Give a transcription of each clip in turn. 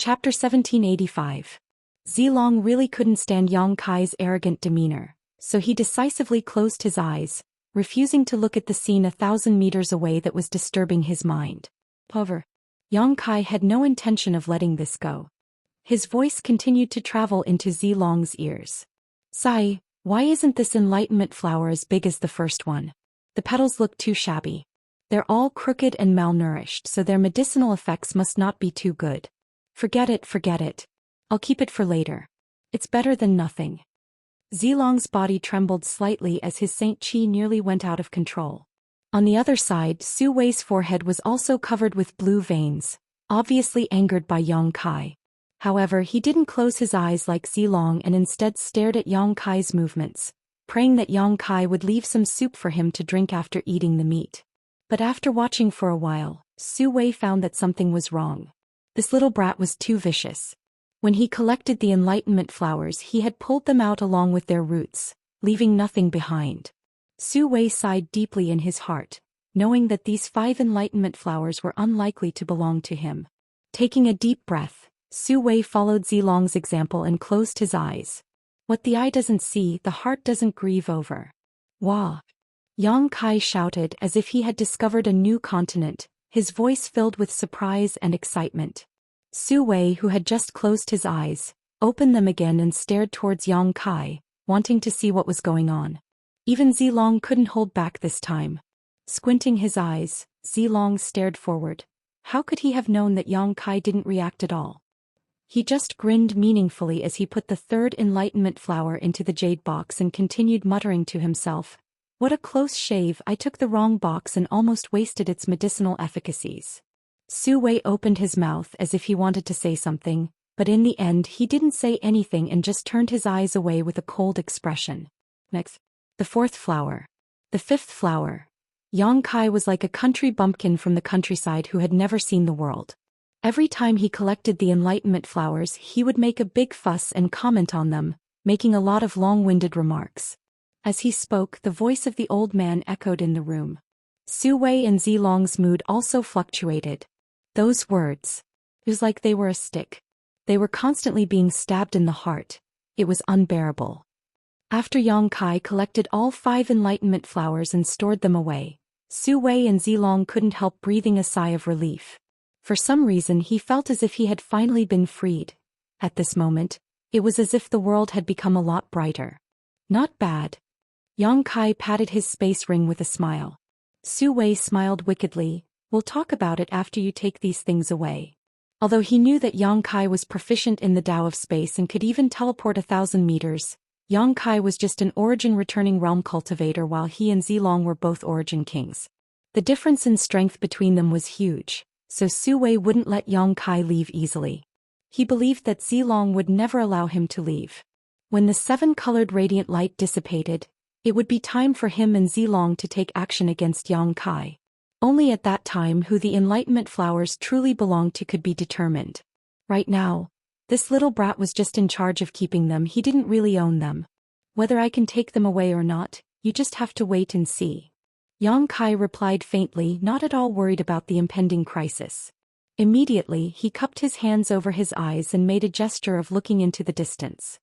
Chapter 1785. Zilong really couldn't stand Yang Kai's arrogant demeanor, so he decisively closed his eyes, refusing to look at the scene 1,000 meters away that was disturbing his mind. However, Yang Kai had no intention of letting this go. His voice continued to travel into Zilong's ears. "Sai, why isn't this enlightenment flower as big as the first one? The petals look too shabby. They're all crooked and malnourished, so their medicinal effects must not be too good. Forget it. I'll keep it for later. It's better than nothing." Zilong's body trembled slightly as his Saint Qi nearly went out of control. On the other side, Su Wei's forehead was also covered with blue veins, obviously angered by Yang Kai. However, he didn't close his eyes like Zilong and instead stared at Yang Kai's movements, praying that Yang Kai would leave some soup for him to drink after eating the meat. But after watching for a while, Su Wei found that something was wrong. This little brat was too vicious. When he collected the enlightenment flowers, he had pulled them out along with their roots, leaving nothing behind. Su Wei sighed deeply in his heart, knowing that these 5 enlightenment flowers were unlikely to belong to him. Taking a deep breath, Su Wei followed Zilong's example and closed his eyes. What the eye doesn't see, the heart doesn't grieve over. Wah! Yang Kai shouted as if he had discovered a new continent, his voice filled with surprise and excitement. Su Wei, who had just closed his eyes, opened them again and stared towards Yang Kai, wanting to see what was going on. Even Zilong couldn't hold back this time. Squinting his eyes, Zilong stared forward. How could he have known that Yang Kai didn't react at all? He just grinned meaningfully as he put the 3rd enlightenment flower into the jade box and continued muttering to himself, "What a close shave, I took the wrong box and almost wasted its medicinal efficacies." Su Wei opened his mouth as if he wanted to say something, but in the end he didn't say anything and just turned his eyes away with a cold expression. Next, the 4th flower. The 5th flower. Yang Kai was like a country bumpkin from the countryside who had never seen the world. Every time he collected the enlightenment flowers, he would make a big fuss and comment on them, making a lot of long-winded remarks. As he spoke, the voice of the old man echoed in the room. Su Wei and Zilong's mood also fluctuated. Those words. It was like they were a stick. They were constantly being stabbed in the heart. It was unbearable. After Yang Kai collected all 5 enlightenment flowers and stored them away, Su Wei and Zilong couldn't help breathing a sigh of relief. For some reason he felt as if he had finally been freed. At this moment, it was as if the world had become a lot brighter. Not bad. Yang Kai patted his space ring with a smile. Su Wei smiled wickedly. "We'll talk about it after you take these things away." Although he knew that Yang Kai was proficient in the Tao of space and could even teleport 1,000 meters, Yang Kai was just an origin-returning realm cultivator while he and Zilong were both origin kings. The difference in strength between them was huge, so Su Wei wouldn't let Yang Kai leave easily. He believed that Zilong would never allow him to leave. When the 7-colored radiant light dissipated, it would be time for him and Zilong to take action against Yang Kai. Only at that time who the enlightenment flowers truly belonged to could be determined. Right now, this little brat was just in charge of keeping them. He didn't really own them. "Whether I can take them away or not, you just have to wait and see." Yang Kai replied faintly, not at all worried about the impending crisis. Immediately, he cupped his hands over his eyes and made a gesture of looking into the distance.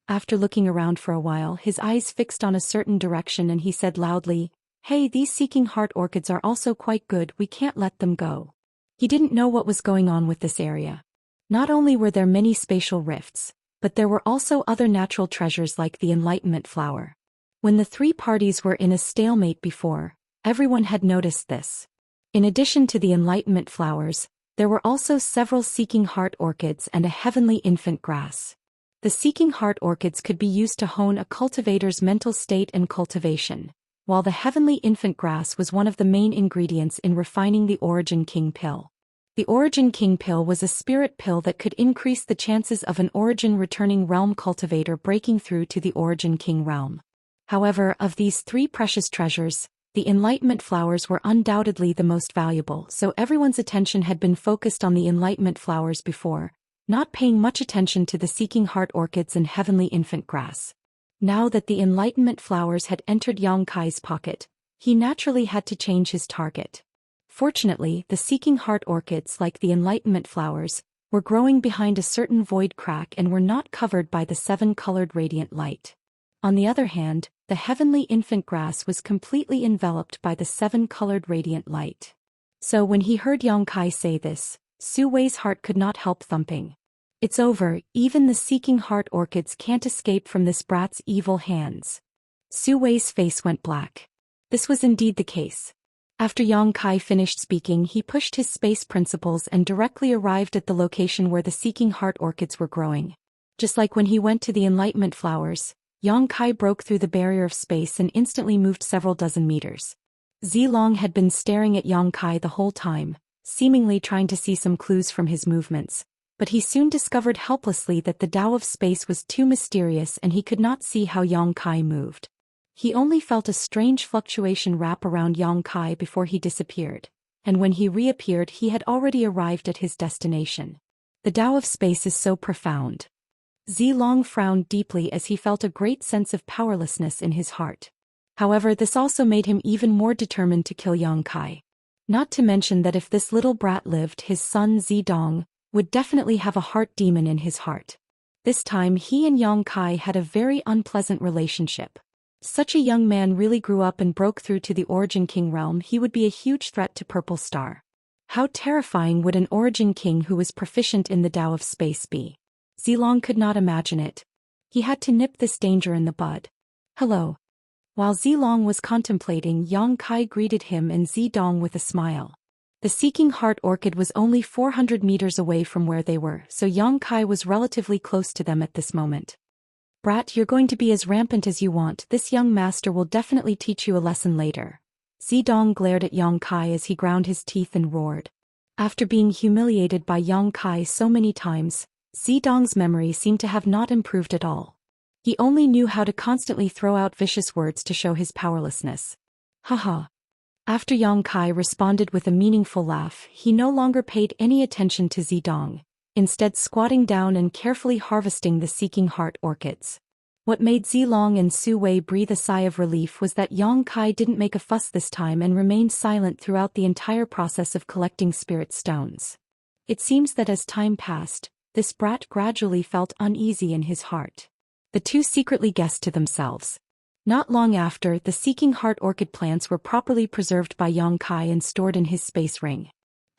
After looking around for a while, his eyes fixed on a certain direction and he said loudly, "Hey, these seeking heart orchids are also quite good, we can't let them go." He didn't know what was going on with this area. Not only were there many spatial rifts, but there were also other natural treasures like the enlightenment flower. When the 3 parties were in a stalemate before, everyone had noticed this. In addition to the enlightenment flowers, there were also several seeking heart orchids and a heavenly infant grass. The seeking heart orchids could be used to hone a cultivator's mental state and cultivation, while the heavenly infant grass was one of the main ingredients in refining the Origin King pill. The Origin King pill was a spirit pill that could increase the chances of an origin-returning realm cultivator breaking through to the Origin King realm. However, of these 3 precious treasures, the enlightenment flowers were undoubtedly the most valuable, so everyone's attention had been focused on the enlightenment flowers before, not paying much attention to the seeking heart orchids and heavenly infant grass. Now that the enlightenment flowers had entered Yang Kai's pocket, he naturally had to change his target. Fortunately, the seeking heart orchids like the enlightenment flowers were growing behind a certain void crack and were not covered by the 7-colored radiant light. On the other hand, the heavenly infant grass was completely enveloped by the 7-colored radiant light. So when he heard Yang Kai say this, Su Wei's heart could not help thumping. It's over, even the seeking heart orchids can't escape from this brat's evil hands. Su Wei's face went black. This was indeed the case. After Yang Kai finished speaking, he pushed his space principles and directly arrived at the location where the seeking heart orchids were growing. Just like when he went to the enlightenment flowers, Yang Kai broke through the barrier of space and instantly moved several dozen meters. Zilong had been staring at Yang Kai the whole time, seemingly trying to see some clues from his movements, but he soon discovered helplessly that the Tao of space was too mysterious and he could not see how Yang Kai moved. He only felt a strange fluctuation wrap around Yang Kai before he disappeared, and when he reappeared he had already arrived at his destination. The Tao of space is so profound. Zilong frowned deeply as he felt a great sense of powerlessness in his heart. However, this also made him even more determined to kill Yang Kai. Not to mention that if this little brat lived, his son Zidong would definitely have a heart demon in his heart. This time he and Yang Kai had a very unpleasant relationship. Such a young man really grew up and broke through to the Origin King realm. He would be a huge threat to Purple Star. How terrifying would an Origin King who was proficient in the Tao of space be? Zilong could not imagine it. He had to nip this danger in the bud. Hello. While Zilong was contemplating, Yang Kai greeted him and Zidong with a smile. The seeking heart orchid was only 400 meters away from where they were, so Yang Kai was relatively close to them at this moment. Brat, you're going to be as rampant as you want. This young master will definitely teach you a lesson later. Zidong glared at Yang Kai as he ground his teeth and roared. After being humiliated by Yang Kai so many times, Zidong's memory seemed to have not improved at all. He only knew how to constantly throw out vicious words to show his powerlessness. Haha. After Yang Kai responded with a meaningful laugh, he no longer paid any attention to Zidong, instead squatting down and carefully harvesting the seeking heart orchids. What made Zilong and Su Wei breathe a sigh of relief was that Yang Kai didn't make a fuss this time and remained silent throughout the entire process of collecting spirit stones. It seems that as time passed, this brat gradually felt uneasy in his heart. The two secretly guessed to themselves. Not long after, the seeking heart orchid plants were properly preserved by Yang Kai and stored in his space ring.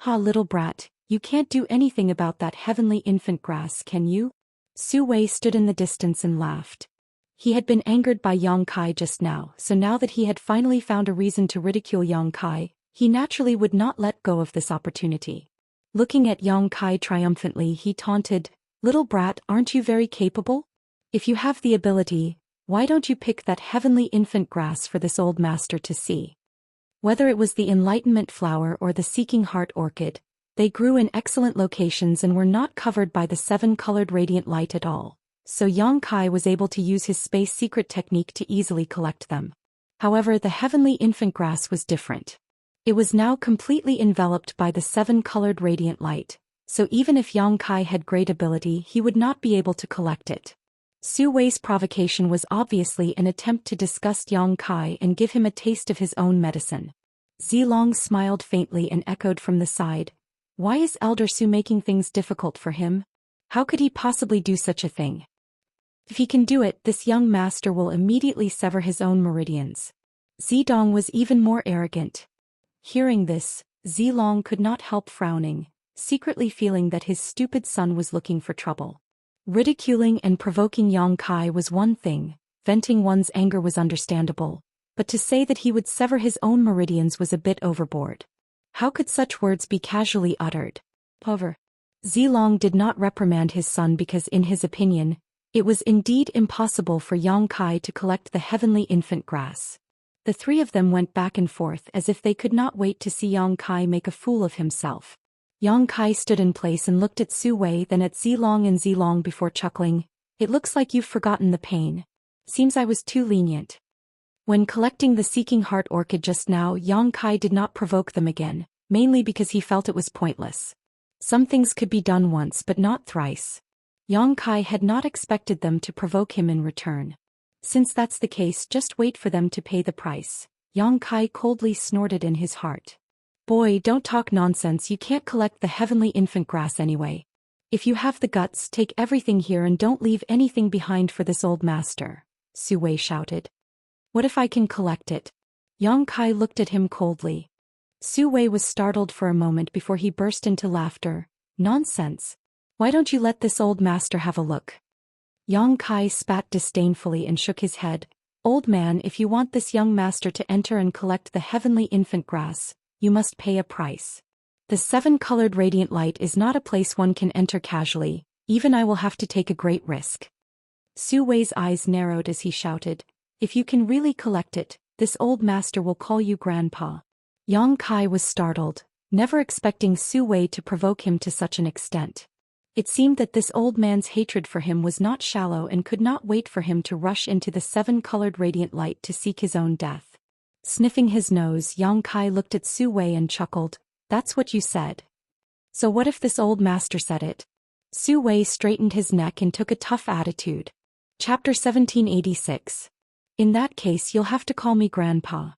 Ha, little brat, you can't do anything about that heavenly infant grass, can you? Su Wei stood in the distance and laughed. He had been angered by Yang Kai just now, so now that he had finally found a reason to ridicule Yang Kai, he naturally would not let go of this opportunity. Looking at Yang Kai triumphantly, he taunted, "Little brat, aren't you very capable? If you have the ability, why don't you pick that heavenly infant grass for this old master to see?" Whether it was the enlightenment flower or the seeking heart orchid, they grew in excellent locations and were not covered by the 7-colored radiant light at all, so Yang Kai was able to use his space secret technique to easily collect them. However, the heavenly infant grass was different. It was now completely enveloped by the 7-colored radiant light, so even if Yang Kai had great ability, he would not be able to collect it. Su Wei's provocation was obviously an attempt to disgust Yang Kai and give him a taste of his own medicine. Zilong smiled faintly and echoed from the side, "Why is Elder Su making things difficult for him? How could he possibly do such a thing? If he can do it, this young master will immediately sever his own meridians." Zidong was even more arrogant. Hearing this, Zilong could not help frowning, secretly feeling that his stupid son was looking for trouble. Ridiculing and provoking Yang Kai was one thing, venting one's anger was understandable, but to say that he would sever his own meridians was a bit overboard. How could such words be casually uttered? However, Zilong did not reprimand his son because in his opinion, it was indeed impossible for Yang Kai to collect the heavenly infant grass. The three of them went back and forth as if they could not wait to see Yang Kai make a fool of himself. Yang Kai stood in place and looked at Su Wei, then at Zilong and Zilong before chuckling, "It looks like you've forgotten the pain. Seems I was too lenient." When collecting the seeking heart orchid just now, Yang Kai did not provoke them again, mainly because he felt it was pointless. Some things could be done once but not thrice. Yang Kai had not expected them to provoke him in return. Since that's the case, just wait for them to pay the price. Yang Kai coldly snorted in his heart. "Boy, don't talk nonsense, you can't collect the heavenly infant grass anyway. If you have the guts, take everything here and don't leave anything behind for this old master, Su Wei shouted. What if I can collect it? Yang Kai looked at him coldly. Su Wei was startled for a moment before he burst into laughter. Nonsense. Why don't you let this old master have a look? Yang Kai spat disdainfully and shook his head. Old man, if you want this young master to enter and collect the heavenly infant grass, you must pay a price. The seven-colored radiant light is not a place one can enter casually, even I will have to take a great risk. Su Wei's eyes narrowed as he shouted, if you can really collect it, this old master will call you grandpa. Yang Kai was startled, never expecting Su Wei to provoke him to such an extent. It seemed that this old man's hatred for him was not shallow and could not wait for him to rush into the seven-colored radiant light to seek his own death. Sniffing his nose, Yang Kai looked at Su Wei and chuckled, that's what you said. So what if this old master said it? Su Wei straightened his neck and took a tough attitude. Chapter 1786. In that case you'll have to call me grandpa.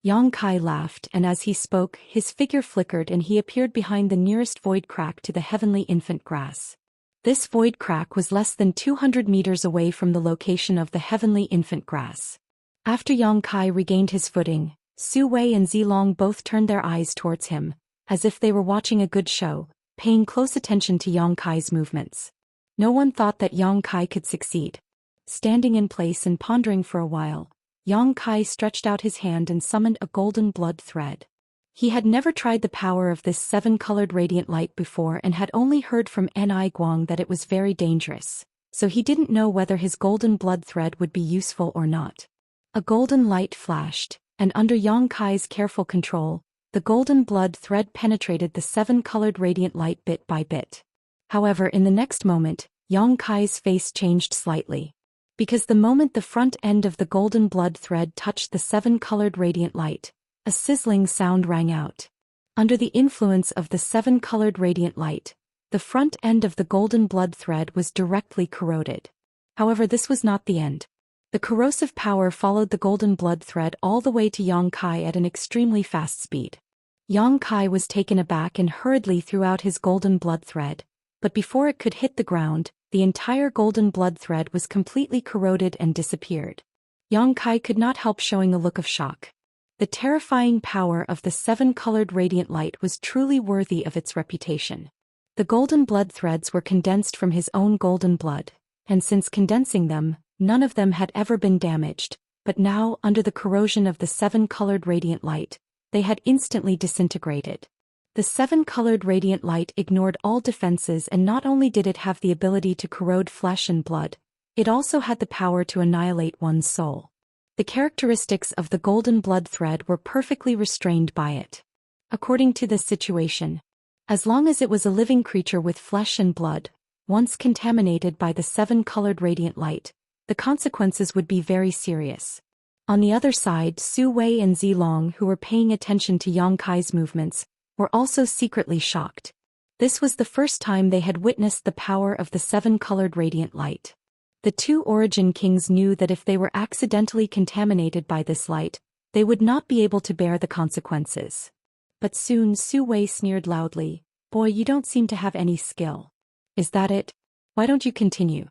Yang Kai laughed, and as he spoke, his figure flickered and he appeared behind the nearest void crack to the heavenly infant grass. This void crack was less than 200 meters away from the location of the heavenly infant grass. After Yang Kai regained his footing, Su Wei and Zilong both turned their eyes towards him, as if they were watching a good show, paying close attention to Yang Kai's movements. No one thought that Yang Kai could succeed. Standing in place and pondering for a while, Yang Kai stretched out his hand and summoned a golden blood thread. He had never tried the power of this seven-colored radiant light before and had only heard from Ni Guang that it was very dangerous, so he didn't know whether his golden blood thread would be useful or not. A golden light flashed, and under Yang Kai's careful control, the golden blood thread penetrated the seven-colored radiant light bit by bit. However, in the next moment, Yang Kai's face changed slightly. Because the moment the front end of the golden blood thread touched the seven-colored radiant light, a sizzling sound rang out. Under the influence of the seven-colored radiant light, the front end of the golden blood thread was directly corroded. However, this was not the end. The corrosive power followed the golden blood thread all the way to Yang Kai at an extremely fast speed. Yang Kai was taken aback and hurriedly threw out his golden blood thread, but before it could hit the ground, the entire golden blood thread was completely corroded and disappeared. Yang Kai could not help showing a look of shock. The terrifying power of the seven-colored radiant light was truly worthy of its reputation. The golden blood threads were condensed from his own golden blood, and since condensing them, none of them had ever been damaged, but now, under the corrosion of the seven-colored radiant light, they had instantly disintegrated. The seven-colored radiant light ignored all defenses, and not only did it have the ability to corrode flesh and blood, it also had the power to annihilate one's soul. The characteristics of the golden blood thread were perfectly restrained by it. According to this situation, as long as it was a living creature with flesh and blood, once contaminated by the seven-colored radiant light, the consequences would be very serious. On the other side, Su Wei and Zilong, who were paying attention to Yang Kai's movements, were also secretly shocked. This was the first time they had witnessed the power of the seven-colored radiant light. The two Origin Kings knew that if they were accidentally contaminated by this light, they would not be able to bear the consequences. But soon Su Wei sneered loudly, "Boy, you don't seem to have any skill. Is that it? Why don't you continue?"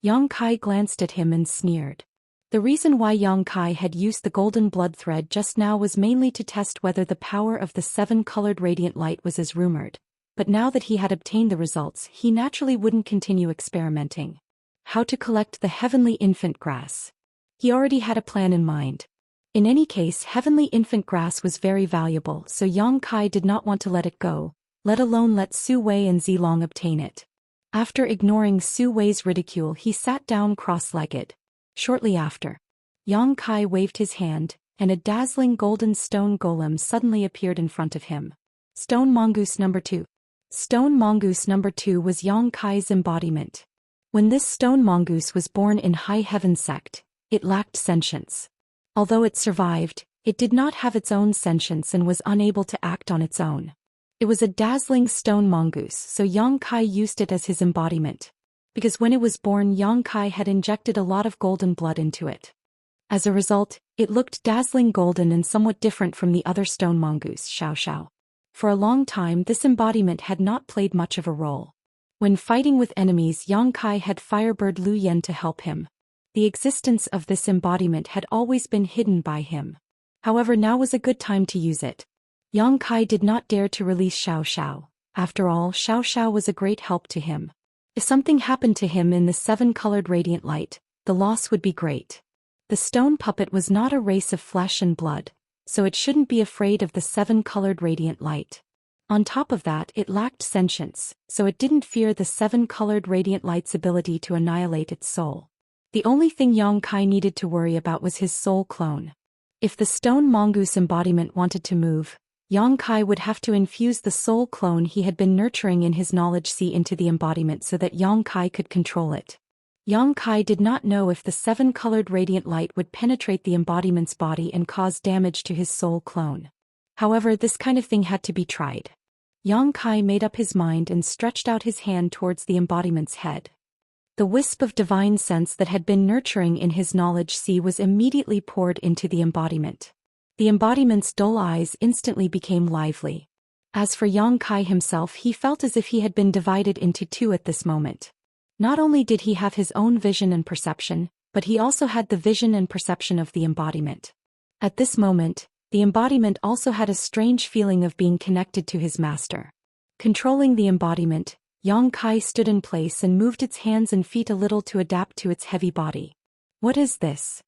Yang Kai glanced at him and sneered. The reason why Yang Kai had used the golden blood thread just now was mainly to test whether the power of the seven-colored radiant light was as rumored, but now that he had obtained the results, he naturally wouldn't continue experimenting. How to collect the heavenly infant grass? He already had a plan in mind. In any case, heavenly infant grass was very valuable, so Yang Kai did not want to let it go, let alone let Su Wei and Zilong obtain it. After ignoring Su Wei's ridicule, he sat down cross-legged. Shortly after, Yang Kai waved his hand, and a dazzling golden stone golem suddenly appeared in front of him. Stone Mongoose number 2. Stone Mongoose number 2 was Yang Kai's embodiment. When this stone mongoose was born in High Heaven sect, it lacked sentience. Although it survived, it did not have its own sentience and was unable to act on its own. It was a dazzling stone mongoose, so Yang Kai used it as his embodiment. Because when it was born, Yang Kai had injected a lot of golden blood into it. As a result, it looked dazzling golden and somewhat different from the other stone mongoose, Xiao Xiao. For a long time, this embodiment had not played much of a role. When fighting with enemies, Yang Kai had Firebird Lu Yen to help him. The existence of this embodiment had always been hidden by him. However, now was a good time to use it. Yang Kai did not dare to release Xiao. After all, Xiao was a great help to him. If something happened to him in the 7-colored radiant light, the loss would be great. The stone puppet was not a race of flesh and blood, so it shouldn't be afraid of the 7-colored radiant light. On top of that, it lacked sentience, so it didn't fear the 7-colored radiant light's ability to annihilate its soul. The only thing Yang Kai needed to worry about was his soul clone. If the stone mongoose embodiment wanted to move, Yang Kai would have to infuse the soul clone he had been nurturing in his knowledge sea into the embodiment so that Yang Kai could control it. Yang Kai did not know if the 7-colored radiant light would penetrate the embodiment's body and cause damage to his soul clone. However, this kind of thing had to be tried. Yang Kai made up his mind and stretched out his hand towards the embodiment's head. The wisp of divine sense that had been nurturing in his knowledge sea was immediately poured into the embodiment. The embodiment's dull eyes instantly became lively. As for Yang Kai himself, he felt as if he had been divided into two at this moment. Not only did he have his own vision and perception, but he also had the vision and perception of the embodiment. At this moment, the embodiment also had a strange feeling of being connected to his master. Controlling the embodiment, Yang Kai stood in place and moved its hands and feet a little to adapt to its heavy body. What is this?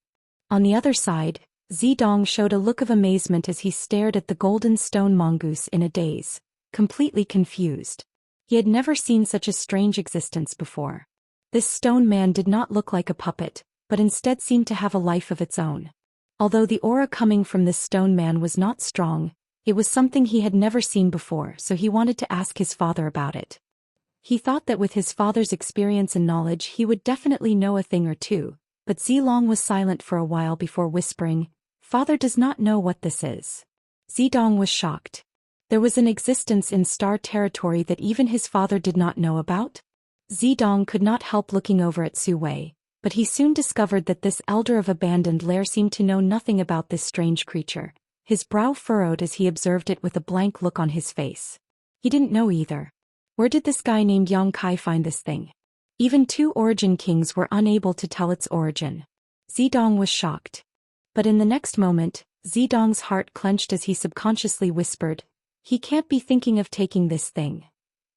On the other side, Zidong showed a look of amazement as he stared at the golden stone mongoose in a daze, completely confused. He had never seen such a strange existence before. This stone man did not look like a puppet, but instead seemed to have a life of its own. Although the aura coming from this stone man was not strong, it was something he had never seen before, so he wanted to ask his father about it. He thought that with his father's experience and knowledge he would definitely know a thing or two, but Zilong was silent for a while before whispering, "Father does not know what this is." Zidong was shocked. There was an existence in star territory that even his father did not know about? Zidong could not help looking over at Su Wei, but he soon discovered that this elder of abandoned lair seemed to know nothing about this strange creature. His brow furrowed as he observed it with a blank look on his face. He didn't know either. Where did this guy named Yang Kai find this thing? Even 2 origin kings were unable to tell its origin. Zidong was shocked. But in the next moment, Zidong's heart clenched as he subconsciously whispered, "He can't be thinking of taking this thing."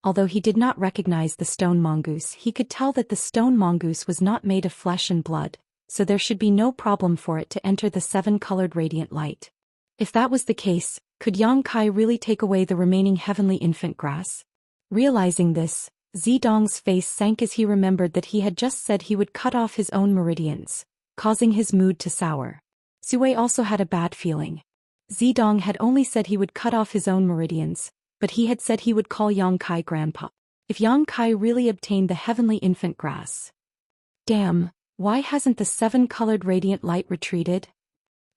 Although he did not recognize the stone mongoose, he could tell that the stone mongoose was not made of flesh and blood, so there should be no problem for it to enter the 7-colored radiant light. If that was the case, could Yang Kai really take away the remaining heavenly infant grass? Realizing this, Zidong's face sank as he remembered that he had just said he would cut off his own meridians, causing his mood to sour. Su Wei also had a bad feeling. Zidong had only said he would cut off his own meridians, but he had said he would call Yang Kai grandpa. If Yang Kai really obtained the heavenly infant grass. Damn, why hasn't the 7-colored radiant light retreated?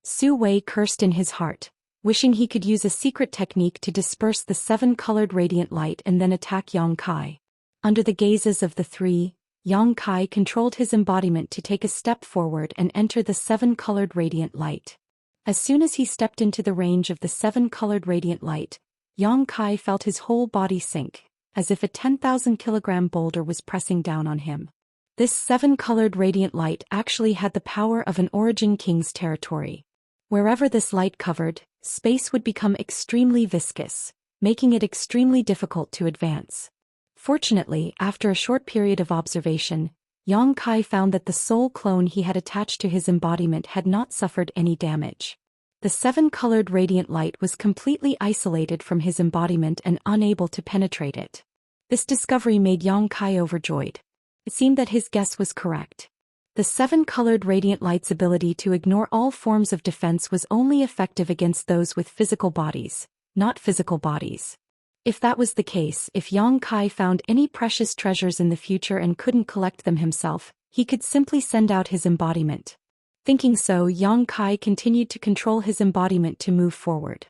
Su Wei cursed in his heart, wishing he could use a secret technique to disperse the 7-colored radiant light and then attack Yang Kai. Under the gazes of the 3, Yang Kai controlled his embodiment to take a step forward and enter the 7-colored radiant light. As soon as he stepped into the range of the 7-colored radiant light, Yang Kai felt his whole body sink, as if a 10,000-kilogram boulder was pressing down on him. This 7-colored radiant light actually had the power of an origin king's territory. Wherever this light covered, space would become extremely viscous, making it extremely difficult to advance. Fortunately, after a short period of observation, Yang Kai found that the soul clone he had attached to his embodiment had not suffered any damage. The 7-colored radiant light was completely isolated from his embodiment and unable to penetrate it. This discovery made Yang Kai overjoyed. It seemed that his guess was correct. The 7-colored radiant light's ability to ignore all forms of defense was only effective against those with physical bodies, not physical bodies. If that was the case, if Yang Kai found any precious treasures in the future and couldn't collect them himself, he could simply send out his embodiment. Thinking so, Yang Kai continued to control his embodiment to move forward.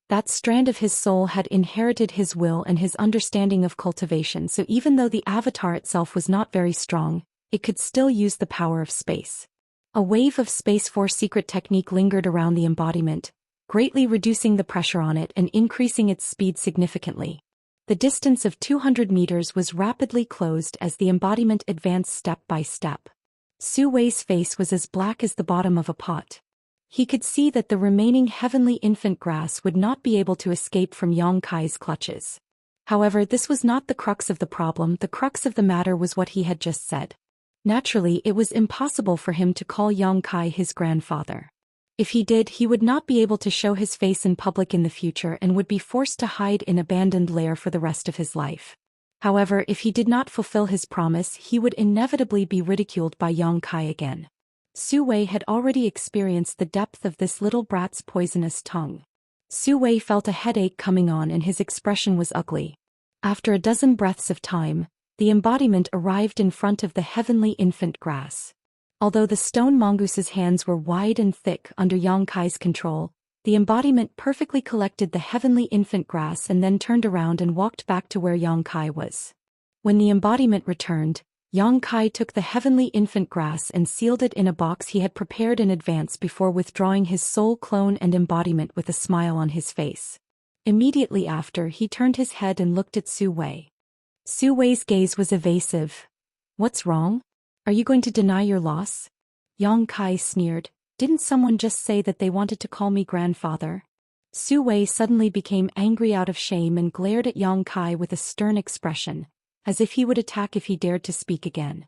That strand of his soul had inherited his will and his understanding of cultivation, so even though the avatar itself was not very strong, it could still use the power of space. A wave of Space Force secret technique lingered around the embodiment, greatly reducing the pressure on it and increasing its speed significantly. The distance of 200 meters was rapidly closed as the embodiment advanced step by step. Su Wei's face was as black as the bottom of a pot. He could see that the remaining heavenly infant grass would not be able to escape from Yang Kai's clutches. However, this was not the crux of the problem. The crux of the matter was what he had just said. Naturally, it was impossible for him to call Yang Kai his grandfather. If he did, he would not be able to show his face in public in the future and would be forced to hide in an abandoned lair for the rest of his life. However, if he did not fulfill his promise, he would inevitably be ridiculed by Yang Kai again. Su Wei had already experienced the depth of this little brat's poisonous tongue. Su Wei felt a headache coming on and his expression was ugly. After a dozen breaths of time, the embodiment arrived in front of the heavenly infant grass. Although the stone mongoose's hands were wide and thick under Yang Kai's control, the embodiment perfectly collected the heavenly infant grass and then turned around and walked back to where Yang Kai was. When the embodiment returned, Yang Kai took the heavenly infant grass and sealed it in a box he had prepared in advance before withdrawing his soul clone and embodiment with a smile on his face. Immediately after, he turned his head and looked at Su Wei. Su Wei's gaze was evasive. "What's wrong? Are you going to deny your loss?" Yang Kai sneered. "Didn't someone just say that they wanted to call me grandfather?" Su Wei suddenly became angry out of shame and glared at Yang Kai with a stern expression, as if he would attack if he dared to speak again.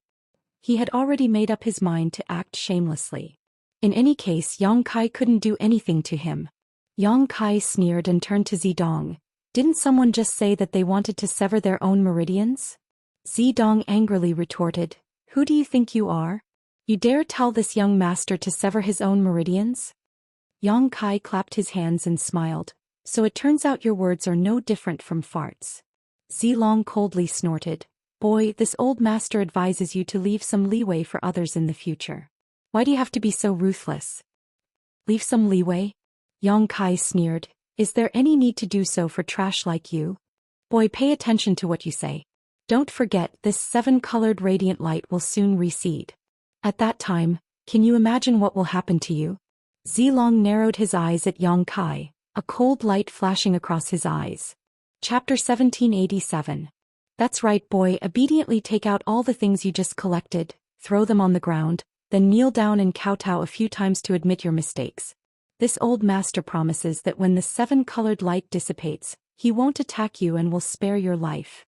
He had already made up his mind to act shamelessly. In any case, Yang Kai couldn't do anything to him. Yang Kai sneered and turned to Zidong. "Didn't someone just say that they wanted to sever their own meridians?" Zidong angrily retorted, "Who do you think you are? You dare tell this young master to sever his own meridians?" Yang Kai clapped his hands and smiled. "So it turns out your words are no different from farts." Zilong coldly snorted. "Boy, this old master advises you to leave some leeway for others in the future. Why do you have to be so ruthless?" "Leave some leeway?" Yang Kai sneered. "Is there any need to do so for trash like you? Boy, pay attention to what you say. Don't forget, this 7-colored radiant light will soon recede. At that time, can you imagine what will happen to you?" Zilong narrowed his eyes at Yang Kai, a cold light flashing across his eyes. Chapter 1787. "That's right, boy, obediently take out all the things you just collected, throw them on the ground, then kneel down and kowtow a few times to admit your mistakes. This old master promises that when the 7-colored light dissipates, he won't attack you and will spare your life."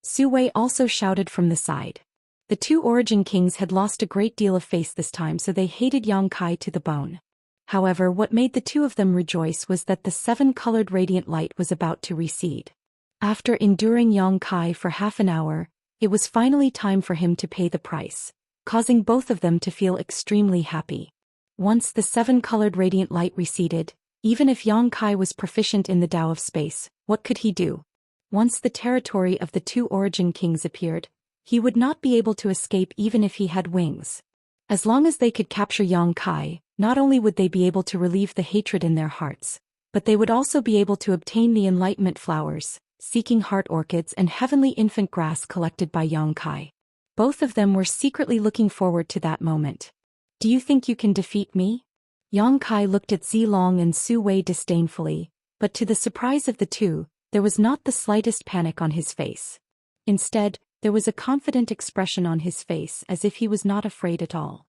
Su Wei also shouted from the side. The two Origin Kings had lost a great deal of face this time, so they hated Yang Kai to the bone. However, what made the two of them rejoice was that the 7-colored radiant light was about to recede. After enduring Yang Kai for half an hour, it was finally time for him to pay the price, causing both of them to feel extremely happy. Once the 7-colored radiant light receded, even if Yang Kai was proficient in the Tao of space, what could he do? Once the territory of the two Origin Kings appeared, he would not be able to escape even if he had wings. As long as they could capture Yang Kai, not only would they be able to relieve the hatred in their hearts, but they would also be able to obtain the enlightenment flowers, seeking heart orchids and heavenly infant grass collected by Yang Kai. Both of them were secretly looking forward to that moment. "Do you think you can defeat me?" Yang Kai looked at Zilong and Su Wei disdainfully, but to the surprise of the two, there was not the slightest panic on his face. Instead, there was a confident expression on his face as if he was not afraid at all.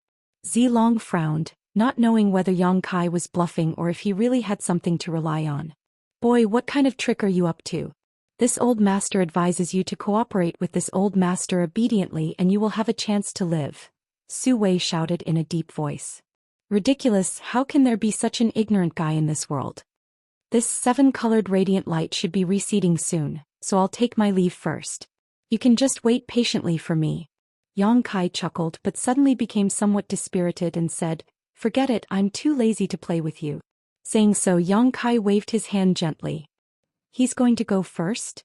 Zilong frowned, not knowing whether Yang Kai was bluffing or if he really had something to rely on. "Boy, what kind of trick are you up to? This old master advises you to cooperate with this old master obediently and you will have a chance to live," Su Wei shouted in a deep voice. "Ridiculous, how can there be such an ignorant guy in this world? This 7-colored radiant light should be receding soon, so I'll take my leave first. You can just wait patiently for me." Yang Kai chuckled but suddenly became somewhat dispirited and said, "Forget it, I'm too lazy to play with you." Saying so, Yang Kai waved his hand gently. "He's going to go first?"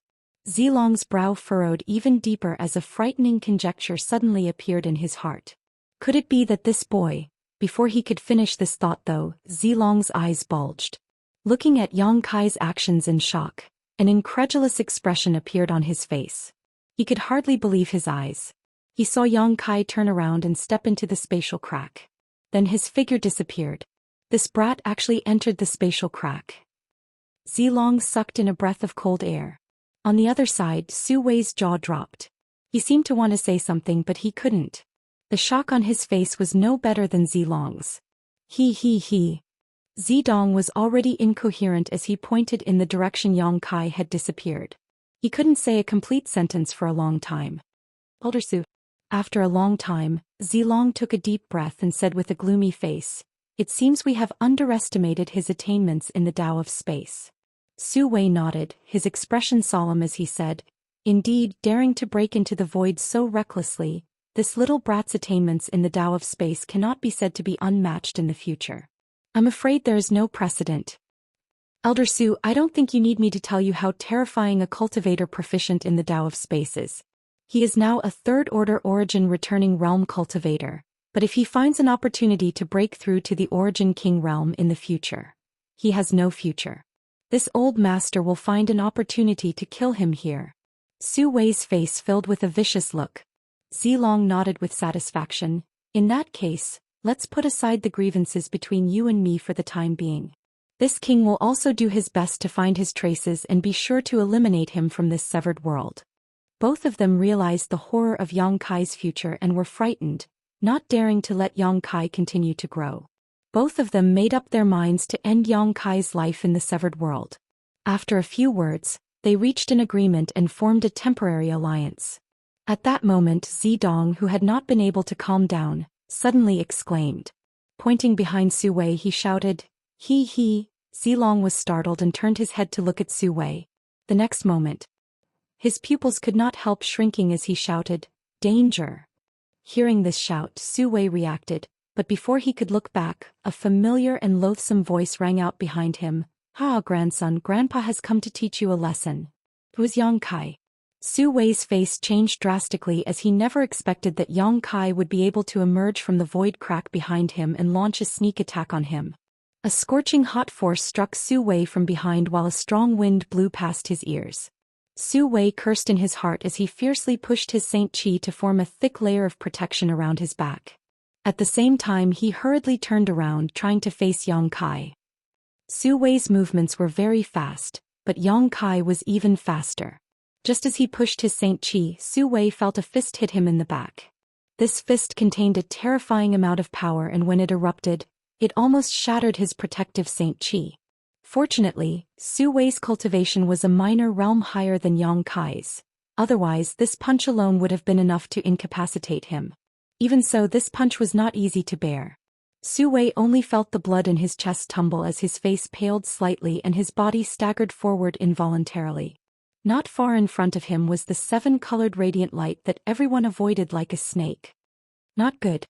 Zilong's brow furrowed even deeper as a frightening conjecture suddenly appeared in his heart. Could it be that this boy... Before he could finish this thought though, Zilong's eyes bulged. Looking at Yang Kai's actions in shock, an incredulous expression appeared on his face. He could hardly believe his eyes. He saw Yang Kai turn around and step into the spatial crack. Then his figure disappeared. This brat actually entered the spatial crack. Zilong sucked in a breath of cold air. On the other side, Su Wei's jaw dropped. He seemed to want to say something but he couldn't. The shock on his face was no better than Zilong's. He. Zidong was already incoherent as he pointed in the direction Yang Kai had disappeared. He couldn't say a complete sentence for a long time. Elder Su. After a long time, Zilong took a deep breath and said with a gloomy face, "It seems we have underestimated his attainments in the Tao of space." Su Wei nodded, his expression solemn as he said, "Indeed, daring to break into the void so recklessly, this little brat's attainments in the Tao of space cannot be said to be unmatched in the future. I'm afraid there is no precedent. Elder Su, I don't think you need me to tell you how terrifying a cultivator proficient in the Tao of space is. He is now a third-order origin returning realm cultivator, but if he finds an opportunity to break through to the origin king realm in the future, he has no future. This old master will find an opportunity to kill him here." Su Wei's face filled with a vicious look. Zilong nodded with satisfaction. "In that case, let's put aside the grievances between you and me for the time being. This king will also do his best to find his traces and be sure to eliminate him from this severed world." Both of them realized the horror of Yang Kai's future and were frightened, not daring to let Yang Kai continue to grow. Both of them made up their minds to end Yang Kai's life in the severed world. After a few words, they reached an agreement and formed a temporary alliance. At that moment, Zidong, who had not been able to calm down, suddenly exclaimed. Pointing behind Su Wei, he shouted, "He!" Zilong was startled and turned his head to look at Su Wei. The next moment, his pupils could not help shrinking as he shouted, "Danger!" Hearing this shout, Su Wei reacted, but before he could look back, a familiar and loathsome voice rang out behind him. "Ha, grandson, Grandpa has come to teach you a lesson." It was Yang Kai. Su Wei's face changed drastically as he never expected that Yang Kai would be able to emerge from the void crack behind him and launch a sneak attack on him. A scorching hot force struck Su Wei from behind while a strong wind blew past his ears. Su Wei cursed in his heart as he fiercely pushed his Saint Chi to form a thick layer of protection around his back. At the same time, he hurriedly turned around, trying to face Yang Kai. Su Wei's movements were very fast, but Yang Kai was even faster. Just as he pushed his Saint Chi, Su Wei felt a fist hit him in the back. This fist contained a terrifying amount of power, and when it erupted, it almost shattered his protective Saint Chi. Fortunately, Su Wei's cultivation was a minor realm higher than Yang Kai's. Otherwise, this punch alone would have been enough to incapacitate him. Even so, this punch was not easy to bear. Su Wei only felt the blood in his chest tumble as his face paled slightly and his body staggered forward involuntarily. Not far in front of him was the seven-colored radiant light that everyone avoided like a snake. "Not good,"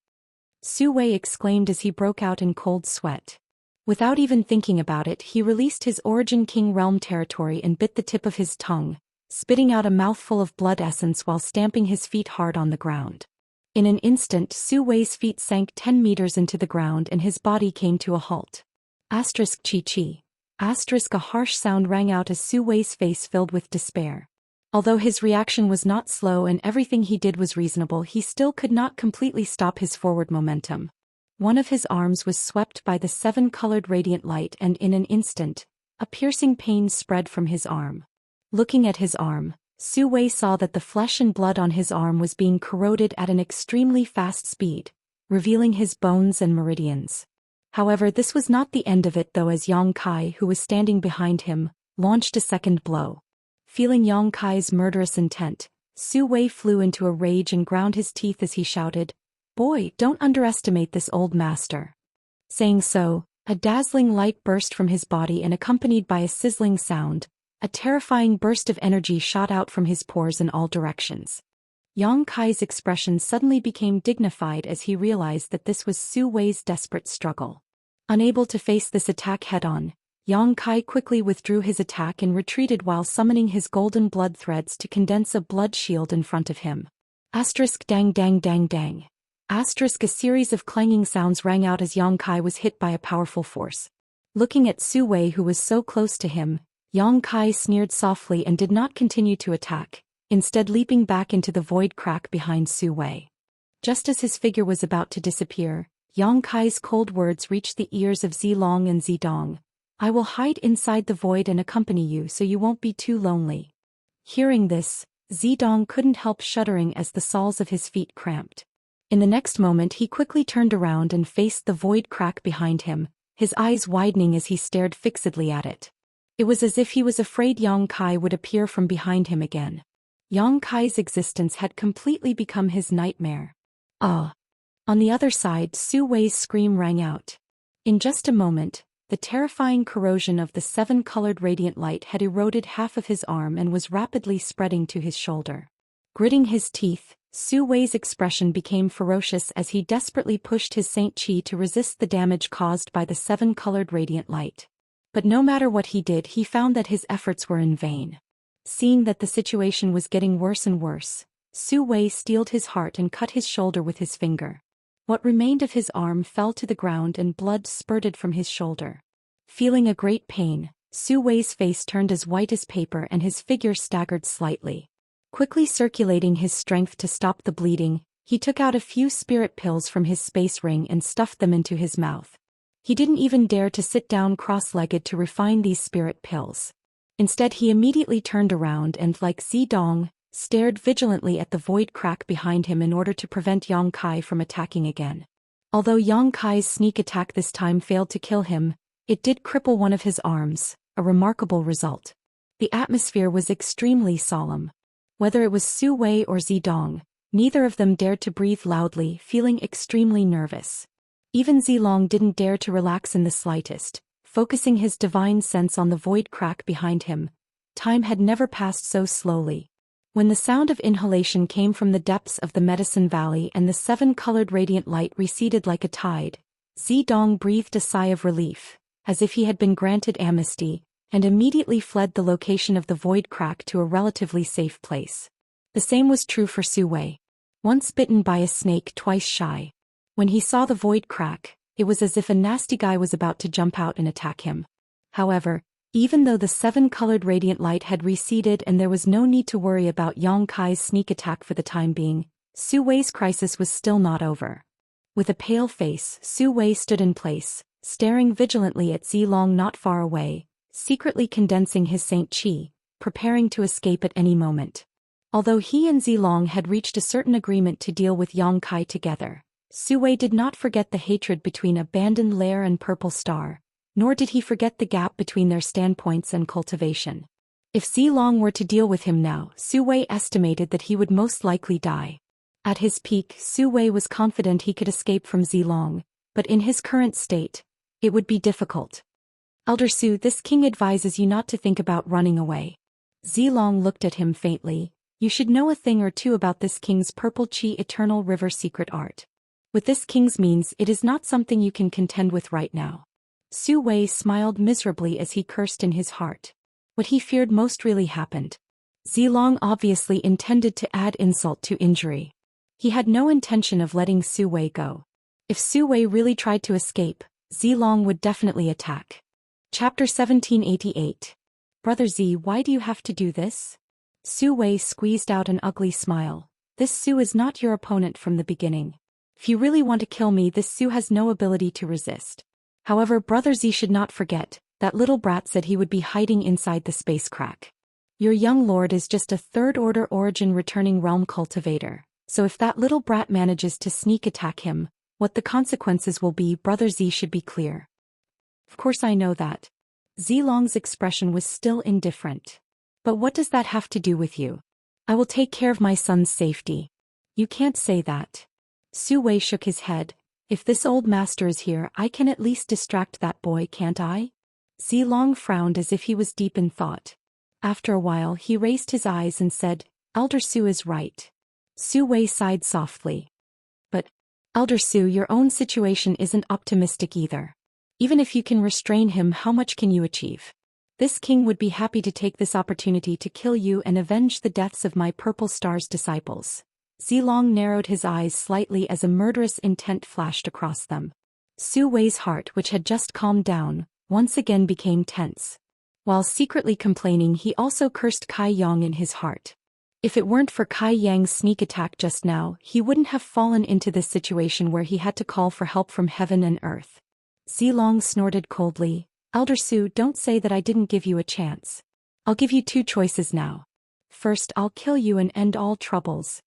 Su Wei exclaimed as he broke out in cold sweat. Without even thinking about it, he released his Origin King realm territory and bit the tip of his tongue, spitting out a mouthful of blood essence while stamping his feet hard on the ground. In an instant, Su Wei's feet sank 10 meters into the ground and his body came to a halt. Chi. A harsh sound rang out as Su Wei's face filled with despair. Although his reaction was not slow and everything he did was reasonable, he still could not completely stop his forward momentum. One of his arms was swept by the seven-colored radiant light, and in an instant, a piercing pain spread from his arm. Looking at his arm, Su Wei saw that the flesh and blood on his arm was being corroded at an extremely fast speed, revealing his bones and meridians. However, this was not the end of it though, as Yang Kai, who was standing behind him, launched a second blow. Feeling Yang Kai's murderous intent, Su Wei flew into a rage and ground his teeth as he shouted, "Boy, don't underestimate this old master." Saying so, a dazzling light burst from his body and accompanied by a sizzling sound, a terrifying burst of energy shot out from his pores in all directions. Yang Kai's expression suddenly became dignified as he realized that this was Su Wei's desperate struggle. Unable to face this attack head-on, Yang Kai quickly withdrew his attack and retreated while summoning his golden blood threads to condense a blood shield in front of him. Dang dang dang dang. A series of clanging sounds rang out as Yang Kai was hit by a powerful force. Looking at Su Wei, who was so close to him, Yang Kai sneered softly and did not continue to attack, instead leaping back into the void crack behind Su Wei. Just as his figure was about to disappear, Yang Kai's cold words reached the ears of Zilong and Zidong. "I will hide inside the void and accompany you so you won't be too lonely." Hearing this, Zidong couldn't help shuddering as the soles of his feet cramped. In the next moment he quickly turned around and faced the void crack behind him, his eyes widening as he stared fixedly at it. It was as if he was afraid Yang Kai would appear from behind him again. Yang Kai's existence had completely become his nightmare. Ah! On the other side, Su Wei's scream rang out. In just a moment, the terrifying corrosion of the seven-colored radiant light had eroded half of his arm and was rapidly spreading to his shoulder. Gritting his teeth, Su Wei's expression became ferocious as he desperately pushed his Saint Qi to resist the damage caused by the seven-colored radiant light. But no matter what he did, he found that his efforts were in vain. Seeing that the situation was getting worse and worse, Su Wei steeled his heart and cut his shoulder with his finger. What remained of his arm fell to the ground and blood spurted from his shoulder. Feeling a great pain, Su Wei's face turned as white as paper and his figure staggered slightly. Quickly circulating his strength to stop the bleeding, he took out a few spirit pills from his space ring and stuffed them into his mouth. He didn't even dare to sit down cross-legged to refine these spirit pills. Instead he immediately turned around and, like Zidong, stared vigilantly at the void crack behind him in order to prevent Yang Kai from attacking again. Although Yang Kai's sneak attack this time failed to kill him, it did cripple one of his arms, a remarkable result. The atmosphere was extremely solemn. Whether it was Su Wei or Zidong, neither of them dared to breathe loudly, feeling extremely nervous. Even Zilong didn't dare to relax in the slightest, focusing his divine sense on the void crack behind him. Time had never passed so slowly. When the sound of inhalation came from the depths of the Medicine Valley and the seven-colored radiant light receded like a tide, Zidong breathed a sigh of relief, as if he had been granted amnesty, and immediately fled the location of the void crack to a relatively safe place. The same was true for Su Wei. Once bitten by a snake, twice shy. When he saw the void crack, it was as if a nasty guy was about to jump out and attack him. However, even though the seven-colored radiant light had receded and there was no need to worry about Yang Kai's sneak attack for the time being, Su Wei's crisis was still not over. With a pale face, Su Wei stood in place, staring vigilantly at Zilong not far away, secretly condensing his Saint Qi, preparing to escape at any moment. Although he and Zilong had reached a certain agreement to deal with Yang Kai together, Su Wei did not forget the hatred between Abandoned Lair and Purple Star, nor did he forget the gap between their standpoints and cultivation. If Zilong were to deal with him now, Su Wei estimated that he would most likely die. At his peak, Su Wei was confident he could escape from Zilong, but in his current state, it would be difficult. Elder Su, this king advises you not to think about running away. Zilong looked at him faintly. You should know a thing or two about this king's Purple Qi Eternal River secret art. With this king's means, it is not something you can contend with right now. Su Wei smiled miserably as he cursed in his heart. What he feared most really happened. Zilong obviously intended to add insult to injury. He had no intention of letting Su Wei go. If Su Wei really tried to escape, Zilong would definitely attack. Chapter 1788. Brother Z, why do you have to do this? Su Wei squeezed out an ugly smile. This Su is not your opponent from the beginning. If you really want to kill me, this Su has no ability to resist. However, Brother Z should not forget, that little brat said he would be hiding inside the space crack. Your young lord is just a third-order origin returning realm cultivator, so if that little brat manages to sneak attack him, what the consequences will be, Brother Z should be clear. Of course I know that. Zilong's expression was still indifferent. But what does that have to do with you? I will take care of my son's safety. You can't say that. Su Wei shook his head. If this old master is here, I can at least distract that boy, can't I? Zilong frowned as if he was deep in thought. After a while he raised his eyes and said, Elder Su is right. Su Wei sighed softly. But, Elder Su, your own situation isn't optimistic either. Even if you can restrain him, how much can you achieve? This king would be happy to take this opportunity to kill you and avenge the deaths of my Purple Star's disciples. Zilong narrowed his eyes slightly as a murderous intent flashed across them. Su Wei's heart, which had just calmed down, once again became tense. While secretly complaining, he also cursed Kai Yang in his heart. If it weren't for Kai Yang's sneak attack just now, he wouldn't have fallen into this situation where he had to call for help from heaven and earth. Zilong snorted coldly. Elder Su, don't say that I didn't give you a chance. I'll give you two choices now. First I'll kill you and end all troubles.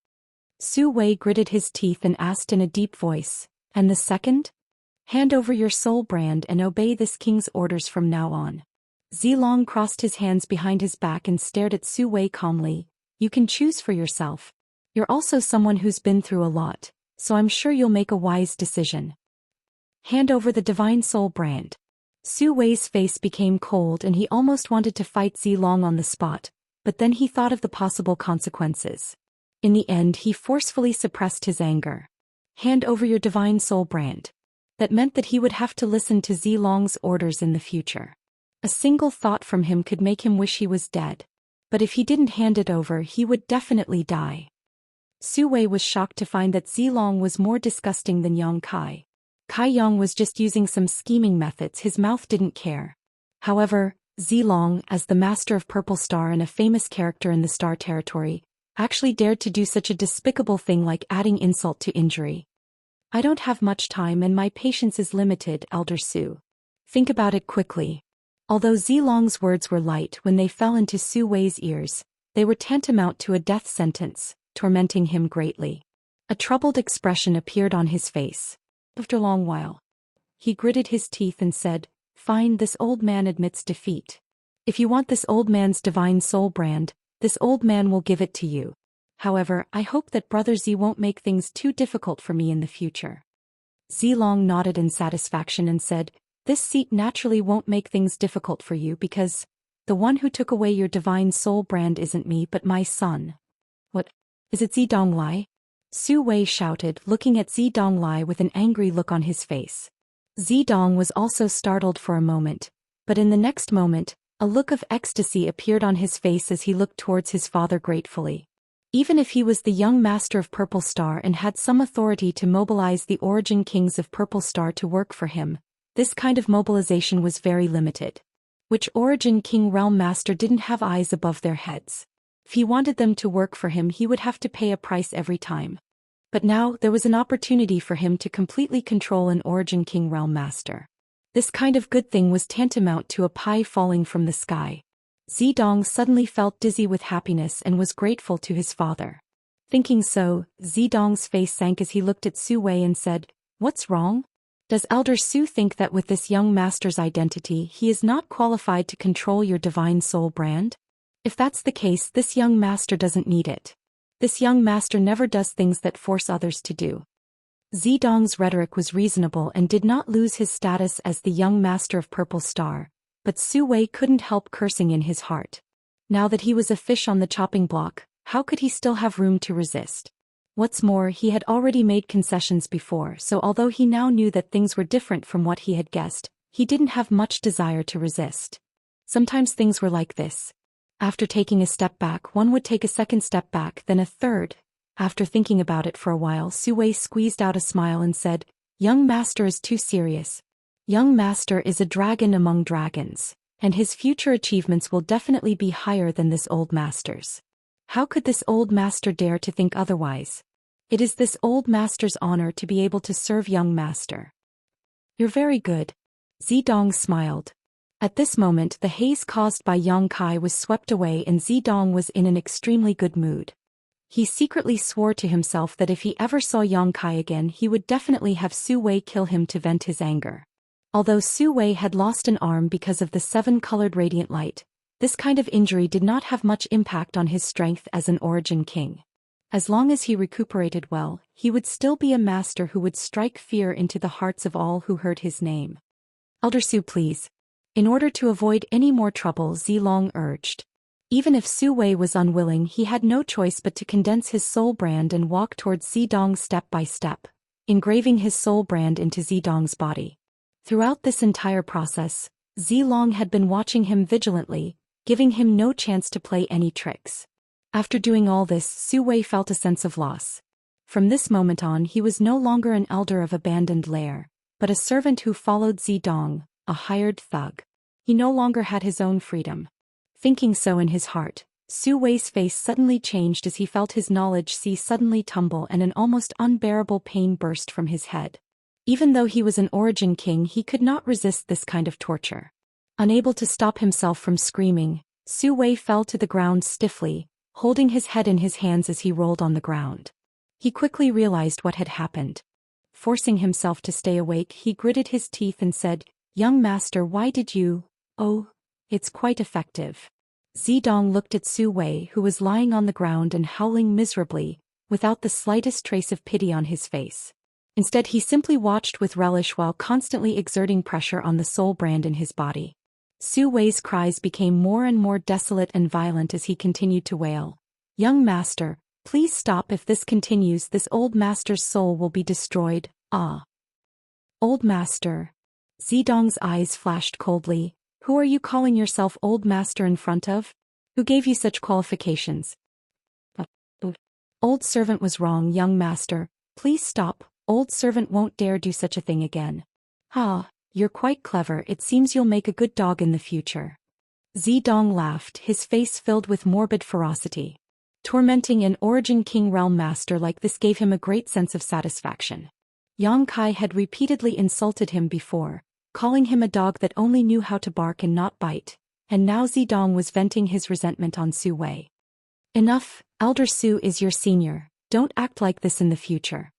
Su Wei gritted his teeth and asked in a deep voice, and the second? Hand over your soul brand and obey this king's orders from now on. Zilong crossed his hands behind his back and stared at Su Wei calmly. You can choose for yourself. You're also someone who's been through a lot, so I'm sure you'll make a wise decision. Hand over the divine soul brand. Su Wei's face became cold and he almost wanted to fight Zilong on the spot, but then he thought of the possible consequences. In the end he forcefully suppressed his anger. Hand over your divine soul brand. That meant that he would have to listen to Zilong's orders in the future. A single thought from him could make him wish he was dead. But if he didn't hand it over he would definitely die. Su Wei was shocked to find that Zilong was more disgusting than Yang Kai. Kai Yang was just using some scheming methods, his mouth didn't care. However, Zilong, as the master of Purple Star and a famous character in the Star Territory, actually dared to do such a despicable thing like adding insult to injury. I don't have much time and my patience is limited, Elder Su. Think about it quickly. Although Zilong's words were light when they fell into Su Wei's ears, they were tantamount to a death sentence, tormenting him greatly. A troubled expression appeared on his face. After a long while, he gritted his teeth and said, Fine, this old man admits defeat. If you want this old man's divine soul brand, this old man will give it to you. However, I hope that Brother Z won't make things too difficult for me in the future. Zilong nodded in satisfaction and said, This seat naturally won't make things difficult for you because the one who took away your divine soul brand isn't me but my son. What? Is it Zidonglai? Su Wei shouted, looking at Zidonglai with an angry look on his face. Zidong was also startled for a moment, but in the next moment, a look of ecstasy appeared on his face as he looked towards his father gratefully. Even if he was the young master of Purple Star and had some authority to mobilize the origin kings of Purple Star to work for him, this kind of mobilization was very limited. Which origin king realm master didn't have eyes above their heads? If he wanted them to work for him he would have to pay a price every time. But now there was an opportunity for him to completely control an origin king realm master. This kind of good thing was tantamount to a pie falling from the sky. Zidong suddenly felt dizzy with happiness and was grateful to his father. Thinking so, Zidong's face sank as he looked at Su Wei and said, What's wrong? Does Elder Su think that with this young master's identity he is not qualified to control your divine soul brand? If that's the case, this young master doesn't need it. This young master never does things that force others to do. Zidong's rhetoric was reasonable and did not lose his status as the young master of Purple Star, but Su Wei couldn't help cursing in his heart. Now that he was a fish on the chopping block, how could he still have room to resist? What's more, he had already made concessions before, so although he now knew that things were different from what he had guessed, he didn't have much desire to resist. Sometimes things were like this. After taking a step back, one would take a second step back, then a third. After thinking about it for a while, Su Wei squeezed out a smile and said, Young master is too serious. Young master is a dragon among dragons, and his future achievements will definitely be higher than this old master's. How could this old master dare to think otherwise? It is this old master's honor to be able to serve young master. You're very good. Zidong smiled. At this moment the haze caused by Yang Kai was swept away and Zidong was in an extremely good mood. He secretly swore to himself that if he ever saw Yang Kai again he would definitely have Su Wei kill him to vent his anger. Although Su Wei had lost an arm because of the 7-colored radiant light, this kind of injury did not have much impact on his strength as an origin king. As long as he recuperated well, he would still be a master who would strike fear into the hearts of all who heard his name. Elder Su, please. In order to avoid any more trouble, Zilong urged. Even if Su Wei was unwilling, he had no choice but to condense his soul brand and walk towards Zidong step by step, engraving his soul brand into Zidong's body. Throughout this entire process, Zilong had been watching him vigilantly, giving him no chance to play any tricks. After doing all this, Su Wei felt a sense of loss. From this moment on he was no longer an elder of abandoned lair, but a servant who followed Zidong, a hired thug. He no longer had his own freedom. Thinking so in his heart, Su Wei's face suddenly changed as he felt his knowledge sea suddenly tumble and an almost unbearable pain burst from his head. Even though he was an origin king, he could not resist this kind of torture. Unable to stop himself from screaming, Su Wei fell to the ground stiffly, holding his head in his hands as he rolled on the ground. He quickly realized what had happened. Forcing himself to stay awake, he gritted his teeth and said, "Young master, why did you? Oh, it's quite effective." Zidong looked at Su Wei, who was lying on the ground and howling miserably, without the slightest trace of pity on his face. Instead, he simply watched with relish while constantly exerting pressure on the soul brand in his body. Su Wei's cries became more and more desolate and violent as he continued to wail. "Young master, please stop. If this continues, this old master's soul will be destroyed." "Ah. Old master." Zidong's eyes flashed coldly. "Who are you calling yourself old master in front of? Who gave you such qualifications?" "Old servant was wrong, young master. Please stop. Old servant won't dare do such a thing again." "Ah, you're quite clever. It seems you'll make a good dog in the future." Zidong laughed, his face filled with morbid ferocity. Tormenting an Origin King realm master like this gave him a great sense of satisfaction. Yang Kai had repeatedly insulted him before, calling him a dog that only knew how to bark and not bite, and now Zidong was venting his resentment on Su Wei. "Enough, Elder Su is your senior. Don't act like this in the future."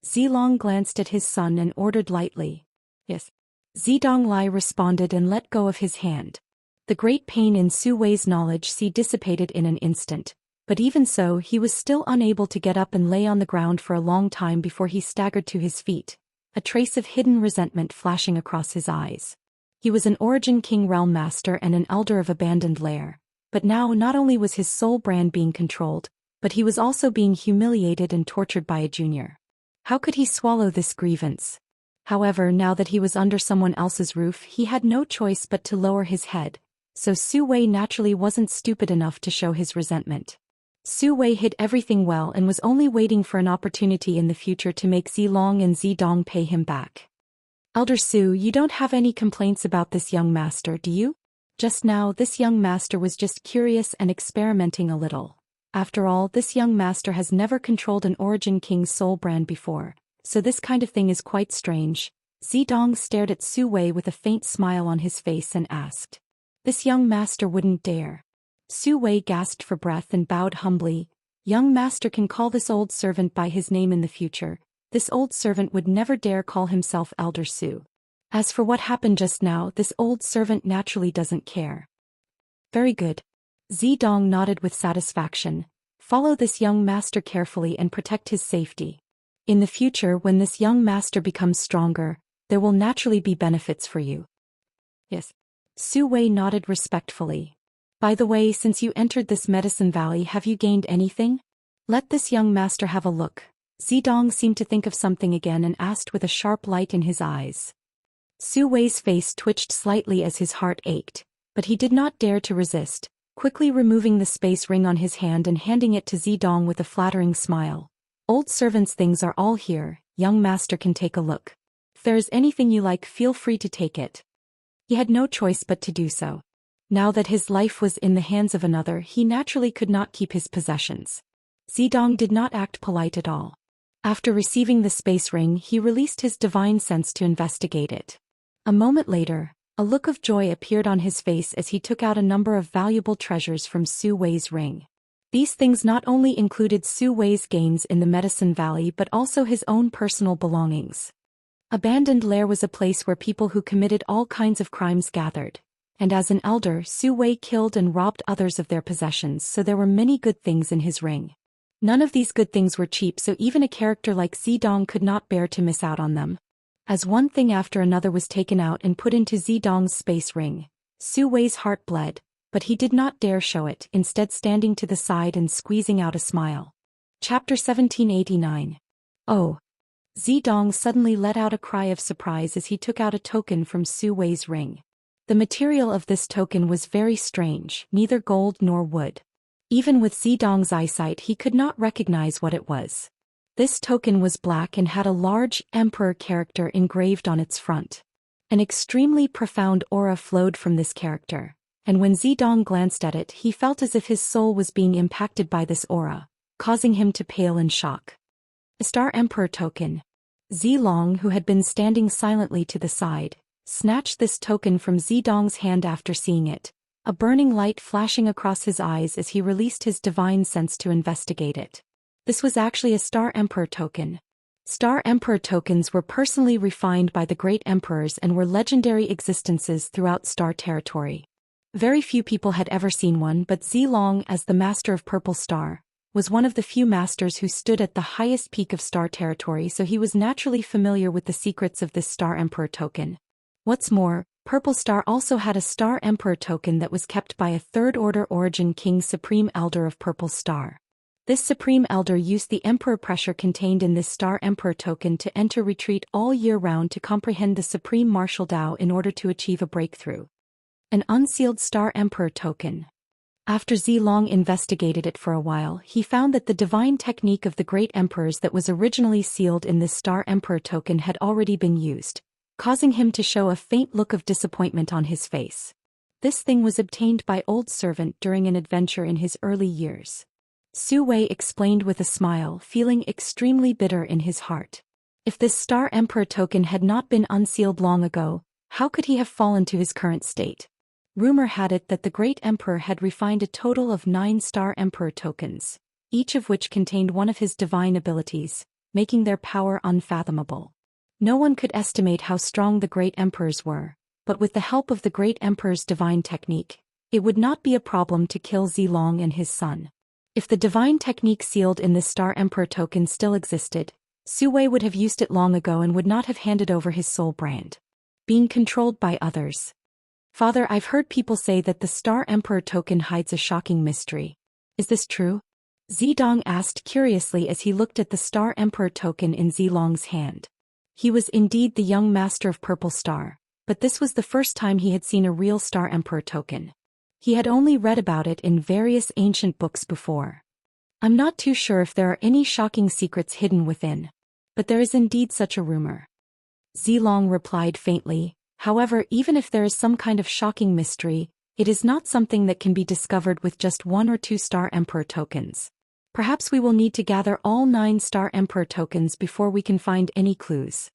Zilong glanced at his son and ordered lightly. "Yes." Zidong Lai responded and let go of his hand. The great pain in Su Wei's knowledge dissipated in an instant, but even so he was still unable to get up and lay on the ground for a long time before he staggered to his feet, a trace of hidden resentment flashing across his eyes. He was an Origin King realm master and an elder of abandoned lair, but now not only was his soul brand being controlled, but he was also being humiliated and tortured by a junior. How could he swallow this grievance? However, now that he was under someone else's roof, he had no choice but to lower his head, so Su Wei naturally wasn't stupid enough to show his resentment. Su Wei hid everything well and was only waiting for an opportunity in the future to make Zilong and Zidong pay him back. "Elder Su, you don't have any complaints about this young master, do you? Just now, this young master was just curious and experimenting a little. After all, this young master has never controlled an Origin King's soul brand before, so this kind of thing is quite strange." Zidong stared at Su Wei with a faint smile on his face and asked. "This young master wouldn't dare." Su Wei gasped for breath and bowed humbly. "Young master can call this old servant by his name in the future. This old servant would never dare call himself Elder Su. As for what happened just now, this old servant naturally doesn't care." "Very good." Zidong nodded with satisfaction. "Follow this young master carefully and protect his safety. In the future, when this young master becomes stronger, there will naturally be benefits for you." "Yes." Su Wei nodded respectfully. "By the way, since you entered this medicine valley, have you gained anything? Let this young master have a look." Zidong seemed to think of something again and asked with a sharp light in his eyes. Su Wei's face twitched slightly as his heart ached, but he did not dare to resist, quickly removing the space ring on his hand and handing it to Zidong with a flattering smile. "Old servant's things are all here, young master can take a look. If there is anything you like, feel free to take it." He had no choice but to do so. Now that his life was in the hands of another, he naturally could not keep his possessions. Zidong did not act polite at all. After receiving the space ring, he released his divine sense to investigate it. A moment later, a look of joy appeared on his face as he took out a number of valuable treasures from Su Wei's ring. These things not only included Su Wei's gains in the Medicine Valley but also his own personal belongings. Abandoned Lair was a place where people who committed all kinds of crimes gathered, and as an elder, Su Wei killed and robbed others of their possessions, so there were many good things in his ring. None of these good things were cheap, so even a character like Zidong could not bear to miss out on them. As one thing after another was taken out and put into Zidong's space ring, Su Wei's heart bled, but he did not dare show it, instead standing to the side and squeezing out a smile. Chapter 1789. "Oh!" Zidong suddenly let out a cry of surprise as he took out a token from Su Wei's ring. The material of this token was very strange, neither gold nor wood. Even with Zidong's eyesight, he could not recognize what it was. This token was black and had a large emperor character engraved on its front. An extremely profound aura flowed from this character, and when Zidong glanced at it, he felt as if his soul was being impacted by this aura, causing him to pale in shock. A Star Emperor token. Zilong, who had been standing silently to the side, snatched this token from Zidong's hand after seeing it, a burning light flashing across his eyes as he released his divine sense to investigate it. This was actually a Star Emperor token. Star Emperor tokens were personally refined by the great emperors and were legendary existences throughout Star territory. Very few people had ever seen one, but Zilong, as the master of Purple Star, was one of the few masters who stood at the highest peak of Star territory, so he was naturally familiar with the secrets of this Star Emperor token. What's more, Purple Star also had a Star Emperor token that was kept by a Third Order Origin King Supreme Elder of Purple Star. This Supreme Elder used the Emperor pressure contained in this Star Emperor token to enter retreat all year round to comprehend the Supreme Martial Dao in order to achieve a breakthrough. An unsealed Star Emperor token. After Zilong investigated it for a while, he found that the divine technique of the great emperors that was originally sealed in this Star Emperor token had already been used, causing him to show a faint look of disappointment on his face. This thing was obtained by old servant during an adventure in his early years. Su Wei explained with a smile, feeling extremely bitter in his heart. If this Star Emperor token had not been unsealed long ago, how could he have fallen to his current state? Rumor had it that the great emperor had refined a total of 9 Star Emperor tokens, each of which contained one of his divine abilities, making their power unfathomable. No one could estimate how strong the great emperors were, but with the help of the great emperor's divine technique, it would not be a problem to kill Zilong and his son. If the divine technique sealed in this Star Emperor token still existed, Su Wei would have used it long ago and would not have handed over his soul brand. Being controlled by others. Father, I've heard people say that the Star Emperor token hides a shocking mystery. Is this true? Zidong asked curiously as he looked at the Star Emperor token in Zilong's hand. He was indeed the young master of Purple Star, but this was the first time he had seen a real Star Emperor token. He had only read about it in various ancient books before. I'm not too sure if there are any shocking secrets hidden within, but there is indeed such a rumor. Zilong replied faintly, however, even if there is some kind of shocking mystery, it is not something that can be discovered with just 1 or 2 Star Emperor tokens. Perhaps we will need to gather all 9 Star Emperor tokens before we can find any clues.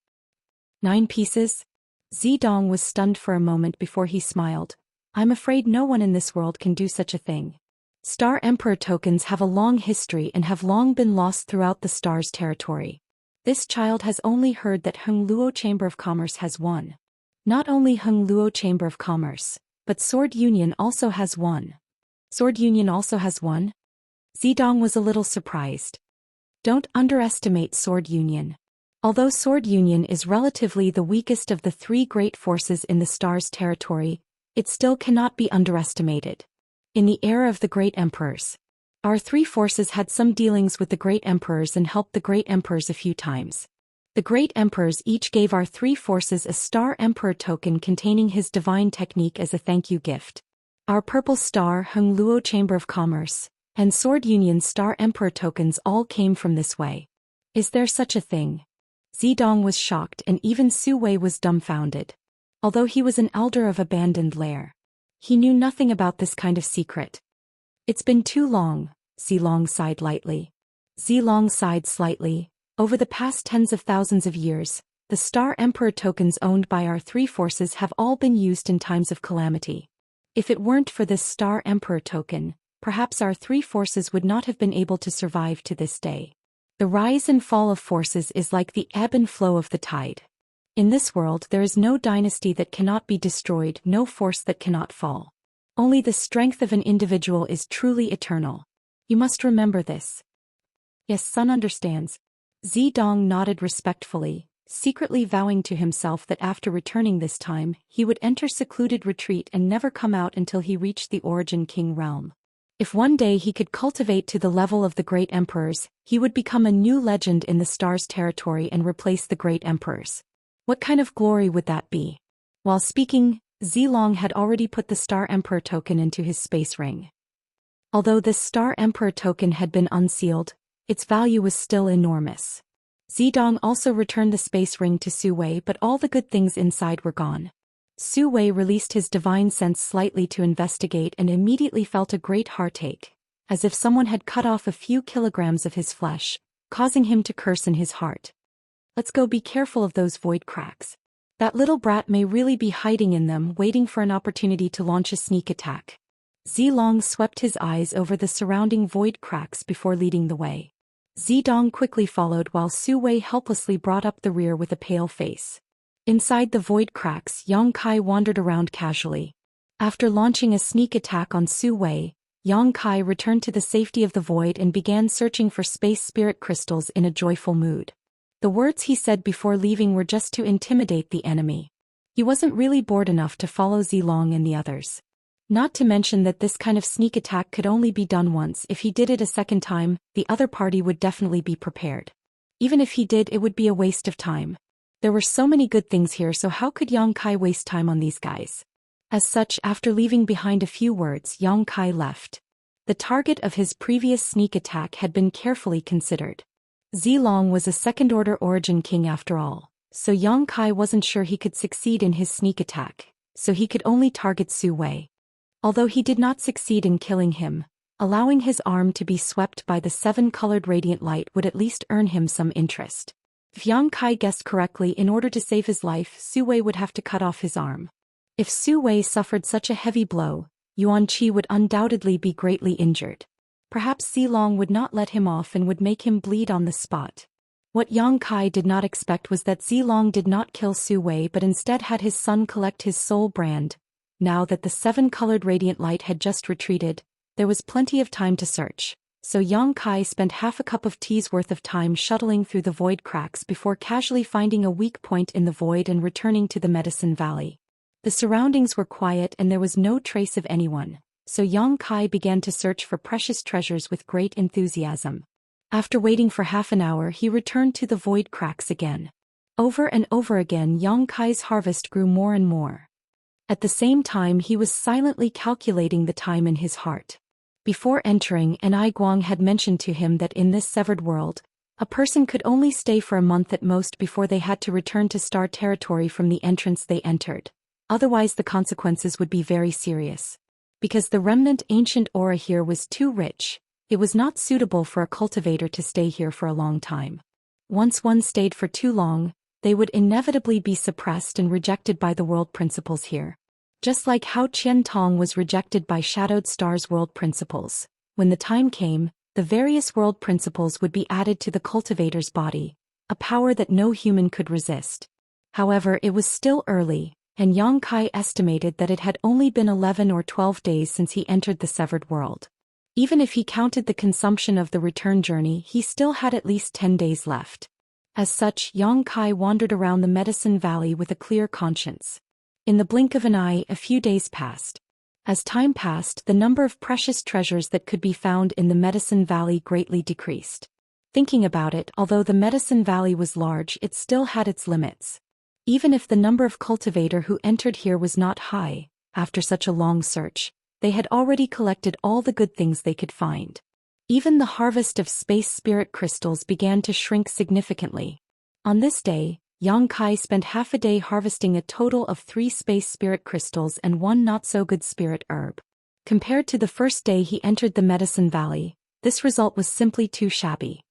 9 pieces? Zidong was stunned for a moment before he smiled. I'm afraid no one in this world can do such a thing. Star Emperor tokens have a long history and have long been lost throughout the Star's territory. This child has only heard that Heng Luo Chamber of Commerce has one. Not only Heng Luo Chamber of Commerce, but Sword Union also has one. Sword Union also has one? Zidong was a little surprised. Don't underestimate Sword Union. Although Sword Union is relatively the weakest of the 3 great forces in the Star's territory, it still cannot be underestimated. In the era of the great emperors, our 3 forces had some dealings with the great emperors and helped the great emperors a few times. The great emperors each gave our 3 forces a Star Emperor token containing his divine technique as a thank you gift. Our Purple Star, Heng Luo Chamber of Commerce, and Sword Union Star Emperor tokens all came from this way. Is there such a thing? Zidong was shocked and even Su Wei was dumbfounded. Although he was an elder of abandoned lair, he knew nothing about this kind of secret. It's been too long, Zilong sighed lightly. Zilong sighed slightly. Over the past tens of thousands of years, the Star Emperor tokens owned by our 3 forces have all been used in times of calamity. If it weren't for this Star Emperor token, perhaps our 3 forces would not have been able to survive to this day. The rise and fall of forces is like the ebb and flow of the tide. In this world there is no dynasty that cannot be destroyed, no force that cannot fall. Only the strength of an individual is truly eternal. You must remember this. Yes, son understands. Zidong nodded respectfully, secretly vowing to himself that after returning this time, he would enter secluded retreat and never come out until he reached the Origin King realm. If one day he could cultivate to the level of the great emperors, he would become a new legend in the Star's territory and replace the great emperors. What kind of glory would that be? While speaking, Zilong had already put the Star Emperor token into his space ring. Although this Star Emperor token had been unsealed, its value was still enormous. Zidong also returned the space ring to Su Wei, but all the good things inside were gone. Su Wei released his divine sense slightly to investigate and immediately felt a great heartache, as if someone had cut off a few kilograms of his flesh, causing him to curse in his heart. Let's go, be careful of those void cracks. That little brat may really be hiding in them, waiting for an opportunity to launch a sneak attack. Zilong swept his eyes over the surrounding void cracks before leading the way. Zidong quickly followed while Su Wei helplessly brought up the rear with a pale face. Inside the void cracks, Yang Kai wandered around casually. After launching a sneak attack on Su Wei, Yang Kai returned to the safety of the void and began searching for space spirit crystals in a joyful mood. The words he said before leaving were just to intimidate the enemy. He wasn't really bored enough to follow Zilong and the others. Not to mention that this kind of sneak attack could only be done once. If he did it a second time, the other party would definitely be prepared. Even if he did, it would be a waste of time. There were so many good things here, so how could Yang Kai waste time on these guys? As such, after leaving behind a few words, Yang Kai left. The target of his previous sneak attack had been carefully considered. Zilong was a second-order origin king after all, so Yang Kai wasn't sure he could succeed in his sneak attack, so he could only target Su Wei. Although he did not succeed in killing him, allowing his arm to be swept by the seven-colored radiant light would at least earn him some interest. If Yang Kai guessed correctly, in order to save his life, Su Wei would have to cut off his arm. If Su Wei suffered such a heavy blow, Yuan Qi would undoubtedly be greatly injured. Perhaps Zilong would not let him off and would make him bleed on the spot. What Yang Kai did not expect was that Zilong did not kill Su Wei but instead had his son collect his soul brand. Now that the seven-colored radiant light had just retreated, there was plenty of time to search. So Yang Kai spent half a cup of tea's worth of time shuttling through the void cracks before casually finding a weak point in the void and returning to the Medicine Valley. The surroundings were quiet and there was no trace of anyone, so Yang Kai began to search for precious treasures with great enthusiasm. After waiting for half an hour, he returned to the void cracks again. Over and over again, Yang Kai's harvest grew more and more. At the same time, he was silently calculating the time in his heart. Before entering, Anai Guang had mentioned to him that in this severed world, a person could only stay for a month at most before they had to return to star territory from the entrance they entered. Otherwise the consequences would be very serious. Because the remnant ancient aura here was too rich, it was not suitable for a cultivator to stay here for a long time. Once one stayed for too long, they would inevitably be suppressed and rejected by the world principles here. Just like how Qian Tong was rejected by Shadowed Star's world principles, when the time came, the various world principles would be added to the cultivator's body, a power that no human could resist. However, it was still early, and Yang Kai estimated that it had only been 11 or 12 days since he entered the severed world. Even if he counted the consumption of the return journey, he still had at least 10 days left. As such, Yang Kai wandered around the Medicine Valley with a clear conscience. In the blink of an eye, a few days passed. As time passed, the number of precious treasures that could be found in the Medicine Valley greatly decreased. Thinking about it, although the Medicine Valley was large, it still had its limits. Even if the number of cultivator who entered here was not high, after such a long search, they had already collected all the good things they could find. Even the harvest of space spirit crystals began to shrink significantly. On this day, Yang Kai spent half a day harvesting a total of 3 space spirit crystals and 1 not-so-good spirit herb. Compared to the first day he entered the Medicine Valley, this result was simply too shabby.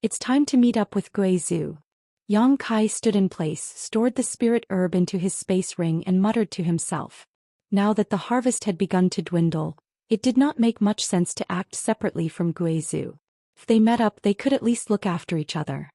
It's time to meet up with Gui Zhu. Yang Kai stood in place, stored the spirit herb into his space ring and muttered to himself. Now that the harvest had begun to dwindle, it did not make much sense to act separately from Gui Zhu. If they met up, they could at least look after each other.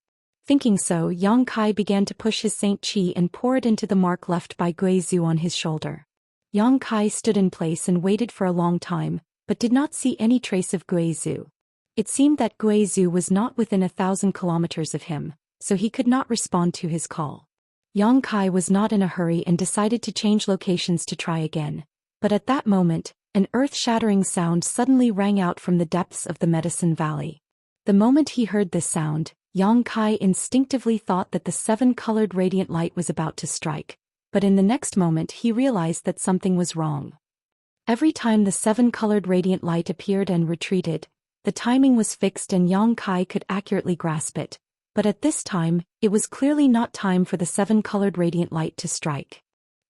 Thinking so, Yang Kai began to push his Saint Qi and pour it into the mark left by Gui Zhu on his shoulder. Yang Kai stood in place and waited for a long time, but did not see any trace of Gui Zhu. It seemed that Gui Zhu was not within 1,000 kilometers of him, so he could not respond to his call. Yang Kai was not in a hurry and decided to change locations to try again. But at that moment, an earth-shattering sound suddenly rang out from the depths of the Medicine Valley. The moment he heard this sound, Yang Kai instinctively thought that the 7-colored radiant light was about to strike, but in the next moment he realized that something was wrong. Every time the 7-colored radiant light appeared and retreated, the timing was fixed and Yang Kai could accurately grasp it, but at this time, it was clearly not time for the 7-colored radiant light to strike.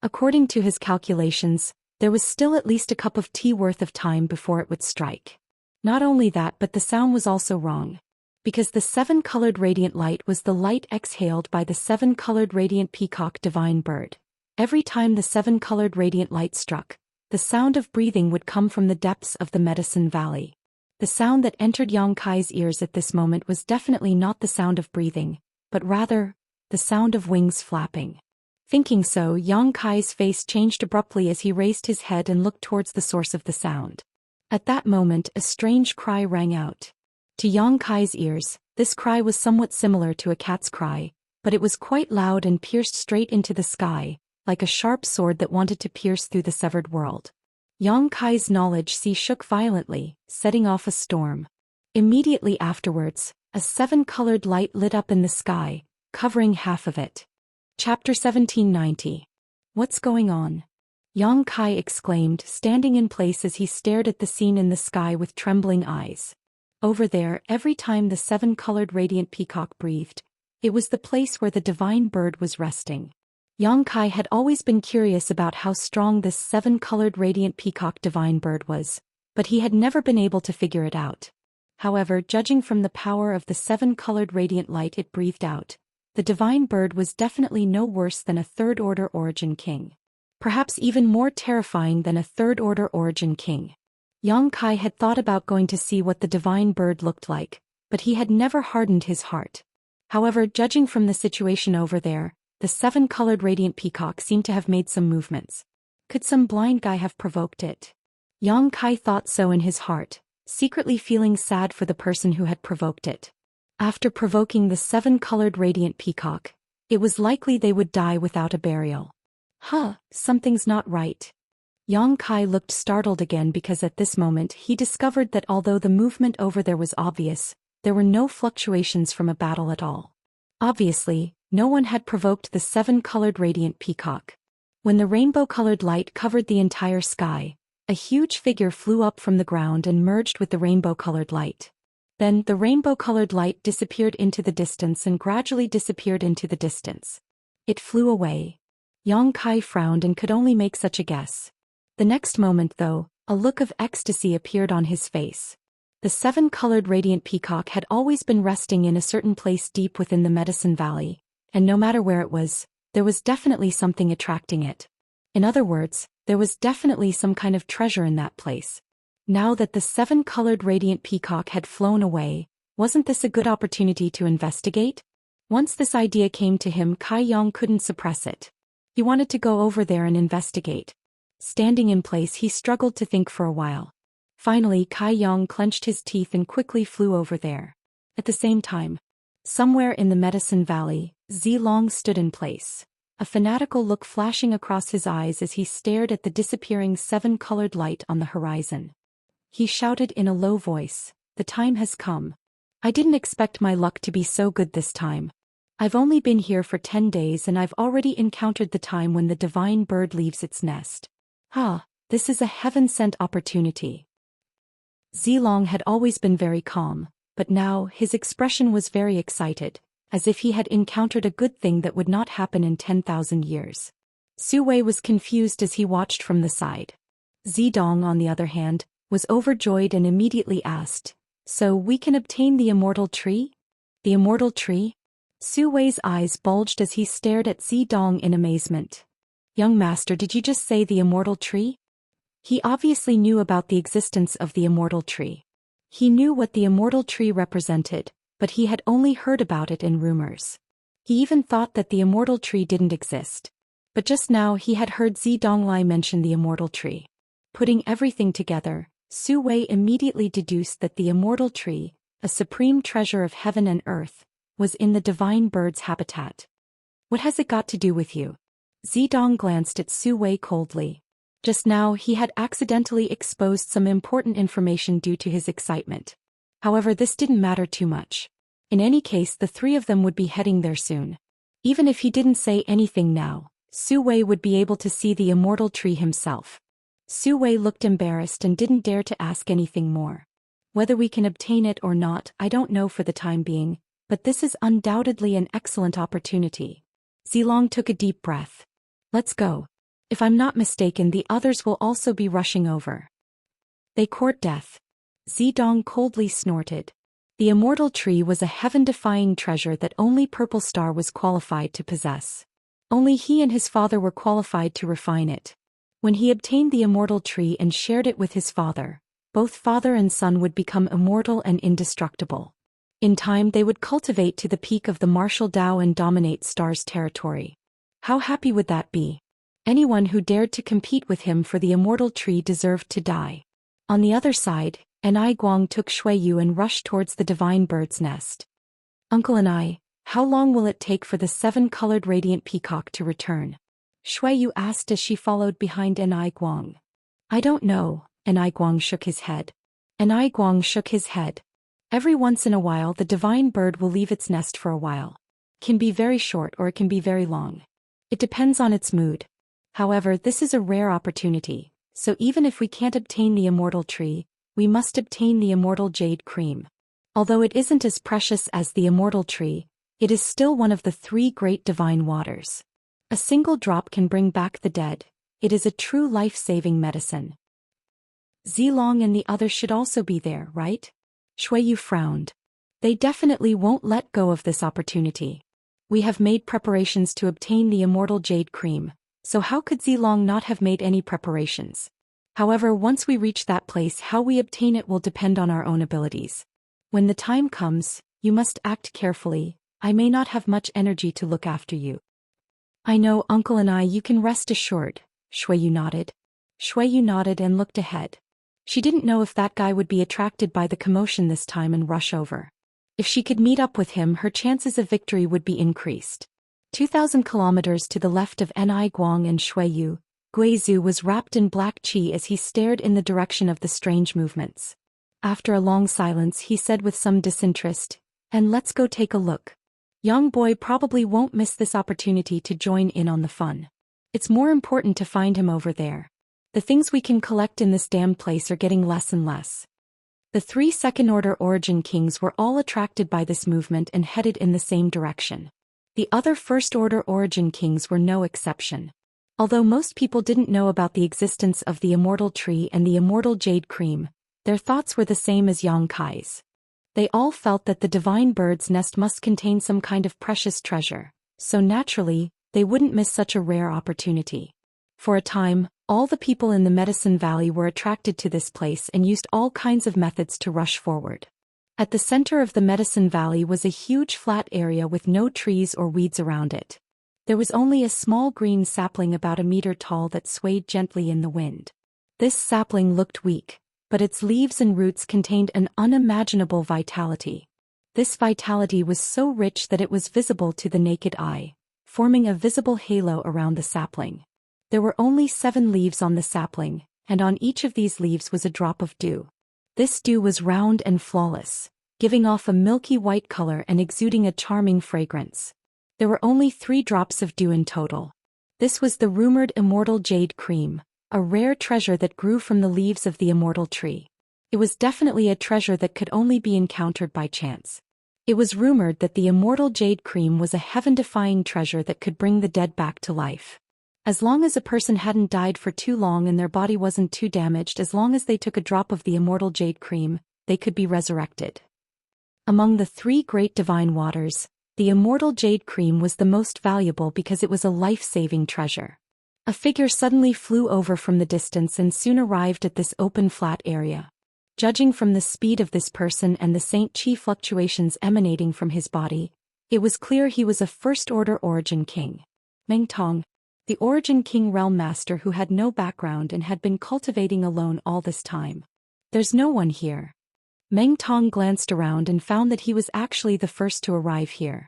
According to his calculations, there was still at least a cup of tea worth of time before it would strike. Not only that, but the sound was also wrong. Because the 7-colored radiant light was the light exhaled by the 7-colored radiant peacock divine bird. Every time the 7-colored radiant light struck, the sound of breathing would come from the depths of the Medicine Valley. The sound that entered Yang Kai's ears at this moment was definitely not the sound of breathing, but rather, the sound of wings flapping. Thinking so, Yang Kai's face changed abruptly as he raised his head and looked towards the source of the sound. At that moment, a strange cry rang out. To Yang Kai's ears, this cry was somewhat similar to a cat's cry, but it was quite loud and pierced straight into the sky, like a sharp sword that wanted to pierce through the severed world. Yang Kai's knowledge sea shook violently, setting off a storm. Immediately afterwards, a seven-colored light lit up in the sky, covering half of it. Chapter 1790. What's going on? Yang Kai exclaimed, standing in place as he stared at the scene in the sky with trembling eyes. Over there, every time the seven-colored radiant peacock breathed, it was the place where the divine bird was resting. Yang Kai had always been curious about how strong this seven-colored radiant peacock divine bird was, but he had never been able to figure it out. However, judging from the power of the seven-colored radiant light it breathed out, the divine bird was definitely no worse than a third-order origin king. Perhaps even more terrifying than a third-order origin king. Yang Kai had thought about going to see what the divine bird looked like, but he had never hardened his heart. However, judging from the situation over there, the seven-colored radiant peacock seemed to have made some movements. Could some blind guy have provoked it? Yang Kai thought so in his heart, secretly feeling sad for the person who had provoked it. After provoking the seven-colored radiant peacock, it was likely they would die without a burial. Something's not right. Yang Kai looked startled again because at this moment he discovered that although the movement over there was obvious, there were no fluctuations from a battle at all. Obviously, no one had provoked the seven-colored radiant peacock. When the rainbow-colored light covered the entire sky, a huge figure flew up from the ground and merged with the rainbow-colored light. Then, the rainbow-colored light disappeared into the distance and gradually disappeared into the distance. It flew away. Yang Kai frowned and could only make such a guess. The next moment, though, a look of ecstasy appeared on his face. The seven-colored radiant peacock had always been resting in a certain place deep within the Medicine Valley, and no matter where it was, there was definitely something attracting it. In other words, there was definitely some kind of treasure in that place. Now that the seven-colored radiant peacock had flown away, wasn't this a good opportunity to investigate? Once this idea came to him, Kai Yang couldn't suppress it. He wanted to go over there and investigate. Standing in place, he struggled to think for a while. Finally, Kai Yang clenched his teeth and quickly flew over there. At the same time, somewhere in the Medicine Valley, Zilong stood in place, a fanatical look flashing across his eyes as he stared at the disappearing seven-colored light on the horizon. He shouted in a low voice, "The time has come. I didn't expect my luck to be so good this time. I've only been here for 10 days and I've already encountered the time when the divine bird leaves its nest. This is a heaven-sent opportunity." Zilong had always been very calm, but now his expression was very excited, as if he had encountered a good thing that would not happen in 10,000 years. Su Wei was confused as he watched from the side. Zidong, on the other hand, was overjoyed and immediately asked, "So we can obtain the Immortal Tree?" "The Immortal Tree?" Su Wei's eyes bulged as he stared at Zidong in amazement. "Young master, did you just say the Immortal Tree?" He obviously knew about the existence of the Immortal Tree. He knew what the Immortal Tree represented, but he had only heard about it in rumors. He even thought that the Immortal Tree didn't exist. But just now he had heard Zidonglai mention the Immortal Tree. Putting everything together, Su Wei immediately deduced that the Immortal Tree, a supreme treasure of heaven and earth, was in the divine bird's habitat. "What has it got to do with you?" Zidong glanced at Su Wei coldly. Just now he had accidentally exposed some important information due to his excitement. However, this didn't matter too much. In any case, the three of them would be heading there soon. Even if he didn't say anything now, Su Wei would be able to see the Immortal Tree himself. Su Wei looked embarrassed and didn't dare to ask anything more. "Whether we can obtain it or not, I don't know for the time being, but this is undoubtedly an excellent opportunity." Zilong took a deep breath. "Let's go. If I'm not mistaken, the others will also be rushing over." "They court death." Zidong coldly snorted. The Immortal Tree was a heaven-defying treasure that only Purple Star was qualified to possess. Only he and his father were qualified to refine it. When he obtained the immortal tree and shared it with his father, both father and son would become immortal and indestructible. In time they would cultivate to the peak of the martial Dao and dominate Star's territory. How happy would that be? Anyone who dared to compete with him for the immortal tree deserved to die. On the other side, Anai Guang took Shui Yu and rushed towards the divine bird's nest. Uncle Anai, how long will it take for the 7-colored radiant peacock to return? Shui Yu asked as she followed behind Anai Guang. I don't know, Anai Guang shook his head. Anai Guang shook his head. Every once in a while the divine bird will leave its nest for a while. It can be very short or it can be very long. It depends on its mood. However, this is a rare opportunity, so even if we can't obtain the immortal tree, we must obtain the immortal jade cream. Although it isn't as precious as the immortal tree, it is still one of the 3 great divine waters. A single drop can bring back the dead. It is a true life-saving medicine. Zilong and the others should also be there, right? Shui Yu frowned. They definitely won't let go of this opportunity. We have made preparations to obtain the immortal jade cream, so how could Zilong not have made any preparations? However, once we reach that place, how we obtain it will depend on our own abilities. When the time comes, you must act carefully. I may not have much energy to look after you. I know, Uncle Anai, you can rest assured. Shui Yu nodded. Shui Yu nodded and looked ahead. She didn't know if that guy would be attracted by the commotion this time and rush over. If she could meet up with him, her chances of victory would be increased. 2,000 kilometers to the left of Anai Guang and Shui Yu, Guizhu was wrapped in black qi as he stared in the direction of the strange movements. After a long silence, he said with some disinterest, "And let's go take a look. Young boy probably won't miss this opportunity to join in on the fun. It's more important to find him over there. The things we can collect in this damned place are getting less and less." The 3 second-order origin kings were all attracted by this movement and headed in the same direction. The other first-order origin kings were no exception. Although most people didn't know about the existence of the immortal tree and the immortal jade cream, their thoughts were the same as Yang Kai's. They all felt that the divine bird's nest must contain some kind of precious treasure, so naturally, they wouldn't miss such a rare opportunity. For a time, all the people in the Medicine Valley were attracted to this place and used all kinds of methods to rush forward. At the center of the Medicine Valley was a huge flat area with no trees or weeds around it. There was only a small green sapling about a meter tall that swayed gently in the wind. This sapling looked weak, but its leaves and roots contained an unimaginable vitality. This vitality was so rich that it was visible to the naked eye, forming a visible halo around the sapling. There were only 7 leaves on the sapling, and on each of these leaves was a drop of dew. This dew was round and flawless, giving off a milky white color and exuding a charming fragrance. There were only 3 drops of dew in total. This was the rumored immortal jade cream, a rare treasure that grew from the leaves of the immortal tree. It was definitely a treasure that could only be encountered by chance. It was rumored that the immortal jade cream was a heaven-defying treasure that could bring the dead back to life. As long as a person hadn't died for too long and their body wasn't too damaged, as long as they took a drop of the immortal jade cream, they could be resurrected. Among the 3 great divine waters, the immortal jade cream was the most valuable because it was a life-saving treasure. A figure suddenly flew over from the distance and soon arrived at this open flat area. Judging from the speed of this person and the Saint Qi fluctuations emanating from his body, it was clear he was a first-order origin king. Meng Tong, the origin king realm master who had no background and had been cultivating alone all this time. There's no one here. Meng Tong glanced around and found that he was actually the first to arrive here.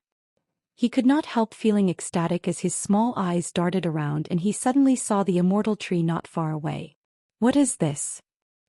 He could not help feeling ecstatic as his small eyes darted around and he suddenly saw the immortal tree not far away. What is this?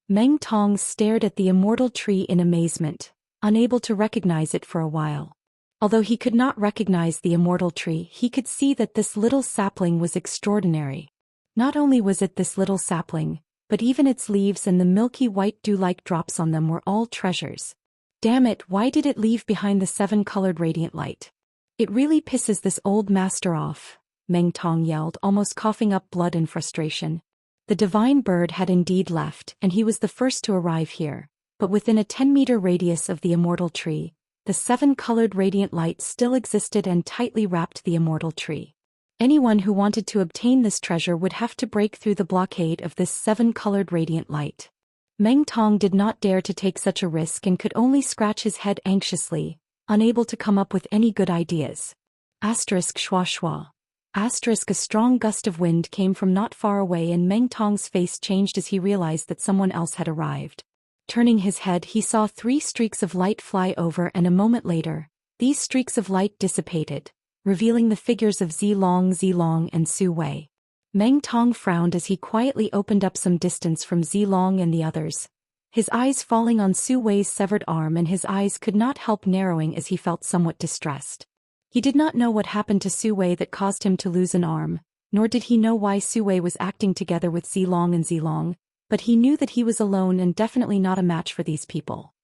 Meng Tong stared at the immortal tree in amazement, unable to recognize it for a while. Although he could not recognize the immortal tree, he could see that this little sapling was extraordinary. Not only was it this little sapling, but even its leaves and the milky white dew-like drops on them were all treasures. Damn it, why did it leave behind the 7-colored radiant light? It really pisses this old master off, Meng Tong yelled, almost coughing up blood in frustration. The divine bird had indeed left, and he was the first to arrive here, but within a 10-meter radius of the immortal tree, the 7-colored radiant light still existed and tightly wrapped the immortal tree. Anyone who wanted to obtain this treasure would have to break through the blockade of this seven-colored radiant light. Meng Tong did not dare to take such a risk and could only scratch his head anxiously, unable to come up with any good ideas. Asterisk schwa schwa. Asterisk a strong gust of wind came from not far away and Meng Tong's face changed as he realized that someone else had arrived. Turning his head he saw 3 streaks of light fly over and a moment later, these streaks of light dissipated, revealing the figures of Zilong and Su Wei. Meng Tong frowned as he quietly opened up some distance from Zilong and the others, his eyes falling on Su Wei's severed arm and his eyes could not help narrowing as he felt somewhat distressed. He did not know what happened to Su Wei that caused him to lose an arm, nor did he know why Su Wei was acting together with Zilong, but he knew that he was alone and definitely not a match for these people.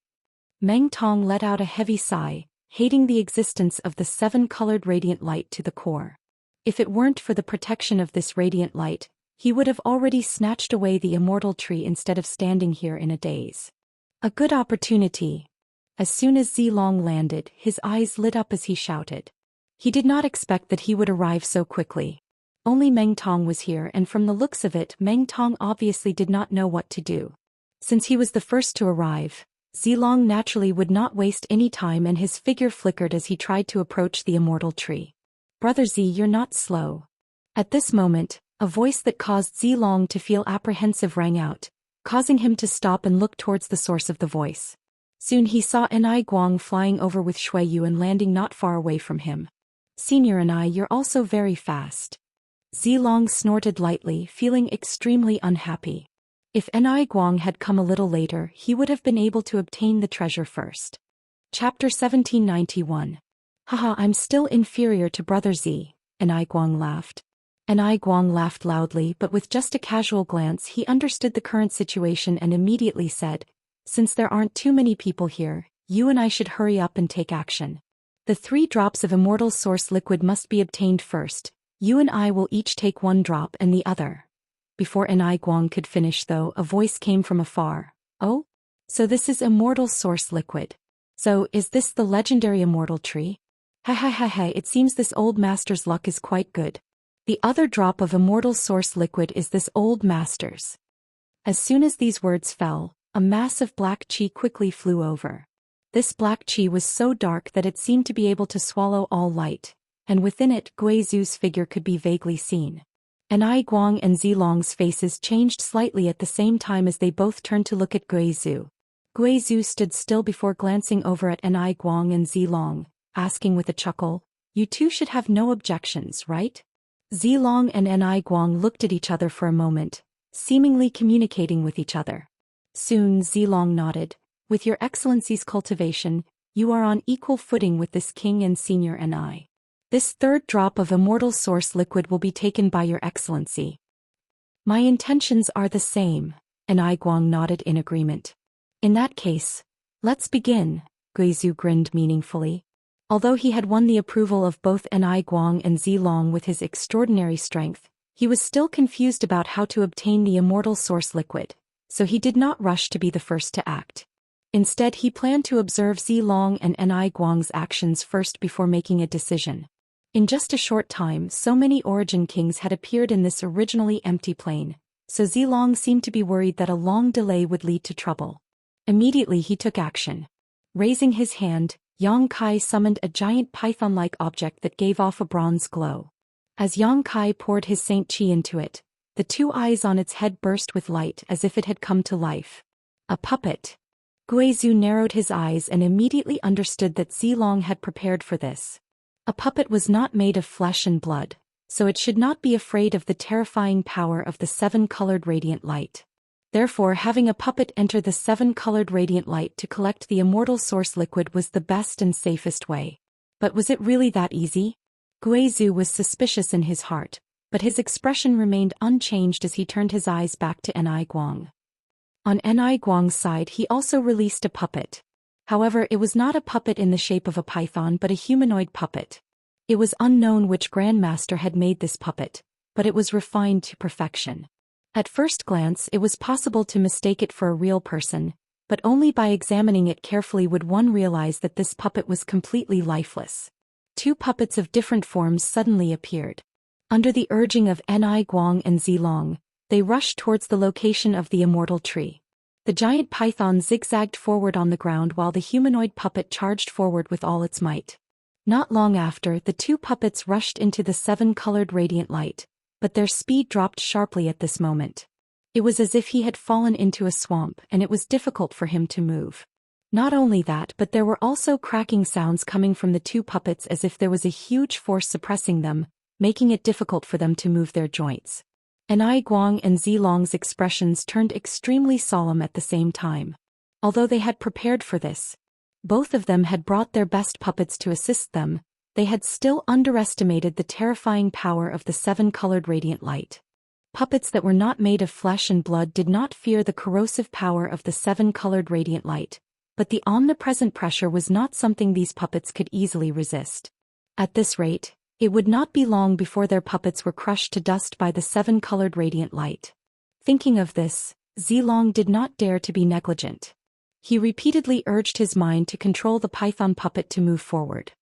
Meng Tong let out a heavy sigh, hating the existence of the 7-colored radiant light to the core. If it weren't for the protection of this radiant light, he would have already snatched away the immortal tree instead of standing here in a daze. A good opportunity. As soon as Zilong landed, his eyes lit up as he shouted. He did not expect that he would arrive so quickly. Only Meng Tong was here and from the looks of it Meng Tong obviously did not know what to do. Since he was the first to arrive, Zilong naturally would not waste any time and his figure flickered as he tried to approach the immortal tree. "Brother Z, you're not slow." At this moment, a voice that caused Zilong to feel apprehensive rang out, causing him to stop and look towards the source of the voice. Soon he saw Enai Guang flying over with Shui Yu and landing not far away from him. "Senior Enai, you're also very fast." Zilong snorted lightly, feeling extremely unhappy. If Enai Guang had come a little later, he would have been able to obtain the treasure first. Chapter 1791. "Haha, I'm still inferior to Brother Z," Enai Guang laughed. Enai Guang laughed loudly, but with just a casual glance he understood the current situation and immediately said, "Since there aren't too many people here, you and I should hurry up and take action. The 3 drops of immortal source liquid must be obtained first. You and I will each take 1 drop and the other." Before Enai Guang could finish though, a voice came from afar. "Oh? So this is immortal source liquid. So, is this the legendary immortal tree? Ha, it seems this old master's luck is quite good. The other drop of immortal source liquid is this old master's." As soon as these words fell, a mass of black chi quickly flew over. This black chi was so dark that it seemed to be able to swallow all light, and within it Guizu's figure could be vaguely seen. Enai Guang and Zilong's faces changed slightly at the same time as they both turned to look at Guizu. Guizu stood still before glancing over at Enai Guang and Zilong, asking with a chuckle, "You two should have no objections, right?" Zilong and Enai Guang looked at each other for a moment, seemingly communicating with each other. Soon Zilong nodded, "With your Excellency's cultivation, you are on equal footing with this king and senior Enai. This 3rd drop of immortal source liquid will be taken by your Excellency." "My intentions are the same," Enai Guang nodded in agreement. "In that case, let's begin," Guizu grinned meaningfully. Although he had won the approval of both Enai Guang and Zilong with his extraordinary strength, he was still confused about how to obtain the immortal source liquid, so he did not rush to be the first to act. Instead he planned to observe Zilong and Enai Guang's actions first before making a decision. In just a short time so many origin kings had appeared in this originally empty plain, so Zilong seemed to be worried that a long delay would lead to trouble. Immediately he took action. Raising his hand, Yang Kai summoned a giant python-like object that gave off a bronze glow. As Yang Kai poured his Saint Chi into it, the 2 eyes on its head burst with light as if it had come to life. A puppet. Guizu narrowed his eyes and immediately understood that Zilong had prepared for this. A puppet was not made of flesh and blood, so it should not be afraid of the terrifying power of the 7-colored radiant light. Therefore, having a puppet enter the 7-colored radiant light to collect the immortal source liquid was the best and safest way. But was it really that easy? Guizu was suspicious in his heart, but his expression remained unchanged as he turned his eyes back to Enai Guang. On Enai Guang's side he also released a puppet. However, it was not a puppet in the shape of a python but a humanoid puppet. It was unknown which grandmaster had made this puppet, but it was refined to perfection. At first glance it was possible to mistake it for a real person, but only by examining it carefully would one realize that this puppet was completely lifeless. 2 puppets of different forms suddenly appeared. Under the urging of Ni Guang and Zilong, they rushed towards the location of the immortal tree. The giant python zigzagged forward on the ground while the humanoid puppet charged forward with all its might. Not long after, the two puppets rushed into the seven-colored radiant light, but their speed dropped sharply at this moment. It was as if he had fallen into a swamp and it was difficult for him to move. Not only that, but there were also cracking sounds coming from the two puppets as if there was a huge force suppressing them, making it difficult for them to move their joints. Ni Guang and Zilong's expressions turned extremely solemn at the same time. Although they had prepared for this, both of them had brought their best puppets to assist them, they had still underestimated the terrifying power of the seven-colored radiant light. Puppets that were not made of flesh and blood did not fear the corrosive power of the seven-colored radiant light, but the omnipresent pressure was not something these puppets could easily resist. At this rate, it would not be long before their puppets were crushed to dust by the seven-colored radiant light. Thinking of this, Zilong did not dare to be negligent. He repeatedly urged his mind to control the python puppet to move forward.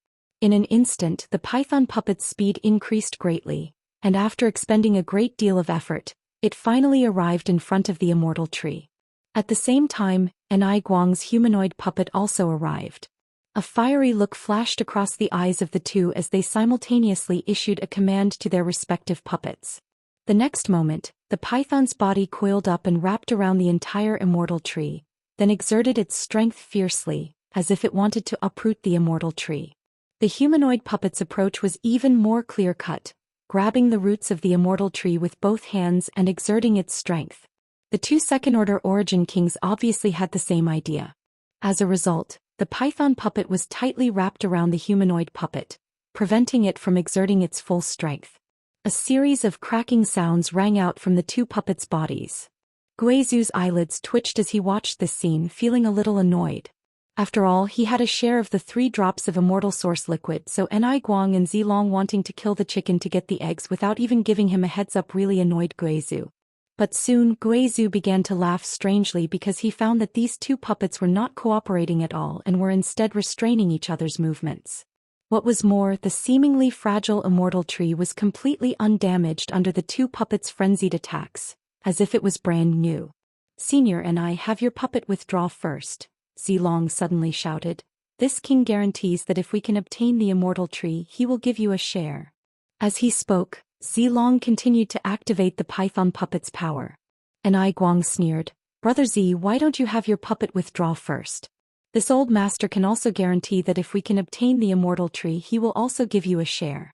In an instant, the python puppet's speed increased greatly, and after expending a great deal of effort, it finally arrived in front of the immortal tree. At the same time, Ni Guang's humanoid puppet also arrived. A fiery look flashed across the eyes of the two as they simultaneously issued a command to their respective puppets. The next moment, the python's body coiled up and wrapped around the entire immortal tree, then exerted its strength fiercely, as if it wanted to uproot the immortal tree. The humanoid puppet's approach was even more clear-cut, grabbing the roots of the immortal tree with both hands and exerting its strength. The two second-order origin kings obviously had the same idea. As a result, the python puppet was tightly wrapped around the humanoid puppet, preventing it from exerting its full strength. A series of cracking sounds rang out from the two puppets' bodies. Guizhu's eyelids twitched as he watched this scene, feeling a little annoyed. After all, he had a share of the 3 drops of immortal source liquid, so Ni Guang and Zilong wanting to kill the chicken to get the eggs without even giving him a heads-up really annoyed Guizhu. But soon, Guizhu began to laugh strangely because he found that these two puppets were not cooperating at all and were instead restraining each other's movements. What was more, the seemingly fragile immortal tree was completely undamaged under the two puppets' frenzied attacks, as if it was brand new. "Senior and I have your puppet withdraw first," Zilong suddenly shouted. "This king guarantees that if we can obtain the immortal tree, he will give you a share." As he spoke, Zilong continued to activate the python puppet's power. Ni Guang sneered, "Brother Z, why don't you have your puppet withdraw first? This old master can also guarantee that if we can obtain the immortal tree, he will also give you a share."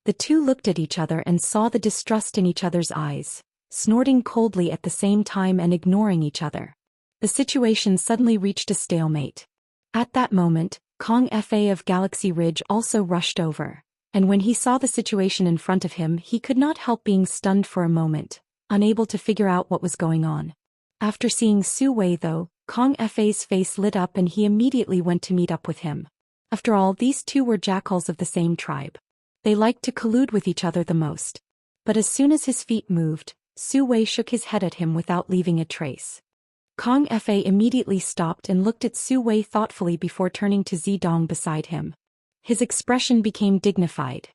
The two looked at each other and saw the distrust in each other's eyes, snorting coldly at the same time and ignoring each other. The situation suddenly reached a stalemate. At that moment, Kong Fa of Galaxy Ridge also rushed over, and when he saw the situation in front of him, he could not help being stunned for a moment, unable to figure out what was going on. After seeing Su Wei though, Kong Fa's face lit up and he immediately went to meet up with him. After all, these two were jackals of the same tribe. They liked to collude with each other the most. But as soon as his feet moved, Su Wei shook his head at him without leaving a trace. Kong Fa immediately stopped and looked at Su Wei thoughtfully before turning to Zidong beside him. His expression became dignified.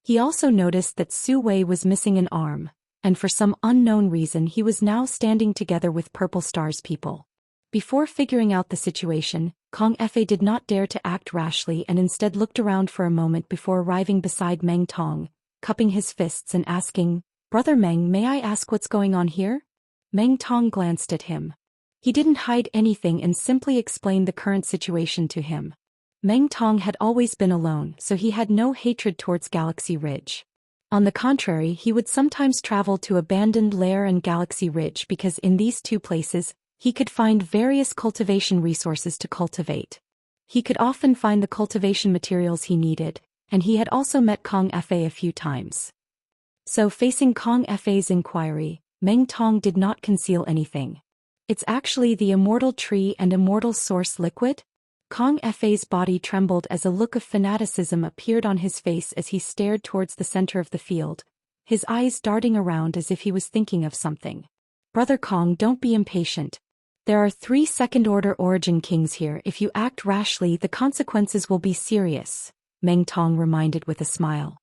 He also noticed that Su Wei was missing an arm, and for some unknown reason he was now standing together with Purple Star's people. Before figuring out the situation, Kong Fa did not dare to act rashly and instead looked around for a moment before arriving beside Meng Tong, cupping his fists and asking, "Brother Meng, may I ask what's going on here?" Meng Tong glanced at him. He didn't hide anything and simply explained the current situation to him. Meng Tong had always been alone, so he had no hatred towards Galaxy Ridge. On the contrary, he would sometimes travel to Abandoned Lair and Galaxy Ridge because in these two places, he could find various cultivation resources to cultivate. He could often find the cultivation materials he needed, and he had also met Kong Fa a few times. So facing Kong Fa's inquiry, Meng Tong did not conceal anything. "It's actually the immortal tree and immortal source liquid?" Kong Fa's body trembled as a look of fanaticism appeared on his face as he stared towards the center of the field, his eyes darting around as if he was thinking of something. "Brother Kong, don't be impatient. There are 3 second-order origin kings here. If you act rashly, the consequences will be serious," Meng Tong reminded with a smile.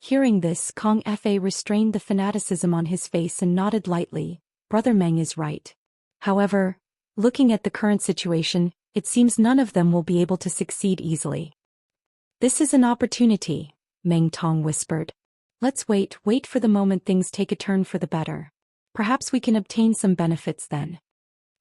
Hearing this, Kong Fa restrained the fanaticism on his face and nodded lightly. Brother Meng is right. However, looking at the current situation, it seems none of them will be able to succeed easily. This is an opportunity, Meng Tong whispered. Let's wait for the moment things take a turn for the better. Perhaps we can obtain some benefits then.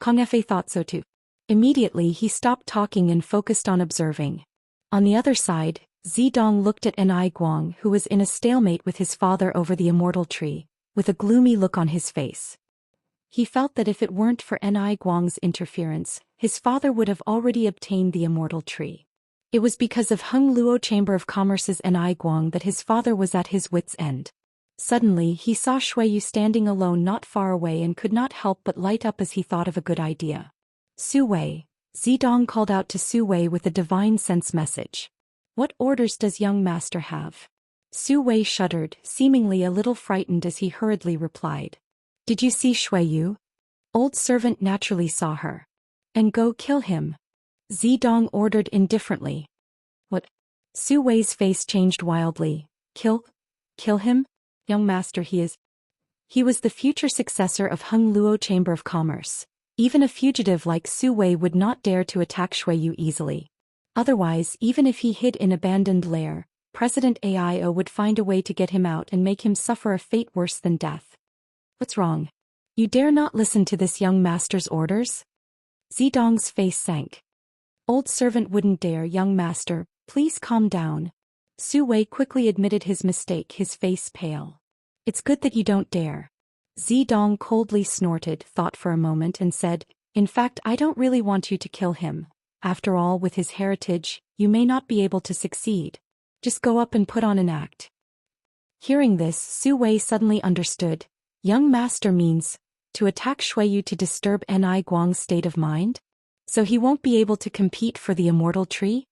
Kong Fa thought so too. Immediately he stopped talking and focused on observing. On the other side, Zidong looked at Ni Guang, who was in a stalemate with his father over the immortal tree, with a gloomy look on his face. He felt that if it weren't for Ni Guang's interference, his father would have already obtained the immortal tree. It was because of Hung Luo Chamber of Commerce's Ni Guang that his father was at his wits' end. Suddenly he saw Shuiyu standing alone not far away and could not help but light up as he thought of a good idea. Su Wei, Zidong called out to Su Wei with a divine sense message. What orders does young master have? Su Wei shuddered, seemingly a little frightened as he hurriedly replied. Did you see Shuiyu? Old servant naturally saw her. And go kill him. Zidong ordered indifferently. What? Su Wei's face changed wildly. Kill him? Young master He was the future successor of Hung Luo Chamber of Commerce. Even a fugitive like Su Wei would not dare to attack Shuiyu easily. Otherwise, even if he hid in abandoned lair, President Aio would find a way to get him out and make him suffer a fate worse than death. What's wrong? You dare not listen to this young master's orders? Zidong's face sank. Old servant wouldn't dare, young master, please calm down. Su Wei quickly admitted his mistake, his face pale. It's good that you don't dare. Zidong coldly snorted, thought for a moment and said, in fact I don't really want you to kill him. After all, with his heritage, you may not be able to succeed. Just go up and put on an act. Hearing this, Su Wei suddenly understood. Young master means, to attack Shuiyu to disturb Ni Guang's state of mind? So he won't be able to compete for the immortal tree?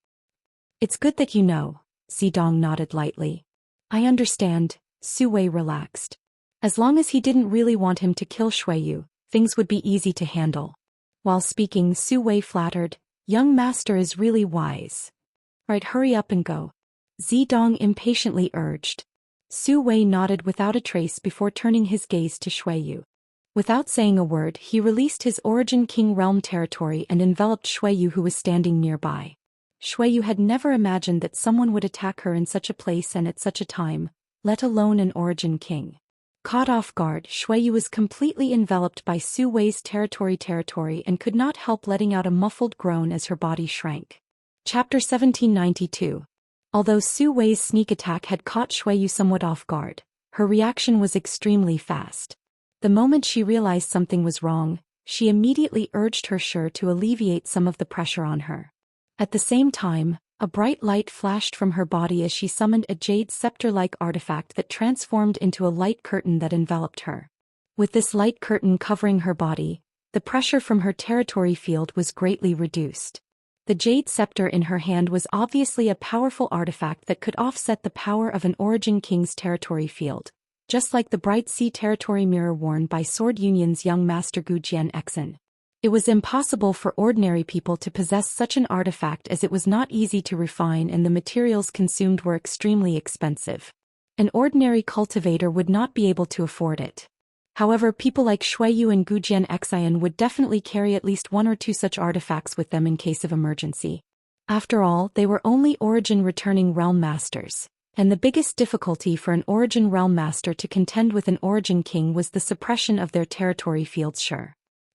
It's good that you know. Zidong nodded lightly. I understand, Su Wei relaxed. As long as he didn't really want him to kill Shuiyu, things would be easy to handle. While speaking, Su Wei flattered, young master is really wise. Right, hurry up and go. Zidong impatiently urged. Su Wei nodded without a trace before turning his gaze to Shuiyu. Without saying a word, he released his Origin King realm territory and enveloped Shuiyu, who was standing nearby. Shuiyu had never imagined that someone would attack her in such a place and at such a time, let alone an Origin King. Caught off guard, Shuiyu was completely enveloped by Su Wei's territory and could not help letting out a muffled groan as her body shrank. Chapter 1792. Although Su Wei's sneak attack had caught Shuiyu somewhat off guard, her reaction was extremely fast. The moment she realized something was wrong, she immediately urged her Shi to alleviate some of the pressure on her. At the same time, a bright light flashed from her body as she summoned a jade scepter-like artifact that transformed into a light curtain that enveloped her. With this light curtain covering her body, the pressure from her territory field was greatly reduced. The jade scepter in her hand was obviously a powerful artifact that could offset the power of an Origin King's territory field, just like the bright sea territory mirror worn by Sword Union's young master Gu Jianxin. It was impossible for ordinary people to possess such an artifact as it was not easy to refine and the materials consumed were extremely expensive. An ordinary cultivator would not be able to afford it. However, people like Shuiyu and Gu Jianxin would definitely carry at least one or two such artifacts with them in case of emergency. After all, they were only Origin returning realm masters, and the biggest difficulty for an Origin realm master to contend with an Origin King was the suppression of their territory fields. Sure.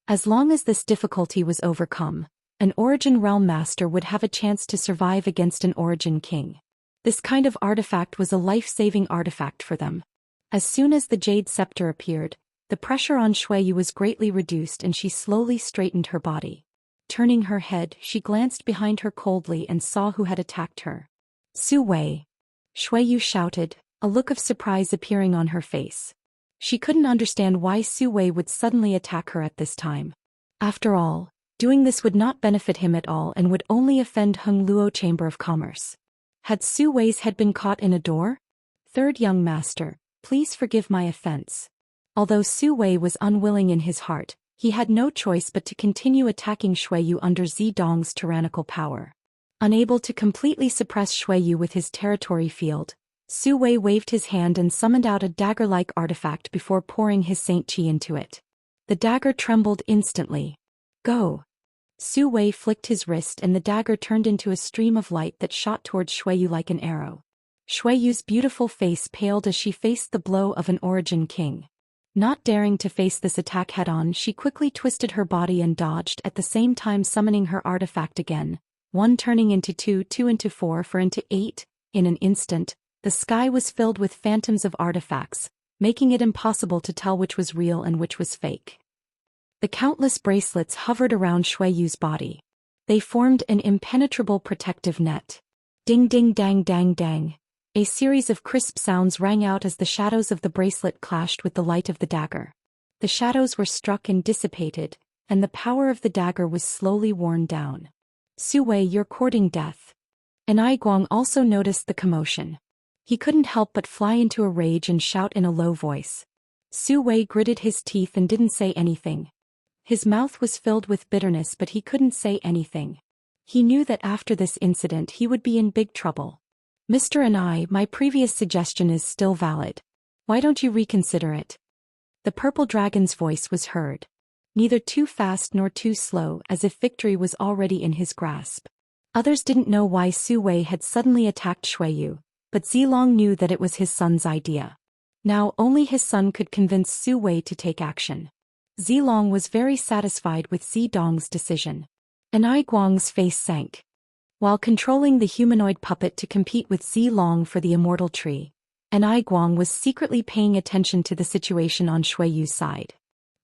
As long as this difficulty was overcome, an Origin realm master would have a chance to survive against an Origin King. This kind of artifact was a life-saving artifact for them. As soon as the jade scepter appeared, the pressure on Shuiyu was greatly reduced and she slowly straightened her body. Turning her head, she glanced behind her coldly and saw who had attacked her. Su Wei. Shuiyu shouted, a look of surprise appearing on her face. She couldn't understand why Su Wei would suddenly attack her at this time. After all, doing this would not benefit him at all and would only offend Hung Luo Chamber of Commerce. Had Su Wei's head been caught in a door? Third young master, please forgive my offense. Although Su Wei was unwilling in his heart, he had no choice but to continue attacking Shuiyu under Zidong's tyrannical power. Unable to completely suppress Shuiyu with his territory field, Su Wei waved his hand and summoned out a dagger-like artifact before pouring his Saint Qi into it. The dagger trembled instantly. Go! Su Wei flicked his wrist and the dagger turned into a stream of light that shot towards Xueyu like an arrow. Xueyu's beautiful face paled as she faced the blow of an Origin King. Not daring to face this attack head-on, she quickly twisted her body and dodged, at the same time summoning her artifact again, 1 turning into 2, 2 into 4, 4 into 8. In an instant, the sky was filled with phantoms of artifacts, making it impossible to tell which was real and which was fake. The countless bracelets hovered around Xueyu's body. They formed an impenetrable protective net. Ding ding dang dang dang. A series of crisp sounds rang out as the shadows of the bracelet clashed with the light of the dagger. The shadows were struck and dissipated, and the power of the dagger was slowly worn down. Su Wei, you're courting death. And Ai Guang also noticed the commotion. He couldn't help but fly into a rage and shout in a low voice. Su Wei gritted his teeth and didn't say anything. His mouth was filled with bitterness, but he couldn't say anything. He knew that after this incident he would be in big trouble. Mr. Anai, my previous suggestion is still valid. Why don't you reconsider it? The purple dragon's voice was heard. Neither too fast nor too slow, as if victory was already in his grasp. Others didn't know why Su Wei had suddenly attacked Xueyu, but Zilong knew that it was his son's idea. Now only his son could convince Su Wei to take action. Zilong was very satisfied with Zidong's decision. Anai Guang's face sank. While controlling the humanoid puppet to compete with Zilong for the Immortal Tree, Anai Guang was secretly paying attention to the situation on Xueyu's side.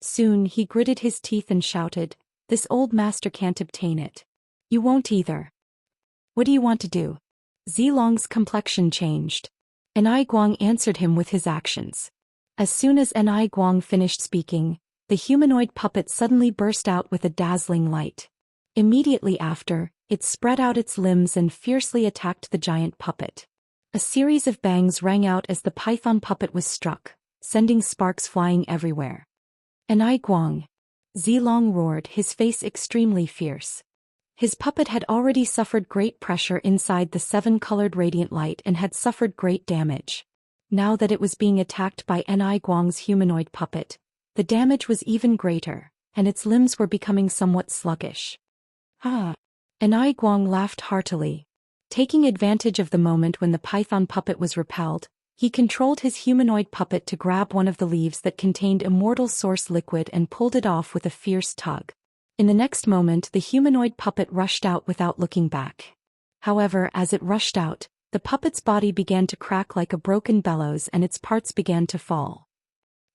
Soon he gritted his teeth and shouted, "This old master can't obtain it. You won't either. What do you want to do?" Zilong's complexion changed. Anai Guang answered him with his actions. As soon as Anai Guang finished speaking, the humanoid puppet suddenly burst out with a dazzling light. Immediately after, it spread out its limbs and fiercely attacked the giant puppet. A series of bangs rang out as the python puppet was struck, sending sparks flying everywhere. Anai Guang! Zilong roared, his face extremely fierce. His puppet had already suffered great pressure inside the 7-colored radiant light and had suffered great damage. Now that it was being attacked by Anai Guang's humanoid puppet, the damage was even greater, and its limbs were becoming somewhat sluggish. Ah! Anai Guang laughed heartily. Taking advantage of the moment when the python puppet was repelled, he controlled his humanoid puppet to grab one of the leaves that contained Immortal source liquid and pulled it off with a fierce tug. In the next moment, the humanoid puppet rushed out without looking back. However, as it rushed out, the puppet's body began to crack like a broken bellows and its parts began to fall.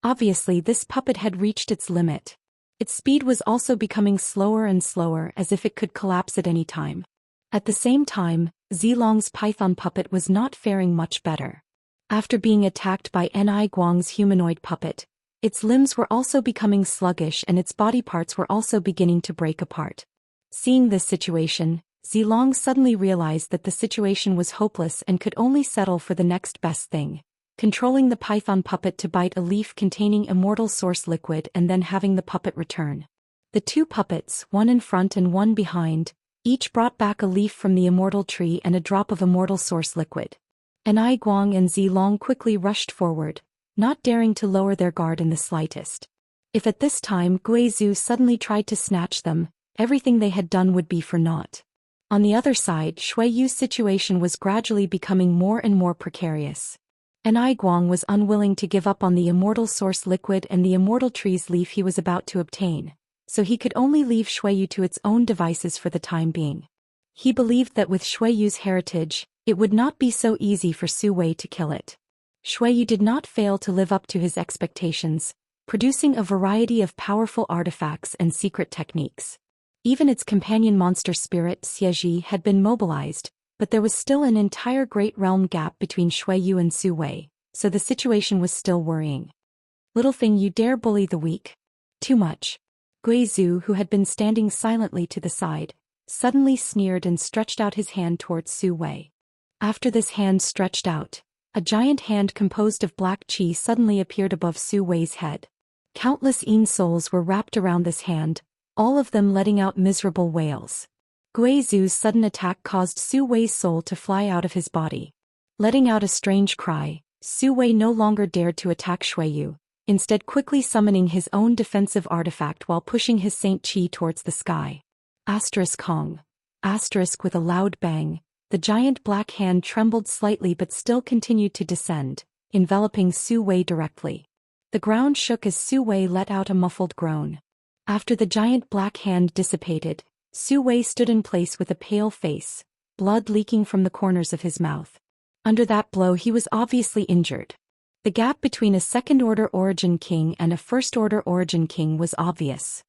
Obviously, this puppet had reached its limit. Its speed was also becoming slower and slower, as if it could collapse at any time. At the same time, Zilong's python puppet was not faring much better. After being attacked by Anai Guang's humanoid puppet, its limbs were also becoming sluggish and its body parts were also beginning to break apart. Seeing this situation, Zilong suddenly realized that the situation was hopeless and could only settle for the next best thing, controlling the python puppet to bite a leaf containing Immortal source liquid and then having the puppet return. The 2 puppets, one in front and one behind, each brought back a leaf from the Immortal tree and a drop of Immortal source liquid. Anai Guang and Zilong quickly rushed forward, not daring to lower their guard in the slightest. If at this time Guizhu suddenly tried to snatch them, everything they had done would be for naught. On the other side, Xueyu's situation was gradually becoming more and more precarious. Anai Guang was unwilling to give up on the Immortal source liquid and the Immortal tree's leaf he was about to obtain, so he could only leave Xueyu to its own devices for the time being. He believed that with Xueyu's heritage, it would not be so easy for Su Wei to kill it. Xueyu did not fail to live up to his expectations, producing a variety of powerful artifacts and secret techniques. Even its companion monster spirit, Xieji, had been mobilized, but there was still an entire great realm gap between Xueyu and Su Wei, so the situation was still worrying. Little thing, you dare bully the weak? Too much. Guizhu, who had been standing silently to the side, suddenly sneered and stretched out his hand towards Su Wei. After this hand stretched out, a giant hand composed of black qi suddenly appeared above Su Wei's head. Countless Yin souls were wrapped around this hand, all of them letting out miserable wails. Guizhu's sudden attack caused Su Wei's soul to fly out of his body. Letting out a strange cry, Su Wei no longer dared to attack Xueyu, instead quickly summoning his own defensive artifact while pushing his Saint Qi towards the sky. Asterisk Hong. Asterisk with a loud bang, the giant black hand trembled slightly but still continued to descend, enveloping Su Wei directly. The ground shook as Su Wei let out a muffled groan. After the giant black hand dissipated, Su Wei stood in place with a pale face, blood leaking from the corners of his mouth. Under that blow he was obviously injured. The gap between a second-order Origin King and a first-order Origin King was obvious.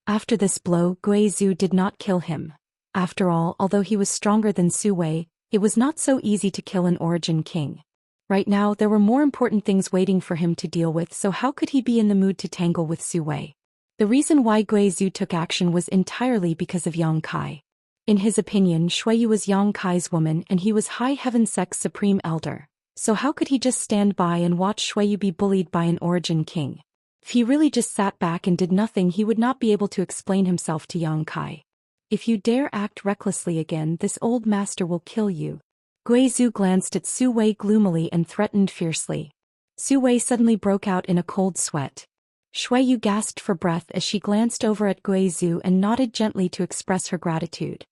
After this blow, Guizhou did not kill him. After all, although he was stronger than Su Wei, it was not so easy to kill an Origin King. Right now there were more important things waiting for him to deal with, so how could he be in the mood to tangle with Su Wei? The reason why Guizhou took action was entirely because of Yang Kai. In his opinion, Xueyu was Yang Kai's woman and he was High Heaven Sect's supreme elder, so how could he just stand by and watch Xueyu be bullied by an Origin King? If he really just sat back and did nothing, he would not be able to explain himself to Yang Kai. If you dare act recklessly again, this old master will kill you. Guizhou glanced at Su Wei gloomily and threatened fiercely. Su Wei suddenly broke out in a cold sweat. Xueyu gasped for breath as she glanced over at Guizhou and nodded gently to express her gratitude.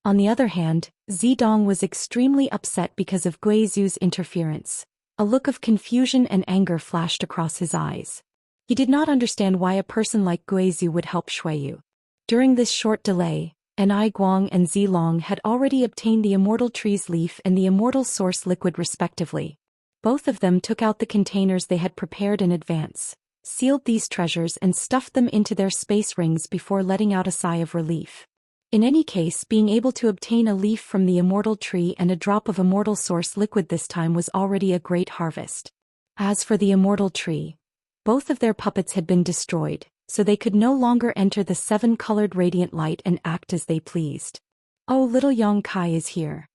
On the other hand, Zidong was extremely upset because of Guizhou's interference. A look of confusion and anger flashed across his eyes. He did not understand why a person like Guizhou would help Xueyu. During this short delay, Anai Guang and Zilong had already obtained the Immortal Tree's leaf and the Immortal Source liquid respectively. Both of them took out the containers they had prepared in advance, sealed these treasures and stuffed them into their space rings before letting out a sigh of relief. In any case, being able to obtain a leaf from the Immortal Tree and a drop of Immortal Source liquid this time was already a great harvest. As for the Immortal Tree, both of their puppets had been destroyed, so they could no longer enter the seven-colored radiant light and act as they pleased. Oh, little Yang Kai is here.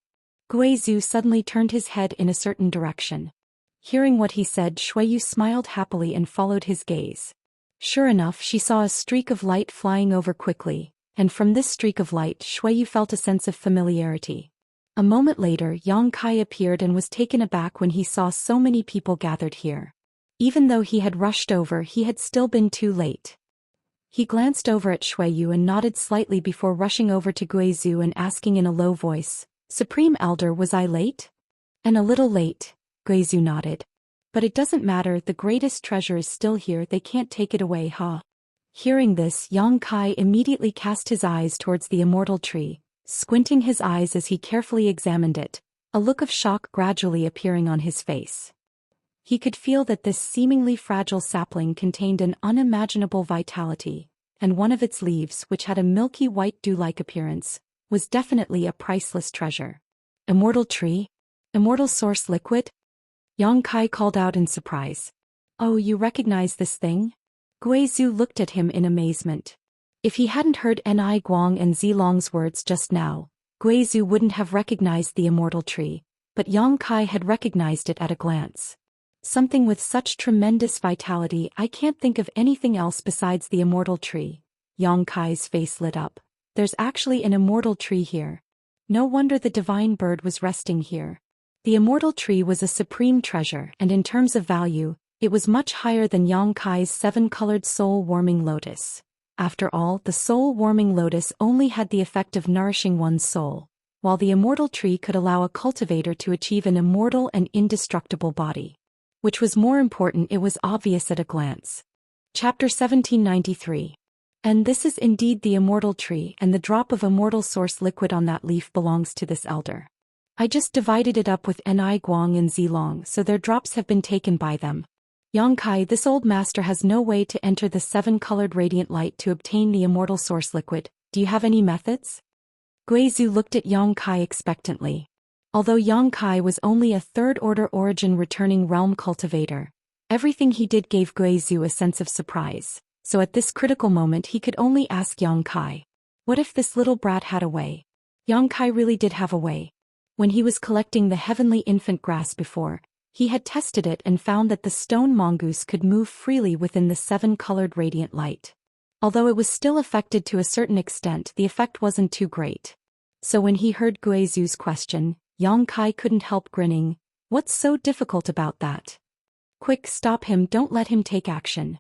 Guizhou suddenly turned his head in a certain direction. Hearing what he said, Xueyu smiled happily and followed his gaze. Sure enough, she saw a streak of light flying over quickly, and from this streak of light Xueyu felt a sense of familiarity. A moment later, Yang Kai appeared and was taken aback when he saw so many people gathered here. Even though he had rushed over, he had still been too late. He glanced over at Xueyu and nodded slightly before rushing over to Guizhou and asking in a low voice, "Supreme Elder, was I late?" "And a little late," Guizhou nodded. "But it doesn't matter, the greatest treasure is still here, they can't take it away, huh?" Hearing this, Yang Kai immediately cast his eyes towards the Immortal Tree, squinting his eyes as he carefully examined it, a look of shock gradually appearing on his face. He could feel that this seemingly fragile sapling contained an unimaginable vitality, and one of its leaves, which had a milky white dew-like appearance, was definitely a priceless treasure. Immortal Tree? Immortal Source liquid? Yang Kai called out in surprise. "Oh, you recognize this thing?" Guizhou looked at him in amazement. If he hadn't heard Anai Guang and Zilong's words just now, Guizhou wouldn't have recognized the Immortal Tree, but Yang Kai had recognized it at a glance. Something with such tremendous vitality, I can't think of anything else besides the Immortal Tree. Yang Kai's face lit up. There's actually an Immortal Tree here. No wonder the divine bird was resting here. The Immortal Tree was a supreme treasure, and in terms of value, it was much higher than Yang Kai's seven-colored soul-warming lotus. After all, the soul-warming lotus only had the effect of nourishing one's soul, while the Immortal Tree could allow a cultivator to achieve an immortal and indestructible body. Which was more important, it was obvious at a glance. Chapter 1793. And this is indeed the Immortal Tree, and the drop of Immortal Source liquid on that leaf belongs to this elder. I just divided it up with Anai Guang and Zilong, so their drops have been taken by them. Yang Kai, this old master has no way to enter the seven-colored radiant light to obtain the Immortal Source liquid. Do you have any methods? Guizhou looked at Yang Kai expectantly. Although Yang Kai was only a third-order origin returning realm cultivator, everything he did gave Guizhou a sense of surprise, so at this critical moment he could only ask Yang Kai. What if this little brat had a way? Yang Kai really did have a way. When he was collecting the heavenly infant grass before, he had tested it and found that the stone mongoose could move freely within the seven-colored radiant light. Although it was still affected to a certain extent, the effect wasn't too great. So when he heard Guizhou's question, Yang Kai couldn't help grinning. What's so difficult about that? Quick, stop him, don't let him take action.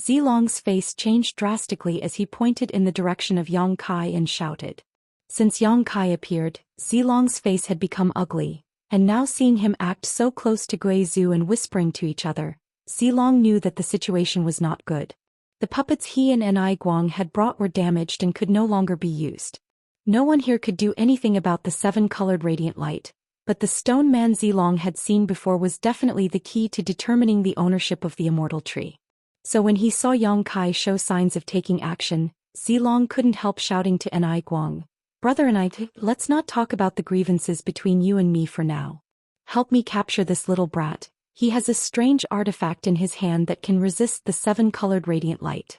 Zilong's face changed drastically as he pointed in the direction of Yang Kai and shouted. Since Yang Kai appeared, Zilong's face had become ugly, and now seeing him act so close to Guizhu and whispering to each other, Zilong knew that the situation was not good. The puppets he and Enai Guang had brought were damaged and could no longer be used. No one here could do anything about the seven-colored radiant light, but the stone man Zilong had seen before was definitely the key to determining the ownership of the immortal tree. So when he saw Yang Kai show signs of taking action, Zilong couldn't help shouting to Enai Guang, "Brother Enai, let's not talk about the grievances between you and me for now. Help me capture this little brat. He has a strange artifact in his hand that can resist the seven-colored radiant light."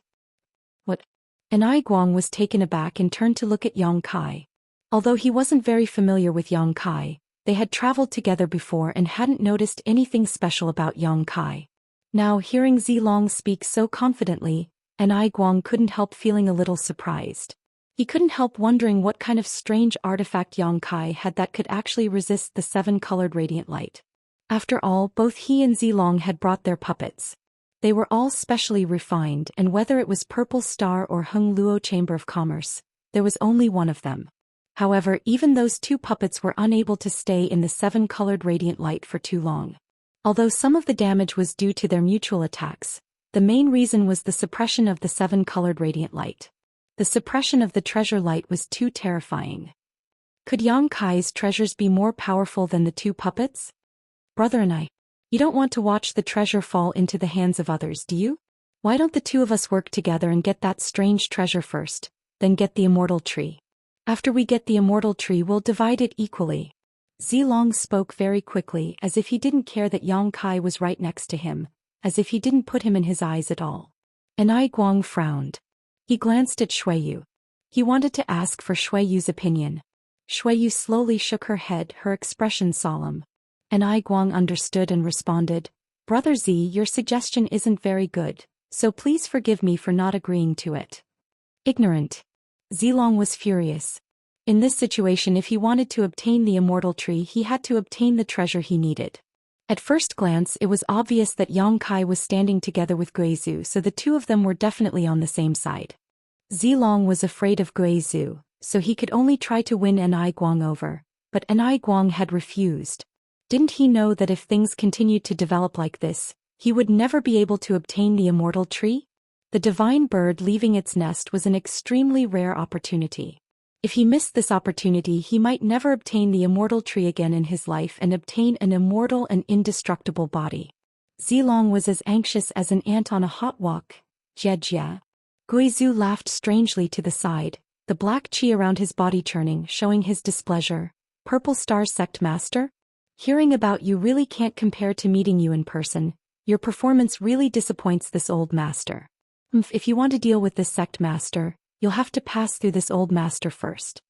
What? Enai Guang was taken aback and turned to look at Yang Kai. Although he wasn't very familiar with Yang Kai, they had traveled together before and hadn't noticed anything special about Yang Kai. Now, hearing Zilong speak so confidently, Enai Guang couldn't help feeling a little surprised. He couldn't help wondering what kind of strange artifact Yang Kai had that could actually resist the seven-colored radiant light. After all, both he and Zilong had brought their puppets. They were all specially refined, and whether it was Purple Star or Hung Luo Chamber of Commerce, there was only one of them. However, even those two puppets were unable to stay in the seven-colored radiant light for too long. Although some of the damage was due to their mutual attacks, the main reason was the suppression of the seven-colored radiant light. The suppression of the treasure light was too terrifying. Could Yang Kai's treasures be more powerful than the two puppets? Brother Enai, you don't want to watch the treasure fall into the hands of others, do you? Why don't the two of us work together and get that strange treasure first, then get the immortal tree? After we get the immortal tree, we'll divide it equally. Zilong spoke very quickly, as if he didn't care that Yang Kai was right next to him, as if he didn't put him in his eyes at all. Enai Guang frowned. He glanced at Xueyu. He wanted to ask for Xueyu's opinion. Xueyu slowly shook her head, her expression solemn. Enai Guang understood and responded, "Brother Z, your suggestion isn't very good, so please forgive me for not agreeing to it." Ignorant. Zilong was furious. In this situation, if he wanted to obtain the immortal tree, he had to obtain the treasure he needed. At first glance, it was obvious that Yang Kai was standing together with Guizhu, so the two of them were definitely on the same side. Zilong was afraid of Guizhu, so he could only try to win Enai Guang over, but Enai Guang had refused. Didn't he know that if things continued to develop like this, he would never be able to obtain the immortal tree? The divine bird leaving its nest was an extremely rare opportunity. If he missed this opportunity, he might never obtain the immortal tree again in his life and obtain an immortal and indestructible body. Zilong was as anxious as an ant on a hot wok. Jia. Guizhu laughed strangely to the side, the black chi around his body churning, showing his displeasure. "Purple Star Sect Master? Hearing about you really can't compare to meeting you in person. Your performance really disappoints this old master. If you want to deal with this sect master, you'll have to pass through this old master first."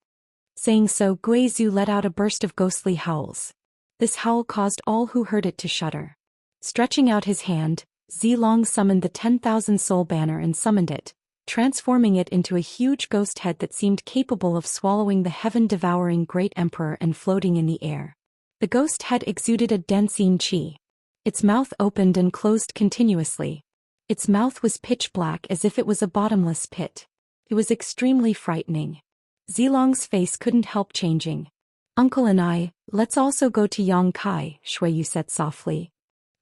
Saying so, Guizhu let out a burst of ghostly howls. This howl caused all who heard it to shudder. Stretching out his hand, Zilong summoned the 10,000 soul banner and summoned it, transforming it into a huge ghost head that seemed capable of swallowing the heaven-devouring great emperor and floating in the air. The ghost head exuded a densine chi. Its mouth opened and closed continuously. Its mouth was pitch black as if it was a bottomless pit. It was extremely frightening. Zilong's face couldn't help changing. "Uncle Enai, let's also go to Yang Kai," Xueyu said softly.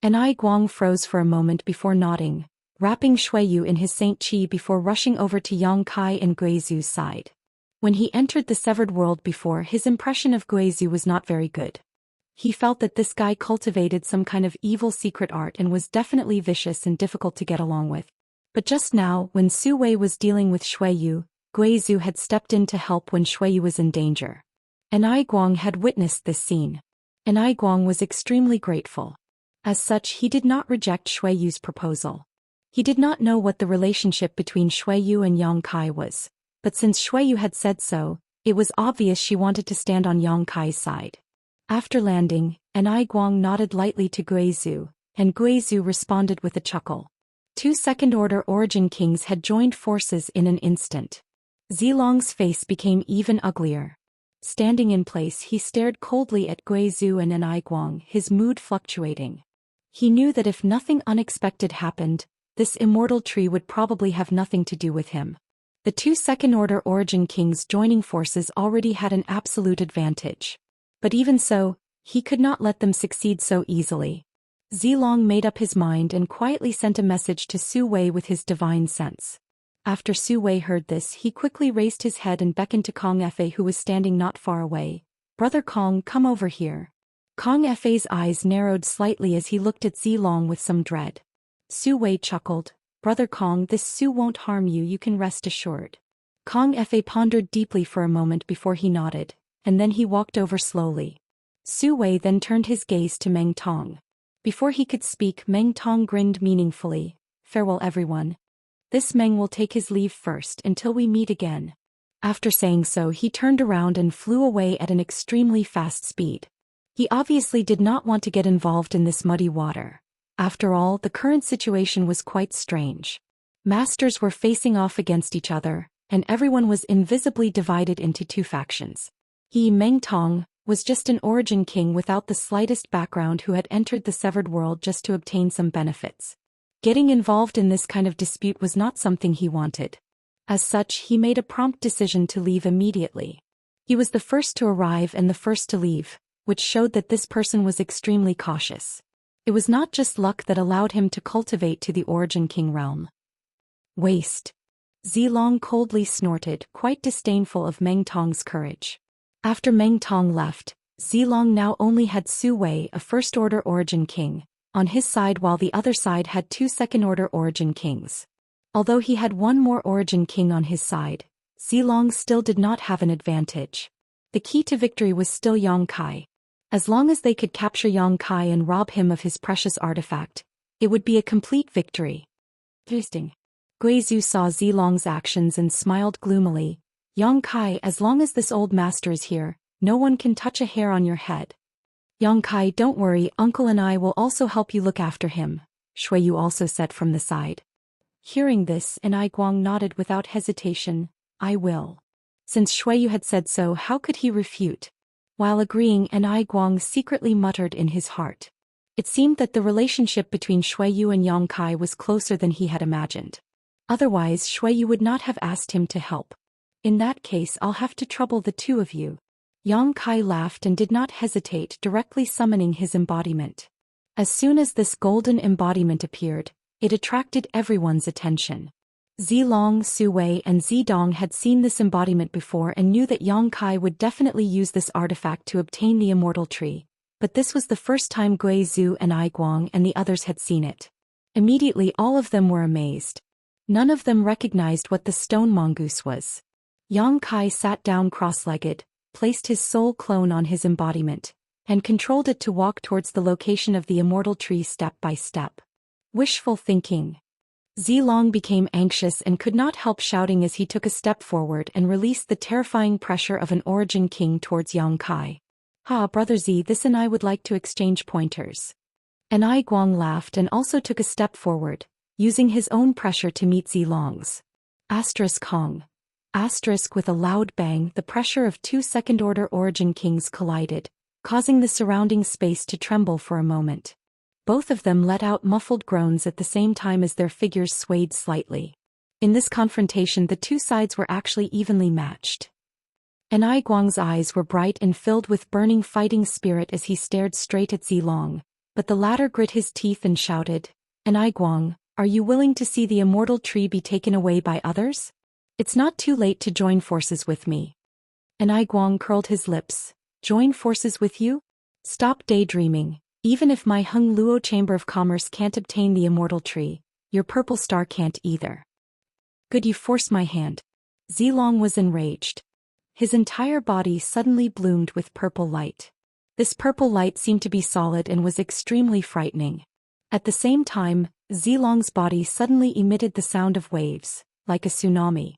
Enai Guang froze for a moment before nodding, wrapping Xueyu in his Saint Chi before rushing over to Yang Kai and Guizhu's side. When he entered the severed world before, his impression of Guizhu was not very good. He felt that this guy cultivated some kind of evil secret art and was definitely vicious and difficult to get along with. But just now, when Su Wei was dealing with Xueyu, Guizhu had stepped in to help when Xueyu was in danger. Enai Guang had witnessed this scene. Enai Guang was extremely grateful. As such, he did not reject Xueyu's proposal. He did not know what the relationship between Xueyu and Yang Kai was, but since Xueyu had said so, it was obvious she wanted to stand on Yang Kai's side. After landing, Enai Guang nodded lightly to Guizhu, and Guizhu responded with a chuckle. 2 second-order origin kings had joined forces in an instant. Zilong's face became even uglier. Standing in place, he stared coldly at Guizhou and Guang, his mood fluctuating. He knew that if nothing unexpected happened, this immortal tree would probably have nothing to do with him. The two second-order origin kings joining forces already had an absolute advantage. But even so, he could not let them succeed so easily. Zilong made up his mind and quietly sent a message to Su Wei with his divine sense. After Su Wei heard this, he quickly raised his head and beckoned to Kong Fe, who was standing not far away. "Brother Kong, come over here." Kong Fe's eyes narrowed slightly as he looked at Zilong with some dread. Su Wei chuckled. "Brother Kong, this Su won't harm you, you can rest assured." Kong Fe pondered deeply for a moment before he nodded, and then he walked over slowly. Su Wei then turned his gaze to Meng Tong. Before he could speak, Meng Tong grinned meaningfully. "Farewell everyone. This Meng will take his leave first until we meet again." After saying so, he turned around and flew away at an extremely fast speed. He obviously did not want to get involved in this muddy water. After all, the current situation was quite strange. Masters were facing off against each other, and everyone was invisibly divided into two factions. He, Meng Tong, was just an origin king without the slightest background who had entered the severed world just to obtain some benefits. Getting involved in this kind of dispute was not something he wanted. As such, he made a prompt decision to leave immediately. He was the first to arrive and the first to leave, which showed that this person was extremely cautious. It was not just luck that allowed him to cultivate to the origin king realm. Waste. Zilong coldly snorted, quite disdainful of Meng Tong's courage. After Meng Tong left, Zilong now only had Su Wei, a first-order origin king, on his side, while the other side had two second-order origin kings. Although he had one more origin king on his side, Zilong still did not have an advantage. The key to victory was still Yang Kai. As long as they could capture Yang Kai and rob him of his precious artifact, it would be a complete victory. Interesting. Guizhou saw Zilong's actions and smiled gloomily. "Yang Kai, as long as this old master is here, no one can touch a hair on your head." "Yang Kai, don't worry, uncle and I will also help you look after him," Shuiyu also said from the side. Hearing this, Guang nodded without hesitation. "I will." Since Shuiyu had said so, how could he refute? While agreeing, Guang secretly muttered in his heart. It seemed that the relationship between Shuiyu and Yang Kai was closer than he had imagined. Otherwise, Shuiyu would not have asked him to help. "In that case, I'll have to trouble the two of you." Yang Kai laughed and did not hesitate, directly summoning his embodiment. As soon as this golden embodiment appeared, it attracted everyone's attention. Zilong, Su Wei, and Zidong had seen this embodiment before and knew that Yang Kai would definitely use this artifact to obtain the immortal tree, but this was the first time Guizhou and Guang and the others had seen it. Immediately all of them were amazed. None of them recognized what the stone mongoose was. Yang Kai sat down cross-legged, placed his soul clone on his embodiment, and controlled it to walk towards the location of the immortal tree step by step. Wishful thinking. Zilong became anxious and could not help shouting as he took a step forward and released the terrifying pressure of an origin king towards Yang Kai. "Ha, Brother Z, this and I would like to exchange pointers." Guang laughed and also took a step forward, using his own pressure to meet Zilong's. Kong. With a loud bang, the pressure of two second-order origin kings collided, causing the surrounding space to tremble for a moment. Both of them let out muffled groans at the same time as their figures swayed slightly. In this confrontation, the two sides were actually evenly matched. Guang's eyes were bright and filled with burning fighting spirit as he stared straight at Zilong, but the latter grit his teeth and shouted, "Guang, are you willing to see the immortal tree be taken away by others? It's not too late to join forces with me." Guang curled his lips. "Join forces with you? Stop daydreaming. Even if my Hung Luo Chamber of Commerce can't obtain the immortal tree, your purple star can't either. Good, you force my hand." Zilong was enraged. His entire body suddenly bloomed with purple light. This purple light seemed to be solid and was extremely frightening. At the same time, Zilong's body suddenly emitted the sound of waves, like a tsunami.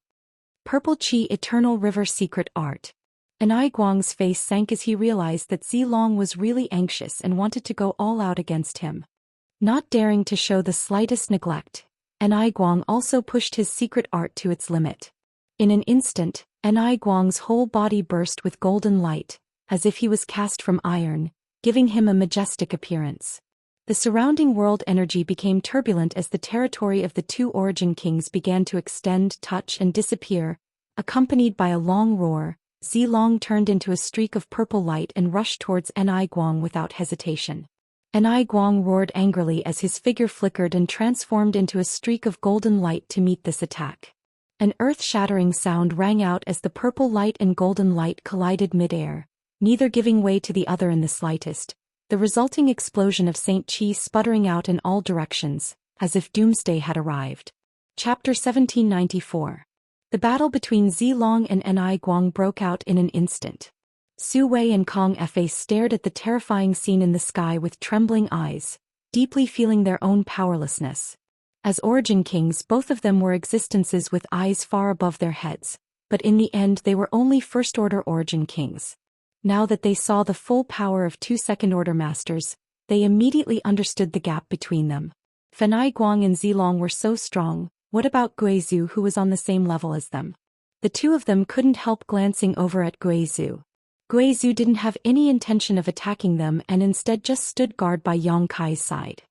Purple Chi Eternal River Secret Art. Guang's face sank as he realized that Zilong was really anxious and wanted to go all out against him. Not daring to show the slightest neglect, Guang also pushed his secret art to its limit. In an instant, Enai Guang's whole body burst with golden light, as if he was cast from iron, giving him a majestic appearance. The surrounding world energy became turbulent as the territory of the two origin kings began to extend, touch, and disappear. Accompanied by a long roar, Zilong turned into a streak of purple light and rushed towards Enai Guang without hesitation. Enai Guang roared angrily as his figure flickered and transformed into a streak of golden light to meet this attack. An earth-shattering sound rang out as the purple light and golden light collided mid-air, neither giving way to the other in the slightest, the resulting explosion of Saint Qi sputtering out in all directions, as if doomsday had arrived. Chapter 1794. The battle between Zilong and Enai Guang broke out in an instant. Su Wei and Kong Fa stared at the terrifying scene in the sky with trembling eyes, deeply feeling their own powerlessness. As origin kings, both of them were existences with eyes far above their heads, but in the end they were only first-order origin kings. Now that they saw the full power of two second-order masters, they immediately understood the gap between them. Enai Guang and Zilong were so strong, what about Guizhu, who was on the same level as them? The two of them couldn't help glancing over at Guizhu. Guizhu didn't have any intention of attacking them and instead just stood guard by Yang Kai's side.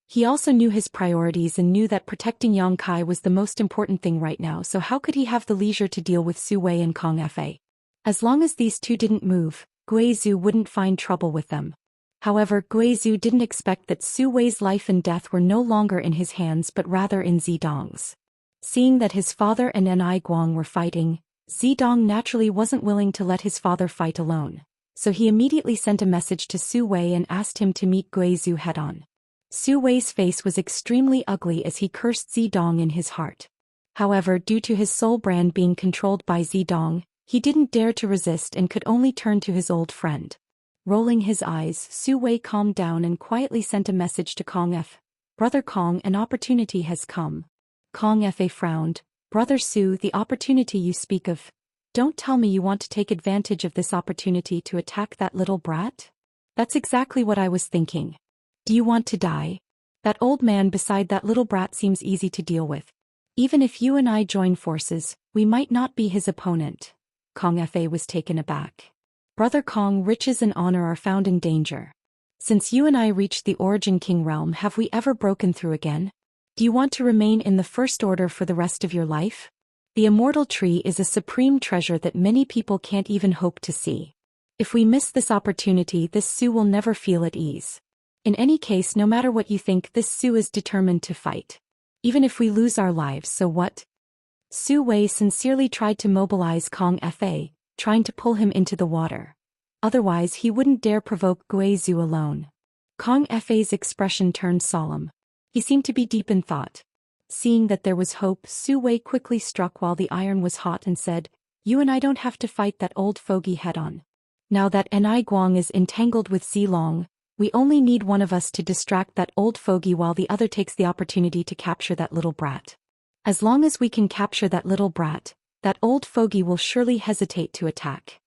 He also knew his priorities and knew that protecting Yang Kai was the most important thing right now, so how could he have the leisure to deal with Su Wei and Kong Fa? As long as these two didn't move, Guizhu wouldn't find trouble with them. However, Guizhu didn't expect that Su Wei's life and death were no longer in his hands but rather in Zidong's. Seeing that his father and Enai Guang were fighting, Zidong naturally wasn't willing to let his father fight alone, so he immediately sent a message to Su Wei and asked him to meet Guizhu head-on. Su Wei's face was extremely ugly as he cursed Zidong in his heart. However, due to his soul brand being controlled by Zidong, he didn't dare to resist and could only turn to his old friend. Rolling his eyes, Su Wei calmed down and quietly sent a message to Kong F. "Brother Kong, an opportunity has come." Kong Fa frowned. "Brother Su, the opportunity you speak of. Don't tell me you want to take advantage of this opportunity to attack that little brat?" "That's exactly what I was thinking. Do you want to die? That old man beside that little brat seems easy to deal with. Even if you and I join forces, we might not be his opponent." Kong Fa was taken aback. "Brother Kong, riches and honor are found in danger. Since you and I reached the Origin King realm, have we ever broken through again? Do you want to remain in the First Order for the rest of your life? The Immortal Tree is a supreme treasure that many people can't even hope to see. If we miss this opportunity, this Su will never feel at ease. In any case, no matter what you think, this Su is determined to fight. Even if we lose our lives, so what?" Su Wei sincerely tried to mobilize Kong Fa, trying to pull him into the water. Otherwise he wouldn't dare provoke Guizhu alone. Kong Fa's expression turned solemn. He seemed to be deep in thought. Seeing that there was hope, Su Wei quickly struck while the iron was hot and said, "You and I don't have to fight that old fogey head-on. Now that Enai Guang is entangled with Zilong, we only need one of us to distract that old fogey while the other takes the opportunity to capture that little brat. As long as we can capture that little brat, that old fogey will surely hesitate to attack."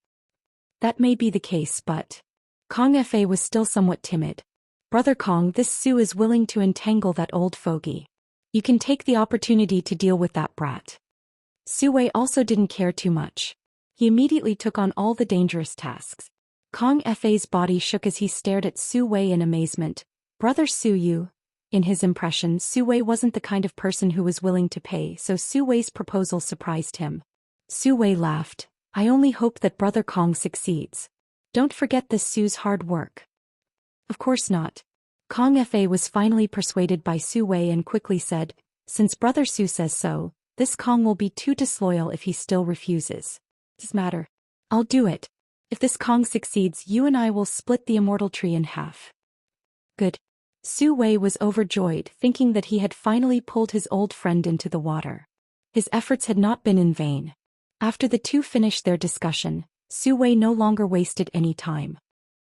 "That may be the case, but..." Kong Fa was still somewhat timid. "Brother Kong, this Su is willing to entangle that old fogey. You can take the opportunity to deal with that brat." Su Wei also didn't care too much. He immediately took on all the dangerous tasks. Kong Fa's body shook as he stared at Su Wei in amazement. "Brother Su, you..." In his impression, Su Wei wasn't the kind of person who was willing to pay, so Su Wei's proposal surprised him. Su Wei laughed. "I only hope that Brother Kong succeeds. Don't forget this Su's hard work." "Of course not." Kong Fa was finally persuaded by Su Wei and quickly said, "Since Brother Su says so, this Kong will be too disloyal if he still refuses. Doesn't matter. I'll do it. If this Kong succeeds, you and I will split the Immortal Tree in half." "Good." Su Wei was overjoyed, thinking that he had finally pulled his old friend into the water. His efforts had not been in vain. After the two finished their discussion, Su Wei no longer wasted any time.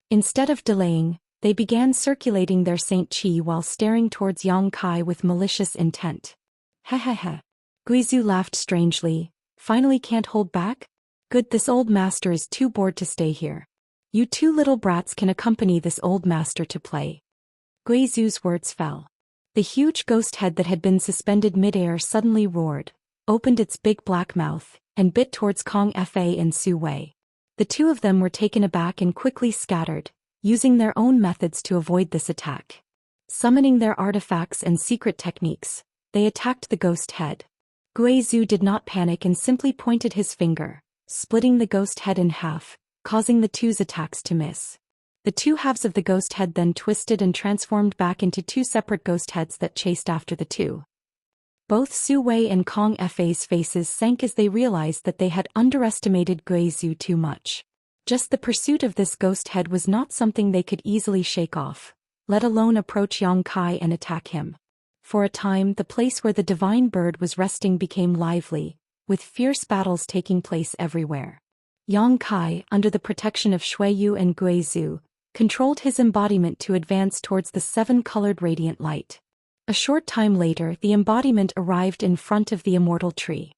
Instead of delaying, they began circulating their Saint Qi while staring towards Yang Kai with malicious intent. "Ha ha ha." Guizhu laughed strangely. "Finally can't hold back? Good, this old master is too bored to stay here. You two little brats can accompany this old master to play." Guizhu's words fell. The huge ghost head that had been suspended mid-air suddenly roared, opened its big black mouth, and bit towards Kong Fa and Su Wei. The two of them were taken aback and quickly scattered, using their own methods to avoid this attack. Summoning their artifacts and secret techniques, they attacked the ghost head. Guizhu did not panic and simply pointed his finger, splitting the ghost head in half, causing the two's attacks to miss. The two halves of the ghost head then twisted and transformed back into two separate ghost heads that chased after the two. Both Su Wei and Kong Fa's faces sank as they realized that they had underestimated Guizhu too much. Just the pursuit of this ghost head was not something they could easily shake off, let alone approach Yang Kai and attack him. For a time, the place where the divine bird was resting became lively, with fierce battles taking place everywhere. Yang Kai, under the protection of Shuiyu and Guizhu, controlled his embodiment to advance towards the seven-colored radiant light. A short time later, the embodiment arrived in front of the immortal tree.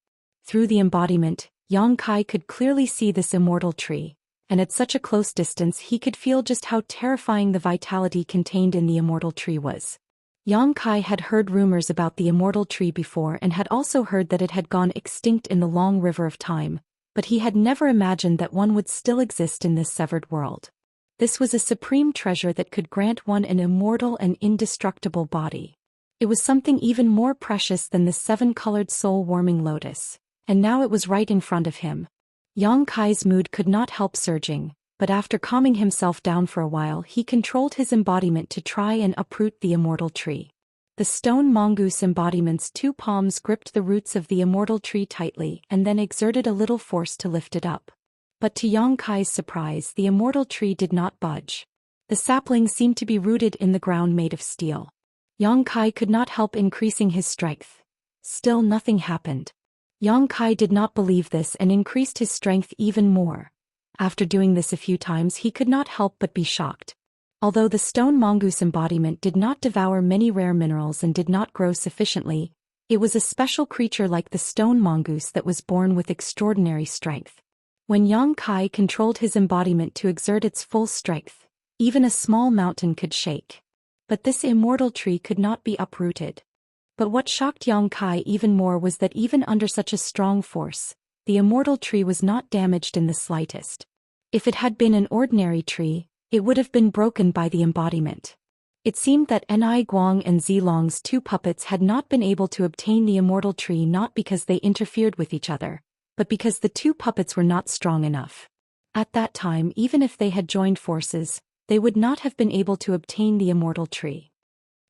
Through the embodiment, Yang Kai could clearly see this immortal tree, and at such a close distance he could feel just how terrifying the vitality contained in the immortal tree was. Yang Kai had heard rumors about the immortal tree before and had also heard that it had gone extinct in the long river of time, but he had never imagined that one would still exist in this severed world. This was a supreme treasure that could grant one an immortal and indestructible body. It was something even more precious than the seven-colored soul-warming lotus, and now it was right in front of him. Yang Kai's mood could not help surging, but after calming himself down for a while he controlled his embodiment to try and uproot the immortal tree. The stone mongoose embodiment's two palms gripped the roots of the immortal tree tightly and then exerted a little force to lift it up. But to Yang Kai's surprise, the immortal tree did not budge. The sapling seemed to be rooted in the ground made of steel. Yang Kai could not help increasing his strength. Still nothing happened. Yang Kai did not believe this and increased his strength even more. After doing this a few times he could not help but be shocked. Although the stone mongoose embodiment did not devour many rare minerals and did not grow sufficiently, it was a special creature like the stone mongoose that was born with extraordinary strength. When Yang Kai controlled his embodiment to exert its full strength, even a small mountain could shake. But this immortal tree could not be uprooted. But what shocked Yang Kai even more was that even under such a strong force, the immortal tree was not damaged in the slightest. If it had been an ordinary tree, it would have been broken by the embodiment. It seemed that Ni Guang and Zilong's two puppets had not been able to obtain the immortal tree not because they interfered with each other, but because the two puppets were not strong enough. At that time, even if they had joined forces, they would not have been able to obtain the immortal tree.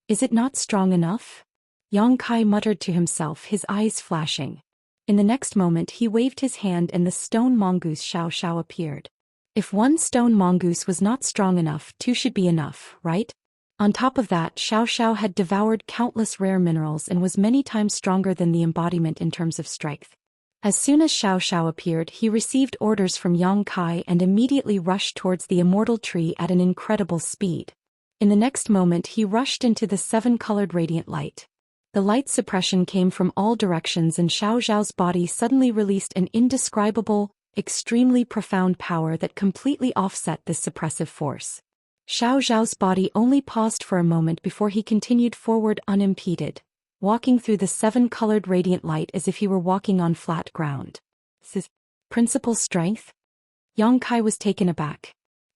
Is it not strong enough? Yang Kai muttered to himself, his eyes flashing. In the next moment he waved his hand and the stone mongoose Xiao appeared. If one stone mongoose was not strong enough, two should be enough, right? On top of that, Xiao had devoured countless rare minerals and was many times stronger than the embodiment in terms of strength. As soon as Xiao appeared, he received orders from Yang Kai and immediately rushed towards the immortal tree at an incredible speed. In the next moment he rushed into the seven-colored radiant light. The light suppression came from all directions and Xiao's body suddenly released an indescribable, extremely profound power that completely offset this suppressive force. Xiao's body only paused for a moment before he continued forward unimpeded, walking through the seven-colored radiant light as if he were walking on flat ground. Principal strength? Yang Kai was taken aback.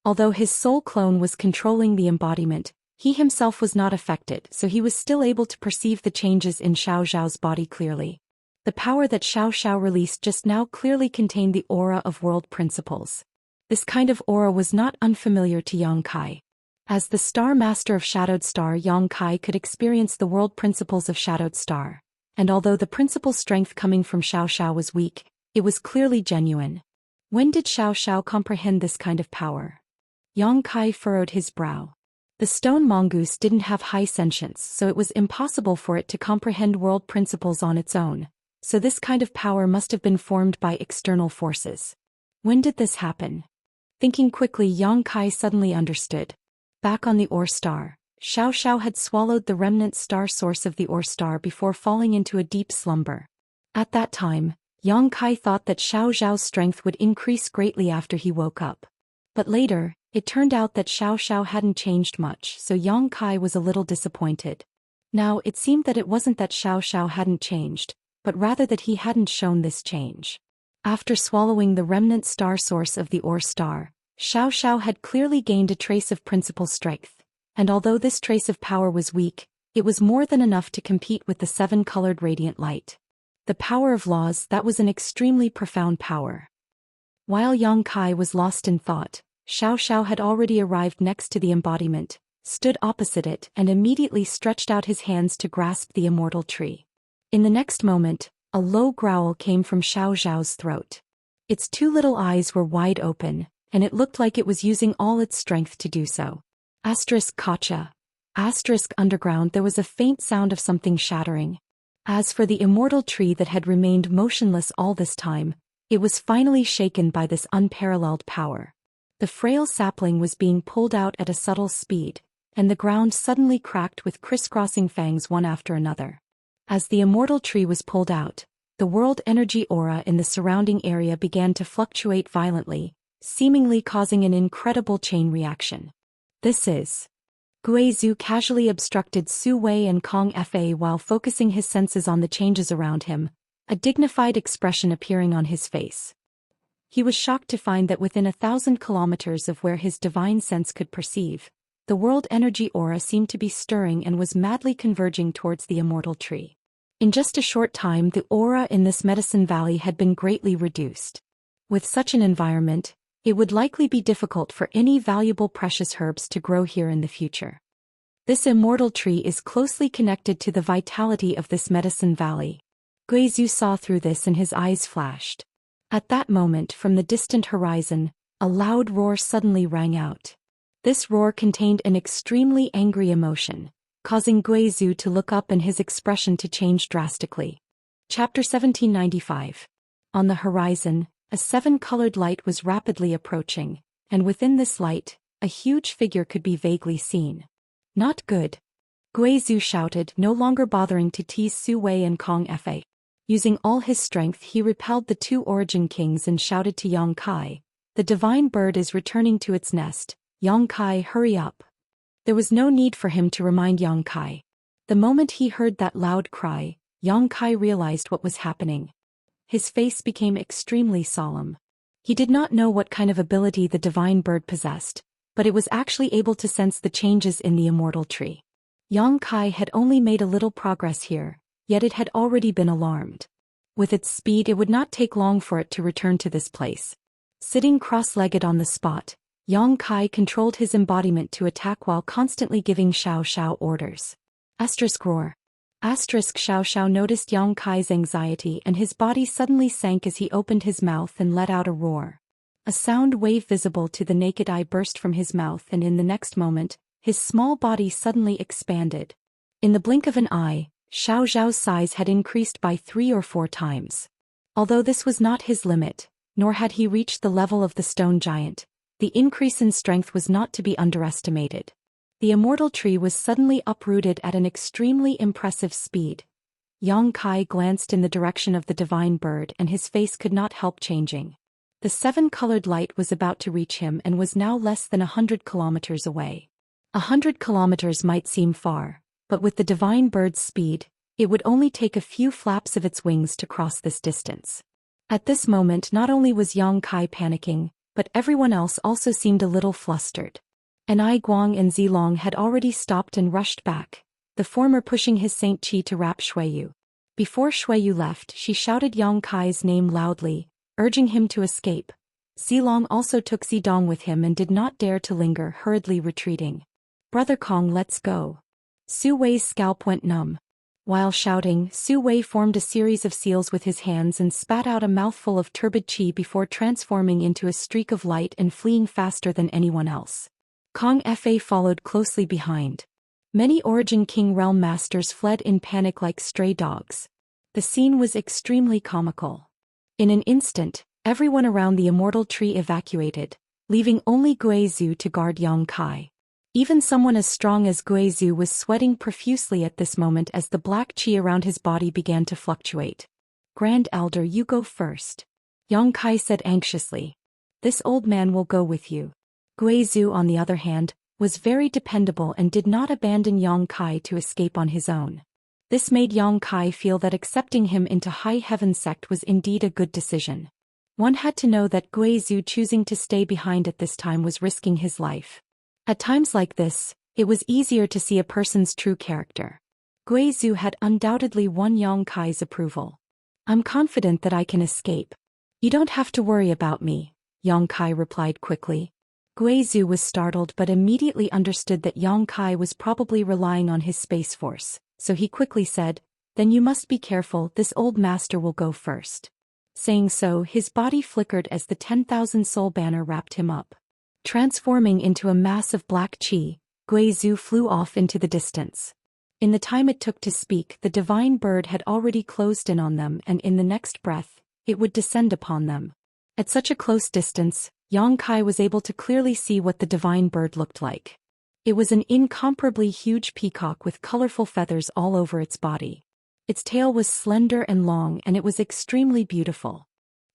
Although his soul clone was controlling the embodiment, he himself was not affected, so he was still able to perceive the changes in Xiao's body clearly. The power that Xiao released just now clearly contained the aura of world principles. This kind of aura was not unfamiliar to Yang Kai. As the Star Master of Shadowed Star, Yang Kai could experience the world principles of Shadowed Star, and although the principal strength coming from Xiao was weak, it was clearly genuine. When did Xiao comprehend this kind of power? Yang Kai furrowed his brow. The stone mongoose didn't have high sentience, so it was impossible for it to comprehend world principles on its own, so this kind of power must have been formed by external forces. When did this happen? Thinking quickly, Yang Kai suddenly understood. Back on the Ore Star, Xiao had swallowed the remnant star source of the Ore Star before falling into a deep slumber. At that time, Yang Kai thought that Xiao's strength would increase greatly after he woke up. But later, it turned out that Xiao hadn't changed much, so Yang Kai was a little disappointed. Now it seemed that it wasn't that Xiao hadn't changed, but rather that he hadn't shown this change. After swallowing the remnant star source of the Ore Star, Xiao had clearly gained a trace of principal strength, and although this trace of power was weak, it was more than enough to compete with the 7-colored radiant light. The power of laws, that was an extremely profound power. While Yang Kai was lost in thought, Xiao had already arrived next to the embodiment, stood opposite it and immediately stretched out his hands to grasp the immortal tree. In the next moment, a low growl came from Xiao's throat. Its 2 little eyes were wide open, and it looked like it was using all its strength to do so. Kacha. Underground, there was a faint sound of something shattering. As for the immortal tree that had remained motionless all this time, it was finally shaken by this unparalleled power. The frail sapling was being pulled out at a subtle speed, and the ground suddenly cracked with crisscrossing fangs one after another. As the immortal tree was pulled out, the world energy aura in the surrounding area began to fluctuate violently, seemingly causing an incredible chain reaction. This is... Guizhu casually obstructed Su Wei and Kong Fa while focusing his senses on the changes around him, a dignified expression appearing on his face. He was shocked to find that within 1,000 kilometers of where his divine sense could perceive, the world energy aura seemed to be stirring and was madly converging towards the immortal tree. In just a short time, the aura in this medicine valley had been greatly reduced. With such an environment, it would likely be difficult for any valuable precious herbs to grow here in the future. This immortal tree is closely connected to the vitality of this medicine valley. Guizhu saw through this and his eyes flashed. At that moment, from the distant horizon, a loud roar suddenly rang out. This roar contained an extremely angry emotion, causing Guizhu to look up and his expression to change drastically. Chapter 1795. On the horizon, a 7-colored light was rapidly approaching, and within this light, a huge figure could be vaguely seen. Not good. Guizhu shouted, no longer bothering to tease Su Wei and Kong Fa. Using all his strength, he repelled the 2 origin kings and shouted to Yang Kai, "The divine bird is returning to its nest. Yang Kai, hurry up." There was no need for him to remind Yang Kai. The moment he heard that loud cry, Yang Kai realized what was happening. His face became extremely solemn. He did not know what kind of ability the divine bird possessed, but it was actually able to sense the changes in the immortal tree. Yang Kai had only made a little progress here, yet it had already been alarmed. With its speed, it would not take long for it to return to this place. Sitting cross-legged on the spot, Yang Kai controlled his embodiment to attack while constantly giving Xiao orders. Roar. Xiao noticed Yang Kai's anxiety and his body suddenly sank as he opened his mouth and let out a roar. A sound wave visible to the naked eye burst from his mouth, and in the next moment, his small body suddenly expanded. In the blink of an eye, Xiao's size had increased by 3 or 4 times. Although this was not his limit, nor had he reached the level of the stone giant, the increase in strength was not to be underestimated. The immortal tree was suddenly uprooted at an extremely impressive speed. Yang Kai glanced in the direction of the divine bird and his face could not help changing. The 7-colored light was about to reach him and was now less than 100 kilometers away. 100 kilometers might seem far, but with the divine bird's speed, it would only take a few flaps of its wings to cross this distance. At this moment, not only was Yang Kai panicking, but everyone else also seemed a little flustered. Anai Guang and Zilong had already stopped and rushed back, the former pushing his Saint Qi to wrap Xueyu. Before Xueyu left, she shouted Yang Kai's name loudly, urging him to escape. Zilong also took Zidong with him and did not dare to linger, hurriedly retreating. "Brother Kong, let's go." Su Wei's scalp went numb. While shouting, Su Wei formed a series of seals with his hands and spat out a mouthful of turbid qi before transforming into a streak of light and fleeing faster than anyone else. Kong Fa followed closely behind. Many Origin King Realm Masters fled in panic like stray dogs. The scene was extremely comical. In an instant, everyone around the immortal tree evacuated, leaving only Guizhu to guard Yang Kai. Even someone as strong as Guizhu was sweating profusely at this moment as the black qi around his body began to fluctuate. "Grand Elder, you go first," Yang Kai said anxiously. "This old man will go with you." Guizhu, on the other hand, was very dependable and did not abandon Yang Kai to escape on his own. This made Yang Kai feel that accepting him into High Heaven sect was indeed a good decision. One had to know that Gui Zhu choosing to stay behind at this time was risking his life. At times like this, it was easier to see a person's true character. Gui Zhu had undoubtedly won Yang Kai's approval. I'm confident that I can escape. You don't have to worry about me, Yang Kai replied quickly. Gui Zhu was startled but immediately understood that Yang Kai was probably relying on his space force, so he quickly said, "Then you must be careful, this old master will go first." Saying so, his body flickered as the 10,000 soul banner wrapped him up. Transforming into a mass of black qi, Gui Zhu flew off into the distance. In the time it took to speak, the divine bird had already closed in on them, and in the next breath, it would descend upon them. At such a close distance, Yang Kai was able to clearly see what the divine bird looked like. It was an incomparably huge peacock with colorful feathers all over its body. Its tail was slender and long, and it was extremely beautiful.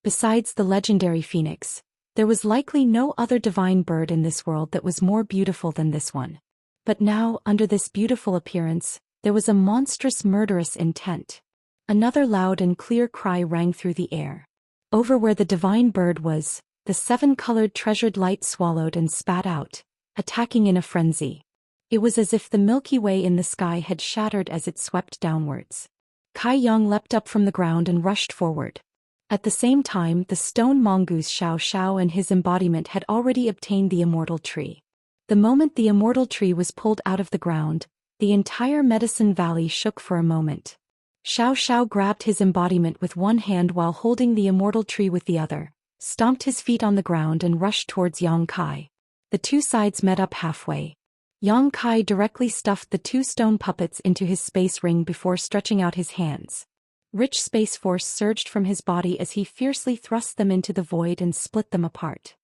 Besides the legendary phoenix, there was likely no other divine bird in this world that was more beautiful than this one. But now, under this beautiful appearance, there was a monstrous murderous intent. Another loud and clear cry rang through the air. Over where the divine bird was, the 7-colored treasured light swallowed and spat out, attacking in a frenzy. It was as if the Milky Way in the sky had shattered as it swept downwards. Kai Yang leapt up from the ground and rushed forward. At the same time, the stone mongoose Xiao and his embodiment had already obtained the immortal tree. The moment the immortal tree was pulled out of the ground, the entire medicine valley shook for a moment. Xiao grabbed his embodiment with one hand while holding the immortal tree with the other, stomped his feet on the ground and rushed towards Yang Kai. The two sides met up halfway. Yang Kai directly stuffed the 2 stone puppets into his space ring before stretching out his hands. Rich space force surged from his body as he fiercely thrust them into the void and split them apart.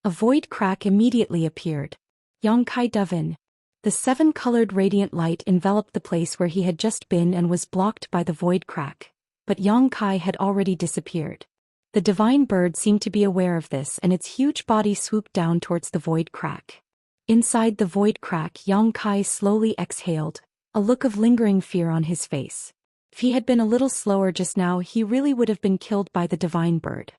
A void crack immediately appeared. Yang Kai dove in. The 7-colored radiant light enveloped the place where he had just been and was blocked by the void crack, but Yang Kai had already disappeared. The divine bird seemed to be aware of this, and its huge body swooped down towards the void crack. Inside the void crack, Yang Kai slowly exhaled, a look of lingering fear on his face. If he had been a little slower just now, he really would have been killed by the divine bird.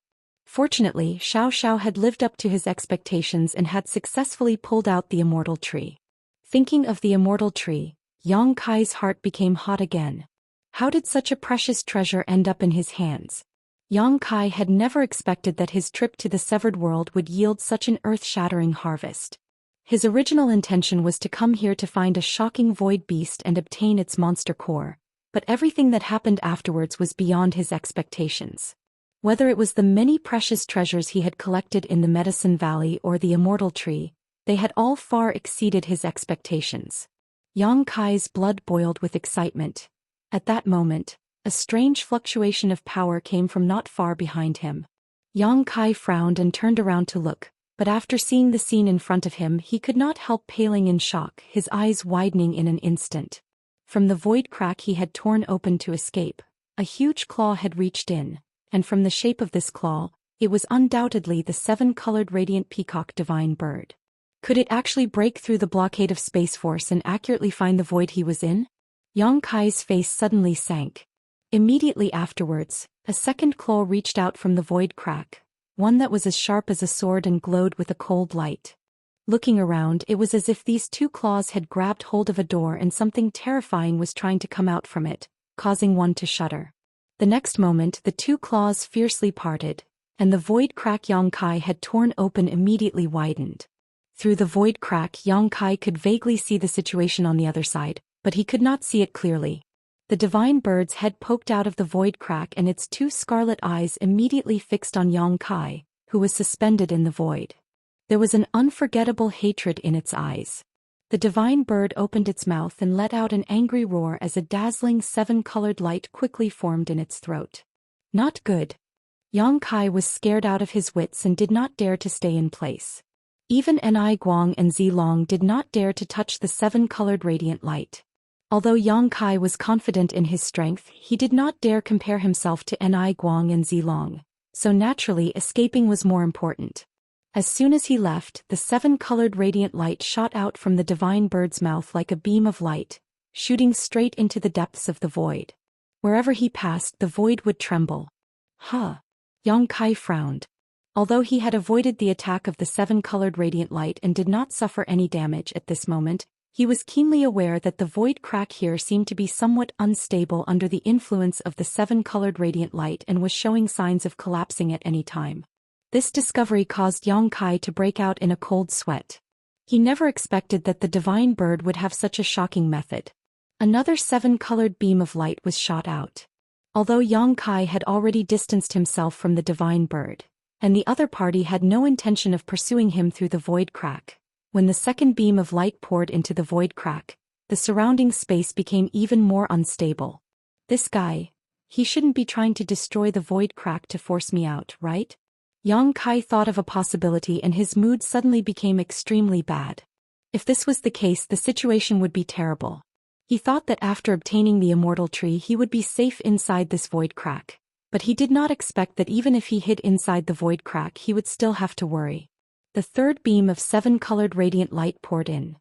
Fortunately, Xiao had lived up to his expectations and had successfully pulled out the immortal tree. Thinking of the immortal tree, Yang Kai's heart became hot again. How did such a precious treasure end up in his hands? Yang Kai had never expected that his trip to the severed world would yield such an earth-shattering harvest. His original intention was to come here to find a shocking void beast and obtain its monster core, but everything that happened afterwards was beyond his expectations. Whether it was the many precious treasures he had collected in the Medicine Valley or the immortal tree, they had all far exceeded his expectations. Yang Kai's blood boiled with excitement. At that moment, a strange fluctuation of power came from not far behind him. Yang Kai frowned and turned around to look, but after seeing the scene in front of him, he could not help paling in shock, his eyes widening in an instant. From the void crack he had torn open to escape, a huge claw had reached in, and from the shape of this claw, it was undoubtedly the 7-colored radiant peacock divine bird. Could it actually break through the blockade of Space Force and accurately find the void he was in? Yang Kai's face suddenly sank. Immediately afterwards, a second claw reached out from the void crack, one that was as sharp as a sword and glowed with a cold light. Looking around, it was as if these 2 claws had grabbed hold of a door and something terrifying was trying to come out from it, causing one to shudder. The next moment, the 2 claws fiercely parted, and the void crack Yang Kai had torn open immediately widened. Through the void crack, Yang Kai could vaguely see the situation on the other side, but he could not see it clearly. The divine bird's head poked out of the void crack and its 2 scarlet eyes immediately fixed on Yang Kai, who was suspended in the void. There was an unforgettable hatred in its eyes. The divine bird opened its mouth and let out an angry roar as a dazzling 7-colored light quickly formed in its throat. Not good. Yang Kai was scared out of his wits and did not dare to stay in place. Even Ni Guang and Zilong did not dare to touch the 7-colored radiant light. Although Yang Kai was confident in his strength, he did not dare compare himself to Ni Guang and Zilong, so naturally escaping was more important. As soon as he left, the 7-colored radiant light shot out from the divine bird's mouth like a beam of light, shooting straight into the depths of the void. Wherever he passed, the void would tremble. Huh. Yang Kai frowned. Although he had avoided the attack of the seven-colored radiant light and did not suffer any damage at this moment, he was keenly aware that the void crack here seemed to be somewhat unstable under the influence of the seven-colored radiant light and was showing signs of collapsing at any time. This discovery caused Yang Kai to break out in a cold sweat. He never expected that the divine bird would have such a shocking method. Another seven-colored beam of light was shot out. Although Yang Kai had already distanced himself from the divine bird, and the other party had no intention of pursuing him through the void crack, when the second beam of light poured into the void crack, the surrounding space became even more unstable. This guy, he shouldn't be trying to destroy the void crack to force me out, right? Yang Kai thought of a possibility and his mood suddenly became extremely bad. If this was the case, the situation would be terrible. He thought that after obtaining the immortal tree he would be safe inside this void crack, but he did not expect that even if he hid inside the void crack he would still have to worry. The third beam of seven-colored radiant light poured in.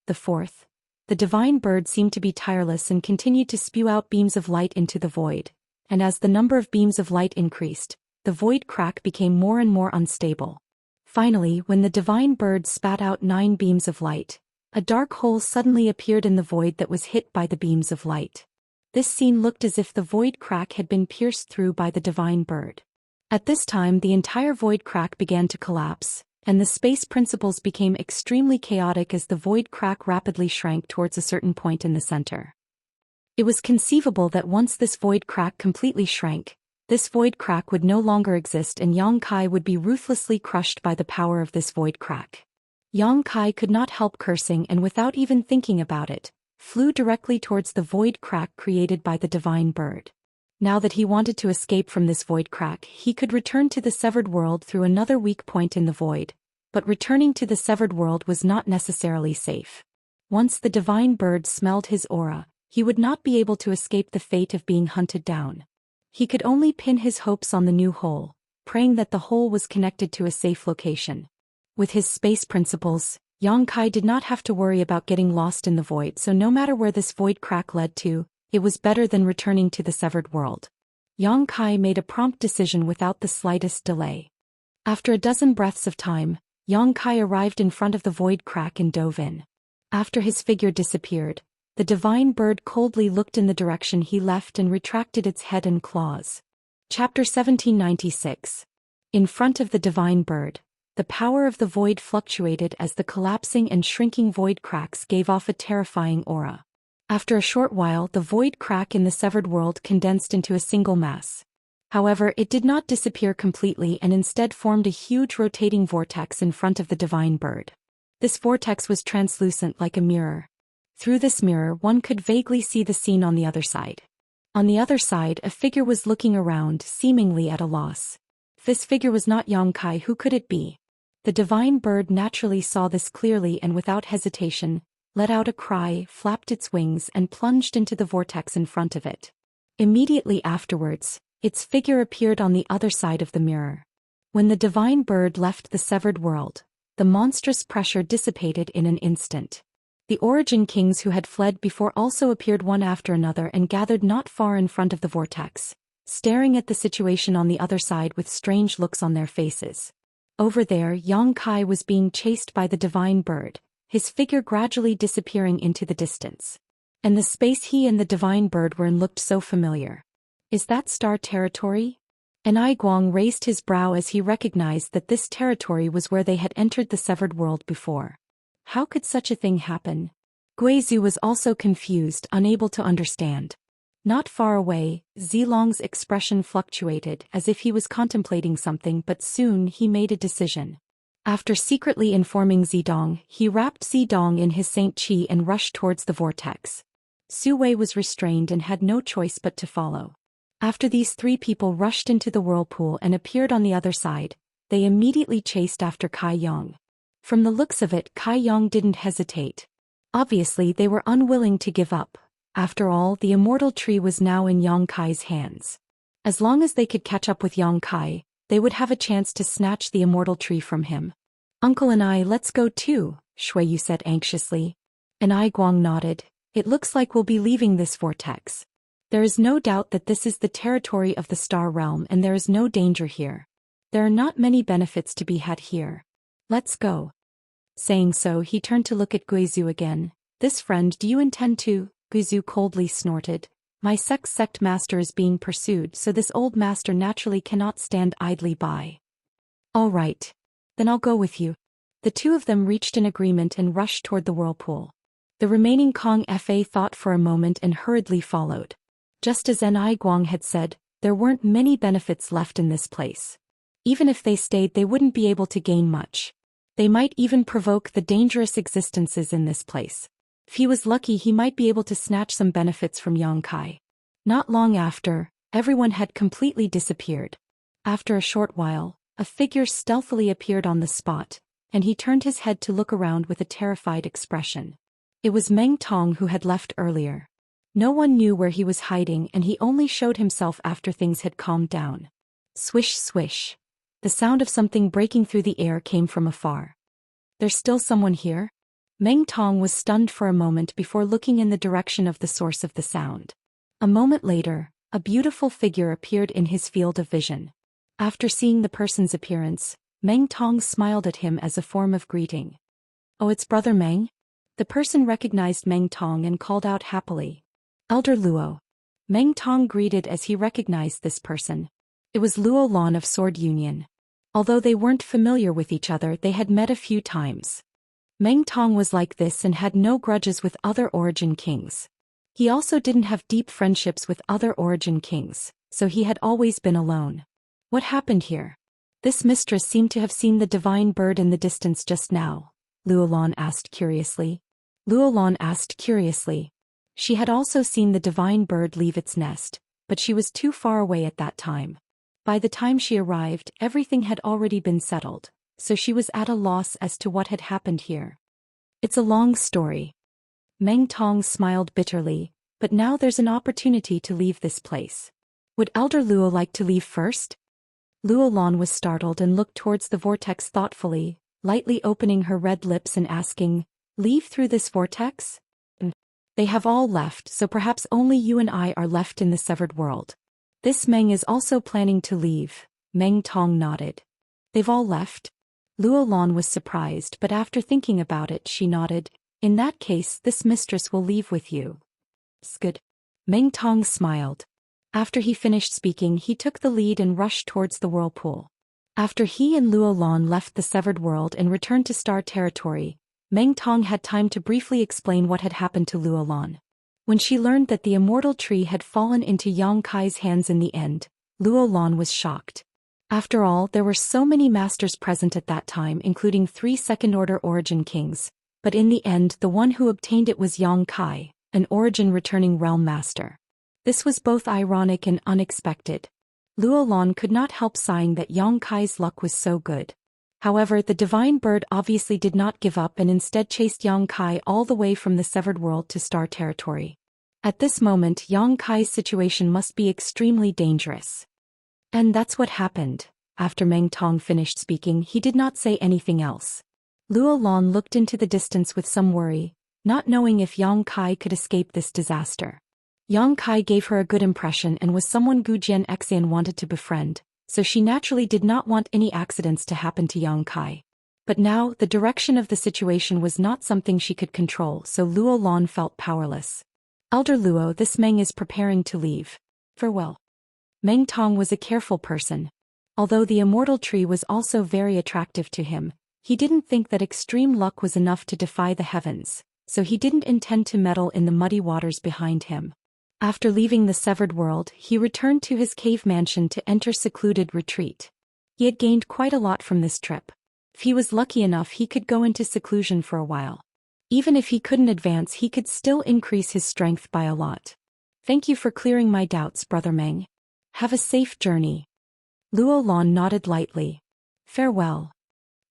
The fourth. The divine bird seemed to be tireless and continued to spew out beams of light into the void, and as the number of beams of light increased, the void crack became more and more unstable. Finally, when the divine bird spat out 9 beams of light, a dark hole suddenly appeared in the void that was hit by the beams of light. This scene looked as if the void crack had been pierced through by the divine bird. At this time the entire void crack began to collapse, and the space principles became extremely chaotic as the void crack rapidly shrank towards a certain point in the center. It was conceivable that once this void crack completely shrank, this void crack would no longer exist and Yang Kai would be ruthlessly crushed by the power of this void crack. Yang Kai could not help cursing and without even thinking about it, flew directly towards the void crack created by the divine bird. Now that he wanted to escape from this void crack, he could return to the severed world through another weak point in the void, but returning to the severed world was not necessarily safe. Once the divine bird smelled his aura, he would not be able to escape the fate of being hunted down. He could only pin his hopes on the new hole, praying that the hole was connected to a safe location. With his space principles, Yang Kai did not have to worry about getting lost in the void, so no matter where this void crack led to, it was better than returning to the severed world. Yang Kai made a prompt decision without the slightest delay. After a dozen breaths of time, Yang Kai arrived in front of the void crack and dove in. After his figure disappeared, the divine bird coldly looked in the direction he left and retracted its head and claws. Chapter 1796. In front of the divine bird, the power of the void fluctuated as the collapsing and shrinking void cracks gave off a terrifying aura. After a short while, the void crack in the severed world condensed into a single mass. However, it did not disappear completely and instead formed a huge rotating vortex in front of the divine bird. This vortex was translucent like a mirror. Through this mirror one could vaguely see the scene on the other side. On the other side, a figure was looking around, seemingly at a loss. This figure was not Yang Kai. Who could it be? The divine bird naturally saw this clearly and without hesitation, let out a cry, flapped its wings and plunged into the vortex in front of it. Immediately afterwards, its figure appeared on the other side of the mirror. When the divine bird left the severed world, the monstrous pressure dissipated in an instant. The origin kings who had fled before also appeared one after another and gathered not far in front of the vortex, staring at the situation on the other side with strange looks on their faces. Over there, Yang Kai was being chased by the divine bird, his figure gradually disappearing into the distance. And the space he and the divine bird were in looked so familiar. Is that star territory? An Guang raised his brow as he recognized that this territory was where they had entered the severed world before. How could such a thing happen? Guizhu was also confused, unable to understand. Not far away, Zilong's expression fluctuated as if he was contemplating something, but soon he made a decision. After secretly informing Zidong, he wrapped Zidong in his Saint Qi and rushed towards the vortex. Su Wei was restrained and had no choice but to follow. After these three people rushed into the whirlpool and appeared on the other side, they immediately chased after Kai Yang. From the looks of it, Kai Yang didn't hesitate. Obviously, they were unwilling to give up. After all, the immortal tree was now in Yang Kai's hands. As long as they could catch up with Yang Kai, they would have a chance to snatch the immortal tree from him. Uncle and I, let's go too, Shuiyu said anxiously. And Guang nodded. It looks like we'll be leaving this vortex. There is no doubt that this is the territory of the Star Realm and there is no danger here. There are not many benefits to be had here. Let's go. Saying so, he turned to look at Guizhu again. This friend, do you intend to? Guizhu coldly snorted. My sect master is being pursued, so this old master naturally cannot stand idly by. All right. Then I'll go with you. The two of them reached an agreement and rushed toward the whirlpool. The remaining Kong Fa thought for a moment and hurriedly followed. Just as Ni Guang had said, there weren't many benefits left in this place. Even if they stayed, they wouldn't be able to gain much. They might even provoke the dangerous existences in this place. If he was lucky, he might be able to snatch some benefits from Yang Kai. Not long after, everyone had completely disappeared. After a short while, a figure stealthily appeared on the spot, and he turned his head to look around with a terrified expression. It was Meng Tong who had left earlier. No one knew where he was hiding and he only showed himself after things had calmed down. Swish swish. The sound of something breaking through the air came from afar. There's still someone here? Meng Tong was stunned for a moment before looking in the direction of the source of the sound. A moment later, a beautiful figure appeared in his field of vision. After seeing the person's appearance, Meng Tong smiled at him as a form of greeting. Oh, it's Brother Meng? The person recognized Meng Tong and called out happily. Elder Luo. Meng Tong greeted as he recognized this person. It was Luo Lan of Sword Union. Although they weren't familiar with each other, they had met a few times. Meng Tong was like this and had no grudges with other Origin Kings. He also didn't have deep friendships with other Origin Kings, so he had always been alone. What happened here? This mistress seemed to have seen the divine bird in the distance just now, Luo Lan asked curiously. She had also seen the divine bird leave its nest, but she was too far away at that time. By the time she arrived, everything had already been settled, so she was at a loss as to what had happened here. It's a long story. Meng Tong smiled bitterly, but now there's an opportunity to leave this place. Would Elder Luo like to leave first? Luo Lan was startled and looked towards the vortex thoughtfully, lightly opening her red lips and asking, Leave through this vortex? They have all left, so perhaps only you and I are left in the severed world. This Meng is also planning to leave. Meng Tong nodded. They've all left? Luo Lan was surprised, but after thinking about it, she nodded. In that case, this mistress will leave with you. Good. Meng Tong smiled. After he finished speaking, he took the lead and rushed towards the whirlpool. After he and Luo Lan left the severed world and returned to Star Territory, Meng Tong had time to briefly explain what had happened to Luo Lan. When she learned that the Immortal Tree had fallen into Yang Kai's hands in the end, Luo Lan was shocked. After all, there were so many masters present at that time, including 3 second-order Origin Kings, but in the end the one who obtained it was Yang Kai, an Origin-returning Realm Master. This was both ironic and unexpected. Luo Lan could not help sighing that Yang Kai's luck was so good. However, the divine bird obviously did not give up and instead chased Yang Kai all the way from the severed world to Star Territory. At this moment, Yang Kai's situation must be extremely dangerous. And that's what happened. After Meng Tong finished speaking, he did not say anything else. Luo Lan looked into the distance with some worry, not knowing if Yang Kai could escape this disaster. Yang Kai gave her a good impression and was someone Gu Jianxian wanted to befriend, so she naturally did not want any accidents to happen to Yang Kai. But now, the direction of the situation was not something she could control, so Luo Lan felt powerless. Elder Luo, this Meng is preparing to leave. Farewell. Meng Tong was a careful person. Although the Immortal Tree was also very attractive to him, he didn't think that extreme luck was enough to defy the heavens, so he didn't intend to meddle in the muddy waters behind him. After leaving the severed world, he returned to his cave mansion to enter secluded retreat. He had gained quite a lot from this trip. If he was lucky enough, he could go into seclusion for a while. Even if he couldn't advance, he could still increase his strength by a lot. Thank you for clearing my doubts, Brother Meng. Have a safe journey. Luo Lan nodded lightly. Farewell.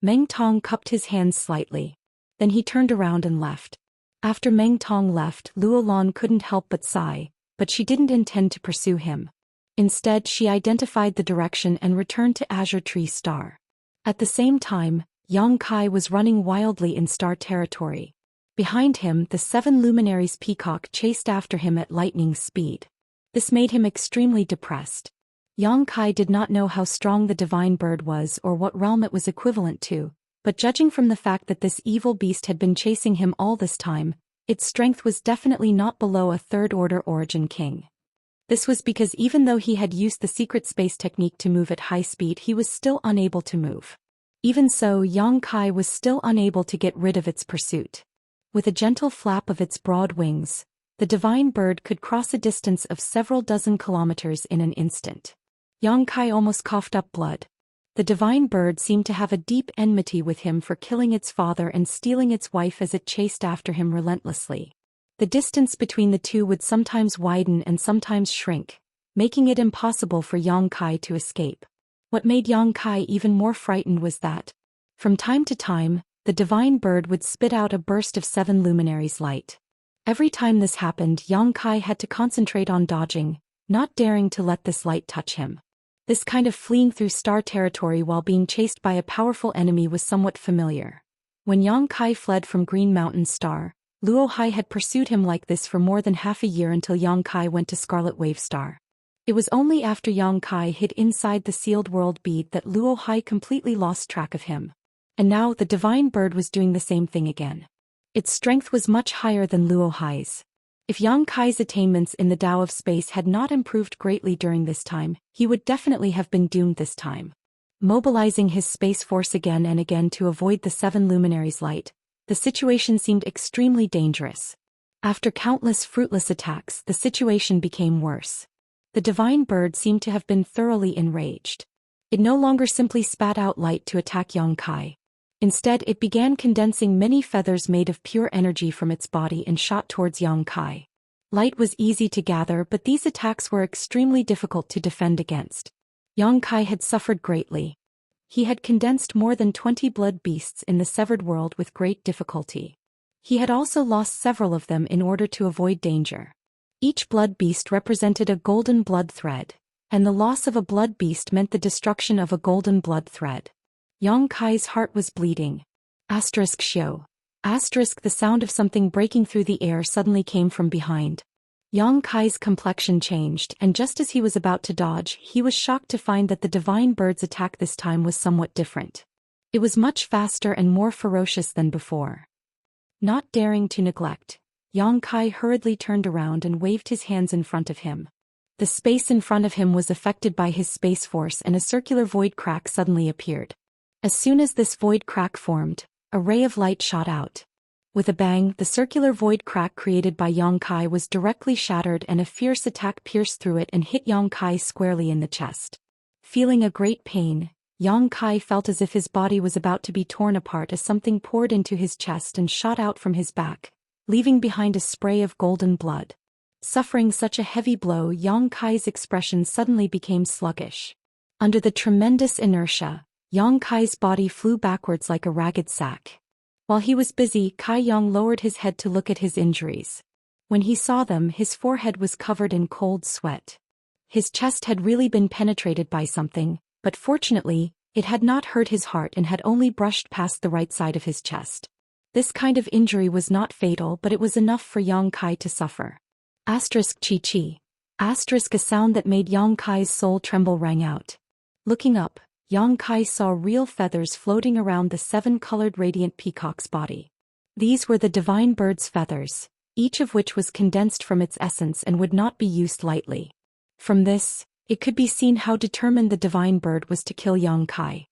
Meng Tong cupped his hands slightly. Then he turned around and left. After Meng Tong left, Luo Lan couldn't help but sigh, but she didn't intend to pursue him. Instead, she identified the direction and returned to Azure Tree Star. At the same time, Yang Kai was running wildly in Star Territory. Behind him, the 7 Luminaries Peacock chased after him at lightning speed. This made him extremely depressed. Yang Kai did not know how strong the divine bird was or what realm it was equivalent to, but judging from the fact that this evil beast had been chasing him all this time, its strength was definitely not below a third-order origin king. This was because even though he had used the secret space technique to move at high speed, he was still unable to move. Even so, Yang Kai was still unable to get rid of its pursuit. With a gentle flap of its broad wings, the divine bird could cross a distance of several dozen kilometers in an instant. Yang Kai almost coughed up blood. The divine bird seemed to have a deep enmity with him for killing its father and stealing its wife as it chased after him relentlessly. The distance between the two would sometimes widen and sometimes shrink, making it impossible for Yang Kai to escape. What made Yang Kai even more frightened was that, from time to time, the divine bird would spit out a burst of 7 luminaries light. Every time this happened, Yang Kai had to concentrate on dodging, not daring to let this light touch him. This kind of fleeing through star territory while being chased by a powerful enemy was somewhat familiar. When Yang Kai fled from Green Mountain Star, Luo Hai had pursued him like this for more than half a year until Yang Kai went to Scarlet Wave Star. It was only after Yang Kai hid inside the sealed world bead that Luo Hai completely lost track of him. And now the divine bird was doing the same thing again. Its strength was much higher than Luo Hai's. If Yang Kai's attainments in the Tao of space had not improved greatly during this time, he would definitely have been doomed this time. Mobilizing his space force again and again to avoid the 7 luminaries light, the situation seemed extremely dangerous. After countless fruitless attacks, the situation became worse. The divine bird seemed to have been thoroughly enraged. It no longer simply spat out light to attack Yang Kai. Instead, it began condensing many feathers made of pure energy from its body and shot towards Yang Kai. Light was easy to gather, but these attacks were extremely difficult to defend against. Yang Kai had suffered greatly. He had condensed more than 20 blood beasts in the severed world with great difficulty. He had also lost several of them in order to avoid danger. Each blood beast represented a golden blood thread, and the loss of a blood beast meant the destruction of a golden blood thread. Yang Kai's heart was bleeding. Xiao. The sound of something breaking through the air suddenly came from behind. Yang Kai's complexion changed, and just as he was about to dodge, he was shocked to find that the divine bird's attack this time was somewhat different. It was much faster and more ferocious than before. Not daring to neglect, Yang Kai hurriedly turned around and waved his hands in front of him. The space in front of him was affected by his space force, and a circular void crack suddenly appeared. As soon as this void crack formed, a ray of light shot out. With a bang, the circular void crack created by Yang Kai was directly shattered, and a fierce attack pierced through it and hit Yang Kai squarely in the chest. Feeling a great pain, Yang Kai felt as if his body was about to be torn apart as something poured into his chest and shot out from his back, leaving behind a spray of golden blood. Suffering such a heavy blow, Yang Kai's expression suddenly became sluggish. Under the tremendous inertia, Yang Kai's body flew backwards like a ragged sack. While he was busy, Kai Yang lowered his head to look at his injuries. When he saw them, his forehead was covered in cold sweat. His chest had really been penetrated by something, but fortunately, it had not hurt his heart and had only brushed past the right side of his chest. This kind of injury was not fatal, but it was enough for Yang Kai to suffer. Chi. A sound that made Yang Kai's soul tremble rang out. Looking up, Yang Kai saw real feathers floating around the 7-colored radiant peacock's body. These were the divine bird's feathers, each of which was condensed from its essence and would not be used lightly. From this, it could be seen how determined the divine bird was to kill Yang Kai.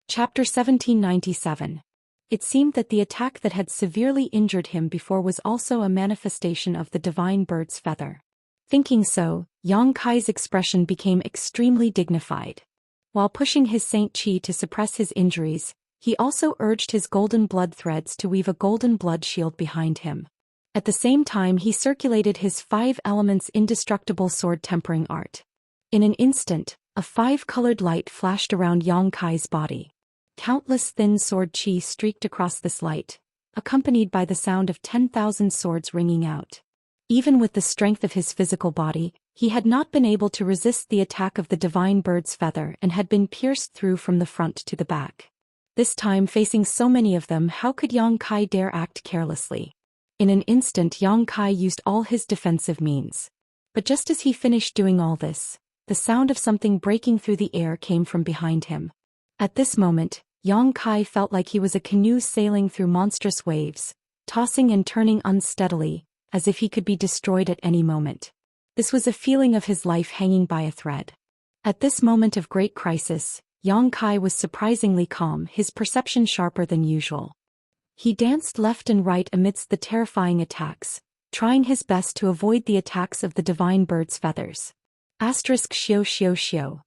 Chapter 1797. It seemed that the attack that had severely injured him before was also a manifestation of the divine bird's feather. Thinking so, Yang Kai's expression became extremely dignified. While pushing his Saint Chi to suppress his injuries, he also urged his golden blood threads to weave a golden blood shield behind him. At the same time, he circulated his 5 elements indestructible sword tempering art. In an instant, a 5-colored light flashed around Yang Kai's body. Countless thin sword chi streaked across this light, accompanied by the sound of 10,000 swords ringing out. Even with the strength of his physical body, he had not been able to resist the attack of the divine bird's feather and had been pierced through from the front to the back. This time, facing so many of them, how could Yang Kai dare act carelessly? In an instant, Yang Kai used all his defensive means. But just as he finished doing all this, the sound of something breaking through the air came from behind him. At this moment, Yang Kai felt like he was a canoe sailing through monstrous waves, tossing and turning unsteadily, as if he could be destroyed at any moment. This was a feeling of his life hanging by a thread. At this moment of great crisis, Yang Kai was surprisingly calm, his perception sharper than usual. He danced left and right amidst the terrifying attacks, trying his best to avoid the attacks of the divine bird's feathers. Xiao xiao xiao.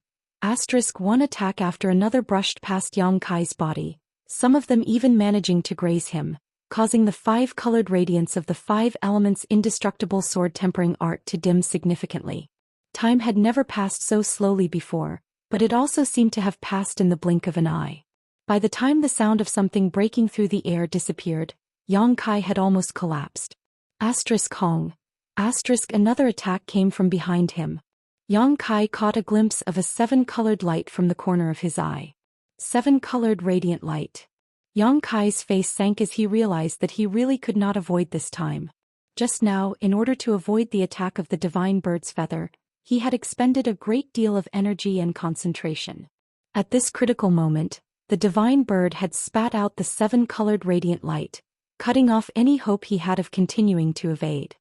One attack after another brushed past Yang Kai's body, some of them even managing to graze him, causing the five-colored radiance of the five elements' indestructible sword-tempering art to dim significantly. Time had never passed so slowly before, but it also seemed to have passed in the blink of an eye. By the time the sound of something breaking through the air disappeared, Yang Kai had almost collapsed. Hong. Another attack came from behind him. Yang Kai caught a glimpse of a seven-colored light from the corner of his eye. Seven-colored radiant light. Yang Kai's face sank as he realized that he really could not avoid this time. Just now, in order to avoid the attack of the divine bird's feather, he had expended a great deal of energy and concentration. At this critical moment, the divine bird had spat out the seven-colored radiant light, cutting off any hope he had of continuing to evade.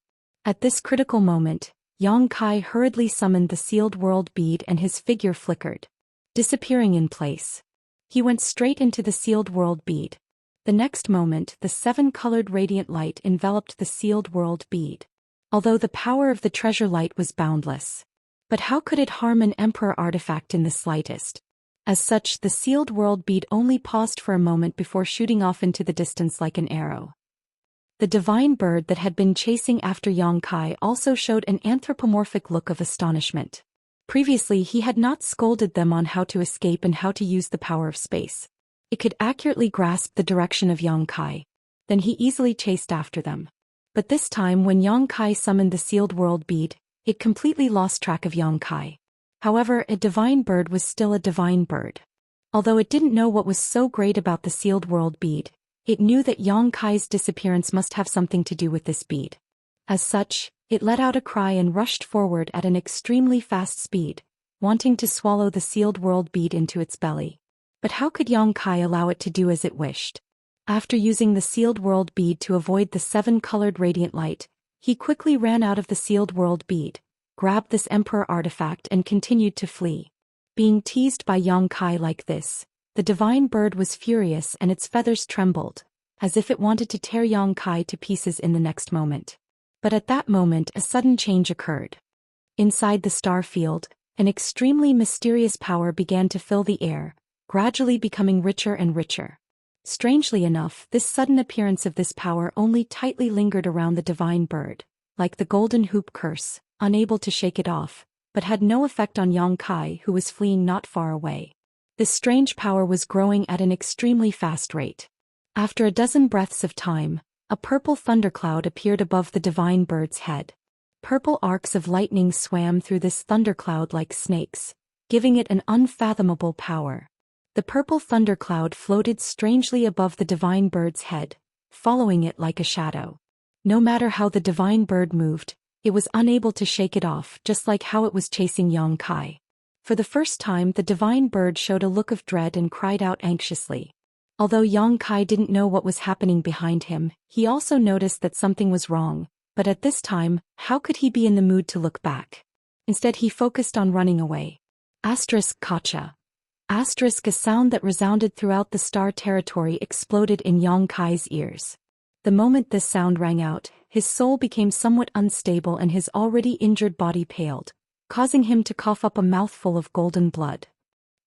At this critical moment, Yang Kai hurriedly summoned the sealed world bead and his figure flickered, disappearing in place. He went straight into the sealed world bead. The next moment, the seven-colored radiant light enveloped the sealed world bead. Although the power of the treasure light was boundless. But how could it harm an emperor artifact in the slightest? As such, the sealed world bead only paused for a moment before shooting off into the distance like an arrow. The divine bird that had been chasing after Yang Kai also showed an anthropomorphic look of astonishment. Previously he had not scolded them on how to escape and how to use the power of space. It could accurately grasp the direction of Yang Kai. Then he easily chased after them. But this time when Yang Kai summoned the sealed world bead, it completely lost track of Yang Kai. However, a divine bird was still a divine bird. Although it didn't know what was so great about the sealed world bead, it knew that Yang Kai's disappearance must have something to do with this bead. As such, it let out a cry and rushed forward at an extremely fast speed, wanting to swallow the sealed world bead into its belly. But how could Yang Kai allow it to do as it wished? After using the sealed world bead to avoid the seven-colored radiant light, he quickly ran out of the sealed world bead, grabbed this emperor artifact and continued to flee. Being teased by Yang Kai like this, the divine bird was furious and its feathers trembled, as if it wanted to tear Yang Kai to pieces in the next moment. But at that moment a sudden change occurred. Inside the star field, an extremely mysterious power began to fill the air, gradually becoming richer and richer. Strangely enough, this sudden appearance of this power only tightly lingered around the divine bird, like the golden hoop curse, unable to shake it off, but had no effect on Yang Kai who was fleeing not far away. This strange power was growing at an extremely fast rate. After a dozen breaths of time, a purple thundercloud appeared above the divine bird's head. Purple arcs of lightning swam through this thundercloud like snakes, giving it an unfathomable power. The purple thundercloud floated strangely above the divine bird's head, following it like a shadow. No matter how the divine bird moved, it was unable to shake it off, just like how it was chasing Yang Kai. For the first time the divine bird showed a look of dread and cried out anxiously. Although Yang Kai didn't know what was happening behind him, he also noticed that something was wrong, but at this time, how could he be in the mood to look back? Instead he focused on running away. Kacha. A sound that resounded throughout the star territory exploded in Yang Kai's ears. The moment this sound rang out, his soul became somewhat unstable and his already injured body paled, causing him to cough up a mouthful of golden blood.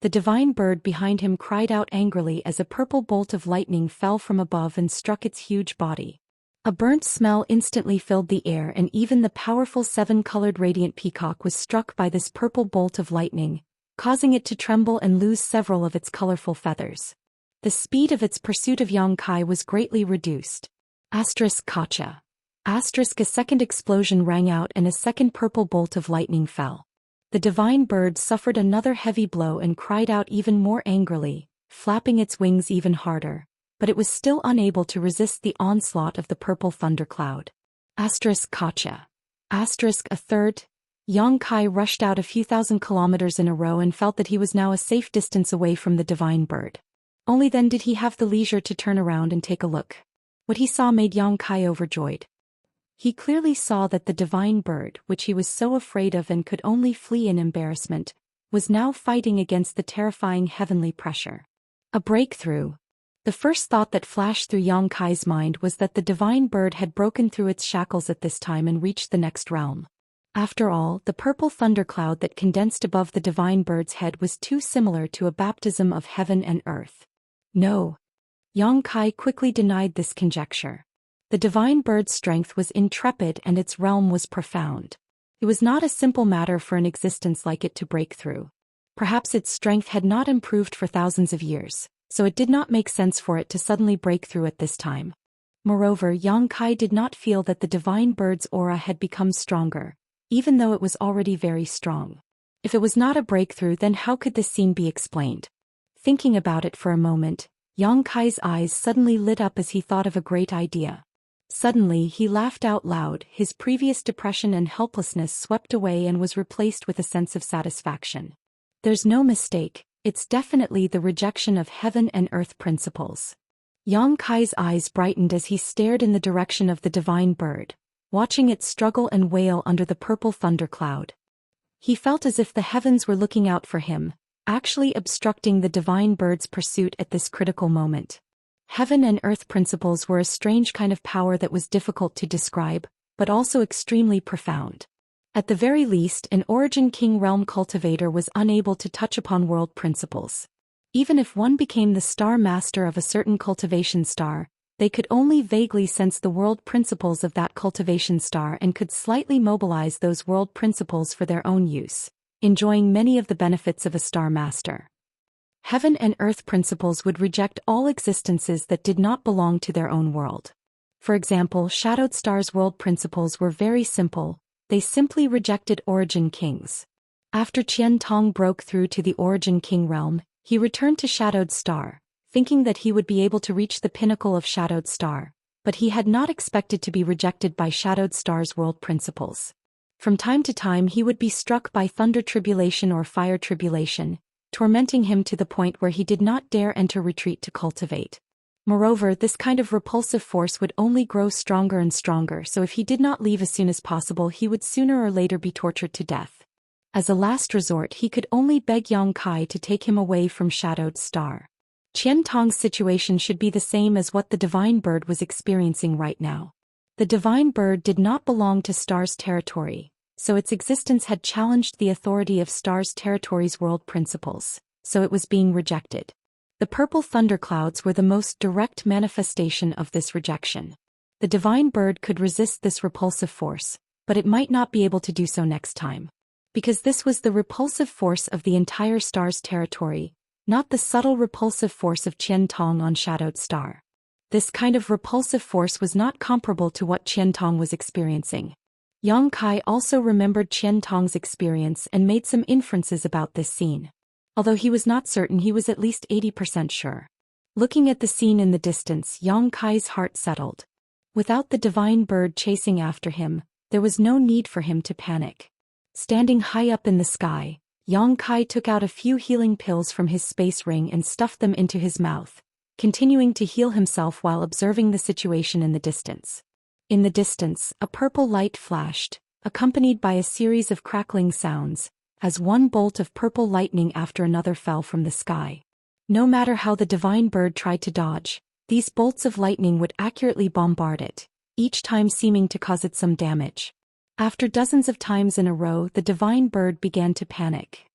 The divine bird behind him cried out angrily as a purple bolt of lightning fell from above and struck its huge body. A burnt smell instantly filled the air and even the powerful seven-colored radiant peacock was struck by this purple bolt of lightning, causing it to tremble and lose several of its colorful feathers. The speed of its pursuit of Yang Kai was greatly reduced. Kacha. A second explosion rang out and a second purple bolt of lightning fell. The divine bird suffered another heavy blow and cried out even more angrily, flapping its wings even harder, but it was still unable to resist the onslaught of the purple thundercloud. Kacha. A third. Yang Kai rushed out a few thousand kilometers in a row and felt that he was now a safe distance away from the divine bird. Only then did he have the leisure to turn around and take a look. What he saw made Yang Kai overjoyed. He clearly saw that the divine bird, which he was so afraid of and could only flee in embarrassment, was now fighting against the terrifying heavenly pressure. A breakthrough. The first thought that flashed through Yang Kai's mind was that the divine bird had broken through its shackles at this time and reached the next realm. After all, the purple thundercloud that condensed above the divine bird's head was too similar to a baptism of heaven and earth. No. Yang Kai quickly denied this conjecture. The divine bird's strength was intrepid and its realm was profound. It was not a simple matter for an existence like it to break through. Perhaps its strength had not improved for thousands of years, so it did not make sense for it to suddenly break through at this time. Moreover, Yang Kai did not feel that the divine bird's aura had become stronger, even though it was already very strong. If it was not a breakthrough, then how could this scene be explained? Thinking about it for a moment, Yang Kai's eyes suddenly lit up as he thought of a great idea. Suddenly he laughed out loud, his previous depression and helplessness swept away and was replaced with a sense of satisfaction. There's no mistake, it's definitely the rejection of heaven and earth principles. Yang Kai's eyes brightened as he stared in the direction of the divine bird, watching it struggle and wail under the purple thundercloud. He felt as if the heavens were looking out for him, actually obstructing the divine bird's pursuit at this critical moment. Heaven and earth principles were a strange kind of power that was difficult to describe, but also extremely profound. At the very least, an Origin King realm cultivator was unable to touch upon world principles. Even if one became the star master of a certain cultivation star, they could only vaguely sense the world principles of that cultivation star and could slightly mobilize those world principles for their own use, enjoying many of the benefits of a star master. Heaven and earth principles would reject all existences that did not belong to their own world. For example, Shadowed Star's world principles were very simple, they simply rejected Origin Kings. After Qian Tong broke through to the Origin King realm, he returned to Shadowed Star, thinking that he would be able to reach the pinnacle of Shadowed Star, but he had not expected to be rejected by Shadowed Star's world principles. From time to time he would be struck by thunder tribulation or fire tribulation, tormenting him to the point where he did not dare enter retreat to cultivate. Moreover, this kind of repulsive force would only grow stronger and stronger, so if he did not leave as soon as possible he would sooner or later be tortured to death. As a last resort he could only beg Yang Kai to take him away from Shadowed Star. Qian Tong's situation should be the same as what the divine bird was experiencing right now. The divine bird did not belong to Star's territory, so its existence had challenged the authority of Star's territory's world principles, so it was being rejected. The purple thunderclouds were the most direct manifestation of this rejection. The divine bird could resist this repulsive force, but it might not be able to do so next time. Because this was the repulsive force of the entire Star's territory, not the subtle repulsive force of Qian Tong on Shadowed Star. This kind of repulsive force was not comparable to what Qian Tong was experiencing. Yang Kai also remembered Qian Tong's experience and made some inferences about this scene. Although he was not certain, he was at least 80% sure. Looking at the scene in the distance, Yang Kai's heart settled. Without the divine bird chasing after him, there was no need for him to panic. Standing high up in the sky, Yang Kai took out a few healing pills from his space ring and stuffed them into his mouth, continuing to heal himself while observing the situation in the distance. In the distance, a purple light flashed, accompanied by a series of crackling sounds, as one bolt of purple lightning after another fell from the sky. No matter how the divine bird tried to dodge, these bolts of lightning would accurately bombard it, each time seeming to cause it some damage. After dozens of times in a row, the divine bird began to panic.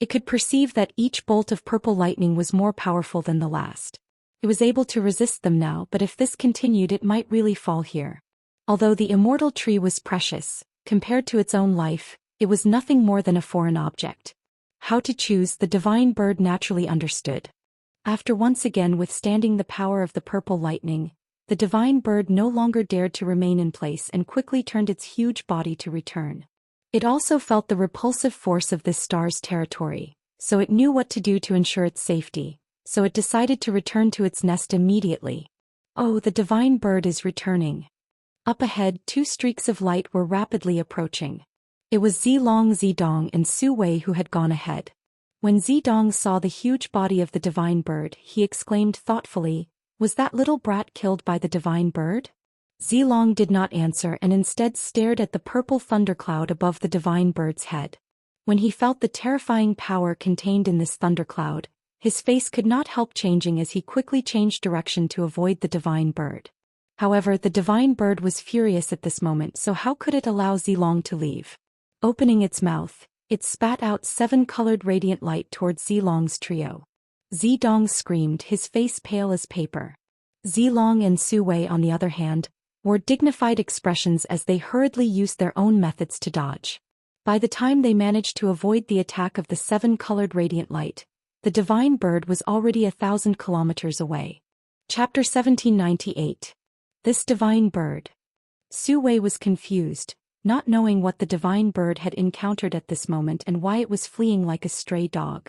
It could perceive that each bolt of purple lightning was more powerful than the last. It was able to resist them now, but if this continued it might really fall here. Although the immortal tree was precious, compared to its own life, it was nothing more than a foreign object. How to choose, the divine bird naturally understood. After once again withstanding the power of the purple lightning, the divine bird no longer dared to remain in place and quickly turned its huge body to return. It also felt the repulsive force of this star's territory, so it knew what to do to ensure its safety, so it decided to return to its nest immediately. Oh, the divine bird is returning. Up ahead, two streaks of light were rapidly approaching. It was Zilong, Zidong and Su Wei who had gone ahead. When Zidong saw the huge body of the divine bird, he exclaimed thoughtfully, "Was that little brat killed by the divine bird?" Zilong did not answer and instead stared at the purple thundercloud above the divine bird's head. When he felt the terrifying power contained in this thundercloud, his face could not help changing as he quickly changed direction to avoid the divine bird. However, the divine bird was furious at this moment, so how could it allow Zilong to leave? Opening its mouth, it spat out 7 colored radiant light towards Zilong's trio. Zidong screamed, his face pale as paper. Zilong and Su Wei, on the other hand, wore dignified expressions as they hurriedly used their own methods to dodge. By the time they managed to avoid the attack of the 7 colored radiant light, the divine bird was already 1,000 kilometers away. Chapter 1798. This divine bird. Su Wei was confused, not knowing what the divine bird had encountered at this moment and why it was fleeing like a stray dog.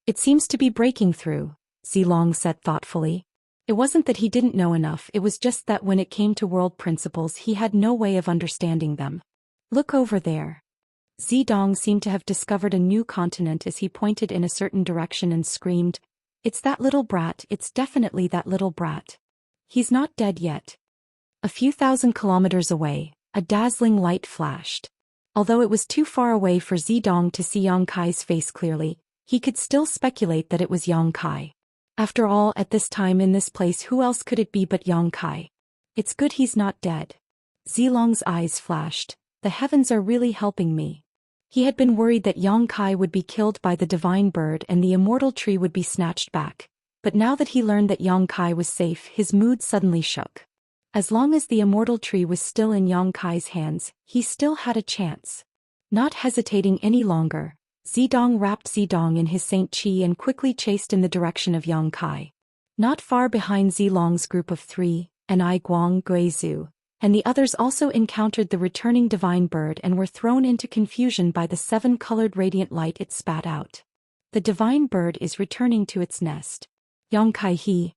"It seems to be breaking through," Zilong said thoughtfully. It wasn't that he didn't know enough, it was just that when it came to world principles he had no way of understanding them. "Look over there." Zidong seemed to have discovered a new continent as he pointed in a certain direction and screamed, "It's that little brat, it's definitely that little brat. He's not dead yet." A few thousand kilometers away, a dazzling light flashed. Although it was too far away for Zidong to see Yang Kai's face clearly, he could still speculate that it was Yang Kai. After all, at this time in this place, who else could it be but Yang Kai? "It's good he's not dead." Zilong's eyes flashed. "The heavens are really helping me." He had been worried that Yang Kai would be killed by the divine bird and the immortal tree would be snatched back, but now that he learned that Yang Kai was safe, his mood suddenly shook. As long as the immortal tree was still in Yang Kai's hands, he still had a chance. Not hesitating any longer, Zidong wrapped Zidong in his Saint Qi and quickly chased in the direction of Yang Kai. Not far behind, Zilong's group of 3, and I Guang Guizhu, and the others also encountered the returning divine bird and were thrown into confusion by the 7 colored radiant light it spat out. The divine bird is returning to its nest. Yang Kai he.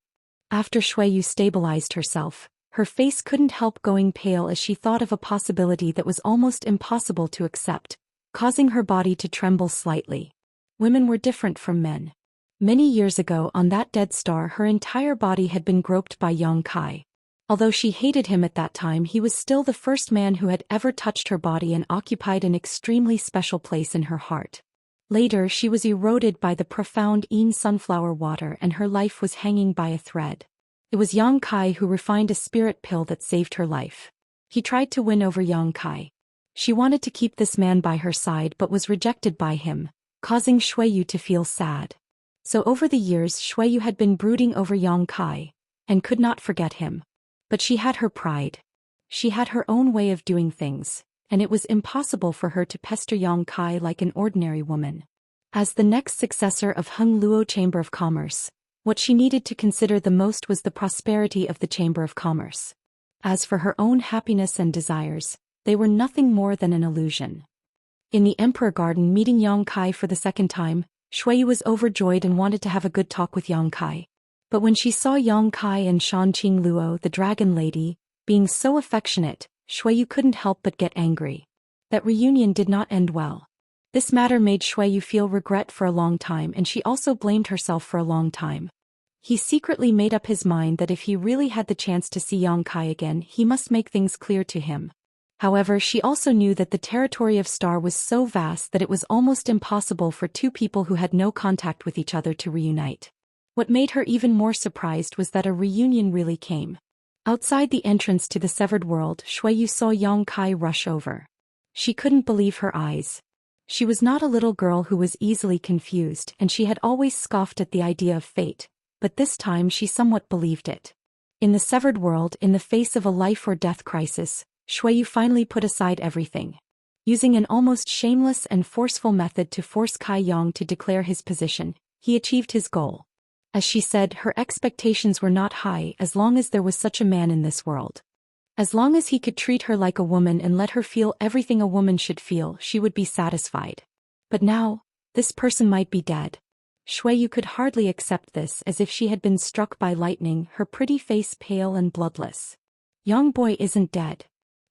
After Shuiyu stabilized herself, her face couldn't help going pale as she thought of a possibility that was almost impossible to accept, causing her body to tremble slightly. Women were different from men. Many years ago on that dead star, her entire body had been groped by Yang Kai. Although she hated him at that time, he was still the first man who had ever touched her body and occupied an extremely special place in her heart. Later she was eroded by the profound Yin sunflower water and her life was hanging by a thread. It was Yang Kai who refined a spirit pill that saved her life. He tried to win over Yang Kai. She wanted to keep this man by her side but was rejected by him, causing Shuiyu to feel sad. So over the years Shuiyu had been brooding over Yang Kai, and could not forget him. But she had her pride. She had her own way of doing things, and it was impossible for her to pester Yang Kai like an ordinary woman. As the next successor of Heng Luo Chamber of Commerce, what she needed to consider the most was the prosperity of the Chamber of Commerce. As for her own happiness and desires, they were nothing more than an illusion. In the Emperor Garden, meeting Yang Kai for the second time, Shuiyu was overjoyed and wanted to have a good talk with Yang Kai. But when she saw Yang Kai and Shanqing Luo, the dragon lady, being so affectionate, Shuiyu couldn't help but get angry. That reunion did not end well. This matter made Shuiyu feel regret for a long time, and she also blamed herself for a long time. He secretly made up his mind that if he really had the chance to see Yang Kai again, he must make things clear to him. However, she also knew that the territory of Star was so vast that it was almost impossible for two people who had no contact with each other to reunite. What made her even more surprised was that a reunion really came. Outside the entrance to the severed world, Shuiyu saw Yang Kai rush over. She couldn't believe her eyes. She was not a little girl who was easily confused, and she had always scoffed at the idea of fate, but this time she somewhat believed it. In the severed world, in the face of a life-or-death crisis, Shuiyu finally put aside everything. Using an almost shameless and forceful method to force Kai Yang to declare his position, he achieved his goal. As she said, her expectations were not high as long as there was such a man in this world. As long as he could treat her like a woman and let her feel everything a woman should feel, she would be satisfied. But now, this person might be dead. Shuiyu could hardly accept this, as if she had been struck by lightning, her pretty face pale and bloodless. Young boy isn't dead.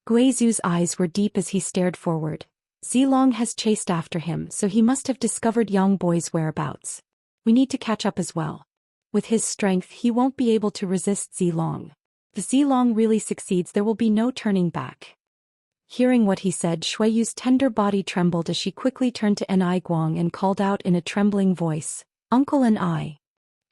Guizhu's eyes were deep as he stared forward. Zilong has chased after him, so he must have discovered young boy's whereabouts. We need to catch up as well. With his strength, he won't be able to resist Zilong. If Zilong really succeeds, there will be no turning back. Hearing what he said, Shuiyu's tender body trembled as she quickly turned to Enai Guang and called out in a trembling voice, "Uncle Enai."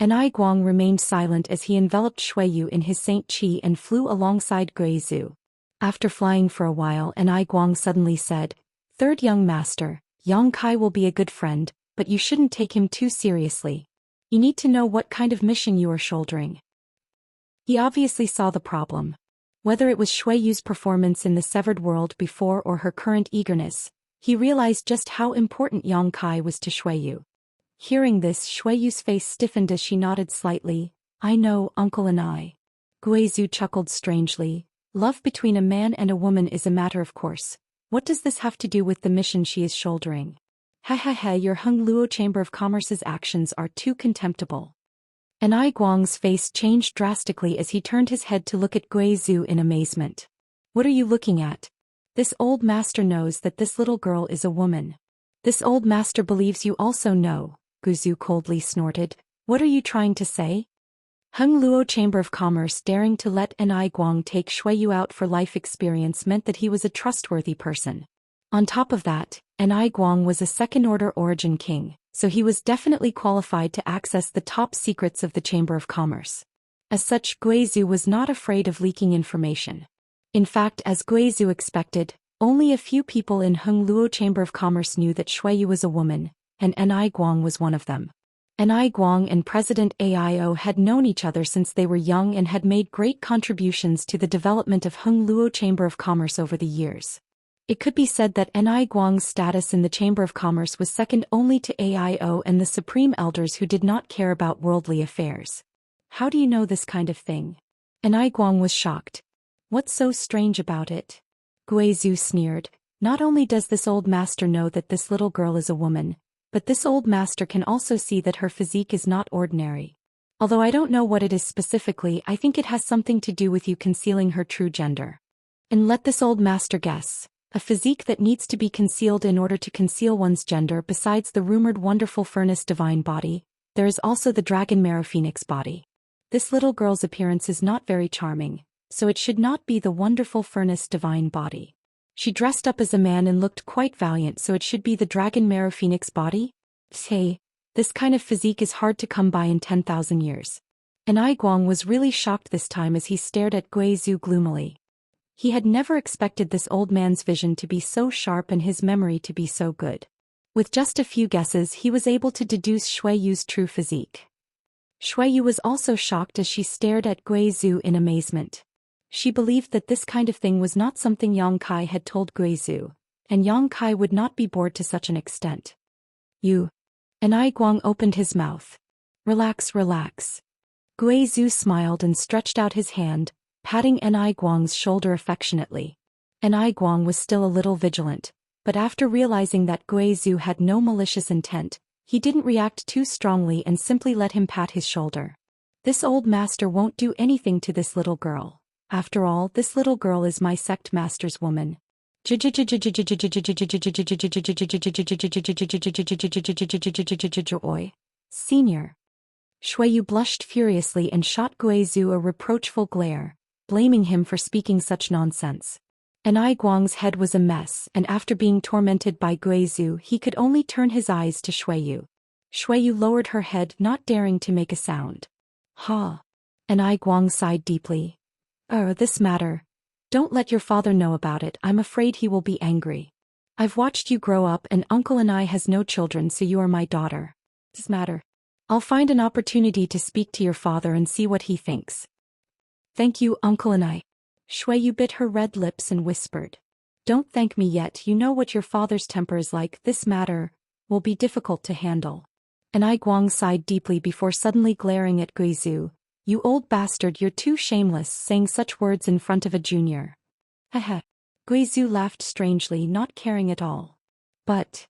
Enai Guang remained silent as he enveloped Shuiyu in his Saint Qi and flew alongside Guizhu. After flying for a while, Enai Guang suddenly said, "Third young master, Yang Kai will be a good friend, but you shouldn't take him too seriously. You need to know what kind of mission you are shouldering." He obviously saw the problem. Whether it was Shuiyu's performance in the severed world before or her current eagerness, he realized just how important Yang Kai was to Shuiyu. Hearing this, Shuiyu's face stiffened as she nodded slightly. "I know, Uncle Enai." Guizhu chuckled strangely. "Love between a man and a woman is a matter of course. What does this have to do with the mission she is shouldering? Ha ha ha, your Hung Luo Chamber of Commerce's actions are too contemptible." Enai Guang's face changed drastically as he turned his head to look at Guizhu in amazement. "What are you looking at? This old master knows that this little girl is a woman. This old master believes you also know," Guizhu coldly snorted. "What are you trying to say?" Hung Luo Chamber of Commerce daring to let Enai Guang take Shuiyu out for life experience meant that he was a trustworthy person. On top of that, Enai Guang was a second-order origin king, so he was definitely qualified to access the top secrets of the Chamber of Commerce. As such, Guizhu was not afraid of leaking information. In fact, as Guizhu expected, only a few people in Hung Luo Chamber of Commerce knew that Shuiyu was a woman, and Enai Guang was one of them. Enai Guang and President Aio had known each other since they were young and had made great contributions to the development of Hung Luo Chamber of Commerce over the years. It could be said that Enai Guang's status in the Chamber of Commerce was second only to Aio and the Supreme Elders who did not care about worldly affairs. "How do you know this kind of thing?" Enai Guang was shocked. "What's so strange about it?" Guizhu sneered. "Not only does this old master know that this little girl is a woman, but this old master can also see that her physique is not ordinary. Although I don't know what it is specifically, I think it has something to do with you concealing her true gender. And let this old master guess. A physique that needs to be concealed in order to conceal one's gender. Besides the rumored wonderful furnace divine body, there is also the dragon marrow phoenix body. This little girl's appearance is not very charming, so it should not be the wonderful furnace divine body. She dressed up as a man and looked quite valiant, so it should be the dragon marrow phoenix body? Hey, this kind of physique is hard to come by in 10,000 years. Enai Guang was really shocked this time as he stared at Guizhu gloomily. He had never expected this old man's vision to be so sharp and his memory to be so good. With just a few guesses, he was able to deduce Shuiyu's true physique. Shuiyu was also shocked as she stared at Guizhu in amazement. She believed that this kind of thing was not something Yang Kai had told Guizhu, and Yang Kai would not be bored to such an extent. "You." Enai Guang opened his mouth. "Relax, relax." Guizhu smiled and stretched out his hand, patting Enai Guang's shoulder affectionately. Enai Guang was still a little vigilant, but after realizing that Guizhu had no malicious intent, he didn't react too strongly and simply let him pat his shoulder. "This old master won't do anything to this little girl. After all, this little girl is my sect master's woman." Senior. Shuiyu blushed furiously and shot Guizhu a reproachful glare, blaming him for speaking such nonsense. Enai Guang's head was a mess, and after being tormented by Guizhu, he could only turn his eyes to Shuiyu. Shuiyu lowered her head, not daring to make a sound. "Ha." Enai Guang sighed deeply. This matter. Don't let your father know about it, I'm afraid he will be angry. I've watched you grow up and Uncle Enai has no children, so you are my daughter. This matter. I'll find an opportunity to speak to your father and see what he thinks." "Thank you, Uncle Enai." Shuiyu bit her red lips and whispered. "Don't thank me yet, you know what your father's temper is like, this matter will be difficult to handle." Enai Guang sighed deeply before suddenly glaring at Guizhu. "You old bastard, you're too shameless, saying such words in front of a junior." Haha. Guizhu laughed strangely, not caring at all. "But..."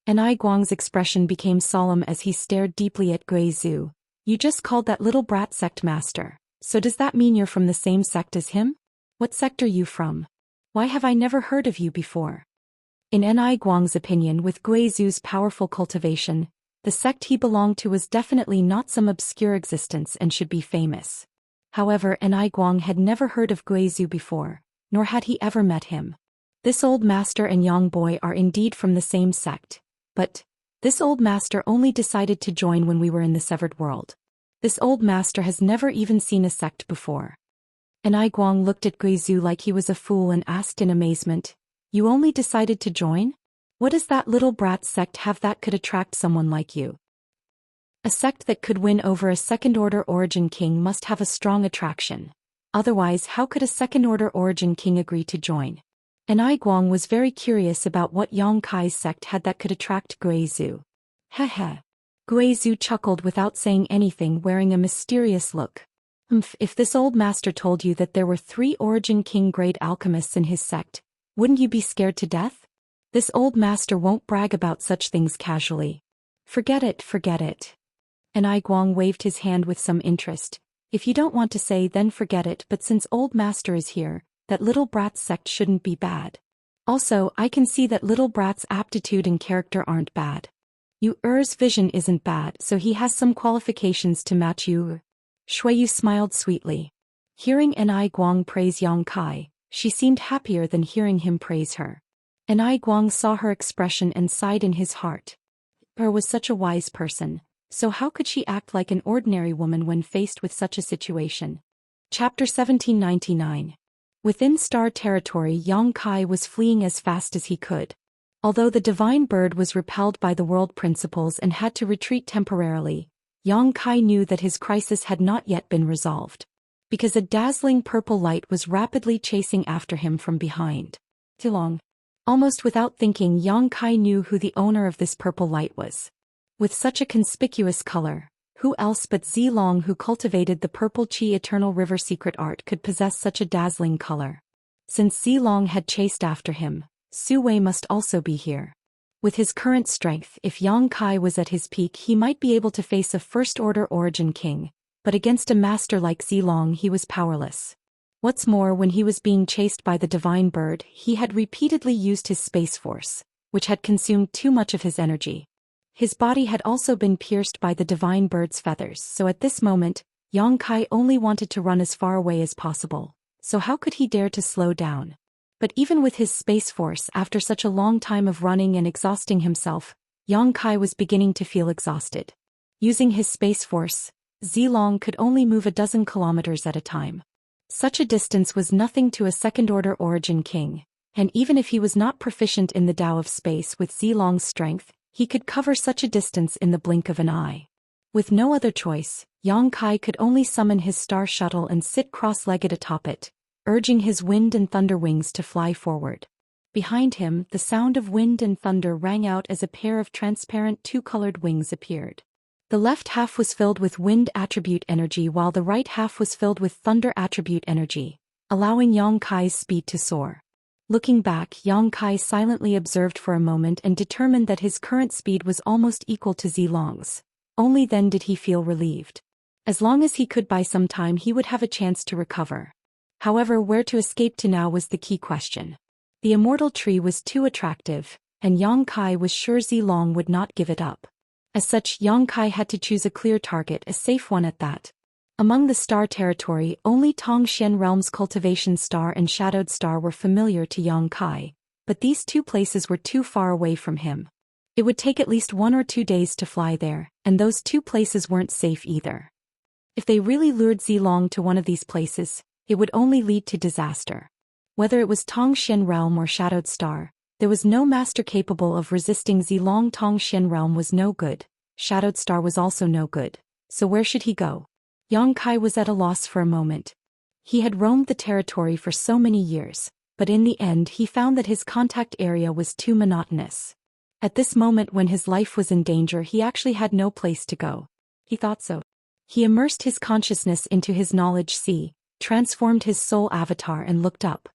Enai Guang's expression became solemn as he stared deeply at Guizhu. "You just called that little brat sect master, so does that mean you're from the same sect as him? What sect are you from? Why have I never heard of you before?" In Ni Guang's opinion, with Guizhu's powerful cultivation, the sect he belonged to was definitely not some obscure existence and should be famous. However, Ni Guang had never heard of Guizhu before, nor had he ever met him. This old master and young boy are indeed from the same sect, but this old master only decided to join when we were in the severed world. This old master has never even seen a sect before. Ni Guang looked at Guizhu like he was a fool and asked in amazement, "You only decided to join? What does that little brat sect have that could attract someone like you?" A sect that could win over a second-order origin king must have a strong attraction. Otherwise, how could a second-order origin king agree to join? Ni Guang was very curious about what Yang Kai's sect had that could attract Guizhu. Heh. Guizhu chuckled without saying anything, wearing a mysterious look. If this old master told you that there were 3 origin king grade alchemists in his sect, wouldn't you be scared to death? This old master won't brag about such things casually. Forget it. Ni Guang waved his hand with some interest. If you don't want to say, then forget it, but since old master is here, that little brat's sect shouldn't be bad. Also, I can see that little brat's aptitude and character aren't bad. Yu's vision isn't bad, so he has some qualifications to match you. Shuiyu smiled sweetly. Hearing Ni Guang praise Yang Kai, she seemed happier than hearing him praise her. Ni Guang saw her expression and sighed in his heart. Her was such a wise person, so how could she act like an ordinary woman when faced with such a situation? Chapter 1799. Within Star Territory, Yang Kai was fleeing as fast as he could. Although the divine bird was repelled by the world principles and had to retreat temporarily, Yang Kai knew that his crisis had not yet been resolved. Because a dazzling purple light was rapidly chasing after him from behind. Tilong. Almost without thinking, Yang Kai knew who the owner of this purple light was. With such a conspicuous color, who else but Zilong, who cultivated the purple qi eternal river secret art, could possess such a dazzling color? Since Zilong had chased after him, Su Wei must also be here. With his current strength, if Yang Kai was at his peak, he might be able to face a first-order origin king, but against a master like Zilong he was powerless. What's more, when he was being chased by the divine bird, he had repeatedly used his space force, which had consumed too much of his energy. His body had also been pierced by the divine bird's feathers, so at this moment, Yang Kai only wanted to run as far away as possible. So how could he dare to slow down? But even with his space force, after such a long time of running and exhausting himself, Yang Kai was beginning to feel exhausted. Using his space force, Zilong could only move a dozen kilometers at a time. Such a distance was nothing to a second-order origin king, and even if he was not proficient in the Tao of space with Zilong's strength, he could cover such a distance in the blink of an eye. With no other choice, Yang Kai could only summon his star shuttle and sit cross-legged atop it, urging his wind and thunder wings to fly forward. Behind him, the sound of wind and thunder rang out as a pair of transparent two-colored wings appeared. The left half was filled with wind attribute energy while the right half was filled with thunder attribute energy, allowing Yang Kai's speed to soar. Looking back, Yang Kai silently observed for a moment and determined that his current speed was almost equal to Zilong's. Only then did he feel relieved. As long as he could buy some time, he would have a chance to recover. However, where to escape to now was the key question. The immortal tree was too attractive, and Yang Kai was sure Zilong would not give it up. As such, Yang Kai had to choose a clear target, a safe one at that. Among the star territory, only Xian Realm's Cultivation Star and Shadowed Star were familiar to Yang Kai, but these two places were too far away from him. It would take at least 1 or 2 days to fly there, and those 2 places weren't safe either. If they really lured Zilong to one of these places, it would only lead to disaster. Whether it was Xian Realm or Shadowed Star, there was no master capable of resisting Zilong. Xian Realm was no good, Shadowed Star was also no good, so where should he go? Yang Kai was at a loss for a moment. He had roamed the territory for so many years, but in the end he found that his contact area was too monotonous. At this moment when his life was in danger, he actually had no place to go. He thought so. He immersed his consciousness into his knowledge sea, transformed his soul avatar and looked up.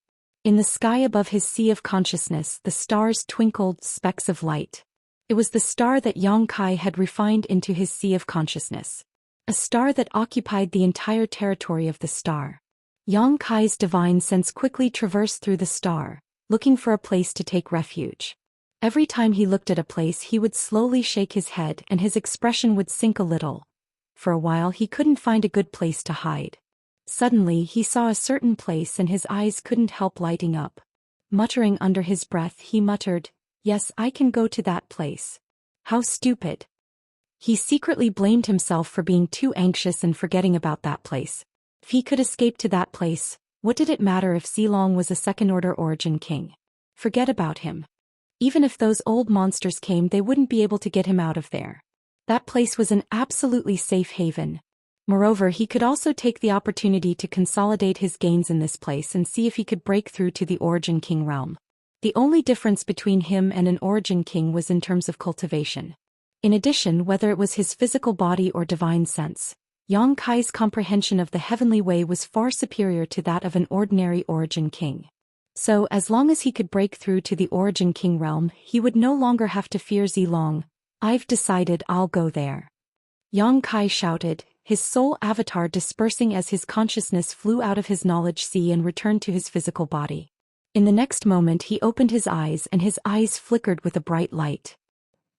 In the sky above his sea of consciousness, the stars twinkled, specks of light. It was the star that Yang Kai had refined into his sea of consciousness. A star that occupied the entire territory of the star. Yang Kai's divine sense quickly traversed through the star, looking for a place to take refuge. Every time he looked at a place he would slowly shake his head and his expression would sink a little. For a while he couldn't find a good place to hide. Suddenly he saw a certain place and his eyes couldn't help lighting up. Muttering under his breath he muttered, "Yes, I can go to that place. How stupid." He secretly blamed himself for being too anxious and forgetting about that place. If he could escape to that place, what did it matter if Zilong was a second-order origin king? Forget about him. Even if those old monsters came, they wouldn't be able to get him out of there. That place was an absolutely safe haven. Moreover, he could also take the opportunity to consolidate his gains in this place and see if he could break through to the Origin King realm. The only difference between him and an Origin King was in terms of cultivation. In addition, whether it was his physical body or divine sense, Yang Kai's comprehension of the heavenly way was far superior to that of an ordinary Origin King. So, as long as he could break through to the Origin King realm, he would no longer have to fear Zilong. "I've decided I'll go there," Yang Kai shouted, his soul avatar dispersing as his consciousness flew out of his knowledge sea and returned to his physical body. In the next moment he opened his eyes and his eyes flickered with a bright light.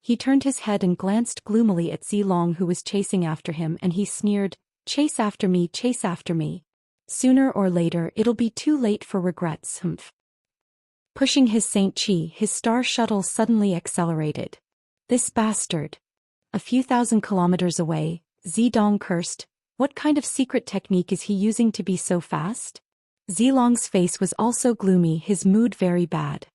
He turned his head and glanced gloomily at Zilong who was chasing after him and he sneered, chase after me, chase after me. Sooner or later it'll be too late for regrets, humph." Pushing his Saint Chi, his star shuttle suddenly accelerated. "This bastard." A few thousand kilometers away, Zidong cursed, "What kind of secret technique is he using to be so fast?" Zilong's face was also gloomy, his mood very bad.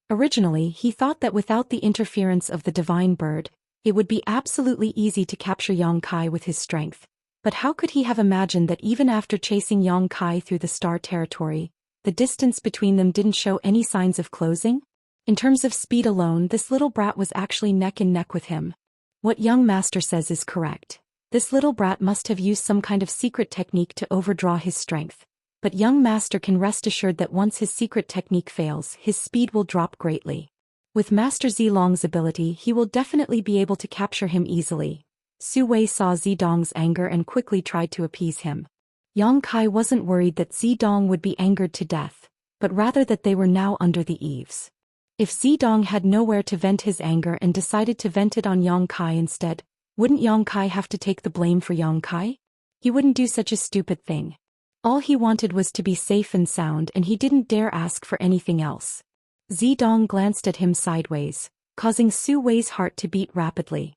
Originally, he thought that without the interference of the divine bird, it would be absolutely easy to capture Yang Kai with his strength. But how could he have imagined that even after chasing Yang Kai through the star territory, the distance between them didn't show any signs of closing? In terms of speed alone, this little brat was actually neck and neck with him. What young master says is correct. This little brat must have used some kind of secret technique to overdraw his strength. But young master can rest assured that once his secret technique fails, his speed will drop greatly. With Master Zilong's ability, he will definitely be able to capture him easily. Su Wei saw Zidong's anger and quickly tried to appease him. Yang Kai wasn't worried that Zidong would be angered to death, but rather that they were now under the eaves. If Zidong had nowhere to vent his anger and decided to vent it on Yang Kai instead, wouldn't Yang Kai have to take the blame for Yang Kai? He wouldn't do such a stupid thing. All he wanted was to be safe and sound and he didn't dare ask for anything else. Zidong glanced at him sideways, causing Su Wei's heart to beat rapidly.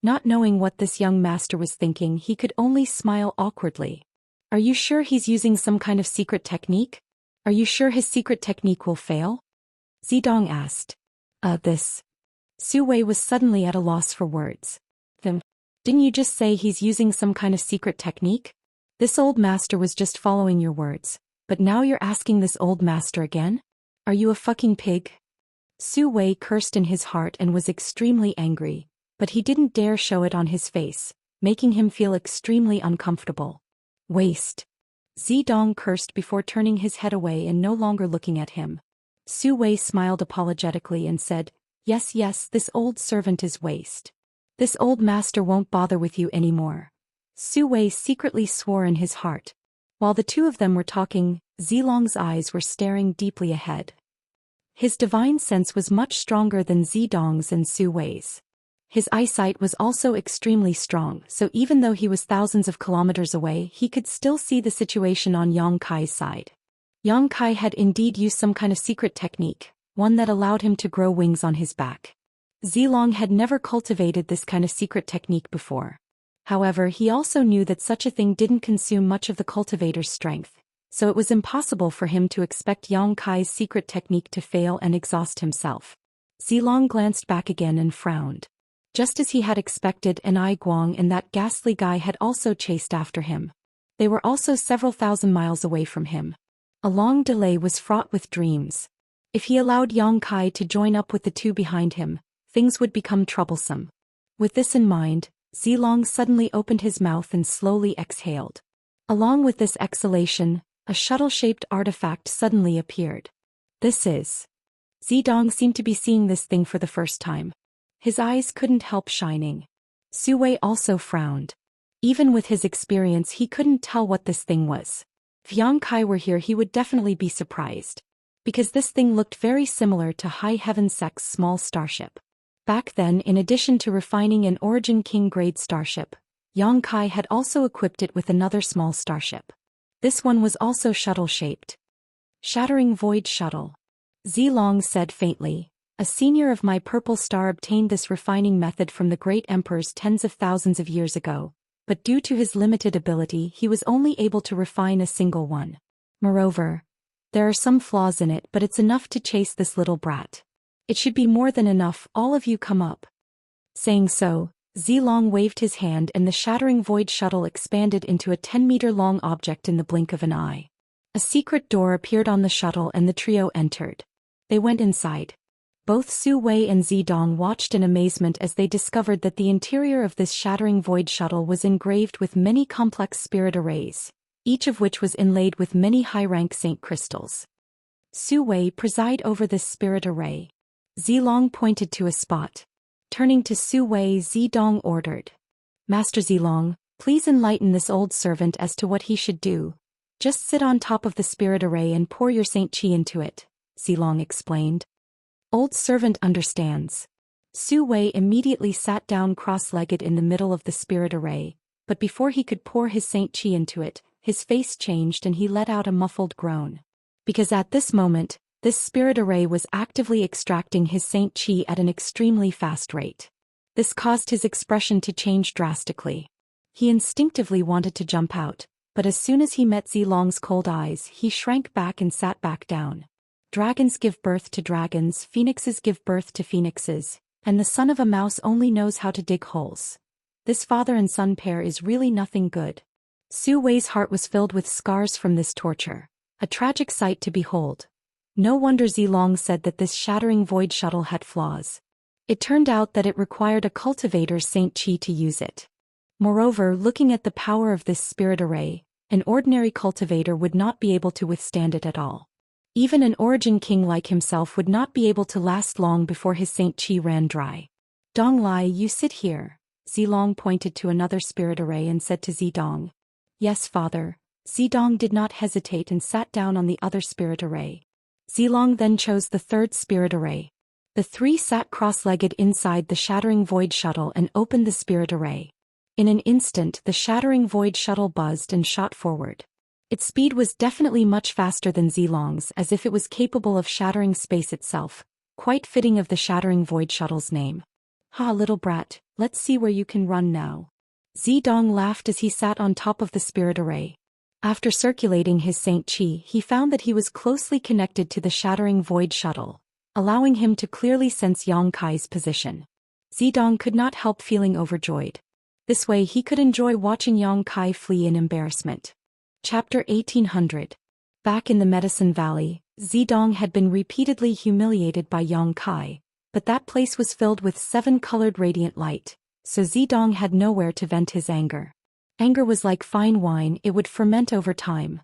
Not knowing what this young master was thinking, he could only smile awkwardly. "Are you sure he's using some kind of secret technique? Are you sure his secret technique will fail?" Zidong asked. This. Su Wei was suddenly at a loss for words. "Then, didn't you just say he's using some kind of secret technique? This old master was just following your words, but now you're asking this old master again? Are you a fucking pig?" Su Wei cursed in his heart and was extremely angry, but he didn't dare show it on his face, making him feel extremely uncomfortable. "Waste." Zidong cursed before turning his head away and no longer looking at him. Su Wei smiled apologetically and said, Yes, this old servant is waste. This old master won't bother with you anymore." Su Wei secretly swore in his heart. While the two of them were talking, Zilong's eyes were staring deeply ahead. His divine sense was much stronger than Zidong's and Su Wei's. His eyesight was also extremely strong, so even though he was thousands of kilometers away, he could still see the situation on Yang Kai's side. Yang Kai had indeed used some kind of secret technique, one that allowed him to grow wings on his back. Zilong had never cultivated this kind of secret technique before. However, he also knew that such a thing didn't consume much of the cultivator's strength, so it was impossible for him to expect Yang Kai's secret technique to fail and exhaust himself. Zilong glanced back again and frowned. Just as he had expected, an Ai Guang and that ghastly guy had also chased after him. They were also several thousand miles away from him. A long delay was fraught with dreams. If he allowed Yang Kai to join up with the two behind him, things would become troublesome. With this in mind, Zilong suddenly opened his mouth and slowly exhaled. Along with this exhalation, a shuttle-shaped artifact suddenly appeared. This is... Zidong seemed to be seeing this thing for the first time. His eyes couldn't help shining. Su Wei also frowned. Even with his experience, he couldn't tell what this thing was. If Yang Kai were here, he would definitely be surprised. because this thing looked very similar to High Heaven Sect's small starship. Back then, in addition to refining an Origin King-grade starship, Yang Kai had also equipped it with another small starship. This one was also shuttle-shaped. Shattering Void Shuttle. Zilong said faintly. A senior of my Purple Star obtained this refining method from the great emperors tens of thousands of years ago, but due to his limited ability he was only able to refine a single one. Moreover, there are some flaws in it, but it's enough to chase this little brat. It should be more than enough, all of you come up. Saying so, Zilong waved his hand and the Shattering Void Shuttle expanded into a 10-meter-long object in the blink of an eye. A secret door appeared on the shuttle and the trio entered. They went inside. Both Su Wei and Zidong watched in amazement as they discovered that the interior of this Shattering Void Shuttle was engraved with many complex spirit arrays, each of which was inlaid with many high-rank saint crystals. Su Wei, preside over this spirit array. Zilong pointed to a spot. Turning to Su Wei, Zidong ordered. Master Zilong, please enlighten this old servant as to what he should do. Just sit on top of the spirit array and pour your saint chi into it, Zilong explained. Old servant understands. Su Wei immediately sat down cross-legged in the middle of the spirit array, but before he could pour his saint chi into it, his face changed and he let out a muffled groan. Because at this moment, this spirit array was actively extracting his saint chi at an extremely fast rate. This caused his expression to change drastically. He instinctively wanted to jump out, but as soon as he met Zilong's cold eyes, he shrank back and sat back down. Dragons give birth to dragons, phoenixes give birth to phoenixes, and the son of a mouse only knows how to dig holes. This father and son pair is really nothing good. Su Wei's heart was filled with scars from this torture. A tragic sight to behold. No wonder Zilong said that this Shattering Void Shuttle had flaws. It turned out that it required a cultivator's saint chi to use it. Moreover, looking at the power of this spirit array, an ordinary cultivator would not be able to withstand it at all. Even an Origin King like himself would not be able to last long before his saint chi ran dry. Dong Lai, you sit here. Zilong pointed to another spirit array and said to Zidong. Yes, father. Zidong did not hesitate and sat down on the other spirit array. Zilong then chose the third spirit array. The three sat cross-legged inside the Shattering Void Shuttle and opened the spirit array. In an instant, the Shattering Void Shuttle buzzed and shot forward. Its speed was definitely much faster than Zilong's, as if it was capable of shattering space itself, quite fitting of the Shattering Void Shuttle's name. Ha, little brat, let's see where you can run now. Zidong laughed as he sat on top of the spirit array. After circulating his saint chi, he found that he was closely connected to the Shattering Void Shuttle, allowing him to clearly sense Yang Kai's position. Zidong could not help feeling overjoyed. This way he could enjoy watching Yang Kai flee in embarrassment. Chapter 1800. Back in the Medicine Valley, Zidong had been repeatedly humiliated by Yang Kai, but that place was filled with 7-colored radiant light, so Zidong had nowhere to vent his anger. Anger was like fine wine, it would ferment over time.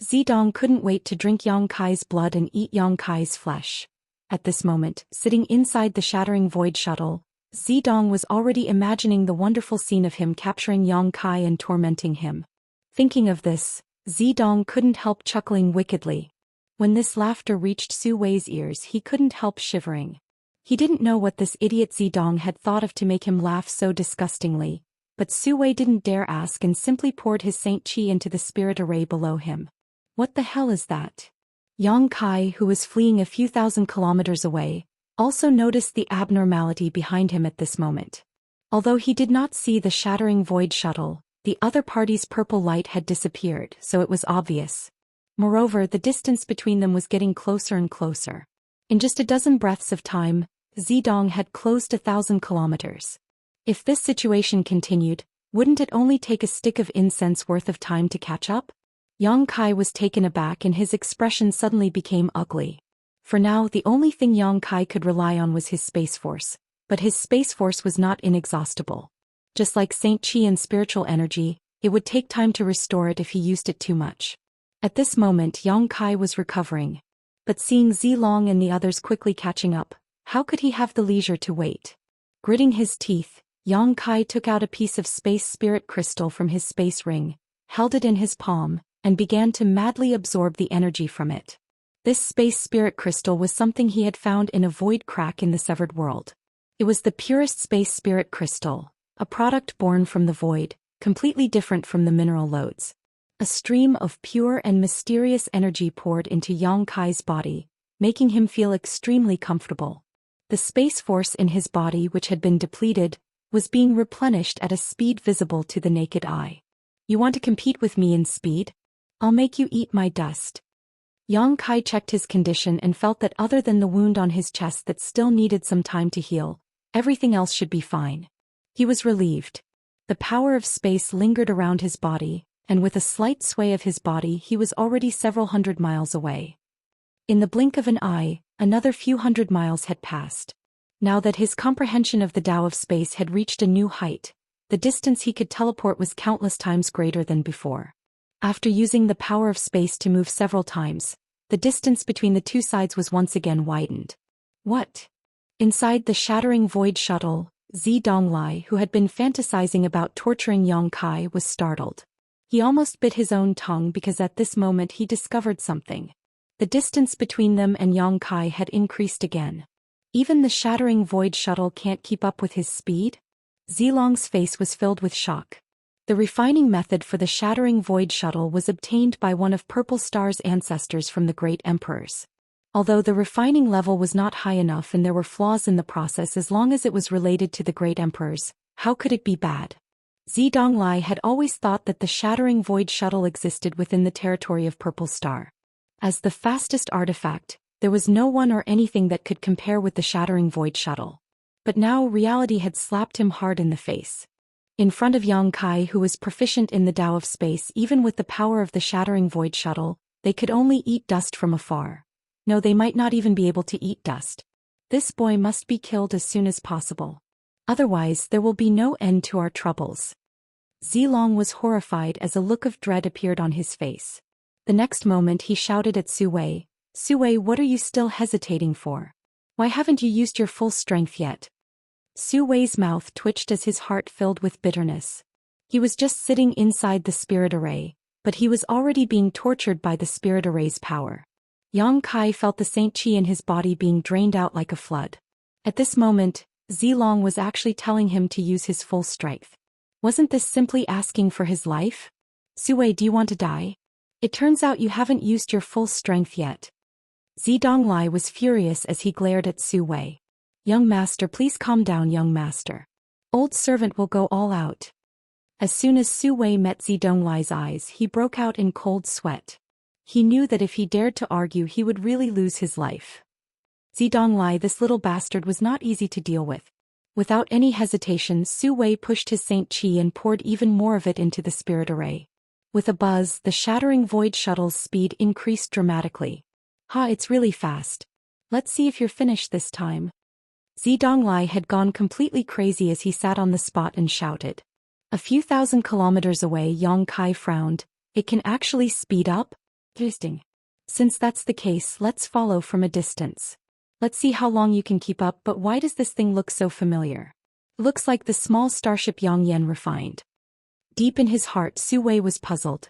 Zidong couldn't wait to drink Yang Kai's blood and eat Yang Kai's flesh. At this moment, sitting inside the Shattering Void Shuttle, Zidong was already imagining the wonderful scene of him capturing Yang Kai and tormenting him. Thinking of this, Zidong couldn't help chuckling wickedly. When this laughter reached Su Wei's ears, he couldn't help shivering. He didn't know what this idiot Zidong had thought of to make him laugh so disgustingly, but Su Wei didn't dare ask and simply poured his saint chi into the spirit array below him. What the hell is that? Yang Kai, who was fleeing a few thousand kilometers away, also noticed the abnormality behind him at this moment. Although he did not see the Shattering Void Shuttle, the other party's purple light had disappeared, so it was obvious. Moreover, the distance between them was getting closer and closer. In just a dozen breaths of time, Zidong had closed 1,000 kilometers. If this situation continued, wouldn't it only take a stick of incense worth of time to catch up? Yang Kai was taken aback and his expression suddenly became ugly. For now, the only thing Yang Kai could rely on was his space force, but his space force was not inexhaustible. Just like Saint Chi and spiritual energy, it would take time to restore it if he used it too much. At this moment Yang Kai was recovering. But seeing Zilong and the others quickly catching up, how could he have the leisure to wait? Gritting his teeth, Yang Kai took out a piece of space spirit crystal from his space ring, held it in his palm, and began to madly absorb the energy from it. This space spirit crystal was something he had found in a void crack in the severed world. It was the purest space spirit crystal, a product born from the void, completely different from the mineral lodes. A stream of pure and mysterious energy poured into Yang Kai's body, making him feel extremely comfortable. The space force in his body, which had been depleted, was being replenished at a speed visible to the naked eye. You want to compete with me in speed? I'll make you eat my dust. Yang Kai checked his condition and felt that other than the wound on his chest that still needed some time to heal, everything else should be fine. He was relieved. The power of space lingered around his body, and with a slight sway of his body he was already several hundred miles away. In the blink of an eye, another few hundred miles had passed. Now that his comprehension of the Tao of space had reached a new height, the distance he could teleport was countless times greater than before. After using the power of space to move several times, the distance between the two sides was once again widened. What? Inside the shattering void shuttle, Zidonglai, who had been fantasizing about torturing Yang Kai, was startled. He almost bit his own tongue because at this moment he discovered something. The distance between them and Yang Kai had increased again. Even the shattering void shuttle can't keep up with his speed? Zilong's face was filled with shock. The refining method for the shattering void shuttle was obtained by one of Purple Star's ancestors from the great emperors. Although the refining level was not high enough and there were flaws in the process, as long as it was related to the great emperors, how could it be bad? Zidonglai had always thought that the shattering void shuttle existed within the territory of Purple Star. As the fastest artifact, there was no one or anything that could compare with the shattering void shuttle. But now reality had slapped him hard in the face. In front of Yang Kai, who was proficient in the Tao of space, even with the power of the shattering void shuttle, they could only eat dust from afar. No, they might not even be able to eat dust. This boy must be killed as soon as possible. Otherwise, there will be no end to our troubles. Zilong was horrified as a look of dread appeared on his face. The next moment he shouted at Su Wei, "Su Wei, what are you still hesitating for? Why haven't you used your full strength yet?" Su Wei's mouth twitched as his heart filled with bitterness. He was just sitting inside the spirit array, but he was already being tortured by the spirit array's power. Yang Kai felt the Saint Qi in his body being drained out like a flood. At this moment, Zilong was actually telling him to use his full strength. Wasn't this simply asking for his life? Su Wei, do you want to die? It turns out you haven't used your full strength yet. Zidonglai was furious as he glared at Su Wei. Young master, please calm down, young master. Old servant will go all out. As soon as Su Wei met Zidonglai's eyes, he broke out in cold sweat. He knew that if he dared to argue he would really lose his life. Zidonglai, this little bastard, was not easy to deal with. Without any hesitation, Su Wei pushed his Saint Qi and poured even more of it into the spirit array. With a buzz, the shattering void shuttle's speed increased dramatically. It's really fast. Let's see if you're finished this time. Zidonglai had gone completely crazy as he sat on the spot and shouted. A few thousand kilometers away, Yang Kai frowned. It can actually speed up? Interesting. Since that's the case, let's follow from a distance. Let's see how long you can keep up. But why does this thing look so familiar? Looks like the small starship Yang Yan refined. Deep in his heart, Su Wei was puzzled.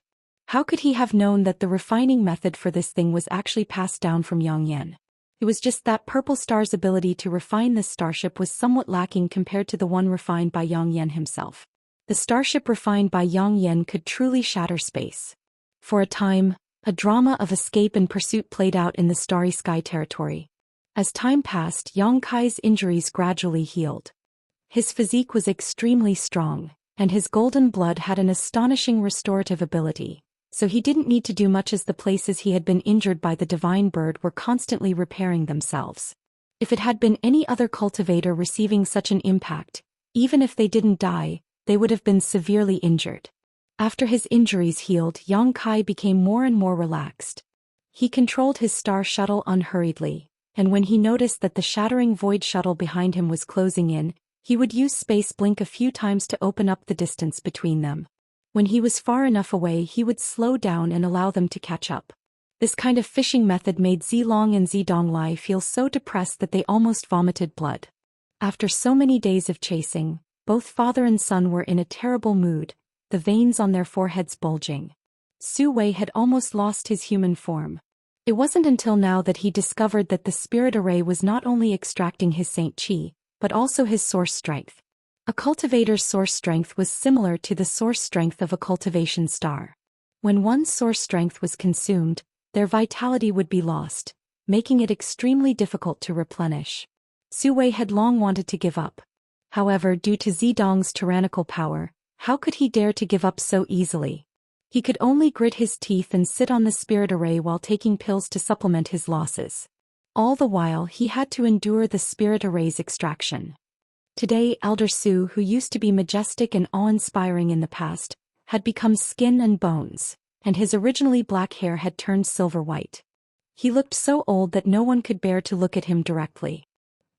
How could he have known that the refining method for this thing was actually passed down from Yang Yan? It was just that Purple Star's ability to refine this starship was somewhat lacking compared to the one refined by Yang Yan himself. The starship refined by Yang Yan could truly shatter space. For a time, a drama of escape and pursuit played out in the Starry Sky territory. As time passed, Yang Kai's injuries gradually healed. His physique was extremely strong, and his golden blood had an astonishing restorative ability. So he didn't need to do much, as the places he had been injured by the divine bird were constantly repairing themselves. If it had been any other cultivator receiving such an impact, even if they didn't die, they would have been severely injured. After his injuries healed, Yang Kai became more and more relaxed. He controlled his star shuttle unhurriedly, and when he noticed that the shattering void shuttle behind him was closing in, he would use space blink a few times to open up the distance between them. When he was far enough away, he would slow down and allow them to catch up. This kind of fishing method made Zilong and Zidonglai feel so depressed that they almost vomited blood. After so many days of chasing, both father and son were in a terrible mood, the veins on their foreheads bulging. Su Wei had almost lost his human form. It wasn't until now that he discovered that the spirit array was not only extracting his saint chi, but also his source strength. A cultivator's source strength was similar to the source strength of a cultivation star. When one's source strength was consumed, their vitality would be lost, making it extremely difficult to replenish. Su Wei had long wanted to give up. However, due to Zidong's tyrannical power, how could he dare to give up so easily? He could only grit his teeth and sit on the spirit array while taking pills to supplement his losses. All the while he had to endure the spirit array's extraction. Today, Elder Su, who used to be majestic and awe-inspiring in the past, had become skin and bones, and his originally black hair had turned silver-white. He looked so old that no one could bear to look at him directly.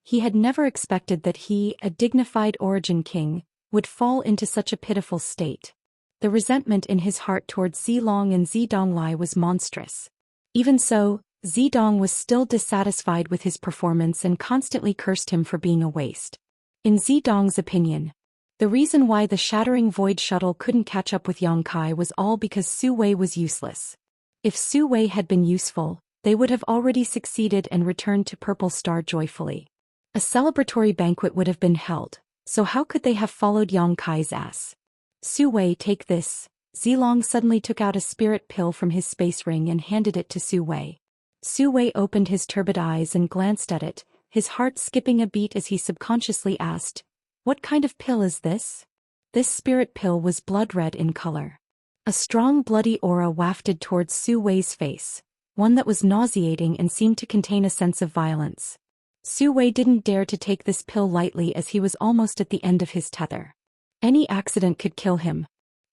He had never expected that he, a dignified origin king, would fall into such a pitiful state. The resentment in his heart towards Zilong and Zidonglai was monstrous. Even so, Zidong was still dissatisfied with his performance and constantly cursed him for being a waste. In Zidong's opinion, the reason why the Shattering Void shuttle couldn't catch up with Yongkai was all because Su Wei was useless. If Su Wei had been useful, they would have already succeeded and returned to Purple Star joyfully. A celebratory banquet would have been held, so how could they have followed Yongkai's ass? Su Wei, take this. Zilong suddenly took out a spirit pill from his space ring and handed it to Su Wei. Su Wei opened his turbid eyes and glanced at it, his heart skipping a beat as he subconsciously asked, "What kind of pill is this?" This spirit pill was blood red in color. A strong bloody aura wafted towards Su Wei's face, one that was nauseating and seemed to contain a sense of violence. Su Wei didn't dare to take this pill lightly as he was almost at the end of his tether. Any accident could kill him.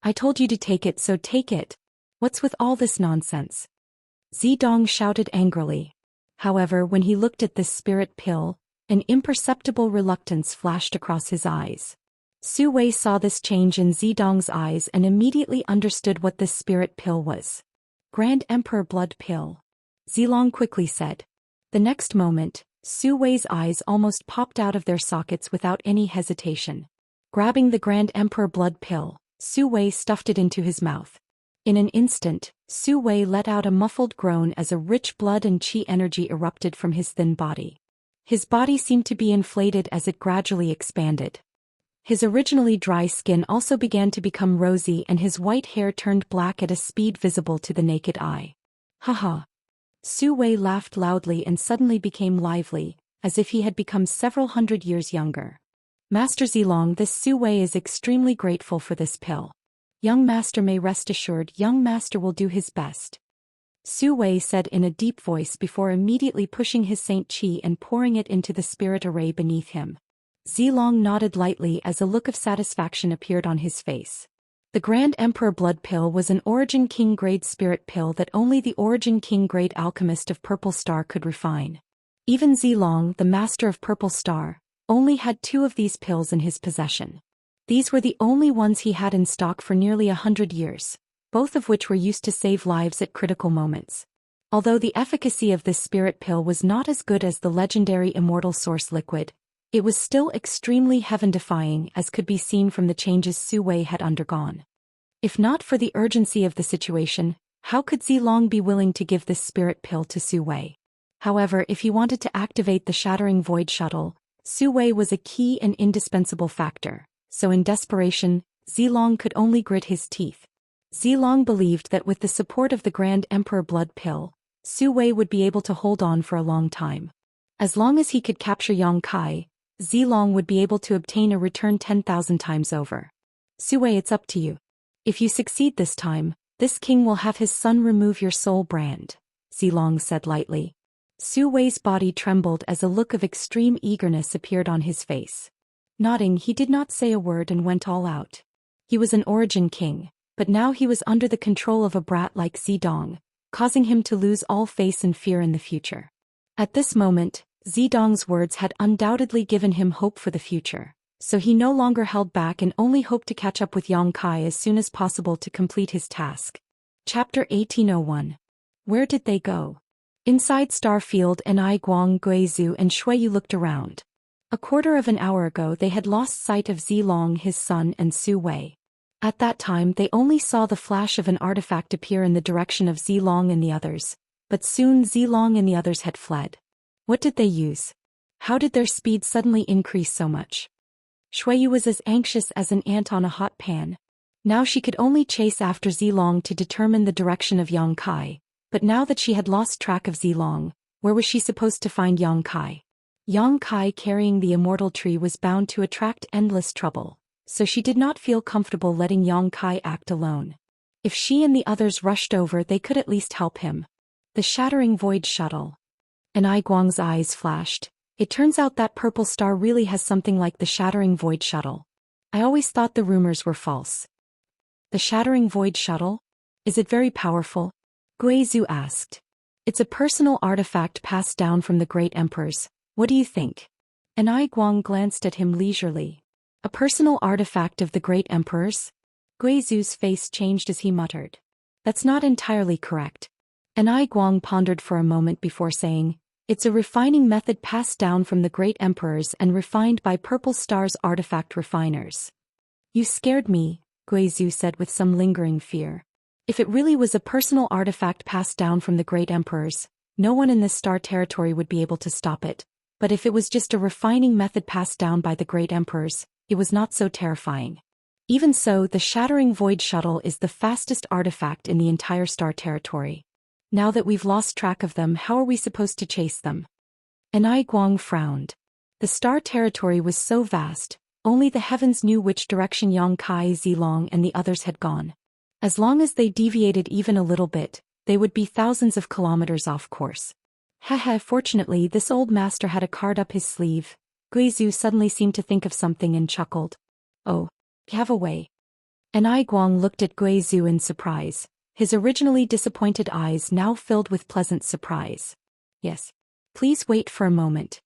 "I told you to take it, so take it. What's with all this nonsense?" Zidong shouted angrily. However, when he looked at this spirit pill, an imperceptible reluctance flashed across his eyes. Su Wei saw this change in Zidong's eyes and immediately understood what this spirit pill was. "Grand Emperor Blood Pill," Zilong quickly said. The next moment, Su Wei's eyes almost popped out of their sockets without any hesitation. Grabbing the Grand Emperor Blood Pill, Su Wei stuffed it into his mouth. In an instant, Su Wei let out a muffled groan as a rich blood and chi energy erupted from his thin body. His body seemed to be inflated as it gradually expanded. His originally dry skin also began to become rosy and his white hair turned black at a speed visible to the naked eye. Haha. Su Wei laughed loudly and suddenly became lively, as if he had become several hundred years younger. "Master Zilong, this Su Wei is extremely grateful for this pill. Young master may rest assured young master will do his best," Su Wei said in a deep voice before immediately pushing his Saint Chi and pouring it into the spirit array beneath him. Zilong nodded lightly as a look of satisfaction appeared on his face. The Grand Emperor Blood Pill was an Origin King grade spirit pill that only the Origin King grade alchemist of Purple Star could refine. Even Zilong, the master of Purple Star, only had 2 of these pills in his possession. These were the only ones he had in stock for nearly 100 years, both of which were used to save lives at critical moments. Although the efficacy of this spirit pill was not as good as the legendary Immortal Source Liquid, it was still extremely heaven-defying as could be seen from the changes Su Wei had undergone. If not for the urgency of the situation, how could Zilong be willing to give this spirit pill to Su Wei? However, if he wanted to activate the Shattering Void shuttle, Su Wei was a key and indispensable factor, so in desperation, Zilong could only grit his teeth. Zilong believed that with the support of the Grand Emperor Blood Pill, Su Wei would be able to hold on for a long time. As long as he could capture Yongkai, Zilong would be able to obtain a return 10,000 times over. "Su Wei, it's up to you. If you succeed this time, this king will have his son remove your soul brand," Zilong said lightly. Su Wei's body trembled as a look of extreme eagerness appeared on his face. Nodding, he did not say a word and went all out. He was an Origin King, but now he was under the control of a brat like Zidong, causing him to lose all faith and fear in the future. At this moment, Zidong's words had undoubtedly given him hope for the future, so he no longer held back and only hoped to catch up with Yongkai as soon as possible to complete his task. Chapter 1801. Where did they go? Inside Starfield, Enai Guang Guizhu and Shuiyu looked around. A quarter of an hour ago they had lost sight of Zilong, his son, and Su Wei. At that time they only saw the flash of an artifact appear in the direction of Zilong and the others, But soon Zilong and the others had fled. What did they use? How did their speed suddenly increase so much? Shuiyu was as anxious as an ant on a hot pan. Now she could only chase after Zilong to determine the direction of Yang Kai, but now that she had lost track of Zilong, where was she supposed to find Yang Kai? Yang Kai carrying the immortal tree was bound to attract endless trouble, so she did not feel comfortable letting Yang Kai act alone. If she and the others rushed over, they could at least help him. The Shattering Void Shuttle. And Ai Guang's eyes flashed. It turns out that purple star really has something like the Shattering Void Shuttle. I always thought the rumors were false. The Shattering Void Shuttle? Is it very powerful? Guizhu asked. It's a personal artifact passed down from the great emperors. What do you think? And Ai Guang glanced at him leisurely. A personal artifact of the great emperors? Guizhu's face changed as he muttered. That's not entirely correct. And Ai Guang pondered for a moment before saying, it's a refining method passed down from the great emperors and refined by Purple Star's artifact refiners. You scared me, Guizhu said with some lingering fear. If it really was a personal artifact passed down from the great emperors, no one in this star territory would be able to stop it. But if it was just a refining method passed down by the great emperors, it was not so terrifying. Even so, the Shattering Void Shuttle is the fastest artifact in the entire star territory. Now that we've lost track of them, how are we supposed to chase them? And Ai Guang frowned. The star territory was so vast, only the heavens knew which direction Yang Kai, Zilong and the others had gone. As long as they deviated even a little bit, they would be thousands of kilometers off course. Fortunately this old master had a card up his sleeve. Guizhu suddenly seemed to think of something and chuckled. Oh, have a way. And Ai Guang looked at Guizhu in surprise, his originally disappointed eyes now filled with pleasant surprise. Yes. Please wait for a moment.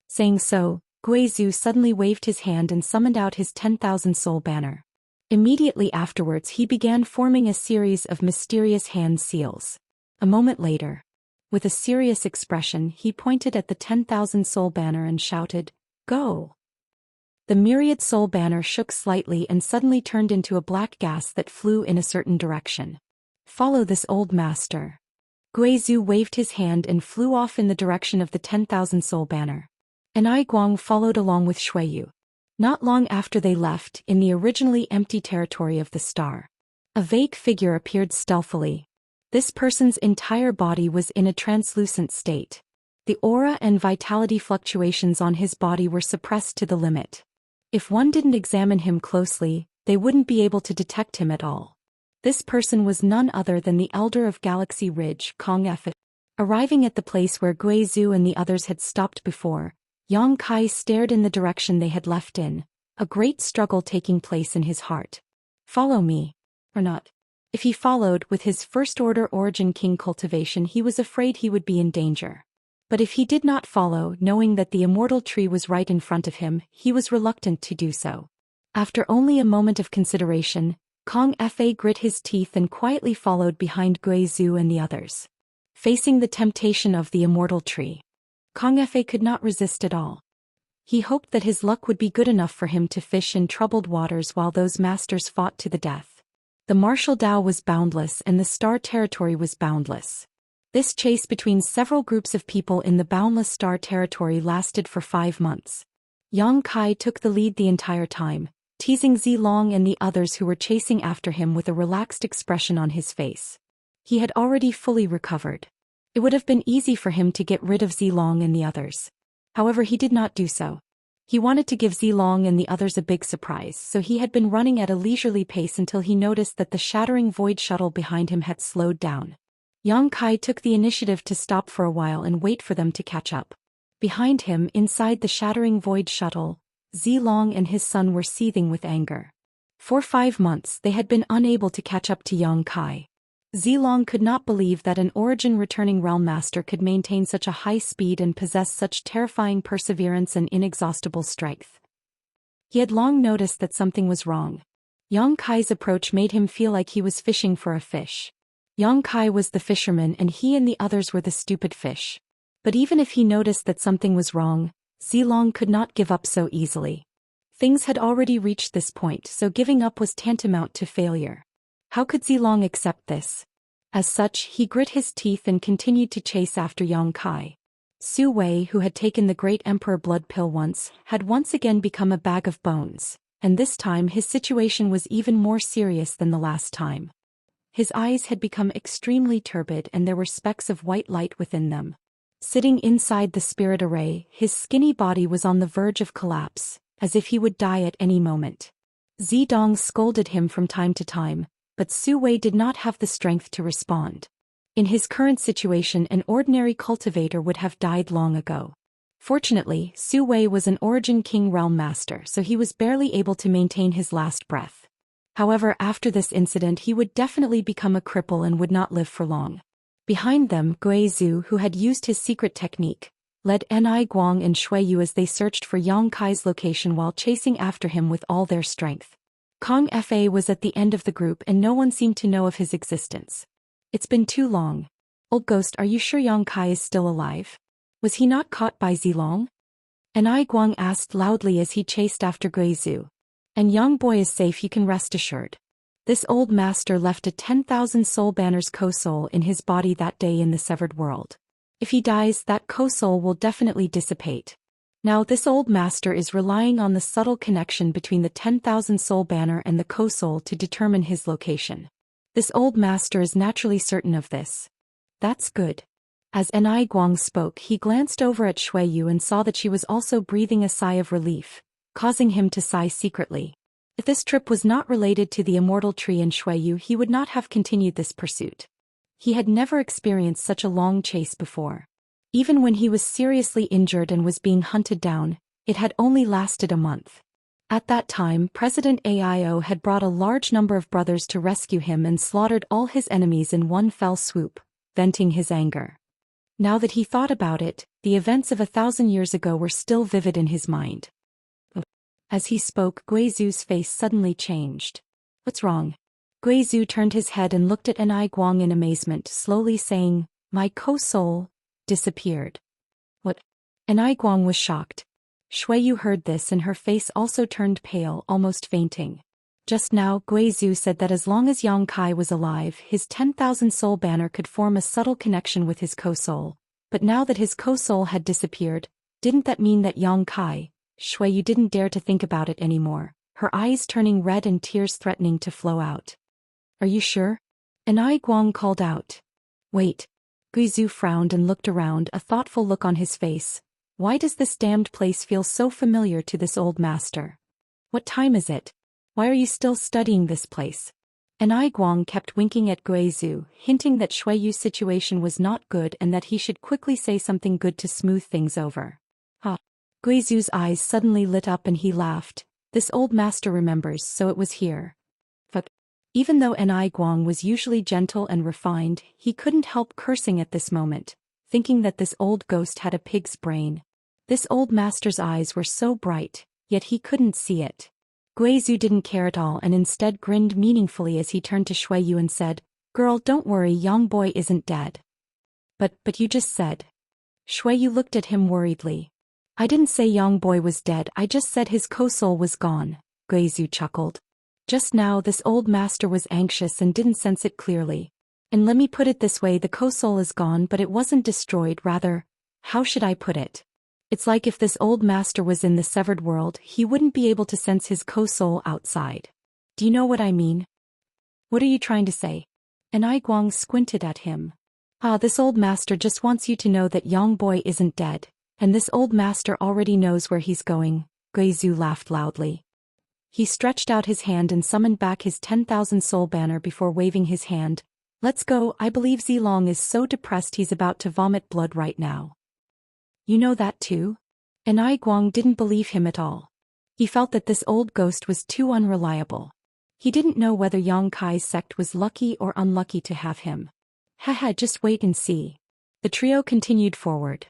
Saying so, Guizhu suddenly waved his hand and summoned out his 10,000 soul banner. Immediately afterwards he began forming a series of mysterious hand seals. A moment later, with a serious expression, he pointed at the 10,000 soul banner and shouted, "Go!" The myriad soul banner shook slightly and suddenly turned into a black gas that flew in a certain direction. Follow this old master. Guizhu waved his hand and flew off in the direction of the 10,000 soul banner. And Ai Guang followed along with Shuiyu. Not long after they left, in the originally empty territory of the star, a vague figure appeared stealthily. This person's entire body was in a translucent state. The aura and vitality fluctuations on his body were suppressed to the limit. If one didn't examine him closely, they wouldn't be able to detect him at all. This person was none other than the Elder of Galaxy Ridge, Kong Efe. Arriving at the place where Guizhu and the others had stopped before, Yang Kai stared in the direction they had left in, a great struggle taking place in his heart. Follow me. Or not. If he followed with his First Order Origin King cultivation, he was afraid he would be in danger. But if he did not follow, knowing that the immortal tree was right in front of him, he was reluctant to do so. After only a moment of consideration, Kong Efe grit his teeth and quietly followed behind Guizhu and the others. Facing the temptation of the immortal tree, Kong Efe could not resist at all. He hoped that his luck would be good enough for him to fish in troubled waters while those masters fought to the death. The martial Dao was boundless and the star territory was boundless. This chase between several groups of people in the boundless star territory lasted for 5 months. Yang Kai took the lead the entire time, teasing Zilong and the others who were chasing after him with a relaxed expression on his face. He had already fully recovered. It would have been easy for him to get rid of Zilong and the others. However, he did not do so. He wanted to give Zilong and the others a big surprise, so he had been running at a leisurely pace until he noticed that the Shattering Void Shuttle behind him had slowed down. Yang Kai took the initiative to stop for a while and wait for them to catch up. Behind him, inside the Shattering Void Shuttle, Zilong and his son were seething with anger. For 5 months they had been unable to catch up to Yang Kai. Zilong could not believe that an origin-returning realm master could maintain such a high speed and possess such terrifying perseverance and inexhaustible strength. He had long noticed that something was wrong. Yang Kai's approach made him feel like he was fishing for a fish. Yang Kai was the fisherman and he and the others were the stupid fish. But even if he noticed that something was wrong, Zilong could not give up so easily. Things had already reached this point, so giving up was tantamount to failure. How could Zilong accept this? As such, he grit his teeth and continued to chase after Yang Kai. Su Wei, who had taken the Great Emperor blood pill once, had once again become a bag of bones, and this time his situation was even more serious than the last time. His eyes had become extremely turbid and there were specks of white light within them. Sitting inside the spirit array, his skinny body was on the verge of collapse, as if he would die at any moment. Zidong scolded him from time to time, but Su Wei did not have the strength to respond. In his current situation, an ordinary cultivator would have died long ago. Fortunately, Su Wei was an Origin King Realm Master, so he was barely able to maintain his last breath. However, after this incident he would definitely become a cripple and would not live for long. Behind them, Guizhu, who had used his secret technique, led Ni Guang and Shui Yu as they searched for Yang Kai's location while chasing after him with all their strength. Kong Fa was at the end of the group and no one seemed to know of his existence. It's been too long. Old Ghost, are you sure Yang Kai is still alive? Was he not caught by Zilong? Ni Guang asked loudly as he chased after Guizhu. And young boy is safe, you can rest assured. This old master left a 10,000 soul banner's co-soul in his body that day in the severed world. If he dies, that co-soul will definitely dissipate. Now this old master is relying on the subtle connection between the 10,000 soul banner and the co-soul to determine his location. This old master is naturally certain of this. That's good. As Ni Guang spoke, he glanced over at Shui Yu and saw that she was also breathing a sigh of relief, causing him to sigh secretly. If this trip was not related to the Immortal tree and Shui Yu, he would not have continued this pursuit. He had never experienced such a long chase before. Even when he was seriously injured and was being hunted down, it had only lasted a month. At that time, President Aio had brought a large number of brothers to rescue him and slaughtered all his enemies in one fell swoop, venting his anger. Now that he thought about it, the events of 1,000 years ago were still vivid in his mind. As he spoke, Guizhu's face suddenly changed. What's wrong? Guizhu turned his head and looked at Ni Guang in amazement, slowly saying, my co-soul disappeared. What? Ni Guang was shocked. Shui Yu heard this and her face also turned pale, almost fainting. Just now, Guizhu said that as long as Yang Kai was alive, his 10,000 soul banner could form a subtle connection with his co-soul. But now that his co-soul had disappeared, didn't that mean that Yang Kai... Shui Yu didn't dare to think about it anymore, her eyes turning red and tears threatening to flow out. Are you sure? Ni Guang called out. Wait. Guizhu frowned and looked around, a thoughtful look on his face. Why does this damned place feel so familiar to this old master? What time is it? Why are you still studying this place? Ni Guang kept winking at Guizhu, hinting that Shui Yu's situation was not good and that he should quickly say something good to smooth things over. Guizhu's eyes suddenly lit up and he laughed. This old master remembers, so it was here. But even though Ni Guang was usually gentle and refined, he couldn't help cursing at this moment, thinking that this old ghost had a pig's brain. This old master's eyes were so bright, yet he couldn't see it. Guizhu didn't care at all and instead grinned meaningfully as he turned to Shui Yu and said, Girl, don't worry, young boy isn't dead. But you just said. Shui Yu looked at him worriedly. I didn't say young boy was dead, I just said his co-soul was gone, Guizhu chuckled. Just now this old master was anxious and didn't sense it clearly. And let me put it this way, the co-soul is gone but it wasn't destroyed, rather, how should I put it? It's like if this old master was in the severed world, he wouldn't be able to sense his co-soul outside. Do you know what I mean? What are you trying to say? Ni Guang squinted at him. This old master just wants you to know that young boy isn't dead. And this old master already knows where he's going, Guizhu laughed loudly. He stretched out his hand and summoned back his 10,000 soul banner before waving his hand. Let's go, I believe Zilong is so depressed he's about to vomit blood right now. You know that too? Ni Guang didn't believe him at all. He felt that this old ghost was too unreliable. He didn't know whether Yang Kai's sect was lucky or unlucky to have him. Haha, just wait and see. The trio continued forward.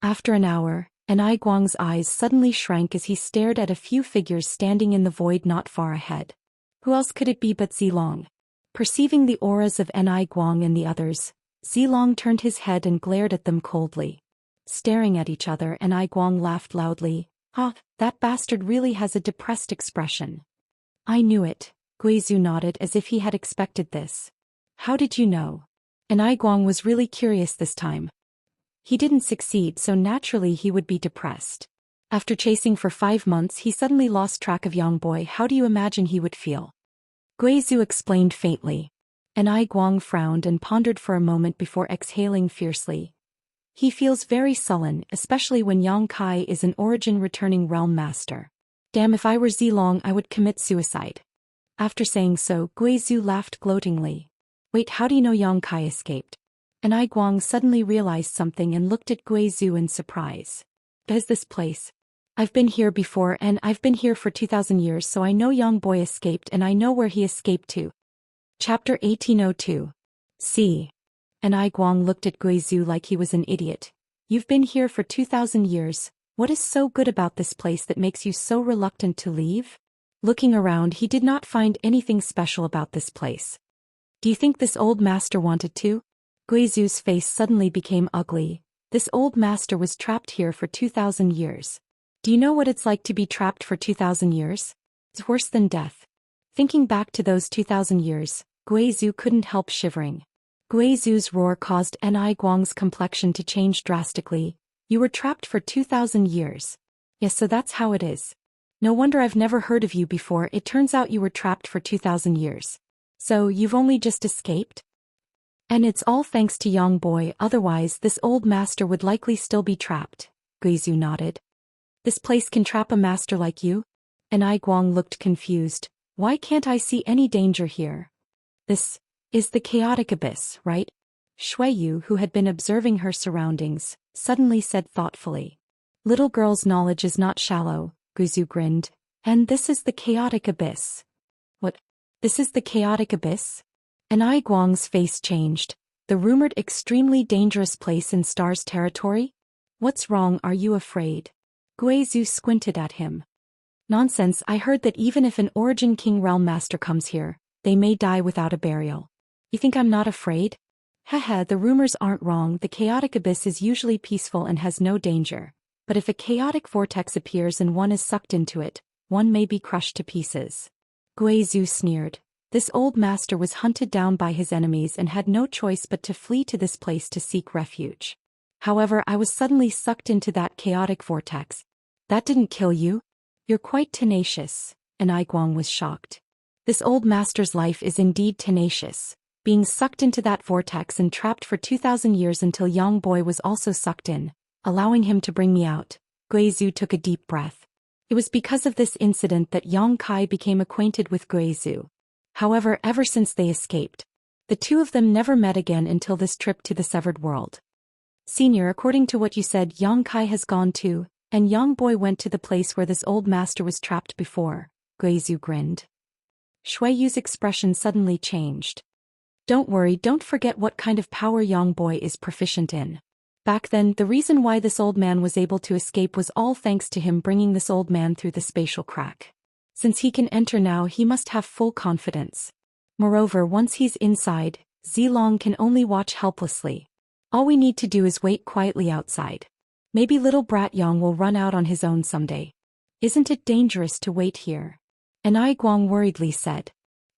After an hour, Ni Guang's eyes suddenly shrank as he stared at a few figures standing in the void not far ahead. Who else could it be but Zilong? Perceiving the auras of Ni Guang and the others, Zilong turned his head and glared at them coldly. Staring at each other, Ni Guang laughed loudly. That bastard really has a depressed expression. I knew it, Guizhu nodded as if he had expected this. How did you know? And Ai Guang was really curious this time. He didn't succeed, so naturally he would be depressed. After chasing for 5 months, he suddenly lost track of Yang Boy. How do you imagine he would feel? Guizhu explained faintly. And Ai Guang frowned and pondered for a moment before exhaling fiercely. He feels very sullen, especially when Yang Kai is an origin-returning realm master. Damn, if I were Zilong I would commit suicide. After saying so, Guizhu laughed gloatingly. Wait, how do you know Yang Kai escaped? And Ai Guang suddenly realized something and looked at Guizhu in surprise. Is this place? I've been here before, and I've been here for 2,000 years, so I know Yang Boy escaped and I know where he escaped to. Chapter 1802. See. And Ai Guang looked at Guizhu like he was an idiot. You've been here for 2,000 years. What is so good about this place that makes you so reluctant to leave? Looking around, he did not find anything special about this place. Do you think this old master wanted to? Guizhu's face suddenly became ugly. This old master was trapped here for 2,000 years. Do you know what it's like to be trapped for 2,000 years? It's worse than death. Thinking back to those 2,000 years, Guizhu couldn't help shivering. Guizhu's roar caused Ai Guang's complexion to change drastically. You were trapped for 2,000 years. Yes, so that's how it is. No wonder I've never heard of you before. It turns out you were trapped for 2,000 years. So you've only just escaped? And it's all thanks to Yang Boy, otherwise this old master would likely still be trapped. Guizhu nodded. This place can trap a master like you? And Ai Guang looked confused. Why can't I see any danger here? This is the chaotic abyss, right? Shuiyu, who had been observing her surroundings, suddenly said thoughtfully. Little girl's knowledge is not shallow, Guizhu grinned. And this is the chaotic abyss. What? This is the chaotic abyss? And Ai Guang's face changed. The rumored extremely dangerous place in Star's territory? What's wrong, are you afraid? Guizhu squinted at him. Nonsense, I heard that even if an Origin King Realm Master comes here, they may die without a burial. You think I'm not afraid? Haha, the rumors aren't wrong. The chaotic abyss is usually peaceful and has no danger. But if a chaotic vortex appears and one is sucked into it, one may be crushed to pieces. Guizhu sneered. This old master was hunted down by his enemies and had no choice but to flee to this place to seek refuge. However, I was suddenly sucked into that chaotic vortex. That didn't kill you? You're quite tenacious. And Ai Guang was shocked. This old master's life is indeed tenacious. Being sucked into that vortex and trapped for 2,000 years until Yang Boy was also sucked in, allowing him to bring me out. Guizhu took a deep breath. It was because of this incident that Yang Kai became acquainted with Guizhu. However, ever since they escaped, the two of them never met again until this trip to the Severed World. Senior, according to what you said, Yang Kai has gone too, and Yang Boy went to the place where this old master was trapped before. Guizhu grinned. Shuiyu's expression suddenly changed. Don't worry, don't forget what kind of power Yang Boy is proficient in. Back then, the reason why this old man was able to escape was all thanks to him bringing this old man through the spatial crack. Since he can enter now, he must have full confidence. Moreover, once he's inside, Zilong can only watch helplessly. All we need to do is wait quietly outside. Maybe little brat Yang will run out on his own someday. Isn't it dangerous to wait here? And Ai Guang worriedly said.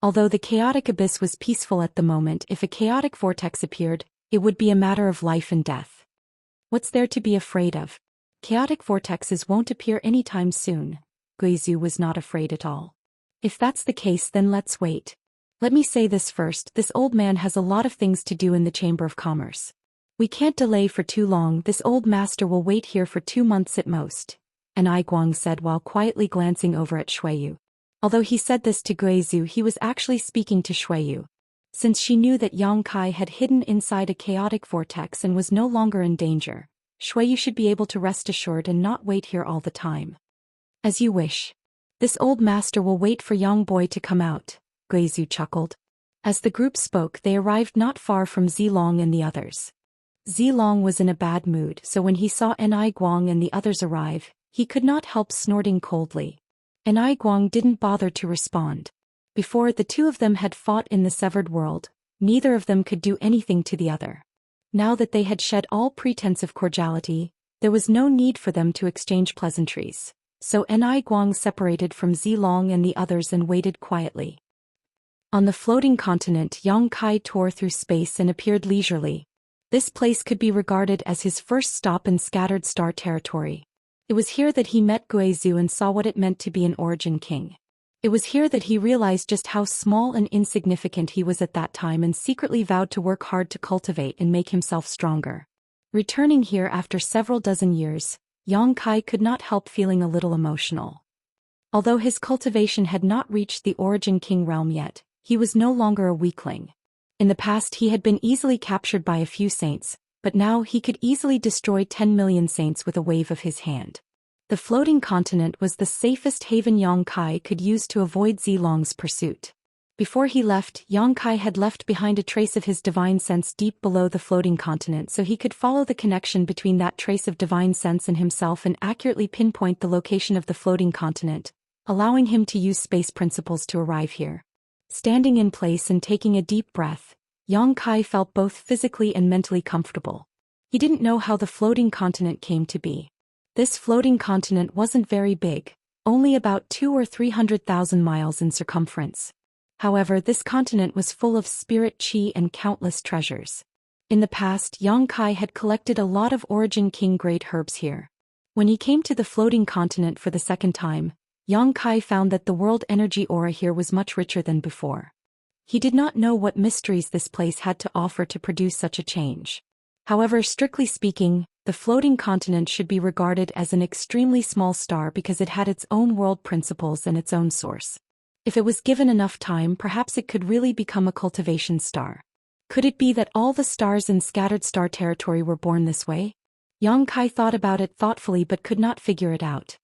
Although the chaotic abyss was peaceful at the moment, if a chaotic vortex appeared, it would be a matter of life and death. What's there to be afraid of? Chaotic vortexes won't appear anytime soon. Guizhu was not afraid at all. If that's the case, then let's wait. Let me say this first, this old man has a lot of things to do in the Chamber of Commerce. We can't delay for too long. This old master will wait here for 2 months at most. And Ai Guang said while quietly glancing over at Shuiyu. Although he said this to Guizhu, he was actually speaking to Shuiyu. Since she knew that Yang Kai had hidden inside a chaotic vortex and was no longer in danger, Shuiyu should be able to rest assured and not wait here all the time. As you wish. This old master will wait for Yang Boy to come out, Guizhu chuckled. As the group spoke, they arrived not far from Zilong and the others. Zilong was in a bad mood, so when he saw Ai Guang and the others arrive, he could not help snorting coldly. Ai Guang didn't bother to respond. Before, the two of them had fought in the Severed World, neither of them could do anything to the other. Now that they had shed all pretense of cordiality, there was no need for them to exchange pleasantries. So Ai Guang separated from Zilong and the others and waited quietly. On the floating continent, Yang Kai tore through space and appeared leisurely. This place could be regarded as his first stop in scattered star territory. It was here that he met Guizhou and saw what it meant to be an origin king. It was here that he realized just how small and insignificant he was at that time and secretly vowed to work hard to cultivate and make himself stronger. Returning here after several dozen years, Yang Kai could not help feeling a little emotional. Although his cultivation had not reached the origin king realm yet, he was no longer a weakling. In the past he had been easily captured by a few saints, but now he could easily destroy 10 million saints with a wave of his hand. The floating continent was the safest haven Yang Kai could use to avoid Zilong's pursuit. Before he left, Yang Kai had left behind a trace of his divine sense deep below the floating continent so he could follow the connection between that trace of divine sense and himself and accurately pinpoint the location of the floating continent, allowing him to use space principles to arrive here. Standing in place and taking a deep breath, Yang Kai felt both physically and mentally comfortable. He didn't know how the floating continent came to be. This floating continent wasn't very big, only about 200,000 or 300,000 miles in circumference. However, this continent was full of spirit chi and countless treasures. In the past, Yang Kai had collected a lot of origin king grade herbs here. When he came to the floating continent for the second time, Yang Kai found that the world energy aura here was much richer than before. He did not know what mysteries this place had to offer to produce such a change. However, strictly speaking, the floating continent should be regarded as an extremely small star because it had its own world principles and its own source. If it was given enough time, perhaps it could really become a cultivation star. Could it be that all the stars in scattered star territory were born this way? Yang Kai thought about it thoughtfully but could not figure it out.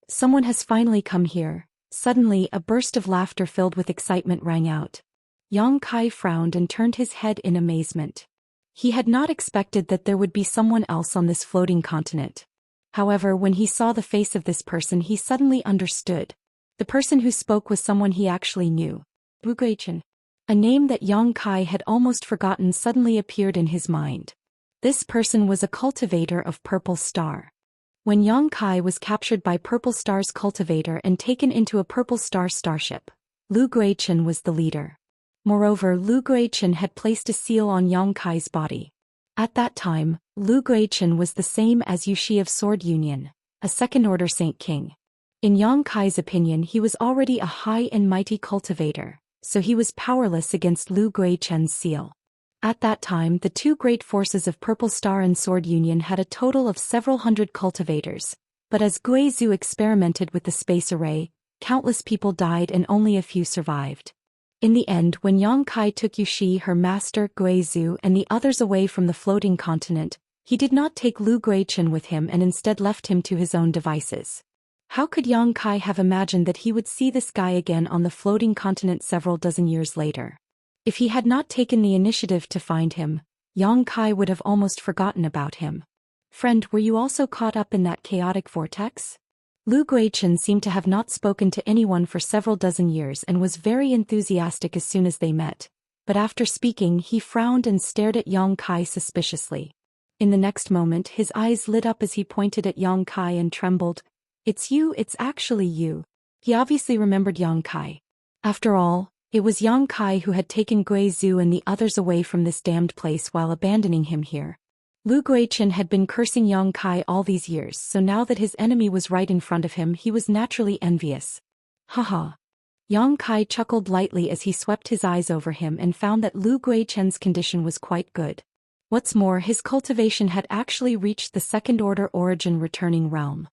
Someone has finally come here. Suddenly, a burst of laughter filled with excitement rang out. Yang Kai frowned and turned his head in amazement. He had not expected that there would be someone else on this floating continent. However, when he saw the face of this person, he suddenly understood. The person who spoke was someone he actually knew. Wuxia. A name that Yang Kai had almost forgotten suddenly appeared in his mind. This person was a cultivator of Purple Star. When Yang Kai was captured by Purple Star's cultivator and taken into a Purple Star starship, Lu Guichen was the leader. Moreover, Lu Guichen had placed a seal on Yang Kai's body. At that time, Lu Guichen was the same as Yuxi of Sword Union, a second-order Saint King. In Yang Kai's opinion, he was already a high and mighty cultivator, so he was powerless against Lu Guichen's seal. At that time, the two great forces of Purple Star and Sword Union had a total of several hundred cultivators, but as Guizhou experimented with the space array, countless people died and only a few survived. In the end, when Yang Kai took Yuxi, her master, Guizhou, and the others away from the floating continent, he did not take Lu Guichen with him and instead left him to his own devices. How could Yang Kai have imagined that he would see this guy again on the floating continent several dozen years later? If he had not taken the initiative to find him, Yang Kai would have almost forgotten about him. Friend, were you also caught up in that chaotic vortex? Lu Guichen seemed to have not spoken to anyone for several dozen years and was very enthusiastic as soon as they met, but after speaking he frowned and stared at Yang Kai suspiciously. In the next moment his eyes lit up as he pointed at Yang Kai and trembled. "It's you, it's actually you." He obviously remembered Yang Kai. After all, it was Yang Kai who had taken Guizhou and the others away from this damned place while abandoning him here. Lu Guichen had been cursing Yang Kai all these years, so now that his enemy was right in front of him, he was naturally envious. Haha. Yang Kai chuckled lightly as he swept his eyes over him and found that Lu Guichen's condition was quite good. What's more, his cultivation had actually reached the second-order origin returning realm.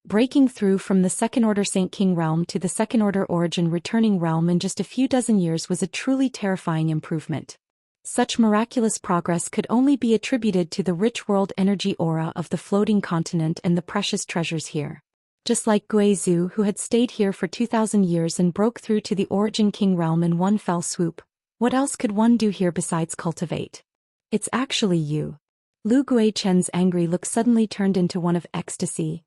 Breaking through from the second-order Saint King realm to the second-order origin returning realm in just a few dozen years was a truly terrifying improvement. Such miraculous progress could only be attributed to the rich world energy aura of the floating continent and the precious treasures here. Just like Guizhou, who had stayed here for 2,000 years and broke through to the origin king realm in one fell swoop, what else could one do here besides cultivate? It's actually you. Lu Guichen's angry look suddenly turned into one of ecstasy.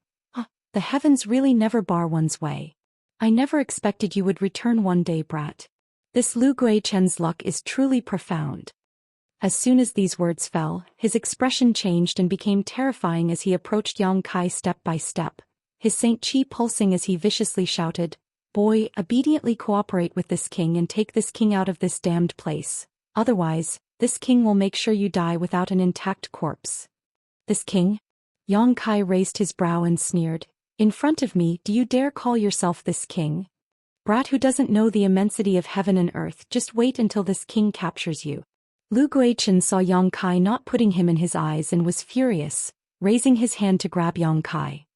The heavens really never bar one's way. I never expected you would return one day, brat. This Lu Guichen's luck is truly profound. As soon as these words fell, his expression changed and became terrifying as he approached Yang Kai step by step, his Saint Chi pulsing as he viciously shouted, Boy, obediently cooperate with this king and take this king out of this damned place. Otherwise, this king will make sure you die without an intact corpse. This king? Yang Kai raised his brow and sneered. In front of me, do you dare call yourself this king? Brat who doesn't know the immensity of heaven and earth, just wait until this king captures you. Lu Guichen saw Yang Kai not putting him in his eyes and was furious, raising his hand to grab Yang Kai.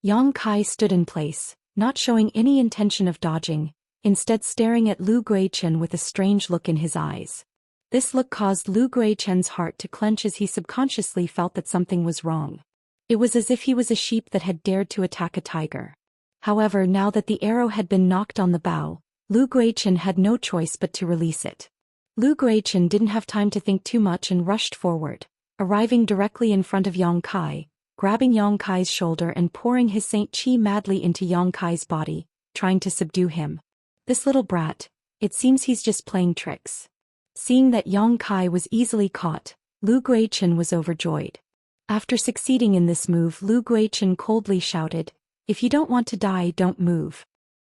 Yang Kai stood in place, not showing any intention of dodging, instead staring at Lu Guichen with a strange look in his eyes. This look caused Lu Guichen's heart to clench as he subconsciously felt that something was wrong. It was as if he was a sheep that had dared to attack a tiger. However, now that the arrow had been knocked on the bow, Lu Guichen had no choice but to release it. Lu Guichen didn't have time to think too much and rushed forward, arriving directly in front of Yang Kai, grabbing Yang Kai's shoulder and pouring his Saint Chi madly into Yang Kai's body, trying to subdue him. This little brat, it seems he's just playing tricks. Seeing that Yang Kai was easily caught, Lu Guichen was overjoyed. After succeeding in this move, Lu Guichen coldly shouted, "If you don't want to die, don't move.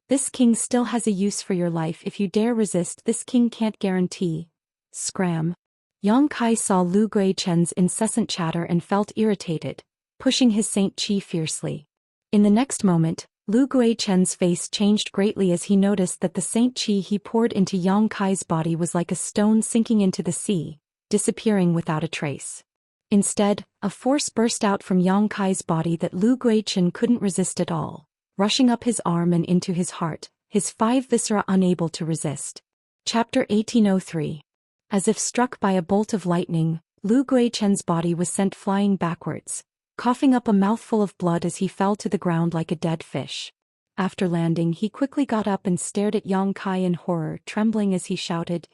This king still has a use for your life. If you dare resist, this king can't guarantee." Scram. Yang Kai saw Lu Guichen's incessant chatter and felt irritated, pushing his Saint Chi fiercely. In the next moment, Lu Guichen's face changed greatly as he noticed that the Saint Chi he poured into Yang Kai's body was like a stone sinking into the sea, disappearing without a trace. Instead, a force burst out from Yang Kai's body that Lu Guichen couldn't resist at all, rushing up his arm and into his heart, his 5 viscera unable to resist. Chapter 1803. As if struck by a bolt of lightning, Lu Guichen's body was sent flying backwards, coughing up a mouthful of blood as he fell to the ground like a dead fish. After landing, he quickly got up and stared at Yang Kai in horror, trembling as he shouted,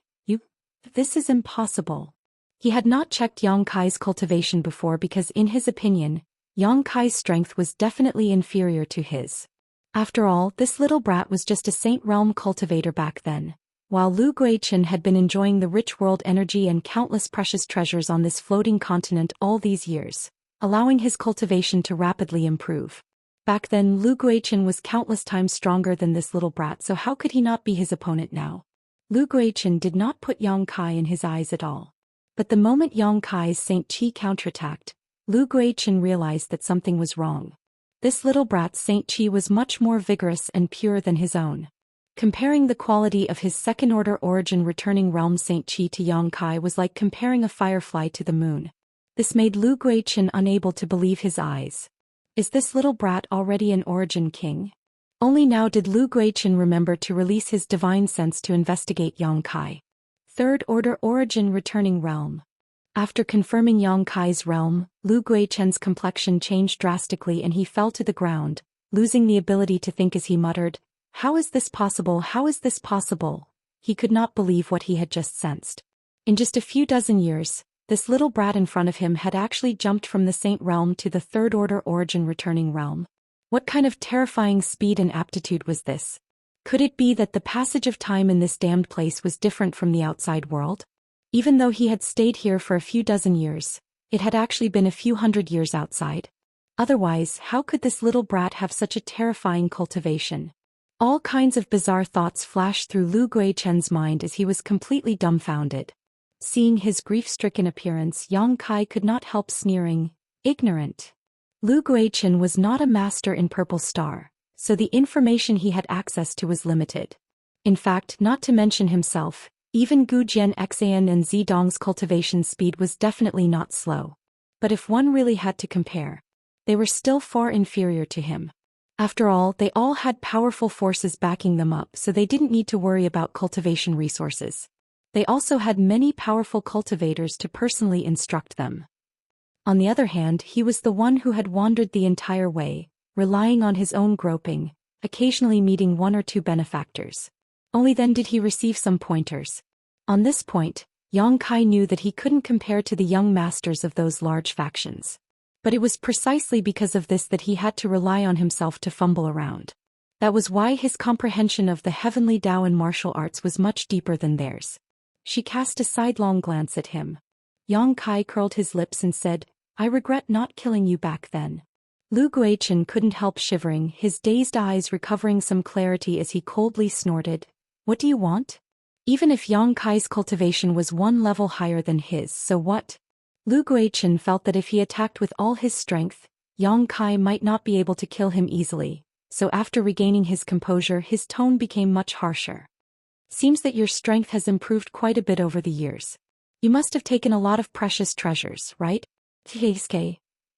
This is impossible." He had not checked Yang Kai's cultivation before because in his opinion, Yang Kai's strength was definitely inferior to his. After all, this little brat was just a Saint Realm cultivator back then, while Lu Guichen had been enjoying the rich world energy and countless precious treasures on this floating continent all these years, allowing his cultivation to rapidly improve. Back then, Lu Guichen was countless times stronger than this little brat, so how could he not be his opponent now? Lu Guichen did not put Yang Kai in his eyes at all. But the moment Yang Kai's Saint Chi counterattacked, Lu Guichen realized that something was wrong. This little brat's Saint Chi was much more vigorous and pure than his own. Comparing the quality of his second-order origin returning realm Saint Chi to Yang Kai was like comparing a firefly to the moon. This made Lu Guichen unable to believe his eyes. Is this little brat already an origin king? Only now did Lu Guichen remember to release his divine sense to investigate Yang Kai. Third-order origin returning realm. After confirming Yang Kai's realm, Lu Guichen's complexion changed drastically and he fell to the ground, losing the ability to think as he muttered, "How is this possible? How is this possible?" He could not believe what he had just sensed. In just a few dozen years, this little brat in front of him had actually jumped from the Saint Realm to the third-order origin returning realm. What kind of terrifying speed and aptitude was this? Could it be that the passage of time in this damned place was different from the outside world? Even though he had stayed here for a few dozen years, it had actually been a few hundred years outside. Otherwise, how could this little brat have such a terrifying cultivation? All kinds of bizarre thoughts flashed through Lu Guichen's mind as he was completely dumbfounded. Seeing his grief-stricken appearance, Yang Kai could not help sneering, "Ignorant." Lu Guichen was not a master in Purple Star, so the information he had access to was limited. In fact, not to mention himself, even Gu Jian Xan and Zidong's cultivation speed was definitely not slow. But if one really had to compare, they were still far inferior to him. After all, they all had powerful forces backing them up, so they didn't need to worry about cultivation resources. They also had many powerful cultivators to personally instruct them. On the other hand, he was the one who had wandered the entire way, relying on his own groping, occasionally meeting 1 or 2 benefactors. Only then did he receive some pointers. On this point, Yang Kai knew that he couldn't compare to the young masters of those large factions. But it was precisely because of this that he had to rely on himself to fumble around. That was why his comprehension of the heavenly Tao and martial arts was much deeper than theirs. She cast a sidelong glance at him. Yang Kai curled his lips and said, "I regret not killing you back then. Lu Guichen couldn't help shivering, his dazed eyes recovering some clarity as he coldly snorted. What do you want? Even if Yang Kai's cultivation was one level higher than his, so what? Lu Guichen felt that if he attacked with all his strength, Yang Kai might not be able to kill him easily, so after regaining his composure his tone became much harsher. Seems that your strength has improved quite a bit over the years. You must have taken a lot of precious treasures, right?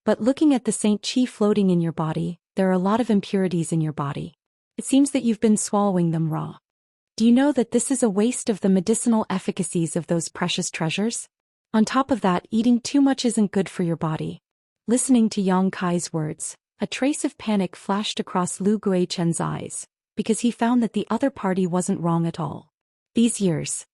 But looking at the Saint Qi floating in your body, there are a lot of impurities in your body. It seems that you've been swallowing them raw. Do you know that this is a waste of the medicinal efficacies of those precious treasures? On top of that, eating too much isn't good for your body. Listening to Yang Kai's words, a trace of panic flashed across Lu Guichen's eyes, because he found that the other party wasn't wrong at all. These years,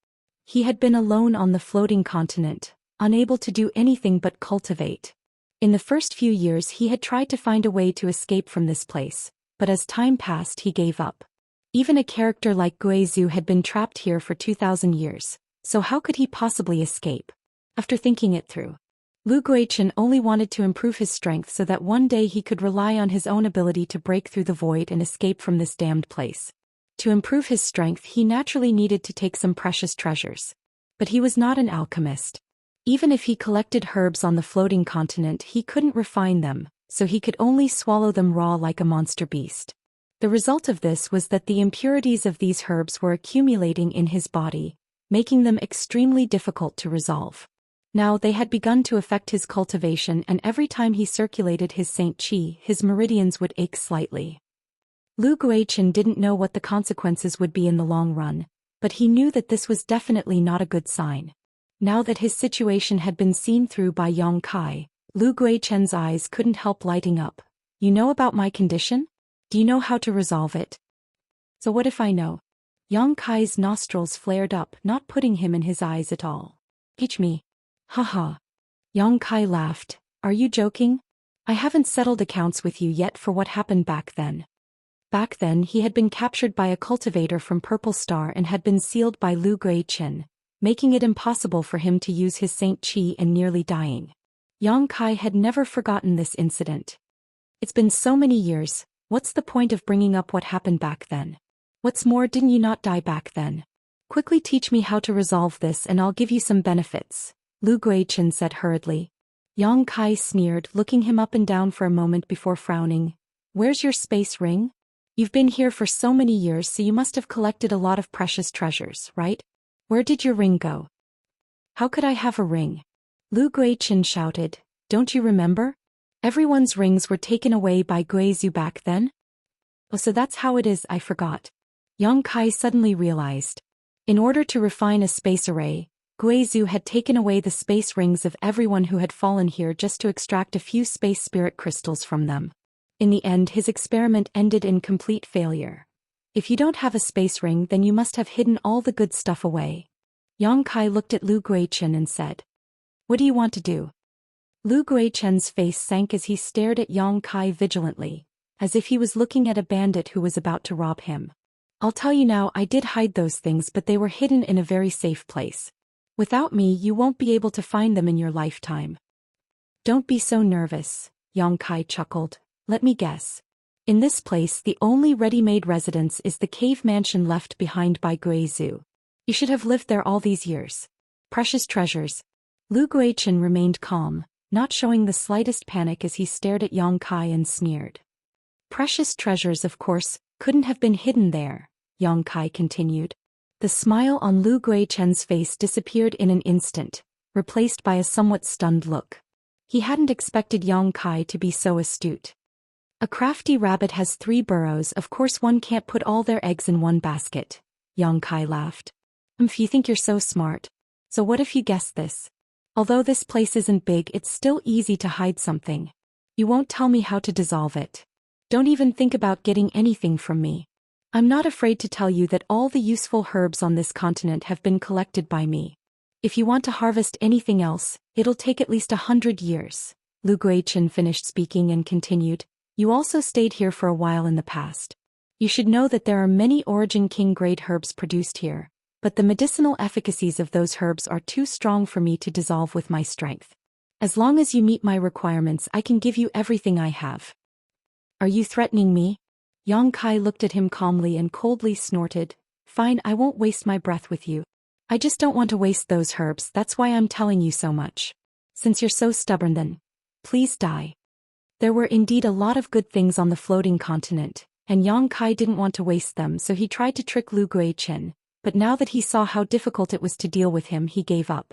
he had been alone on the floating continent, unable to do anything but cultivate. In the first few years he had tried to find a way to escape from this place, but as time passed he gave up. Even a character like Guizhu had been trapped here for 2,000 years, so how could he possibly escape? After thinking it through, Lu Guichen only wanted to improve his strength so that one day he could rely on his own ability to break through the void and escape from this damned place. To improve his strength he naturally needed to take some precious treasures. But he was not an alchemist. Even if he collected herbs on the floating continent he couldn't refine them, so he could only swallow them raw like a monster beast. The result of this was that the impurities of these herbs were accumulating in his body, making them extremely difficult to resolve. Now they had begun to affect his cultivation, and every time he circulated his Saint Qi his meridians would ache slightly. Lu Guichen didn't know what the consequences would be in the long run, but he knew that this was definitely not a good sign. Now that his situation had been seen through by Yang Kai, Lu Guichen's eyes couldn't help lighting up. You know about my condition? Do you know how to resolve it? So what if I know? Yang Kai's nostrils flared up, not putting him in his eyes at all. Teach me. Haha. Yang Kai laughed. Are you joking? I haven't settled accounts with you yet for what happened back then. Back then he had been captured by a cultivator from Purple Star and had been sealed by Lu Guichen, making it impossible for him to use his Saint Qi and nearly dying. Yang Kai had never forgotten this incident. It's been so many years, what's the point of bringing up what happened back then? What's more, didn't you not die back then? Quickly teach me how to resolve this and I'll give you some benefits, Lu Guichen said hurriedly. Yang Kai sneered, looking him up and down for a moment before frowning. Where's your space ring? You've been here for so many years, so you must have collected a lot of precious treasures, right? Where did your ring go? How could I have a ring? Lu Guichen shouted. Don't you remember? Everyone's rings were taken away by Guizhu back then? Oh, so that's how it is, I forgot. Yang Kai suddenly realized. In order to refine a space array, Guizhu had taken away the space rings of everyone who had fallen here just to extract a few space spirit crystals from them. In the end his experiment ended in complete failure. If you don't have a space ring then you must have hidden all the good stuff away. Yang Kai looked at Lu Guichen and said. What do you want to do? Lu Guichen's face sank as he stared at Yang Kai vigilantly, as if he was looking at a bandit who was about to rob him. I'll tell you now, I did hide those things, but they were hidden in a very safe place. Without me you won't be able to find them in your lifetime. Don't be so nervous, Yang Kai chuckled. Let me guess. In this place the only ready-made residence is the cave mansion left behind by Guizhu. You should have lived there all these years. Precious treasures. Lu Guichen remained calm, not showing the slightest panic as he stared at Yang Kai and sneered. Precious treasures, of course, couldn't have been hidden there, Yang Kai continued. The smile on Lu Guichen's face disappeared in an instant, replaced by a somewhat stunned look. He hadn't expected Yang Kai to be so astute. A crafty rabbit has 3 burrows, of course one can't put all their eggs in one basket, Yang Kai laughed. If you think you're so smart. So what if you guessed this? Although this place isn't big, it's still easy to hide something. You won't tell me how to dissolve it. Don't even think about getting anything from me. I'm not afraid to tell you that all the useful herbs on this continent have been collected by me. If you want to harvest anything else, it'll take at least 100 years. Lu Guichen finished speaking and continued. You also stayed here for a while in the past. You should know that there are many Origin King grade herbs produced here, but the medicinal efficacies of those herbs are too strong for me to dissolve with my strength. As long as you meet my requirements I can give you everything I have. Are you threatening me? Yang Kai looked at him calmly and coldly snorted. Fine, I won't waste my breath with you. I just don't want to waste those herbs, that's why I'm telling you so much. Since you're so stubborn then, please die. There were indeed a lot of good things on the floating continent, and Yang Kai didn't want to waste them, so he tried to trick Lu Guichen, but now that he saw how difficult it was to deal with him, he gave up.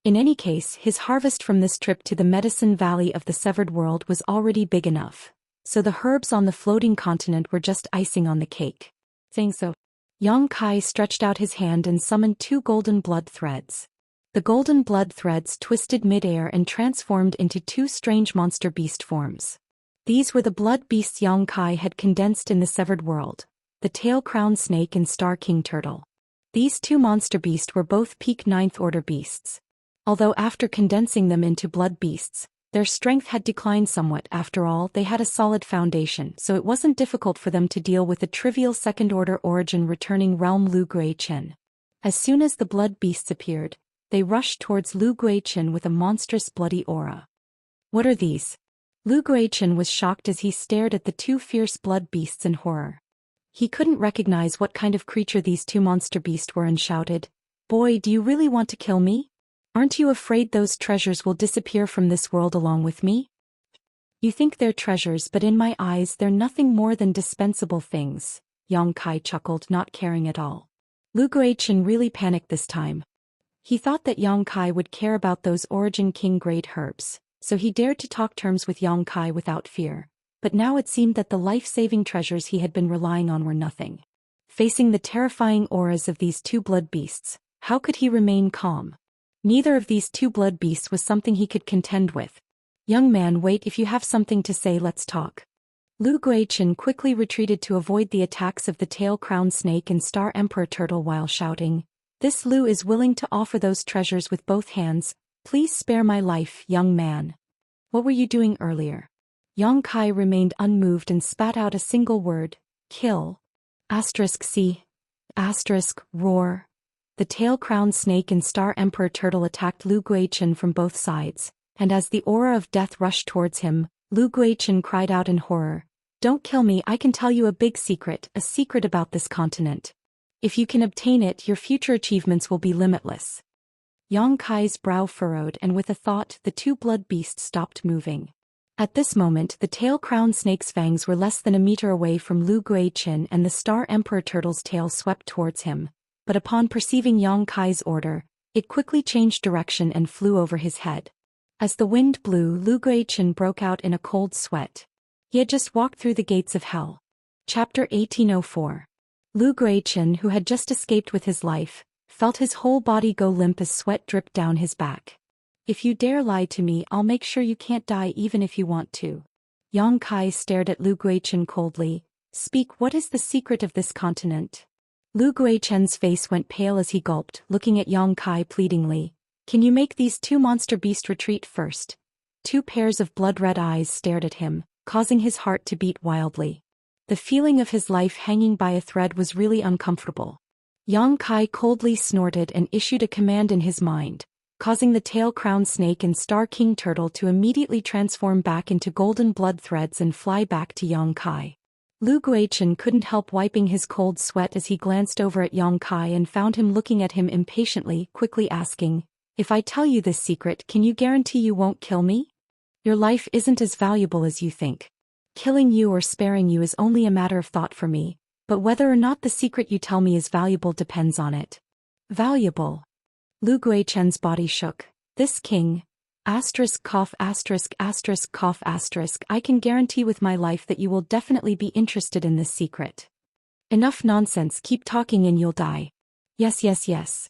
In any case, his harvest from this trip to the Medicine Valley of the Severed World was already big enough, so the herbs on the floating continent were just icing on the cake. Saying so, Yang Kai stretched out his hand and summoned 2 golden blood threads. The golden blood threads twisted mid-air and transformed into 2 strange monster beast forms. These were the blood beasts Yang Kai had condensed in the Severed World, the tail-crowned snake and star king turtle. These 2 monster beasts were both peak 9th order beasts. Although after condensing them into blood beasts, their strength had declined somewhat. After all, they had a solid foundation, so it wasn't difficult for them to deal with the trivial second-order origin returning realm Lu Guichen. As soon as the blood beasts appeared, they rushed towards Lu Guichen with a monstrous bloody aura. What are these? Lu Guichen was shocked as he stared at the 2 fierce blood beasts in horror. He couldn't recognize what kind of creature these 2 monster beasts were and shouted, "Boy, do you really want to kill me? Aren't you afraid those treasures will disappear from this world along with me? You think they're treasures, but in my eyes they're nothing more than dispensable things." Yang Kai chuckled, not caring at all. Lu Guichen really panicked this time. He thought that Yang Kai would care about those Origin King grade herbs, so he dared to talk terms with Yang Kai without fear, but now it seemed that the life-saving treasures he had been relying on were nothing. Facing the terrifying auras of these 2 blood beasts, how could he remain calm? Neither of these 2 blood beasts was something he could contend with. "Young man, wait, if you have something to say, let's talk." Lu Guichen quickly retreated to avoid the attacks of the tail-crowned snake and star emperor turtle while shouting, "This Lu is willing to offer those treasures with both hands. Please spare my life, young man." "What were you doing earlier?" Yang Kai remained unmoved and spat out a single word, "Kill." C. Roar. The tail-crowned snake and star emperor turtle attacked Lu Guichen from both sides, and as the aura of death rushed towards him, Lu Guichen cried out in horror, "Don't kill me, I can tell you a big secret, a secret about this continent. If you can obtain it, your future achievements will be limitless." Yang Kai's brow furrowed, and with a thought, the 2 blood beasts stopped moving. At this moment, the tail-crowned snake's fangs were less than a meter away from Lu Guichen, and the star emperor turtle's tail swept towards him. But upon perceiving Yang Kai's order, it quickly changed direction and flew over his head. As the wind blew, Lu Guichen broke out in a cold sweat. He had just walked through the gates of hell. Chapter 1804. Lu Guichen, who had just escaped with his life, felt his whole body go limp as sweat dripped down his back. "If you dare lie to me, I'll make sure you can't die even if you want to." Yang Kai stared at Lu Guichen coldly. "Speak, what is the secret of this continent?" Lu Guichen's face went pale as he gulped, looking at Yang Kai pleadingly. "Can you make these 2 monster beasts retreat first?" 2 pairs of blood-red eyes stared at him, causing his heart to beat wildly. The feeling of his life hanging by a thread was really uncomfortable. Yang Kai coldly snorted and issued a command in his mind, causing the tail-crowned snake and star king turtle to immediately transform back into golden blood threads and fly back to Yang Kai. Lu Guichen couldn't help wiping his cold sweat as he glanced over at Yang Kai and found him looking at him impatiently, quickly asking, "If I tell you this secret, can you guarantee you won't kill me? Your life isn't as valuable as you think. Killing you or sparing you is only a matter of thought for me, but whether or not the secret you tell me is valuable depends on it." Valuable? Lu Guichen's body shook. "This king, cough, cough, I can guarantee with my life that you will definitely be interested in this secret." "Enough nonsense, keep talking and you'll die." Yes.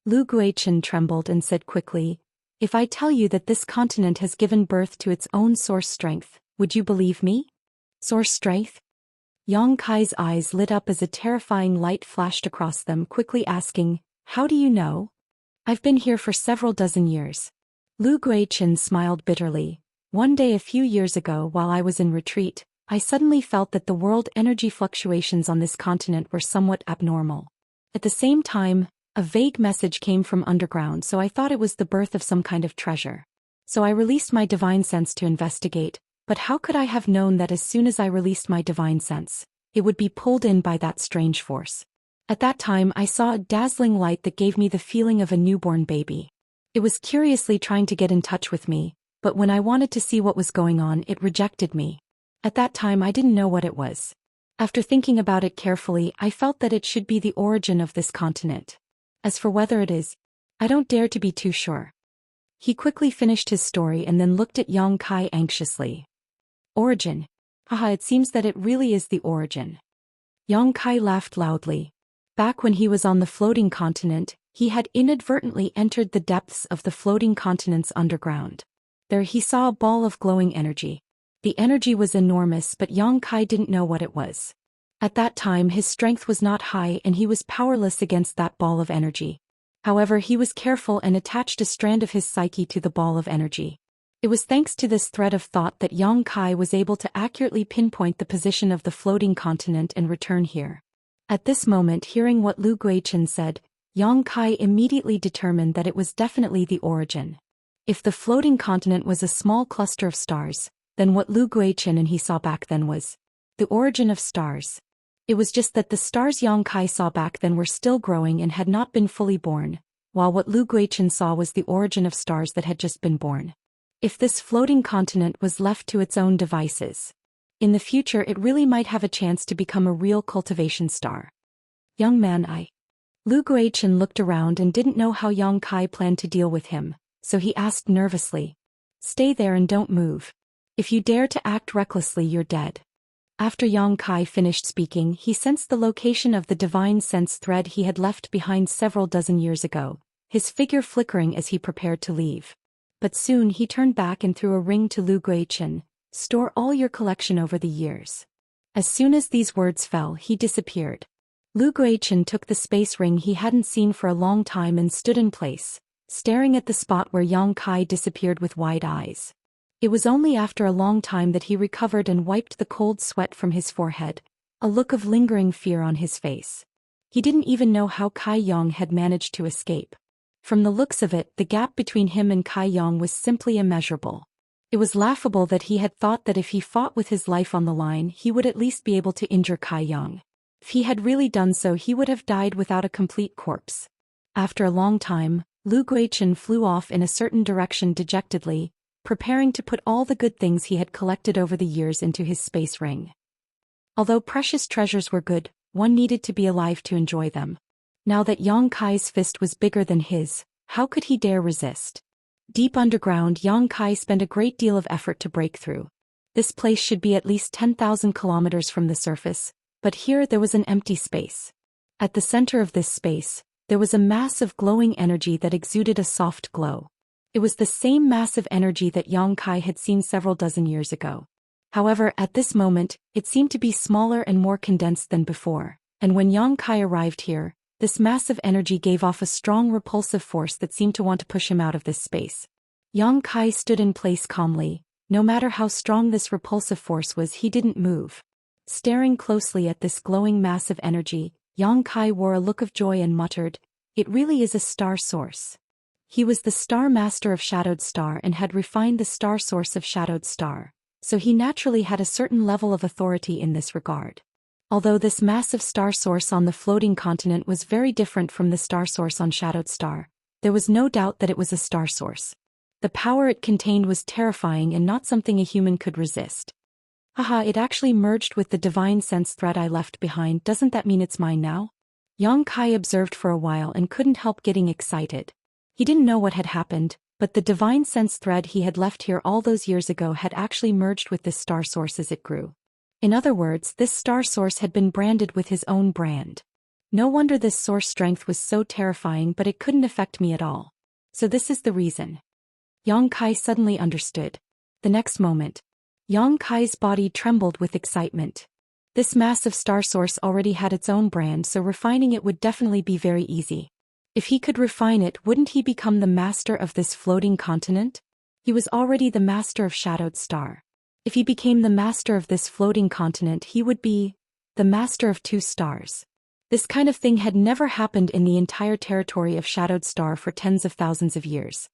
Lu Guichen trembled and said quickly, "If I tell you that this continent has given birth to its own source strength, would you believe me?" "Source strength?" Yang Kai's eyes lit up as a terrifying light flashed across them, quickly asking, "How do you know?" "I've been here for several dozen years." Lu Guichen smiled bitterly. "One day a few years ago while I was in retreat, I suddenly felt that the world energy fluctuations on this continent were somewhat abnormal. At the same time, a vague message came from underground, so I thought it was the birth of some kind of treasure. So I released my divine sense to investigate, But how could I have known that as soon as I released my divine sense, it would be pulled in by that strange force? At that time I saw a dazzling light that gave me the feeling of a newborn baby. It was curiously trying to get in touch with me, but when I wanted to see what was going on, it rejected me. At that time I didn't know what it was. After thinking about it carefully, I felt that it should be the origin of this continent. As for whether it is, I don't dare to be too sure. He quickly finished his story and then looked at Yang Kai anxiously. Origin? Haha, it seems that it really is the origin. Yang Kai laughed loudly. Back when he was on the floating continent, he had inadvertently entered the depths of the floating continent's underground. There he saw a ball of glowing energy. The energy was enormous, but Yang Kai didn't know what it was. At that time his strength was not high and he was powerless against that ball of energy. However, he was careful and attached a strand of his psyche to the ball of energy. It was thanks to this thread of thought that Yang Kai was able to accurately pinpoint the position of the floating continent and return here. At this moment, hearing what Lu Guichen said, Yang Kai immediately determined that it was definitely the origin. If the floating continent was a small cluster of stars, then what Lu Guichen and he saw back then was the origin of stars. It was just that the stars Yang Kai saw back then were still growing and had not been fully born, while what Lu Guichen saw was the origin of stars that had just been born. If this floating continent was left to its own devices, in the future it really might have a chance to become a real cultivation star. Young man, Lu Guichen looked around and didn't know how Yang Kai planned to deal with him, so he asked nervously. Stay there and don't move. If you dare to act recklessly, you're dead. After Yang Kai finished speaking, he sensed the location of the divine sense thread he had left behind several dozen years ago, his figure flickering as he prepared to leave. But soon he turned back and threw a ring to Lu Guichen. Store all your collection over the years. As soon as these words fell, he disappeared. Lu Guichen took the space ring he hadn't seen for a long time and stood in place, staring at the spot where Yang Kai disappeared with wide eyes. It was only after a long time that he recovered and wiped the cold sweat from his forehead, a look of lingering fear on his face. He didn't even know how Kai Yang had managed to escape. From the looks of it, the gap between him and Kai Yang was simply immeasurable. It was laughable that he had thought that if he fought with his life on the line, he would at least be able to injure Kai Yang. If he had really done so, he would have died without a complete corpse. After a long time, Lu Guichen flew off in a certain direction dejectedly, preparing to put all the good things he had collected over the years into his space ring. Although precious treasures were good, one needed to be alive to enjoy them. Now that Yang Kai's fist was bigger than his, how could he dare resist? Deep underground, Yang Kai spent a great deal of effort to break through. This place should be at least 10,000 kilometers from the surface, but here there was an empty space. At the center of this space, there was a mass of glowing energy that exuded a soft glow. It was the same massive energy that Yang Kai had seen several dozen years ago. However, at this moment, it seemed to be smaller and more condensed than before, and when Yang Kai arrived here, this massive energy gave off a strong repulsive force that seemed to want to push him out of this space. Yang Kai stood in place calmly. No matter how strong this repulsive force was, he didn't move. Staring closely at this glowing mass of energy, Yang Kai wore a look of joy and muttered, "It really is a star source." He was the star master of Shadowed Star and had refined the star source of Shadowed Star, so he naturally had a certain level of authority in this regard. Although this massive star source on the floating continent was very different from the star source on Shadowed Star, there was no doubt that it was a star source. The power it contained was terrifying and not something a human could resist. Haha, it actually merged with the divine sense thread I left behind. Doesn't that mean it's mine now? Yang Kai observed for a while and couldn't help getting excited. He didn't know what had happened, but the divine sense thread he had left here all those years ago had actually merged with this star source as it grew. In other words, this star source had been branded with his own brand. No wonder this source strength was so terrifying, but it couldn't affect me at all. So this is the reason. Yang Kai suddenly understood. The next moment, Yang Kai's body trembled with excitement. This massive star source already had its own brand, so refining it would definitely be very easy. If he could refine it, wouldn't he become the master of this floating continent? He was already the master of Shadowed Star. If he became the master of this floating continent, he would be the master of 2 stars. This kind of thing had never happened in the entire territory of Shadowed Star for tens of thousands of years.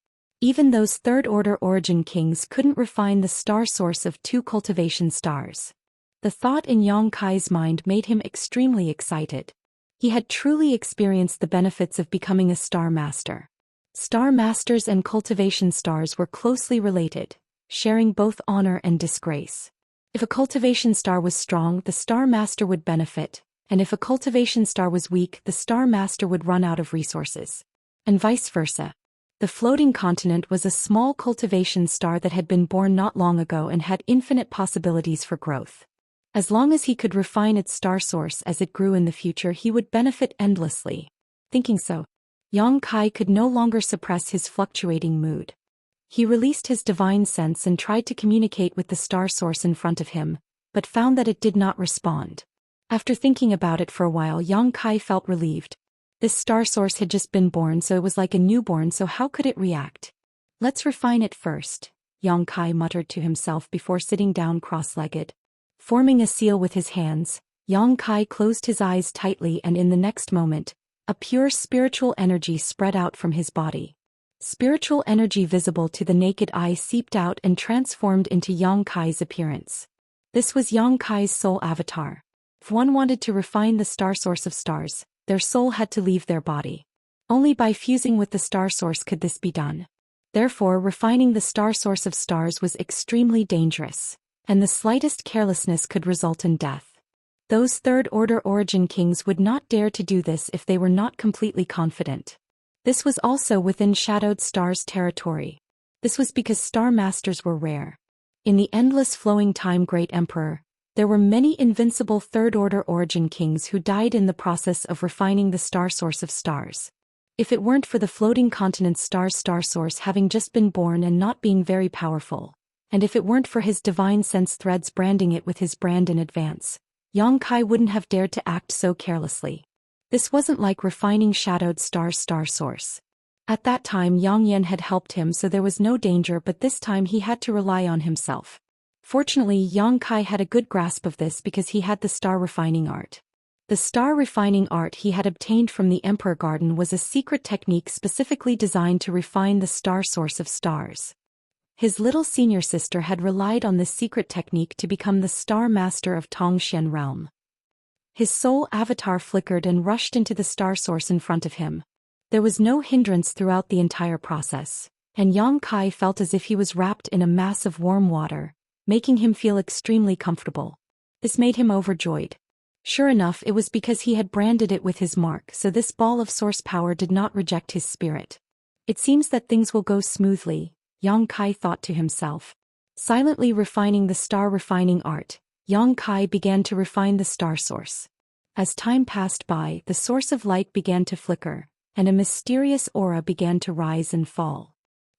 Even those third-order origin kings couldn't refine the star source of 2 cultivation stars. The thought in Yang Kai's mind made him extremely excited. He had truly experienced the benefits of becoming a star master. Star masters and cultivation stars were closely related, sharing both honor and disgrace. If a cultivation star was strong, the star master would benefit, and if a cultivation star was weak, the star master would run out of resources. And vice versa. The floating continent was a small cultivation star that had been born not long ago and had infinite possibilities for growth. As long as he could refine its star source as it grew in the future, he would benefit endlessly. Thinking so, Yang Kai could no longer suppress his fluctuating mood. He released his divine sense and tried to communicate with the star source in front of him, but found that it did not respond. After thinking about it for a while, Yang Kai felt relieved. This star source had just been born, so it was like a newborn, so how could it react? Let's refine it first, Yang Kai muttered to himself before sitting down cross-legged. Forming a seal with his hands, Yang Kai closed his eyes tightly, and in the next moment, a pure spiritual energy spread out from his body. Spiritual energy visible to the naked eye seeped out and transformed into Yang Kai's appearance. This was Yang Kai's soul avatar. If one wanted to refine the star source of stars, their soul had to leave their body. Only by fusing with the star source could this be done. Therefore, refining the star source of stars was extremely dangerous, and the slightest carelessness could result in death. Those third-order origin kings would not dare to do this if they were not completely confident. This was also within Shadowed Star's territory. This was because star masters were rare. In the endless flowing time, Great Emperor, there were many invincible third-order origin kings who died in the process of refining the star source of stars. If it weren't for the floating continent star's star source having just been born and not being very powerful, and if it weren't for his divine sense threads branding it with his brand in advance, Yang Kai wouldn't have dared to act so carelessly. This wasn't like refining Shadowed Star's star source. At that time, Yang Yan had helped him, so there was no danger, but this time he had to rely on himself. Fortunately, Yang Kai had a good grasp of this because he had the star refining art. The star refining art he had obtained from the Emperor Garden was a secret technique specifically designed to refine the star source of stars. His little senior sister had relied on this secret technique to become the star master of Tongxian realm. His soul avatar flickered and rushed into the star source in front of him. There was no hindrance throughout the entire process, and Yang Kai felt as if he was wrapped in a mass of warm water, making him feel extremely comfortable. This made him overjoyed. Sure enough, it was because he had branded it with his mark, so this ball of source power did not reject his spirit. It seems that things will go smoothly, Yang Kai thought to himself. Silently refining the star refining art, Yang Kai began to refine the star source. As time passed by, the source of light began to flicker, and a mysterious aura began to rise and fall.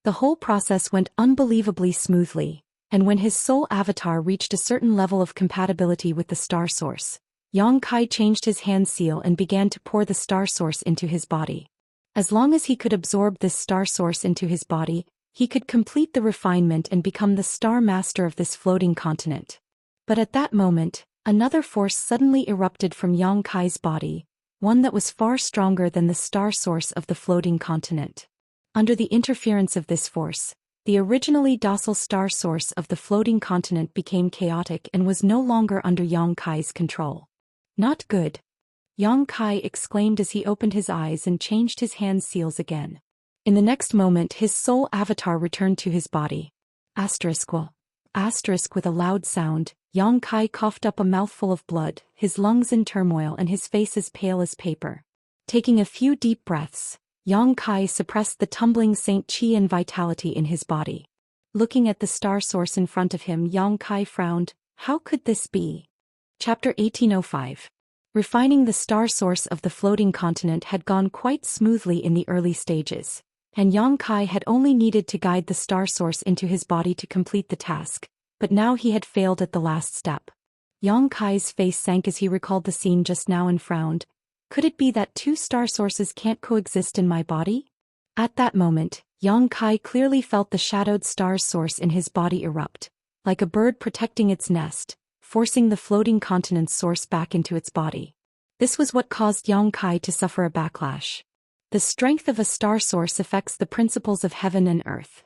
The whole process went unbelievably smoothly, and when his soul avatar reached a certain level of compatibility with the star source, Yang Kai changed his hand seal and began to pour the star source into his body. As long as he could absorb this star source into his body, he could complete the refinement and become the star master of this floating continent. But at that moment, another force suddenly erupted from Yang Kai's body, one that was far stronger than the star source of the floating continent. Under the interference of this force, the originally docile star source of the floating continent became chaotic and was no longer under Yang Kai's control. Not good. Yang Kai exclaimed as he opened his eyes and changed his hand seals again. In the next moment, his soul avatar returned to his body. Asterisk with a loud sound, Yang Kai coughed up a mouthful of blood, his lungs in turmoil and his face as pale as paper. Taking a few deep breaths, Yang Kai suppressed the tumbling Saint Qi and vitality in his body. Looking at the star source in front of him, Yang Kai frowned. How could this be? Chapter 1805. Refining the star source of the floating continent had gone quite smoothly in the early stages, and Yang Kai had only needed to guide the star source into his body to complete the task, but now he had failed at the last step. Yang Kai's face sank as he recalled the scene just now and frowned. Could it be that 2 star sources can't coexist in my body? At that moment, Yang Kai clearly felt the shadowed star's source in his body erupt, like a bird protecting its nest, forcing the floating continent's source back into its body. This was what caused Yang Kai to suffer a backlash. The strength of a star source affects the principles of heaven and earth.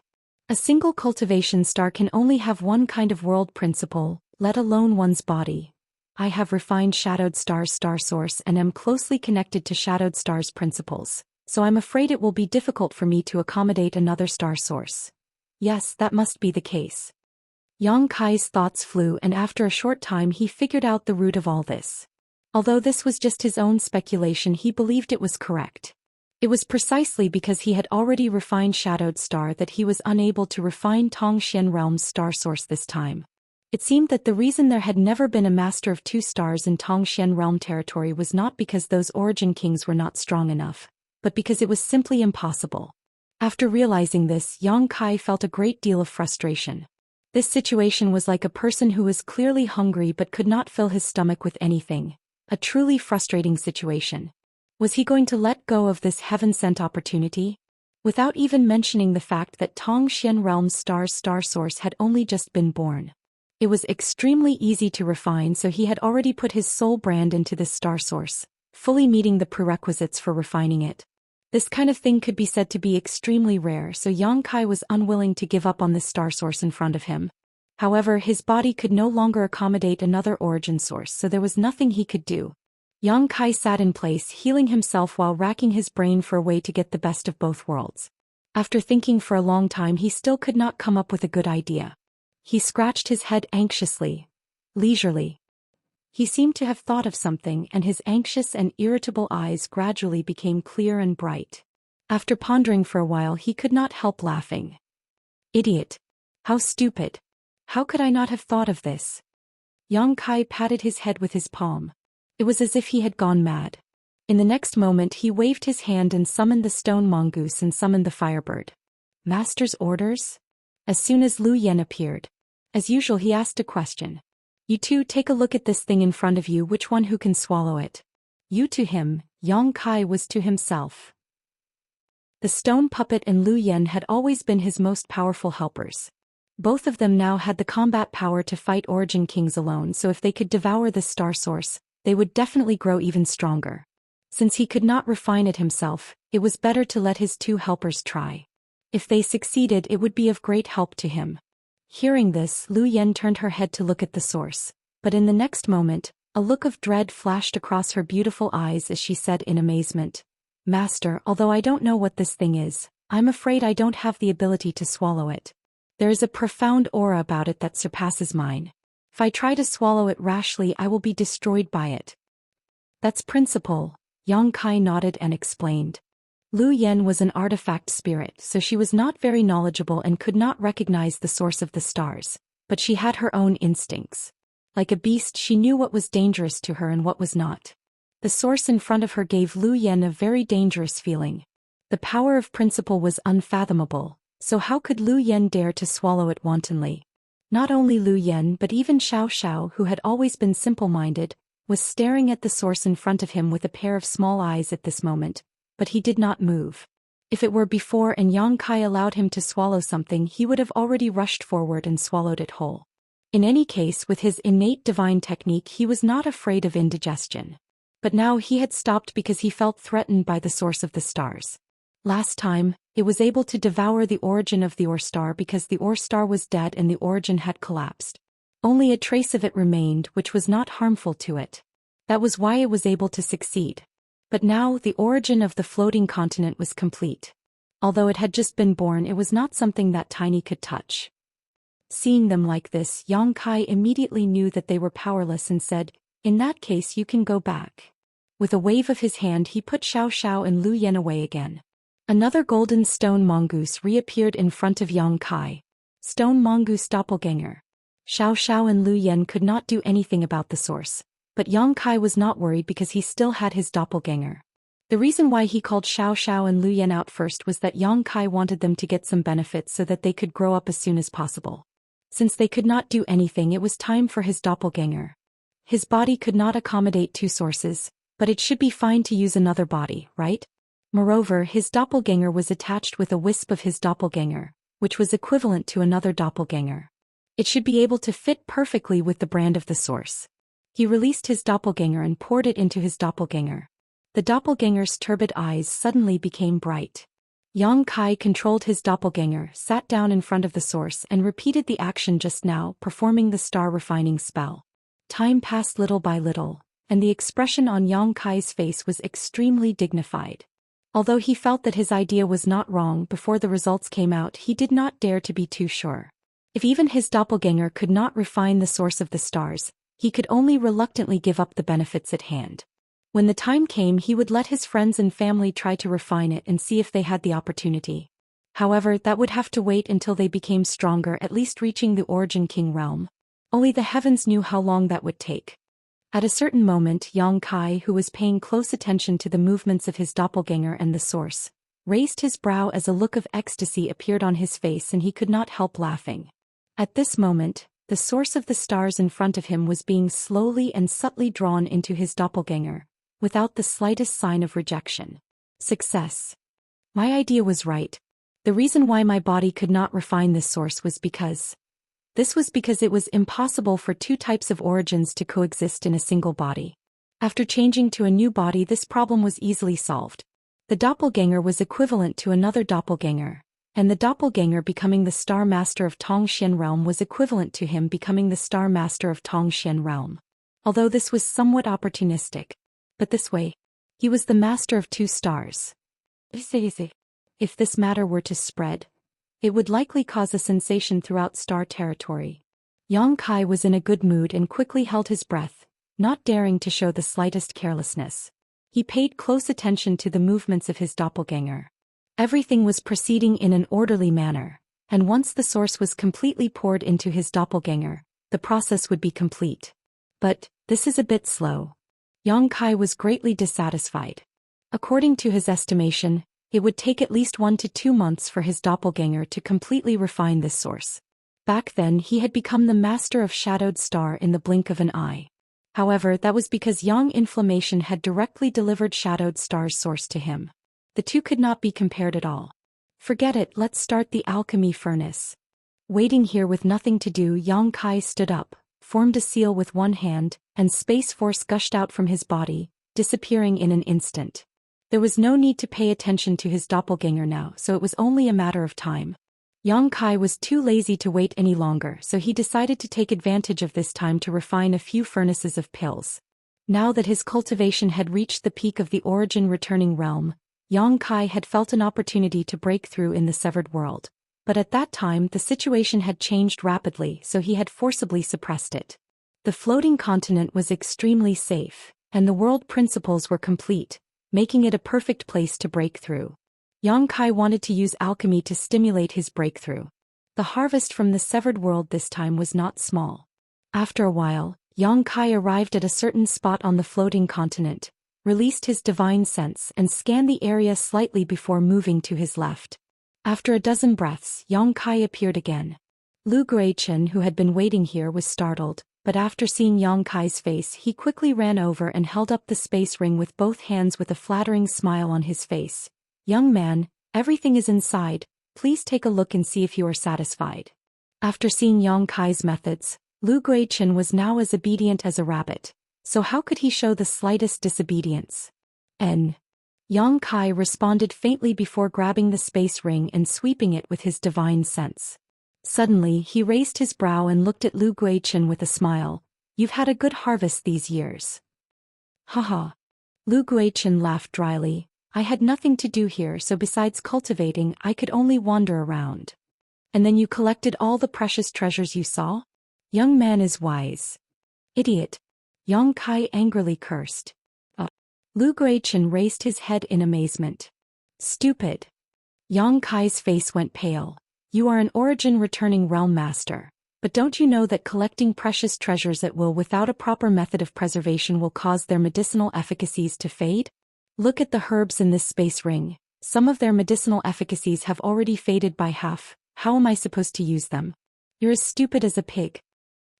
A single cultivation star can only have one kind of world principle, let alone one's body. I have refined Shadowed Star's star source and am closely connected to Shadowed Star's principles, so I'm afraid it will be difficult for me to accommodate another star source. Yes, that must be the case. Yang Kai's thoughts flew, and after a short time he figured out the root of all this. Although this was just his own speculation, he believed it was correct. It was precisely because he had already refined Shadowed Star that he was unable to refine Tong Xian Realm's star source this time. It seemed that the reason there had never been a master of 2 stars in Tong Xian Realm territory was not because those origin kings were not strong enough, but because it was simply impossible. After realizing this, Yang Kai felt a great deal of frustration. This situation was like a person who was clearly hungry but could not fill his stomach with anything. A truly frustrating situation. Was he going to let go of this heaven-sent opportunity? Without even mentioning the fact that Tong Xian Realm's star source had only just been born. It was extremely easy to refine, so he had already put his soul brand into this star source, fully meeting the prerequisites for refining it. This kind of thing could be said to be extremely rare, so Yang Kai was unwilling to give up on this star source in front of him. However, his body could no longer accommodate another origin source, so there was nothing he could do. Yang Kai sat in place, healing himself while racking his brain for a way to get the best of both worlds. After thinking for a long time, he still could not come up with a good idea. He scratched his head anxiously, leisurely. He seemed to have thought of something, and his anxious and irritable eyes gradually became clear and bright. After pondering for a while, he could not help laughing. Idiot! How stupid! How could I not have thought of this? Yang Kai patted his head with his palm. It was as if he had gone mad. In the next moment he waved his hand and summoned the stone mongoose and summoned the firebird. Master's orders? As soon as Lu Yen appeared. As usual, he asked a question. You two, take a look at this thing in front of you, which one who can swallow it? You to him, Yang Kai was to himself. The stone puppet and Lu Yen had always been his most powerful helpers. Both of them now had the combat power to fight origin kings alone, so if they could devour this star source, they would definitely grow even stronger. Since he could not refine it himself, it was better to let his 2 helpers try. If they succeeded, it would be of great help to him. Hearing this, Lu Yen turned her head to look at the source, but in the next moment, a look of dread flashed across her beautiful eyes as she said in amazement, Master, although I don't know what this thing is, I'm afraid I don't have the ability to swallow it. There is a profound aura about it that surpasses mine. If I try to swallow it rashly, I will be destroyed by it. That's principle, Yang Kai nodded and explained. Lu Yen was an artifact spirit, so she was not very knowledgeable and could not recognize the source of the stars, but she had her own instincts. Like a beast, she knew what was dangerous to her and what was not. The source in front of her gave Lu Yen a very dangerous feeling. The power of principle was unfathomable, so how could Lu Yen dare to swallow it wantonly? Not only Lu Yen but even Xiao, who had always been simple-minded, was staring at the source in front of him with a pair of small eyes at this moment, but he did not move. If it were before and Yang Kai allowed him to swallow something, he would have already rushed forward and swallowed it whole. In any case, with his innate divine technique, he was not afraid of indigestion. But now he had stopped because he felt threatened by the source of the stars. Last time, it was able to devour the origin of the Ore Star because the Ore Star was dead and the origin had collapsed. Only a trace of it remained, which was not harmful to it. That was why it was able to succeed. But now the origin of the floating continent was complete. Although it had just been born, it was not something that Tiny could touch. Seeing them like this, Yang Kai immediately knew that they were powerless and said, "In that case you can go back." With a wave of his hand he put Xiao and Lu Yen away again. Another golden stone mongoose reappeared in front of Yang Kai. Stone mongoose doppelganger. Xiao and Lu Yen could not do anything about the source, but Yang Kai was not worried because he still had his doppelganger. The reason why he called Xiao and Lu Yen out first was that Yang Kai wanted them to get some benefits so that they could grow up as soon as possible. Since they could not do anything, it was time for his doppelganger. His body could not accommodate 2 sources, but it should be fine to use another body, right? Moreover, his doppelganger was attached with a wisp of his doppelganger, which was equivalent to another doppelganger. It should be able to fit perfectly with the brand of the source. He released his doppelganger and poured it into his doppelganger. The doppelganger's turbid eyes suddenly became bright. Yang Kai controlled his doppelganger, sat down in front of the source and repeated the action just now, performing the star refining spell. Time passed little by little, and the expression on Yang Kai's face was extremely dignified. Although he felt that his idea was not wrong before the results came out, he did not dare to be too sure. If even his doppelganger could not refine the source of the stars, he could only reluctantly give up the benefits at hand. When the time came, he would let his friends and family try to refine it and see if they had the opportunity. However, that would have to wait until they became stronger, at least reaching the Origin King realm. Only the heavens knew how long that would take. At a certain moment, Yang Kai, who was paying close attention to the movements of his doppelganger and the source, raised his brow as a look of ecstasy appeared on his face and he could not help laughing. At this moment, the source of the stars in front of him was being slowly and subtly drawn into his doppelganger, without the slightest sign of rejection. Success. My idea was right. The reason why my body could not refine this source was because it was impossible for two types of origins to coexist in a single body. After changing to a new body, this problem was easily solved. The doppelganger was equivalent to another doppelganger, and the doppelganger becoming the Star Master of Tongxian Realm was equivalent to him becoming the Star Master of Tongxian Realm. Although this was somewhat opportunistic, but this way, he was the master of two stars. If this matter were to spread, it would likely cause a sensation throughout star territory. Yang Kai was in a good mood and quickly held his breath, not daring to show the slightest carelessness. He paid close attention to the movements of his doppelganger. Everything was proceeding in an orderly manner, and once the source was completely poured into his doppelganger, the process would be complete. But this is a bit slow. Yang Kai was greatly dissatisfied. According to his estimation, it would take at least 1 to 2 months for his doppelganger to completely refine this source. Back then he had become the master of Shadowed Star in the blink of an eye. However, that was because Yang Inflammation had directly delivered Shadowed Star's source to him. The two could not be compared at all. Forget it, let's start the alchemy furnace. Waiting here with nothing to do, Yang Kai stood up, formed a seal with one hand, and space force gushed out from his body, disappearing in an instant. There was no need to pay attention to his doppelganger now, so it was only a matter of time. Yang Kai was too lazy to wait any longer, so he decided to take advantage of this time to refine a few furnaces of pills. Now that his cultivation had reached the peak of the origin returning realm, Yang Kai had felt an opportunity to break through in the severed world. But at that time the situation had changed rapidly, so he had forcibly suppressed it. The floating continent was extremely safe, and the world principles were complete, making it a perfect place to break through. Yang Kai wanted to use alchemy to stimulate his breakthrough. The harvest from the severed world this time was not small. After a while, Yang Kai arrived at a certain spot on the floating continent, released his divine sense and scanned the area slightly before moving to his left. After a dozen breaths, Yang Kai appeared again. Lu Guichen, who had been waiting here, was startled, but after seeing Yang Kai's face he quickly ran over and held up the space ring with both hands with a flattering smile on his face. "Young man, everything is inside, please take a look and see if you are satisfied." After seeing Yang Kai's methods, Lu Guichen was now as obedient as a rabbit, so how could he show the slightest disobedience? Yang Kai responded faintly before grabbing the space ring and sweeping it with his divine sense. Suddenly he raised his brow and looked at Lu Guichen with a smile. "You've had a good harvest these years." "Haha." Lu Guichen laughed dryly. "I had nothing to do here, so besides cultivating I could only wander around." "And then you collected all the precious treasures you saw? Young man is wise." "Idiot." Yang Kai angrily cursed. Lu Guichen raised his head in amazement. "Stupid." Yang Kai's face went pale. "You are an origin returning realm master, but don't you know that collecting precious treasures at will without a proper method of preservation will cause their medicinal efficacies to fade? Look at the herbs in this space ring. Some of their medicinal efficacies have already faded by half. How am I supposed to use them? You're as stupid as a pig."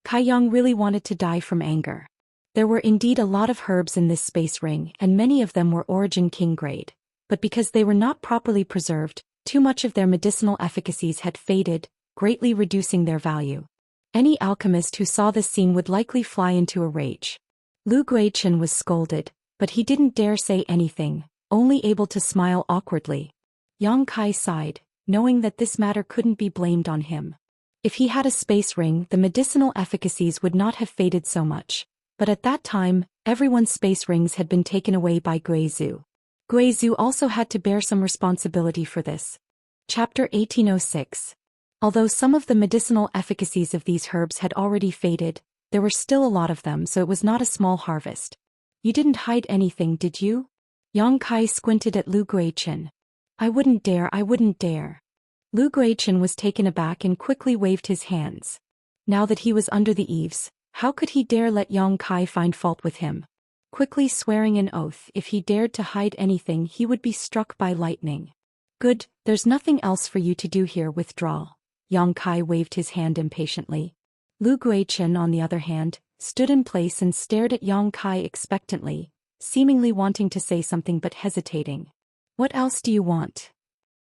Kai Yang really wanted to die from anger. There were indeed a lot of herbs in this space ring, and many of them were Origin King grade. But because they were not properly preserved, too much of their medicinal efficacies had faded, greatly reducing their value. Any alchemist who saw this scene would likely fly into a rage. Lu Guichen was scolded. But he didn't dare say anything, only able to smile awkwardly. Yang Kai sighed, knowing that this matter couldn't be blamed on him. If he had a space ring, the medicinal efficacies would not have faded so much. But at that time, everyone's space rings had been taken away by Guizhou. Guizhou also had to bear some responsibility for this. Chapter 1806. Although some of the medicinal efficacies of these herbs had already faded, there were still a lot of them, so it was not a small harvest. You didn't hide anything, did you? Yang Kai squinted at Lu Guichen. I wouldn't dare. Lu Guichen was taken aback and quickly waved his hands. Now that he was under the eaves, how could he dare let Yang Kai find fault with him? Quickly swearing an oath, if he dared to hide anything he would be struck by lightning. Good, there's nothing else for you to do here, withdraw. Yang Kai waved his hand impatiently. Lu Guichen, on the other hand, stood in place and stared at Yang Kai expectantly, seemingly wanting to say something but hesitating. What else do you want?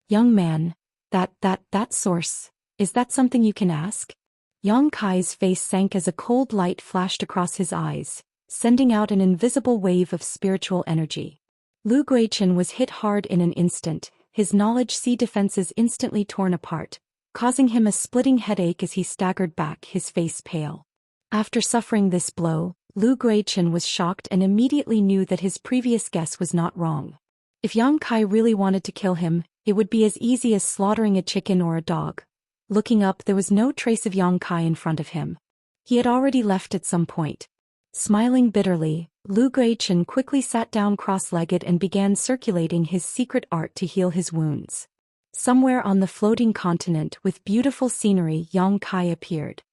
Young man, that source, is that something you can ask? Yang Kai's face sank as a cold light flashed across his eyes, sending out an invisible wave of spiritual energy. Lu Guichen was hit hard in an instant, his knowledge sea defenses instantly torn apart, causing him a splitting headache as he staggered back, his face pale. After suffering this blow, Lu Guichen was shocked and immediately knew that his previous guess was not wrong. If Yang Kai really wanted to kill him, it would be as easy as slaughtering a chicken or a dog. Looking up, there was no trace of Yang Kai in front of him. He had already left at some point. Smiling bitterly, Lu Guichen quickly sat down cross-legged and began circulating his secret art to heal his wounds. Somewhere on the floating continent with beautiful scenery, Yang Kai appeared.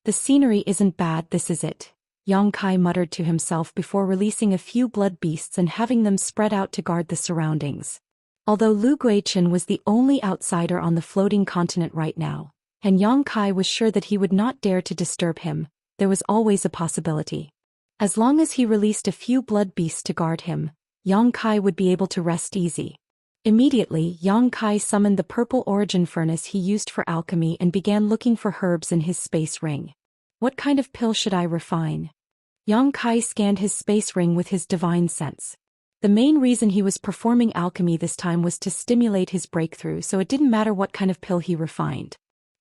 The scenery isn't bad, this is it, Yang Kai muttered to himself before releasing a few blood beasts and having them spread out to guard the surroundings. Although Lu Guichen was the only outsider on the floating continent right now, and Yang Kai was sure that he would not dare to disturb him, there was always a possibility. As long as he released a few blood beasts to guard him, Yang Kai would be able to rest easy. Immediately, Yang Kai summoned the purple origin furnace he used for alchemy and began looking for herbs in his space ring. What kind of pill should I refine? Yang Kai scanned his space ring with his divine sense. The main reason he was performing alchemy this time was to stimulate his breakthrough, so it didn't matter what kind of pill he refined.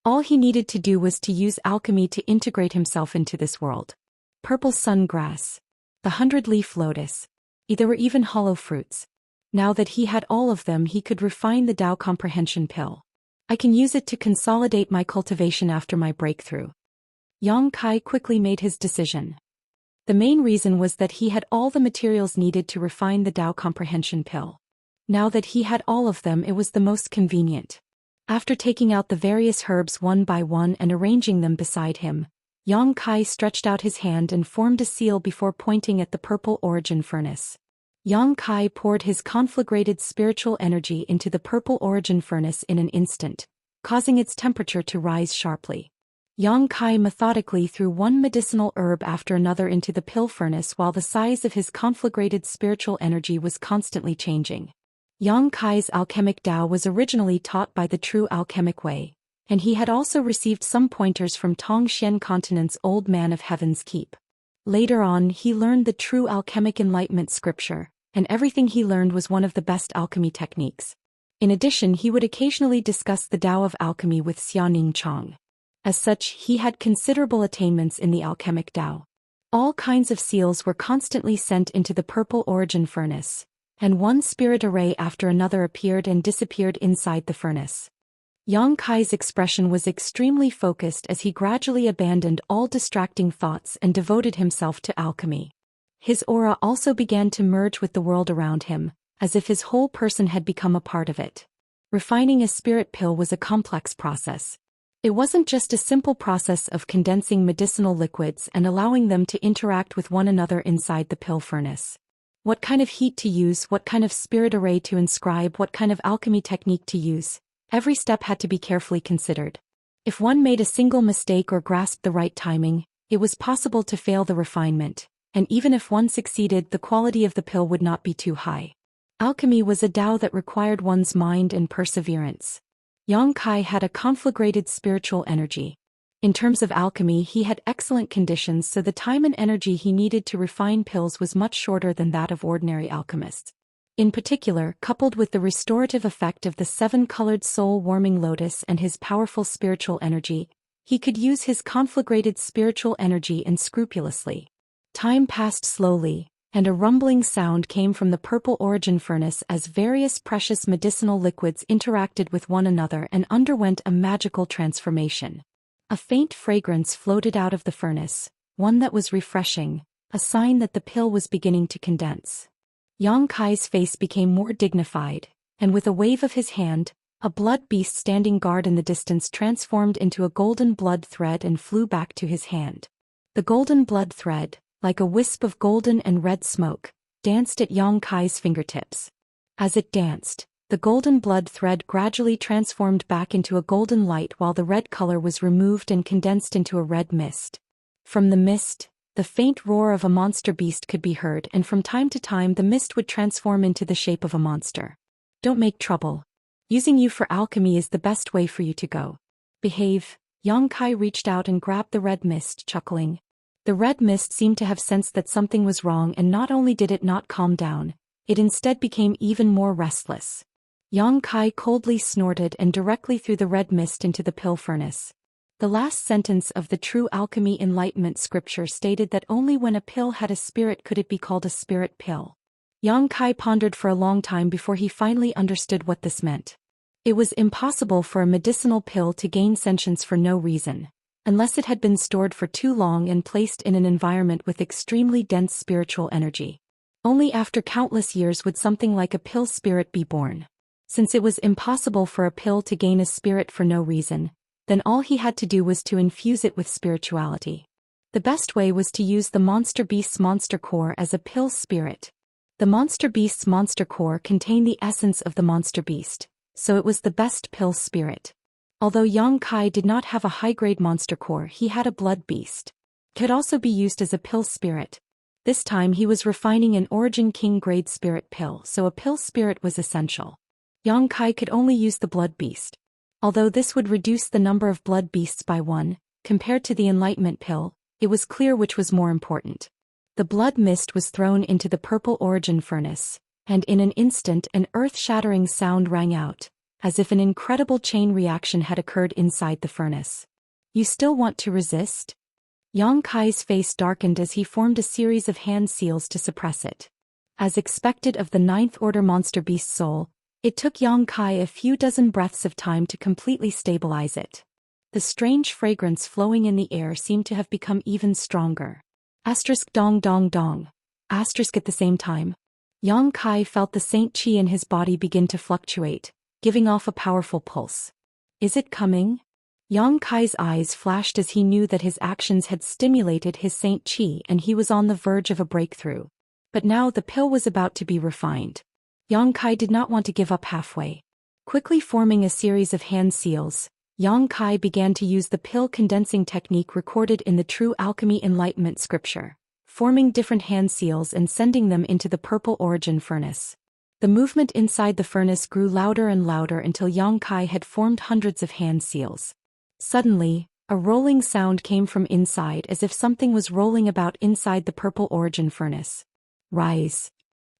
All he needed to do was to use alchemy to integrate himself into this world. Purple sun grass, the 100-leaf lotus. There were even hollow fruits. Now that he had all of them, he could refine the Tao comprehension pill. I can use it to consolidate my cultivation after my breakthrough. Yang Kai quickly made his decision. The main reason was that he had all the materials needed to refine the Tao comprehension pill. Now that he had all of them, it was the most convenient. After taking out the various herbs one by one and arranging them beside him, Yang Kai stretched out his hand and formed a seal before pointing at the purple origin furnace. Yang Kai poured his conflagrated spiritual energy into the purple origin furnace in an instant, causing its temperature to rise sharply. Yang Kai methodically threw one medicinal herb after another into the pill furnace while the size of his conflagrated spiritual energy was constantly changing. Yang Kai's alchemic Tao was originally taught by the true alchemic way, and he had also received some pointers from Zhou Continent's Old Man of Heaven's Keep. Later on, he learned the true alchemic enlightenment scripture, and everything he learned was one of the best alchemy techniques. In addition, he would occasionally discuss the Tao of alchemy with Xianing Chong. As such, he had considerable attainments in the alchemic Tao. All kinds of seals were constantly sent into the purple origin furnace, and one spirit array after another appeared and disappeared inside the furnace. Yang Kai's expression was extremely focused as he gradually abandoned all distracting thoughts and devoted himself to alchemy. His aura also began to merge with the world around him, as if his whole person had become a part of it. Refining a spirit pill was a complex process. It wasn't just a simple process of condensing medicinal liquids and allowing them to interact with one another inside the pill furnace. What kind of heat to use, what kind of spirit array to inscribe, what kind of alchemy technique to use. Every step had to be carefully considered. If one made a single mistake or grasped the right timing, it was possible to fail the refinement, and even if one succeeded, the quality of the pill would not be too high. Alchemy was a Tao that required one's mind and perseverance. Yang Kai had a conflagrated spiritual energy. In terms of alchemy, he had excellent conditions, so the time and energy he needed to refine pills was much shorter than that of ordinary alchemists. In particular, coupled with the restorative effect of the 7-colored soul-warming lotus and his powerful spiritual energy, he could use his conflagrated spiritual energy unscrupulously. Time passed slowly, and a rumbling sound came from the purple origin furnace as various precious medicinal liquids interacted with one another and underwent a magical transformation. A faint fragrance floated out of the furnace, one that was refreshing, a sign that the pill was beginning to condense. Yang Kai's face became more dignified, and with a wave of his hand, a blood beast standing guard in the distance transformed into a golden blood thread and flew back to his hand. The golden blood thread, like a wisp of golden and red smoke, danced at Yang Kai's fingertips. As it danced, the golden blood thread gradually transformed back into a golden light while the red color was removed and condensed into a red mist. From the mist, the faint roar of a monster beast could be heard, and from time to time the mist would transform into the shape of a monster. Don't make trouble. Using you for alchemy is the best way for you to go. Behave. Yang Kai reached out and grabbed the red mist, chuckling. The red mist seemed to have sensed that something was wrong, and not only did it not calm down, it instead became even more restless. Yang Kai coldly snorted and directly threw the red mist into the pill furnace. The last sentence of the true alchemy enlightenment scripture stated that only when a pill had a spirit could it be called a spirit pill. Yang Kai pondered for a long time before he finally understood what this meant. It was impossible for a medicinal pill to gain sentience for no reason, unless it had been stored for too long and placed in an environment with extremely dense spiritual energy. Only after countless years would something like a pill spirit be born. Since it was impossible for a pill to gain a spirit for no reason, then all he had to do was to infuse it with spirituality. The best way was to use the monster beast's monster core as a pill spirit. The monster beast's monster core contained the essence of the monster beast, so it was the best pill spirit. Although Yang Kai did not have a high-grade monster core, he had a blood beast. It could also be used as a pill spirit. This time he was refining an Origin King grade spirit pill, so a pill spirit was essential. Yang Kai could only use the blood beast. Although this would reduce the number of blood beasts by 1, compared to the enlightenment pill, it was clear which was more important. The blood mist was thrown into the purple origin furnace, and in an instant an earth-shattering sound rang out, as if an incredible chain reaction had occurred inside the furnace. You still want to resist? Yang Kai's face darkened as he formed a series of hand seals to suppress it. As expected of the 9th order monster beast soul, it took Yang Kai a few dozen breaths of time to completely stabilize it. The strange fragrance flowing in the air seemed to have become even stronger. Asterisk dong dong dong. Asterisk at the same time. Yang Kai felt the Saint Qi in his body begin to fluctuate, giving off a powerful pulse. Is it coming? Yang Kai's eyes flashed as he knew that his actions had stimulated his Saint Qi and he was on the verge of a breakthrough. But now the pill was about to be refined. Yang Kai did not want to give up halfway. Quickly forming a series of hand seals, Yang Kai began to use the pill condensing technique recorded in the true alchemy enlightenment scripture, forming different hand seals and sending them into the purple origin furnace. The movement inside the furnace grew louder and louder until Yang Kai had formed hundreds of hand seals. Suddenly, a rolling sound came from inside as if something was rolling about inside the purple origin furnace. Rise!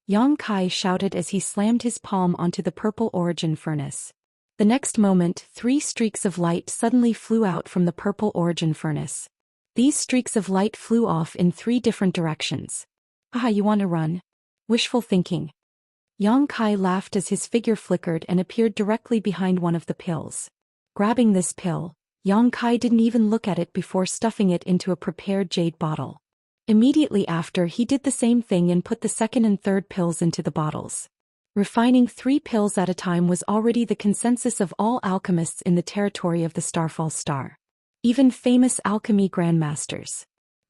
Yang Kai shouted as he slammed his palm onto the purple origin furnace. The next moment, 3 streaks of light suddenly flew out from the purple origin furnace. These streaks of light flew off in 3 different directions. Ah, you want to run? Wishful thinking. Yang Kai laughed as his figure flickered and appeared directly behind one of the pills. Grabbing this pill, Yang Kai didn't even look at it before stuffing it into a prepared jade bottle. Immediately after, he did the same thing and put the 2nd and 3rd pills into the bottles. Refining 3 pills at a time was already the consensus of all alchemists in the territory of the Starfall Star. Even famous alchemy grandmasters.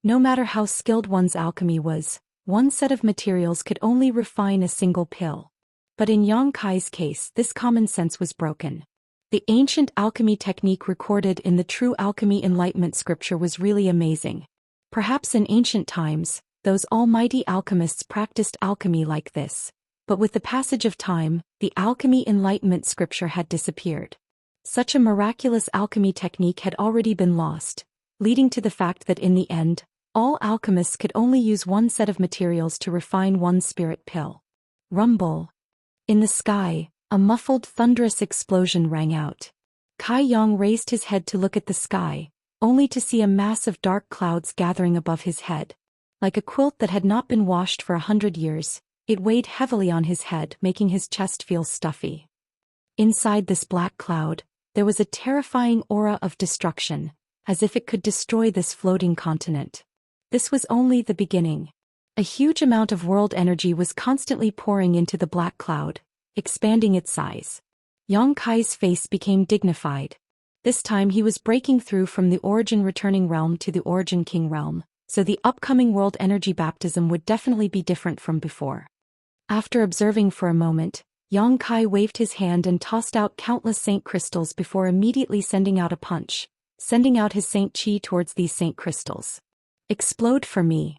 No matter how skilled one's alchemy was, one set of materials could only refine a single pill. But in Yang Kai's case, this common sense was broken. The ancient alchemy technique recorded in the true alchemy enlightenment scripture was really amazing. Perhaps in ancient times, those almighty alchemists practiced alchemy like this. But with the passage of time, the alchemy enlightenment scripture had disappeared. Such a miraculous alchemy technique had already been lost, leading to the fact that in the end, all alchemists could only use one set of materials to refine one spirit pill. Rumble. In the sky, a muffled thunderous explosion rang out. Kai Yong raised his head to look at the sky, only to see a mass of dark clouds gathering above his head. Like a quilt that had not been washed for 100 years, it weighed heavily on his head, making his chest feel stuffy. Inside this black cloud, there was a terrifying aura of destruction, as if it could destroy this floating continent. This was only the beginning. A huge amount of world energy was constantly pouring into the black cloud, expanding its size. Yang Kai's face became dignified. This time he was breaking through from the Origin Returning Realm to the Origin King Realm, so the upcoming world energy baptism would definitely be different from before. After observing for a moment, Yang Kai waved his hand and tossed out countless saint crystals before immediately sending out a punch, sending out his saint chi towards these saint crystals. Explode for me.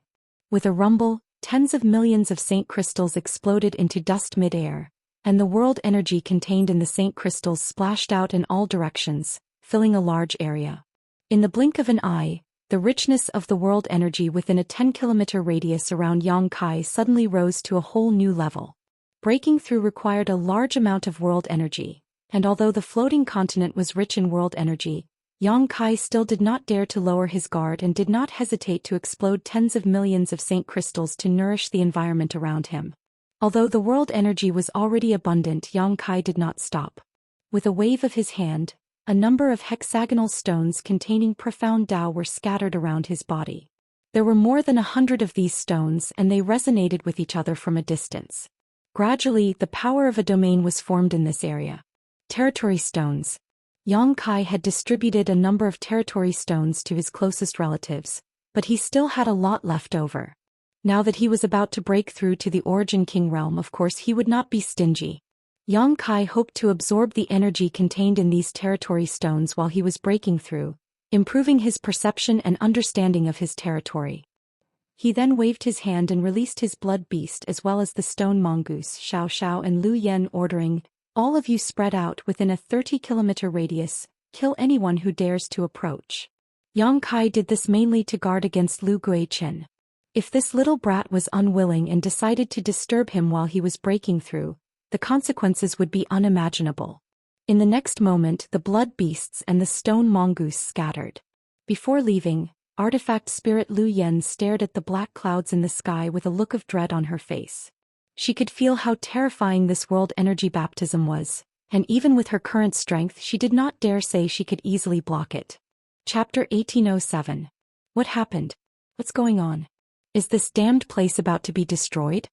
With a rumble, tens of millions of saint crystals exploded into dust mid-air, and the world energy contained in the saint crystals splashed out in all directions, filling a large area. In the blink of an eye, the richness of the world energy within a 10-kilometer radius around Yang Kai suddenly rose to a whole new level. Breaking through required a large amount of world energy, and although the floating continent was rich in world energy, Yang Kai still did not dare to lower his guard and did not hesitate to explode tens of millions of saint crystals to nourish the environment around him. Although the world energy was already abundant, Yang Kai did not stop. With a wave of his hand, a number of hexagonal stones containing profound Tao were scattered around his body. There were more than 100 of these stones and they resonated with each other from a distance. Gradually, the power of a domain was formed in this area. Territory stones. Yang Kai had distributed a number of territory stones to his closest relatives, but he still had a lot left over. Now that he was about to break through to the Origin King realm, of course he would not be stingy. Yang Kai hoped to absorb the energy contained in these territory stones while he was breaking through, improving his perception and understanding of his territory. He then waved his hand and released his blood beast as well as the stone mongoose Xiao and Lu Yen, ordering, "All of you spread out within a 30-kilometer radius, kill anyone who dares to approach." Yang Kai did this mainly to guard against Lu Guichen. If this little brat was unwilling and decided to disturb him while he was breaking through, the consequences would be unimaginable. In the next moment, the blood beasts and the stone mongoose scattered. Before leaving, artifact spirit Lu Yen stared at the black clouds in the sky with a look of dread on her face. She could feel how terrifying this world energy baptism was, and even with her current strength she did not dare say she could easily block it. Chapter 1807. What happened? What's going on? Is this damned place about to be destroyed?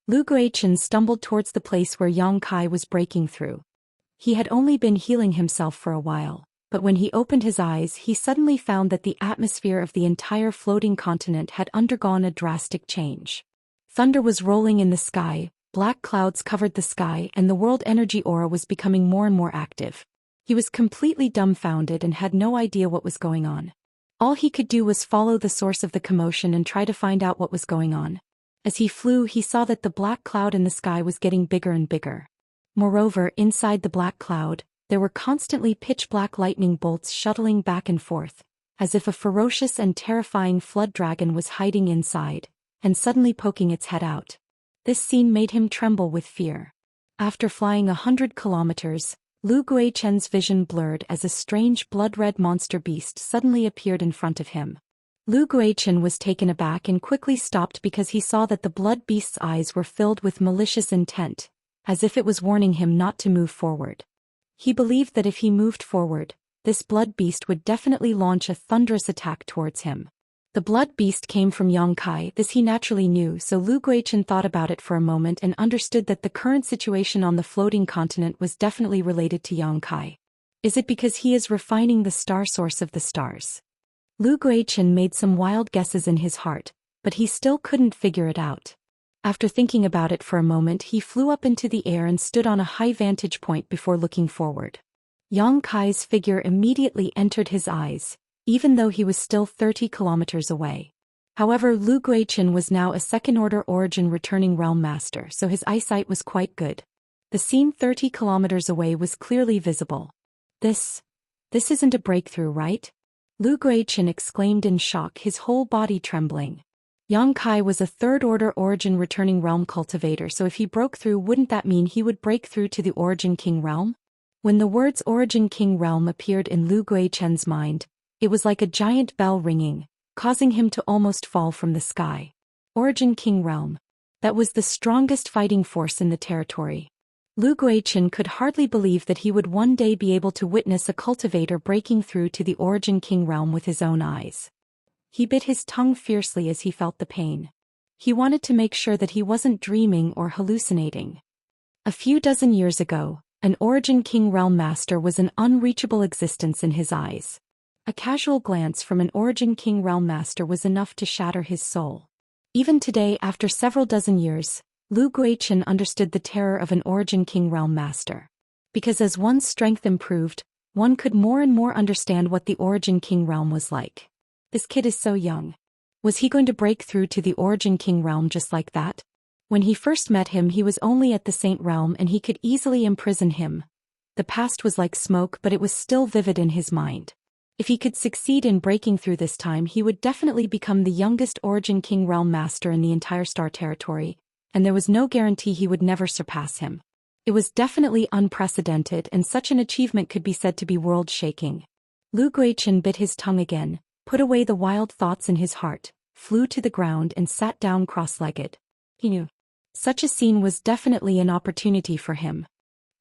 Lu Guichen stumbled towards the place where Yang Kai was breaking through. He had only been healing himself for a while, but when he opened his eyes he suddenly found that the atmosphere of the entire floating continent had undergone a drastic change. Thunder was rolling in the sky, black clouds covered the sky, and the world energy aura was becoming more and more active. He was completely dumbfounded and had no idea what was going on. All he could do was follow the source of the commotion and try to find out what was going on. As he flew, he saw that the black cloud in the sky was getting bigger and bigger. Moreover, inside the black cloud, there were constantly pitch-black lightning bolts shuttling back and forth, as if a ferocious and terrifying flood dragon was hiding inside, and suddenly poking its head out. This scene made him tremble with fear. After flying 100 kilometers, Lu Guichen's vision blurred as a strange blood-red monster beast suddenly appeared in front of him. Lu Guichen was taken aback and quickly stopped because he saw that the blood beast's eyes were filled with malicious intent, as if it was warning him not to move forward. He believed that if he moved forward, this blood beast would definitely launch a thunderous attack towards him. The blood beast came from Yang Kai, this he naturally knew, so Lu Guichen thought about it for a moment and understood that the current situation on the floating continent was definitely related to Yang Kai. Is it because he is refining the star source of the stars? Lu Guichen made some wild guesses in his heart, but he still couldn't figure it out. After thinking about it for a moment, he flew up into the air and stood on a high vantage point before looking forward. Yang Kai's figure immediately entered his eyes, even though he was still 30 kilometers away. However, Lu Guichen was now a second-order origin returning realm master, so his eyesight was quite good. The scene 30 kilometers away was clearly visible. This isn't a breakthrough, right? Lu Guichen exclaimed in shock, his whole body trembling. Yang Kai was a third-order origin returning realm cultivator, so if he broke through, wouldn't that mean he would break through to the Origin King realm? When the words Origin King realm appeared in Lu Guichen's mind, it was like a giant bell ringing, causing him to almost fall from the sky. Origin King realm. That was the strongest fighting force in the territory. Lu Guichen could hardly believe that he would one day be able to witness a cultivator breaking through to the Origin King realm with his own eyes. He bit his tongue fiercely as he felt the pain. He wanted to make sure that he wasn't dreaming or hallucinating. A few dozen years ago, an Origin King realm master was an unreachable existence in his eyes. A casual glance from an Origin King realm master was enough to shatter his soul. Even today, after several dozen years, Lu Guichen understood the terror of an Origin King realm master. Because as one's strength improved, one could more and more understand what the Origin King realm was like. This kid is so young. Was he going to break through to the Origin King realm just like that? When he first met him, he was only at the Saint realm and he could easily imprison him. The past was like smoke, but it was still vivid in his mind. If he could succeed in breaking through this time, he would definitely become the youngest Origin King realm master in the entire Star Territory, and there was no guarantee he would never surpass him. It was definitely unprecedented, and such an achievement could be said to be world-shaking. Lu Guichen bit his tongue again, put away the wild thoughts in his heart, flew to the ground and sat down cross-legged. He knew. Such a scene was definitely an opportunity for him.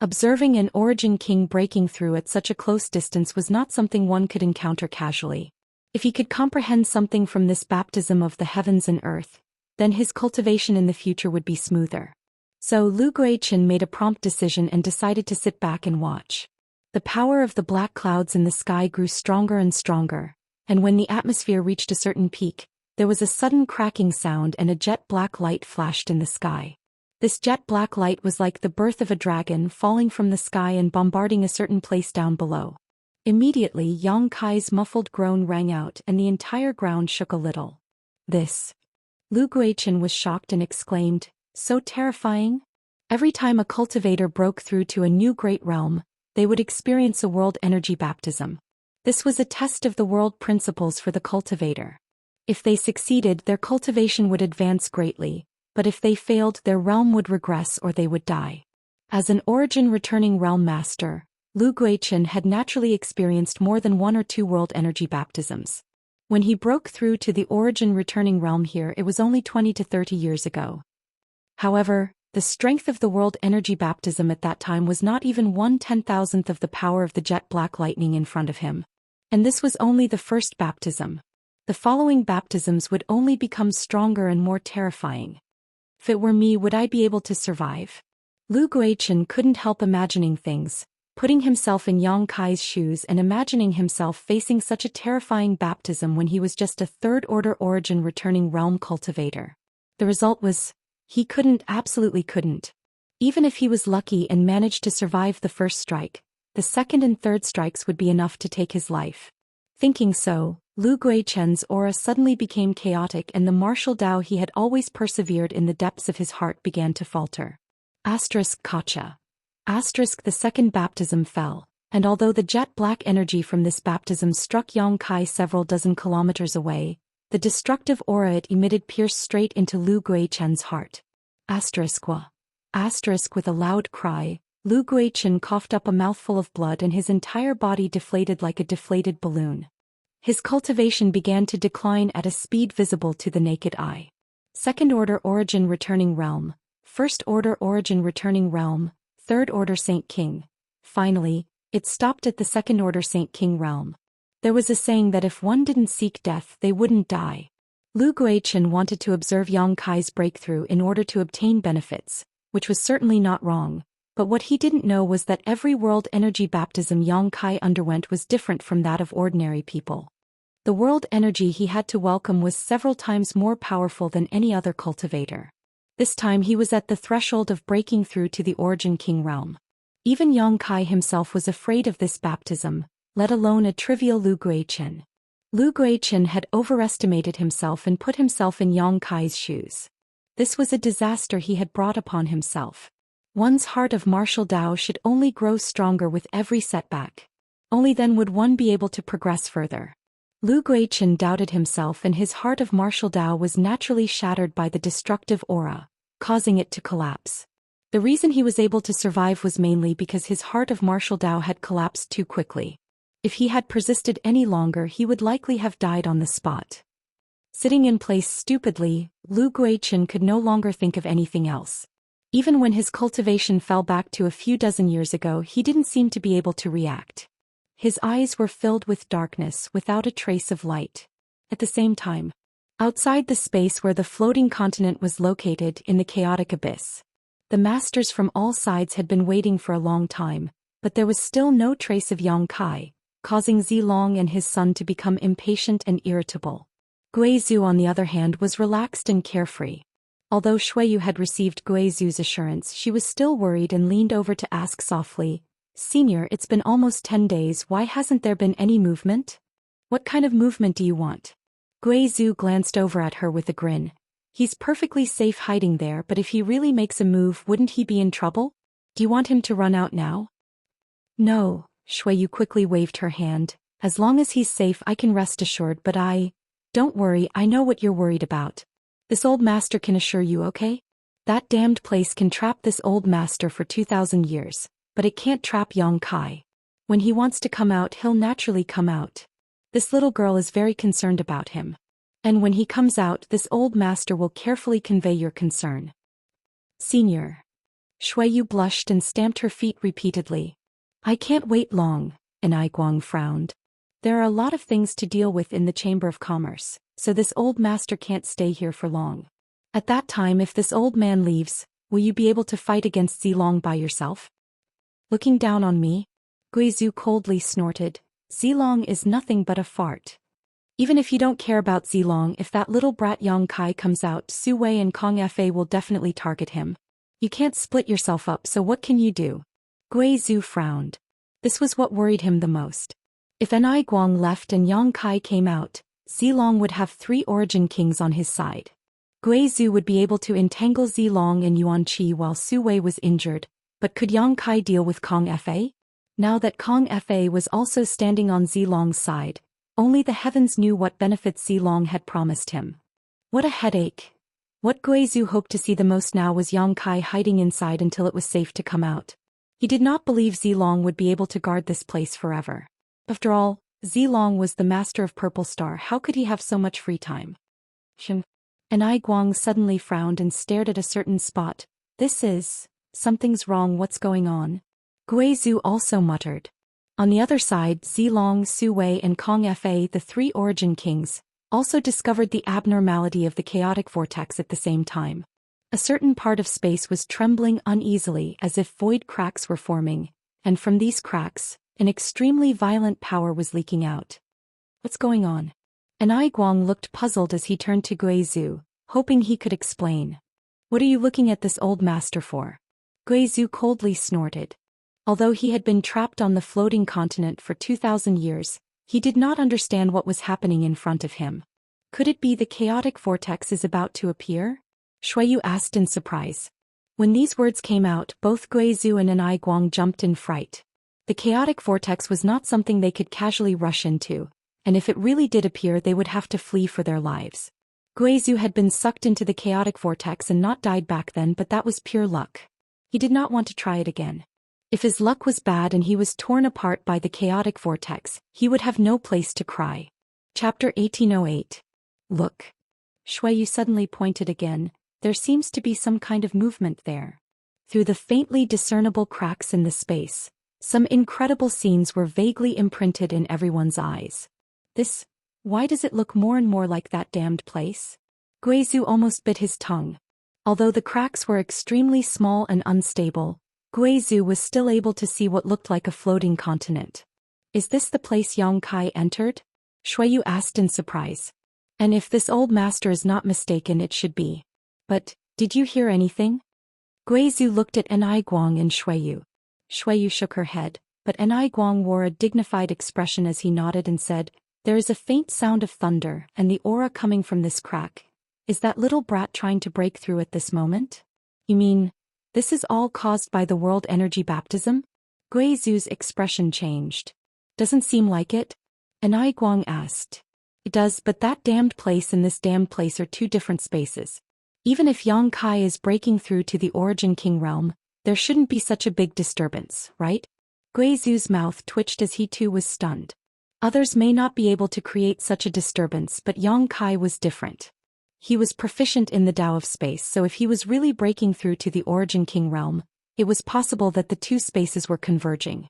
Observing an Origin King breaking through at such a close distance was not something one could encounter casually. If he could comprehend something from this baptism of the heavens and earth, then his cultivation in the future would be smoother. So Lu Guichen made a prompt decision and decided to sit back and watch. The power of the black clouds in the sky grew stronger and stronger, and when the atmosphere reached a certain peak, there was a sudden cracking sound and a jet black light flashed in the sky. This jet black light was like the birth of a dragon falling from the sky and bombarding a certain place down below. Immediately, Yang Kai's muffled groan rang out and the entire ground shook a little. This. Lu Guichen was shocked and exclaimed, "So terrifying?" Every time a cultivator broke through to a new great realm, they would experience a world energy baptism. This was a test of the world principles for the cultivator. If they succeeded, their cultivation would advance greatly, but if they failed, their realm would regress or they would die. As an origin returning realm master, Lu Guichen had naturally experienced more than one or two world energy baptisms. When he broke through to the origin returning realm here, it was only 20 to 30 years ago. However, the strength of the world energy baptism at that time was not even 1/10,000th of the power of the jet black lightning in front of him. And this was only the first baptism. The following baptisms would only become stronger and more terrifying. If it were me, would I be able to survive? Lu Guichen couldn't help imagining things, putting himself in Yang Kai's shoes and imagining himself facing such a terrifying baptism when he was just a third-order origin returning realm cultivator. The result was, he absolutely couldn't. Even if he was lucky and managed to survive the first strike, the second and third strikes would be enough to take his life. Thinking so, Lu Guichen's aura suddenly became chaotic and the martial Dao he had always persevered in the depths of his heart began to falter. Kacha. The second baptism fell, and although the jet black energy from this baptism struck Yang Kai several dozen kilometers away, the destructive aura it emitted pierced straight into Lu Guichen's heart. With a loud cry, Lu Guichen coughed up a mouthful of blood and his entire body deflated like a deflated balloon. His cultivation began to decline at a speed visible to the naked eye. Second-order origin returning realm, first-order origin returning realm, third-order Saint King. Finally, it stopped at the second-order Saint King realm. There was a saying that if one didn't seek death, they wouldn't die. Lu Guichen wanted to observe Yang Kai's breakthrough in order to obtain benefits, which was certainly not wrong, but what he didn't know was that every world energy baptism Yang Kai underwent was different from that of ordinary people. The world energy he had to welcome was several times more powerful than any other cultivator. This time he was at the threshold of breaking through to the Origin King realm. Even Yang Kai himself was afraid of this baptism, let alone a trivial Lu Guichen. Lu Guichen had overestimated himself and put himself in Yang Kai's shoes. This was a disaster he had brought upon himself. One's heart of martial Dao should only grow stronger with every setback. Only then would one be able to progress further. Lu Guichen doubted himself, and his heart of martial Dao was naturally shattered by the destructive aura, causing it to collapse. The reason he was able to survive was mainly because his heart of martial Dao had collapsed too quickly. If he had persisted any longer, he would likely have died on the spot. Sitting in place stupidly, Lu Guichen could no longer think of anything else. Even when his cultivation fell back to a few dozen years ago, he didn't seem to be able to react. His eyes were filled with darkness without a trace of light. At the same time, outside the space where the floating continent was located in the chaotic abyss, the masters from all sides had been waiting for a long time, but there was still no trace of Yang Kai, causing Zilong and his son to become impatient and irritable. Guizhu, on the other hand, was relaxed and carefree. Although Shuiyu had received Guizhu's assurance, she was still worried and leaned over to ask softly, "Senior, it's been almost 10 days, why hasn't there been any movement? What kind of movement do you want?" Guizhu glanced over at her with a grin. "He's perfectly safe hiding there, but if he really makes a move, wouldn't he be in trouble? Do you want him to run out now?" "No," Shuiyu quickly waved her hand. "As long as he's safe, I can rest assured, but don't worry, I know what you're worried about. This old master can assure you, okay? That damned place can trap this old master for 2,000 years, but it can't trap Yang Kai. When he wants to come out, he'll naturally come out. This little girl is very concerned about him. And when he comes out, this old master will carefully convey your concern." "Senior." Shuiyu blushed and stamped her feet repeatedly. "I can't wait long," and Guang frowned. "There are a lot of things to deal with in the Chamber of Commerce, so this old master can't stay here for long. At that time, if this old man leaves, will you be able to fight against Zilong by yourself?" "Looking down on me?" Guizhu coldly snorted. "Zilong is nothing but a fart. Even if you don't care about Zilong, if that little brat Yang Kai comes out, Su Wei and Kong Fa will definitely target him. You can't split yourself up, so what can you do?" Guizhu frowned. This was what worried him the most. If Enai Guang left and Yang Kai came out, Zilong would have 3 origin kings on his side. Guizhu would be able to entangle Zilong and Yuan Qi while Su Wei was injured, but could Yang Kai deal with Kong Fa? Now that Kong Fa was also standing on Zilong's side, only the heavens knew what benefits Zilong had promised him. What a headache. What Guizhu hoped to see the most now was Yang Kai hiding inside until it was safe to come out. He did not believe Zilong would be able to guard this place forever. After all, Zilong was the master of Purple Star. How could he have so much free time? Enai Guang suddenly frowned and stared at a certain spot. Something's wrong, what's going on? Guizhu also muttered. On the other side, Zilong, Su Wei and Kong Fa, the 3 origin kings, also discovered the abnormality of the chaotic vortex at the same time. A certain part of space was trembling uneasily as if void cracks were forming, and from these cracks, an extremely violent power was leaking out. "What's going on?" Enai Guang looked puzzled as he turned to Guizhu, hoping he could explain. "What are you looking at this old master for?" Guizhu coldly snorted. Although he had been trapped on the floating continent for 2,000 years, he did not understand what was happening in front of him. Could it be the chaotic vortex is about to appear? Shuiyu asked in surprise. When these words came out, both Guizhu and Enai Guang jumped in fright. The chaotic vortex was not something they could casually rush into, and if it really did appear, they would have to flee for their lives. Guizhu had been sucked into the chaotic vortex and not died back then, but that was pure luck. He did not want to try it again. If his luck was bad and he was torn apart by the chaotic vortex, he would have no place to cry. Chapter 1808. Look. Shuiyu suddenly pointed again. There seems to be some kind of movement there. Through the faintly discernible cracks in the space, some incredible scenes were vaguely imprinted in everyone's eyes. Why does it look more and more like that damned place? Guizhu almost bit his tongue. Although the cracks were extremely small and unstable, Guizhu was still able to see what looked like a floating continent. "Is this the place Yang Kai entered?" Shuiyu asked in surprise. "And if this old master is not mistaken, it should be. But, did you hear anything?" Guizhu looked at Enai Guang and Shuiyu. Shuiyu shook her head, but Enai Guang wore a dignified expression as he nodded and said, "There is a faint sound of thunder and the aura coming from this crack. Is that little brat trying to break through at this moment?" "You mean, this is all caused by the world energy baptism?" Guizhu's expression changed. Doesn't seem like it? Anai Guang asked. It does, but that damned place and this damned place are two different spaces. Even if Yang Kai is breaking through to the Origin King realm, there shouldn't be such a big disturbance, right? Gui Zhu's mouth twitched as he too was stunned. Others may not be able to create such a disturbance, but Yang Kai was different. He was proficient in the Tao of space, so if he was really breaking through to the Origin King realm, it was possible that the two spaces were converging.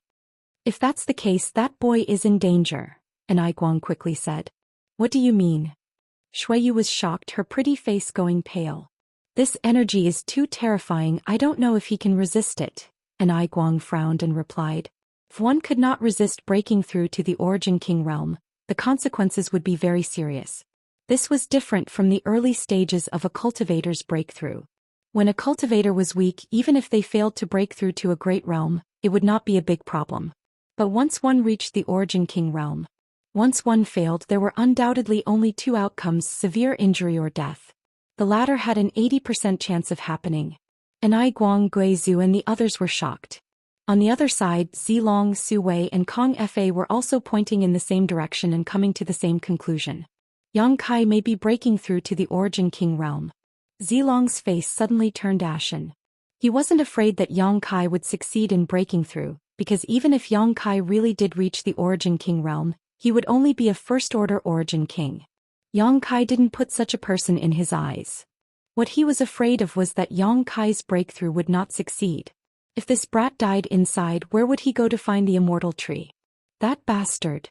If that's the case, that boy is in danger, Anai Guang quickly said. What do you mean? Shuiyu was shocked, her pretty face going pale. This energy is too terrifying, I don't know if he can resist it, Anai Guang frowned and replied. If one could not resist breaking through to the Origin King realm, the consequences would be very serious. This was different from the early stages of a cultivator's breakthrough. When a cultivator was weak, even if they failed to break through to a great realm, it would not be a big problem. But once one reached the Origin King realm, once one failed, there were undoubtedly only two outcomes: severe injury or death. The latter had an 80% chance of happening. Anai Guang, Gui Zhu and the others were shocked. On the other side, Zilong, Su Wei and Kong Fa were also pointing in the same direction and coming to the same conclusion. Yang Kai may be breaking through to the Origin King realm. Zilong's face suddenly turned ashen. He wasn't afraid that Yang Kai would succeed in breaking through, because even if Yang Kai really did reach the Origin King realm, he would only be a first-order Origin King. Yang Kai didn't put such a person in his eyes. What he was afraid of was that Yang Kai's breakthrough would not succeed. If this brat died inside, where would he go to find the immortal tree? That bastard.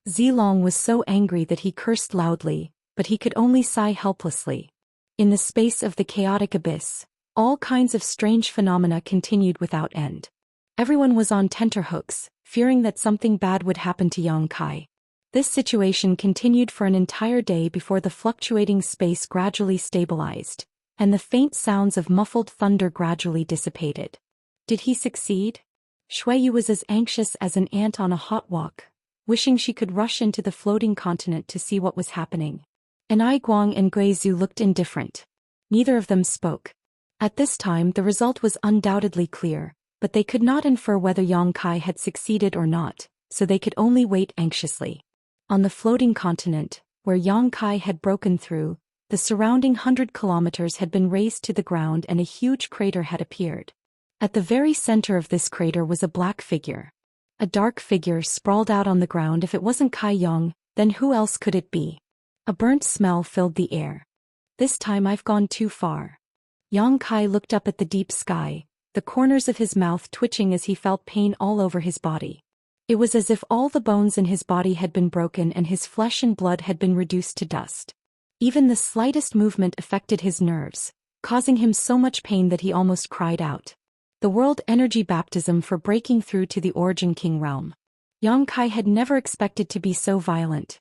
Zilong was so angry that he cursed loudly, but he could only sigh helplessly. In the space of the chaotic abyss, all kinds of strange phenomena continued without end. Everyone was on tenterhooks, fearing that something bad would happen to Yang Kai. This situation continued for an entire day before the fluctuating space gradually stabilized, and the faint sounds of muffled thunder gradually dissipated. Did he succeed? Shuiyu was as anxious as an ant on a hot walk, wishing she could rush into the floating continent to see what was happening. Anai Guang and Gui Zhu looked indifferent. Neither of them spoke. At this time the result was undoubtedly clear, but they could not infer whether Yang Kai had succeeded or not, so they could only wait anxiously. On the floating continent, where Yang Kai had broken through, the surrounding 100 kilometers had been razed to the ground and a huge crater had appeared. At the very center of this crater was a black figure. A dark figure sprawled out on the ground. If it wasn't Kai Yang, then who else could it be? A burnt smell filled the air. This time I've gone too far. Yang Kai looked up at the deep sky, the corners of his mouth twitching as he felt pain all over his body. It was as if all the bones in his body had been broken and his flesh and blood had been reduced to dust. Even the slightest movement affected his nerves, causing him so much pain that he almost cried out. The world energy baptism for breaking through to the Origin King realm. Yang Kai had never expected to be so violent.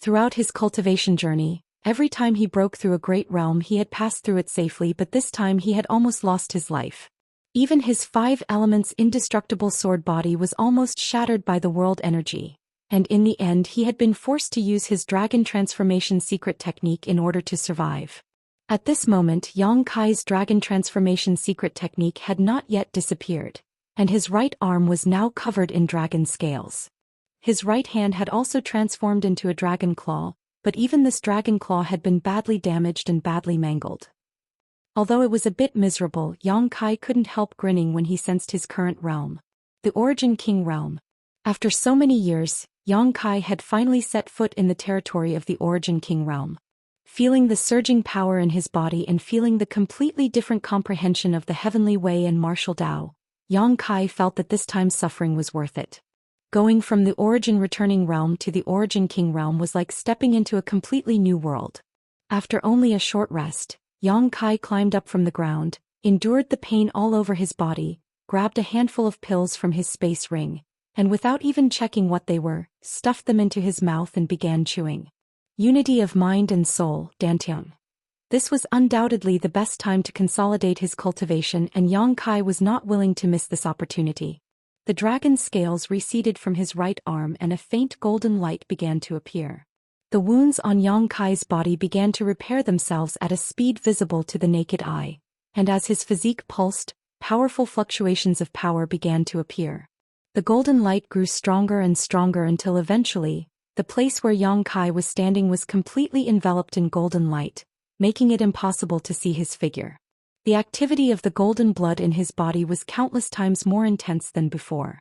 Throughout his cultivation journey, every time he broke through a great realm he had passed through it safely, but this time he had almost lost his life. Even his 5 elements indestructible sword body was almost shattered by the world energy, and in the end he had been forced to use his dragon transformation secret technique in order to survive. At this moment Yang Kai's dragon transformation secret technique had not yet disappeared, and his right arm was now covered in dragon scales. His right hand had also transformed into a dragon claw, but even this dragon claw had been badly damaged and badly mangled. Although it was a bit miserable, Yang Kai couldn't help grinning when he sensed his current realm. The Origin King realm. After so many years, Yang Kai had finally set foot in the territory of the Origin King realm. Feeling the surging power in his body and feeling the completely different comprehension of the heavenly way and martial Tao, Yang Kai felt that this time's suffering was worth it. Going from the Origin returning realm to the Origin King realm was like stepping into a completely new world. After only a short rest, Yang Kai climbed up from the ground, endured the pain all over his body, grabbed a handful of pills from his space ring, and without even checking what they were, stuffed them into his mouth and began chewing. Unity of mind and soul, Dantian. This was undoubtedly the best time to consolidate his cultivation, and Yang Kai was not willing to miss this opportunity. The dragon scales receded from his right arm and a faint golden light began to appear. The wounds on Yang Kai's body began to repair themselves at a speed visible to the naked eye, and as his physique pulsed, powerful fluctuations of power began to appear. The golden light grew stronger and stronger until eventually, the place where Yang Kai was standing was completely enveloped in golden light, making it impossible to see his figure. The activity of the golden blood in his body was countless times more intense than before.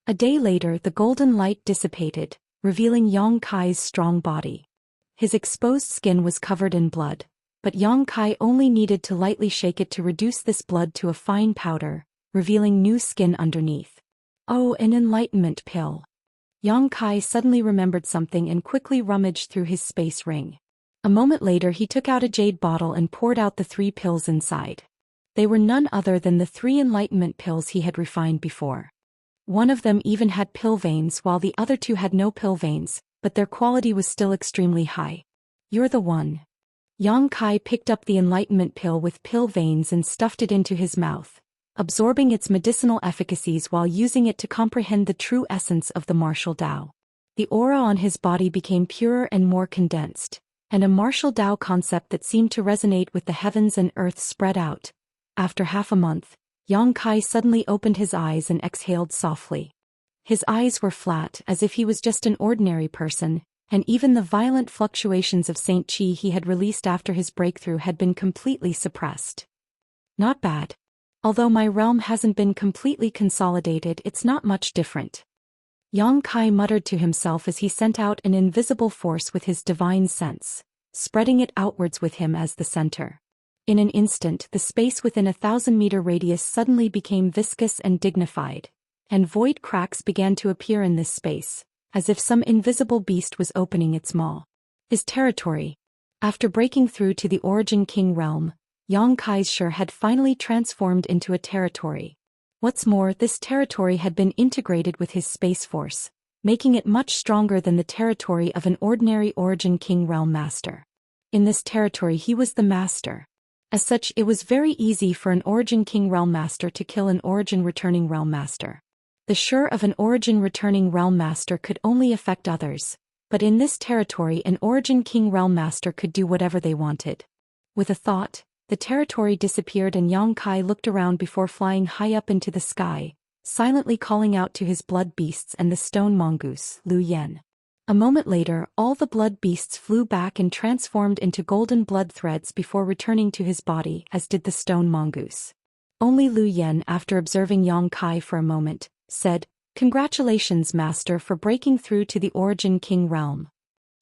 A day later, the golden light dissipated, revealing Yang Kai's strong body. His exposed skin was covered in blood, but Yang Kai only needed to lightly shake it to reduce this blood to a fine powder, revealing new skin underneath. Oh, an enlightenment pill. Yang Kai suddenly remembered something and quickly rummaged through his space ring. A moment later he took out a jade bottle and poured out the 3 pills inside. They were none other than the 3 enlightenment pills he had refined before. One of them even had pill veins while the other 2 had no pill veins, but their quality was still extremely high. You're the one. Yang Kai picked up the enlightenment pill with pill veins and stuffed it into his mouth, absorbing its medicinal efficacies while using it to comprehend the true essence of the martial Tao. The aura on his body became purer and more condensed, and a martial Tao concept that seemed to resonate with the heavens and earth spread out. After half a month, Yang Kai suddenly opened his eyes and exhaled softly. His eyes were flat as if he was just an ordinary person, and even the violent fluctuations of Saint Qi he had released after his breakthrough had been completely suppressed. Not bad. Although my realm hasn't been completely consolidated, it's not much different. Yang Kai muttered to himself as he sent out an invisible force with his divine sense, spreading it outwards with him as the center. In an instant, the space within a 1,000-meter radius suddenly became viscous and dignified, and void cracks began to appear in this space, as if some invisible beast was opening its maw. His territory. After breaking through to the Origin King realm, Yang Kai's Shi had finally transformed into a territory. What's more, this territory had been integrated with his space force, making it much stronger than the territory of an ordinary Origin King realm master. In this territory he was the master. As such, it was very easy for an Origin King realm master to kill an Origin returning realm master. The Shi of an Origin returning realm master could only affect others, but in this territory an Origin King realm master could do whatever they wanted. With a thought, the territory disappeared and Yang Kai looked around before flying high up into the sky, silently calling out to his blood beasts and the stone mongoose, Lu Yen. A moment later, all the blood beasts flew back and transformed into golden blood threads before returning to his body, as did the stone mongoose. Only Lu Yen, after observing Yang Kai for a moment, said, "Congratulations, Master, for breaking through to the Origin King realm."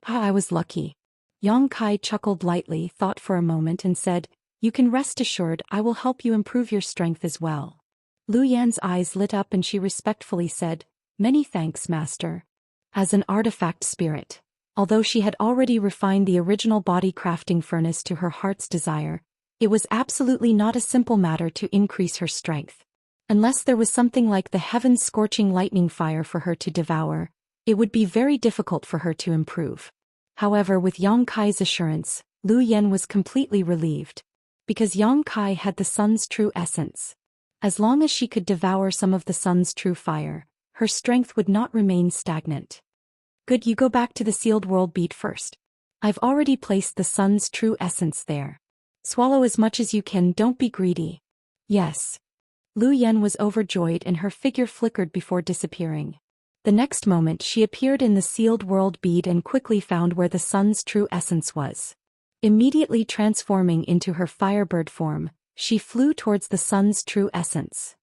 "I was lucky." Yang Kai chuckled lightly, thought for a moment and said, "You can rest assured I will help you improve your strength as well." Lu Yan's eyes lit up and she respectfully said, "Many thanks, Master." As an artifact spirit, although she had already refined the original body crafting furnace to her heart's desire, it was absolutely not a simple matter to increase her strength. Unless there was something like the heaven-scorching lightning fire for her to devour, it would be very difficult for her to improve. However, with Yang Kai's assurance, Lu Yen was completely relieved. Because Yang Kai had the sun's true essence. As long as she could devour some of the sun's true fire, her strength would not remain stagnant. "Good, you go back to the sealed world beat first. I've already placed the sun's true essence there. Swallow as much as you can, don't be greedy." "Yes." Lu Yen was overjoyed and her figure flickered before disappearing. The next moment she appeared in the sealed world bead and quickly found where the sun's true essence was. Immediately transforming into her firebird form, she flew towards the sun's true essence.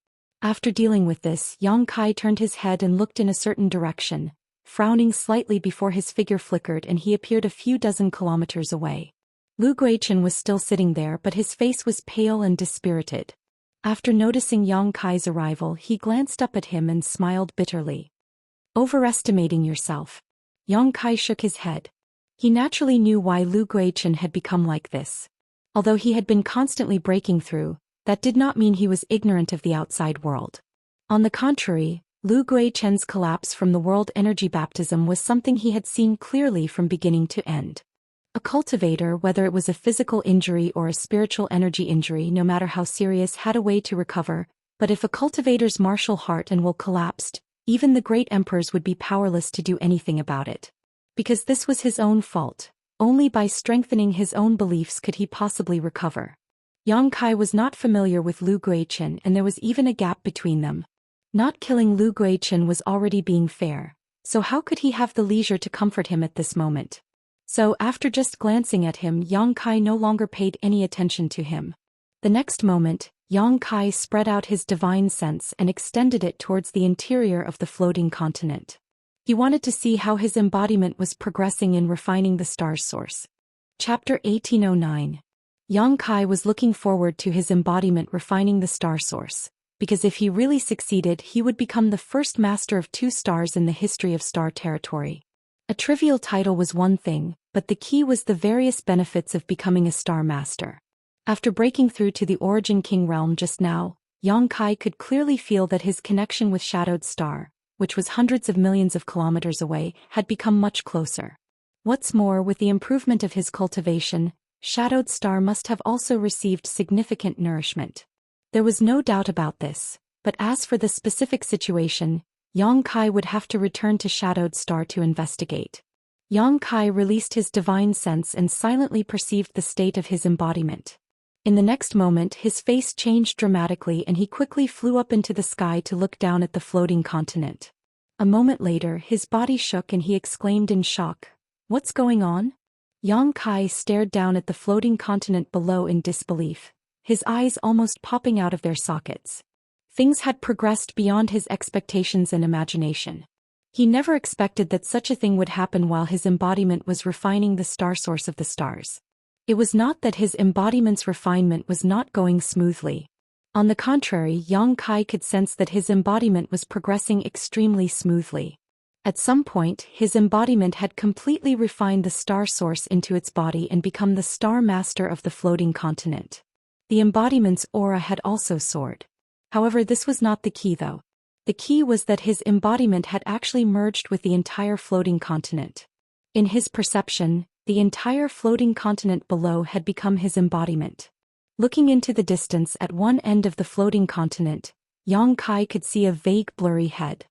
After dealing with this, Yang Kai turned his head and looked in a certain direction, frowning slightly before his figure flickered and he appeared a few dozen kilometers away. Lu Guichen was still sitting there, but his face was pale and dispirited. After noticing Yang Kai's arrival, he glanced up at him and smiled bitterly. "Overestimating yourself." Yang Kai shook his head. He naturally knew why Lu Guichen had become like this. Although he had been constantly breaking through, that did not mean he was ignorant of the outside world. On the contrary, Lu Guichen's collapse from the world energy baptism was something he had seen clearly from beginning to end. A cultivator, whether it was a physical injury or a spiritual energy injury, no matter how serious, had a way to recover, but if a cultivator's martial heart and will collapsed, even the great emperors would be powerless to do anything about it. Because this was his own fault, only by strengthening his own beliefs could he possibly recover. Yang Kai was not familiar with Lu Guichen and there was even a gap between them. Not killing Lu Guichen was already being fair, so how could he have the leisure to comfort him at this moment? So after just glancing at him, Yang Kai no longer paid any attention to him. The next moment, Yang Kai spread out his divine sense and extended it towards the interior of the floating continent. He wanted to see how his embodiment was progressing in refining the star's source. Chapter 1809. Yang Kai was looking forward to his embodiment refining the star source, because if he really succeeded, he would become the first master of 2 stars in the history of star territory. A trivial title was one thing, but the key was the various benefits of becoming a star master. After breaking through to the Origin King realm just now, Yang Kai could clearly feel that his connection with Shadowed Star, which was hundreds of millions of kilometers away, had become much closer. What's more, with the improvement of his cultivation, Shadowed Star must have also received significant nourishment. There was no doubt about this, but as for the specific situation, Yang Kai would have to return to Shadowed Star to investigate. Yang Kai released his divine sense and silently perceived the state of his embodiment. In the next moment, his face changed dramatically and he quickly flew up into the sky to look down at the floating continent. A moment later, his body shook and he exclaimed in shock, "What's going on?" Yang Kai stared down at the floating continent below in disbelief, his eyes almost popping out of their sockets. Things had progressed beyond his expectations and imagination. He never expected that such a thing would happen while his embodiment was refining the star source of the stars. It was not that his embodiment's refinement was not going smoothly. On the contrary, Yang Kai could sense that his embodiment was progressing extremely smoothly. At some point, his embodiment had completely refined the star source into its body and become the star master of the floating continent. The embodiment's aura had also soared. However, this was not the key though. The key was that his embodiment had actually merged with the entire floating continent. In his perception, the entire floating continent below had become his embodiment. Looking into the distance at one end of the floating continent, Yang Kai could see a vague blurry head.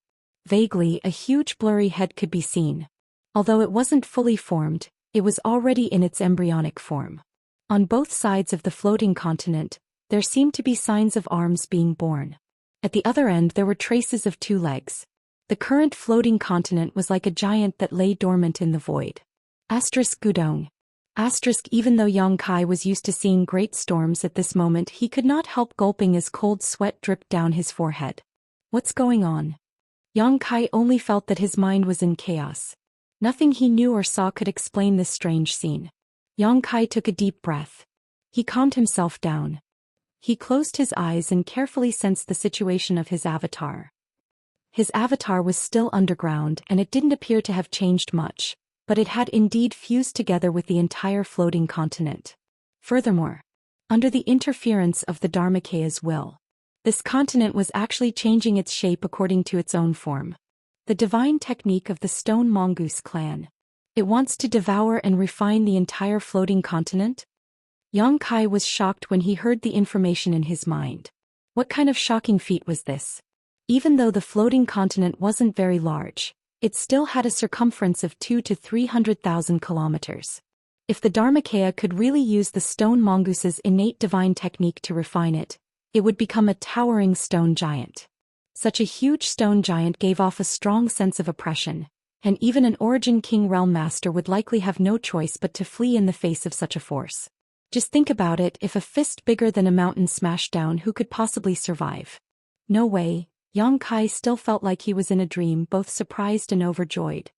Vaguely, a huge blurry head could be seen. Although it wasn't fully formed, it was already in its embryonic form. On both sides of the floating continent, there seemed to be signs of arms being born. At the other end there were traces of 2 legs. The current floating continent was like a giant that lay dormant in the void. Gudong. Even though Yang Kai was used to seeing great storms at this moment, he could not help gulping as cold sweat dripped down his forehead. What's going on? Yang Kai only felt that his mind was in chaos. Nothing he knew or saw could explain this strange scene. Yang Kai took a deep breath. He calmed himself down. He closed his eyes and carefully sensed the situation of his avatar. His avatar was still underground and it didn't appear to have changed much, but it had indeed fused together with the entire floating continent. Furthermore, under the interference of the Dharmakeya's will, this continent was actually changing its shape according to its own form. The divine technique of the Stone Mongoose clan. It wants to devour and refine the entire floating continent? Yang Kai was shocked when he heard the information in his mind. What kind of shocking feat was this? Even though the floating continent wasn't very large, it still had a circumference of 200,000 to 300,000 kilometers. If the Dharmakeya could really use the stone mongoose's innate divine technique to refine it, it would become a towering stone giant. Such a huge stone giant gave off a strong sense of oppression, and even an Origin King realm master would likely have no choice but to flee in the face of such a force. Just think about it, if a fist bigger than a mountain smashed down, who could possibly survive? No way. Yang Kai still felt like he was in a dream, both surprised and overjoyed.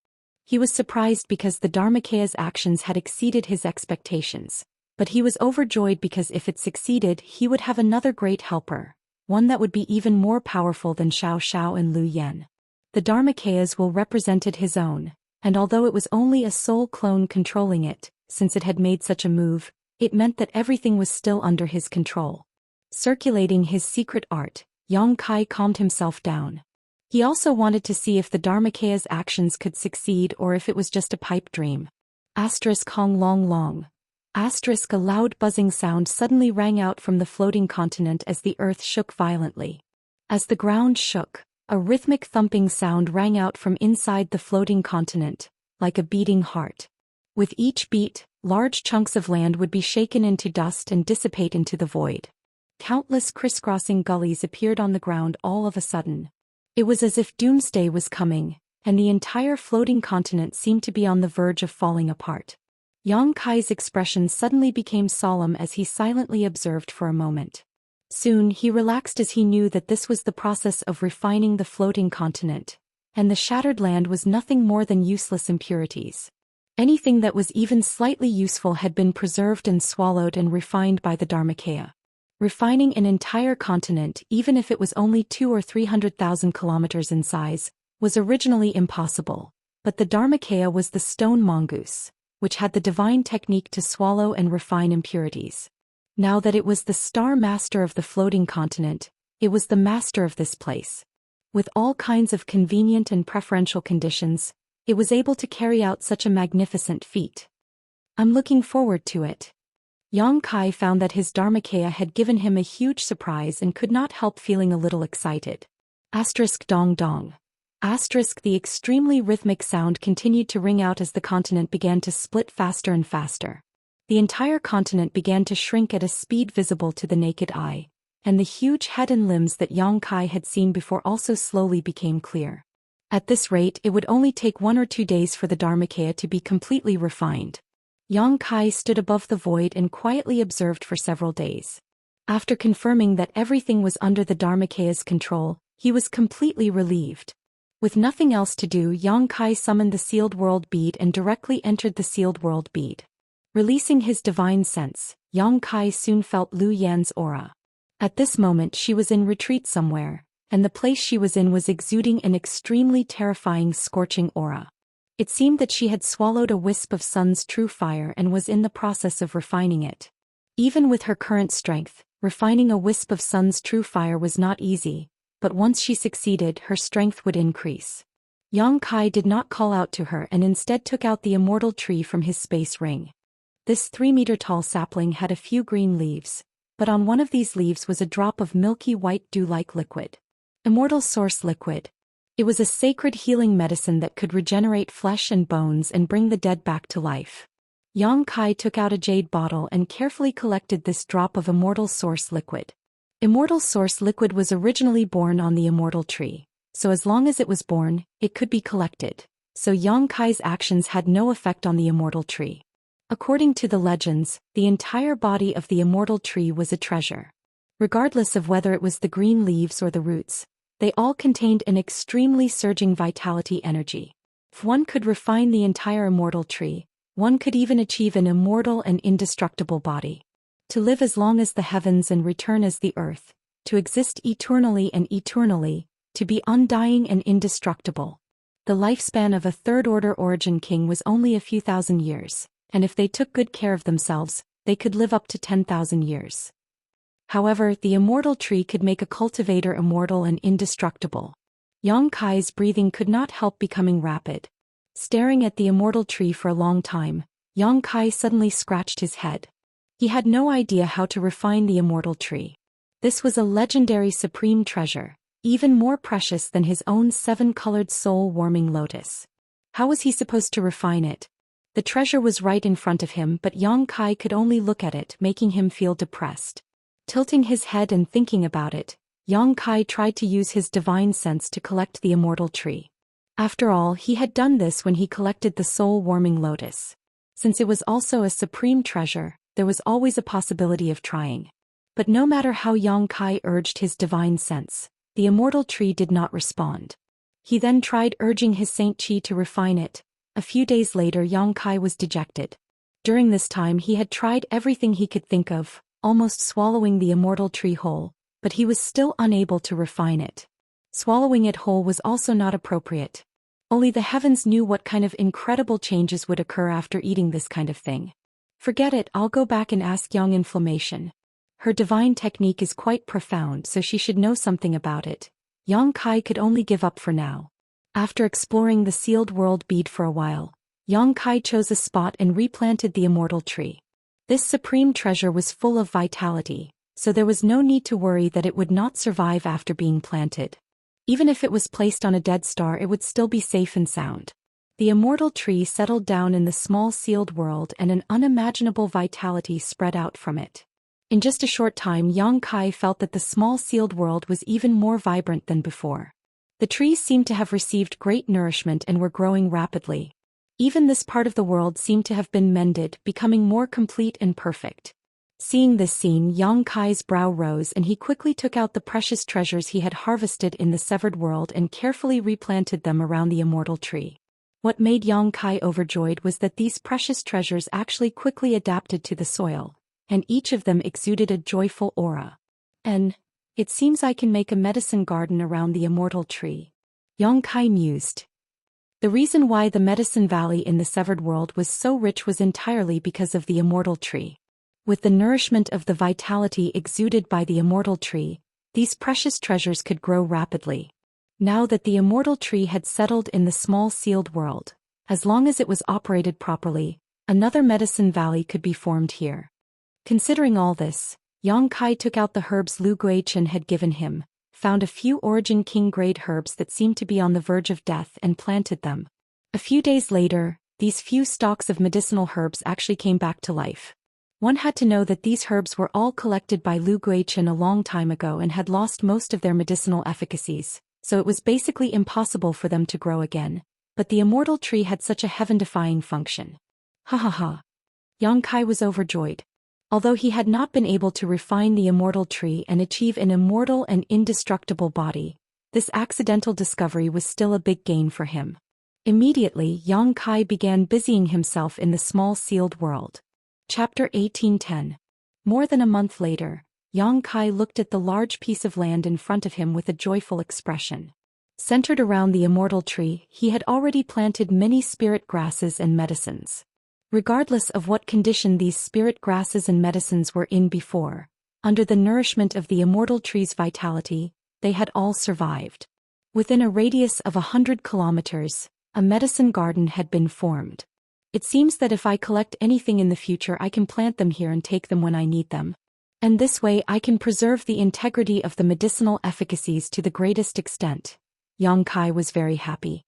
He was surprised because the Dharmakeya's actions had exceeded his expectations, but he was overjoyed because if it succeeded, he would have another great helper, one that would be even more powerful than Xiao and Lu Yan. The Dharmakeya's will represented his own, and although it was only a soul clone controlling it, since it had made such a move, it meant that everything was still under his control. Circulating his secret art, Yang Kai calmed himself down. He also wanted to see if the Dharmakeya's actions could succeed or if it was just a pipe dream. Hong long long. A loud buzzing sound suddenly rang out from the floating continent as the earth shook violently. As the ground shook, a rhythmic thumping sound rang out from inside the floating continent, like a beating heart. With each beat, large chunks of land would be shaken into dust and dissipate into the void. Countless crisscrossing gullies appeared on the ground all of a sudden. It was as if doomsday was coming, and the entire floating continent seemed to be on the verge of falling apart. Yang Kai's expression suddenly became solemn as he silently observed for a moment. Soon he relaxed as he knew that this was the process of refining the floating continent, and the shattered land was nothing more than useless impurities. Anything that was even slightly useful had been preserved and swallowed and refined by the Dharmakaya. Refining an entire continent, even if it was only 200,000 or 300,000 kilometers in size, was originally impossible, but the Dharmakaya was the stone mongoose, which had the divine technique to swallow and refine impurities. Now that it was the star master of the floating continent, it was the master of this place. With all kinds of convenient and preferential conditions, it was able to carry out such a magnificent feat. I'm looking forward to it. Yang Kai found that his Dharmakaya had given him a huge surprise and could not help feeling a little excited. Dong dong. The extremely rhythmic sound continued to ring out as the continent began to split faster and faster. The entire continent began to shrink at a speed visible to the naked eye, and the huge head and limbs that Yang Kai had seen before also slowly became clear. At this rate, it would only take 1 or 2 days for the Dharmakaya to be completely refined. Yang Kai stood above the void and quietly observed for several days. After confirming that everything was under the Dharmakaya's control, he was completely relieved. With nothing else to do, Yang Kai summoned the sealed world bead and directly entered the sealed world bead. Releasing his divine sense, Yang Kai soon felt Lu Yan's aura. At this moment she was in retreat somewhere, and the place she was in was exuding an extremely terrifying scorching aura. It seemed that she had swallowed a wisp of sun's true fire and was in the process of refining it. Even with her current strength, refining a wisp of sun's true fire was not easy, but once she succeeded, her strength would increase. Yang Kai did not call out to her and instead took out the immortal tree from his space ring. This 3-meter-tall sapling had a few green leaves, but on one of these leaves was a drop of milky white dew-like liquid. Immortal source liquid. It was a sacred healing medicine that could regenerate flesh and bones and bring the dead back to life. Yang Kai took out a jade bottle and carefully collected this drop of immortal source liquid. Immortal source liquid was originally born on the immortal tree, so as long as it was born, it could be collected, so Yang Kai's actions had no effect on the immortal tree. According to the legends, the entire body of the immortal tree was a treasure. Regardless of whether it was the green leaves or the roots, they all contained an extremely surging vitality energy. If one could refine the entire immortal tree, one could even achieve an immortal and indestructible body. To live as long as the heavens and return as the earth, to exist eternally and eternally, to be undying and indestructible. The lifespan of a third-order origin king was only a few thousand years, and if they took good care of themselves, they could live up to 10,000 years. However, the immortal tree could make a cultivator immortal and indestructible. Yang Kai's breathing could not help becoming rapid. Staring at the immortal tree for a long time, Yang Kai suddenly scratched his head. He had no idea how to refine the immortal tree. This was a legendary supreme treasure, even more precious than his own 7-colored soul-warming lotus. How was he supposed to refine it? The treasure was right in front of him, but Yang Kai could only look at it, making him feel depressed. Tilting his head and thinking about it, Yang Kai tried to use his divine sense to collect the immortal tree. After all, he had done this when he collected the soul-warming lotus. Since it was also a supreme treasure, there was always a possibility of trying. But no matter how Yang Kai urged his divine sense, the immortal tree did not respond. He then tried urging his Saint Qi to refine it. A few days later, Yang Kai was dejected. During this time he had tried everything he could think of, almost swallowing the immortal tree whole, but he was still unable to refine it. Swallowing it whole was also not appropriate. Only the heavens knew what kind of incredible changes would occur after eating this kind of thing. Forget it, I'll go back and ask Young Inflammation. Her divine technique is quite profound, so she should know something about it. Yang Kai could only give up for now. After exploring the sealed world bead for a while, Yang Kai chose a spot and replanted the immortal tree. This supreme treasure was full of vitality, so there was no need to worry that it would not survive after being planted. Even if it was placed on a dead star, it would still be safe and sound. The immortal tree settled down in the small sealed world and an unimaginable vitality spread out from it. In just a short time, Yang Kai felt that the small sealed world was even more vibrant than before. The trees seemed to have received great nourishment and were growing rapidly. Even this part of the world seemed to have been mended, becoming more complete and perfect. Seeing this scene, Yang Kai's brow rose and he quickly took out the precious treasures he had harvested in the severed world and carefully replanted them around the immortal tree. What made Yang Kai overjoyed was that these precious treasures actually quickly adapted to the soil, and each of them exuded a joyful aura. And it seems I can make a medicine garden around the immortal tree. Yang Kai mused. The reason why the medicine valley in the severed world was so rich was entirely because of the immortal tree. With the nourishment of the vitality exuded by the immortal tree, these precious treasures could grow rapidly. Now that the immortal tree had settled in the small sealed world, as long as it was operated properly, another medicine valley could be formed here. Considering all this, Yang Kai took out the herbs Zhou Xian had given him, found a few Origin King grade herbs that seemed to be on the verge of death and planted them. A few days later, these few stalks of medicinal herbs actually came back to life. One had to know that these herbs were all collected by Zhou Xian a long time ago and had lost most of their medicinal efficacies, so it was basically impossible for them to grow again, but the immortal tree had such a heaven-defying function. Ha ha ha. Yang Kai was overjoyed. Although he had not been able to refine the immortal tree and achieve an immortal and indestructible body, this accidental discovery was still a big gain for him. Immediately, Yang Kai began busying himself in the small sealed world. Chapter 1810. More than a month later, Yang Kai looked at the large piece of land in front of him with a joyful expression. Centered around the immortal tree, he had already planted many spirit grasses and medicines. Regardless of what condition these spirit grasses and medicines were in before, under the nourishment of the immortal tree's vitality, they had all survived. Within a radius of 100 kilometers, a medicine garden had been formed. It seems that if I collect anything in the future I can plant them here and take them when I need them. And this way I can preserve the integrity of the medicinal efficacies to the greatest extent. Yang Kai was very happy.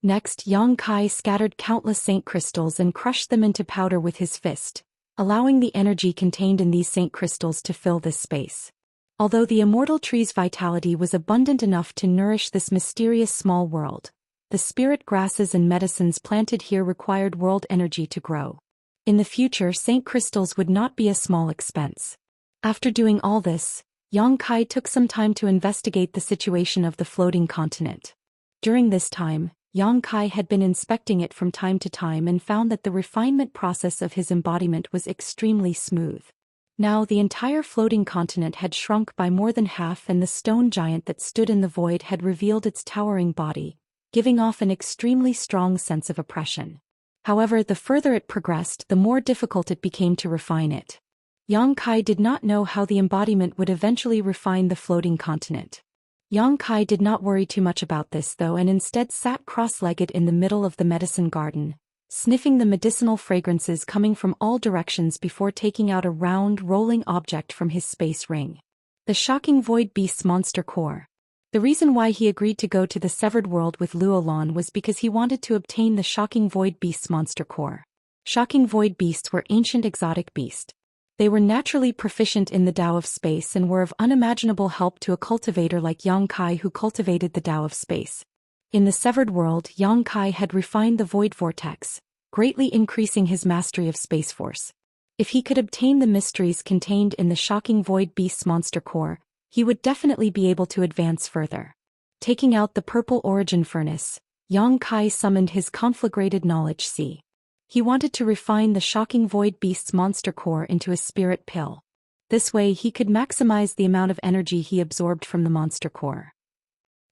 Next, Yang Kai scattered countless saint crystals and crushed them into powder with his fist, allowing the energy contained in these saint crystals to fill this space. Although the immortal tree's vitality was abundant enough to nourish this mysterious small world, the spirit grasses and medicines planted here required world energy to grow. In the future, saint crystals would not be a small expense. After doing all this, Yang Kai took some time to investigate the situation of the floating continent. During this time, Yang Kai had been inspecting it from time to time and found that the refinement process of his embodiment was extremely smooth. Now the entire floating continent had shrunk by more than half and the stone giant that stood in the void had revealed its towering body, giving off an extremely strong sense of oppression. However, the further it progressed, the more difficult it became to refine it. Yang Kai did not know how the embodiment would eventually refine the floating continent. Yang Kai did not worry too much about this though and instead sat cross-legged in the middle of the medicine garden, sniffing the medicinal fragrances coming from all directions before taking out a round, rolling object from his space ring. The shocking void beast's monster core. The reason why he agreed to go to the severed world with Luolan was because he wanted to obtain the shocking void beast's monster core. Shocking void beasts were ancient exotic beasts. They were naturally proficient in the Tao of space and were of unimaginable help to a cultivator like Yang Kai who cultivated the Tao of space. In the severed world, Yang Kai had refined the void vortex, greatly increasing his mastery of space force. If he could obtain the mysteries contained in the shocking void beast's monster core, he would definitely be able to advance further. Taking out the purple origin furnace, Yang Kai summoned his conflagrated knowledge sea. He wanted to refine the shocking void beast's monster core into a spirit pill. This way he could maximize the amount of energy he absorbed from the monster core.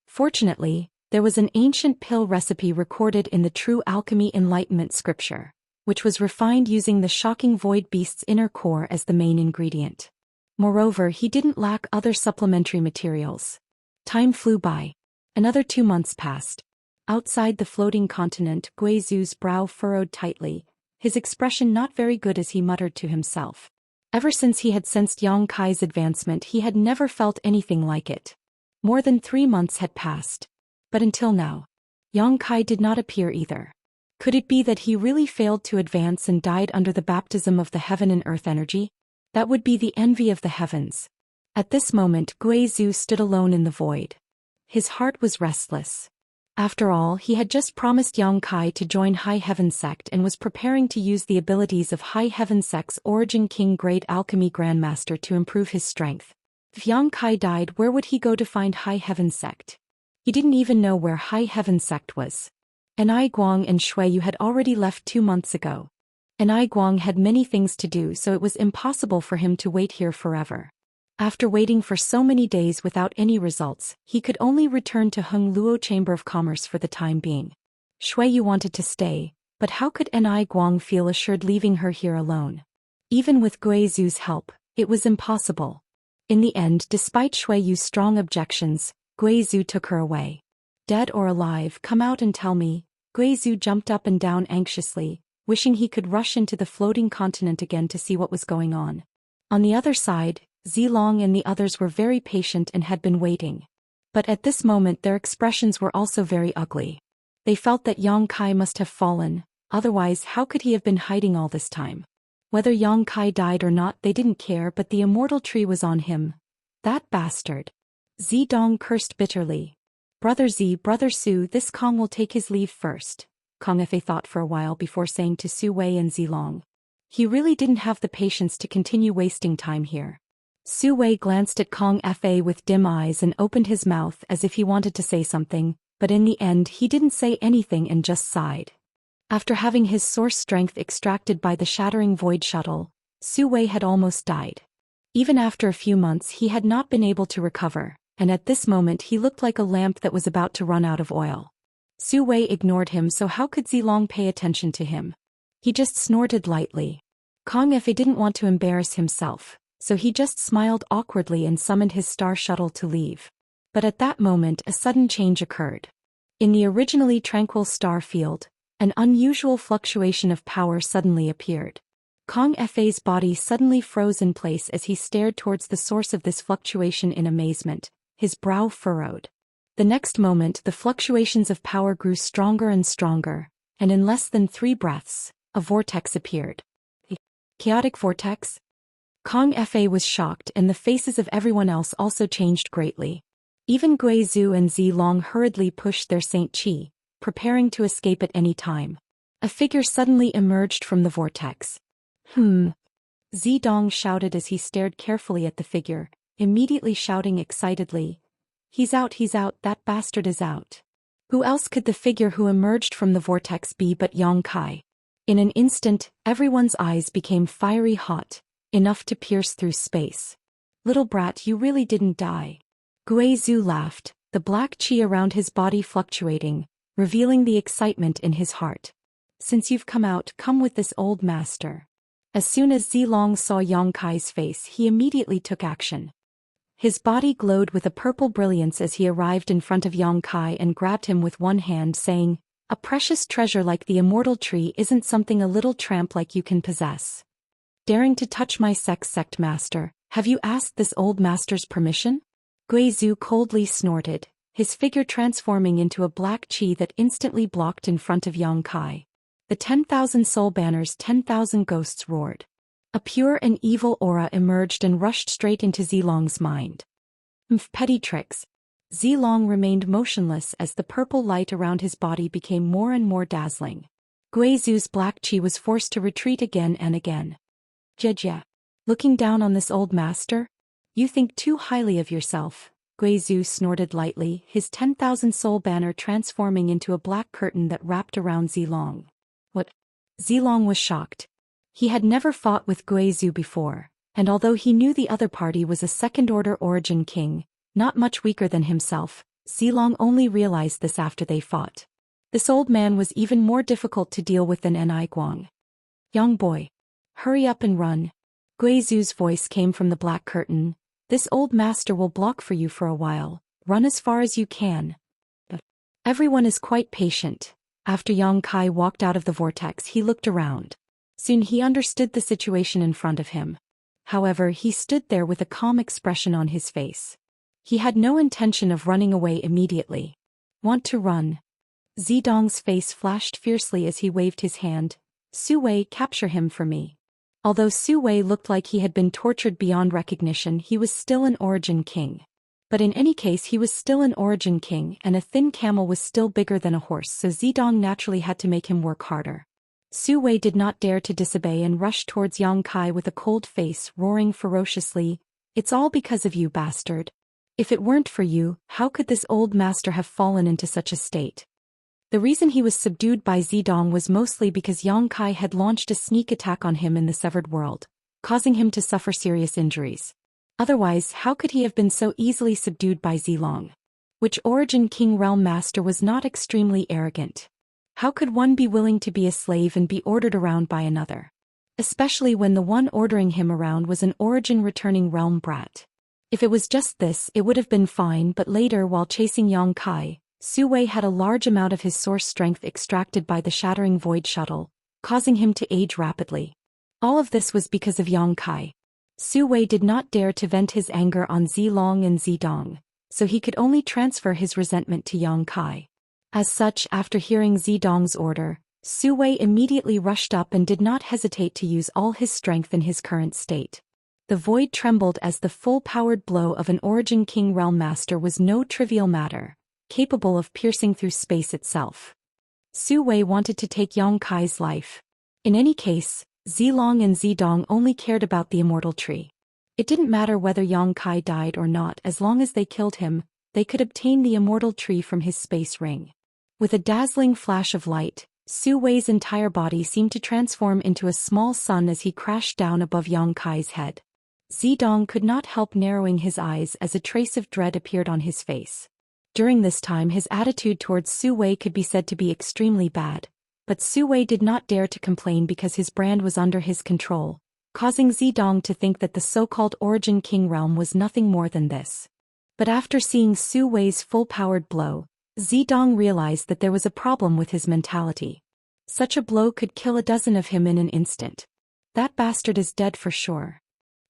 Fortunately, there was an ancient pill recipe recorded in the true alchemy enlightenment scripture, which was refined using the shocking void beast's inner core as the main ingredient. Moreover, he didn't lack other supplementary materials. Time flew by. Another 2 months passed. Outside the floating continent, Guizhu's brow furrowed tightly, his expression not very good as he muttered to himself. Ever since he had sensed Yang Kai's advancement, he had never felt anything like it. More than 3 months had passed. But until now, Yang Kai did not appear either. Could it be that he really failed to advance and died under the baptism of the heaven and earth energy? That would be the envy of the heavens. At this moment, Guizhu stood alone in the void. his heart was restless. After all, he had just promised Yang Kai to join High Heaven Sect and was preparing to use the abilities of High Heaven Sect's Origin King Great Alchemy Grandmaster to improve his strength. If Yang Kai died, where would he go to find High Heaven Sect? He didn't even know where High Heaven Sect was. Anai Guang and Shuiyu had already left 2 months ago. Anai Guang had many things to do, so it was impossible for him to wait here forever. After waiting for so many days without any results, he could only return to Hung Luo Chamber of Commerce for the time being. Shuiyu wanted to stay, but how could Anai Guang feel assured leaving her here alone? Even with Guizhu's help, it was impossible. In the end, despite Shuiyu's strong objections, Guizhu took her away. Dead or alive, come out and tell me. Guizhu jumped up and down anxiously, wishing he could rush into the floating continent again to see what was going on. On the other side, Zilong and the others were very patient and had been waiting. But at this moment their expressions were also very ugly. They felt that Yang Kai must have fallen, otherwise how could he have been hiding all this time? Whether Yang Kai died or not they didn't care, but the immortal tree was on him. That bastard. Zidong cursed bitterly. Brother Z, Brother Su, this Kong will take his leave first. Kong Fa thought for a while before saying to Su Wei and Zilong. He really didn't have the patience to continue wasting time here. Su Wei glanced at Kong Fa with dim eyes and opened his mouth as if he wanted to say something, but in the end he didn't say anything and just sighed. After having his source strength extracted by the shattering void shuttle, Su Wei had almost died. Even after a few months he had not been able to recover, and at this moment he looked like a lamp that was about to run out of oil. Su Wei ignored him, so how could Zilong pay attention to him? He just snorted lightly. Kong Fa didn't want to embarrass himself, so he just smiled awkwardly and summoned his star shuttle to leave. But at that moment a sudden change occurred. In the originally tranquil star field, an unusual fluctuation of power suddenly appeared. Kong Fa's body suddenly froze in place as he stared towards the source of this fluctuation in amazement, his brow furrowed. The next moment the fluctuations of power grew stronger and stronger, and in less than 3 breaths, a vortex appeared. A chaotic vortex? Kong Fa was shocked, and the faces of everyone else also changed greatly. Even Guizhu and Zilong hurriedly pushed their Saint Qi, preparing to escape at any time. A figure suddenly emerged from the vortex. Zidong shouted as he stared carefully at the figure, immediately shouting excitedly, he's out, that bastard is out." Who else could the figure who emerged from the vortex be but Yang Kai? In an instant, everyone's eyes became fiery hot, enough to pierce through space. "Little brat, you really didn't die." Guizhu laughed, the black qi around his body fluctuating, revealing the excitement in his heart. "Since you've come out, come with this old master." As soon as Zilong saw Yang Kai's face, he immediately took action. His body glowed with a purple brilliance as he arrived in front of Yang Kai and grabbed him with one hand, saying, "A precious treasure like the immortal tree isn't something a little tramp like you can possess. Daring to touch my sect master, have you asked this old master's permission?" Guizhu coldly snorted, his figure transforming into a black qi that instantly blocked in front of Yang Kai. The 10,000 soul banners, 10,000 ghosts roared. A pure and evil aura emerged and rushed straight into Zilong's mind. Petty tricks. Zilong remained motionless as the purple light around his body became more and more dazzling. Guizhu's black qi was forced to retreat again and again. "Jejia. Looking down on this old master? You think too highly of yourself." Guizhu snorted lightly, his 10,000 soul banner transforming into a black curtain that wrapped around Zilong. "What?" Zilong was shocked. He had never fought with Guizhu before, and although he knew the other party was a second-order origin king, not much weaker than himself, Zilong only realized this after they fought. This old man was even more difficult to deal with than Anai Guang. "Young boy. Hurry up and run." Guizhu's voice came from the black curtain. "This old master will block for you for a while. Run as far as you can." Everyone is quite patient. After Yang Kai walked out of the vortex, he looked around. Soon he understood the situation in front of him. However, he stood there with a calm expression on his face. He had no intention of running away immediately. "Want to run?" Zidong's face flashed fiercely as he waved his hand. "Su Wei, capture him for me." Although Su Wei looked like he had been tortured beyond recognition, he was still an origin king. But in any case he was still an origin king and a thin camel was still bigger than a horse, so Zidong naturally had to make him work harder. Su Wei did not dare to disobey and rushed towards Yang Kai with a cold face, roaring ferociously, "It's all because of you, bastard. If it weren't for you, how could this old master have fallen into such a state?" The reason he was subdued by Zidong was mostly because Yang Kai had launched a sneak attack on him in the Severed World, causing him to suffer serious injuries. Otherwise, how could he have been so easily subdued by Zilong? Which origin king realm master was not extremely arrogant? How could one be willing to be a slave and be ordered around by another? Especially when the one ordering him around was an origin returning realm brat. If it was just this, it would have been fine, but later while chasing Yang Kai, Su Wei had a large amount of his source strength extracted by the shattering void shuttle, causing him to age rapidly. All of this was because of Yang Kai. Su Wei did not dare to vent his anger on Zilong and Zidong, so he could only transfer his resentment to Yang Kai. As such, after hearing Zidong's order, Su Wei immediately rushed up and did not hesitate to use all his strength in his current state. The void trembled as the full-powered blow of an origin king realm master was no trivial matter, capable of piercing through space itself. Su Wei wanted to take Yang Kai's life. In any case, Zilong and Zidong only cared about the Immortal tree. It didn't matter whether Yang Kai died or not, as long as they killed him, they could obtain the Immortal tree from his space ring. With a dazzling flash of light, Su Wei's entire body seemed to transform into a small sun as he crashed down above Yang Kai's head. Zidong could not help narrowing his eyes as a trace of dread appeared on his face. During this time his attitude towards Su Wei could be said to be extremely bad, but Su Wei did not dare to complain because his brand was under his control, causing Zidong to think that the so-called origin king realm was nothing more than this. But after seeing Su Wei's full-powered blow, Zidong realized that there was a problem with his mentality. Such a blow could kill a dozen of him in an instant. That bastard is dead for sure.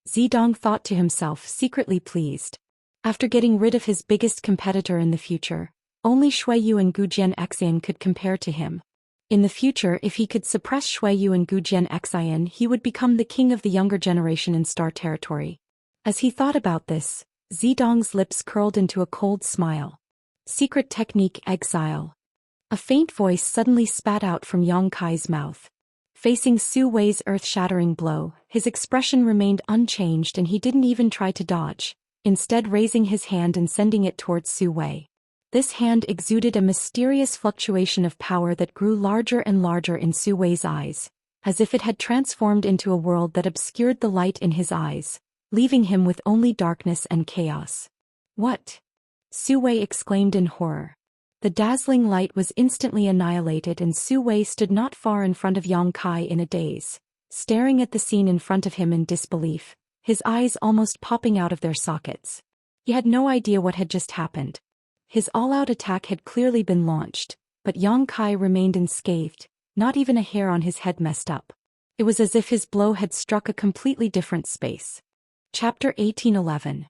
Zidong thought to himself, secretly pleased. After getting rid of his biggest competitor in the future, only Xueyu and Gujian Xian could compare to him. In the future, if he could suppress Xueyu and Gujian Xian, he would become the king of the younger generation in Star Territory. As he thought about this, Zidong's lips curled into a cold smile. Secret technique exile. A faint voice suddenly spat out from Yang Kai's mouth. Facing Su Wei's earth-shattering blow, his expression remained unchanged and he didn't even try to dodge, instead raising his hand and sending it towards Su Wei. This hand exuded a mysterious fluctuation of power that grew larger and larger in Su Wei's eyes, as if it had transformed into a world that obscured the light in his eyes, leaving him with only darkness and chaos. "What?" Su Wei exclaimed in horror. The dazzling light was instantly annihilated and Su Wei stood not far in front of Yang Kai in a daze, staring at the scene in front of him in disbelief, his eyes almost popping out of their sockets. He had no idea what had just happened. His all-out attack had clearly been launched, but Yang Kai remained unscathed, not even a hair on his head messed up. It was as if his blow had struck a completely different space. Chapter 1811.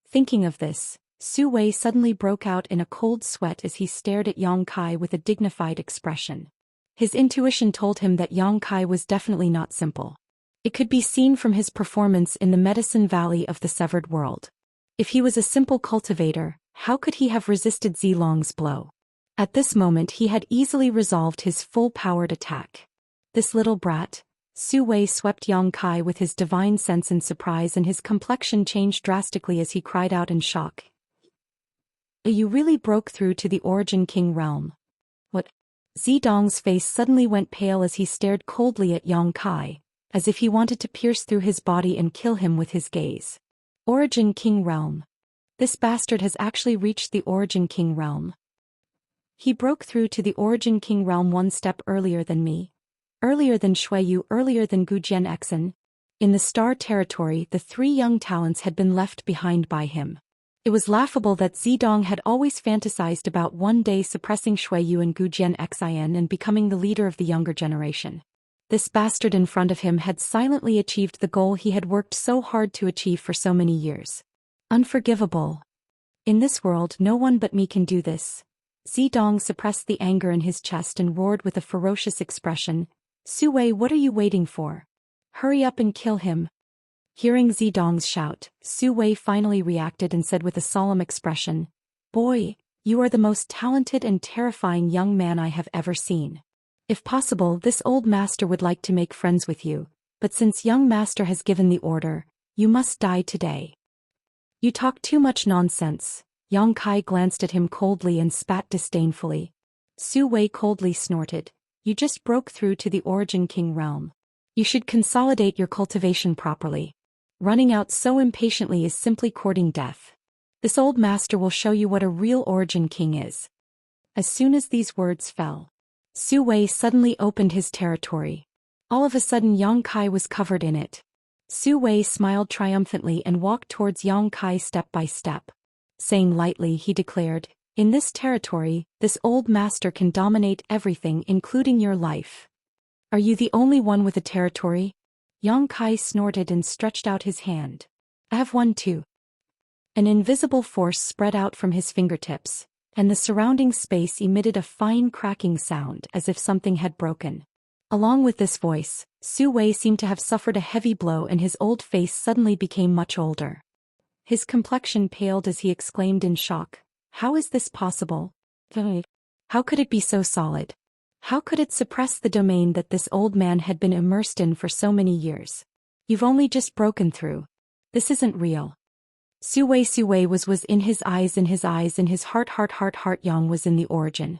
Thinking of this, Su Wei suddenly broke out in a cold sweat as he stared at Yang Kai with a dignified expression. His intuition told him that Yang Kai was definitely not simple. It could be seen from his performance in the Medicine Valley of the Severed World. If he was a simple cultivator, how could he have resisted Zilong's blow? At this moment he had easily resolved his full-powered attack. This little brat. Su Wei swept Yang Kai with his divine sense in surprise and his complexion changed drastically as he cried out in shock. "You really broke through to the Origin King realm." "What?" Zidong's face suddenly went pale as he stared coldly at Yang Kai, as if he wanted to pierce through his body and kill him with his gaze. Origin King realm. This bastard has actually reached the Origin King realm. He broke through to the Origin King realm one step earlier than me. Earlier than Xueyu, earlier than Gujian Xian. In the Star Territory, the three young talents had been left behind by him. It was laughable that Zidong had always fantasized about one day suppressing Xueyu and Gujian Xian and becoming the leader of the younger generation. This bastard in front of him had silently achieved the goal he had worked so hard to achieve for so many years. Unforgivable. In this world, no one but me can do this. Zidong suppressed the anger in his chest and roared with a ferocious expression. "Su Wei, what are you waiting for? Hurry up and kill him." Hearing Zidong's shout, Su Wei finally reacted and said with a solemn expression, "Boy, you are the most talented and terrifying young man I have ever seen. If possible, this old master would like to make friends with you, but since young master has given the order, you must die today." "You talk too much nonsense." Yang Kai glanced at him coldly and spat disdainfully. Su Wei coldly snorted, "You just broke through to the Origin King realm. You should consolidate your cultivation properly. Running out so impatiently is simply courting death. This old master will show you what a real Origin King is." As soon as these words fell, Su Wei suddenly opened his territory. All of a sudden Yang Kai was covered in it. Su Wei smiled triumphantly and walked towards Yang Kai step by step. Saying lightly, he declared, "In this territory, this old master can dominate everything including your life." "Are you the only one with a territory?" Yang Kai snorted and stretched out his hand. "I have one too." An invisible force spread out from his fingertips, and the surrounding space emitted a fine cracking sound as if something had broken. Along with this voice, Su Wei seemed to have suffered a heavy blow and his old face suddenly became much older. His complexion paled as he exclaimed in shock, "How is this possible? How could it be so solid? How could it suppress the domain that this old man had been immersed in for so many years? You've only just broken through. This isn't real." Su Wei was in his eyes, in his heart. Yang was in the origin.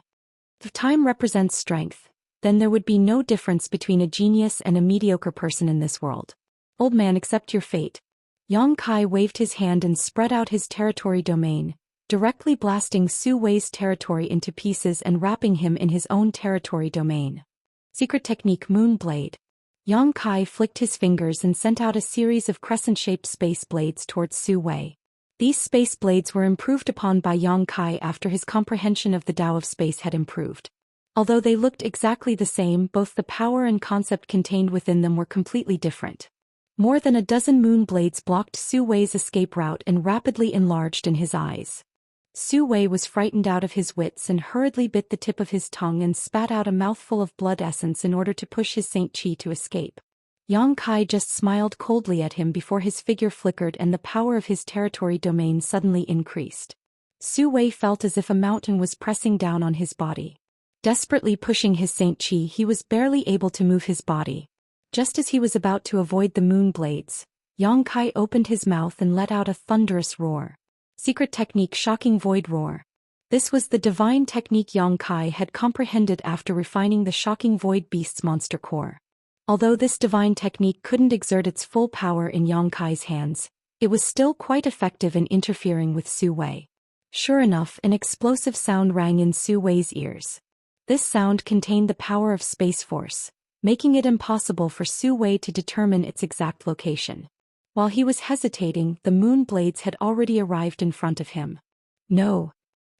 If time represents strength, then there would be no difference between a genius and a mediocre person in this world. "Old man, accept your fate." Yang Kai waved his hand and spread out his territory domain, directly blasting Su Wei's territory into pieces and wrapping him in his own territory domain. Secret technique Moon Blade. Yang Kai flicked his fingers and sent out a series of crescent-shaped space blades towards Su Wei. These space blades were improved upon by Yang Kai after his comprehension of the Tao of space had improved. Although they looked exactly the same, both the power and concept contained within them were completely different. More than a dozen moon blades blocked Su Wei's escape route and rapidly enlarged in his eyes. Su Wei was frightened out of his wits and hurriedly bit the tip of his tongue and spat out a mouthful of blood essence in order to push his Saint Chi to escape. Yang Kai just smiled coldly at him before his figure flickered and the power of his territory domain suddenly increased. Su Wei felt as if a mountain was pressing down on his body. Desperately pushing his Saint Chi, he was barely able to move his body. Just as he was about to avoid the moon blades, Yang Kai opened his mouth and let out a thunderous roar. Secret technique Shocking Void Roar. This was the divine technique Yang Kai had comprehended after refining the Shocking Void Beast's monster core. Although this divine technique couldn't exert its full power in Yang Kai's hands, it was still quite effective in interfering with Su Wei. Sure enough, an explosive sound rang in Su Wei's ears. This sound contained the power of Space Force, making it impossible for Su Wei to determine its exact location. While he was hesitating, the moon blades had already arrived in front of him. "No!"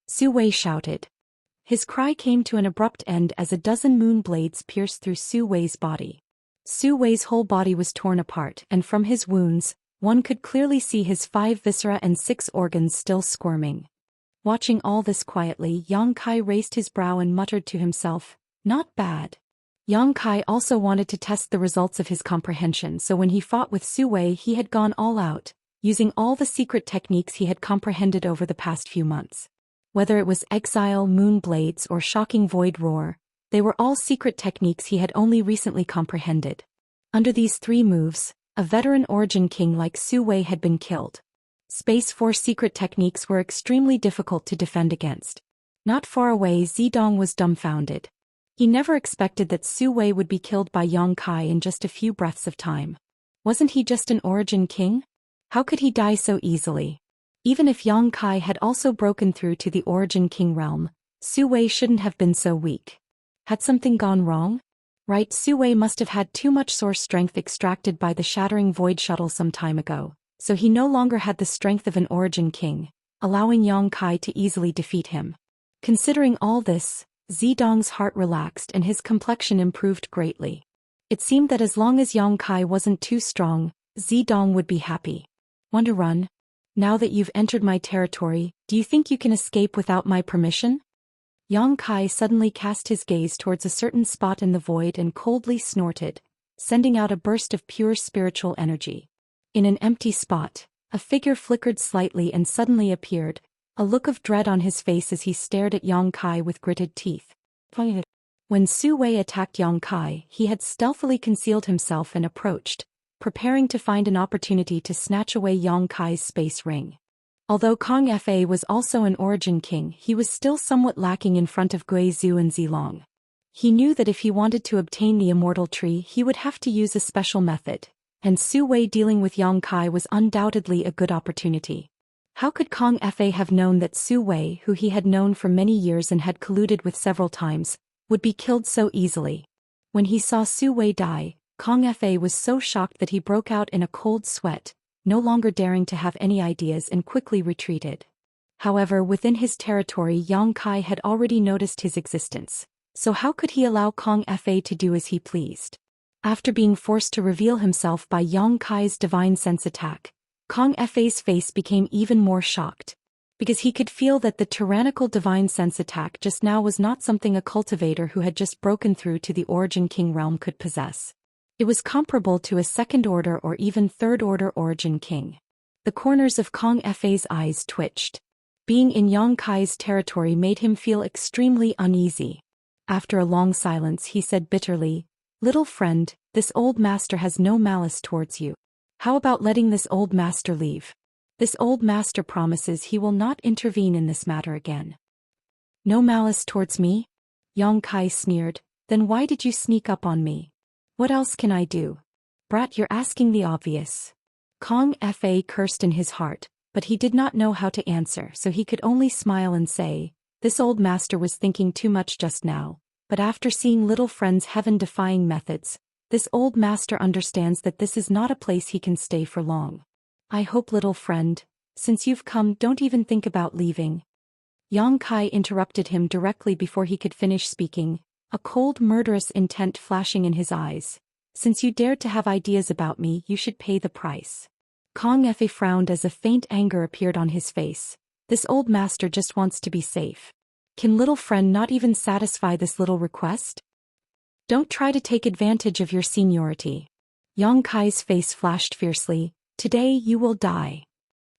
Su Wei shouted. His cry came to an abrupt end as a dozen moon blades pierced through Su Wei's body. Su Wei's whole body was torn apart, and from his wounds, one could clearly see his 5 viscera and 6 organs still squirming. Watching all this quietly, Yang Kai raised his brow and muttered to himself, "Not bad." Yang Kai also wanted to test the results of his comprehension, so when he fought with Su Wei he had gone all out, using all the secret techniques he had comprehended over the past few months. Whether it was Exile, Moon Blades, or Shocking Void Roar, they were all secret techniques he had only recently comprehended. Under these 3 moves, a veteran Origin King like Su Wei had been killed. Space Force secret techniques were extremely difficult to defend against. Not far away, Zidong was dumbfounded. He never expected that Su Wei would be killed by Yang Kai in just a few breaths of time. Wasn't he just an Origin King? How could he die so easily? Even if Yang Kai had also broken through to the Origin King realm, Su Wei shouldn't have been so weak. Had something gone wrong? Right, Su Wei must have had too much source strength extracted by the Shattering Void Shuttle some time ago, so he no longer had the strength of an Origin King, allowing Yang Kai to easily defeat him. Considering all this, Zidong's heart relaxed and his complexion improved greatly. It seemed that as long as Yang Kai wasn't too strong, Zidong would be happy. "Want to run? Now that you've entered my territory, do you think you can escape without my permission?" Yang Kai suddenly cast his gaze towards a certain spot in the void and coldly snorted, sending out a burst of pure spiritual energy. In an empty spot, a figure flickered slightly and suddenly appeared, a look of dread on his face as he stared at Yang Kai with gritted teeth. When Su Wei attacked Yang Kai, he had stealthily concealed himself and approached, preparing to find an opportunity to snatch away Yang Kai's space ring. Although Kong Fa was also an origin king, he was still somewhat lacking in front of Gui Zhu and Zilong. He knew that if he wanted to obtain the immortal tree he would have to use a special method, and Su Wei dealing with Yang Kai was undoubtedly a good opportunity. How could Kong Fa have known that Su Wei, who he had known for many years and had colluded with several times, would be killed so easily? When he saw Su Wei die, Kong Fa was so shocked that he broke out in a cold sweat, no longer daring to have any ideas, and quickly retreated. However, within his territory Yang Kai had already noticed his existence, so how could he allow Kong Fa to do as he pleased? After being forced to reveal himself by Yang Kai's divine sense attack, Kong Fa's face became even more shocked, because he could feel that the tyrannical divine sense attack just now was not something a cultivator who had just broken through to the Origin King realm could possess. It was comparable to a second-order or even third-order Origin King. The corners of Kong Fa's eyes twitched. Being in Yang Kai's territory made him feel extremely uneasy. After a long silence he said bitterly, "Little friend, this old master has no malice towards you. How about letting this old master leave? This old master promises he will not intervene in this matter again." "No malice towards me?" Yang Kai sneered. "Then why did you sneak up on me? What else can I do?" "Brat, you're asking the obvious." Kong Fa cursed in his heart, but he did not know how to answer, so he could only smile and say, "This old master was thinking too much just now, but after seeing little friend's heaven-defying methods, this old master understands that this is not a place he can stay for long. I hope, little friend, since you've come, don't even think about leaving." Yang Kai interrupted him directly before he could finish speaking, a cold murderous intent flashing in his eyes. "Since you dared to have ideas about me, you should pay the price." Kong Fa frowned as a faint anger appeared on his face. This old master just wants to be safe. Can little friend not even satisfy this little request? Don't try to take advantage of your seniority. Yang Kai's face flashed fiercely. "Today you will die.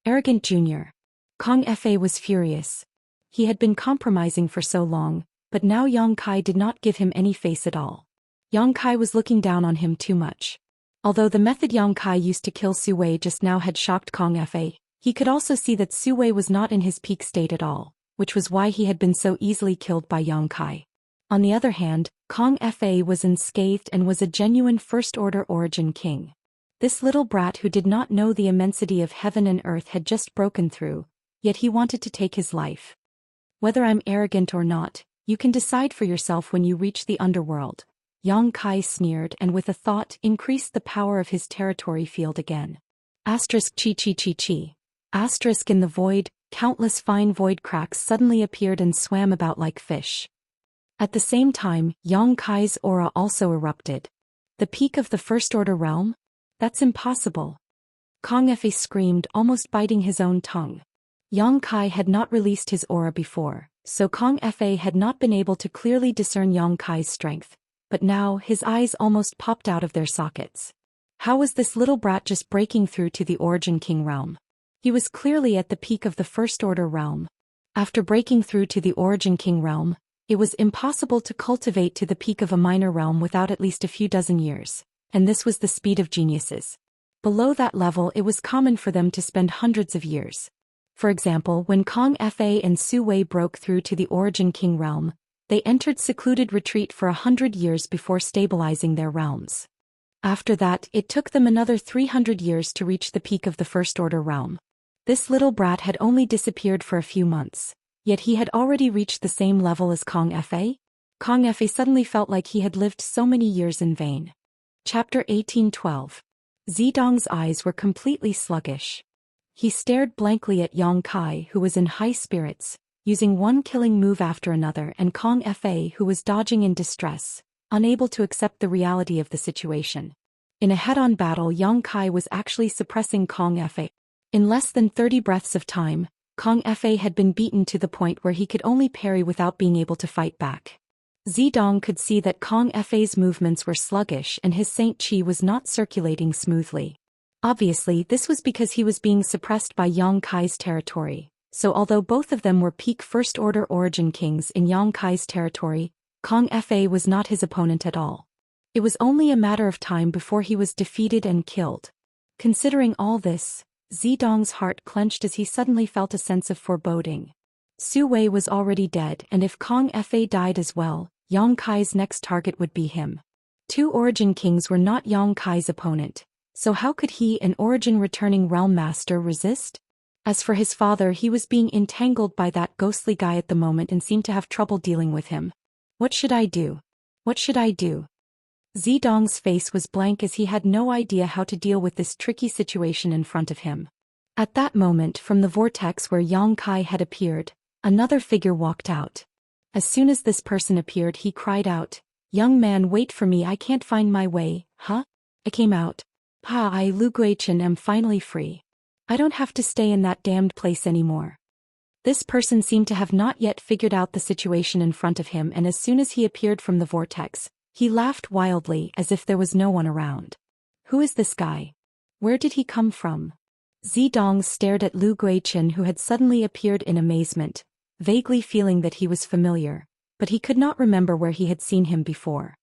Arrogant junior." Kong Fa was furious. He had been compromising for so long, but now Yang Kai did not give him any face at all. Yang Kai was looking down on him too much. Although the method Yang Kai used to kill Su Wei just now had shocked Kong Fa, he could also see that Su Wei was not in his peak state at all, which was why he had been so easily killed by Yang Kai. On the other hand, Kong Fa was unscathed and was a genuine first-order origin king. This little brat who did not know the immensity of heaven and earth had just broken through, yet he wanted to take his life. "Whether I'm arrogant or not, you can decide for yourself when you reach the underworld." Yang Kai sneered and with a thought increased the power of his territory field again. Asterisk chi chi chi chi. Asterisk in the void, countless fine void cracks suddenly appeared and swam about like fish. At the same time, Yang Kai's aura also erupted. "The peak of the first-order realm? That's impossible." Kong Fa screamed, almost biting his own tongue. Yang Kai had not released his aura before, so Kong Fa had not been able to clearly discern Yang Kai's strength, but now his eyes almost popped out of their sockets. How was this little brat just breaking through to the Origin King realm? He was clearly at the peak of the first-order realm. After breaking through to the Origin King realm, it was impossible to cultivate to the peak of a minor realm without at least a few dozen years, and this was the speed of geniuses. Below that level it was common for them to spend hundreds of years. For example, when Kong Fa and Su Wei broke through to the Origin King realm, they entered secluded retreat for 100 years before stabilizing their realms. After that, it took them another 300 years to reach the peak of the first-order realm. This little brat had only disappeared for a few months, yet he had already reached the same level as Kong Fa? Kong Fa suddenly felt like he had lived so many years in vain. Chapter 1812. Zidong's eyes were completely sluggish. He stared blankly at Yang Kai, who was in high spirits, using one killing move after another, and Kong Fa, who was dodging in distress, unable to accept the reality of the situation. In a head-on battle, Yang Kai was actually suppressing Kong Fa. In less than 30 breaths of time, Kong Fa had been beaten to the point where he could only parry without being able to fight back. Zidong could see that Kong Fa's movements were sluggish and his Saint Chi was not circulating smoothly. Obviously, this was because he was being suppressed by Yang Kai's territory. So although both of them were peak first-order origin kings in Yang Kai's territory, Kong Fa was not his opponent at all. It was only a matter of time before he was defeated and killed. Considering all this, Zidong's heart clenched as he suddenly felt a sense of foreboding. Su Wei was already dead, and if Kong Fa died as well, Yang Kai's next target would be him. Two origin kings were not Yang Kai's opponent, so how could he, an origin-returning realm master, resist? As for his father, he was being entangled by that ghostly guy at the moment and seemed to have trouble dealing with him. What should I do? What should I do? Zidong's face was blank as he had no idea how to deal with this tricky situation in front of him. At that moment, from the vortex where Yang Kai had appeared, another figure walked out. As soon as this person appeared, he cried out, "Young man, wait for me, I can't find my way." Huh? I came out. I, Lu Guichen, am finally free. I don't have to stay in that damned place anymore. This person seemed to have not yet figured out the situation in front of him, and as soon as he appeared from the vortex, he laughed wildly as if there was no one around. Who is this guy? Where did he come from? Zidong stared at Lu Guichen, who had suddenly appeared in amazement, vaguely feeling that he was familiar, but he could not remember where he had seen him before.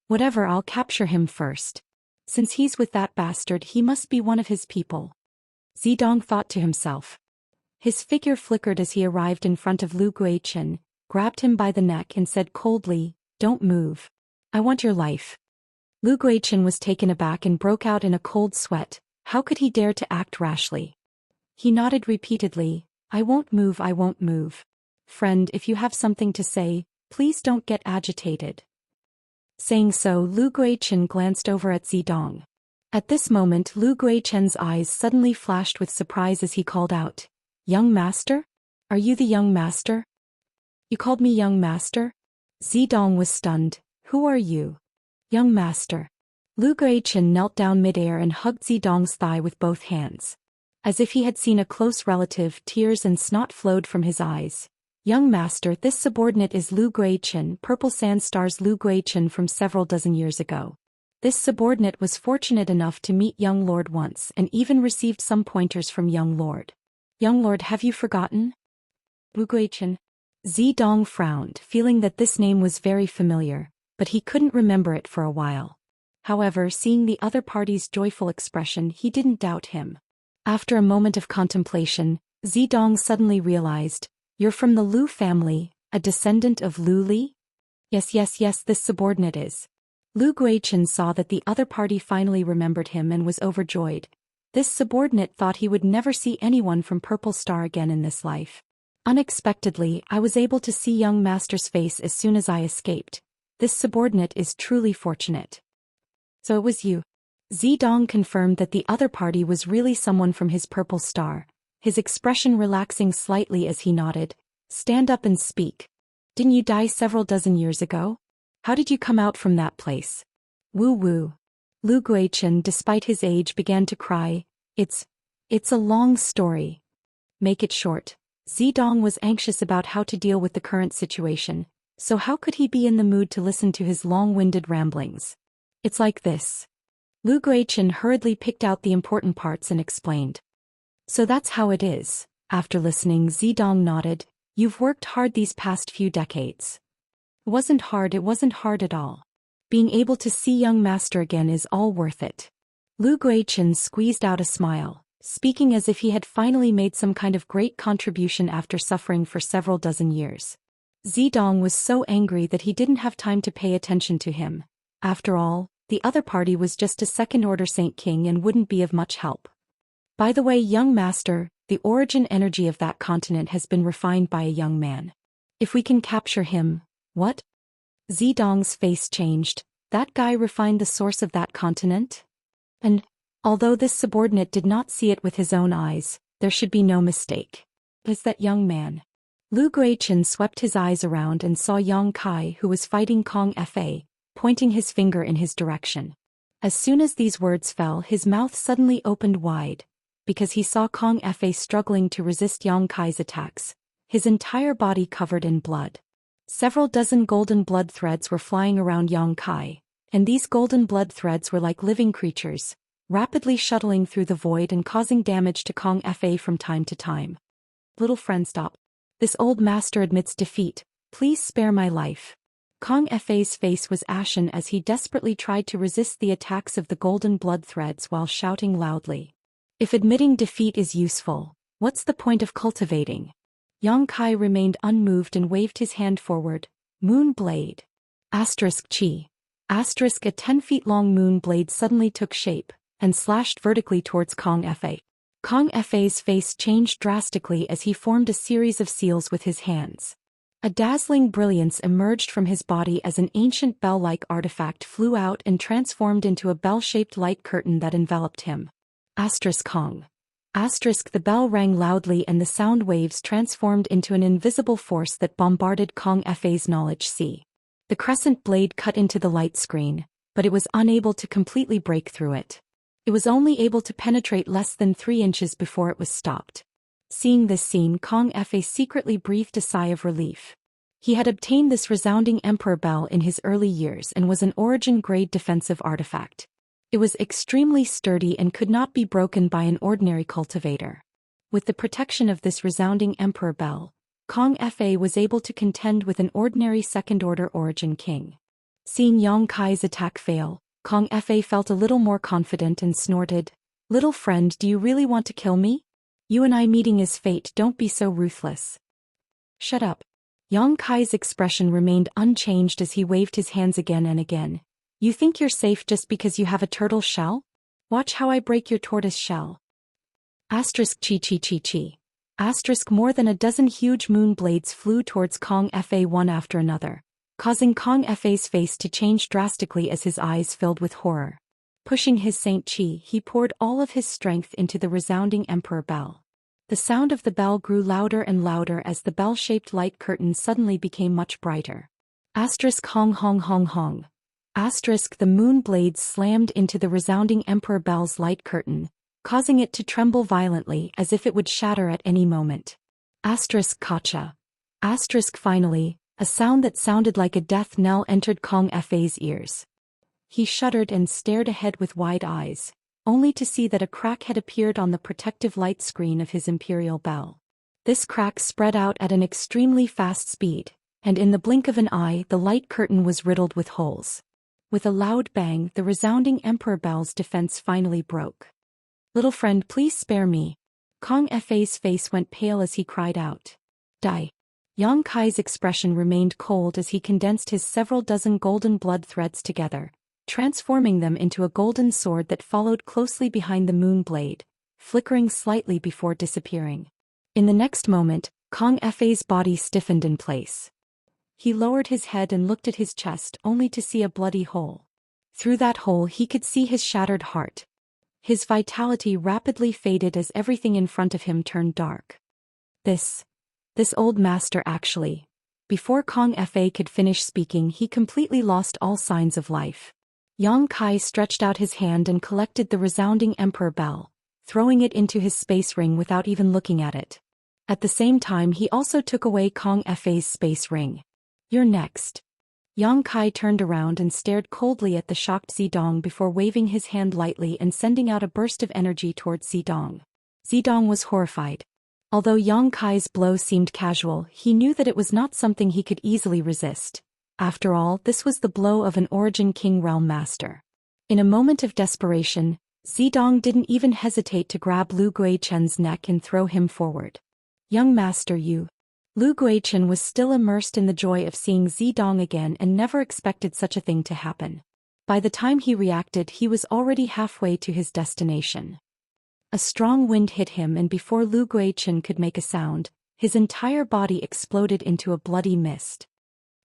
Whatever, I'll capture him first. Since he's with that bastard, he must be one of his people. Zidong thought to himself. His figure flickered as he arrived in front of Lu Guichen, grabbed him by the neck and said coldly, "Don't move. I want your life." Lu Guichen was taken aback and broke out in a cold sweat. How could he dare to act rashly? He nodded repeatedly, "I won't move, I won't move. Friend, if you have something to say, please don't get agitated." Saying so, Lu Guichen glanced over at Zidong. At this moment, Lu Guichen's eyes suddenly flashed with surprise as he called out, "Young master? Are you the young master? You called me young master?" Zidong was stunned. "Who are you?" "Young master." Lu Guichen knelt down midair and hugged Zidong's thigh with both hands. As if he had seen a close relative, tears and snot flowed from his eyes. "Young master, this subordinate is Lu Guichen, Purple Sandstar's Lu Guichen from several dozen years ago. This subordinate was fortunate enough to meet young lord once and even received some pointers from young lord. Young lord, have you forgotten?" Lu Guichen. Zidong frowned, feeling that this name was very familiar, but he couldn't remember it for a while. However, seeing the other party's joyful expression, he didn't doubt him. After a moment of contemplation, Zidong suddenly realized, "You're from the Lu family, a descendant of Lu Li?" Yes, this subordinate is." Lu Guichen saw that the other party finally remembered him and was overjoyed. This subordinate thought he would never see anyone from Purple Star again in this life. "Unexpectedly, I was able to see young master's face as soon as I escaped. This subordinate is truly fortunate." "So it was you." Zidong confirmed that the other party was really someone from his Purple Star, his expression relaxing slightly as he nodded. "Stand up and speak. Didn't you die several dozen years ago? How did you come out from that place?" "Woo." Lu Guichen, despite his age, began to cry. It's a long story. Make it short." Zidong was anxious about how to deal with the current situation, so how could he be in the mood to listen to his long-winded ramblings? "It's like this." Lu Guichen hurriedly picked out the important parts and explained. "So that's how it is." After listening, Zidong nodded. "You've worked hard these past few decades." It wasn't hard at all. Being able to see young master again is all worth it." Lu Guichen squeezed out a smile, speaking as if he had finally made some kind of great contribution after suffering for several dozen years. Zidong was so angry that he didn't have time to pay attention to him. After all, the other party was just a second-order Saint King and wouldn't be of much help. "By the way, young master, the origin energy of that continent has been refined by a young man. If we can capture him..." "What?" Zidong's face changed. "That guy refined the source of that continent?" And, although this subordinate did not see it with his own eyes, there should be no mistake. "Is that young man?" Lu Guichen swept his eyes around and saw Yang Kai, who was fighting Kong Fa, pointing his finger in his direction. As soon as these words fell, his mouth suddenly opened wide, because he saw Kong Fa struggling to resist Yang Kai's attacks, his entire body covered in blood. Several dozen golden blood threads were flying around Yang Kai, and these golden blood threads were like living creatures, rapidly shuttling through the void and causing damage to Kong Fa from time to time. Little friend, stop. This old master admits defeat. Please spare my life. Kong Fa's face was ashen as he desperately tried to resist the attacks of the golden blood threads while shouting loudly. If admitting defeat is useful, what's the point of cultivating? Yang Kai remained unmoved and waved his hand forward. Moon blade. Chi. A 10 feet long moon blade suddenly took shape and slashed vertically towards Kong Fa. Kong Fa's face changed drastically as he formed a series of seals with his hands. A dazzling brilliance emerged from his body as an ancient bell-like artifact flew out and transformed into a bell-shaped light curtain that enveloped him. Kong. The bell rang loudly and the sound waves transformed into an invisible force that bombarded Kong Fa's knowledge sea. The crescent blade cut into the light screen, but it was unable to completely break through it. It was only able to penetrate less than 3 inches before it was stopped. Seeing this scene, Kong Fa secretly breathed a sigh of relief. He had obtained this resounding Emperor Bell in his early years and was an origin-grade defensive artifact. It was extremely sturdy and could not be broken by an ordinary cultivator. With the protection of this resounding Emperor Bell, Kong Fa was able to contend with an ordinary second-order origin king. Seeing Yang Kai's attack fail, Kong Fa felt a little more confident and snorted, "Little friend, do you really want to kill me? You and I meeting is fate, don't be so ruthless." "Shut up." Yang Kai's expression remained unchanged as he waved his hands again and again. "You think you're safe just because you have a turtle shell? Watch how I break your tortoise shell." More than a dozen huge moon blades flew towards Kong Fa one after another, causing Kong Fa's face to change drastically as his eyes filled with horror. Pushing his Saint Chi, he poured all of his strength into the resounding Emperor Bell. The sound of the bell grew louder and louder as the bell-shaped light curtain suddenly became much brighter. Hong hong hong hong. The moon blades slammed into the resounding Emperor Bell's light curtain, causing it to tremble violently as if it would shatter at any moment. Kacha. Finally, a sound that sounded like a death knell entered Kong Fa's ears. He shuddered and stared ahead with wide eyes, only to see that a crack had appeared on the protective light screen of his Imperial Bell. This crack spread out at an extremely fast speed, and in the blink of an eye the light curtain was riddled with holes. With a loud bang, the resounding Emperor Bell's defense finally broke. "Little friend, please spare me." Kong Fa's face went pale as he cried out, "Die." Yang Kai's expression remained cold as he condensed his several dozen golden blood threads together, transforming them into a golden sword that followed closely behind the moon blade, flickering slightly before disappearing. In the next moment, Kong Fa's body stiffened in place. He lowered his head and looked at his chest only to see a bloody hole. Through that hole he could see his shattered heart. His vitality rapidly faded as everything in front of him turned dark. This old master actually. Before Kong Fa could finish speaking, he completely lost all signs of life. Yang Kai stretched out his hand and collected the resounding Emperor Bell, throwing it into his space ring without even looking at it. At the same time he also took away Kong Fa's space ring. "You're next." Yang Kai turned around and stared coldly at the shocked Zidong before waving his hand lightly and sending out a burst of energy towards Zidong. Zidong was horrified. Although Yang Kai's blow seemed casual, he knew that it was not something he could easily resist. After all, this was the blow of an Origin King Realm Master. In a moment of desperation, Zidong didn't even hesitate to grab Lu Guichen's neck and throw him forward. "Young Master, you..." Lu Guichen was still immersed in the joy of seeing Zidong again and never expected such a thing to happen. By the time he reacted, he was already halfway to his destination. A strong wind hit him, and before Lu Guichen could make a sound, his entire body exploded into a bloody mist.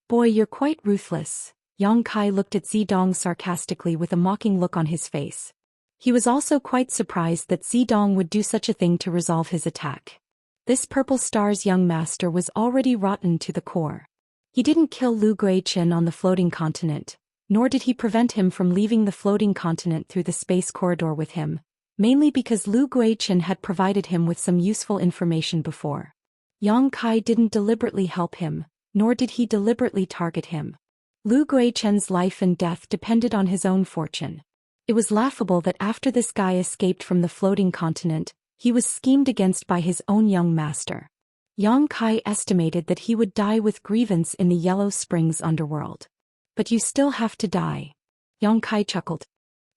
"Boy, you're quite ruthless." Yang Kai looked at Zidong sarcastically with a mocking look on his face. He was also quite surprised that Zidong would do such a thing to resolve his attack. This Purple Star's young master was already rotten to the core. He didn't kill Lu Guichen on the floating continent, nor did he prevent him from leaving the floating continent through the space corridor with him, mainly because Lu Guichen had provided him with some useful information before. Yang Kai didn't deliberately help him, nor did he deliberately target him. Lu Guichen's life and death depended on his own fortune. It was laughable that after this guy escaped from the floating continent, he was schemed against by his own young master. Yang Kai estimated that he would die with grievance in the Yellow Springs underworld. But you still have to die. Yang Kai chuckled.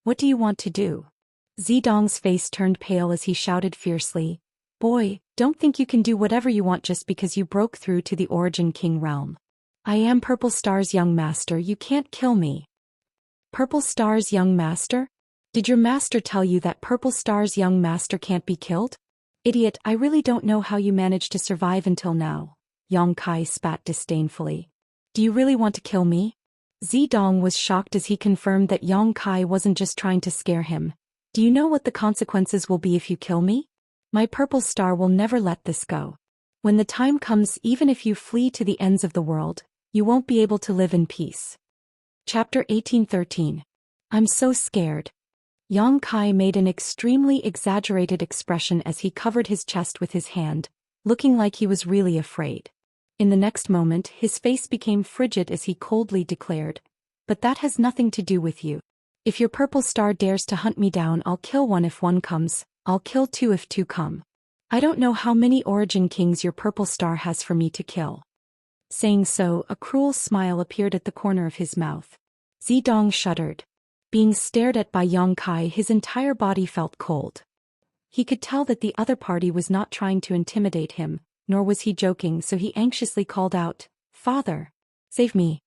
What do you want to do? Zidong's face turned pale as he shouted fiercely. Boy, don't think you can do whatever you want just because you broke through to the Origin King realm. I am Purple Star's young master, you can't kill me. Purple Star's young master? Did your master tell you that Purple Star's young master can't be killed? Idiot, I really don't know how you managed to survive until now. Yang Kai spat disdainfully. Do you really want to kill me? Zidong was shocked as he confirmed that Yang Kai wasn't just trying to scare him. Do you know what the consequences will be if you kill me? My Purple Star will never let this go. When the time comes, even if you flee to the ends of the world, you won't be able to live in peace. Chapter 1813. I'm so scared. Yang Kai made an extremely exaggerated expression as he covered his chest with his hand, looking like he was really afraid. In the next moment, his face became frigid as he coldly declared, But that has nothing to do with you. If your Purple Star dares to hunt me down, I'll kill one if one comes, I'll kill two if two come. I don't know how many Origin Kings your Purple Star has for me to kill. Saying so, a cruel smile appeared at the corner of his mouth. Zidong shuddered. Being stared at by Yang Kai, his entire body felt cold. He could tell that the other party was not trying to intimidate him, nor was he joking, so he anxiously called out, Father! Save me!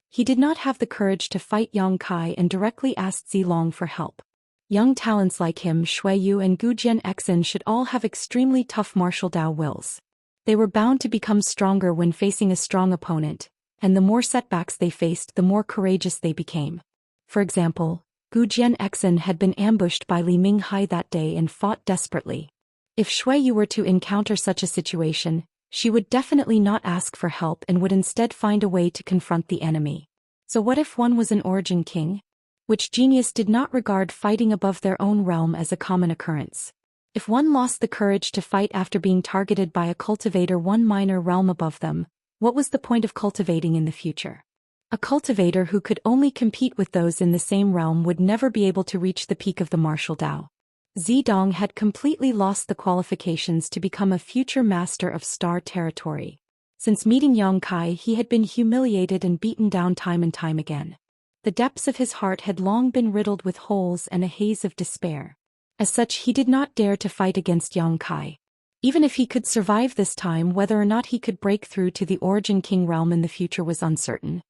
He did not have the courage to fight Yang Kai and directly asked Zilong for help. Young talents like him, Shuiyu and Gujian Xen, should all have extremely tough martial Dao wills. They were bound to become stronger when facing a strong opponent, and the more setbacks they faced, the more courageous they became. For example, Gujian Xen had been ambushed by Li Minghai that day and fought desperately. If Shuiyu were to encounter such a situation, she would definitely not ask for help and would instead find a way to confront the enemy. So what if one was an Origin King? Which genius did not regard fighting above their own realm as a common occurrence? If one lost the courage to fight after being targeted by a cultivator one minor realm above them, what was the point of cultivating in the future? A cultivator who could only compete with those in the same realm would never be able to reach the peak of the martial Dao. Zidong had completely lost the qualifications to become a future master of Star territory. Since meeting Yang Kai, he had been humiliated and beaten down time and time again. The depths of his heart had long been riddled with holes and a haze of despair. As such, he did not dare to fight against Yang Kai. Even if he could survive this time, whether or not he could break through to the Origin King realm in the future was uncertain.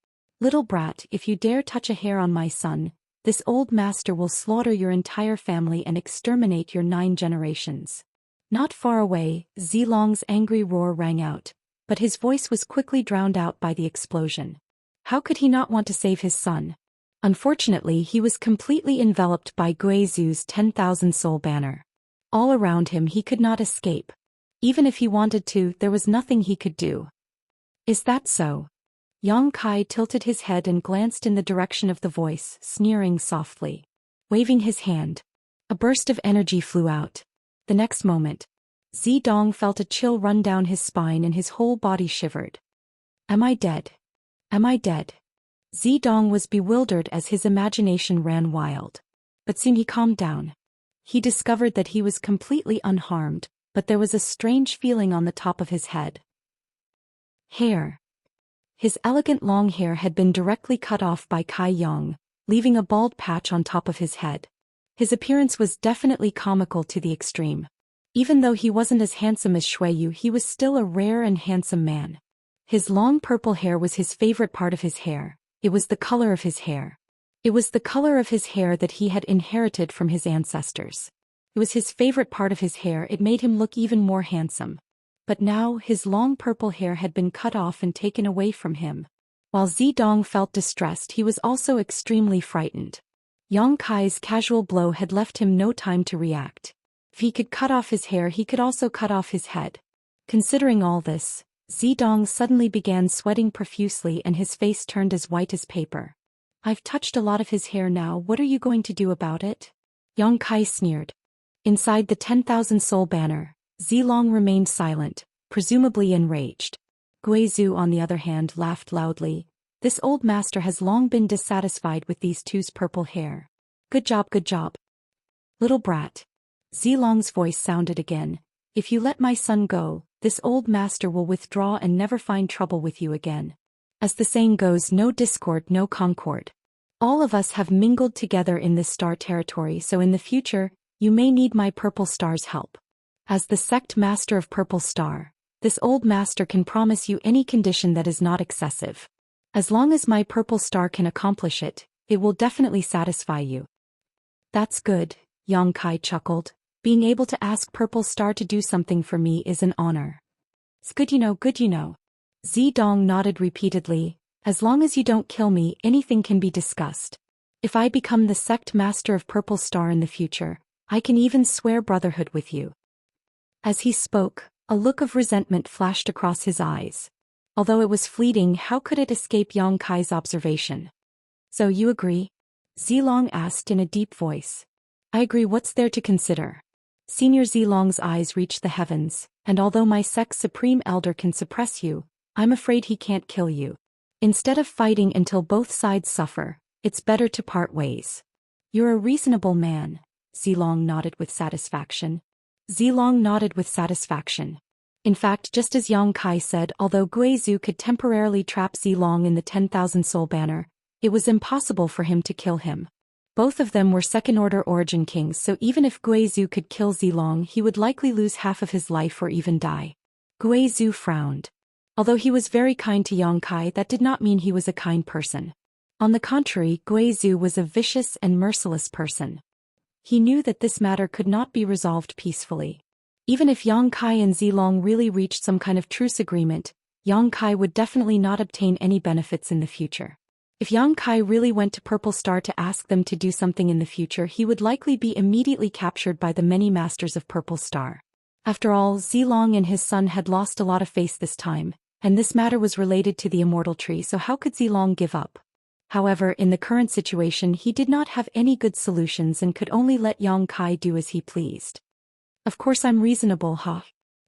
Little brat, if you dare touch a hair on my son, this old master will slaughter your entire family and exterminate your 9 generations. Not far away, Zilong's angry roar rang out, but his voice was quickly drowned out by the explosion. How could he not want to save his son? Unfortunately, he was completely enveloped by Guizhu's 10,000 soul banner. All around him, he could not escape. Even if he wanted to, there was nothing he could do. Is that so? Yang Kai tilted his head and glanced in the direction of the voice, sneering softly. Waving his hand, a burst of energy flew out. The next moment, Zidong felt a chill run down his spine and his whole body shivered. Am I dead? Am I dead? Zidong was bewildered as his imagination ran wild. But soon he calmed down. He discovered that he was completely unharmed, but there was a strange feeling on the top of his head. Hair. His elegant long hair had been directly cut off by Kai Yang, leaving a bald patch on top of his head. His appearance was definitely comical to the extreme. Even though he wasn't as handsome as Shuiyu, he was still a rare and handsome man. His long purple hair was his favorite part of his hair. It was the color of his hair. It was the color of his hair that he had inherited from his ancestors. It was his favorite part of his hair. It made him look even more handsome. But now his long purple hair had been cut off and taken away from him. While Zidong felt distressed, he was also extremely frightened. Yang Kai's casual blow had left him no time to react. If he could cut off his hair, he could also cut off his head. Considering all this, Zidong suddenly began sweating profusely and his face turned as white as paper. I've touched a lot of his hair now, what are you going to do about it? Yang Kai sneered. Inside the 10,000 soul banner, Zilong remained silent, presumably enraged. Guizhu, on the other hand, laughed loudly. This old master has long been dissatisfied with these two's purple hair. Good job, good job. Little brat. Zilong's voice sounded again. If you let my son go, this old master will withdraw and never find trouble with you again. As the saying goes, no discord, no concord. All of us have mingled together in this star territory, so in the future, you may need my Purple Star's help. As the sect master of Purple Star, this old master can promise you any condition that is not excessive. As long as my Purple Star can accomplish it, it will definitely satisfy you. That's good, Yang Kai chuckled. Being able to ask Purple Star to do something for me is an honor. It's good you know, good you know. Zidong nodded repeatedly. As long as you don't kill me, anything can be discussed. If I become the sect master of Purple Star in the future, I can even swear brotherhood with you. As he spoke, a look of resentment flashed across his eyes. Although it was fleeting, how could it escape Yang Kai's observation? So you agree? Zilong asked in a deep voice. I agree. What's there to consider? Senior Zilong's eyes reached the heavens, and although my sect's supreme elder can suppress you, I'm afraid he can't kill you. Instead of fighting until both sides suffer, it's better to part ways. You're a reasonable man, Zilong nodded with satisfaction. Zilong nodded with satisfaction. In fact, just as Yang Kai said, although Guizhu could temporarily trap Zilong in the 10,000 soul banner, it was impossible for him to kill him. Both of them were second-order origin kings, so even if Guizhu could kill Zilong, he would likely lose half of his life or even die. Guizhu frowned. Although he was very kind to Yang Kai, that did not mean he was a kind person. On the contrary, Guizhu was a vicious and merciless person. He knew that this matter could not be resolved peacefully. Even if Yang Kai and Zilong really reached some kind of truce agreement, Yang Kai would definitely not obtain any benefits in the future. If Yang Kai really went to Purple Star to ask them to do something in the future, he would likely be immediately captured by the many masters of Purple Star. After all, Zilong and his son had lost a lot of face this time, and this matter was related to the Immortal Tree, so how could Zilong give up? However, in the current situation, he did not have any good solutions and could only let Yang Kai do as he pleased. Of course I'm reasonable, huh?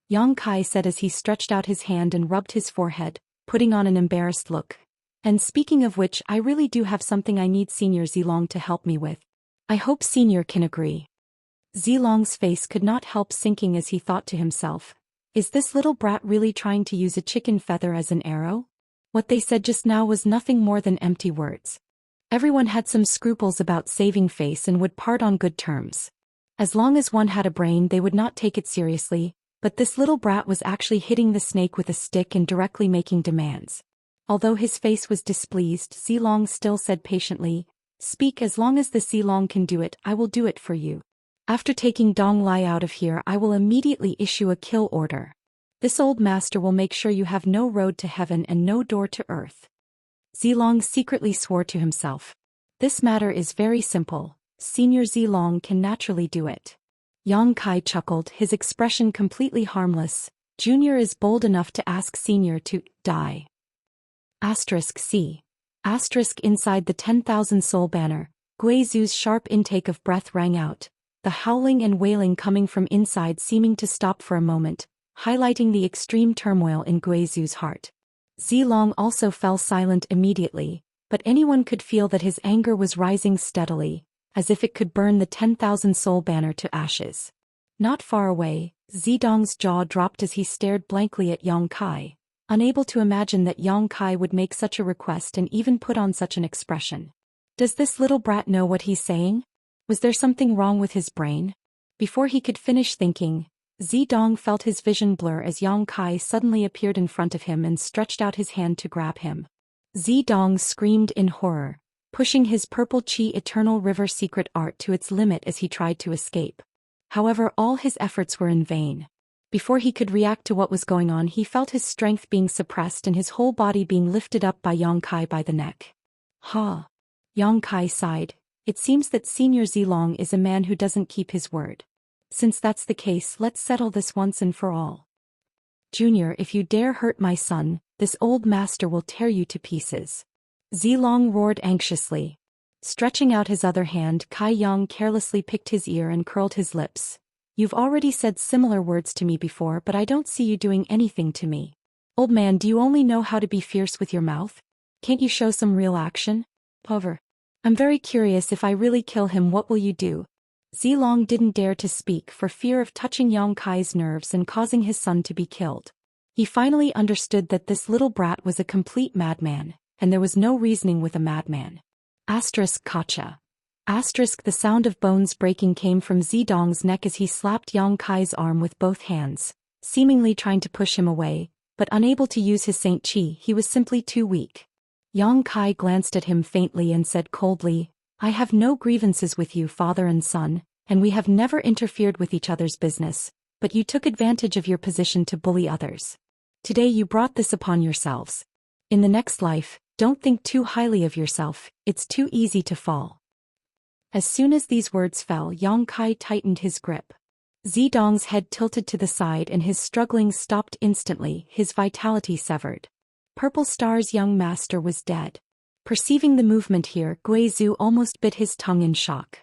Yang Kai said as he stretched out his hand and rubbed his forehead, putting on an embarrassed look. And speaking of which, I really do have something I need Senior Zilong to help me with. I hope Senior can agree. Zilong's face could not help sinking as he thought to himself, is this little brat really trying to use a chicken feather as an arrow? What they said just now was nothing more than empty words. Everyone had some scruples about saving face and would part on good terms. As long as one had a brain, they would not take it seriously, but this little brat was actually hitting the snake with a stick and directly making demands. Although his face was displeased, Zilong still said patiently, Speak, as long as the Zilong can do it, I will do it for you. After taking Dong Lai out of here, I will immediately issue a kill order. This old master will make sure you have no road to heaven and no door to earth. Zilong secretly swore to himself. This matter is very simple. Senior Zilong can naturally do it. Yang Kai chuckled, his expression completely harmless. Junior is bold enough to ask Senior to die. C. Inside the 10,000 soul banner, Guizhu's sharp intake of breath rang out, the howling and wailing coming from inside seeming to stop for a moment, highlighting the extreme turmoil in Guizhu's heart. Zilong also fell silent immediately, but anyone could feel that his anger was rising steadily, as if it could burn the 10,000 soul banner to ashes. Not far away, Zidong's jaw dropped as he stared blankly at Yang Kai, unable to imagine that Yang Kai would make such a request and even put on such an expression. Does this little brat know what he's saying? Was there something wrong with his brain? Before he could finish thinking, Zidong felt his vision blur as Yang Kai suddenly appeared in front of him and stretched out his hand to grab him. Zidong screamed in horror, pushing his purple chi eternal river secret art to its limit as he tried to escape. However, all his efforts were in vain. Before he could react to what was going on, he felt his strength being suppressed and his whole body being lifted up by Yang Kai by the neck. Ha! Yang Kai sighed. It seems that Senior Zilong is a man who doesn't keep his word. Since that's the case, let's settle this once and for all. Junior, if you dare hurt my son, this old master will tear you to pieces. Zilong roared anxiously. Stretching out his other hand, Kai Yang carelessly picked his ear and curled his lips. You've already said similar words to me before, but I don't see you doing anything to me. Old man, do you only know how to be fierce with your mouth? Can't you show some real action? However, I'm very curious if I really kill him, what will you do? Zilong didn't dare to speak for fear of touching Yang Kai's nerves and causing his son to be killed. He finally understood that this little brat was a complete madman, and there was no reasoning with a madman. Gotcha. The sound of bones breaking came from Zidong's neck as he slapped Yang Kai's arm with both hands, seemingly trying to push him away, but unable to use his Saint Chi. He was simply too weak. Yang Kai glanced at him faintly and said coldly, I have no grievances with you, father and son, and we have never interfered with each other's business, but you took advantage of your position to bully others. Today you brought this upon yourselves. In the next life, don't think too highly of yourself, it's too easy to fall. As soon as these words fell, Yang Kai tightened his grip. Zidong's head tilted to the side and his strugglings stopped instantly, his vitality severed. Purple Star's young master was dead. Perceiving the movement here, Guizhu almost bit his tongue in shock.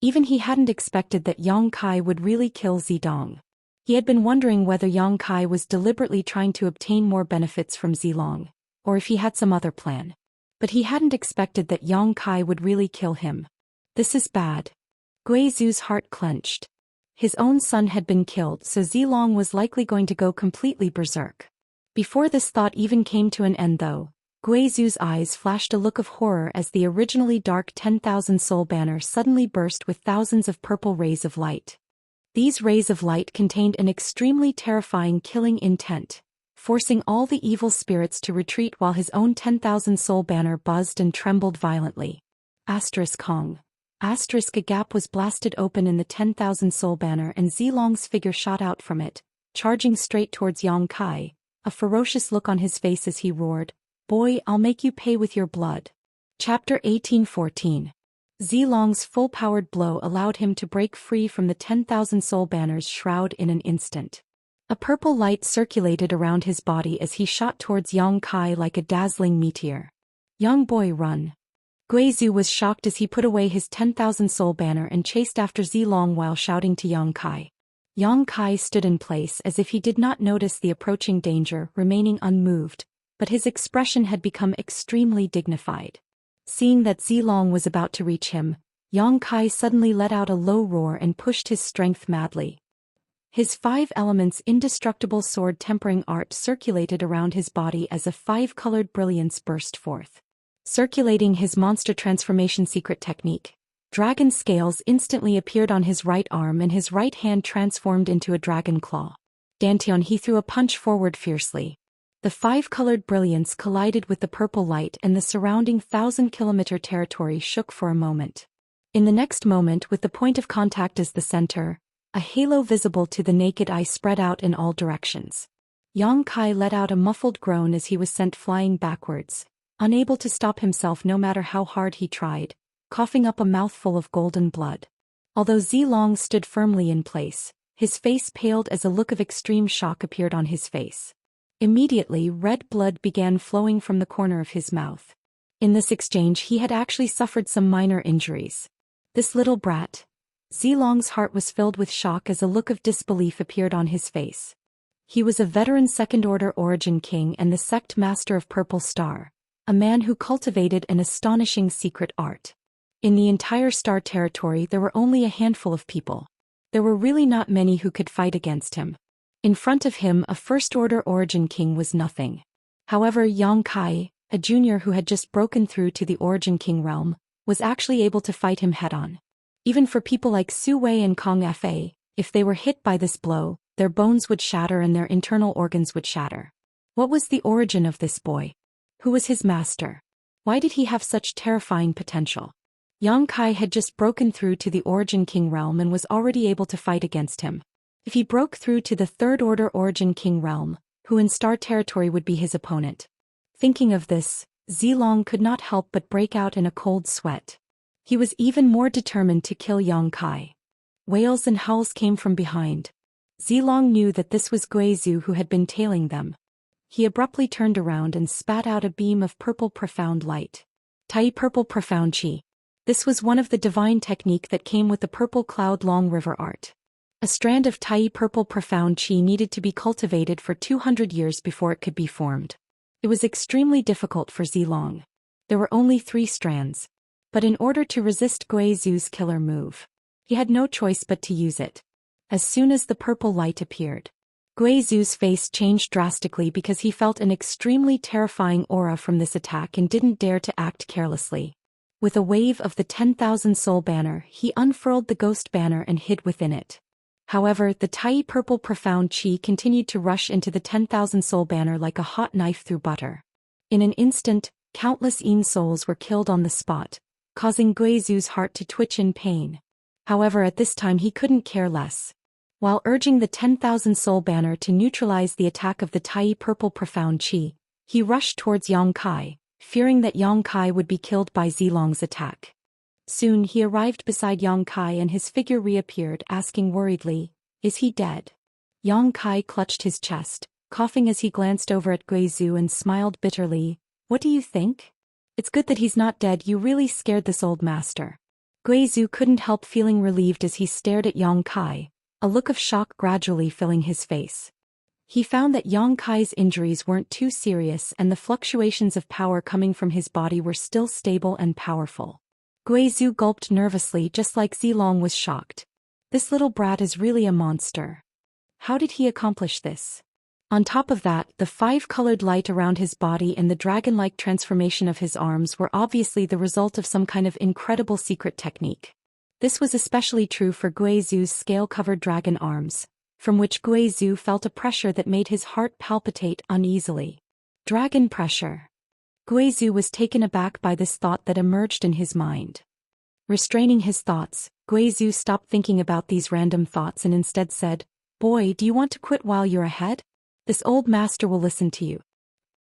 Even he hadn't expected that Yang Kai would really kill Zidong. He had been wondering whether Yang Kai was deliberately trying to obtain more benefits from Zilong, or if he had some other plan. But he hadn't expected that Yang Kai would really kill him. This is bad. Guizhu's heart clenched. His own son had been killed, so Zilong was likely going to go completely berserk. Before this thought even came to an end though, Guizhu's eyes flashed a look of horror as the originally dark 10,000 soul banner suddenly burst with thousands of purple rays of light. These rays of light contained an extremely terrifying killing intent, forcing all the evil spirits to retreat while his own 10,000 soul banner buzzed and trembled violently. Kong. A gap was blasted open in the 10,000 soul banner and Zilong's figure shot out from it, charging straight towards Yang Kai, a ferocious look on his face as he roared, Boy, I'll make you pay with your blood. Chapter 1814. Zilong's full-powered blow allowed him to break free from the 10,000 soul banner's shroud in an instant. A purple light circulated around his body as he shot towards Yang Kai like a dazzling meteor. Young boy, run. Guizhu was shocked as he put away his 10,000 soul banner and chased after Zilong while shouting to Yang Kai. Yang Kai stood in place as if he did not notice the approaching danger, remaining unmoved, but his expression had become extremely dignified. Seeing that Zilong was about to reach him, Yang Kai suddenly let out a low roar and pushed his strength madly. His 5 elements indestructible sword tempering art circulated around his body as a 5-colored brilliance burst forth. Circulating his monster transformation secret technique, dragon scales instantly appeared on his right arm and his right hand transformed into a dragon claw. Dantian, he threw a punch forward fiercely. The 5-colored brilliance collided with the purple light and the surrounding 1,000-kilometer territory shook for a moment. In the next moment, with the point of contact as the center, a halo visible to the naked eye spread out in all directions. Yang Kai let out a muffled groan as he was sent flying backwards, unable to stop himself no matter how hard he tried, coughing up a mouthful of golden blood. Although Zilong stood firmly in place, his face paled as a look of extreme shock appeared on his face. Immediately, red blood began flowing from the corner of his mouth. In this exchange he had actually suffered some minor injuries. This little brat. Zilong's heart was filled with shock as a look of disbelief appeared on his face. He was a veteran second-order origin king and the sect master of Purple Star, a man who cultivated an astonishing secret art. In the entire Star territory there were only a handful of people. There were really not many who could fight against him. In front of him, a first-order origin king was nothing. However, Yang Kai, a junior who had just broken through to the origin king realm, was actually able to fight him head-on. Even for people like Su Wei and Kong Fa, if they were hit by this blow, their bones would shatter and their internal organs would shatter. What was the origin of this boy? Who was his master? Why did he have such terrifying potential? Yang Kai had just broken through to the origin king realm and was already able to fight against him. If he broke through to the third-order origin king realm, who in Star territory would be his opponent? Thinking of this, Zilong could not help but break out in a cold sweat. He was even more determined to kill Yang Kai. Wails and howls came from behind. Zilong knew that this was Guizhu who had been tailing them. He abruptly turned around and spat out a beam of purple profound light. Tai Purple Profound Chi. This was one of the divine technique that came with the Purple Cloud Long River art. A strand of Tai Purple Profound Chi needed to be cultivated for 200 years before it could be formed. It was extremely difficult for Zilong. There were only 3 strands. But in order to resist Gui Zhu's killer move, he had no choice but to use it. As soon as the purple light appeared, Gui Zhu's face changed drastically because he felt an extremely terrifying aura from this attack and didn't dare to act carelessly. With a wave of the 10,000 soul banner, he unfurled the ghost banner and hid within it. However, the tiny purple profound chi continued to rush into the 10,000 soul banner like a hot knife through butter. In an instant, countless Yin souls were killed on the spot, causing Gui Zhu's heart to twitch in pain. However, at this time he couldn't care less. While urging the 10,000 soul banner to neutralize the attack of the tiny purple profound chi, he rushed towards Yang Kai, fearing that Yang Kai would be killed by Zilong's attack. Soon he arrived beside Yang Kai and his figure reappeared, asking worriedly, "Is he dead?" Yang Kai clutched his chest, coughing as he glanced over at Gui Zhu and smiled bitterly. "What do you think? It's good that he's not dead. You really scared this old master." Gui Zhu couldn't help feeling relieved as he stared at Yang Kai, a look of shock gradually filling his face. He found that Yang Kai's injuries weren't too serious and the fluctuations of power coming from his body were still stable and powerful. Gui Zhu gulped nervously just like Zilong was shocked. This little brat is really a monster. How did he accomplish this? On top of that, the 5-colored light around his body and the dragon-like transformation of his arms were obviously the result of some kind of incredible secret technique. This was especially true for Gui Zhu's scale-covered dragon arms, from which Gui Zhu felt a pressure that made his heart palpitate uneasily. Dragon pressure. Gui Zhu was taken aback by this thought that emerged in his mind. Restraining his thoughts, Gui Zhu stopped thinking about these random thoughts and instead said, "Boy, do you want to quit while you're ahead? This old master will listen to you.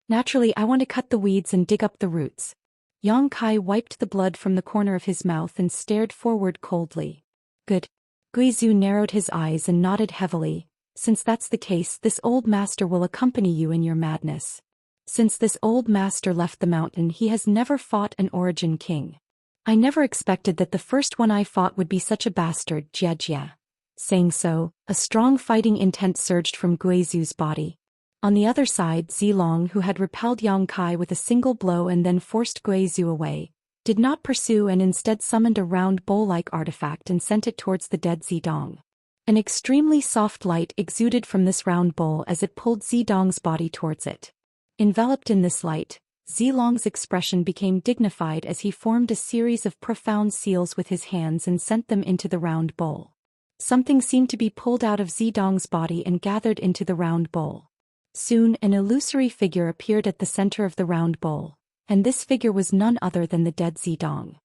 Naturally, I want to cut the weeds and dig up the roots." Yang Kai wiped the blood from the corner of his mouth and stared forward coldly. "Good." Gui Zhu narrowed his eyes and nodded heavily. "Since that's the case, this old master will accompany you in your madness." Since this old master left the mountain, he has never fought an origin king. I never expected that the first one I fought would be such a bastard, Jia. Saying so, a strong fighting intent surged from Gui Zhu's body. On the other side, Zilong, who had repelled Yang Kai with a single blow and then forced Gui Zhu away, did not pursue and instead summoned a round bowl-like artifact and sent it towards the dead Zidong. An extremely soft light exuded from this round bowl as it pulled Zidong's body towards it. Enveloped in this light, Zilong's expression became dignified as he formed a series of profound seals with his hands and sent them into the round bowl. Something seemed to be pulled out of Zidong's body and gathered into the round bowl. Soon an illusory figure appeared at the center of the round bowl, and this figure was none other than the dead Zidong.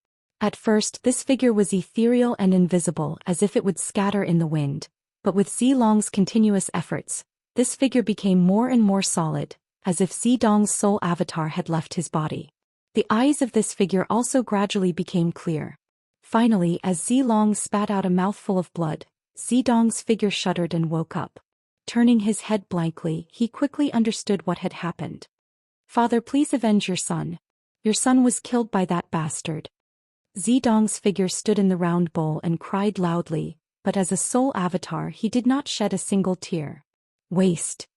At first this figure was ethereal and invisible as if it would scatter in the wind, but with Zilong's continuous efforts, this figure became more and more solid, as if Zidong's soul avatar had left his body. The eyes of this figure also gradually became clear. Finally, as Zilong spat out a mouthful of blood, Zidong's figure shuddered and woke up. Turning his head blankly, he quickly understood what had happened. "Father, please avenge your son. Your son was killed by that bastard." Zidong's figure stood in the round bowl and cried loudly, but as a soul avatar he did not shed a single tear. "Waste."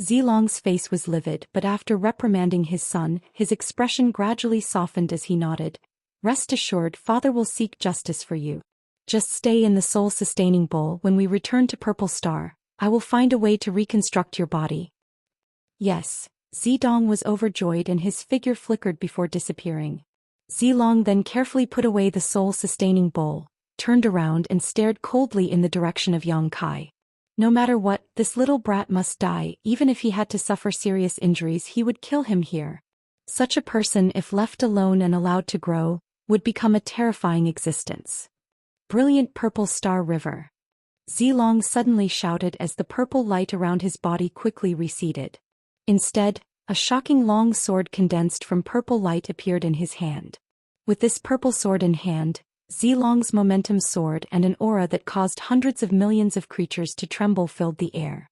Zilong's face was livid, but after reprimanding his son, his expression gradually softened as he nodded. "Rest assured, Father will seek justice for you. Just stay in the soul-sustaining bowl. When we return to Purple Star, I will find a way to reconstruct your body." "Yes." Zidong was overjoyed and his figure flickered before disappearing. Zilong then carefully put away the soul-sustaining bowl, turned around and stared coldly in the direction of Yang Kai. No matter what, this little brat must die. Even if he had to suffer serious injuries, he would kill him here. Such a person, if left alone and allowed to grow, would become a terrifying existence. Brilliant Purple Star River. Zilong suddenly shouted as the purple light around his body quickly receded. Instead, a shocking long sword condensed from purple light appeared in his hand. With this purple sword in hand, Zilong's momentum soared and an aura that caused hundreds of millions of creatures to tremble filled the air.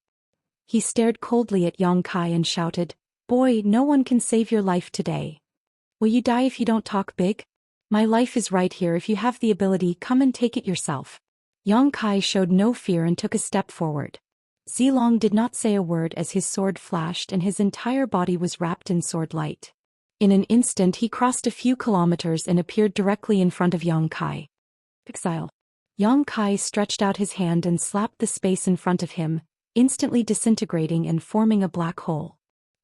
He stared coldly at Yang Kai and shouted, "Boy, no one can save your life today. Will you die if you don't talk big? My life is right here. If you have the ability, come and take it yourself." Yang Kai showed no fear and took a step forward. Zilong did not say a word as his sword flashed and his entire body was wrapped in sword light. In an instant he crossed a few kilometers and appeared directly in front of Yang Kai. Exile. Yang Kai stretched out his hand and slapped the space in front of him, instantly disintegrating and forming a black hole.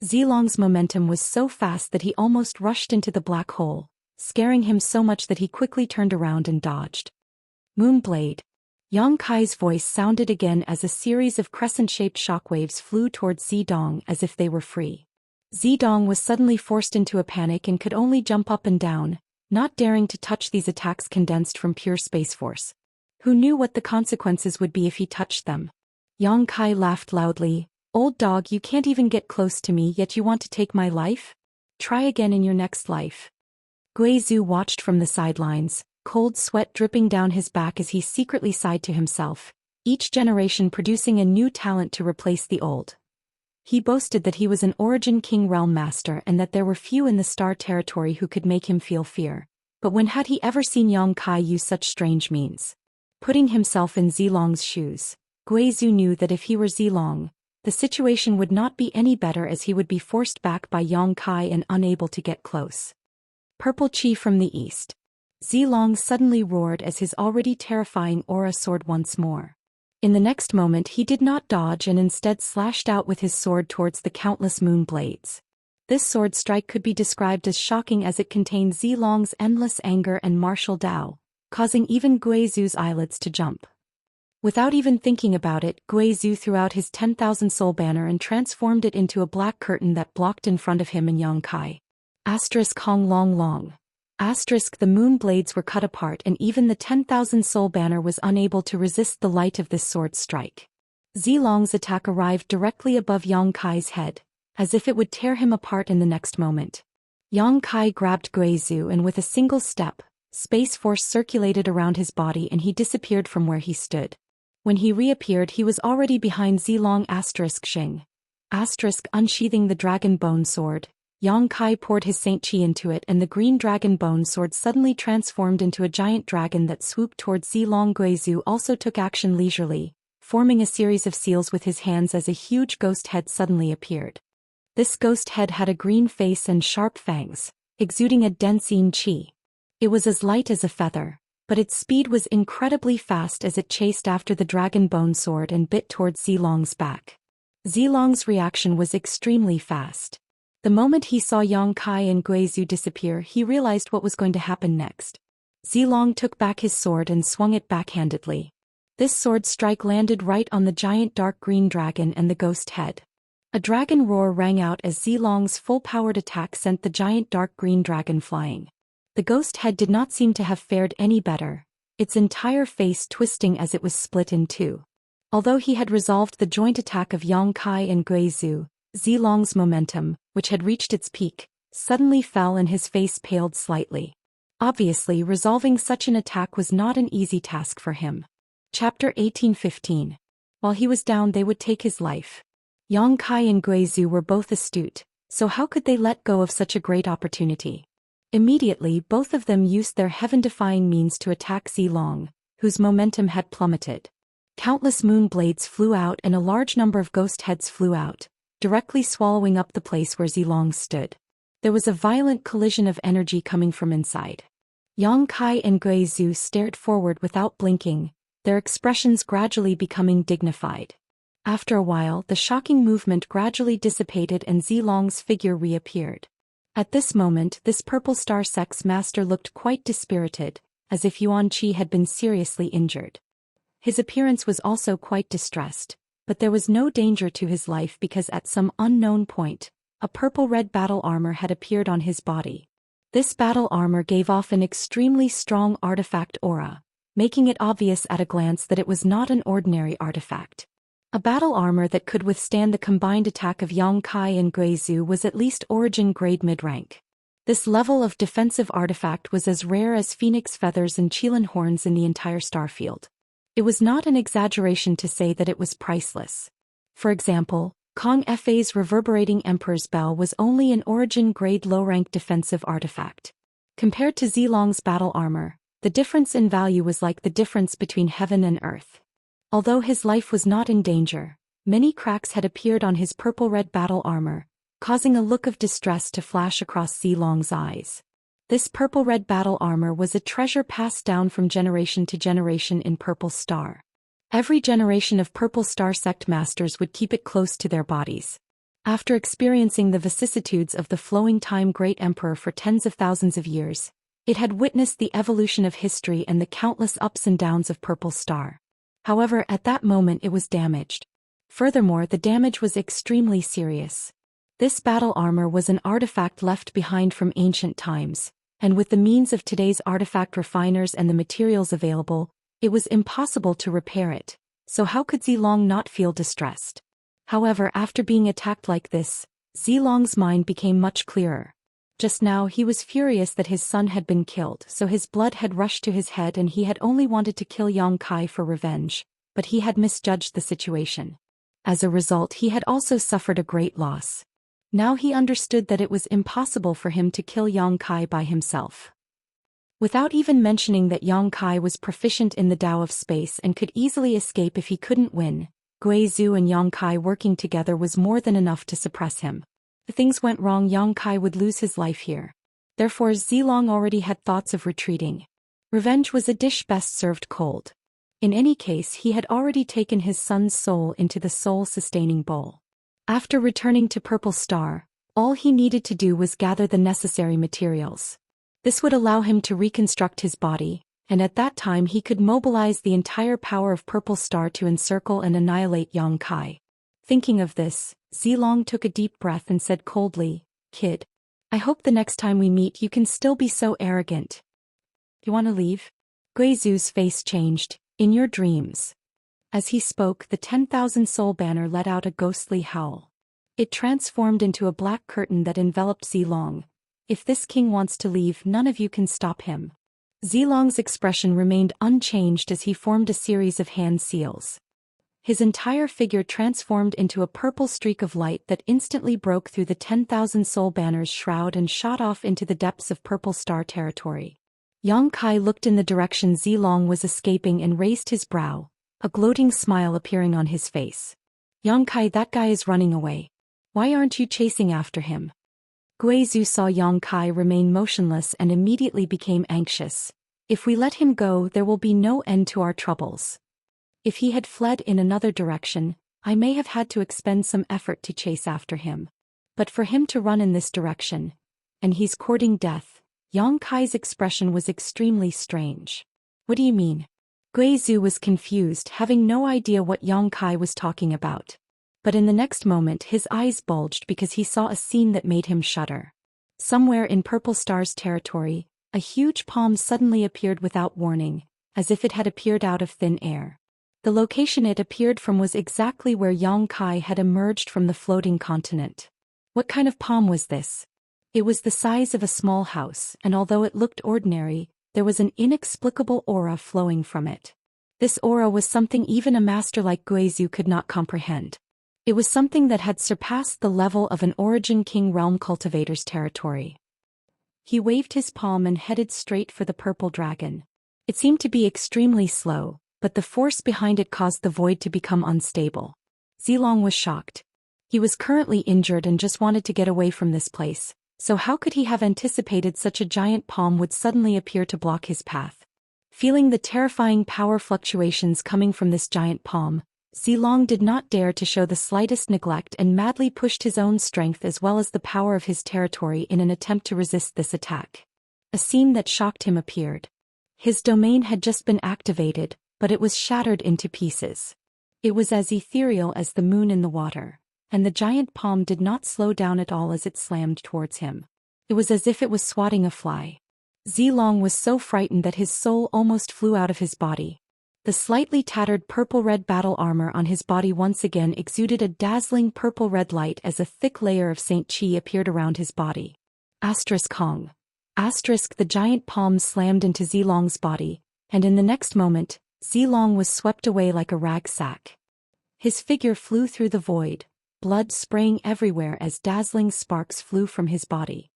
Zilong's momentum was so fast that he almost rushed into the black hole, scaring him so much that he quickly turned around and dodged. Moonblade. Yang Kai's voice sounded again as a series of crescent-shaped shockwaves flew towards Zidong as if they were free. Zidong was suddenly forced into a panic and could only jump up and down, not daring to touch these attacks condensed from pure space force. Who knew what the consequences would be if he touched them? Yang Kai laughed loudly. Old dog, you can't even get close to me yet you want to take my life? Try again in your next life. Guizhu watched from the sidelines, cold sweat dripping down his back as he secretly sighed to himself, each generation producing a new talent to replace the old. He boasted that he was an Origin King Realm Master and that there were few in the Star Territory who could make him feel fear. But when had he ever seen Yang Kai use such strange means? Putting himself in Zilong's shoes, Guizhu knew that if he were Zilong, the situation would not be any better as he would be forced back by Yang Kai and unable to get close. Purple Chi from the east. Zilong suddenly roared as his already terrifying aura soared once more. In the next moment he did not dodge and instead slashed out with his sword towards the countless moon blades. This sword strike could be described as shocking as it contained Zilong's endless anger and martial Dao, causing even Guizhu's eyelids to jump. Without even thinking about it, Guizhu threw out his 10,000 soul banner and transformed it into a black curtain that blocked in front of him and Yang Kai. Hong long long. The moon blades were cut apart and even the 10,000 soul banner was unable to resist the light of this sword strike. Zilong's attack arrived directly above Yang Kai's head, as if it would tear him apart in the next moment. Yang Kai grabbed Guizhu and with a single step, space force circulated around his body and he disappeared from where he stood. When he reappeared he was already behind Zilong Sheng. Unsheathing the dragon bone sword, Yang Kai poured his Saint Chi into it and the green dragon bone sword suddenly transformed into a giant dragon that swooped towards Zilong. Guizhu also took action leisurely, forming a series of seals with his hands as a huge ghost head suddenly appeared. This ghost head had a green face and sharp fangs, exuding a dense Qi. It was as light as a feather, but its speed was incredibly fast as it chased after the dragon bone sword and bit towards Zilong's back. Zilong's reaction was extremely fast. The moment he saw Yang Kai and Guizhu disappear he realized what was going to happen next. Zilong took back his sword and swung it backhandedly. This sword strike landed right on the giant dark green dragon and the ghost head. A dragon roar rang out as Zilong's full-powered attack sent the giant dark green dragon flying. The ghost head did not seem to have fared any better, its entire face twisting as it was split in two. Although he had resolved the joint attack of Yang Kai and Guizhu, Zilong's momentum, which had reached its peak, suddenly fell and his face paled slightly. Obviously, resolving such an attack was not an easy task for him. Chapter 1815. While he was down they would take his life. Yang Kai and Guizhu were both astute, so how could they let go of such a great opportunity? Immediately both of them used their heaven-defying means to attack Zilong, whose momentum had plummeted. Countless moon blades flew out and a large number of ghost heads flew out, directly swallowing up the place where Zilong stood. There was a violent collision of energy coming from inside. Yang Kai and Guizhu stared forward without blinking, their expressions gradually becoming dignified. After a while the shocking movement gradually dissipated and Zilong's figure reappeared. At this moment this purple star sex master looked quite dispirited, as if Yuan Qi had been seriously injured. His appearance was also quite distressed, but there was no danger to his life because at some unknown point, a purple-red battle armor had appeared on his body. This battle armor gave off an extremely strong artifact aura, making it obvious at a glance that it was not an ordinary artifact. A battle armor that could withstand the combined attack of Yang Kai and Guizhu was at least origin grade mid-rank. This level of defensive artifact was as rare as phoenix feathers and Qilin horns in the entire starfield. It was not an exaggeration to say that it was priceless. For example, Kong Fa's reverberating Emperor's Bell was only an origin grade low-rank defensive artifact. Compared to Zilong's battle armor, the difference in value was like the difference between heaven and earth. Although his life was not in danger, many cracks had appeared on his purple-red battle armor, causing a look of distress to flash across Zilong's eyes. This purple-red battle armor was a treasure passed down from generation to generation in Purple Star. Every generation of Purple Star sect masters would keep it close to their bodies. After experiencing the vicissitudes of the flowing time Great Emperor for tens of thousands of years, it had witnessed the evolution of history and the countless ups and downs of Purple Star. However, at that moment it was damaged. Furthermore, the damage was extremely serious. This battle armor was an artifact left behind from ancient times, and with the means of today's artifact refiners and the materials available, it was impossible to repair it, so how could Zilong not feel distressed? However, after being attacked like this, Zilong's mind became much clearer. Just now he was furious that his son had been killed, so his blood had rushed to his head and he had only wanted to kill Yang Kai for revenge, but he had misjudged the situation. As a result, he had also suffered a great loss. Now he understood that it was impossible for him to kill Yang Kai by himself. Without even mentioning that Yang Kai was proficient in the Tao of space and could easily escape if he couldn't win, Guizhou and Yang Kai working together was more than enough to suppress him. If things went wrong, Yang Kai would lose his life here. Therefore, Zilong already had thoughts of retreating. Revenge was a dish best served cold. In any case, he had already taken his son's soul into the soul-sustaining bowl. After returning to Purple Star, all he needed to do was gather the necessary materials. This would allow him to reconstruct his body, and at that time he could mobilize the entire power of Purple Star to encircle and annihilate Yang Kai. Thinking of this, Zilong took a deep breath and said coldly, "Kid, I hope the next time we meet you can still be so arrogant. You want to leave?" Guizhou's face changed. "In your dreams." As he spoke, the 10,000 soul banner let out a ghostly howl. It transformed into a black curtain that enveloped Zilong. "If this king wants to leave, none of you can stop him." Zilong's expression remained unchanged as he formed a series of hand seals. His entire figure transformed into a purple streak of light that instantly broke through the 10,000 soul banner's shroud and shot off into the depths of Purple Star territory. Yang Kai looked in the direction Zilong was escaping and raised his brow, a gloating smile appearing on his face. "Yang Kai, that guy is running away. Why aren't you chasing after him?" Guizhou saw Yang Kai remain motionless and immediately became anxious. "If we let him go, there will be no end to our troubles. If he had fled in another direction, I may have had to expend some effort to chase after him. But for him to run in this direction, and he's courting death." Yang Kai's expression was extremely strange. "What do you mean?" Guizhou was confused, having no idea what Yang Kai was talking about. But in the next moment his eyes bulged because he saw a scene that made him shudder. Somewhere in Purple Star's territory, a huge palm suddenly appeared without warning, as if it had appeared out of thin air. The location it appeared from was exactly where Yang Kai had emerged from the floating continent. What kind of palm was this? It was the size of a small house, and although it looked ordinary, there was an inexplicable aura flowing from it. This aura was something even a master like Guizhou could not comprehend. It was something that had surpassed the level of an Origin King realm cultivator's territory. He waved his palm and headed straight for the purple dragon. It seemed to be extremely slow, but the force behind it caused the void to become unstable. Zilong was shocked. He was currently injured and just wanted to get away from this place, so how could he have anticipated such a giant palm would suddenly appear to block his path? Feeling the terrifying power fluctuations coming from this giant palm, Zilong did not dare to show the slightest neglect and madly pushed his own strength as well as the power of his territory in an attempt to resist this attack. A scene that shocked him appeared. His domain had just been activated, but it was shattered into pieces. It was as ethereal as the moon in the water, and the giant palm did not slow down at all as it slammed towards him. It was as if it was swatting a fly. Zilong was so frightened that his soul almost flew out of his body. The slightly tattered purple-red battle armor on his body once again exuded a dazzling purple-red light as a thick layer of Saint Chi appeared around his body. Hong. The giant palm slammed into Zilong's body, and in the next moment, Zilong was swept away like a rag sack. His figure flew through the void, blood spraying everywhere as dazzling sparks flew from his body.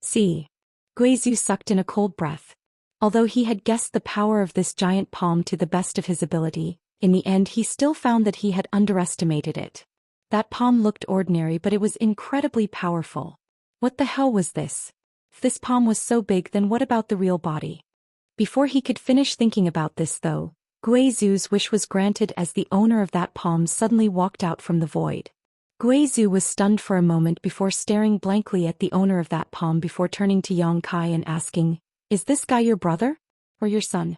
Guizhou sucked in a cold breath. Although he had guessed the power of this giant palm to the best of his ability, in the end he still found that he had underestimated it. That palm looked ordinary, but it was incredibly powerful. What the hell was this? If this palm was so big, then what about the real body? Before he could finish thinking about this though, Guizhu's wish was granted as the owner of that palm suddenly walked out from the void. Guizhu was stunned for a moment before staring blankly at the owner of that palm before turning to Yang Kai and asking, "Is this guy your brother? Or your son?"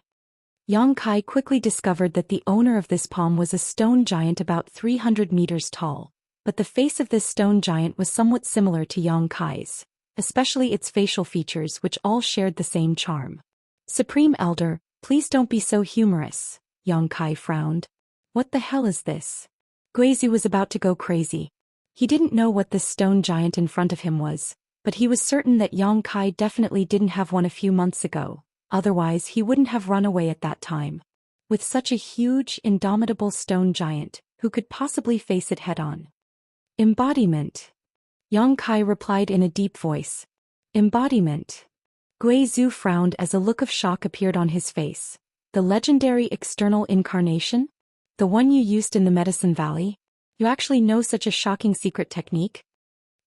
Yang Kai quickly discovered that the owner of this palm was a stone giant about 300 meters tall, but the face of this stone giant was somewhat similar to Yang Kai's, especially its facial features, which all shared the same charm. "Supreme Elder, please don't be so humorous," Yang Kai frowned. "What the hell is this?" Guizhu was about to go crazy. He didn't know what this stone giant in front of him was, but he was certain that Yang Kai definitely didn't have one a few months ago, otherwise he wouldn't have run away at that time. With such a huge, indomitable stone giant, who could possibly face it head-on? "Embodiment," Yang Kai replied in a deep voice. "Embodiment." Guizhu frowned as a look of shock appeared on his face. "The legendary external incarnation? The one you used in the Medicine Valley? You actually know such a shocking secret technique?"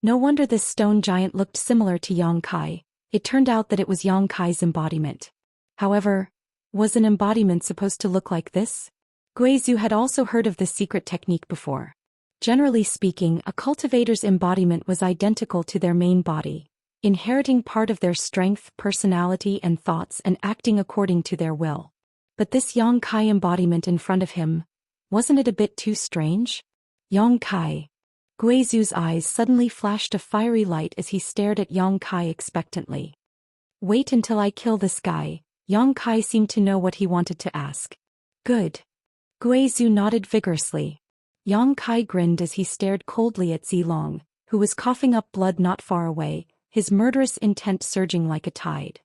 No wonder this stone giant looked similar to Yang Kai. It turned out that it was Yang Kai's embodiment. However, was an embodiment supposed to look like this? Guizhu had also heard of this secret technique before. Generally speaking, a cultivator's embodiment was identical to their main body, inheriting part of their strength, personality, and thoughts and acting according to their will. But this Yang Kai embodiment in front of him, wasn't it a bit too strange? Yang Kai. Guizhu's eyes suddenly flashed a fiery light as he stared at Yang Kai expectantly. "Wait until I kill this guy." Yang Kai seemed to know what he wanted to ask. "Good." Guizhu nodded vigorously. Yang Kai grinned as he stared coldly at Zilong, who was coughing up blood not far away, his murderous intent surging like a tide.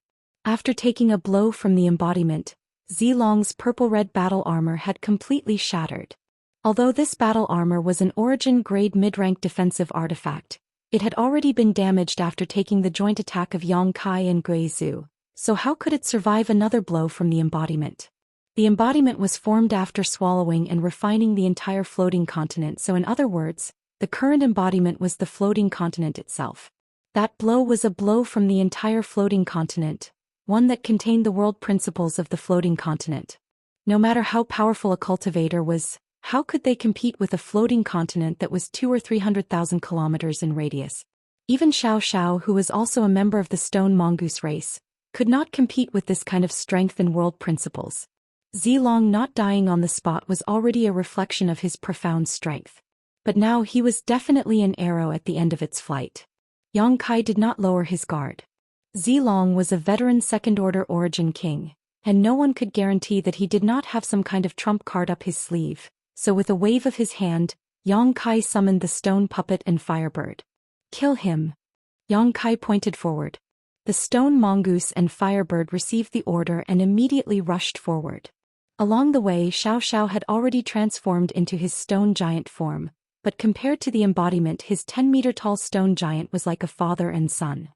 After taking a blow from the embodiment, Zilong's purple-red battle armor had completely shattered. Although this battle armor was an origin-grade mid-rank defensive artifact, it had already been damaged after taking the joint attack of Yang Kai and Guizhu, so how could it survive another blow from the embodiment? The embodiment was formed after swallowing and refining the entire floating continent, so in other words, the current embodiment was the floating continent itself. That blow was a blow from the entire floating continent, one that contained the world principles of the floating continent. No matter how powerful a cultivator was, how could they compete with a floating continent that was 200,000 or 300,000 kilometers in radius? Even Xiao, who was also a member of the stone mongoose race, could not compete with this kind of strength and world principles. Zilong not dying on the spot was already a reflection of his profound strength. But now he was definitely an arrow at the end of its flight. Yang Kai did not lower his guard. Zilong was a veteran second-order origin king, and no one could guarantee that he did not have some kind of trump card up his sleeve, so with a wave of his hand, Yang Kai summoned the stone puppet and firebird. "Kill him." Yang Kai pointed forward. The stone mongoose and firebird received the order and immediately rushed forward. Along the way, Xiao had already transformed into his stone giant form, but compared to the embodiment, his 10-meter-tall stone giant was like a father and son.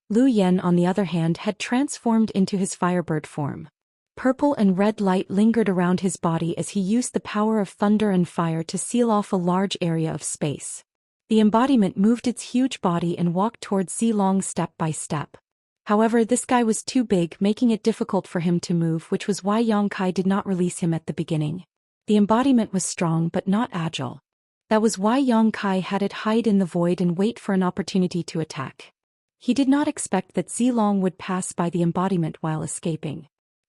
Lu Yen, on the other hand, had transformed into his firebird form. Purple and red light lingered around his body as he used the power of thunder and fire to seal off a large area of space. The embodiment moved its huge body and walked towards Zilong step by step. However, this guy was too big, making it difficult for him to move, which was why Yang Kai did not release him at the beginning. The embodiment was strong but not agile. That was why Yang Kai had it hide in the void and wait for an opportunity to attack. He did not expect that Zilong would pass by the embodiment while escaping.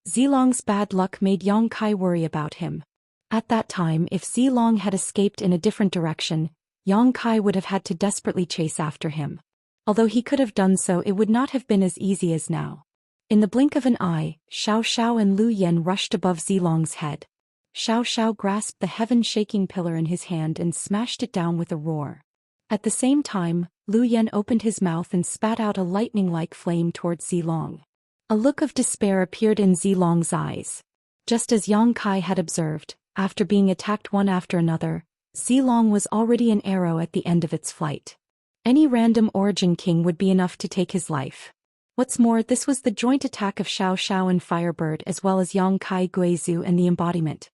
Zilong's bad luck made Yang Kai worry about him. At that time, if Zilong had escaped in a different direction, Yang Kai would have had to desperately chase after him. Although he could have done so, it would not have been as easy as now. In the blink of an eye, Xiao and Lu Yen rushed above Zilong's head. Xiao grasped the heaven-shaking pillar in his hand and smashed it down with a roar. At the same time, Lu Yen opened his mouth and spat out a lightning-like flame towards Zilong. A look of despair appeared in Zilong's eyes. Just as Yang Kai had observed, after being attacked one after another, Zilong was already an arrow at the end of its flight. Any random origin king would be enough to take his life. What's more, this was the joint attack of Xiao and Firebird as well as Yang Kai, Guizhu and the embodiment.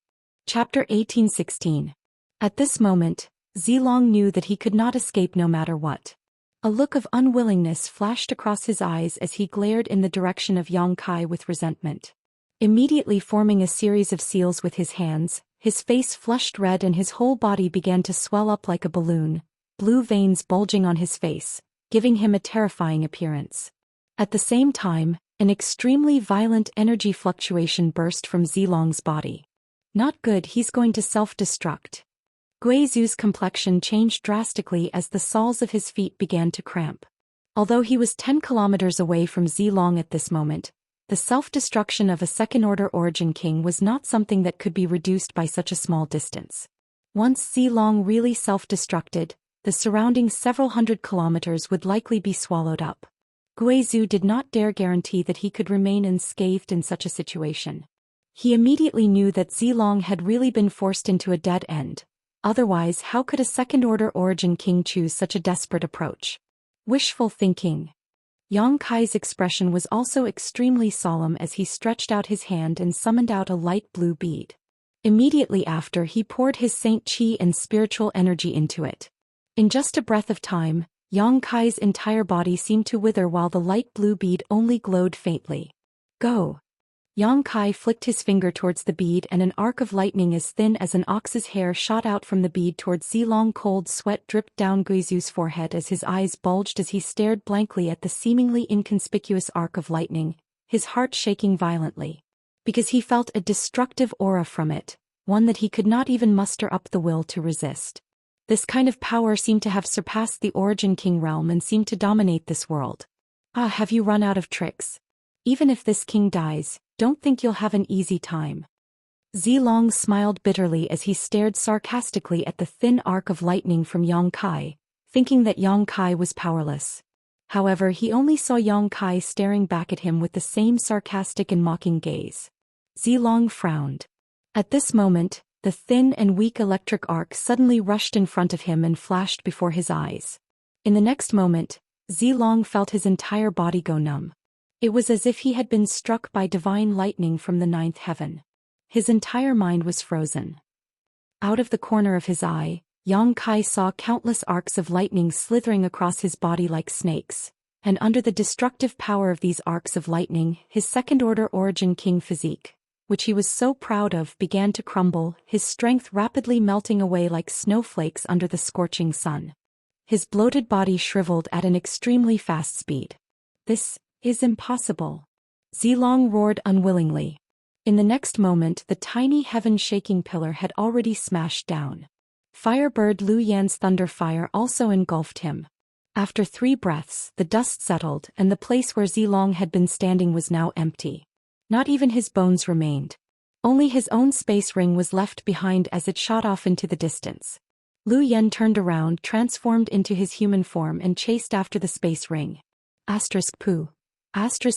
Chapter 1816. At this moment, Zilong knew that he could not escape no matter what. A look of unwillingness flashed across his eyes as he glared in the direction of Yang Kai with resentment. Immediately forming a series of seals with his hands, his face flushed red and his whole body began to swell up like a balloon, blue veins bulging on his face, giving him a terrifying appearance. At the same time, an extremely violent energy fluctuation burst from Zilong's body. Not good, he's going to self-destruct. Guizhu's complexion changed drastically as the soles of his feet began to cramp. Although he was 10 kilometers away from Zilong at this moment, the self-destruction of a second-order origin king was not something that could be reduced by such a small distance. Once Zilong really self-destructed, the surrounding several hundred kilometers would likely be swallowed up. Guizhu did not dare guarantee that he could remain unscathed in such a situation. He immediately knew that Zilong had really been forced into a dead end. Otherwise, how could a second-order origin king choose such a desperate approach? Wishful thinking. Yang Kai's expression was also extremely solemn as he stretched out his hand and summoned out a light blue bead. Immediately after, he poured his saint qi and spiritual energy into it. In just a breath of time, Yang Kai's entire body seemed to wither while the light blue bead only glowed faintly. Go! Yang Kai flicked his finger towards the bead and an arc of lightning as thin as an ox's hair shot out from the bead towards Zilong. Cold sweat dripped down Guizhu's forehead as his eyes bulged as he stared blankly at the seemingly inconspicuous arc of lightning, his heart shaking violently. Because he felt a destructive aura from it, one that he could not even muster up the will to resist. This kind of power seemed to have surpassed the Origin King realm and seemed to dominate this world. Ah, have you run out of tricks? Even if this king dies, don't think you'll have an easy time. Zilong smiled bitterly as he stared sarcastically at the thin arc of lightning from Yang Kai, thinking that Yang Kai was powerless. However, he only saw Yang Kai staring back at him with the same sarcastic and mocking gaze. Zilong frowned. At this moment, the thin and weak electric arc suddenly rushed in front of him and flashed before his eyes. In the next moment, Zilong felt his entire body go numb. It was as if he had been struck by divine lightning from the ninth heaven. His entire mind was frozen. Out of the corner of his eye, Yang Kai saw countless arcs of lightning slithering across his body like snakes, and under the destructive power of these arcs of lightning, his second-order origin king physique, which he was so proud of, began to crumble, his strength rapidly melting away like snowflakes under the scorching sun. His bloated body shriveled at an extremely fast speed. This is impossible. Zilong roared unwillingly. In the next moment, the tiny heaven-shaking pillar had already smashed down. Firebird Lu Yan's thunder fire also engulfed him. After 3 breaths, the dust settled, and the place where Zilong had been standing was now empty. Not even his bones remained. Only his own space ring was left behind as it shot off into the distance. Lu Yan turned around, transformed into his human form, and chased after the space ring. Pooh.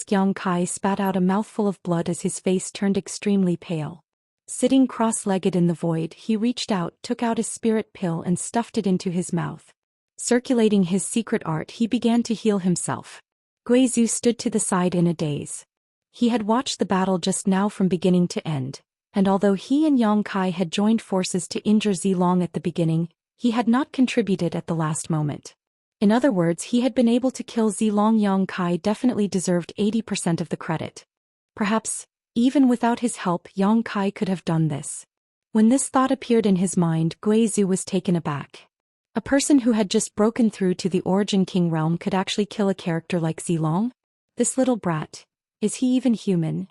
Yang Kai spat out a mouthful of blood as his face turned extremely pale. Sitting cross-legged in the void, he reached out, took out a spirit pill and stuffed it into his mouth. Circulating his secret art, he began to heal himself. Guizhu stood to the side in a daze. He had watched the battle just now from beginning to end, and although he and Yang Kai had joined forces to injure Zilong at the beginning, he had not contributed at the last moment. In other words, he had been able to kill Zilong. Yang Kai definitely deserved 80% of the credit. Perhaps, even without his help, Yang Kai could have done this. When this thought appeared in his mind, Guizhu was taken aback. A person who had just broken through to the Origin King realm could actually kill a character like Zilong? This little brat. Is he even human?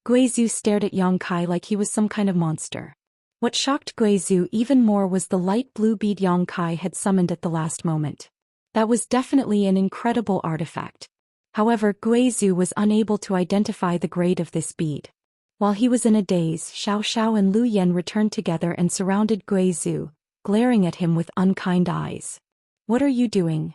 Guizhu stared at Yang Kai like he was some kind of monster. What shocked Guizhu even more was the light blue bead Yang Kai had summoned at the last moment. That was definitely an incredible artifact. However, Guizhu was unable to identify the grade of this bead. While he was in a daze, Xiao and Lu Yan returned together and surrounded Guizhu, glaring at him with unkind eyes. What are you doing?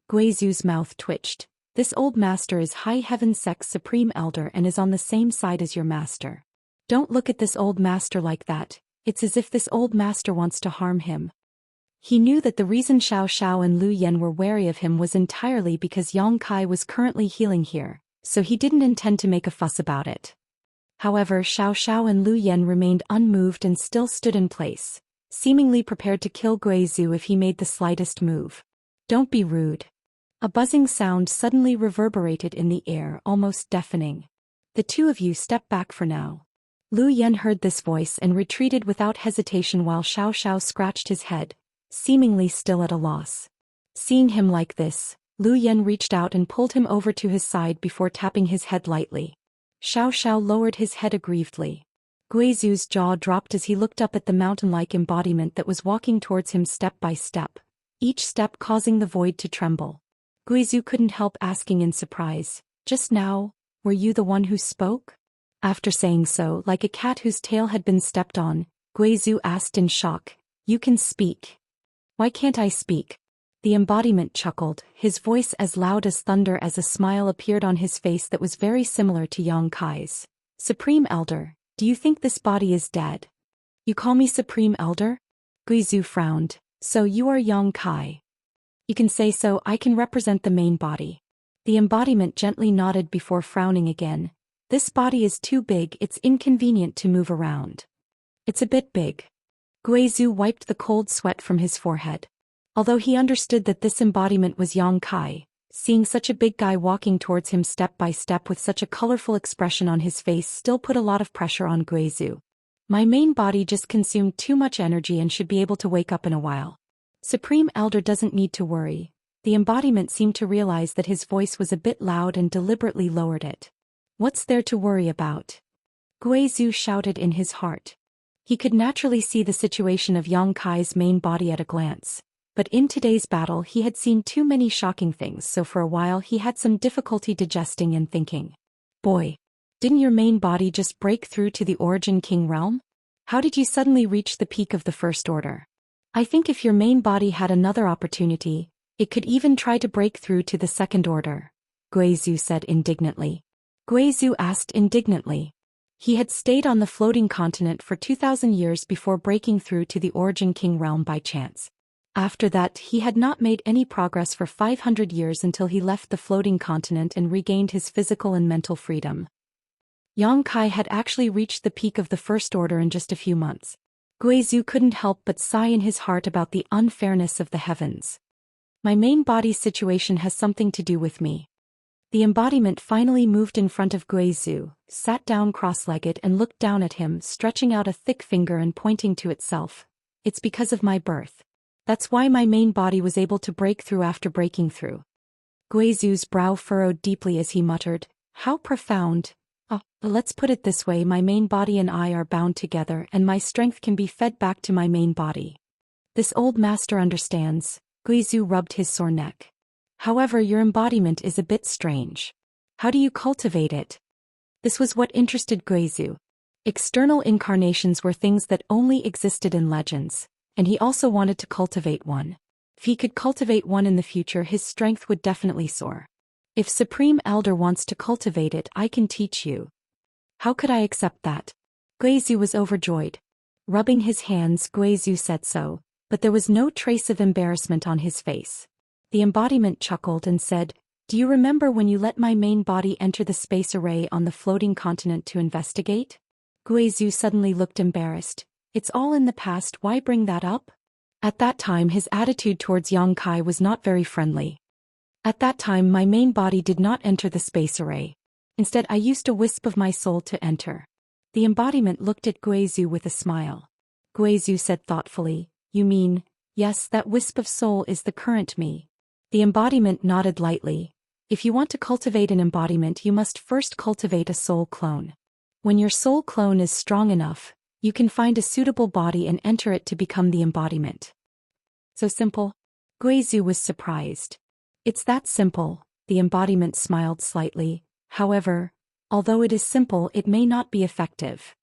Guizhu's mouth twitched. This old master is High Heaven Sect's supreme elder and is on the same side as your master. Don't look at this old master like that, it's as if this old master wants to harm him. He knew that the reason Xiao and Lu Yan were wary of him was entirely because Yang Kai was currently healing here, so he didn't intend to make a fuss about it. However, Xiao and Lu Yan remained unmoved and still stood in place, seemingly prepared to kill Guizhou if he made the slightest move. Don't be rude. A buzzing sound suddenly reverberated in the air, almost deafening. The two of you step back for now. Lu Yan heard this voice and retreated without hesitation while Xiao scratched his head, seemingly still at a loss. Seeing him like this, Lu Yan reached out and pulled him over to his side before tapping his head lightly. Xiao lowered his head aggrievedly. Guizhou's jaw dropped as he looked up at the mountain-like embodiment that was walking towards him step by step, each step causing the void to tremble. Guizhou couldn't help asking in surprise, "Just now, were you the one who spoke?" After saying so, like a cat whose tail had been stepped on, Guizhou asked in shock, "You can speak. Why can't I speak?" The embodiment chuckled, his voice as loud as thunder as a smile appeared on his face that was very similar to Yang Kai's. "Supreme Elder, do you think this body is dead?" "You call me Supreme Elder?" Guizhou frowned. "So you are Yang Kai." "You can say so. I can represent the main body." The embodiment gently nodded before frowning again. "This body is too big, it's inconvenient to move around." "It's a bit big." Guizhou wiped the cold sweat from his forehead. Although he understood that this embodiment was Yang Kai, seeing such a big guy walking towards him step by step with such a colorful expression on his face still put a lot of pressure on Guizhou. "My main body just consumed too much energy and should be able to wake up in a while. Supreme Elder doesn't need to worry." The embodiment seemed to realize that his voice was a bit loud and deliberately lowered it. "What's there to worry about?" Guizhou shouted in his heart. He could naturally see the situation of Yang Kai's main body at a glance. But in today's battle he had seen too many shocking things, so for a while he had some difficulty digesting and thinking. "Boy, didn't your main body just break through to the Origin King realm? How did you suddenly reach the peak of the First Order? I think if your main body had another opportunity, it could even try to break through to the Second Order," Guizhou said indignantly. Guizhou asked indignantly. He had stayed on the floating continent for 2,000 years before breaking through to the Origin King realm by chance. After that he had not made any progress for 500 years until he left the floating continent and regained his physical and mental freedom. Yang Kai had actually reached the peak of the First Order in just a few months. Guizhou couldn't help but sigh in his heart about the unfairness of the heavens. "My main body's situation has something to do with me." The embodiment finally moved in front of Guizhou, sat down cross-legged and looked down at him, stretching out a thick finger and pointing to itself. "It's because of my birth. That's why my main body was able to break through after breaking through." Guizhou's brow furrowed deeply as he muttered, "How profound. Let's put it this way, my main body and I are bound together and my strength can be fed back to my main body. This old master understands." Guizhou rubbed his sore neck. "However, your embodiment is a bit strange. How do you cultivate it?" This was what interested Guizhou. External incarnations were things that only existed in legends, and he also wanted to cultivate one. If he could cultivate one in the future, his strength would definitely soar. "If Supreme Elder wants to cultivate it, I can teach you." "How could I accept that?" Guizhou was overjoyed. Rubbing his hands, Guizhou said so, but there was no trace of embarrassment on his face. The embodiment chuckled and said, "Do you remember when you let my main body enter the space array on the floating continent to investigate?" Guizhou suddenly looked embarrassed. "It's all in the past, why bring that up?" At that time his attitude towards Yang Kai was not very friendly. "At that time my main body did not enter the space array. Instead I used a wisp of my soul to enter." The embodiment looked at Guizhou with a smile. Guizhou said thoughtfully, "You mean, yes, that wisp of soul is the current me." The embodiment nodded lightly. "If you want to cultivate an embodiment, you must first cultivate a soul clone. When your soul clone is strong enough, you can find a suitable body and enter it to become the embodiment." "So simple?" Guizhou was surprised. "It's that simple," the embodiment smiled slightly. "However, although it is simple, it may not be effective."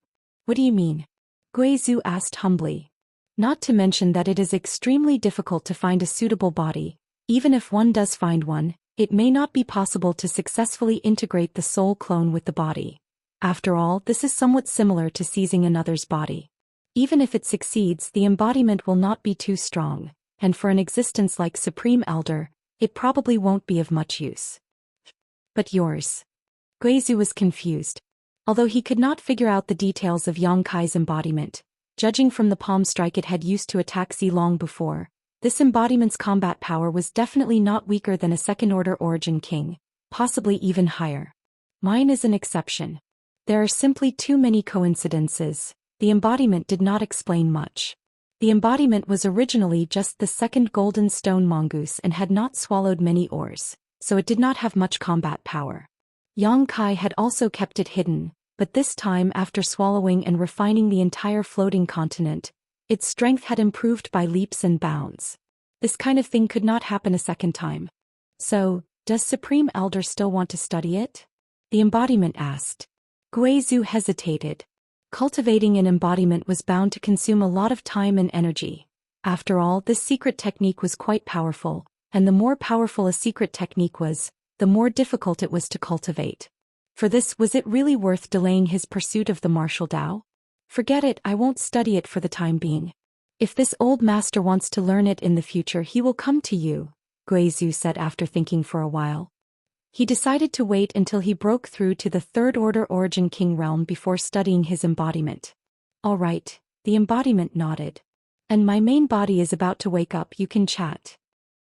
"What do you mean?" Guizhou asked humbly. "Not to mention that it is extremely difficult to find a suitable body. Even if one does find one, it may not be possible to successfully integrate the soul clone with the body. After all, this is somewhat similar to seizing another's body. Even if it succeeds, the embodiment will not be too strong, and for an existence like Supreme Elder, it probably won't be of much use." "But yours?" Guizhou was confused. Although he could not figure out the details of Yang Kai's embodiment, Judging from the palm strike it had used to attack Zilong before, this embodiment's combat power was definitely not weaker than a second-order origin king, possibly even higher. Mine is an exception. There are simply too many coincidences. The embodiment did not explain much. The embodiment was originally just the second golden stone mongoose and had not swallowed many ores, so it did not have much combat power. Yang Kai had also kept it hidden, but this time after swallowing and refining the entire floating continent, its strength had improved by leaps and bounds. This kind of thing could not happen a second time. So, does Supreme Elder still want to study it? The embodiment asked. Guizhou hesitated. Cultivating an embodiment was bound to consume a lot of time and energy. After all, this secret technique was quite powerful, and the more powerful a secret technique was, the more difficult it was to cultivate. For this, was it really worth delaying his pursuit of the martial Dao? Forget it, I won't study it for the time being. If this old master wants to learn it in the future he will come to you, Guizhou said after thinking for a while. He decided to wait until he broke through to the third-order origin king realm before studying his embodiment. All right, the embodiment nodded. And my main body is about to wake up, you can chat.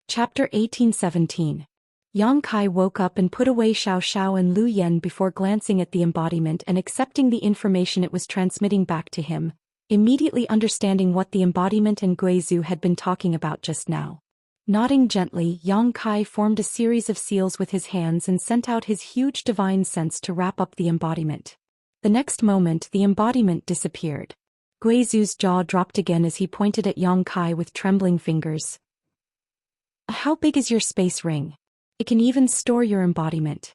Chapter 1817. Yang Kai woke up and put away Xiao Xiao and Lu Yen before glancing at the embodiment and accepting the information it was transmitting back to him, immediately understanding what the embodiment and Guizhou had been talking about just now. Nodding gently, Yang Kai formed a series of seals with his hands and sent out his huge divine sense to wrap up the embodiment. The next moment the embodiment disappeared. Guizhou's jaw dropped again as he pointed at Yang Kai with trembling fingers. How big is your space ring? It can even store your embodiment.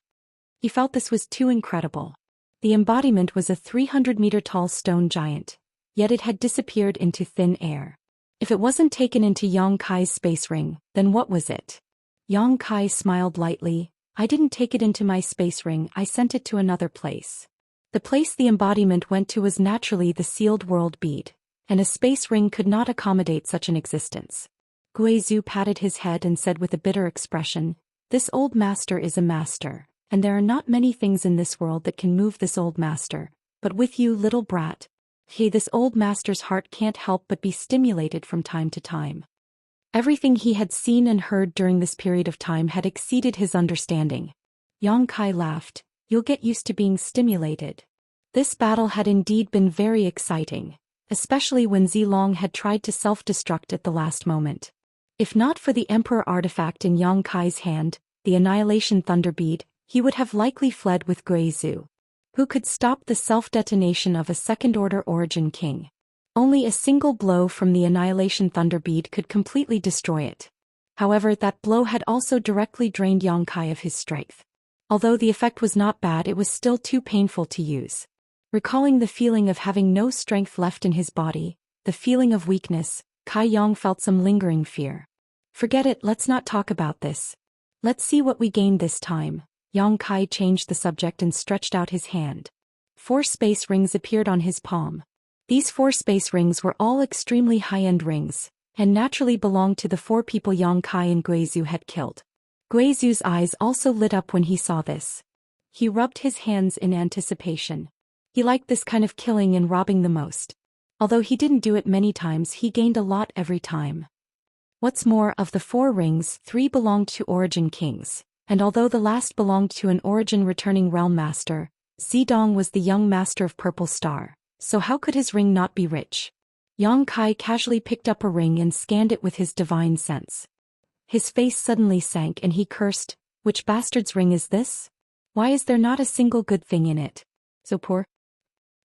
He felt this was too incredible. The embodiment was a 300-meter-tall stone giant, yet it had disappeared into thin air. If it wasn't taken into Yang Kai's space ring, then what was it? Yang Kai smiled lightly. I didn't take it into my space ring, I sent it to another place. The place the embodiment went to was naturally the sealed world bead, and a space ring could not accommodate such an existence. Guizhou patted his head and said with a bitter expression, This old master is a master, and there are not many things in this world that can move this old master, but with you, little brat, this old master's heart can't help but be stimulated from time to time. Everything he had seen and heard during this period of time had exceeded his understanding. Yang Kai laughed. You'll get used to being stimulated. This battle had indeed been very exciting, especially when Zilong had tried to self-destruct at the last moment. If not for the Emperor artifact in Yang Kai's hand, the Annihilation Thunder Bead, he would have likely fled with Guizhou. Who could stop the self-detonation of a second-order origin king? Only a single blow from the Annihilation Thunder Bead could completely destroy it. However, that blow had also directly drained Yang Kai of his strength. Although the effect was not bad, it was still too painful to use. Recalling the feeling of having no strength left in his body, the feeling of weakness, Kai Yang felt some lingering fear. Forget it, let's not talk about this. Let's see what we gained this time. Yang Kai changed the subject and stretched out his hand. 4 space rings appeared on his palm. These 4 space rings were all extremely high-end rings, and naturally belonged to the 4 people Yang Kai and Guizhou had killed. Guizhou's eyes also lit up when he saw this. He rubbed his hands in anticipation. He liked this kind of killing and robbing the most. Although he didn't do it many times, he gained a lot every time. What's more, of the 4 rings, 3 belonged to Origin Kings, and although the last belonged to an Origin returning Realm Master, Zidong was the young Master of Purple Star, so how could his ring not be rich? Yang Kai casually picked up a ring and scanned it with his divine sense. His face suddenly sank and he cursed, which bastard's ring is this? Why is there not a single good thing in it? So poor?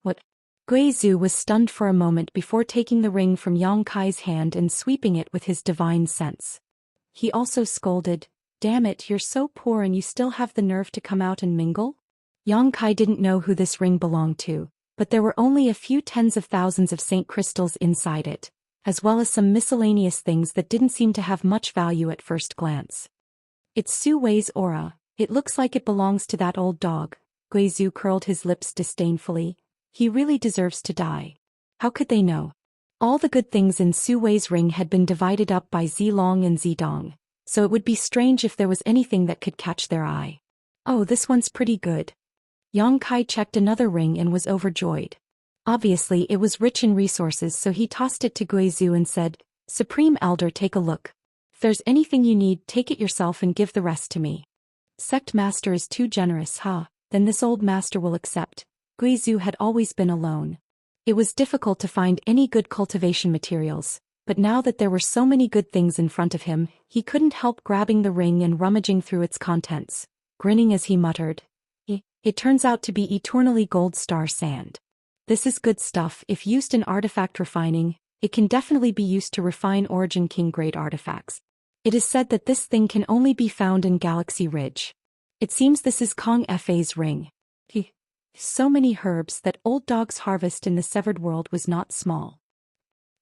What? Guizhou was stunned for a moment before taking the ring from Yang Kai's hand and sweeping it with his divine sense. He also scolded, Damn it, you're so poor and you still have the nerve to come out and mingle? Yang Kai didn't know who this ring belonged to, but there were only a few tens of thousands of saint crystals inside it, as well as some miscellaneous things that didn't seem to have much value at first glance. It's Su Wei's aura, it looks like it belongs to that old dog. Guizhou curled his lips disdainfully. He really deserves to die. How could they know? All the good things in Su Wei's ring had been divided up by Zilong and Zidong, so it would be strange if there was anything that could catch their eye. Oh, this one's pretty good. Yang Kai checked another ring and was overjoyed. Obviously it was rich in resources, so he tossed it to Guizhou and said, "Supreme Elder, take a look. If there's anything you need, take it yourself and give the rest to me." Sect Master is too generous, huh? Then this old master will accept. Guizhou had always been alone. It was difficult to find any good cultivation materials, but now that there were so many good things in front of him, he couldn't help grabbing the ring and rummaging through its contents, grinning as he muttered, It turns out to be eternally gold star sand. This is good stuff. If used in artifact refining, it can definitely be used to refine Origin King grade artifacts. It is said that this thing can only be found in Galaxy Ridge. It seems this is Kong Fa's ring. So many herbs that old dog's harvest in the Severed World was not small.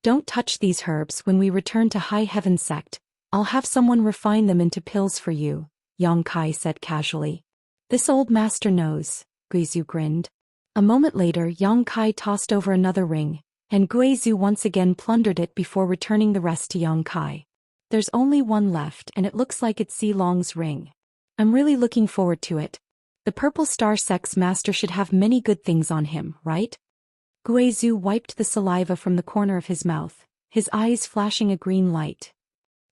Don't touch these herbs. When we return to High Heaven Sect, I'll have someone refine them into pills for you, Yang Kai said casually. This old master knows, Guizhou grinned. A moment later Yang Kai tossed over another ring, and Guizhou once again plundered it before returning the rest to Yang Kai. There's only one left and it looks like it's Zilong's ring. I'm really looking forward to it. The Purple Star Sect's master should have many good things on him, right? Guizhou wiped the saliva from the corner of his mouth, his eyes flashing a green light.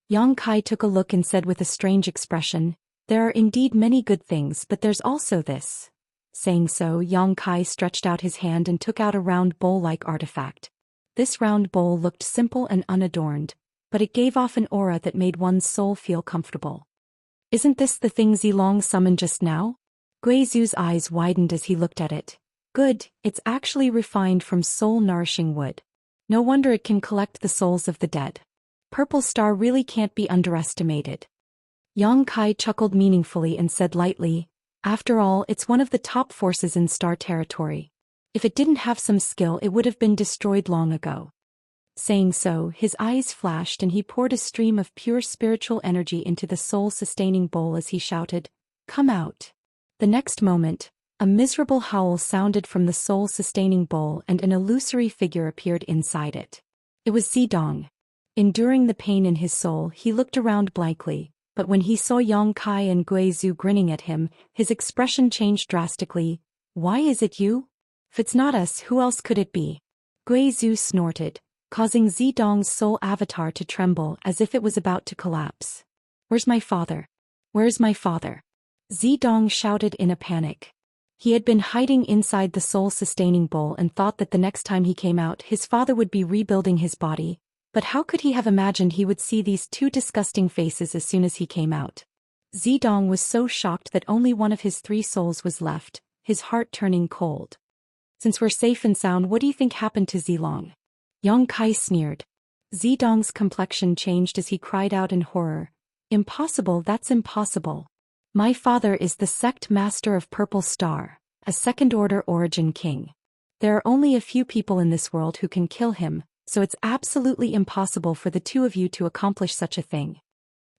Yang Kai took a look and said with a strange expression, "There are indeed many good things, but there's also this." Saying so, Yang Kai stretched out his hand and took out a round bowl-like artifact. This round bowl looked simple and unadorned, but it gave off an aura that made one's soul feel comfortable. "Isn't this the thing Zilong summoned just now?" Guizhou's eyes widened as he looked at it. "Good, it's actually refined from soul-nourishing wood. No wonder it can collect the souls of the dead. Purple Star really can't be underestimated." Yang Kai chuckled meaningfully and said lightly, "After all, it's one of the top forces in Star Territory. If it didn't have some skill, it would have been destroyed long ago." Saying so, his eyes flashed and he poured a stream of pure spiritual energy into the soul-sustaining bowl as he shouted, "Come out." The next moment, a miserable howl sounded from the soul-sustaining bowl and an illusory figure appeared inside it. It was Zidong. Enduring the pain in his soul, he looked around blankly, but when he saw Yang Kai and Guizhou grinning at him, his expression changed drastically. "Why is it you? If it's not us, who else could it be?" Guizhou snorted, causing Zidong's soul avatar to tremble as if it was about to collapse. "Where's my father? Where's my father?" Zidong shouted in a panic. He had been hiding inside the soul-sustaining bowl and thought that the next time he came out his father would be rebuilding his body, but how could he have imagined he would see these two disgusting faces as soon as he came out? Zidong was so shocked that only one of his 3 souls was left, his heart turning cold. "Since we're safe and sound, what do you think happened to Zilong?" Yang Kai sneered. Zidong's complexion changed as he cried out in horror, "Impossible, that's impossible. My father is the sect master of Purple Star, a second-order Origin King. There are only a few people in this world who can kill him, so it's absolutely impossible for the two of you to accomplish such a thing."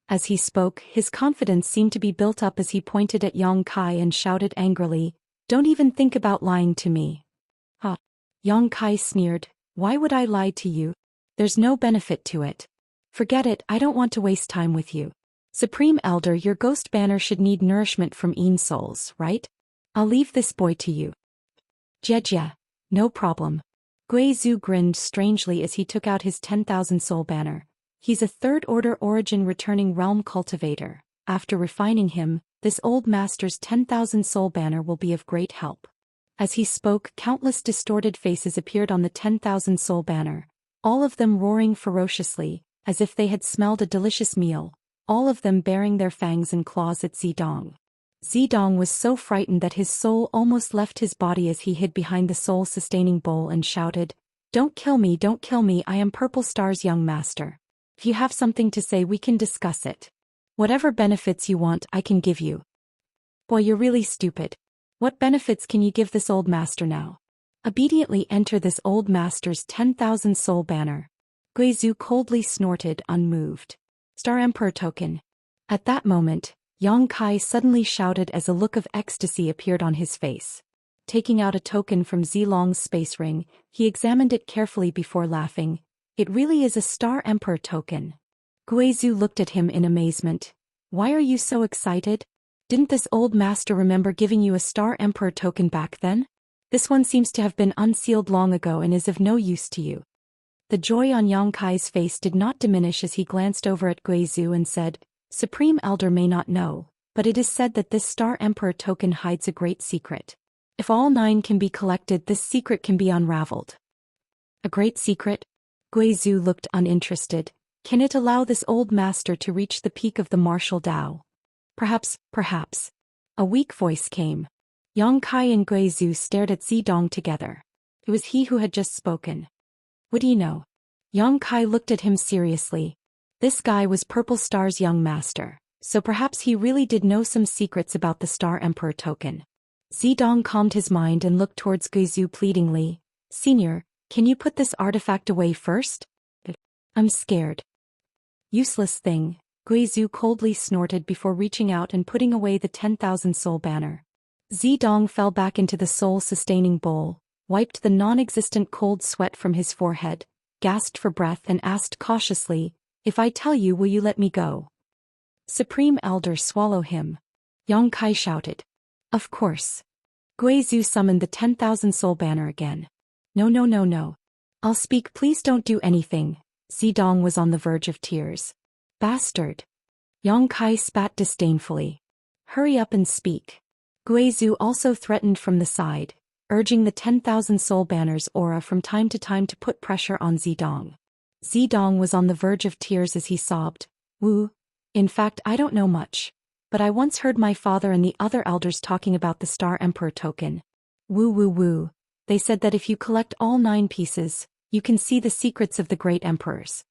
As he spoke, his confidence seemed to be built up as he pointed at Yang Kai and shouted angrily, "Don't even think about lying to me." "Ha!" Yang Kai sneered, "Why would I lie to you? There's no benefit to it. Forget it, I don't want to waste time with you. Supreme Elder, your ghost banner should need nourishment from Een souls, right? I'll leave this boy to you." "Jejia, no problem." Guizhou grinned strangely as he took out his 10,000 soul banner. He's a third-order Origin returning realm cultivator. After refining him, this old master's 10,000 soul banner will be of great help. As he spoke, countless distorted faces appeared on the 10,000 soul banner, all of them roaring ferociously, as if they had smelled a delicious meal, all of them baring their fangs and claws at Zidong. Zidong was so frightened that his soul almost left his body as he hid behind the soul-sustaining bowl and shouted, don't kill me, I am Purple Star's young master. If you have something to say we can discuss it. Whatever benefits you want I can give you." "Boy, you're really stupid. What benefits can you give this old master now?" "Obediently enter this old master's 10,000 soul banner." Guizhou coldly snorted, unmoved. "Star Emperor token." At that moment, Yang Kai suddenly shouted as a look of ecstasy appeared on his face. Taking out a token from Zilong's space ring, he examined it carefully before laughing. "It really is a Star Emperor token." Guizhou looked at him in amazement. "Why are you so excited? Didn't this old master remember giving you a Star Emperor token back then?" This one seems to have been unsealed long ago and is of no use to you. The joy on Yang Kai's face did not diminish as he glanced over at Guizhou and said, Supreme Elder may not know, but it is said that this Star Emperor token hides a great secret. If all 9 can be collected, this secret can be unraveled. A great secret? Guizhou looked uninterested. Can it allow this old master to reach the peak of the martial Dao? Perhaps. A weak voice came. Yang Kai and Guizhou stared at Zidong together. It was he who had just spoken. What do you know? Yang Kai looked at him seriously. This guy was Purple Star's young master, so perhaps he really did know some secrets about the Star Emperor token. Zidong calmed his mind and looked towards Guizhou pleadingly. Senior, can you put this artifact away first? I'm scared. Useless thing, Guizhou coldly snorted before reaching out and putting away the 10,000 soul banner. Zidong fell back into the soul-sustaining bowl, wiped the non-existent cold sweat from his forehead, gasped for breath and asked cautiously, If I tell you, will you let me go? Supreme Elder, swallow him. Yang Kai shouted. Of course. Guizhou summoned the 10,000 soul banner again. No. I'll speak, please don't do anything. Zidong was on the verge of tears. Bastard. Yang Kai spat disdainfully. Hurry up and speak. Guizhou also threatened from the side, urging the 10,000 soul banner's aura from time to time to put pressure on Zidong. Zidong was on the verge of tears as he sobbed. In fact, I don't know much, but I once heard my father and the other elders talking about the Star Emperor token. They said that if you collect all 9 pieces, you can see the secrets of the great emperors.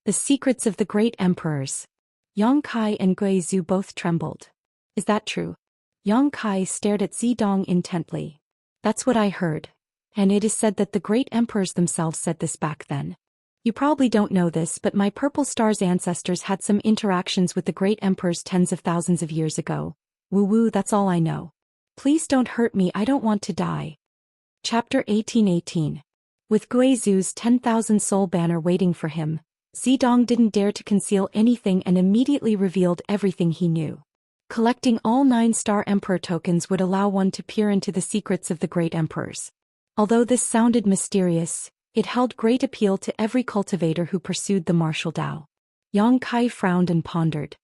The secrets of the great emperors. Yang Kai and Guizhou both trembled. Is that true? Yang Kai stared at Zidong intently. That's what I heard. And it is said that the great emperors themselves said this back then. You probably don't know this, but my Purple Star's ancestors had some interactions with the great emperors tens of thousands of years ago. That's all I know. Please don't hurt me, I don't want to die. Chapter 1818. With Guizhou's 10,000 soul banner waiting for him, Zidong didn't dare to conceal anything and immediately revealed everything he knew. Collecting all 9 Star Emperor tokens would allow one to peer into the secrets of the great emperors. Although this sounded mysterious, it held great appeal to every cultivator who pursued the martial Dao. Yang Kai frowned and pondered.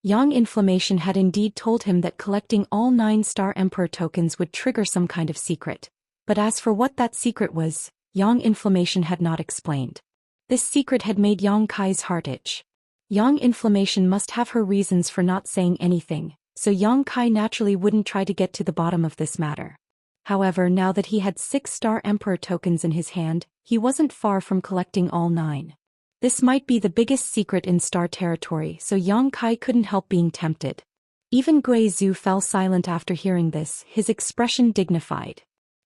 Yang Inflammation had indeed told him that collecting all 9 Star Emperor tokens would trigger some kind of secret. But as for what that secret was, Yang Inflammation had not explained. This secret had made Yang Kai's heart itch. Yang Inflammation must have her reasons for not saying anything, so Yang Kai naturally wouldn't try to get to the bottom of this matter. However, now that he had 6 Star Emperor tokens in his hand, he wasn't far from collecting all 9. This might be the biggest secret in Star territory, so Yang Kai couldn't help being tempted. Even Guizhou fell silent after hearing this, his expression dignified.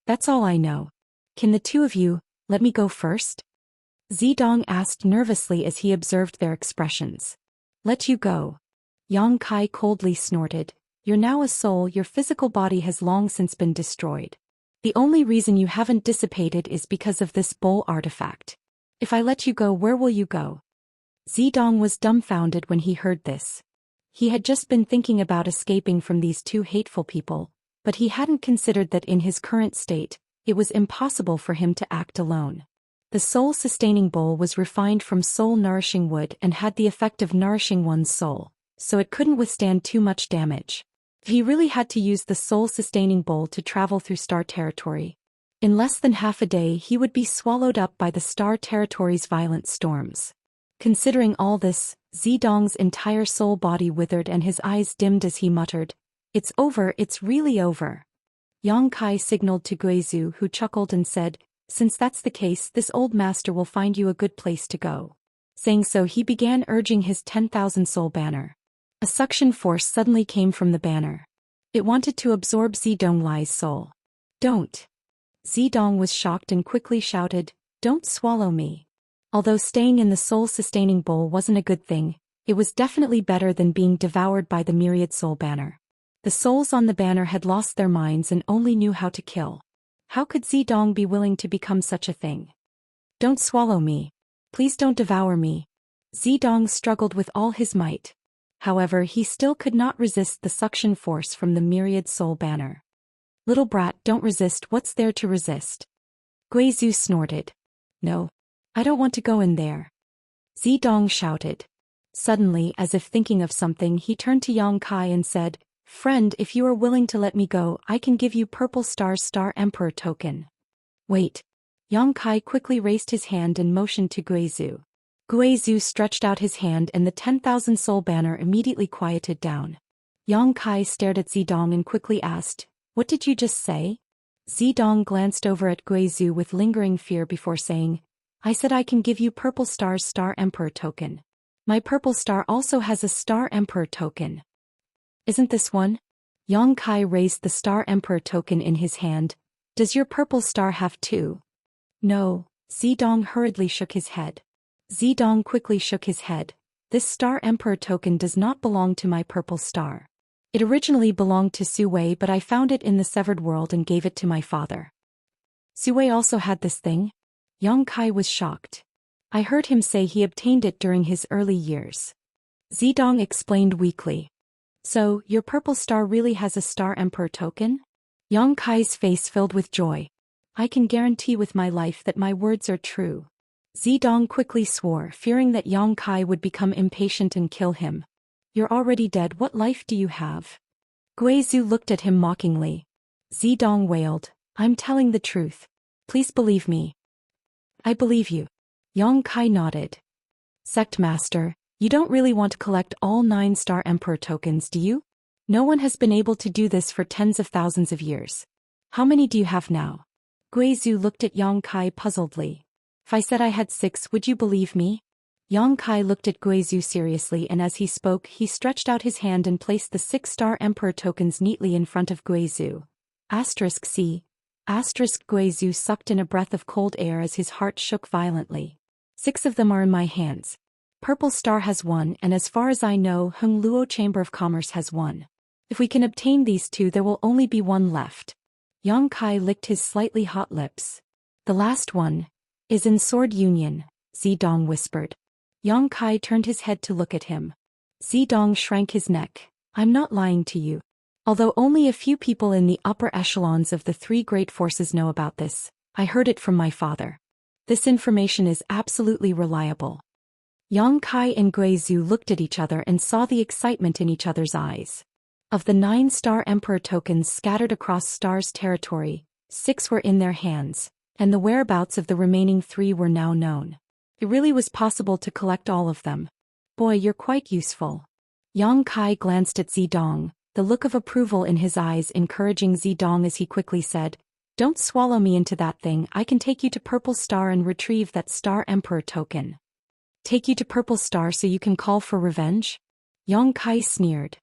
That's all I know. Can the two of you let me go first? Zidong asked nervously as he observed their expressions. Let you go? Yang Kai coldly snorted. You're now a soul, your physical body has long since been destroyed. The only reason you haven't dissipated is because of this bowl artifact. If I let you go, where will you go? Zidong was dumbfounded when he heard this. He had just been thinking about escaping from these 2 hateful people, but he hadn't considered that in his current state, it was impossible for him to act alone. The soul-sustaining bowl was refined from soul-nourishing wood and had the effect of nourishing one's soul, so it couldn't withstand too much damage. He really had to use the soul-sustaining bowl to travel through Star territory. In less than half a day he would be swallowed up by the Star territory's violent storms. Considering all this, Zidong's entire soul body withered and his eyes dimmed as he muttered, It's over, it's really over. Yang Kai signaled to Guizhou, who chuckled and said, Since that's the case, this old master will find you a good place to go. Saying so, he began urging his 10,000 soul banner. A suction force suddenly came from the banner. It wanted to absorb Zidong Lai's soul. Don't. Zidong was shocked and quickly shouted, Don't swallow me. Although staying in the soul-sustaining bowl wasn't a good thing, it was definitely better than being devoured by the myriad soul banner. The souls on the banner had lost their minds and only knew how to kill. How could Zidong be willing to become such a thing? Don't swallow me. Please don't devour me. Zidong struggled with all his might. However, he still could not resist the suction force from the myriad soul banner. Little brat, don't resist, what's there to resist? Guizhu snorted. No. I don't want to go in there. Zidong shouted. Suddenly, as if thinking of something, he turned to Yang Kai and said, Friend, if you are willing to let me go, I can give you Purple Star Emperor token. Wait. Yang Kai quickly raised his hand and motioned to Guizhu. Guizhu stretched out his hand and the 10,000 soul banner immediately quieted down. Yang Kai stared at Zidong and quickly asked, What did you just say? Zidong glanced over at Guizhu with lingering fear before saying, I said I can give you Purple Star Emperor token. My Purple Star also has a Star Emperor token. Isn't this one? Yang Kai raised the Star Emperor token in his hand. Does your Purple Star have two? No. Zidong hurriedly shook his head. Zidong quickly shook his head. This Star Emperor token does not belong to my Purple Star. It originally belonged to Su Wei, but I found it in the Severed World and gave it to my father. Su Wei also had this thing? Yang Kai was shocked. I heard him say he obtained it during his early years. Zidong explained weakly. So, your Purple Star really has a Star Emperor token? Yang Kai's face filled with joy. I can guarantee with my life that my words are true. Zidong quickly swore, fearing that Yang Kai would become impatient and kill him. You're already dead, what life do you have? Guizhu looked at him mockingly. Zidong wailed, I'm telling the truth. Please believe me. I believe you. Yang Kai nodded. Sect Master, you don't really want to collect all 9 Star Emperor tokens, do you? No one has been able to do this for tens of thousands of years. How many do you have now? Guizhu looked at Yang Kai puzzledly. If I said I had 6, would you believe me? Yang Kai looked at Guizhu seriously, and as he spoke, he stretched out his hand and placed the 6 Star Emperor tokens neatly in front of Guizhu. C. Guizhu sucked in a breath of cold air as his heart shook violently. 6 of them are in my hands. Purple Star has 1, and as far as I know, Hung Luo Chamber of Commerce has 1. If we can obtain these 2, there will only be 1 left. Yang Kai licked his slightly hot lips. The last one is in Sword Union, Zidong whispered. Yang Kai turned his head to look at him. Zidong shrank his neck. I'm not lying to you. Although only a few people in the upper echelons of the 3 great forces know about this, I heard it from my father. This information is absolutely reliable. Yang Kai and Guizhu looked at each other and saw the excitement in each other's eyes. Of the 9 Star Emperor tokens scattered across Star's territory, 6 were in their hands, and the whereabouts of the remaining 3 were now known. It really was possible to collect all of them. Boy, you're quite useful. Yang Kai glanced at Zidong, the look of approval in his eyes encouraging Zidong as he quickly said, Don't swallow me into that thing, I can take you to Purple Star and retrieve that Star Emperor token. Take you to Purple Star so you can call for revenge? Yang Kai sneered.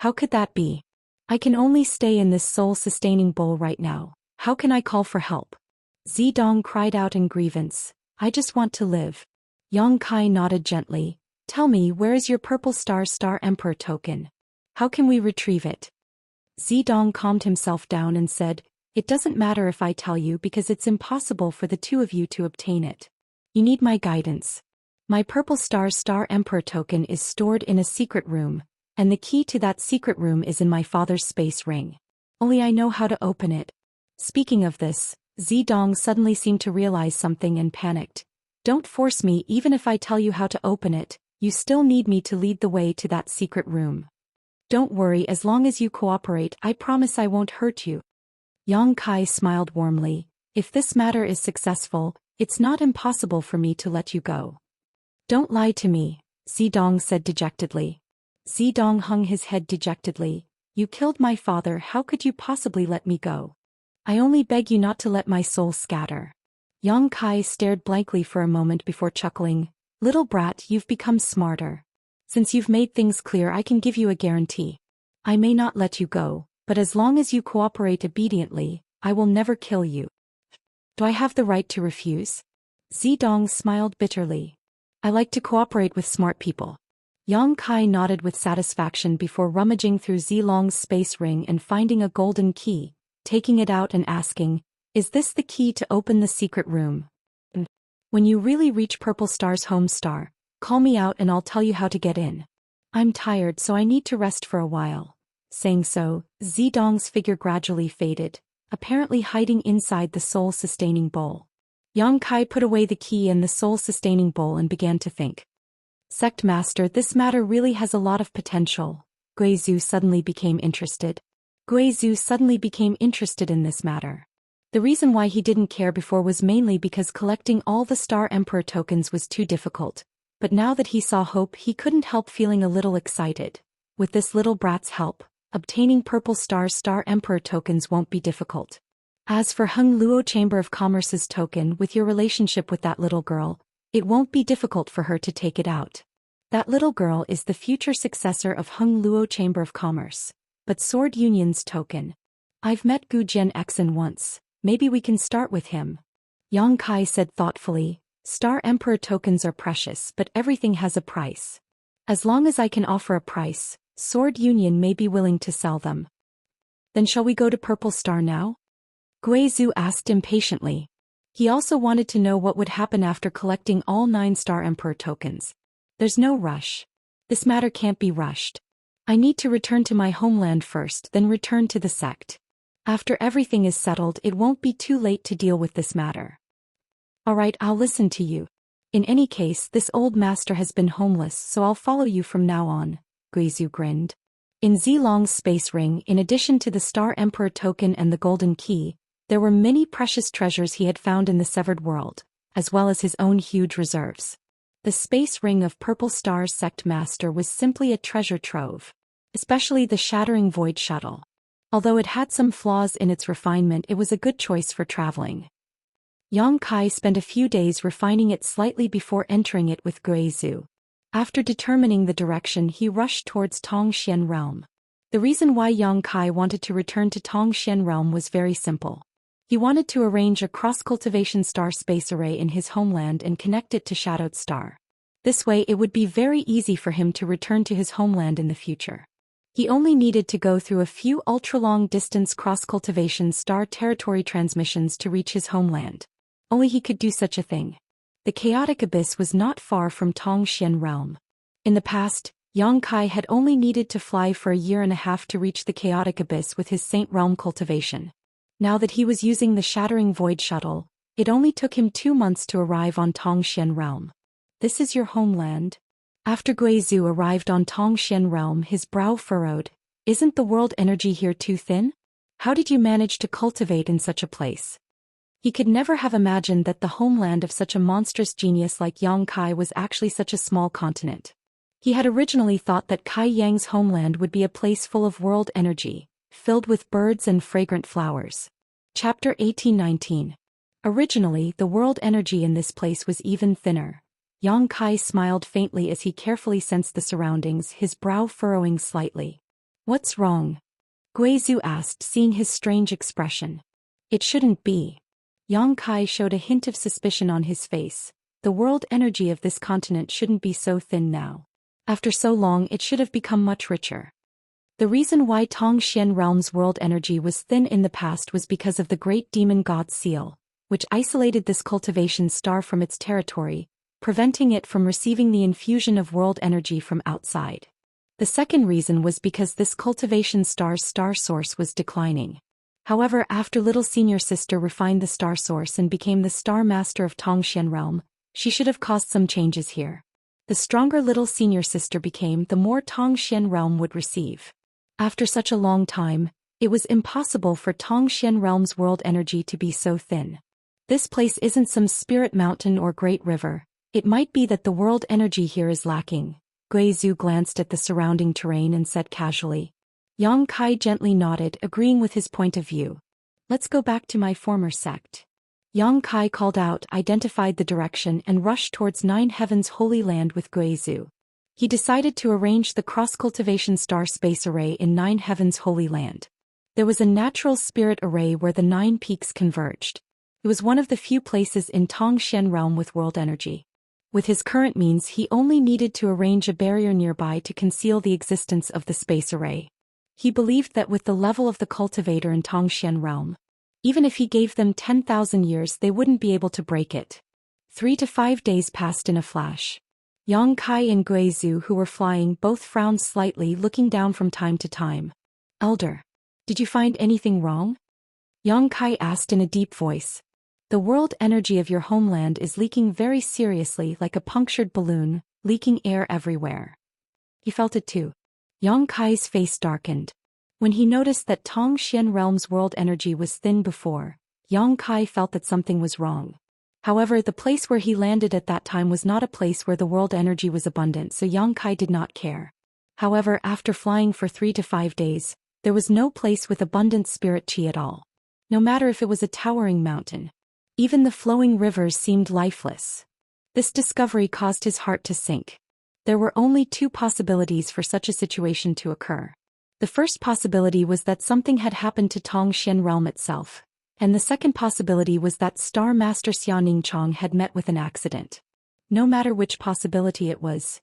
How could that be? I can only stay in this soul-sustaining bowl right now. How can I call for help? Zidong cried out in grievance. I just want to live. Yang Kai nodded gently. Tell me, where is your Purple Star Emperor token? How can we retrieve it? Zidong calmed himself down and said, It doesn't matter if I tell you because it's impossible for the 2 of you to obtain it. You need my guidance. My Purple Star Emperor token is stored in a secret room, and the key to that secret room is in my father's space ring. Only I know how to open it. Speaking of this, Zidong suddenly seemed to realize something and panicked. Don't force me, even if I tell you how to open it, you still need me to lead the way to that secret room. Don't worry, as long as you cooperate, I promise I won't hurt you. Yang Kai smiled warmly. If this matter is successful, it's not impossible for me to let you go. Don't lie to me, Zidong said dejectedly. Zidong hung his head dejectedly. You killed my father, how could you possibly let me go? I only beg you not to let my soul scatter. Yang Kai stared blankly for a moment before chuckling. Little brat, you've become smarter. Since you've made things clear, I can give you a guarantee. I may not let you go, but as long as you cooperate obediently, I will never kill you. Do I have the right to refuse? Zidong smiled bitterly. I like to cooperate with smart people. Yang Kai nodded with satisfaction before rummaging through Zilong's space ring and finding a golden key, taking it out and asking, Is this the key to open the secret room? When you really reach Purple Star's home star, call me out and I'll tell you how to get in. I'm tired, so I need to rest for a while. Saying so, Zidong's figure gradually faded, apparently hiding inside the soul-sustaining bowl. Yang Kai put away the key in the soul-sustaining bowl and began to think. Sect Master, this matter really has a lot of potential. Guizhou suddenly became interested. Guizhou suddenly became interested in this matter. The reason why he didn't care before was mainly because collecting all the Star Emperor tokens was too difficult, but now that he saw hope he couldn't help feeling a little excited. With this little brat's help, obtaining Purple Star Emperor tokens won't be difficult. As for Hung Luo Chamber of Commerce's token, with your relationship with that little girl, it won't be difficult for her to take it out. That little girl is the future successor of Hung Luo Chamber of Commerce. But Sword Union's token. I've met Gu Jianxin once, maybe we can start with him. Yang Kai said thoughtfully, Star Emperor tokens are precious but everything has a price. As long as I can offer a price, Sword Union may be willing to sell them. Then shall we go to Purple Star now? Guizhou asked impatiently. He also wanted to know what would happen after collecting all 9 Star Emperor tokens. There's no rush. This matter can't be rushed. I need to return to my homeland first, then return to the sect. After everything is settled, it won't be too late to deal with this matter. Alright, I'll listen to you. In any case, this old master has been homeless, so I'll follow you from now on, Guizhou grinned. In Zilong's space ring, in addition to the Star Emperor token and the golden key, there were many precious treasures he had found in the severed world, as well as his own huge reserves. The space ring of Purple Star's sect master was simply a treasure trove, especially the Shattering Void Shuttle. Although it had some flaws in its refinement, it was a good choice for traveling. Yang Kai spent a few days refining it slightly before entering it with Guizhou. After determining the direction, he rushed towards Xian realm. The reason why Yang Kai wanted to return to Xian realm was very simple. He wanted to arrange a cross-cultivation star space array in his homeland and connect it to Shadowed Star. This way it would be very easy for him to return to his homeland in the future. He only needed to go through a few ultra-long distance cross-cultivation star territory transmissions to reach his homeland. Only he could do such a thing. The chaotic abyss was not far from Xian realm. In the past, Yang Kai had only needed to fly for a year and a half to reach the chaotic abyss with his Saint Realm cultivation. Now that he was using the Shattering Void Shuttle, it only took him 2 months to arrive on Xian realm. This is your homeland? After Guizhou arrived on Xian realm, his brow furrowed. Isn't the world energy here too thin? How did you manage to cultivate in such a place? He could never have imagined that the homeland of such a monstrous genius like Yang Kai was actually such a small continent. He had originally thought that Kai Yang's homeland would be a place full of world energy, filled with birds and fragrant flowers. Chapter 1819. Originally, the world energy in this place was even thinner. Yang Kai smiled faintly as he carefully sensed the surroundings, his brow furrowing slightly. What's wrong? Guizhou asked, seeing his strange expression. It shouldn't be. Yang Kai showed a hint of suspicion on his face. The world energy of this continent shouldn't be so thin now. After so long, it should have become much richer. The reason why Xian realm's world energy was thin in the past was because of the great demon god seal, which isolated this cultivation star from its territory, preventing it from receiving the infusion of world energy from outside. The second reason was because this cultivation star's star source was declining. However, after little senior sister refined the star source and became the star master of Xian realm, she should have caused some changes here. The stronger little senior sister became, the more Xian realm would receive. After such a long time, it was impossible for Xian realm's world energy to be so thin. This place isn't some spirit mountain or great river. It might be that the world energy here is lacking. Guizhou glanced at the surrounding terrain and said casually. Yang Kai gently nodded, agreeing with his point of view. Let's go back to my former sect. Yang Kai called out, identified the direction, and rushed towards Nine Heavens Holy Land with Guizhou. He decided to arrange the cross-cultivation star space array in Nine Heavens Holy Land. There was a natural spirit array where the 9 peaks converged. It was one of the few places in Xian realm with world energy. With his current means, he only needed to arrange a barrier nearby to conceal the existence of the space array. He believed that with the level of the cultivator in Xian realm, even if he gave them 10,000 years, they wouldn't be able to break it. 3 to 5 days passed in a flash. Yang Kai and Guizhou, who were flying, both frowned slightly, looking down from time to time. Elder, did you find anything wrong? Yang Kai asked in a deep voice. The world energy of your homeland is leaking very seriously like a punctured balloon, leaking air everywhere. He felt it too. Yang Kai's face darkened. When he noticed that Zhou Xian realm's world energy was thin before, Yang Kai felt that something was wrong. However, the place where he landed at that time was not a place where the world energy was abundant, so Yang Kai did not care. However, after flying for 3 to 5 days, there was no place with abundant spirit chi at all. No matter if it was a towering mountain. Even the flowing rivers seemed lifeless. This discovery caused his heart to sink. There were only 2 possibilities for such a situation to occur. The first possibility was that something had happened to Zhou Xian realm itself, and the second possibility was that Star Master Xianxia had met with an accident. No matter which possibility it was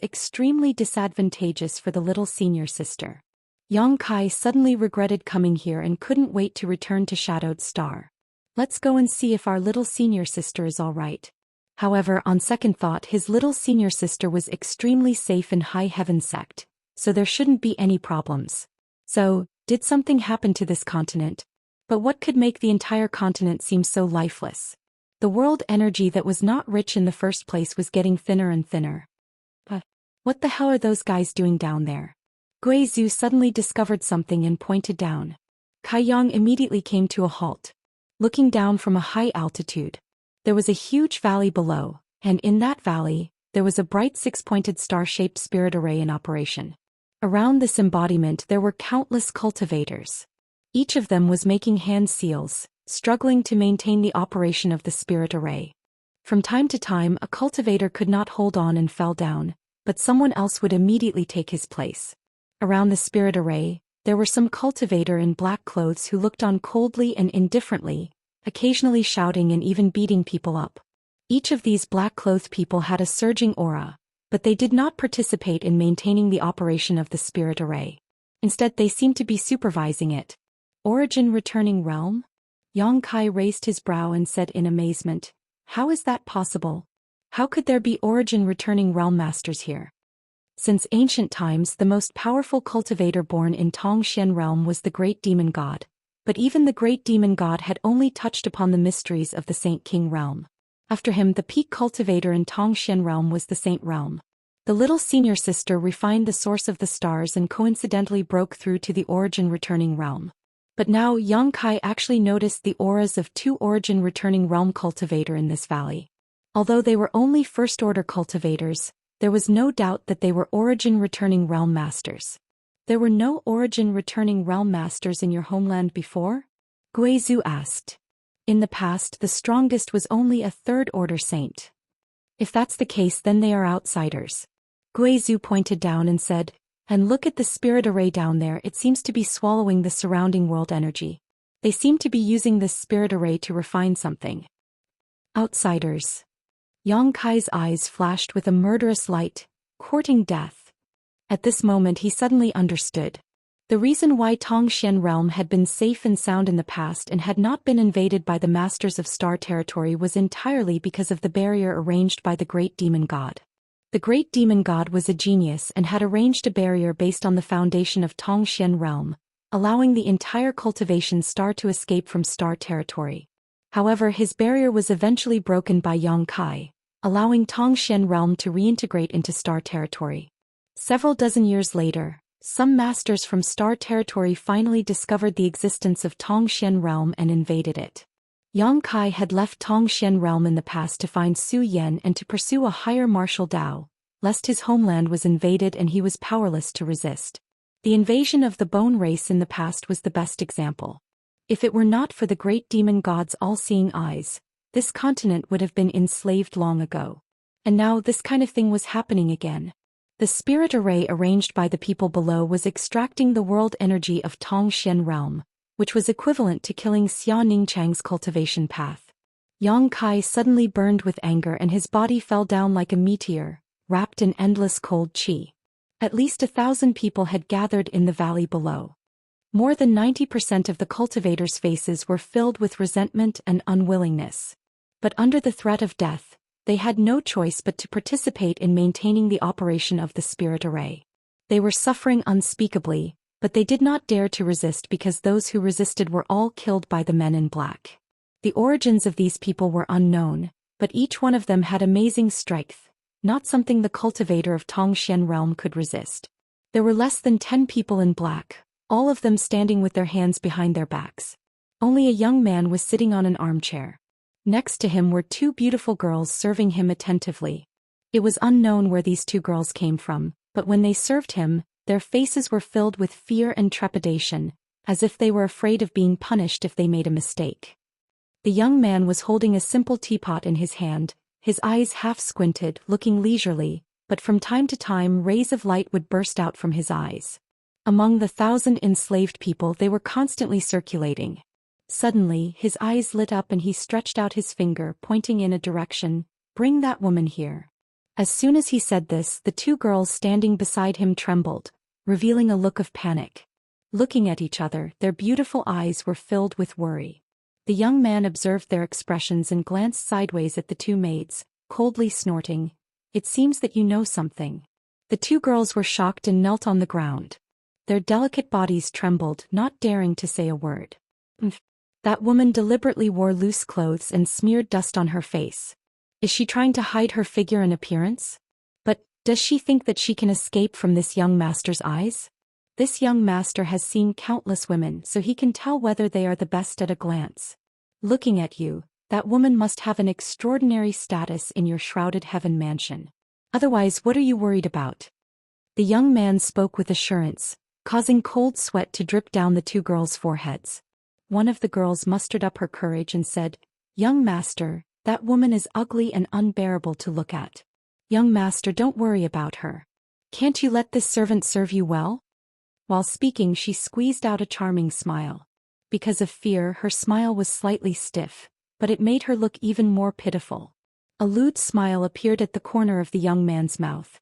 extremely disadvantageous for the little senior sister. Yang Kai suddenly regretted coming here and couldn't wait to return to Shadowed Star. Let's go and see if our little senior sister is all right. However, on second thought, his little senior sister was extremely safe in High Heaven Sect, so there shouldn't be any problems. So, did something happen to this continent? But what could make the entire continent seem so lifeless? The world energy that was not rich in the first place was getting thinner and thinner. But what the hell are those guys doing down there? Guizhu suddenly discovered something and pointed down. Kai Yang immediately came to a halt. Looking down from a high altitude, there was a huge valley below, and in that valley, there was a bright 6-pointed star-shaped spirit array in operation. Around this embodiment there were countless cultivators. Each of them was making hand seals, struggling to maintain the operation of the spirit array. From time to time, a cultivator could not hold on and fell down, but someone else would immediately take his place. Around the spirit array, there were some cultivator in black clothes who looked on coldly and indifferently, occasionally shouting and even beating people up. Each of these black-clothed people had a surging aura, but they did not participate in maintaining the operation of the spirit array. Instead, they seemed to be supervising it. Origin returning realm? Yang Kai raised his brow and said in amazement, "How is that possible? How could there be origin returning realm masters here?" Since ancient times, the most powerful cultivator born in Zhou Xian realm was the Great Demon God, but even the Great Demon God had only touched upon the mysteries of the Saint King realm. After him, the peak cultivator in Zhou Xian realm was the Saint realm. The little senior sister refined the source of the stars and coincidentally broke through to the origin returning realm. But now Yang Kai actually noticed the auras of 2 origin returning realm cultivator in this valley. Although they were only first-order cultivators, there was no doubt that they were origin returning realm masters. There were no origin returning realm masters in your homeland before? Guizhu asked. In the past, the strongest was only a 3rd-order saint. If that's the case, then they are outsiders. Guizhu pointed down and said, "And look at the spirit array down there, it seems to be swallowing the surrounding world energy. They seem to be using this spirit array to refine something." Outsiders. Yang Kai's eyes flashed with a murderous light, courting death. At this moment he suddenly understood. The reason why Zhou Xian realm had been safe and sound in the past and had not been invaded by the Masters of Star Territory was entirely because of the barrier arranged by the Great Demon God. The Great Demon God was a genius and had arranged a barrier based on the foundation of Zhou Xian realm, allowing the entire cultivation star to escape from Star Territory. However, his barrier was eventually broken by Yang Kai, allowing Zhou Xian realm to reintegrate into Star Territory. Several dozen years later, some masters from Star Territory finally discovered the existence of Zhou Xian realm and invaded it. Yang Kai had left Zhou Xian realm in the past to find Zhou Xian and to pursue a higher martial Dao, lest his homeland was invaded and he was powerless to resist. The invasion of the Bone race in the past was the best example. If it were not for the Great Demon God's all-seeing eyes, this continent would have been enslaved long ago. And now this kind of thing was happening again. The spirit array arranged by the people below was extracting the world energy of Zhou Xian realm, which was equivalent to killing Xianxia's cultivation path. Yang Kai suddenly burned with anger and his body fell down like a meteor, wrapped in endless cold qi. At least 1,000 people had gathered in the valley below. More than 90% of the cultivators' faces were filled with resentment and unwillingness. But under the threat of death, they had no choice but to participate in maintaining the operation of the spirit array. They were suffering unspeakably, But they did not dare to resist because those who resisted were all killed by the men in black. The origins of these people were unknown, but each one of them had amazing strength, not something the cultivator of Zhou realm could resist. There were less than 10 people in black, all of them standing with their hands behind their backs. Only a young man was sitting on an armchair. Next to him were 2 beautiful girls serving him attentively. It was unknown where these 2 girls came from, but when they served him, their faces were filled with fear and trepidation, as if they were afraid of being punished if they made a mistake. The young man was holding a simple teapot in his hand, his eyes half squinted, looking leisurely, but from time to time rays of light would burst out from his eyes. Among the 1,000 enslaved people they were constantly circulating. Suddenly, his eyes lit up and he stretched out his finger, pointing in a direction, "Bring that woman here." As soon as he said this, the 2 girls standing beside him trembled, revealing a look of panic. Looking at each other, their beautiful eyes were filled with worry. The young man observed their expressions and glanced sideways at the 2 maids, coldly snorting, "It seems that you know something." The 2 girls were shocked and knelt on the ground. Their delicate bodies trembled, not daring to say a word. That woman deliberately wore loose clothes and smeared dust on her face. Is she trying to hide her figure and appearance? But, does she think that she can escape from this young master's eyes? This young master has seen countless women, so he can tell whether they are the best at a glance. Looking at you, that woman must have an extraordinary status in your shrouded heaven mansion. Otherwise, what are you worried about? The young man spoke with assurance, causing cold sweat to drip down the 2 girls' foreheads. One of the girls mustered up her courage and said, "Young master, that woman is ugly and unbearable to look at." "Young master, don't worry about her. Can't you let this servant serve you well?" While speaking, she squeezed out a charming smile. Because of fear, her smile was slightly stiff, but it made her look even more pitiful. A lewd smile appeared at the corner of the young man's mouth.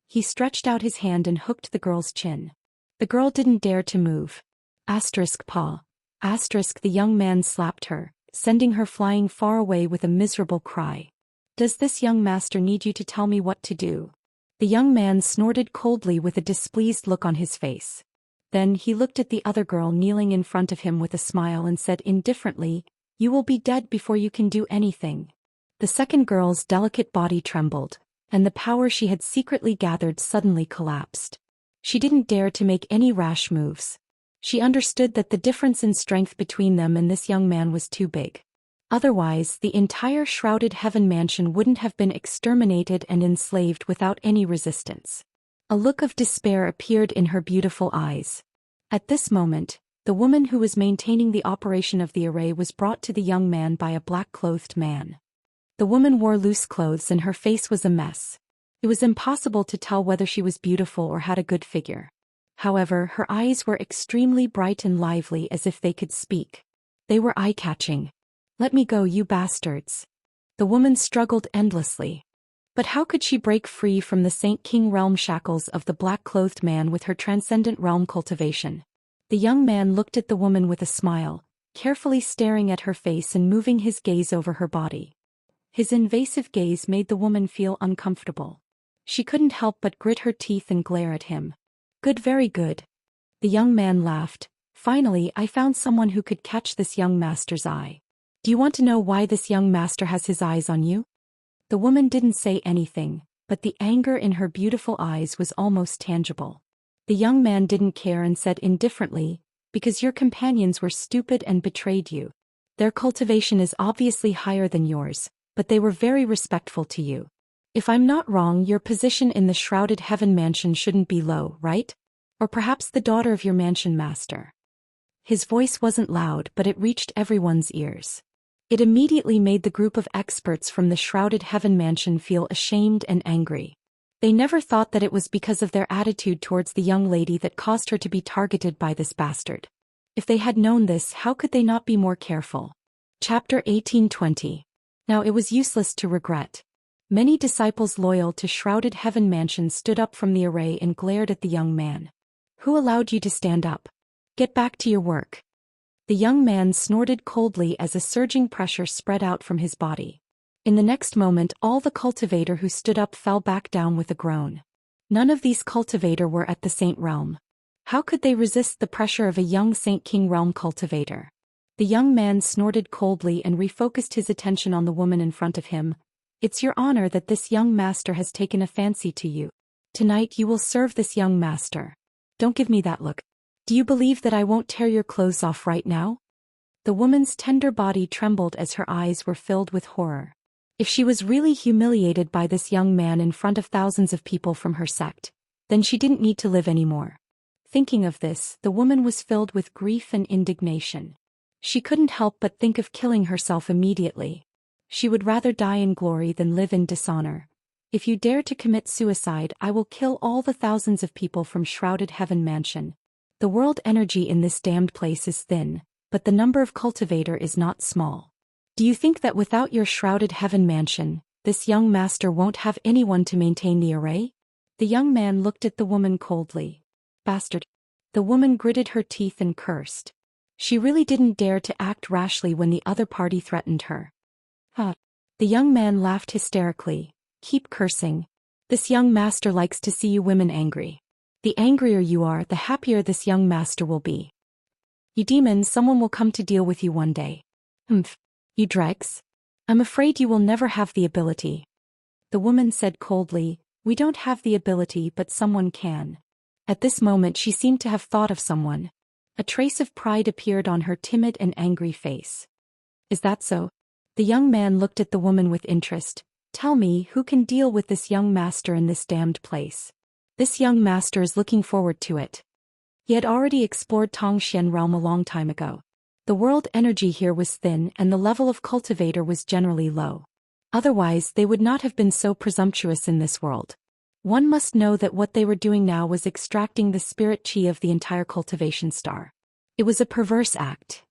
He stretched out his hand and hooked the girl's chin. The girl didn't dare to move. Paw. The young man slapped her, sending her flying far away with a miserable cry. "Does this young master need you to tell me what to do?" The young man snorted coldly with a displeased look on his face. Then he looked at the other girl kneeling in front of him with a smile and said indifferently, "You will be dead before you can do anything." The second girl's delicate body trembled, and the power she had secretly gathered suddenly collapsed. She didn't dare to make any rash moves. She understood that the difference in strength between them and this young man was too big. Otherwise, the entire shrouded heaven mansion wouldn't have been exterminated and enslaved without any resistance. A look of despair appeared in her beautiful eyes. At this moment, the woman who was maintaining the operation of the array was brought to the young man by a black-clothed man. The woman wore loose clothes and her face was a mess. It was impossible to tell whether she was beautiful or had a good figure. However, her eyes were extremely bright and lively, as if they could speak. They were eye-catching. "Let me go, you bastards." The woman struggled endlessly. But how could she break free from the Saint King realm shackles of the black-clothed man with her transcendent realm cultivation? The young man looked at the woman with a smile, carefully staring at her face and moving his gaze over her body. His invasive gaze made the woman feel uncomfortable. She couldn't help but grit her teeth and glare at him. "Good, very good." The young man laughed. "Finally, I found someone who could catch this young master's eye. Do you want to know why this young master has his eyes on you?" The woman didn't say anything, but the anger in her beautiful eyes was almost tangible. The young man didn't care and said indifferently, "Because your companions were stupid and betrayed you. Their cultivation is obviously higher than yours, but they were very respectful to you. If I'm not wrong, your position in the shrouded heaven mansion shouldn't be low, right? Or perhaps the daughter of your mansion master." His voice wasn't loud, but it reached everyone's ears. It immediately made the group of experts from the shrouded heaven mansion feel ashamed and angry. They never thought that it was because of their attitude towards the young lady that caused her to be targeted by this bastard. If they had known this, how could they not be more careful? Chapter 1820. Now it was useless to regret. Many disciples loyal to shrouded heaven mansion stood up from the array and glared at the young man. "Who allowed you to stand up? Get back to your work." The young man snorted coldly as a surging pressure spread out from his body. In the next moment, all the cultivator who stood up fell back down with a groan. None of these cultivator were at the Saint realm. How could they resist the pressure of a young Saint King realm cultivator? The young man snorted coldly and refocused his attention on the woman in front of him. It's your honor that this young master has taken a fancy to you. Tonight you will serve this young master. Don't give me that look. Do you believe that I won't tear your clothes off right now? The woman's tender body trembled as her eyes were filled with horror. If she was really humiliated by this young man in front of thousands of people from her sect, then she didn't need to live anymore. Thinking of this, the woman was filled with grief and indignation. She couldn't help but think of killing herself immediately. She would rather die in glory than live in dishonor. If you dare to commit suicide, I will kill all the thousands of people from Shrouded Heaven Mansion. The world energy in this damned place is thin, but the number of cultivator is not small. Do you think that without your Shrouded Heaven Mansion, this young master won't have anyone to maintain the array? The young man looked at the woman coldly. Bastard. The woman gritted her teeth and cursed. She really didn't dare to act rashly when the other party threatened her. The young man laughed hysterically. Keep cursing. This young master likes to see you women angry. The angrier you are, the happier this young master will be. You demons, someone will come to deal with you one day. Humph. You dregs. I'm afraid you will never have the ability. The woman said coldly, we don't have the ability, but someone can. At this moment she seemed to have thought of someone. A trace of pride appeared on her timid and angry face. Is that so? The young man looked at the woman with interest. Tell me, who can deal with this young master in this damned place? This young master is looking forward to it. He had already explored Zhou Xian realm a long time ago. The world energy here was thin and the level of cultivator was generally low. Otherwise they would not have been so presumptuous in this world. One must know that what they were doing now was extracting the spirit chi of the entire cultivation star. It was a perverse act.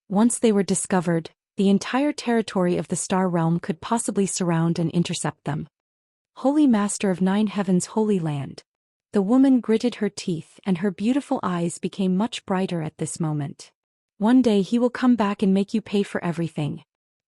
Once they were discovered, the entire territory of the star realm could possibly surround and intercept them. Holy Master of Nine Heavens, Holy Land. The woman gritted her teeth and her beautiful eyes became much brighter at this moment. One day he will come back and make you pay for everything.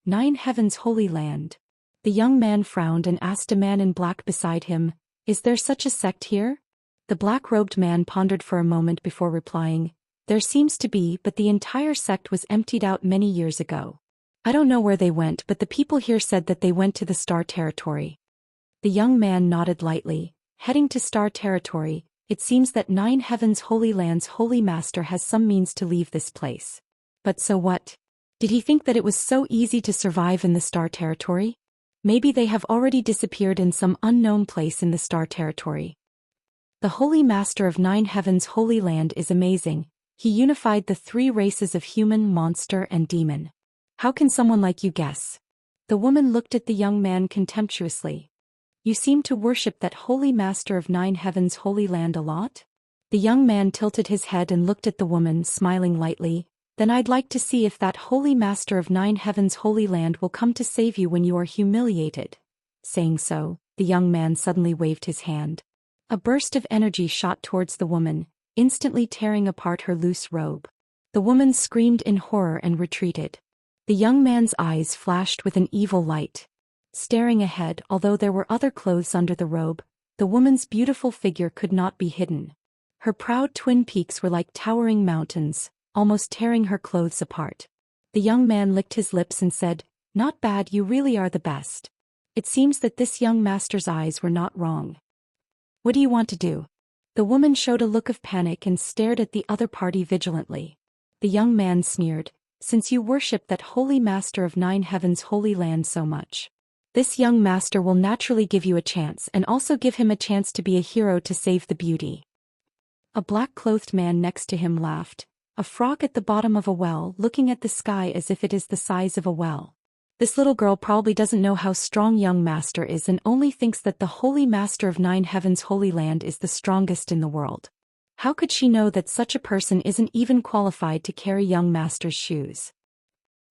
Nine Heavens, Holy Land. The young man frowned and asked a man in black beside him, is there such a sect here? The black-robed man pondered for a moment before replying, there seems to be, but the entire sect was emptied out many years ago. I don't know where they went, but the people here said that they went to the star territory. The young man nodded lightly. Heading to star territory, it seems that Nine Heavens Holy Land's Holy Master has some means to leave this place. But so what? Did he think that it was so easy to survive in the star territory? Maybe they have already disappeared in some unknown place in the star territory. The Holy Master of Nine Heavens Holy Land is amazing. He unified the three races of human, monster, and demon. How can someone like you guess? The woman looked at the young man contemptuously. You seem to worship that Holy Master of Nine Heavens Holy Land a lot? The young man tilted his head and looked at the woman, smiling lightly. Then I'd like to see if that Holy Master of Nine Heavens Holy Land will come to save you when you are humiliated. Saying so, the young man suddenly waved his hand. A burst of energy shot towards the woman, instantly tearing apart her loose robe. The woman screamed in horror and retreated. The young man's eyes flashed with an evil light. Staring ahead, although there were other clothes under the robe, the woman's beautiful figure could not be hidden. Her proud twin peaks were like towering mountains, almost tearing her clothes apart. The young man licked his lips and said, not bad, you really are the best. It seems that this young master's eyes were not wrong. What do you want to do? The woman showed a look of panic and stared at the other party vigilantly. The young man sneered, since you worship that Holy Master of Nine Heavens Holy Land so much, this young master will naturally give you a chance and also give him a chance to be a hero to save the beauty. A black-clothed man next to him laughed. A frog at the bottom of a well looking at the sky as if it is the size of a well. This little girl probably doesn't know how strong young master is and only thinks that the Holy Master of Nine Heavens Holy Land is the strongest in the world. How could she know that such a person isn't even qualified to carry young master's shoes?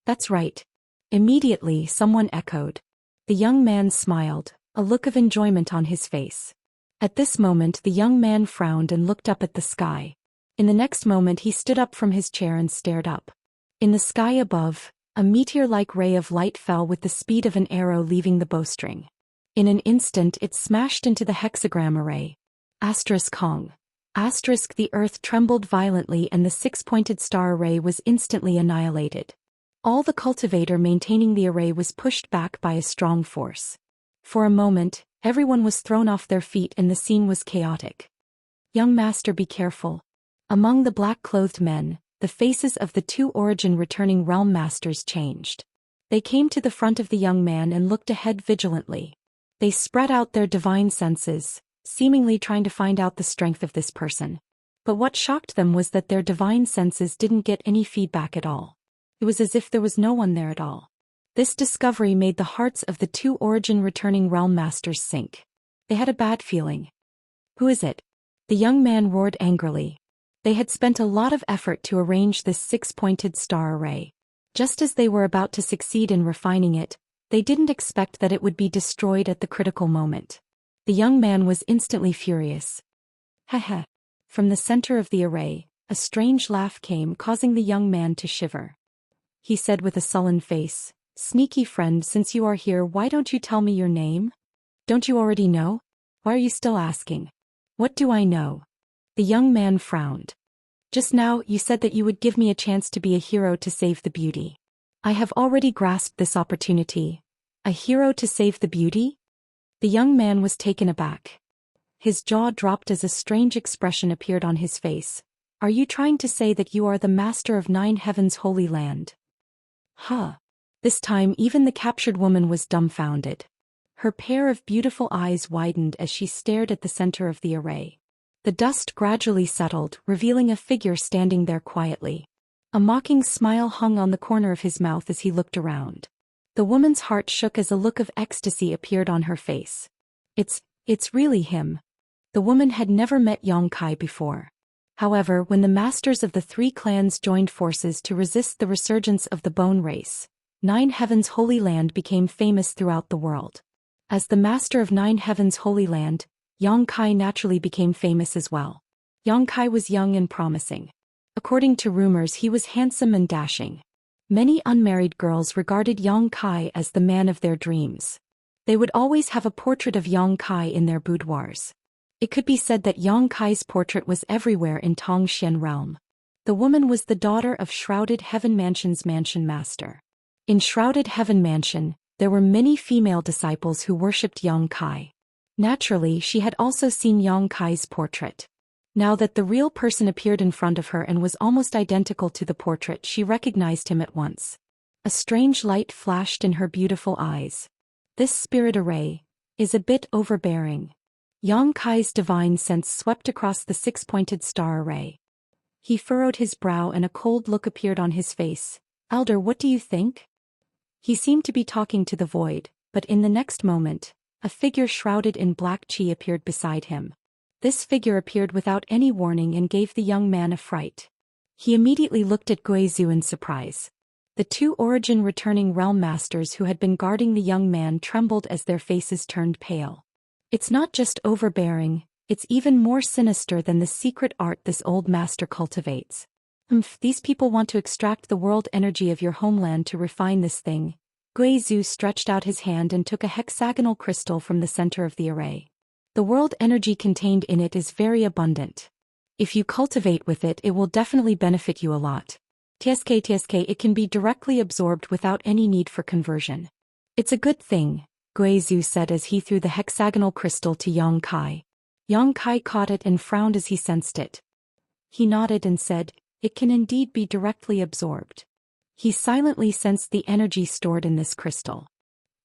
That's right. Immediately someone echoed. The young man smiled, a look of enjoyment on his face. At this moment the young man frowned and looked up at the sky. In the next moment he stood up from his chair and stared up. In the sky above, a meteor-like ray of light fell with the speed of an arrow leaving the bowstring. In an instant it smashed into the hexagram array. Kong. Asterisk the earth trembled violently and the six-pointed star array was instantly annihilated. All the cultivator maintaining the array was pushed back by a strong force. For a moment, everyone was thrown off their feet and the scene was chaotic. Young master, be careful. Among the black-clothed men, the faces of the two origin-returning realm masters changed. They came to the front of the young man and looked ahead vigilantly. They spread out their divine senses, seemingly trying to find out the strength of this person. But what shocked them was that their divine senses didn't get any feedback at all. It was as if there was no one there at all. This discovery made the hearts of the two origin-returning realm masters sink. They had a bad feeling. Who is it? The young man roared angrily. They had spent a lot of effort to arrange this six-pointed star array. Just as they were about to succeed in refining it, they didn't expect that it would be destroyed at the critical moment. The young man was instantly furious. Heh. From the center of the array, a strange laugh came, causing the young man to shiver. He said with a sullen face, "Sneaky friend, since you are here, why don't you tell me your name? Don't you already know? Why are you still asking?" "What do I know?" The young man frowned. "Just now, you said that you would give me a chance to be a hero to save the beauty. I have already grasped this opportunity. A hero to save the beauty?" The young man was taken aback. His jaw dropped as a strange expression appeared on his face. "Are you trying to say that you are the master of 9 Heavens' holy land?" Huh. This time even the captured woman was dumbfounded. Her pair of beautiful eyes widened as she stared at the center of the array. The dust gradually settled, revealing a figure standing there quietly. A mocking smile hung on the corner of his mouth as he looked around. The woman's heart shook as a look of ecstasy appeared on her face. It's really him. The woman had never met Xianxia before. However, when the masters of the 3 clans joined forces to resist the resurgence of the bone race, 9 Heavens' holy land became famous throughout the world. As the master of 9 Heavens' holy land, Xianxia naturally became famous as well. Xianxia was young and promising. According to rumors, he was handsome and dashing. Many unmarried girls regarded Xianxia as the man of their dreams. They would always have a portrait of Xianxia in their boudoirs. It could be said that Xianxia's portrait was everywhere in Zhou Xian realm. The woman was the daughter of Shrouded Heaven Mansion's mansion master. In Shrouded Heaven Mansion, there were many female disciples who worshipped Xianxia. Naturally, she had also seen Xianxia's portrait. Now that the real person appeared in front of her and was almost identical to the portrait, she recognized him at once. A strange light flashed in her beautiful eyes. This spirit array is a bit overbearing. Xianxia's divine sense swept across the six-pointed star array. He furrowed his brow and a cold look appeared on his face. "Elder, what do you think?" He seemed to be talking to the void, but in the next moment, a figure shrouded in black qi appeared beside him. This figure appeared without any warning and gave the young man a fright. He immediately looked at Guizhou in surprise. The 2 origin-returning realm masters who had been guarding the young man trembled as their faces turned pale. It's not just overbearing, it's even more sinister than the secret art this old master cultivates. These people want to extract the world energy of your homeland to refine this thing. Guizhou stretched out his hand and took a hexagonal crystal from the center of the array. The world energy contained in it is very abundant. If you cultivate with it, it will definitely benefit you a lot. TSK, it can be directly absorbed without any need for conversion. It's a good thing, Guizhou said as he threw the hexagonal crystal to Xianxia. Xianxia caught it and frowned as he sensed it. He nodded and said, "It can indeed be directly absorbed." He silently sensed the energy stored in this crystal.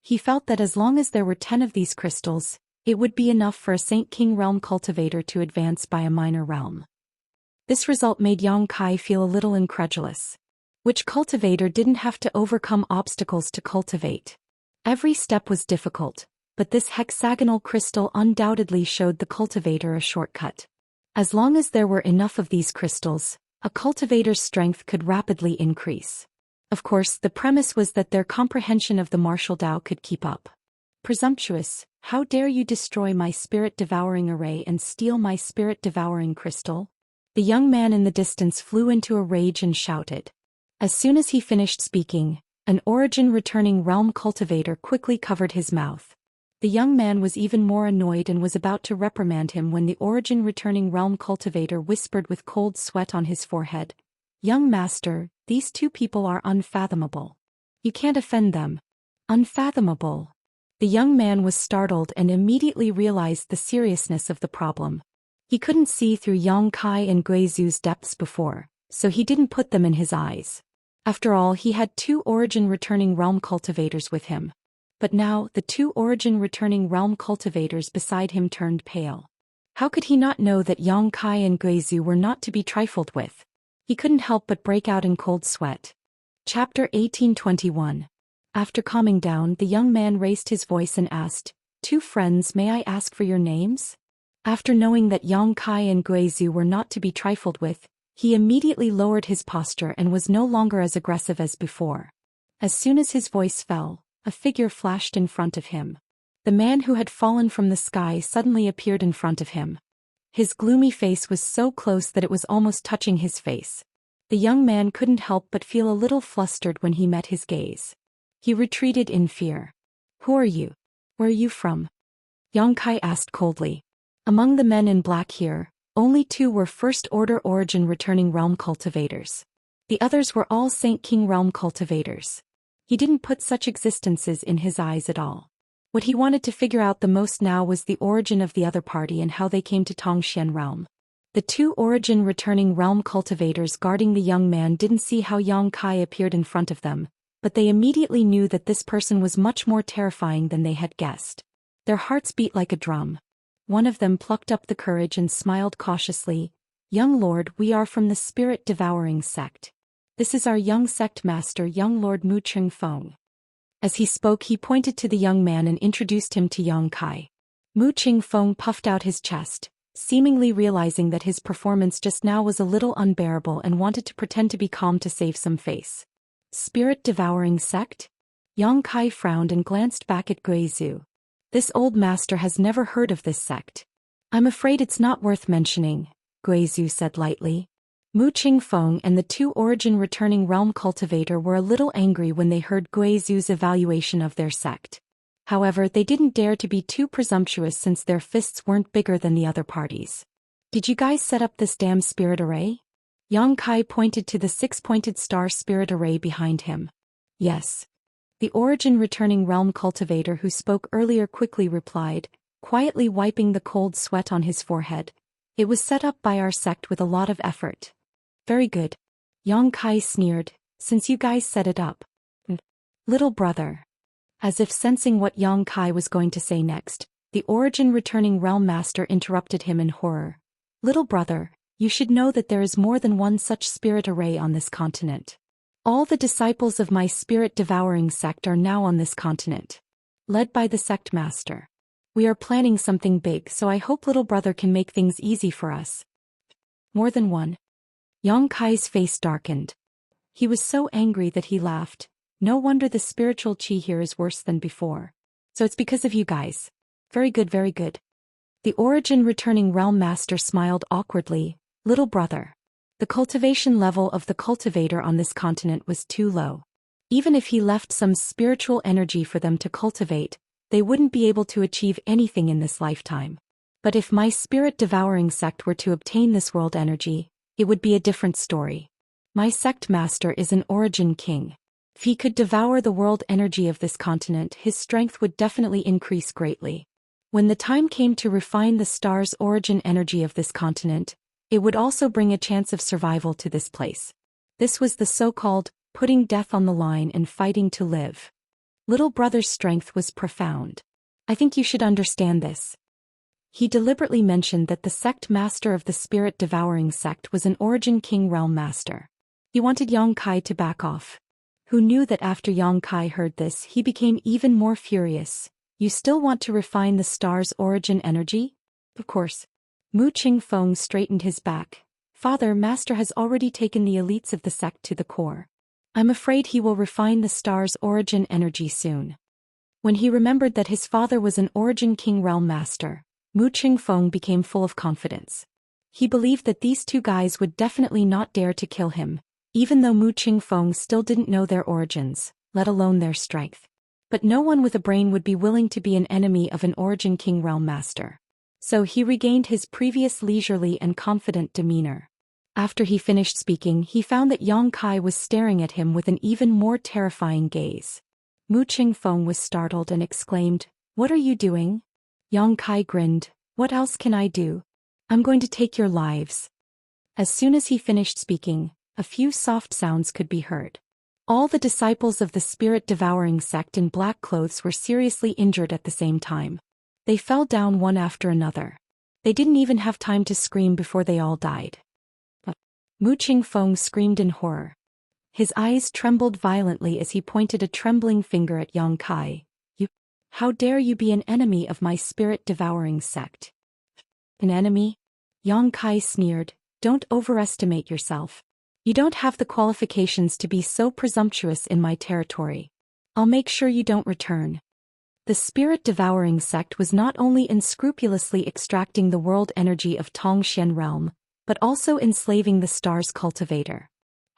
He felt that as long as there were 10 of these crystals, it would be enough for a Saint King realm cultivator to advance by a minor realm. This result made Xianxia feel a little incredulous. Which cultivator didn't have to overcome obstacles to cultivate? Every step was difficult, but this hexagonal crystal undoubtedly showed the cultivator a shortcut. As long as there were enough of these crystals, a cultivator's strength could rapidly increase. Of course, the premise was that their comprehension of the martial Tao could keep up. "Presumptuous, how dare you destroy my spirit-devouring array and steal my spirit-devouring crystal?" The young man in the distance flew into a rage and shouted. As soon as he finished speaking, an origin-returning realm cultivator quickly covered his mouth. The young man was even more annoyed and was about to reprimand him when the origin-returning realm cultivator whispered with cold sweat on his forehead, "Young master, these two people are unfathomable. You can't offend them." Unfathomable. The young man was startled and immediately realized the seriousness of the problem. He couldn't see through Yang Kai and Guizhu's depths before, so he didn't put them in his eyes. After all, he had two origin-returning realm cultivators with him. But now, the two origin-returning realm cultivators beside him turned pale. How could he not know that Yang Kai and Guizhu were not to be trifled with? He couldn't help but break out in cold sweat. Chapter 1821. After calming down, the young man raised his voice and asked, "Two friends, may I ask for your names?" After knowing that Yang Kai and Guizhu were not to be trifled with, he immediately lowered his posture and was no longer as aggressive as before. As soon as his voice fell, a figure flashed in front of him. The man who had fallen from the sky suddenly appeared in front of him. His gloomy face was so close that it was almost touching his face. The young man couldn't help but feel a little flustered when he met his gaze. He retreated in fear. "Who are you? Where are you from?" Yang Kai asked coldly. Among the men in black here, only two were first-order origin-returning realm cultivators. The others were all Saint King realm cultivators. He didn't put such existences in his eyes at all. What he wanted to figure out the most now was the origin of the other party and how they came to Xian realm. The two origin-returning realm cultivators guarding the young man didn't see how Yang Kai appeared in front of them, but they immediately knew that this person was much more terrifying than they had guessed. Their hearts beat like a drum. One of them plucked up the courage and smiled cautiously. "Young lord, we are from the spirit-devouring sect. This is our young sect master, young Lord Mu Qingfeng." As he spoke, he pointed to the young man and introduced him to Yang Kai. Mu Qingfeng puffed out his chest, seemingly realizing that his performance just now was a little unbearable and wanted to pretend to be calm to save some face. Spirit-devouring sect? Yang Kai frowned and glanced back at Guizhu. This old master has never heard of this sect. "I'm afraid it's not worth mentioning," Guizhu said lightly. Mu Qingfeng and the two origin-returning realm cultivator were a little angry when they heard Guizhu's evaluation of their sect. However, they didn't dare to be too presumptuous since their fists weren't bigger than the other parties. "Did you guys set up this damn spirit array?" Yang Kai pointed to the six-pointed star spirit array behind him. "Yes." The origin-returning realm cultivator who spoke earlier quickly replied, quietly wiping the cold sweat on his forehead. "It was set up by our sect with a lot of effort." "Very good." Yang Kai sneered, "Since you guys set it up." "Little brother." As if sensing what Yang Kai was going to say next, the origin-returning realm master interrupted him in horror. "Little brother, you should know that there is more than one such spirit array on this continent. All the disciples of my spirit-devouring sect are now on this continent. Led by the sect master. We are planning something big, so I hope little brother can make things easy for us." "More than one?" Yang Kai's face darkened. He was so angry that he laughed. "No wonder the spiritual chi here is worse than before. So it's because of you guys. Very good, very good." The origin-returning realm master smiled awkwardly. "Little brother. The cultivation level of the cultivator on this continent was too low. Even if he left some spiritual energy for them to cultivate, they wouldn't be able to achieve anything in this lifetime. But if my spirit-devouring sect were to obtain this world energy, it would be a different story. My sect master is an origin king. If he could devour the world energy of this continent, his strength would definitely increase greatly. When the time came to refine the star's origin energy of this continent, it would also bring a chance of survival to this place. This was the so-called putting death on the line and fighting to live. Little brother's strength was profound. I think you should understand this." He deliberately mentioned that the sect master of the spirit-devouring sect was an origin king realm master. He wanted Yang Kai to back off. Who knew that after Yang Kai heard this, he became even more furious. "You still want to refine the star's origin energy?" "Of course." Mu Qingfeng straightened his back. "Father, master has already taken the elites of the sect to the core. I'm afraid he will refine the star's origin energy soon." When he remembered that his father was an origin king realm master, Mu Qingfeng became full of confidence. He believed that these two guys would definitely not dare to kill him, even though Mu Qingfeng still didn't know their origins, let alone their strength. But no one with a brain would be willing to be an enemy of an Origin King Realm Master. So he regained his previous leisurely and confident demeanor. After he finished speaking, he found that Yang Kai was staring at him with an even more terrifying gaze. Mu Qingfeng was startled and exclaimed, "What are you doing?" Yang Kai grinned, "What else can I do? I'm going to take your lives." As soon as he finished speaking, a few soft sounds could be heard. All the disciples of the spirit-devouring sect in black clothes were seriously injured at the same time. They fell down one after another. They didn't even have time to scream before they all died. Mu Qingfeng screamed in horror. His eyes trembled violently as he pointed a trembling finger at Yang Kai. How dare you be an enemy of my spirit-devouring sect?" "An enemy?" Yang Kai sneered, "Don't overestimate yourself. You don't have the qualifications to be so presumptuous in my territory. I'll make sure you don't return." The spirit-devouring sect was not only unscrupulously extracting the world energy of Zhou realm, but also enslaving the star's cultivator.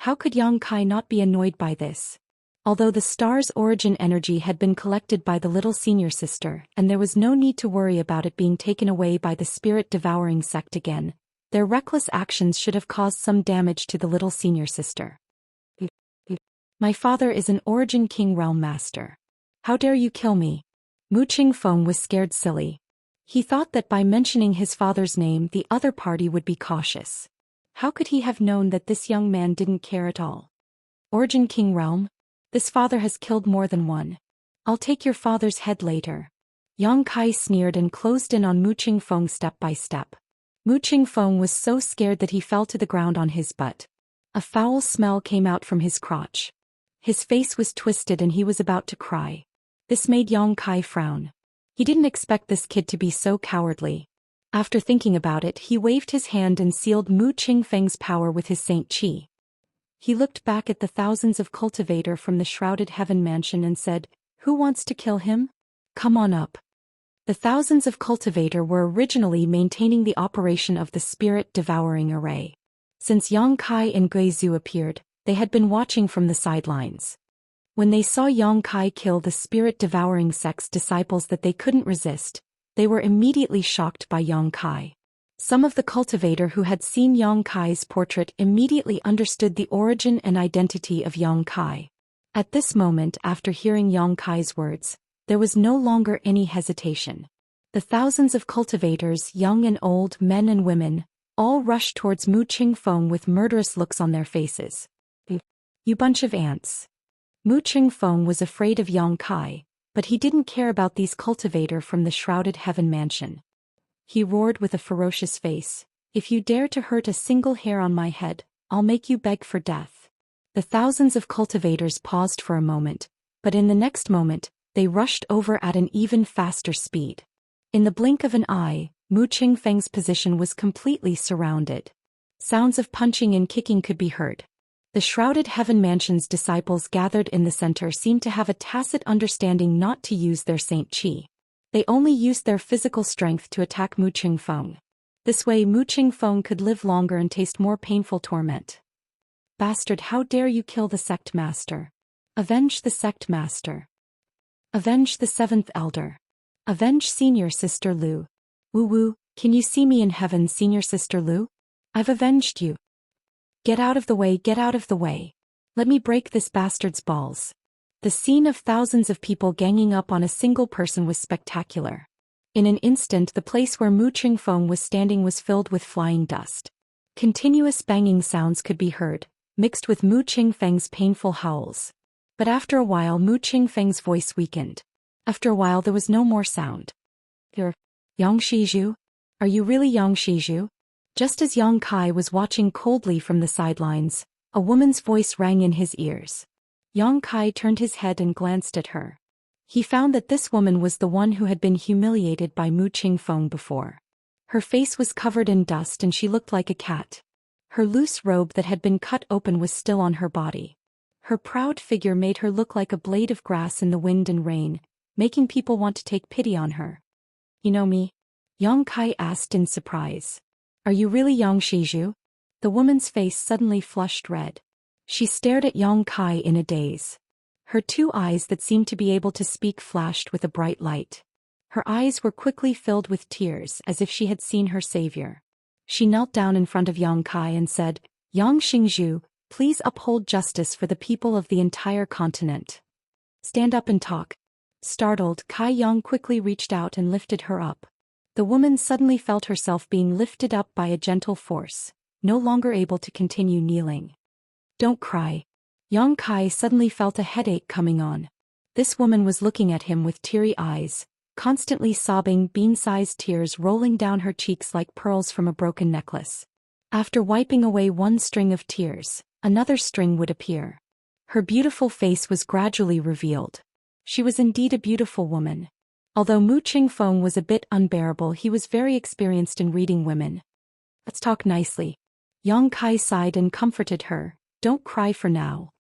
How could Yang Kai not be annoyed by this? Although the star's origin energy had been collected by the little senior sister, and there was no need to worry about it being taken away by the spirit-devouring sect again, their reckless actions should have caused some damage to the little senior sister. "My father is an Origin King Realm Master. How dare you kill me?" Mu Qingfeng was scared silly. He thought that by mentioning his father's name the other party would be cautious. How could he have known that this young man didn't care at all? "Origin King Realm? This father has killed more than one. I'll take your father's head later." Yang Kai sneered and closed in on Mu Qingfeng step by step. Mu Qingfeng was so scared that he fell to the ground on his butt. A foul smell came out from his crotch. His face was twisted and he was about to cry. This made Yang Kai frown. He didn't expect this kid to be so cowardly. After thinking about it, he waved his hand and sealed Mu Qingfeng's power with his Saint Qi. He looked back at the thousands of cultivator from the Shrouded Heaven mansion and said, "Who wants to kill him? Come on up." The thousands of cultivator were originally maintaining the operation of the spirit-devouring array. Since Yang Kai and Guizhu appeared, they had been watching from the sidelines. When they saw Yang Kai kill the spirit-devouring sect's disciples that they couldn't resist, they were immediately shocked by Yang Kai. Some of the cultivator who had seen Yang Kai's portrait immediately understood the origin and identity of Yang Kai. At this moment, after hearing Yang Kai's words, there was no longer any hesitation. The thousands of cultivators, young and old, men and women, all rushed towards Mu Qingfeng with murderous looks on their faces. "You bunch of ants." Mu Qingfeng was afraid of Yang Kai, but he didn't care about these cultivator from the Shrouded Heaven mansion. He roared with a ferocious face, "If you dare to hurt a single hair on my head, I'll make you beg for death." The thousands of cultivators paused for a moment, but in the next moment, they rushed over at an even faster speed. In the blink of an eye, Mu Qingfeng's position was completely surrounded. Sounds of punching and kicking could be heard. The Shrouded Heaven mansion's disciples gathered in the center seemed to have a tacit understanding not to use their Saint Qi. They only used their physical strength to attack Mu Qingfeng. This way Mu Qingfeng could live longer and taste more painful torment. "Bastard, how dare you kill the sect master? Avenge the sect master. Avenge the seventh elder. Avenge senior sister Lu. Woo woo, can you see me in heaven, senior sister Lu? I've avenged you. Get out of the way, get out of the way. Let me break this bastard's balls." The scene of thousands of people ganging up on a single person was spectacular. In an instant, the place where Mu Qingfeng was standing was filled with flying dust. Continuous banging sounds could be heard, mixed with Mu Qingfeng's painful howls. But after a while Mu Qingfeng's voice weakened. After a while there was no more sound. "You're Yang Shizhu? Are you really Yang Shizhu?" Just as Yang Kai was watching coldly from the sidelines, a woman's voice rang in his ears. Yang Kai turned his head and glanced at her. He found that this woman was the one who had been humiliated by Mu Qingfeng before. Her face was covered in dust and she looked like a cat. Her loose robe that had been cut open was still on her body. Her proud figure made her look like a blade of grass in the wind and rain, making people want to take pity on her. "You know me?" Yang Kai asked in surprise. "Are you really Yang Shizhu?" The woman's face suddenly flushed red. She stared at Yang Kai in a daze. Her two eyes that seemed to be able to speak flashed with a bright light. Her eyes were quickly filled with tears as if she had seen her savior. She knelt down in front of Yang Kai and said, "Yang Xingzhu, please uphold justice for the people of the entire continent. Stand up and talk." Startled, Kai Yang quickly reached out and lifted her up. The woman suddenly felt herself being lifted up by a gentle force, no longer able to continue kneeling. "Don't cry." Yang Kai suddenly felt a headache coming on. This woman was looking at him with teary eyes, constantly sobbing, bean-sized tears rolling down her cheeks like pearls from a broken necklace. After wiping away one string of tears, another string would appear. Her beautiful face was gradually revealed. She was indeed a beautiful woman. Although Mu Qingfeng was a bit unbearable, he was very experienced in reading women. "Let's talk nicely." Yang Kai sighed and comforted her. "Don't cry for now."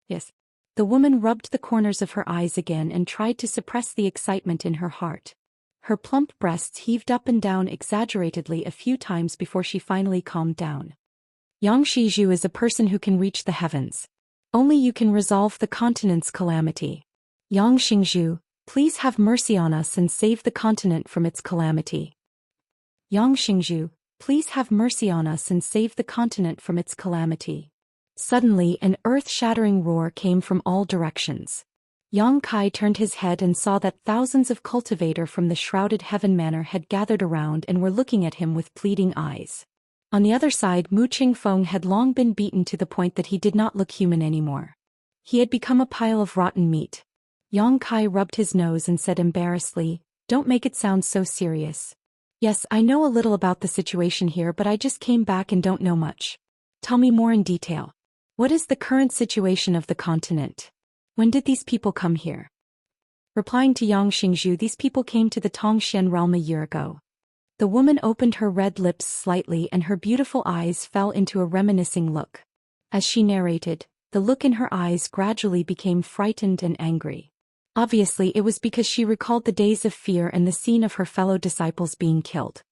"Yes." The woman rubbed the corners of her eyes again and tried to suppress the excitement in her heart. Her plump breasts heaved up and down exaggeratedly a few times before she finally calmed down. "Yang Shizhu is a person who can reach the heavens. Only you can resolve the continent's calamity. Yang Xingzhu, please have mercy on us and save the continent from its calamity." "Yang Xingzhu, please have mercy on us and save the continent from its calamity." Suddenly an earth-shattering roar came from all directions. Yang Kai turned his head and saw that thousands of cultivator from the shrouded heaven manor had gathered around and were looking at him with pleading eyes. On the other side, Mu Qingfeng had long been beaten to the point that he did not look human anymore. He had become a pile of rotten meat. Yang Kai rubbed his nose and said embarrassedly, "Don't make it sound so serious. Yes, I know a little about the situation here, but I just came back and don't know much. Tell me more in detail. What is the current situation of the continent? When did these people come here?" Replying to Yang Xingzhu, "These people came to the Xian realm a year ago." The woman opened her red lips slightly and her beautiful eyes fell into a reminiscing look. As she narrated, the look in her eyes gradually became frightened and angry. Obviously, it was because she recalled the days of fear and the scene of her fellow disciples being killed.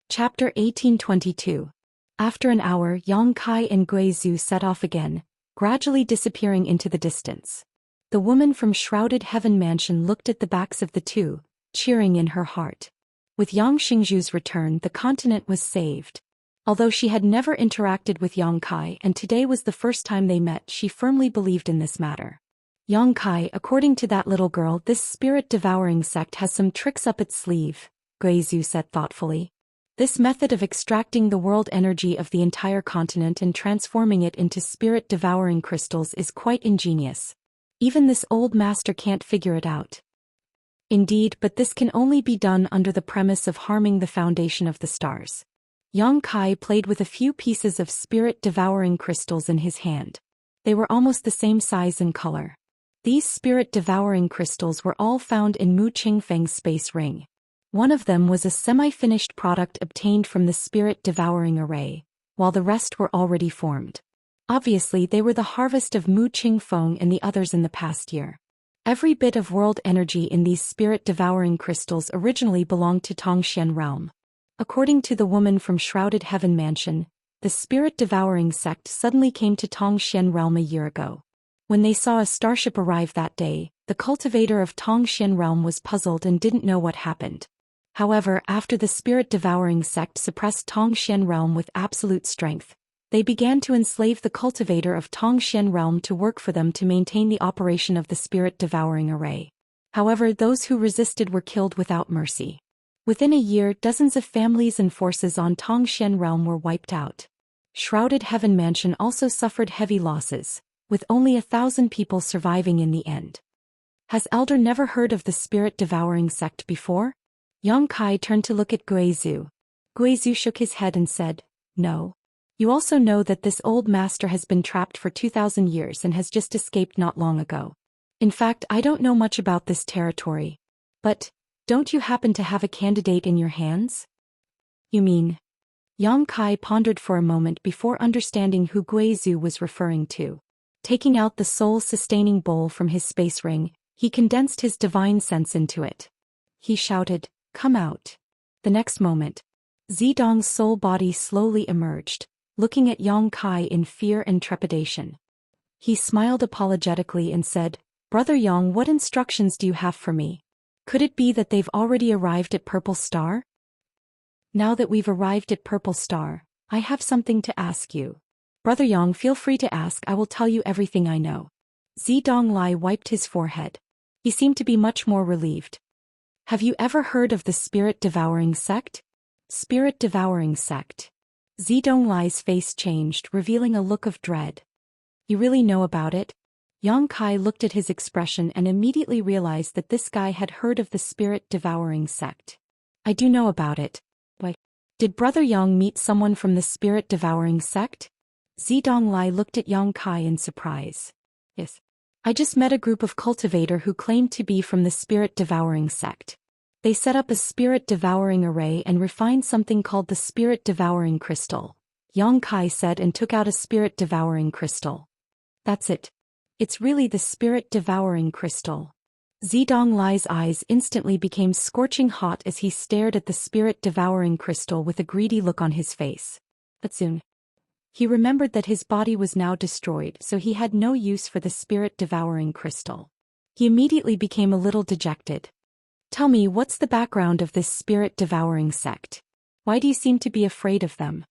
Chapter 1822. After an hour, Yang Kai and Guizhu set off again, gradually disappearing into the distance. The woman from Shrouded Heaven Mansion looked at the backs of the two, cheering in her heart. With Yang Xingzhu's return, the continent was saved. Although she had never interacted with Yang Kai and today was the first time they met, she firmly believed in this matter. "Yang Kai, according to that little girl, this spirit-devouring sect has some tricks up its sleeve," Guizhu said thoughtfully. "This method of extracting the world energy of the entire continent and transforming it into spirit-devouring crystals is quite ingenious. Even this old master can't figure it out." "Indeed, but this can only be done under the premise of harming the foundation of the stars." Yang Kai played with a few pieces of spirit-devouring crystals in his hand. They were almost the same size and color. These spirit-devouring crystals were all found in Mu Qingfeng's space ring. One of them was a semi-finished product obtained from the spirit-devouring array, while the rest were already formed. Obviously, they were the harvest of Mu Qingfeng and the others in the past year. Every bit of world energy in these spirit-devouring crystals originally belonged to Xian realm. According to the woman from Shrouded Heaven Mansion, the spirit-devouring sect suddenly came to Xian realm a year ago. When they saw a starship arrive that day, the cultivator of Xian realm was puzzled and didn't know what happened. However, after the spirit-devouring sect suppressed Xian realm with absolute strength, they began to enslave the cultivator of Xian realm to work for them to maintain the operation of the spirit-devouring array. However, those who resisted were killed without mercy. Within a year, dozens of families and forces on Xian realm were wiped out. Shrouded Heaven Mansion also suffered heavy losses, with only 1,000 people surviving in the end. Has Elder never heard of the spirit-devouring sect before? Yang Kai turned to look at Guizhu. Guizhu shook his head and said, "No. You also know that this old master has been trapped for 2,000 years and has just escaped not long ago. In fact, I don't know much about this territory. But, don't you happen to have a candidate in your hands?" "You mean?" Yang Kai pondered for a moment before understanding who Guizhu was referring to. Taking out the soul-sustaining bowl from his space ring, he condensed his divine sense into it. He shouted, "Come out." The next moment, Zidong's soul body slowly emerged, looking at Yang Kai in fear and trepidation. He smiled apologetically and said, Brother Yang, what instructions do you have for me? Could it be that they've already arrived at Purple Star? Now that we've arrived at Purple Star, I have something to ask you. Brother Yang, feel free to ask, I will tell you everything I know. Zidonglai wiped his forehead. He seemed to be much more relieved. Have you ever heard of the Spirit-Devouring Sect? Spirit-Devouring Sect. Zidonglai's face changed, revealing a look of dread. You really know about it? Yang Kai looked at his expression and immediately realized that this guy had heard of the Spirit-Devouring Sect. I do know about it. Why? Did Brother Yang meet someone from the Spirit-Devouring Sect? Zidonglai looked at Yang Kai in surprise. Yes. I just met a group of cultivator who claimed to be from the Spirit-Devouring Sect. They set up a Spirit-Devouring array and refined something called the Spirit-Devouring Crystal, Yang Kai said, and took out a Spirit-Devouring Crystal. That's it. It's really the Spirit-Devouring Crystal. Zidonglai's eyes instantly became scorching hot as he stared at the Spirit-Devouring Crystal with a greedy look on his face. But soon, he remembered that his body was now destroyed, so he had no use for the Spirit-Devouring Crystal. He immediately became a little dejected. Tell me, what's the background of this Spirit-Devouring Sect? Why do you seem to be afraid of them?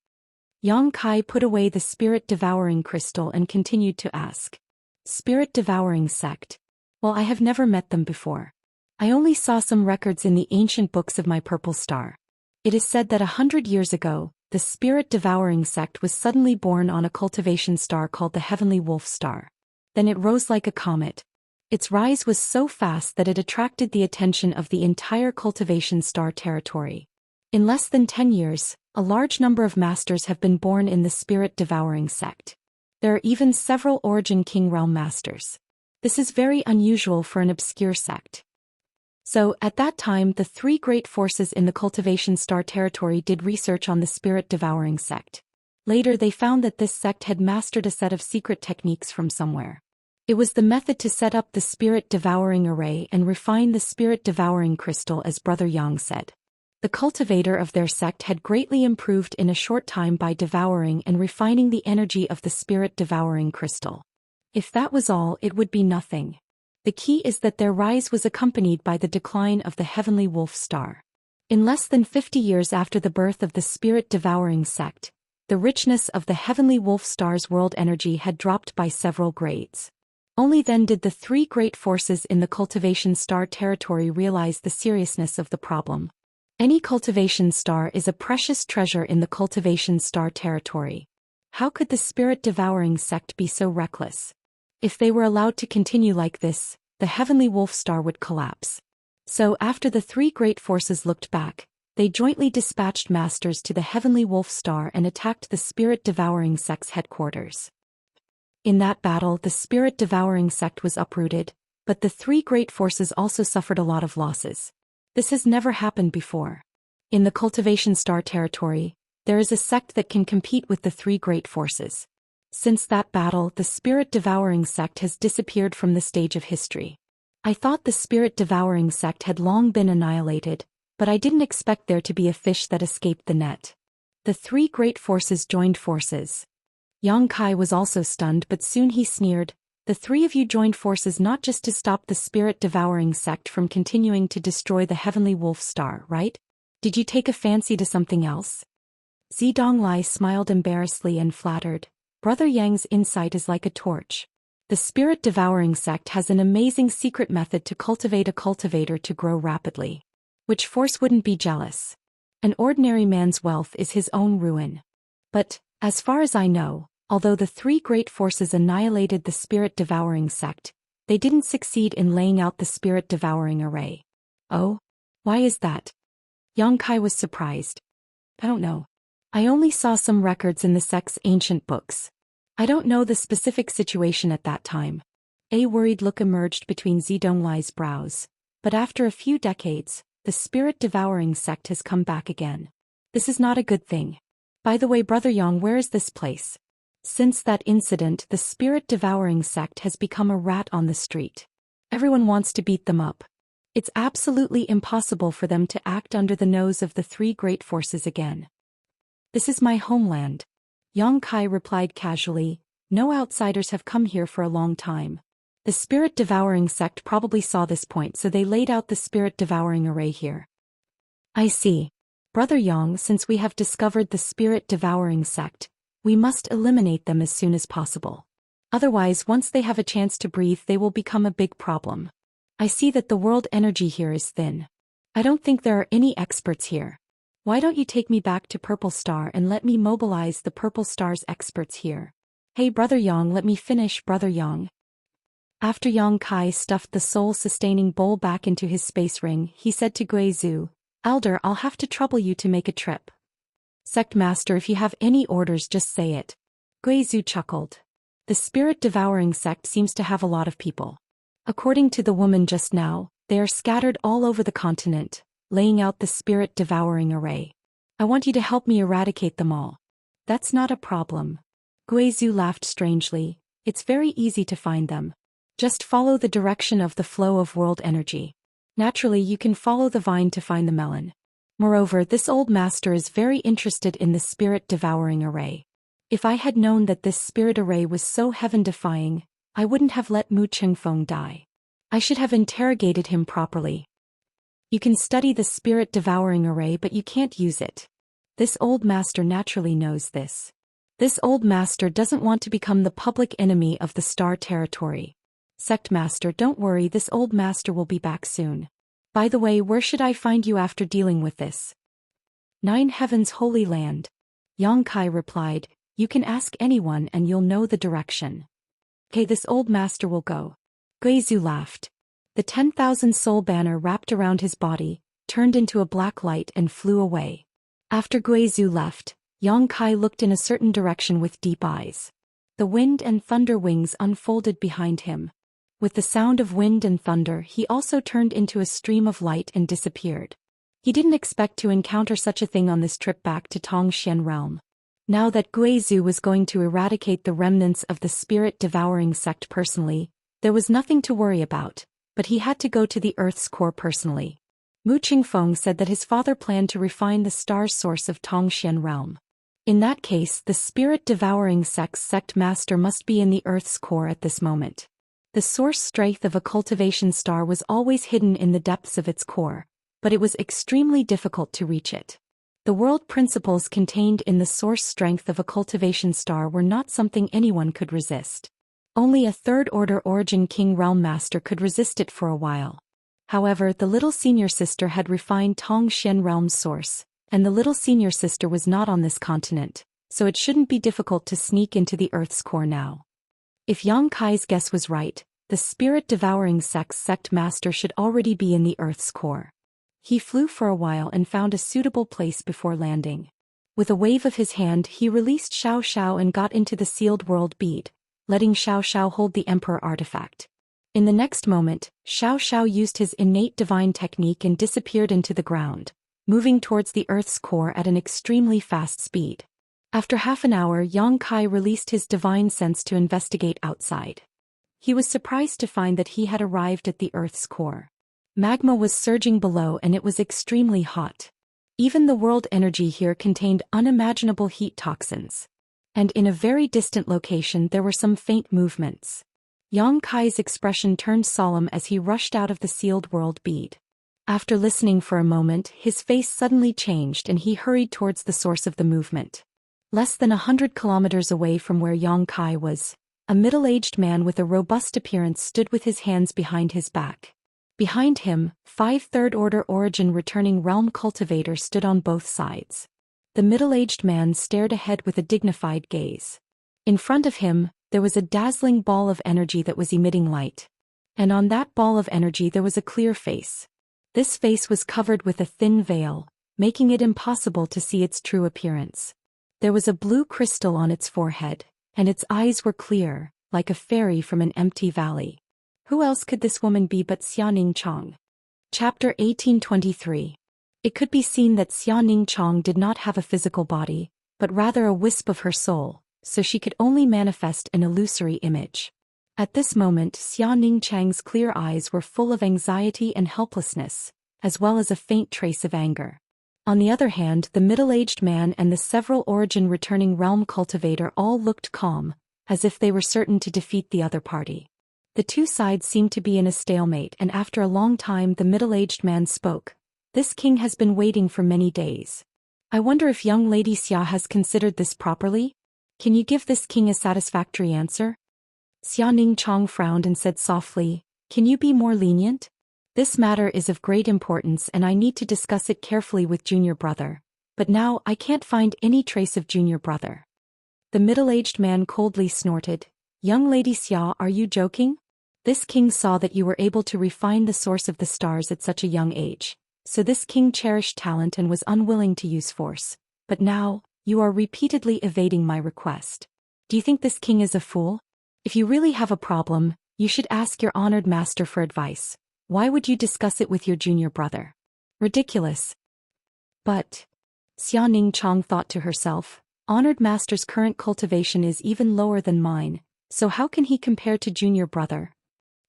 Yang Kai put away the Spirit-Devouring Crystal and continued to ask. Spirit-Devouring Sect. Well, I have never met them before. I only saw some records in the ancient books of my Purple Star. It is said that 100 years ago, the Spirit-Devouring Sect was suddenly born on a cultivation star called the Heavenly Wolf Star. Then it rose like a comet. Its rise was so fast that it attracted the attention of the entire cultivation star territory. In less than 10 years, a large number of masters have been born in the Spirit-Devouring Sect. There are even several Origin King Realm masters. This is very unusual for an obscure sect. So, at that time, the three great forces in the Cultivation Star territory did research on the Spirit-Devouring Sect. Later they found that this sect had mastered a set of secret techniques from somewhere. It was the method to set up the Spirit-Devouring array and refine the Spirit-Devouring Crystal, as Brother Yang said. The cultivator of their sect had greatly improved in a short time by devouring and refining the energy of the Spirit-Devouring Crystal. If that was all, it would be nothing. The key is that their rise was accompanied by the decline of the Heavenly Wolf Star. In less than 50 years after the birth of the Spirit-Devouring Sect, the richness of the Heavenly Wolf Star's world energy had dropped by several grades. Only then did the three great forces in the Cultivation Star territory realize the seriousness of the problem. Any Cultivation Star is a precious treasure in the Cultivation Star territory. How could the Spirit-Devouring Sect be so reckless? If they were allowed to continue like this, the Heavenly Wolf Star would collapse. So after the three great forces looked back, they jointly dispatched masters to the Heavenly Wolf Star and attacked the Spirit-Devouring Sect's headquarters. In that battle, the Spirit-Devouring Sect was uprooted, but the three great forces also suffered a lot of losses. This has never happened before. In the Cultivation Star territory, there is a sect that can compete with the three great forces. Since that battle, the Spirit-Devouring Sect has disappeared from the stage of history. I thought the Spirit-Devouring Sect had long been annihilated, but I didn't expect there to be a fish that escaped the net. The three great forces joined forces. Yang Kai was also stunned, but soon he sneered. The three of you joined forces not just to stop the Spirit-Devouring Sect from continuing to destroy the Heavenly Wolf Star, right? Did you take a fancy to something else? Zidonglai smiled embarrassedly and flattered. Brother Yang's insight is like a torch. The Spirit-Devouring Sect has an amazing secret method to cultivate a cultivator to grow rapidly. Which force wouldn't be jealous? An ordinary man's wealth is his own ruin. But, as far as I know, although the three great forces annihilated the Spirit-Devouring Sect, they didn't succeed in laying out the Spirit-Devouring array. Oh? Why is that? Yang Kai was surprised. I don't know. I only saw some records in the sect's ancient books. I don't know the specific situation at that time. A worried look emerged between Zidonglai's brows. But after a few decades, the Spirit-Devouring Sect has come back again. This is not a good thing. By the way, Brother Yang, where is this place? Since that incident, the Spirit-Devouring Sect has become a rat on the street. Everyone wants to beat them up. It's absolutely impossible for them to act under the nose of the three great forces again. This is my homeland. Yang Kai replied casually. No outsiders have come here for a long time. The spirit-devouring sect probably saw this point, so they laid out the spirit-devouring array here. I see. Brother Yang, since we have discovered the spirit-devouring sect, we must eliminate them as soon as possible. Otherwise, once they have a chance to breathe, they will become a big problem. I see that the world energy here is thin. I don't think there are any experts here. Why don't you take me back to Purple Star and let me mobilize the Purple Star's experts here? Hey Brother Yang, let me finish, Brother Yang. After Yang Kai stuffed the soul-sustaining bowl back into his space ring, he said to Guizhu, Elder, I'll have to trouble you to make a trip. Sect Master, if you have any orders, just say it. Guizhu chuckled. The spirit-devouring sect seems to have a lot of people. According to the woman just now, they are scattered all over the continent, laying out the spirit-devouring array. I want you to help me eradicate them all. That's not a problem. Guizhu laughed strangely. It's very easy to find them. Just follow the direction of the flow of world energy. Naturally, you can follow the vine to find the melon. Moreover, this old master is very interested in the spirit-devouring array. If I had known that this spirit array was so heaven-defying, I wouldn't have let Mu Chengfeng die. I should have interrogated him properly. You can study the spirit-devouring array, but you can't use it. This old master naturally knows this. This old master doesn't want to become the public enemy of the Star Territory. Sect Master, don't worry, this old master will be back soon. By the way, where should I find you after dealing with this? Nine Heavens Holy Land. Yang Kai replied, you can ask anyone and you'll know the direction. Okay, this old master will go. Guizhu laughed. The 10,000 soul banner wrapped around his body, turned into a black light and flew away. After Guizhu left, Yang Kai looked in a certain direction with deep eyes. The wind and thunder wings unfolded behind him. With the sound of wind and thunder, he also turned into a stream of light and disappeared. He didn't expect to encounter such a thing on this trip back to Xian realm. Now that Guizhu was going to eradicate the remnants of the spirit-devouring sect personally, there was nothing to worry about, but he had to go to the Earth's core personally. Mu Qingfeng said that his father planned to refine the star's source of Xian realm. In that case, the spirit-devouring sect master must be in the Earth's core at this moment. The source strength of a cultivation star was always hidden in the depths of its core, but it was extremely difficult to reach it. The world principles contained in the source strength of a cultivation star were not something anyone could resist. Only a third-order origin king realm master could resist it for a while. However, the little senior sister had refined Xian realm's source, and the little senior sister was not on this continent, so it shouldn't be difficult to sneak into the Earth's core now. If Yang Kai's guess was right, the spirit-devouring sect master should already be in the Earth's core. He flew for a while and found a suitable place before landing. With a wave of his hand, he released Xiao and got into the sealed world bead, letting Xiao hold the Emperor artifact. In the next moment, Xiao used his innate divine technique and disappeared into the ground, moving towards the Earth's core at an extremely fast speed. After half an hour, Yang Kai released his divine sense to investigate outside. He was surprised to find that he had arrived at the Earth's core. Magma was surging below and it was extremely hot. Even the world energy here contained unimaginable heat toxins. And in a very distant location there were some faint movements. Yang Kai's expression turned solemn as he rushed out of the sealed world bead. After listening for a moment, his face suddenly changed and he hurried towards the source of the movement. Less than 100 kilometers away from where Yang Kai was, a middle-aged man with a robust appearance stood with his hands behind his back. Behind him, 5 third-order origin returning realm cultivators stood on both sides. The middle-aged man stared ahead with a dignified gaze. In front of him, there was a dazzling ball of energy that was emitting light. And on that ball of energy there was a clear face. This face was covered with a thin veil, making it impossible to see its true appearance. There was a blue crystal on its forehead, and its eyes were clear, like a fairy from an empty valley. Who else could this woman be but Xianing Chong? Chapter 1823. It could be seen that Xianing Chong did not have a physical body, but rather a wisp of her soul, so she could only manifest an illusory image. At this moment, Xianing Chang's clear eyes were full of anxiety and helplessness, as well as a faint trace of anger. On the other hand, the middle-aged man and the several origin returning realm cultivator all looked calm, as if they were certain to defeat the other party. The two sides seemed to be in a stalemate, and after a long time the middle-aged man spoke. This king has been waiting for many days. I wonder if young Lady Xia has considered this properly? Can you give this king a satisfactory answer? Xianxia frowned and said softly, can you be more lenient? This matter is of great importance and I need to discuss it carefully with junior brother. But now I can't find any trace of junior brother. The middle-aged man coldly snorted. Young Lady Xia, are you joking? This king saw that you were able to refine the source of the stars at such a young age. So this king cherished talent and was unwilling to use force. But now, you are repeatedly evading my request. Do you think this king is a fool? If you really have a problem, you should ask your honored master for advice. Why would you discuss it with your junior brother? Ridiculous. But, Xianxia thought to herself, honored master's current cultivation is even lower than mine, so how can he compare to junior brother?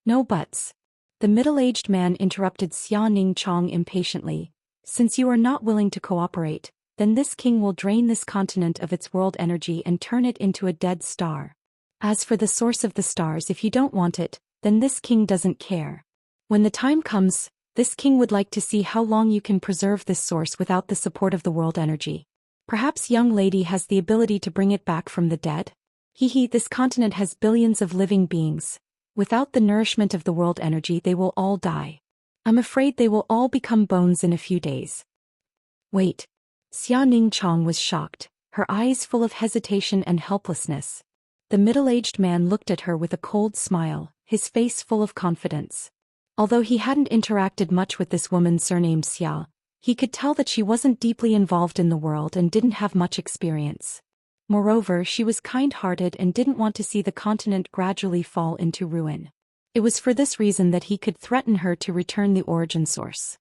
No buts. The middle-aged man interrupted Xianxia impatiently. Since you are not willing to cooperate, then this king will drain this continent of its world energy and turn it into a dead star. As for the source of the stars, if you don't want it, then this king doesn't care. When the time comes, this king would like to see how long you can preserve this source without the support of the world energy. Perhaps young lady has the ability to bring it back from the dead? This continent has billions of living beings. Without the nourishment of the world energy they will all die. I'm afraid they will all become bones in a few days. Wait. Xianxia was shocked, her eyes full of hesitation and helplessness. The middle-aged man looked at her with a cold smile, his face full of confidence. Although he hadn't interacted much with this woman surnamed Xia, he could tell that she wasn't deeply involved in the world and didn't have much experience. Moreover, she was kind-hearted and didn't want to see the continent gradually fall into ruin. It was for this reason that he could threaten her to return the origin source.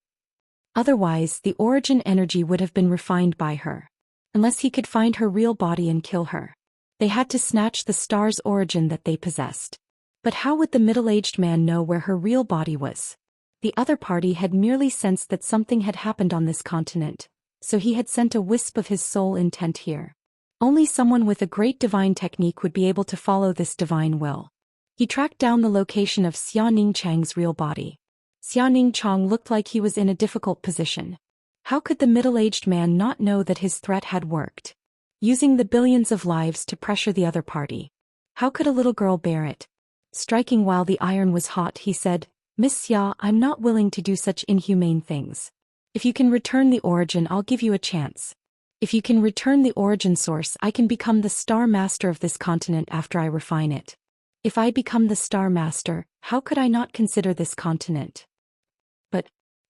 Otherwise, the origin energy would have been refined by her. Unless he could find her real body and kill her. They had to snatch the star's origin that they possessed. But how would the middle-aged man know where her real body was? The other party had merely sensed that something had happened on this continent, so he had sent a wisp of his soul intent here. Only someone with a great divine technique would be able to follow this divine will. He tracked down the location of Xianxia's real body. Xianxia looked like he was in a difficult position. How could the middle-aged man not know that his threat had worked? Using the billions of lives to pressure the other party. How could a little girl bear it? Striking while the iron was hot, he said, Miss Xia, I'm not willing to do such inhumane things. If you can return the origin, I'll give you a chance. If you can return the origin source, I can become the star master of this continent after I refine it. If I become the star master, how could I not consider this continent?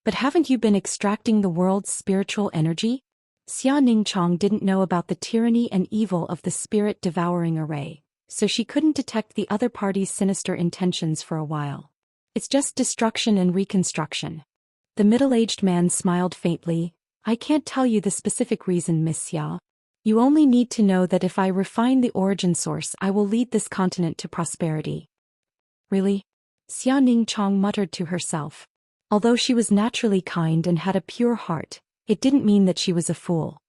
But haven't you been extracting the world's spiritual energy? Xianxia didn't know about the tyranny and evil of the spirit-devouring array, so she couldn't detect the other party's sinister intentions for a while. It's just destruction and reconstruction. The middle-aged man smiled faintly. I can't tell you the specific reason, Miss Xia. You only need to know that if I refine the origin source, I will lead this continent to prosperity. Really? Xianxia muttered to herself. Although she was naturally kind and had a pure heart, it didn't mean that she was a fool.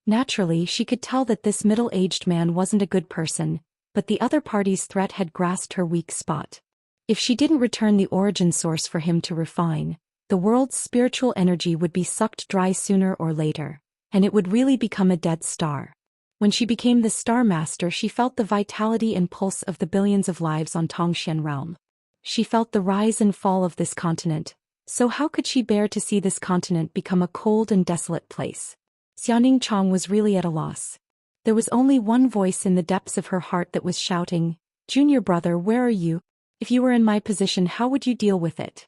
Naturally, she could tell that this middle-aged man wasn't a good person, but the other party's threat had grasped her weak spot. If she didn't return the origin source for him to refine, the world's spiritual energy would be sucked dry sooner or later, and it would really become a dead star. When she became the Star Master, she felt the vitality and pulse of the billions of lives on Tongxian realm. She felt the rise and fall of this continent, so how could she bear to see this continent become a cold and desolate place? Xianxia was really at a loss. There was only one voice in the depths of her heart that was shouting, Junior brother, where are you? If you were in my position, how would you deal with it?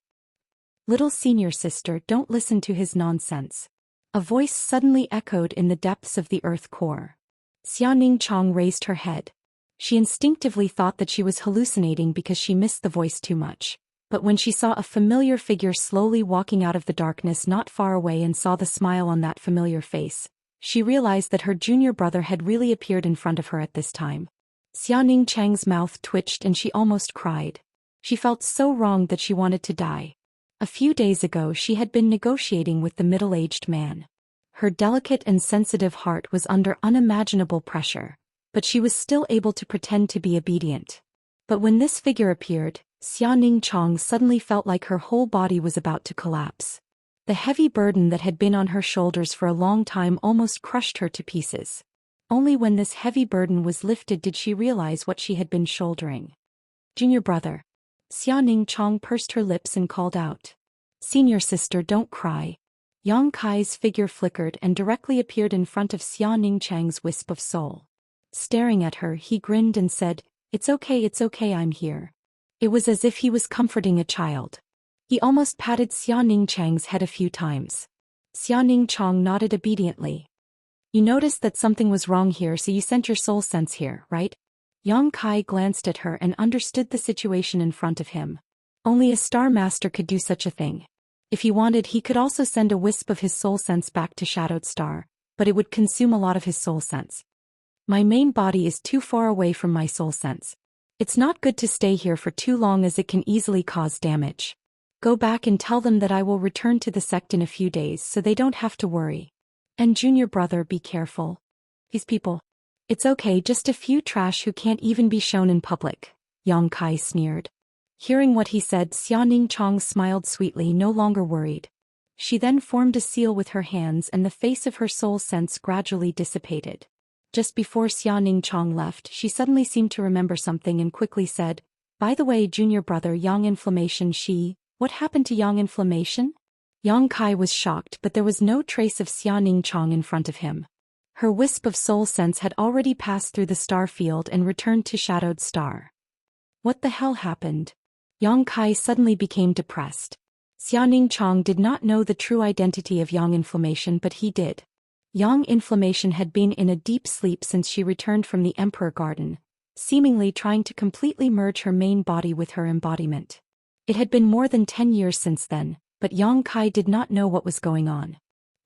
Little senior sister, don't listen to his nonsense. A voice suddenly echoed in the depths of the earth core. Xianxia raised her head. She instinctively thought that she was hallucinating because she missed the voice too much. But when she saw a familiar figure slowly walking out of the darkness not far away and saw the smile on that familiar face, she realized that her junior brother had really appeared in front of her at this time. Xianxia's mouth twitched and she almost cried. She felt so wronged that she wanted to die. A few days ago she had been negotiating with the middle-aged man. Her delicate and sensitive heart was under unimaginable pressure, but she was still able to pretend to be obedient. But when this figure appeared, Xianxia suddenly felt like her whole body was about to collapse. The heavy burden that had been on her shoulders for a long time almost crushed her to pieces. Only when this heavy burden was lifted did she realize what she had been shouldering. Junior brother. Xianxia pursed her lips and called out. Senior sister, don't cry. Yang Kai's figure flickered and directly appeared in front of Xianxia's wisp of soul. Staring at her, he grinned and said, it's okay, I'm here. It was as if he was comforting a child. He almost patted Xianxia's head a few times. Xianxia nodded obediently. You noticed that something was wrong here, so you sent your soul sense here, right? Yang Kai glanced at her and understood the situation in front of him. Only a star master could do such a thing. If he wanted, he could also send a wisp of his soul sense back to Shadowed Star, but it would consume a lot of his soul sense. My main body is too far away from my soul sense. It's not good to stay here for too long as it can easily cause damage. Go back and tell them that I will return to the sect in a few days so they don't have to worry. And junior brother, be careful. These people. It's okay, just a few trash who can't even be shown in public, Yang Kai sneered. Hearing what he said, Xianxia smiled sweetly, no longer worried. She then formed a seal with her hands and the face of her soul sense gradually dissipated. Just before Xianxia left, she suddenly seemed to remember something and quickly said, by the way, junior brother, Yang Inflammation, what happened to Yang Inflammation? Yang Kai was shocked, but there was no trace of Xianxia in front of him. Her wisp of soul sense had already passed through the star field and returned to Shadowed Star. What the hell happened? Yang Kai suddenly became depressed. Xianxia did not know the true identity of Yang Inflammation, but he did. Yang Inflammation had been in a deep sleep since she returned from the Emperor Garden, seemingly trying to completely merge her main body with her embodiment. It had been more than 10 years since then, but Yang Kai did not know what was going on.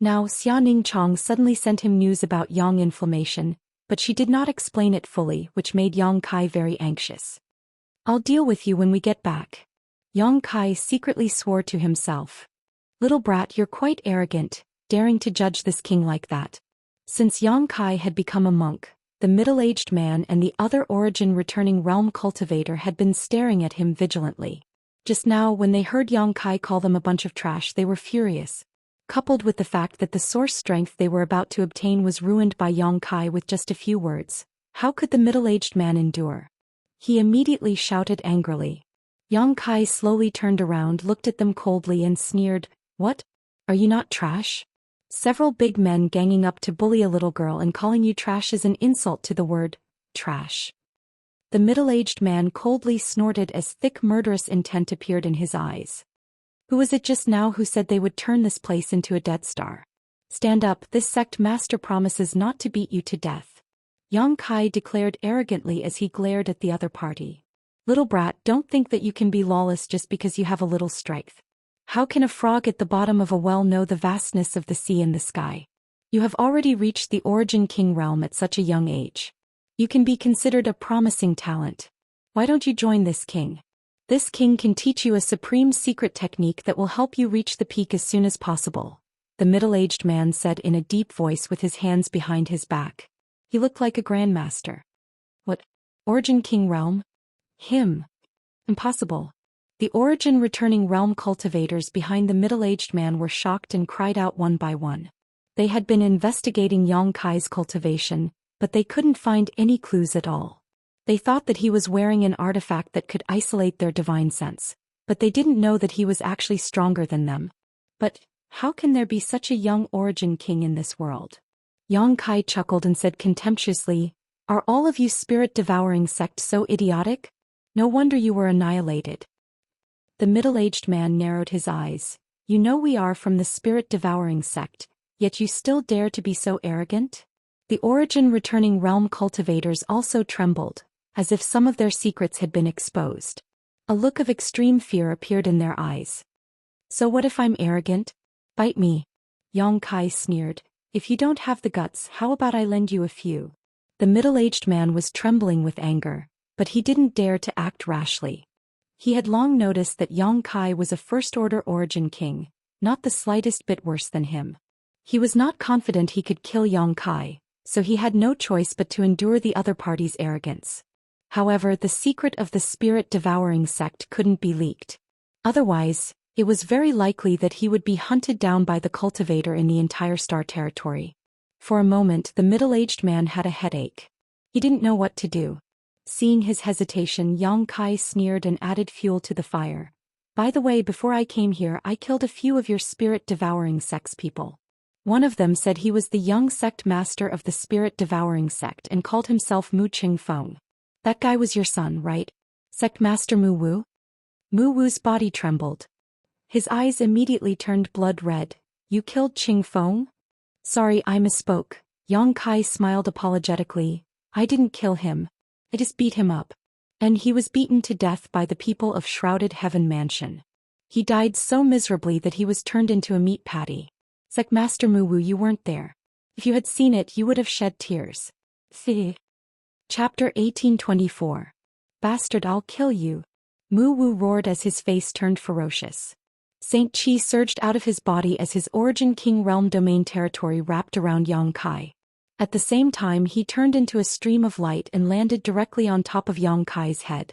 Now Xianxia suddenly sent him news about Yang Inflammation, but she did not explain it fully, which made Yang Kai very anxious. I'll deal with you when we get back. Yang Kai secretly swore to himself. Little brat, you're quite arrogant, daring to judge this king like that. Since Yang Kai had become a monk, the middle-aged man and the other origin returning realm cultivator had been staring at him vigilantly. Just now, when they heard Yang Kai call them a bunch of trash, they were furious. Coupled with the fact that the source strength they were about to obtain was ruined by Yang Kai with just a few words, how could the middle-aged man endure? He immediately shouted angrily. Yang Kai slowly turned around, looked at them coldly and sneered, what? Are you not trash? Several big men ganging up to bully a little girl and calling you trash is an insult to the word, trash. The middle-aged man coldly snorted as thick murderous intent appeared in his eyes. Who was it just now who said they would turn this place into a Death Star? Stand up, this sect master promises not to beat you to death. Yang Kai declared arrogantly as he glared at the other party. Little brat, don't think that you can be lawless just because you have a little strength. How can a frog at the bottom of a well know the vastness of the sea and the sky? You have already reached the Origin King realm at such a young age. You can be considered a promising talent. Why don't you join this king? This king can teach you a supreme secret technique that will help you reach the peak as soon as possible, the middle-aged man said in a deep voice with his hands behind his back. He looked like a grandmaster. What? Origin King realm? Him? Impossible. The origin returning realm cultivators behind the middle-aged man were shocked and cried out one by one. They had been investigating Yang Kai's cultivation, but they couldn't find any clues at all. They thought that he was wearing an artifact that could isolate their divine sense, but they didn't know that he was actually stronger than them. But how can there be such a young origin king in this world? Yang Kai chuckled and said contemptuously, are all of you spirit-devouring sect so idiotic? No wonder you were annihilated. The middle-aged man narrowed his eyes. You know we are from the spirit-devouring sect, yet you still dare to be so arrogant? The origin returning realm cultivators also trembled, as if some of their secrets had been exposed. A look of extreme fear appeared in their eyes. So what if I'm arrogant? Bite me. Yang Kai sneered. If you don't have the guts, how about I lend you a few? The middle-aged man was trembling with anger, but he didn't dare to act rashly. He had long noticed that Yang Kai was a first-order origin king, not the slightest bit worse than him. He was not confident he could kill Yang Kai, so he had no choice but to endure the other party's arrogance. However, the secret of the spirit-devouring sect couldn't be leaked. Otherwise, it was very likely that he would be hunted down by the cultivator in the entire star territory. For a moment, the middle-aged man had a headache. He didn't know what to do. Seeing his hesitation, Yang Kai sneered and added fuel to the fire. By the way, before I came here, I killed a few of your spirit-devouring sect's people. One of them said he was the young sect master of the spirit-devouring sect and called himself Mu Qingfeng. That guy was your son, right? Sect Master Mu Wu? Mu Wu's body trembled. His eyes immediately turned blood red. You killed Qingfeng? Sorry, I misspoke. Yang Kai smiled apologetically. I didn't kill him. I just beat him up. And he was beaten to death by the people of Shrouded Heaven Mansion. He died so miserably that he was turned into a meat patty. Sect Master Mu Wu, you weren't there. If you had seen it, you would have shed tears. Chapter 1824. Bastard, I'll kill you. Mu Wu roared as his face turned ferocious. Saint Qi surged out of his body as his Origin King Realm domain territory wrapped around Yang Kai. At the same time, he turned into a stream of light and landed directly on top of Yang Kai's head.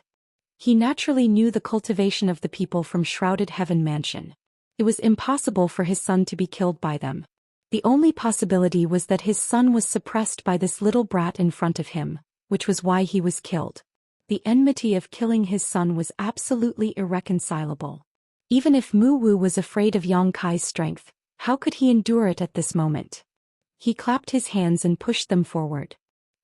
He naturally knew the cultivation of the people from Shrouded Heaven Mansion. It was impossible for his son to be killed by them. The only possibility was that his son was suppressed by this little brat in front of him, which was why he was killed. The enmity of killing his son was absolutely irreconcilable. Even if Mu Wu was afraid of Yang Kai's strength, how could he endure it at this moment? He clapped his hands and pushed them forward.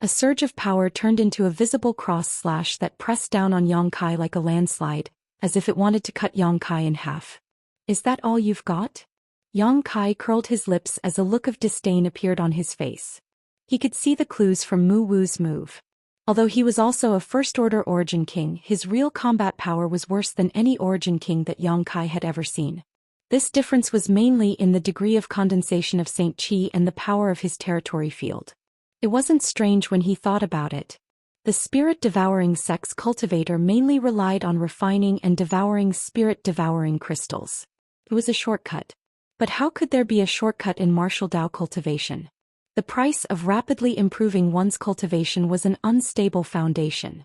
A surge of power turned into a visible cross slash that pressed down on Yang Kai like a landslide, as if it wanted to cut Yang Kai in half. Is that all you've got? Yang Kai curled his lips as a look of disdain appeared on his face. He could see the clues from Mu Wu's move. Although he was also a First-Order Origin King, his real combat power was worse than any Origin King that Yang Kai had ever seen. This difference was mainly in the degree of condensation of Saint Qi and the power of his territory field. It wasn't strange when he thought about it. The spirit-devouring sect's cultivator mainly relied on refining and devouring spirit-devouring crystals. It was a shortcut. But how could there be a shortcut in martial Dao cultivation? The price of rapidly improving one's cultivation was an unstable foundation.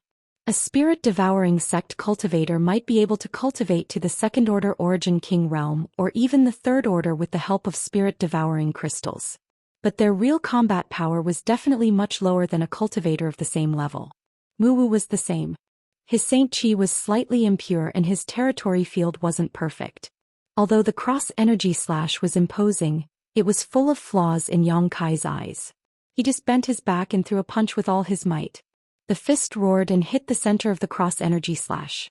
A spirit-devouring sect cultivator might be able to cultivate to the Second-Order Origin King realm or even the Third Order with the help of spirit-devouring crystals. But their real combat power was definitely much lower than a cultivator of the same level. Mu Wu was the same. His Saint Qi was slightly impure and his territory field wasn't perfect. Although the cross-energy slash was imposing, it was full of flaws in Yang Kai's eyes. He just bent his back and threw a punch with all his might. The fist roared and hit the center of the cross-energy slash.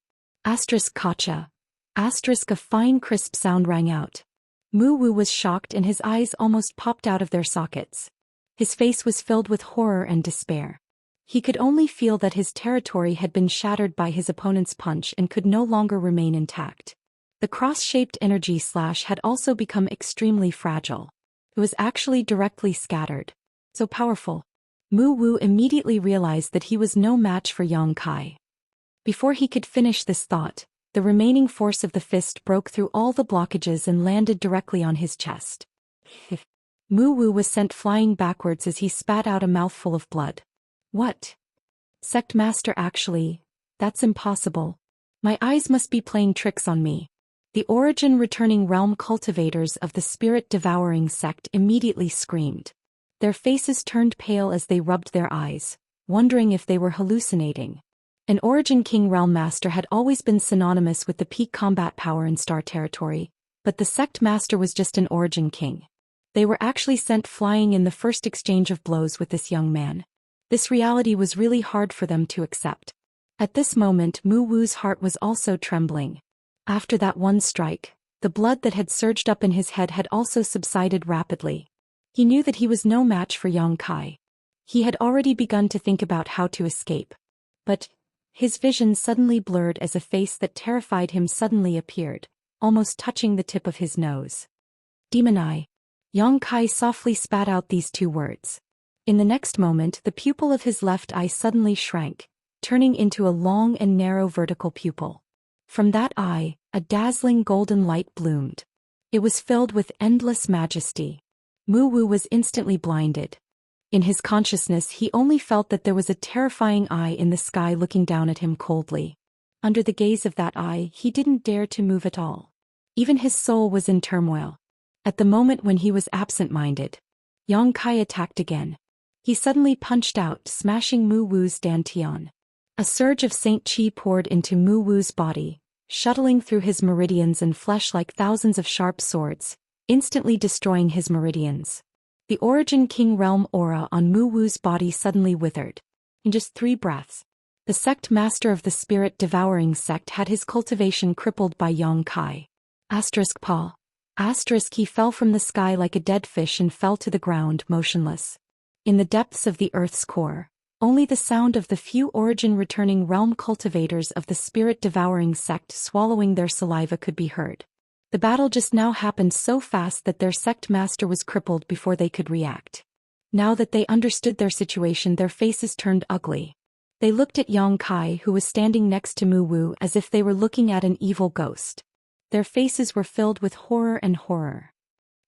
Kacha. A fine crisp sound rang out. Mu Wu was shocked and his eyes almost popped out of their sockets. His face was filled with horror and despair. He could only feel that his territory had been shattered by his opponent's punch and could no longer remain intact. The cross-shaped energy slash had also become extremely fragile. It was actually directly scattered. So powerful. Mu Wu immediately realized that he was no match for Yang Kai. Before he could finish this thought, the remaining force of the fist broke through all the blockages and landed directly on his chest. Mu Wu was sent flying backwards as he spat out a mouthful of blood. What? Sect Master, actually, that's impossible. My eyes must be playing tricks on me. The Origin returning realm cultivators of the spirit-devouring sect immediately screamed. Their faces turned pale as they rubbed their eyes, wondering if they were hallucinating. An Origin King Realm Master had always been synonymous with the peak combat power in Star Territory, but the Sect Master was just an Origin King. They were actually sent flying in the first exchange of blows with this young man. This reality was really hard for them to accept. At this moment, Mu Wu's heart was also trembling. After that one strike, the blood that had surged up in his head had also subsided rapidly. He knew that he was no match for Yang Kai. He had already begun to think about how to escape. But his vision suddenly blurred as a face that terrified him suddenly appeared, almost touching the tip of his nose. Demon Eye. Yang Kai softly spat out these two words. In the next moment, the pupil of his left eye suddenly shrank, turning into a long and narrow vertical pupil. From that eye, a dazzling golden light bloomed. It was filled with endless majesty. Mu Wu was instantly blinded. In his consciousness he only felt that there was a terrifying eye in the sky looking down at him coldly. Under the gaze of that eye he didn't dare to move at all. Even his soul was in turmoil. At the moment when he was absent-minded, Yang Kai attacked again. He suddenly punched out, smashing Mu Wu's dantian. A surge of Saint Qi poured into Mu Wu's body, shuttling through his meridians and flesh like thousands of sharp swords, instantly destroying his meridians. The Origin King Realm aura on Mu Wu's body suddenly withered. In just 3 breaths, the sect master of the spirit-devouring sect had his cultivation crippled by Yang Kai. Paw. He fell from the sky like a dead fish and fell to the ground motionless. In the depths of the earth's core, only the sound of the few origin-returning realm cultivators of the spirit-devouring sect swallowing their saliva could be heard. The battle just now happened so fast that their sect master was crippled before they could react. Now that they understood their situation, their faces turned ugly. They looked at Yang Kai, who was standing next to Mu Wu, as if they were looking at an evil ghost. Their faces were filled with horror and horror.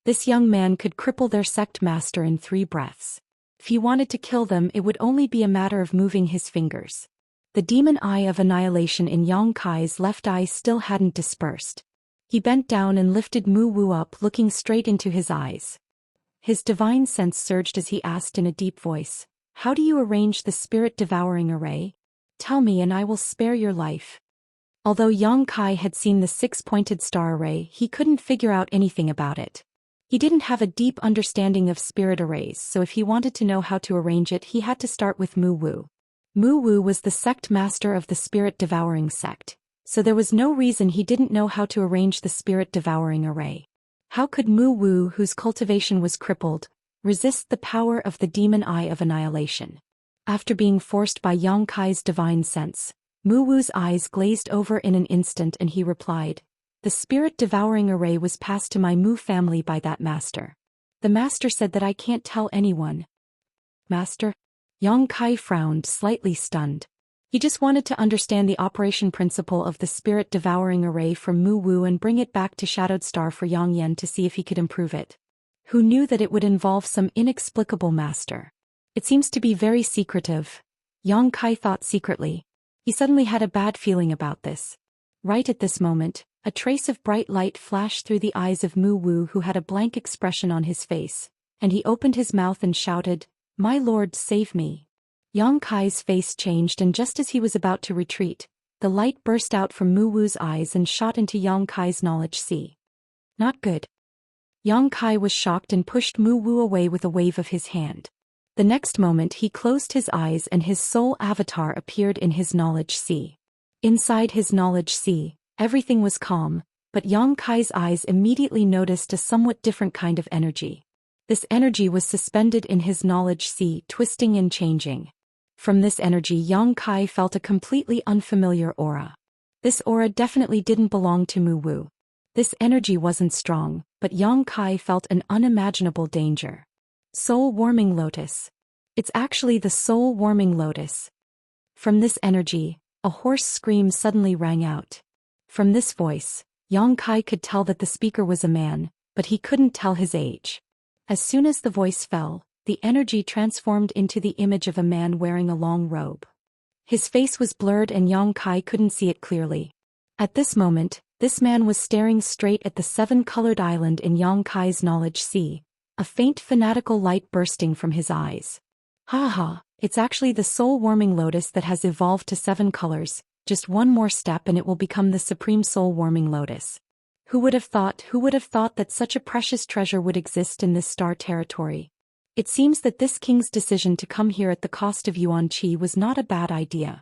This young man could cripple their sect master in 3 breaths. If he wanted to kill them, it would only be a matter of moving his fingers. The demon eye of annihilation in Yang Kai's left eye still hadn't dispersed. He bent down and lifted Mu Wu up, looking straight into his eyes. His divine sense surged as he asked in a deep voice, "How do you arrange the spirit-devouring array? Tell me and I will spare your life." Although Yang Kai had seen the 6-pointed star array, he couldn't figure out anything about it. He didn't have a deep understanding of spirit arrays, so if he wanted to know how to arrange it, he had to start with Mu Wu. Mu Wu was the sect master of the spirit-devouring sect, so there was no reason he didn't know how to arrange the spirit-devouring array. How could Mu Wu, whose cultivation was crippled, resist the power of the demon eye of annihilation? After being forced by Yang Kai's divine sense, Mu Wu's eyes glazed over in an instant and he replied, "The spirit-devouring array was passed to my Mu family by that master. The master said that I can't tell anyone." "Master?" Yang Kai frowned, slightly stunned. He just wanted to understand the operation principle of the spirit-devouring array from Mu Wu and bring it back to Shadowed Star for Yang Yan to see if he could improve it. Who knew that it would involve some inexplicable master? It seems to be very secretive. Yang Kai thought secretly. He suddenly had a bad feeling about this. Right at this moment, a trace of bright light flashed through the eyes of Mu Wu, who had a blank expression on his face, and he opened his mouth and shouted, "My lord, save me." Yang Kai's face changed, and just as he was about to retreat, the light burst out from Mu Wu's eyes and shot into Yang Kai's knowledge sea. Not good. Yang Kai was shocked and pushed Mu Wu away with a wave of his hand. The next moment he closed his eyes and his soul avatar appeared in his knowledge sea. Inside his knowledge sea, everything was calm, but Yang Kai's eyes immediately noticed a somewhat different kind of energy. This energy was suspended in his knowledge sea, twisting and changing. From this energy, Yang Kai felt a completely unfamiliar aura. This aura definitely didn't belong to Mu Wu. This energy wasn't strong, but Yang Kai felt an unimaginable danger. Soul-warming lotus. It's actually the soul-warming lotus. From this energy, a hoarse scream suddenly rang out. From this voice, Yang Kai could tell that the speaker was a man, but he couldn't tell his age. As soon as the voice fell, the energy transformed into the image of a man wearing a long robe. His face was blurred and Yang Kai couldn't see it clearly. At this moment, this man was staring straight at the 7-colored island in Yang Kai's knowledge sea, a faint fanatical light bursting from his eyes. Ha ha, it's actually the soul-warming lotus that has evolved to 7 colors, just one more step and it will become the supreme soul-warming lotus. Who would have thought that such a precious treasure would exist in this star territory? It seems that this king's decision to come here at the cost of Yuan Qi was not a bad idea.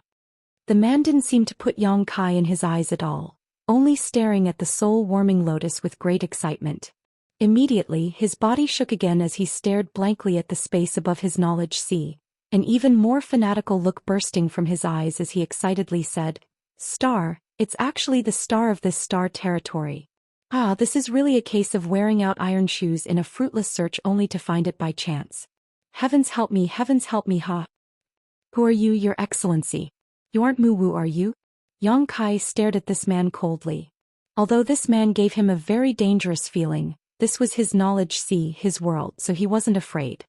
The man didn't seem to put Yang Kai in his eyes at all, only staring at the soul-warming lotus with great excitement. Immediately, his body shook again as he stared blankly at the space above his knowledge sea, an even more fanatical look bursting from his eyes as he excitedly said, "Star, it's actually the star of this star territory. Ah, this is really a case of wearing out iron shoes in a fruitless search only to find it by chance. Heavens help me, ha. Who are you, Your Excellency? You aren't Mu Wu, are you?" Yang Kai stared at this man coldly. Although this man gave him a very dangerous feeling, this was his knowledge sea, his world, so he wasn't afraid.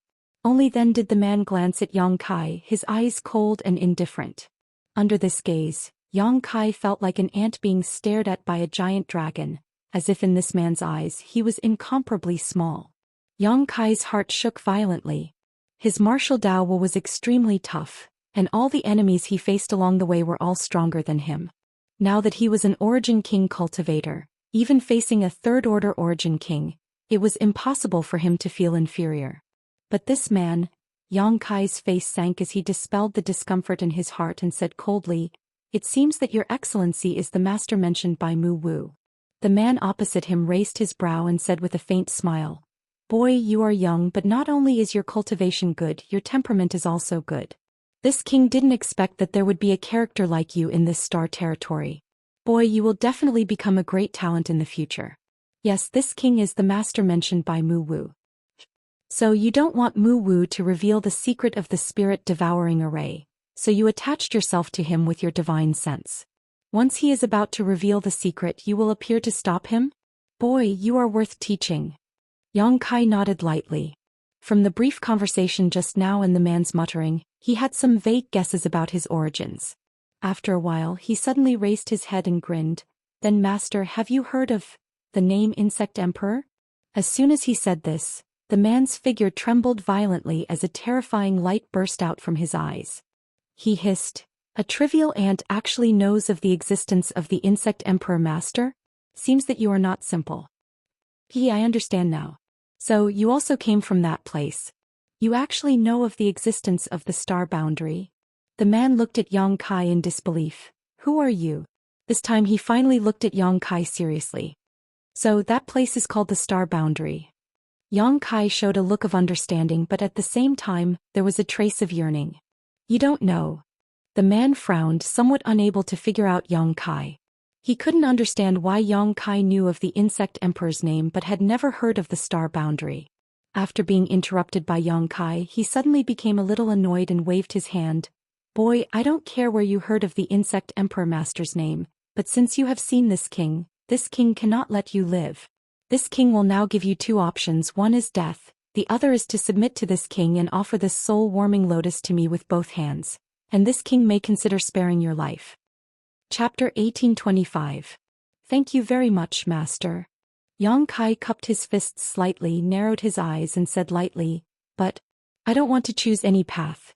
Only then did the man glance at Yang Kai, his eyes cold and indifferent. Under this gaze, Yang Kai felt like an ant being stared at by a giant dragon, as if in this man's eyes he was incomparably small. Yang Kai's heart shook violently. His martial Dao was extremely tough, and all the enemies he faced along the way were all stronger than him. Now that he was an Origin King cultivator, even facing a third-order Origin King, it was impossible for him to feel inferior. But this man, Yang Kai's face sank as he dispelled the discomfort in his heart and said coldly, "It seems that your excellency is the master mentioned by Mu Wu." The man opposite him raised his brow and said with a faint smile, "Boy, you are young, but not only is your cultivation good, your temperament is also good. This king didn't expect that there would be a character like you in this star territory. Boy, you will definitely become a great talent in the future. Yes, this king is the master mentioned by Mu Wu. So you don't want Mu Wu to reveal the secret of the spirit-devouring array, so you attached yourself to him with your divine sense. Once he is about to reveal the secret, you will appear to stop him? Boy, you are worth teaching." Yang Kai nodded lightly. From the brief conversation just now and the man's muttering, he had some vague guesses about his origins. After a while, he suddenly raised his head and grinned. "Then, Master, have you heard of the name Insect Emperor?" As soon as he said this, the man's figure trembled violently as a terrifying light burst out from his eyes. He hissed, "A trivial ant actually knows of the existence of the Insect Emperor, Master? Seems that you are not simple." I understand now. So, you also came from that place. You actually know of the existence of the star boundary? The man looked at Yang Kai in disbelief. "Who are you?" This time he finally looked at Yang Kai seriously. "So, that place is called the star boundary." Yang Kai showed a look of understanding, but at the same time, there was a trace of yearning. "You don't know." The man frowned, somewhat unable to figure out Yang Kai. He couldn't understand why Yang Kai knew of the Insect Emperor's name but had never heard of the star boundary. After being interrupted by Yang Kai, he suddenly became a little annoyed and waved his hand. "Boy, I don't care where you heard of the Insect Emperor Master's name, but since you have seen this king cannot let you live. This king will now give you two options. One is death, the other is to submit to this king and offer this soul-warming lotus to me with both hands, and this king may consider sparing your life." Chapter 1825. "Thank you very much, Master." Yang Kai cupped his fists slightly, narrowed his eyes and said lightly, "But I don't want to choose any path."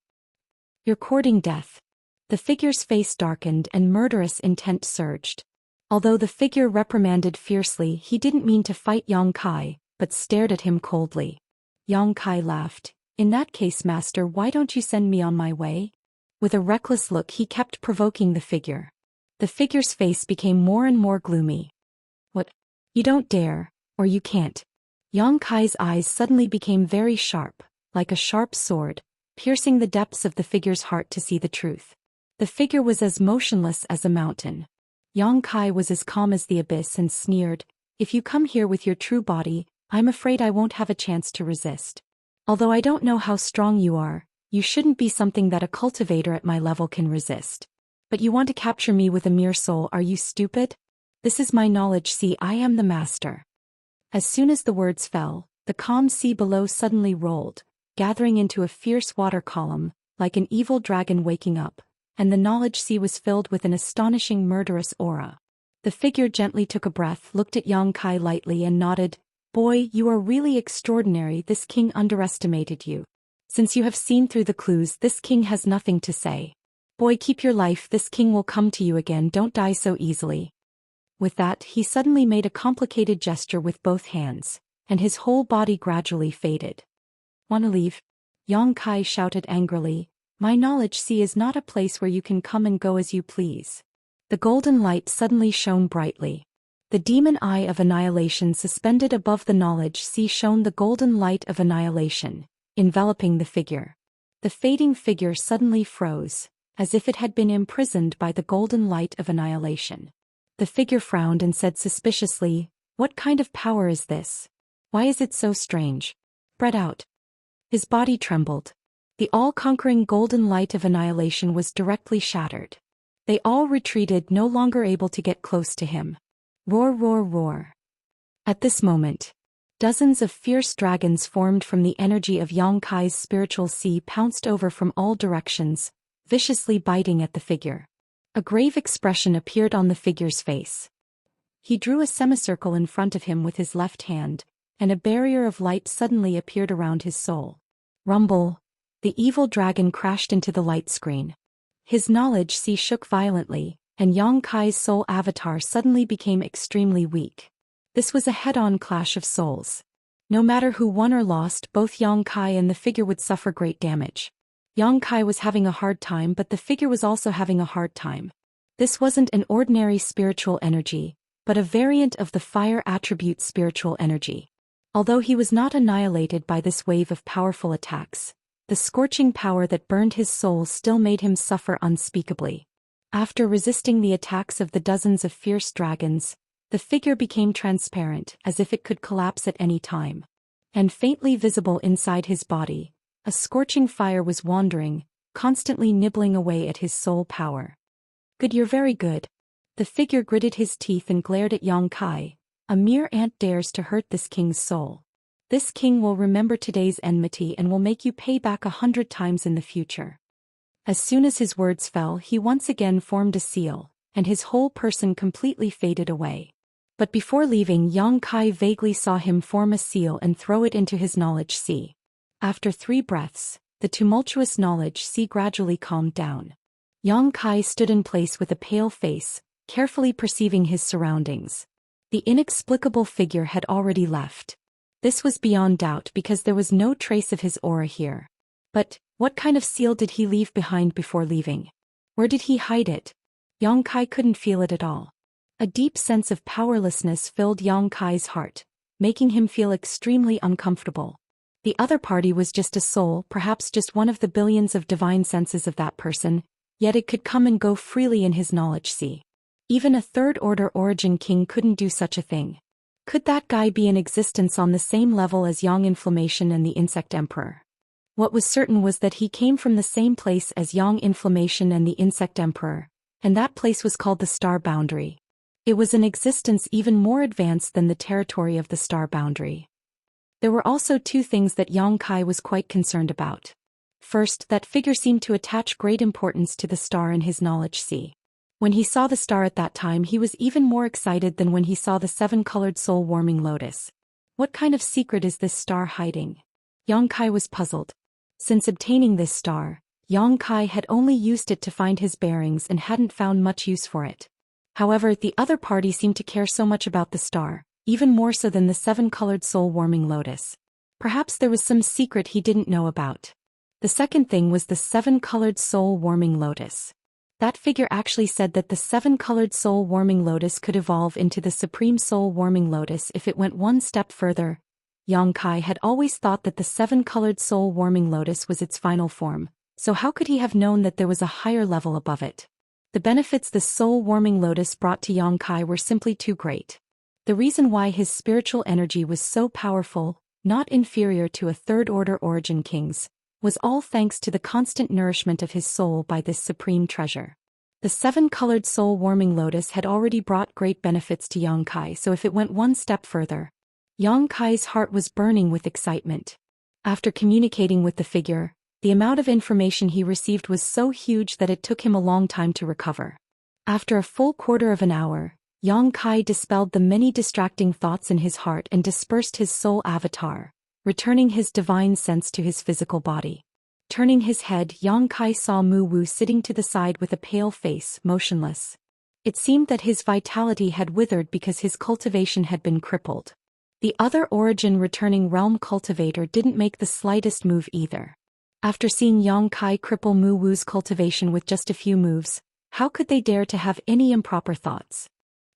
"You're courting death." The figure's face darkened and murderous intent surged. Although the figure reprimanded fiercely, he didn't mean to fight Yang Kai, but stared at him coldly. Yang Kai laughed. "In that case, Master, why don't you send me on my way?" With a reckless look he kept provoking the figure. The figure's face became more and more gloomy. "What? You don't dare, or you can't." Yang Kai's eyes suddenly became very sharp, like a sharp sword, piercing the depths of the figure's heart to see the truth. The figure was as motionless as a mountain. Yang Kai was as calm as the abyss and sneered, "If you come here with your true body, I'm afraid I won't have a chance to resist. Although I don't know how strong you are, you shouldn't be something that a cultivator at my level can resist. But you want to capture me with a mere soul, are you stupid? This is my knowledge, see, I am the master." As soon as the words fell, the calm sea below suddenly rolled, gathering into a fierce water column, like an evil dragon waking up, and the knowledge sea was filled with an astonishing murderous aura. The figure gently took a breath, looked at Yang Kai lightly and nodded. "Boy, you are really extraordinary. This king underestimated you. Since you have seen through the clues, this king has nothing to say. Boy, keep your life, this king will come to you again, don't die so easily." With that, he suddenly made a complicated gesture with both hands, and his whole body gradually faded. "Wanna leave?" Yang Kai shouted angrily. "My knowledge sea is not a place where you can come and go as you please." The golden light suddenly shone brightly. The demon eye of annihilation suspended above the knowledge sea shone the golden light of annihilation, enveloping the figure. The fading figure suddenly froze, as if it had been imprisoned by the golden light of annihilation. The figure frowned and said suspiciously, "What kind of power is this? Why is it so strange? Spread out." His body trembled. The all-conquering golden light of annihilation was directly shattered. They all retreated, no longer able to get close to him. Roar, roar, roar. At this moment, Dozens of fierce dragons formed from the energy of Yang Kai's spiritual sea pounced over from all directions, viciously biting at the figure. A grave expression appeared on the figure's face. He drew a semicircle in front of him with his left hand, and a barrier of light suddenly appeared around his soul. Rumble! The evil dragon crashed into the light screen. His knowledge sea shook violently, and Yang Kai's soul avatar suddenly became extremely weak. This was a head-on clash of souls. No matter who won or lost, both Yang Kai and the figure would suffer great damage. Yang Kai was having a hard time, but the figure was also having a hard time. This wasn't an ordinary spiritual energy, but a variant of the fire attribute spiritual energy. Although he was not annihilated by this wave of powerful attacks, the scorching power that burned his soul still made him suffer unspeakably. After resisting the attacks of the dozens of fierce dragons, the figure became transparent, as if it could collapse at any time. And faintly visible inside his body, a scorching fire was wandering, constantly nibbling away at his soul power. Good, you're very good. The figure gritted his teeth and glared at Yang Kai. A mere ant dares to hurt this king's soul. This king will remember today's enmity and will make you pay back 100 times in the future. As soon as his words fell, he once again formed a seal, and his whole person completely faded away. But before leaving, Yang Kai vaguely saw him form a seal and throw it into his knowledge sea. After 3 breaths, the tumultuous knowledge sea gradually calmed down. Yang Kai stood in place with a pale face, carefully perceiving his surroundings. The inexplicable figure had already left. This was beyond doubt because there was no trace of his aura here. But what kind of seal did he leave behind before leaving? Where did he hide it? Yang Kai couldn't feel it at all. A deep sense of powerlessness filled Yang Kai's heart, making him feel extremely uncomfortable. The other party was just a soul, perhaps just one of the billions of divine senses of that person, yet it could come and go freely in his knowledge sea. Even a third-order origin king couldn't do such a thing. Could that guy be in existence on the same level as Yang Inflammation and the Insect Emperor? What was certain was that he came from the same place as Yang Inflammation and the Insect Emperor, and that place was called the Star Boundary. It was an existence even more advanced than the territory of the Star Boundary. There were also 2 things that Yang Kai was quite concerned about. First, that figure seemed to attach great importance to the star in his knowledge sea. When he saw the star at that time, he was even more excited than when he saw the 7-colored soul-warming lotus. What kind of secret is this star hiding? Yang Kai was puzzled. Since obtaining this star, Yang Kai had only used it to find his bearings and hadn't found much use for it. However, the other party seemed to care so much about the star, even more so than the 7-colored soul-warming lotus. Perhaps there was some secret he didn't know about. The second thing was the 7-colored soul-warming lotus. That figure actually said that the 7-colored soul-warming lotus could evolve into the supreme soul-warming lotus if it went one step further. Yang Kai had always thought that the 7-colored soul-warming lotus was its final form, so how could he have known that there was a higher level above it? The benefits the soul-warming lotus brought to Yang Kai were simply too great. The reason why his spiritual energy was so powerful, not inferior to a third-order origin king's, was all thanks to the constant nourishment of his soul by this supreme treasure. The 7-colored soul-warming lotus had already brought great benefits to Yang Kai, so if it went one step further, Yang Kai's heart was burning with excitement. After communicating with the figure, the amount of information he received was so huge that it took him a long time to recover. After a full quarter of an hour, Yang Kai dispelled the many distracting thoughts in his heart and dispersed his soul avatar, returning his divine sense to his physical body. Turning his head, Yang Kai saw Mu Wu sitting to the side with a pale face, motionless. It seemed that his vitality had withered because his cultivation had been crippled. The other origin returning realm cultivator didn't make the slightest move either. After seeing Yang Kai cripple Mu Wu's cultivation with just a few moves, how could they dare to have any improper thoughts?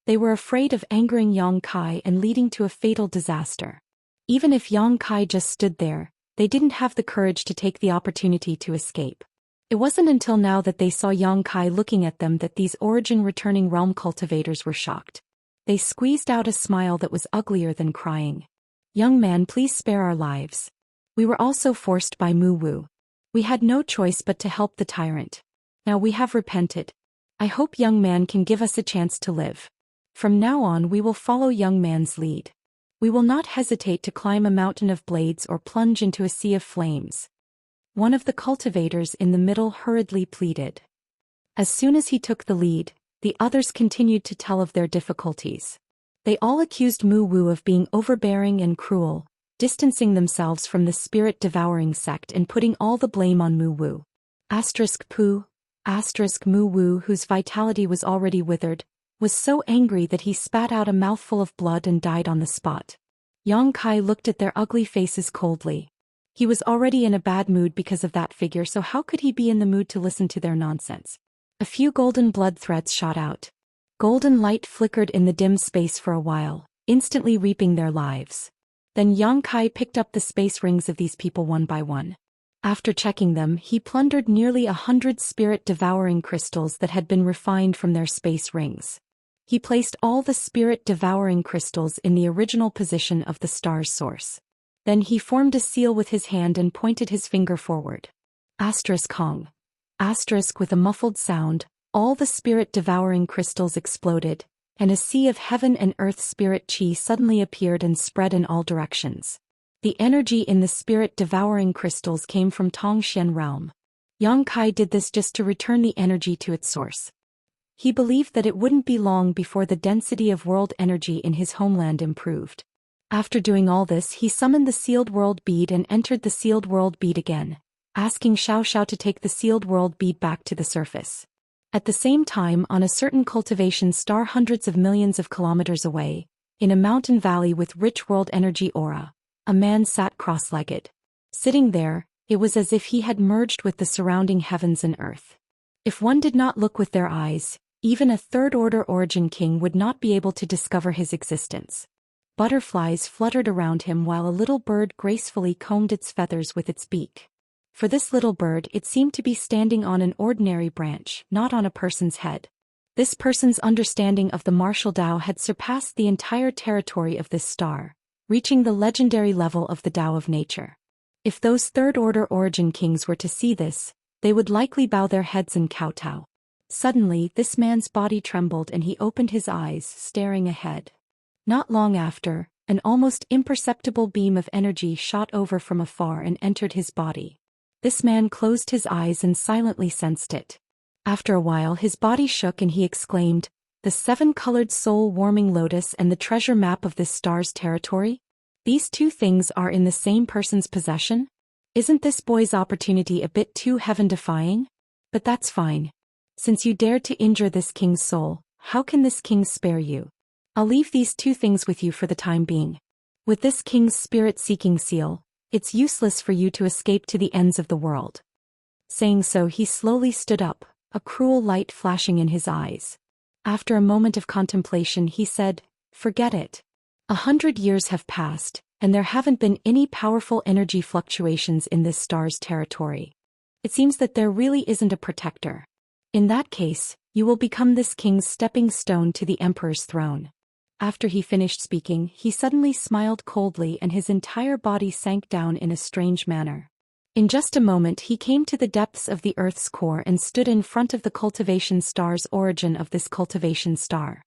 They were afraid of angering Yang Kai and leading to a fatal disaster. Even if Yang Kai just stood there, they didn't have the courage to take the opportunity to escape. It wasn't until now that they saw Yang Kai looking at them that these origin-returning realm cultivators were shocked. They squeezed out a smile that was uglier than crying. "Young man, please spare our lives. We were also forced by Mu Wu. We had no choice but to help the tyrant. Now we have repented. I hope young man can give us a chance to live. From now on we will follow young man's lead." We will not hesitate to climb a mountain of blades or plunge into a sea of flames. One of the cultivators in the middle hurriedly pleaded. As soon as he took the lead, the others continued to tell of their difficulties. They all accused Mu Wu of being overbearing and cruel, distancing themselves from the spirit-devouring sect and putting all the blame on Mu Wu. Mu Wu, whose vitality was already withered, was so angry that he spat out a mouthful of blood and died on the spot. Yang Kai looked at their ugly faces coldly. He was already in a bad mood because of that figure, so how could he be in the mood to listen to their nonsense? A few golden blood threads shot out. Golden light flickered in the dim space for a while, instantly reaping their lives. Then Yang Kai picked up the space rings of these people one by one. After checking them, he plundered nearly 100 spirit-devouring crystals that had been refined from their space rings. He placed all the spirit-devouring crystals in the original position of the star's source. Then he formed a seal with his hand and pointed his finger forward. Kong. With a muffled sound, all the spirit-devouring crystals exploded, and a sea of heaven and earth spirit chi suddenly appeared and spread in all directions. The energy in the spirit-devouring crystals came from Tongxian realm. Yang Kai did this just to return the energy to its source. He believed that it wouldn't be long before the density of world energy in his homeland improved. After doing all this, he summoned the sealed world bead and entered the sealed world bead again, asking Xiao to take the sealed world bead back to the surface. At the same time, on a certain cultivation star hundreds of millions of kilometers away, in a mountain valley with rich world energy aura, a man sat cross-legged. Sitting there, it was as if he had merged with the surrounding heavens and earth. If one did not look with their eyes, even a third-order origin king would not be able to discover his existence. Butterflies fluttered around him while a little bird gracefully combed its feathers with its beak. For this little bird, it seemed to be standing on an ordinary branch, not on a person's head. This person's understanding of the martial Tao had surpassed the entire territory of this star, reaching the legendary level of the Tao of nature. If those third-order origin kings were to see this, they would likely bow their heads and kowtow. Suddenly, this man's body trembled and he opened his eyes, staring ahead. Not long after, an almost imperceptible beam of energy shot over from afar and entered his body. This man closed his eyes and silently sensed it. After a while, his body shook and he exclaimed, "The seven-colored soul-warming lotus and the treasure map of this star's territory? These two things are in the same person's possession? Isn't this boy's opportunity a bit too heaven-defying? But that's fine. Since you dared to injure this king's soul, how can this king spare you? I'll leave these two things with you for the time being. With this king's spirit-seeking seal, it's useless for you to escape to the ends of the world." Saying so, he slowly stood up, a cruel light flashing in his eyes. After a moment of contemplation, he said, "Forget it. 100 years have passed, and there haven't been any powerful energy fluctuations in this star's territory. It seems that there really isn't a protector. In that case, you will become this king's stepping stone to the emperor's throne." After he finished speaking, he suddenly smiled coldly and his entire body sank down in a strange manner. In just a moment he came to the depths of the Earth's core and stood in front of the cultivation star's origin of this cultivation star.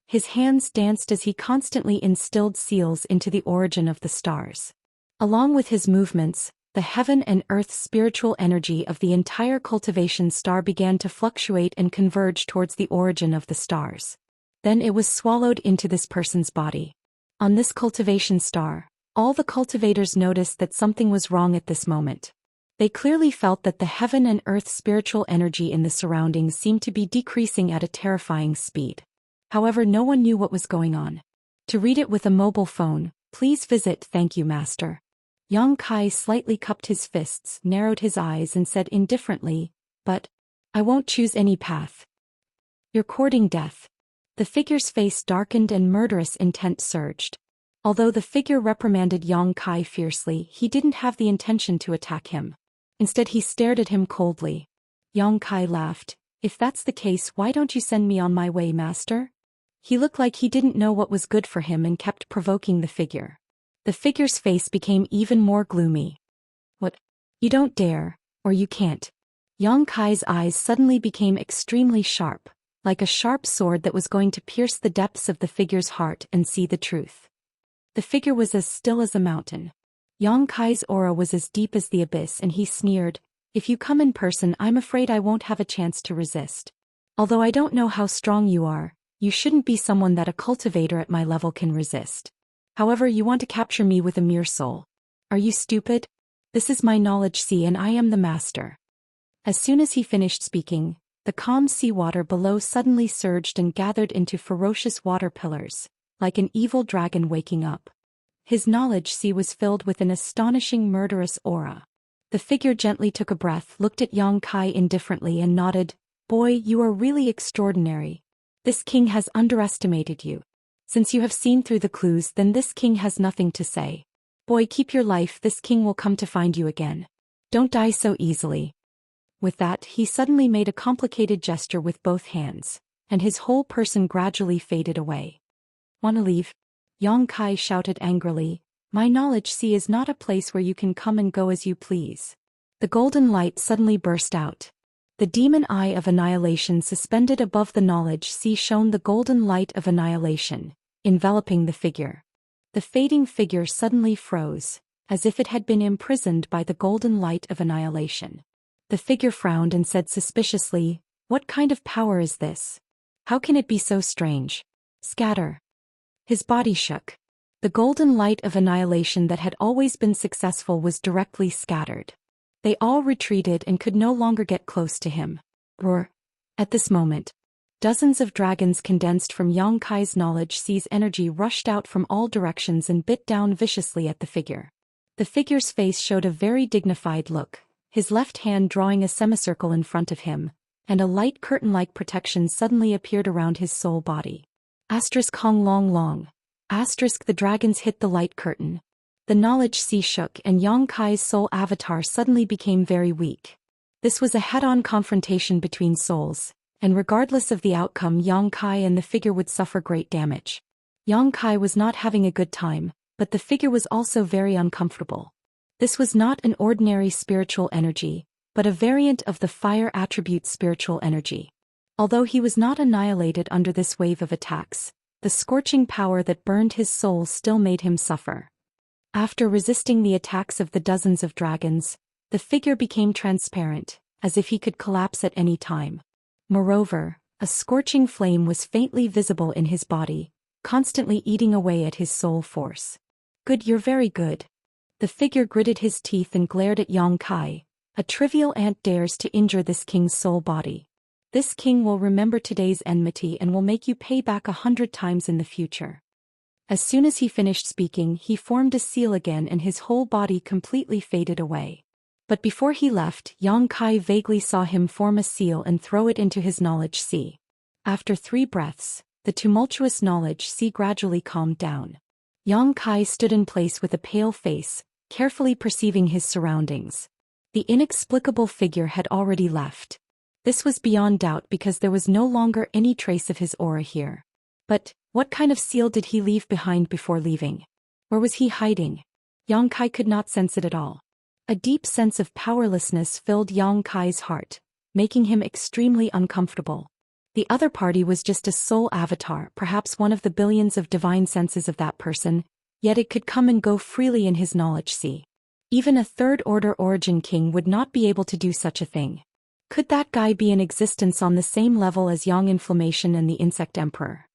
His hands danced as he constantly instilled seals into the origin of the stars. Along with his movements, the heaven and earth spiritual energy of the entire cultivation star began to fluctuate and converge towards the origin of the stars. Then it was swallowed into this person's body. On this cultivation star, all the cultivators noticed that something was wrong at this moment. They clearly felt that the heaven and earth spiritual energy in the surroundings seemed to be decreasing at a terrifying speed. However, no one knew what was going on. To read it with a mobile phone, please visit Thank You Master. Yang Kai slightly cupped his fists, narrowed his eyes and said indifferently, "But I won't choose any path. You're courting death." The figure's face darkened and murderous intent surged. Although the figure reprimanded Yang Kai fiercely, he didn't have the intention to attack him. Instead, he stared at him coldly. Yang Kai laughed. "If that's the case, why don't you send me on my way, master?" He looked like he didn't know what was good for him and kept provoking the figure. The figure's face became even more gloomy. "What? You don't dare, or you can't." Yang Kai's eyes suddenly became extremely sharp, like a sharp sword that was going to pierce the depths of the figure's heart and see the truth. The figure was as still as a mountain. Yang Kai's aura was as deep as the abyss, and he sneered, "If you come in person, I'm afraid I won't have a chance to resist. Although I don't know how strong you are, you shouldn't be someone that a cultivator at my level can resist. However, you want to capture me with a mere soul. Are you stupid? This is my knowledge sea and I am the master." As soon as he finished speaking, the calm seawater below suddenly surged and gathered into ferocious water pillars, like an evil dragon waking up. His knowledge sea was filled with an astonishing murderous aura. The figure gently took a breath, looked at Yang Kai indifferently and nodded, "Boy, you are really extraordinary. This king has underestimated you. Since you have seen through the clues, then this king has nothing to say. Boy, keep your life, this king will come to find you again. Don't die so easily." With that, he suddenly made a complicated gesture with both hands, and his whole person gradually faded away. "Wanna leave?" Yang Kai shouted angrily. "My knowledge sea is not a place where you can come and go as you please." The golden light suddenly burst out. The demon eye of annihilation suspended above the knowledge sea shone the golden light of annihilation, enveloping the figure. The fading figure suddenly froze, as if it had been imprisoned by the golden light of annihilation. The figure frowned and said suspiciously, "What kind of power is this? How can it be so strange? Scatter." His body shook. The golden light of annihilation that had always been successful was directly scattered. They all retreated and could no longer get close to him. Roar. At this moment, dozens of dragons condensed from Yang Kai's knowledge sea's energy rushed out from all directions and bit down viciously at the figure. The figure's face showed a very dignified look, his left hand drawing a semicircle in front of him, and a light curtain-like protection suddenly appeared around his soul body. Hong long long. The dragons hit the light curtain. The knowledge sea shook and Yang Kai's soul avatar suddenly became very weak. This was a head-on confrontation between souls, and regardless of the outcome, Yang Kai and the figure would suffer great damage. Yang Kai was not having a good time, but the figure was also very uncomfortable. This was not an ordinary spiritual energy, but a variant of the fire attribute spiritual energy. Although he was not annihilated under this wave of attacks, the scorching power that burned his soul still made him suffer. After resisting the attacks of the dozens of dragons, the figure became transparent, as if he could collapse at any time. Moreover, a scorching flame was faintly visible in his body, constantly eating away at his soul force. "Good, you're very good." The figure gritted his teeth and glared at Yang Kai. "A trivial ant dares to injure this king's soul body. This king will remember today's enmity and will make you pay back 100 times in the future." As soon as he finished speaking, he formed a seal again and his whole body completely faded away. But before he left, Yang Kai vaguely saw him form a seal and throw it into his knowledge sea. After 3 breaths, the tumultuous knowledge sea gradually calmed down. Yang Kai stood in place with a pale face, carefully perceiving his surroundings. The inexplicable figure had already left. This was beyond doubt because there was no longer any trace of his aura here. But what kind of seal did he leave behind before leaving? Where was he hiding? Yang Kai could not sense it at all. A deep sense of powerlessness filled Yang Kai's heart, making him extremely uncomfortable. The other party was just a soul avatar, perhaps one of the billions of divine senses of that person, yet it could come and go freely in his knowledge sea. Even a third-order origin king would not be able to do such a thing. Could that guy be in existence on the same level as Yang Inflammation and the Insect Emperor?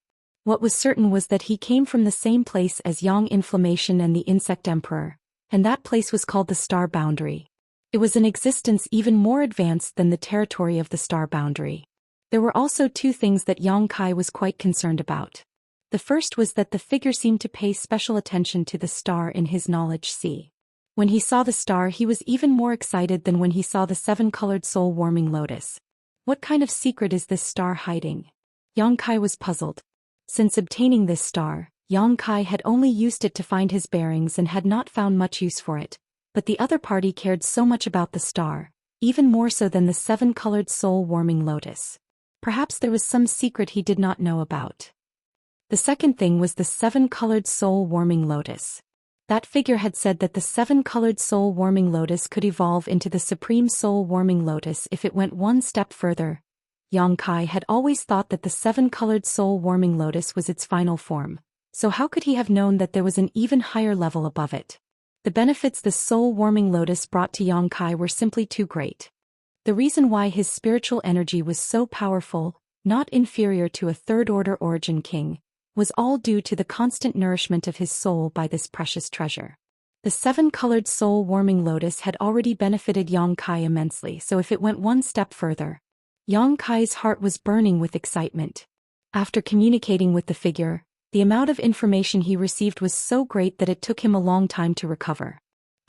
What was certain was that he came from the same place as Yang Inflammation and the Insect Emperor, and that place was called the Star Boundary. It was an existence even more advanced than the territory of the Star Boundary. There were also 2 things that Yang Kai was quite concerned about. The first was that the figure seemed to pay special attention to the star in his knowledge sea. When he saw the star, he was even more excited than when he saw the 7-colored soul-warming lotus. What kind of secret is this star hiding? Yang Kai was puzzled. Since obtaining this star, Yang Kai had only used it to find his bearings and had not found much use for it, but the other party cared so much about the star, even more so than the 7-colored soul-warming lotus. Perhaps there was some secret he did not know about. The second thing was the 7-colored soul-warming lotus. That figure had said that the 7-colored soul-warming lotus could evolve into the supreme soul-warming lotus if it went one step further. Yang Kai had always thought that the 7-colored soul-warming lotus was its final form, So how could he have known that there was an even higher level above it? The benefits the soul-warming lotus brought to Yang Kai were simply too great. The reason why his spiritual energy was so powerful, not inferior to a third-order origin king, was all due to the constant nourishment of his soul by this precious treasure. The seven-colored soul-warming lotus had already benefited Yang Kai immensely, so if it went one step further, Yang Kai's heart was burning with excitement. After communicating with the figure, the amount of information he received was so great that it took him a long time to recover.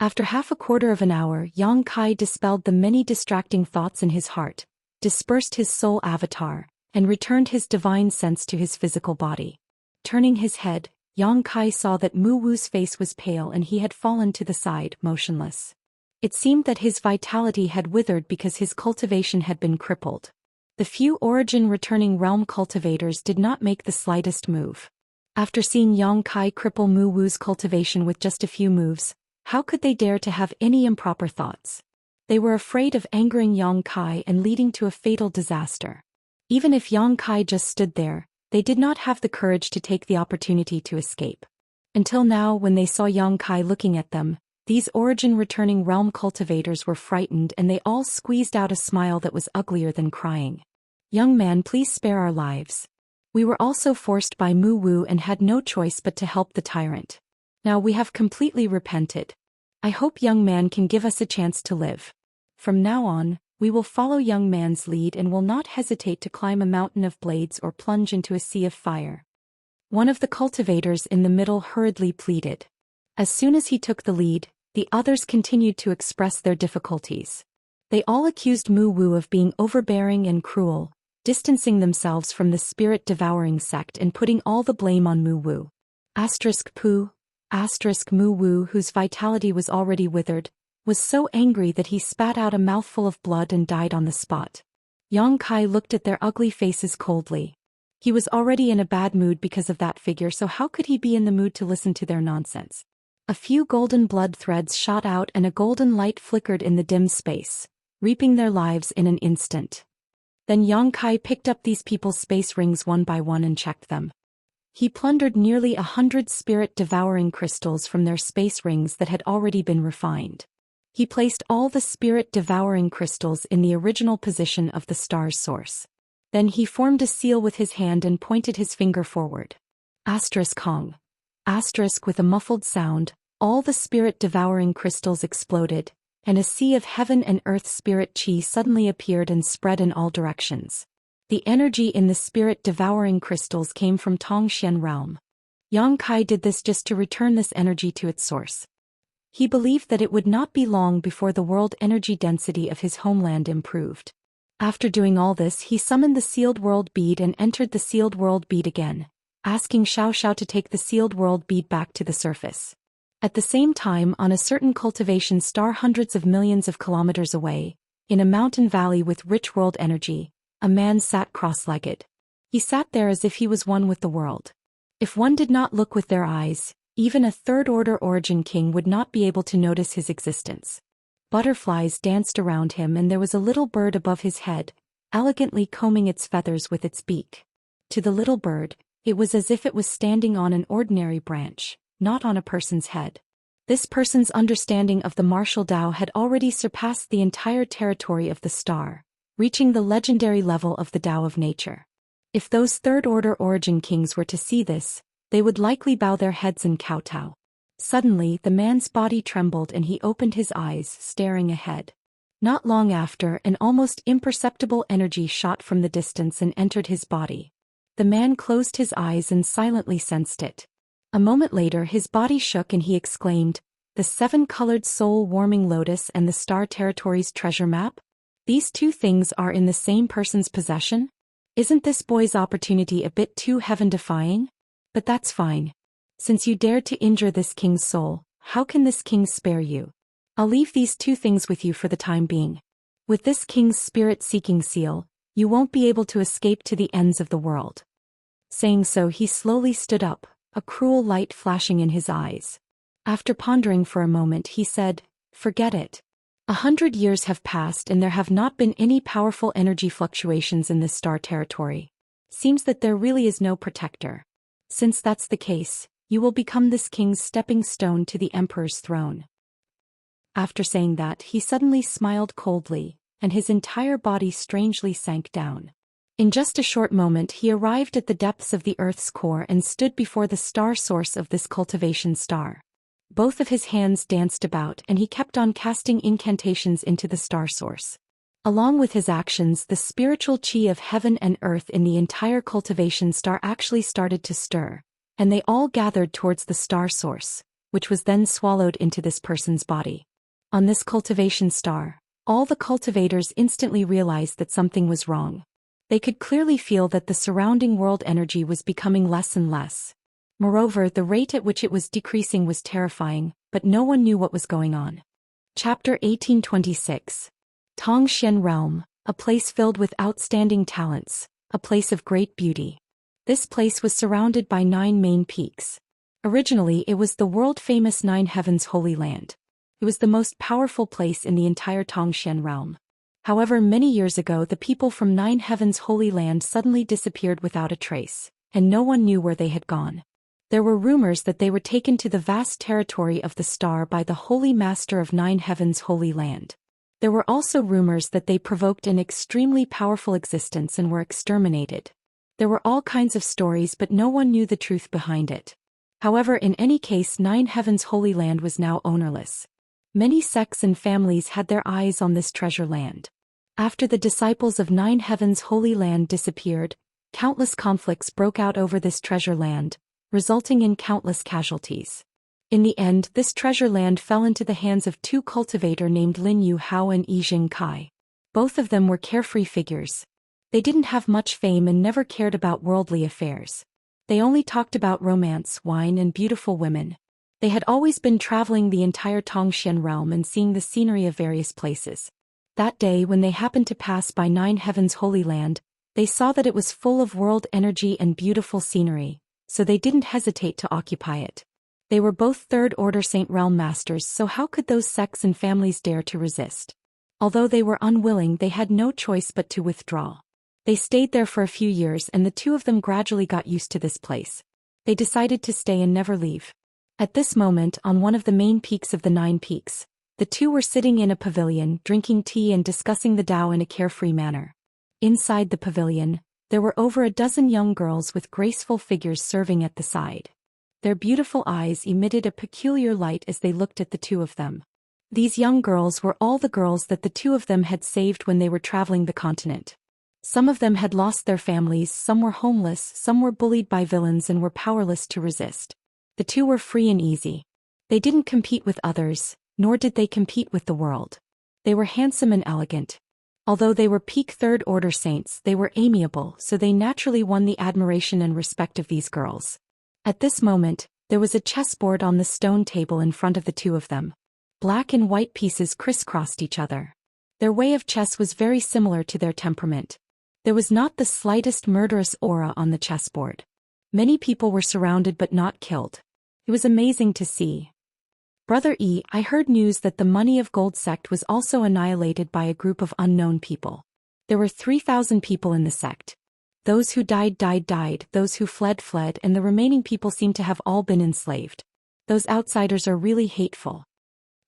After half a quarter of an hour, Yang Kai dispelled the many distracting thoughts in his heart, dispersed his soul avatar, and returned his divine sense to his physical body. Turning his head, Yang Kai saw that Mu Wu's face was pale and he had fallen to the side, motionless. It seemed that his vitality had withered because his cultivation had been crippled. The few origin-returning realm cultivators did not make the slightest move. After seeing Yang Kai cripple Mu Wu's cultivation with just a few moves, how could they dare to have any improper thoughts? They were afraid of angering Yang Kai and leading to a fatal disaster. Even if Yang Kai just stood there, they did not have the courage to take the opportunity to escape. Until now, when they saw Yang Kai looking at them, these origin-returning realm cultivators were frightened and they all squeezed out a smile that was uglier than crying. "Young man, please spare our lives. We were also forced by Mu Wu and had no choice but to help the tyrant. Now we have completely repented. I hope young man can give us a chance to live. From now on, we will follow young man's lead and will not hesitate to climb a mountain of blades or plunge into a sea of fire." One of the cultivators in the middle hurriedly pleaded. As soon as he took the lead, the others continued to express their difficulties. They all accused Mu Wu of being overbearing and cruel, distancing themselves from the spirit-devouring sect and putting all the blame on Mu Wu. Mu Wu, whose vitality was already withered, was so angry that he spat out a mouthful of blood and died on the spot. Yang Kai looked at their ugly faces coldly. He was already in a bad mood because of that figure, so how could he be in the mood to listen to their nonsense? A few golden blood threads shot out and a golden light flickered in the dim space, reaping their lives in an instant. Then Yang Kai picked up these people's space rings one by one and checked them. He plundered nearly 100 spirit-devouring crystals from their space rings that had already been refined. He placed all the spirit-devouring crystals in the original position of the star's source. Then he formed a seal with his hand and pointed his finger forward. Hong. With a muffled sound, all the spirit-devouring crystals exploded, and a sea of heaven and earth spirit chi suddenly appeared and spread in all directions. The energy in the spirit-devouring crystals came from Zhou Xian realm. Yang Kai did this just to return this energy to its source. He believed that it would not be long before the world energy density of his homeland improved. After doing all this, he summoned the sealed world bead and entered the sealed world bead again, asking Xiao to take the sealed world bead back to the surface. At the same time, on a certain cultivation star hundreds of millions of kilometers away, in a mountain valley with rich world energy, a man sat cross-legged. He sat there as if he was one with the world. If one did not look with their eyes, even a third-order origin king would not be able to notice his existence. Butterflies danced around him and there was a little bird above his head, elegantly combing its feathers with its beak. To the little bird, it was as if it was standing on an ordinary branch, not on a person's head. This person's understanding of the martial Tao had already surpassed the entire territory of the star, reaching the legendary level of the Tao of nature. If those third-order origin kings were to see this, they would likely bow their heads and kowtow. Suddenly, the man's body trembled and he opened his eyes, staring ahead. Not long after, an almost imperceptible energy shot from the distance and entered his body. The man closed his eyes and silently sensed it. A moment later, his body shook and he exclaimed, "The seven-colored soul-warming lotus and the star territory's treasure map? These two things are in the same person's possession? Isn't this boy's opportunity a bit too heaven-defying? But that's fine. Since you dared to injure this king's soul, how can this king spare you? I'll leave these two things with you for the time being. With this king's spirit-seeking seal, you won't be able to escape to the ends of the world." Saying so, he slowly stood up, a cruel light flashing in his eyes. After pondering for a moment, he said, "Forget it. 100 years have passed and there have not been any powerful energy fluctuations in this star territory. Seems that there really is no protector. Since that's the case, you will become this king's stepping stone to the emperor's throne." After saying that, he suddenly smiled coldly, and his entire body strangely sank down. In just a short moment he arrived at the depths of the Earth's core and stood before the star source of this cultivation star. Both of his hands danced about and he kept on casting incantations into the star source. Along with his actions, the spiritual chi of heaven and earth in the entire cultivation star actually started to stir, and they all gathered towards the star source, which was then swallowed into this person's body. On this cultivation star, all the cultivators instantly realized that something was wrong. They could clearly feel that the surrounding world energy was becoming less and less. Moreover, the rate at which it was decreasing was terrifying, but no one knew what was going on. Chapter 1826. Zhou Xian Realm, a place filled with outstanding talents, a place of great beauty. This place was surrounded by 9 main peaks. Originally it was the world-famous 9 Heavens Holy Land. It was the most powerful place in the entire Zhou Xian Realm. However, many years ago the people from 9 Heavens Holy Land suddenly disappeared without a trace, and no one knew where they had gone. There were rumors that they were taken to the vast territory of the star by the Holy Master of 9 Heavens Holy Land. There were also rumors that they provoked an extremely powerful existence and were exterminated. There were all kinds of stories, but no one knew the truth behind it. However, in any case, 9 Heavens Holy Land was now ownerless. Many sects and families had their eyes on this treasure land. After the disciples of 9 Heavens Holy Land disappeared, countless conflicts broke out over this treasure land, resulting in countless casualties. In the end, this treasure land fell into the hands of 2 cultivators named Lin Yu Hao and Xianxia. Both of them were carefree figures. They didn't have much fame and never cared about worldly affairs. They only talked about romance, wine, and beautiful women. They had always been traveling the entire Zhou Xian realm and seeing the scenery of various places. That day, when they happened to pass by 9 Heavens Holy Land, they saw that it was full of world energy and beautiful scenery, so they didn't hesitate to occupy it. They were both third-order Saint Realm Masters, so how could those sects and families dare to resist? Although they were unwilling, they had no choice but to withdraw. They stayed there for a few years and the 2 of them gradually got used to this place. They decided to stay and never leave. At this moment, on one of the main peaks of the 9 peaks, the 2 were sitting in a pavilion, drinking tea and discussing the Tao in a carefree manner. Inside the pavilion, there were over a dozen young girls with graceful figures serving at the side. Their beautiful eyes emitted a peculiar light as they looked at the 2 of them. These young girls were all the girls that the 2 of them had saved when they were traveling the continent. Some of them had lost their families, some were homeless, some were bullied by villains and were powerless to resist. The 2 were free and easy. They didn't compete with others, nor did they compete with the world. They were handsome and elegant. Although they were peak third-order saints, they were amiable, so they naturally won the admiration and respect of these girls. At this moment, there was a chessboard on the stone table in front of the 2 of them. Black and white pieces crisscrossed each other. Their way of chess was very similar to their temperament. There was not the slightest murderous aura on the chessboard. Many people were surrounded but not killed. It was amazing to see. "Brother E, I heard news that the Money of Gold sect was also annihilated by a group of unknown people. There were 3,000 people in the sect. Those who died, those who fled, and the remaining people seem to have all been enslaved. Those outsiders are really hateful."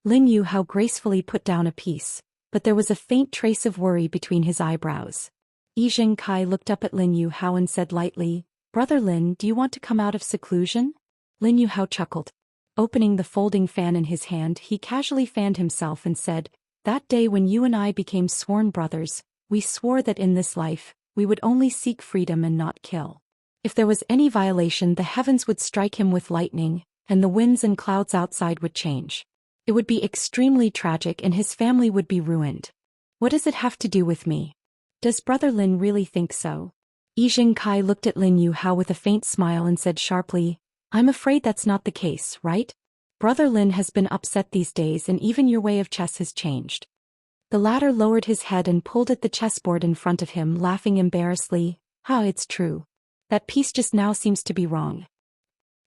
Lin Yu Hao gracefully put down a piece, but there was a faint trace of worry between his eyebrows. Xianxia looked up at Lin Yu Hao and said lightly, "Brother Lin, do you want to come out of seclusion?" Lin Yu Hao chuckled. Opening the folding fan in his hand, he casually fanned himself and said, "That day when you and I became sworn brothers, we swore that in this life, we would only seek freedom and not kill. If there was any violation, the heavens would strike him with lightning, and the winds and clouds outside would change. It would be extremely tragic and his family would be ruined. What does it have to do with me? Does Brother Lin really think so?" Xianxia looked at Lin Yu Hao with a faint smile and said sharply, "I'm afraid that's not the case, right? Brother Lin has been upset these days and even your way of chess has changed." The latter lowered his head and pulled at the chessboard in front of him, laughing embarrassedly. It's true. That piece just now seems to be wrong.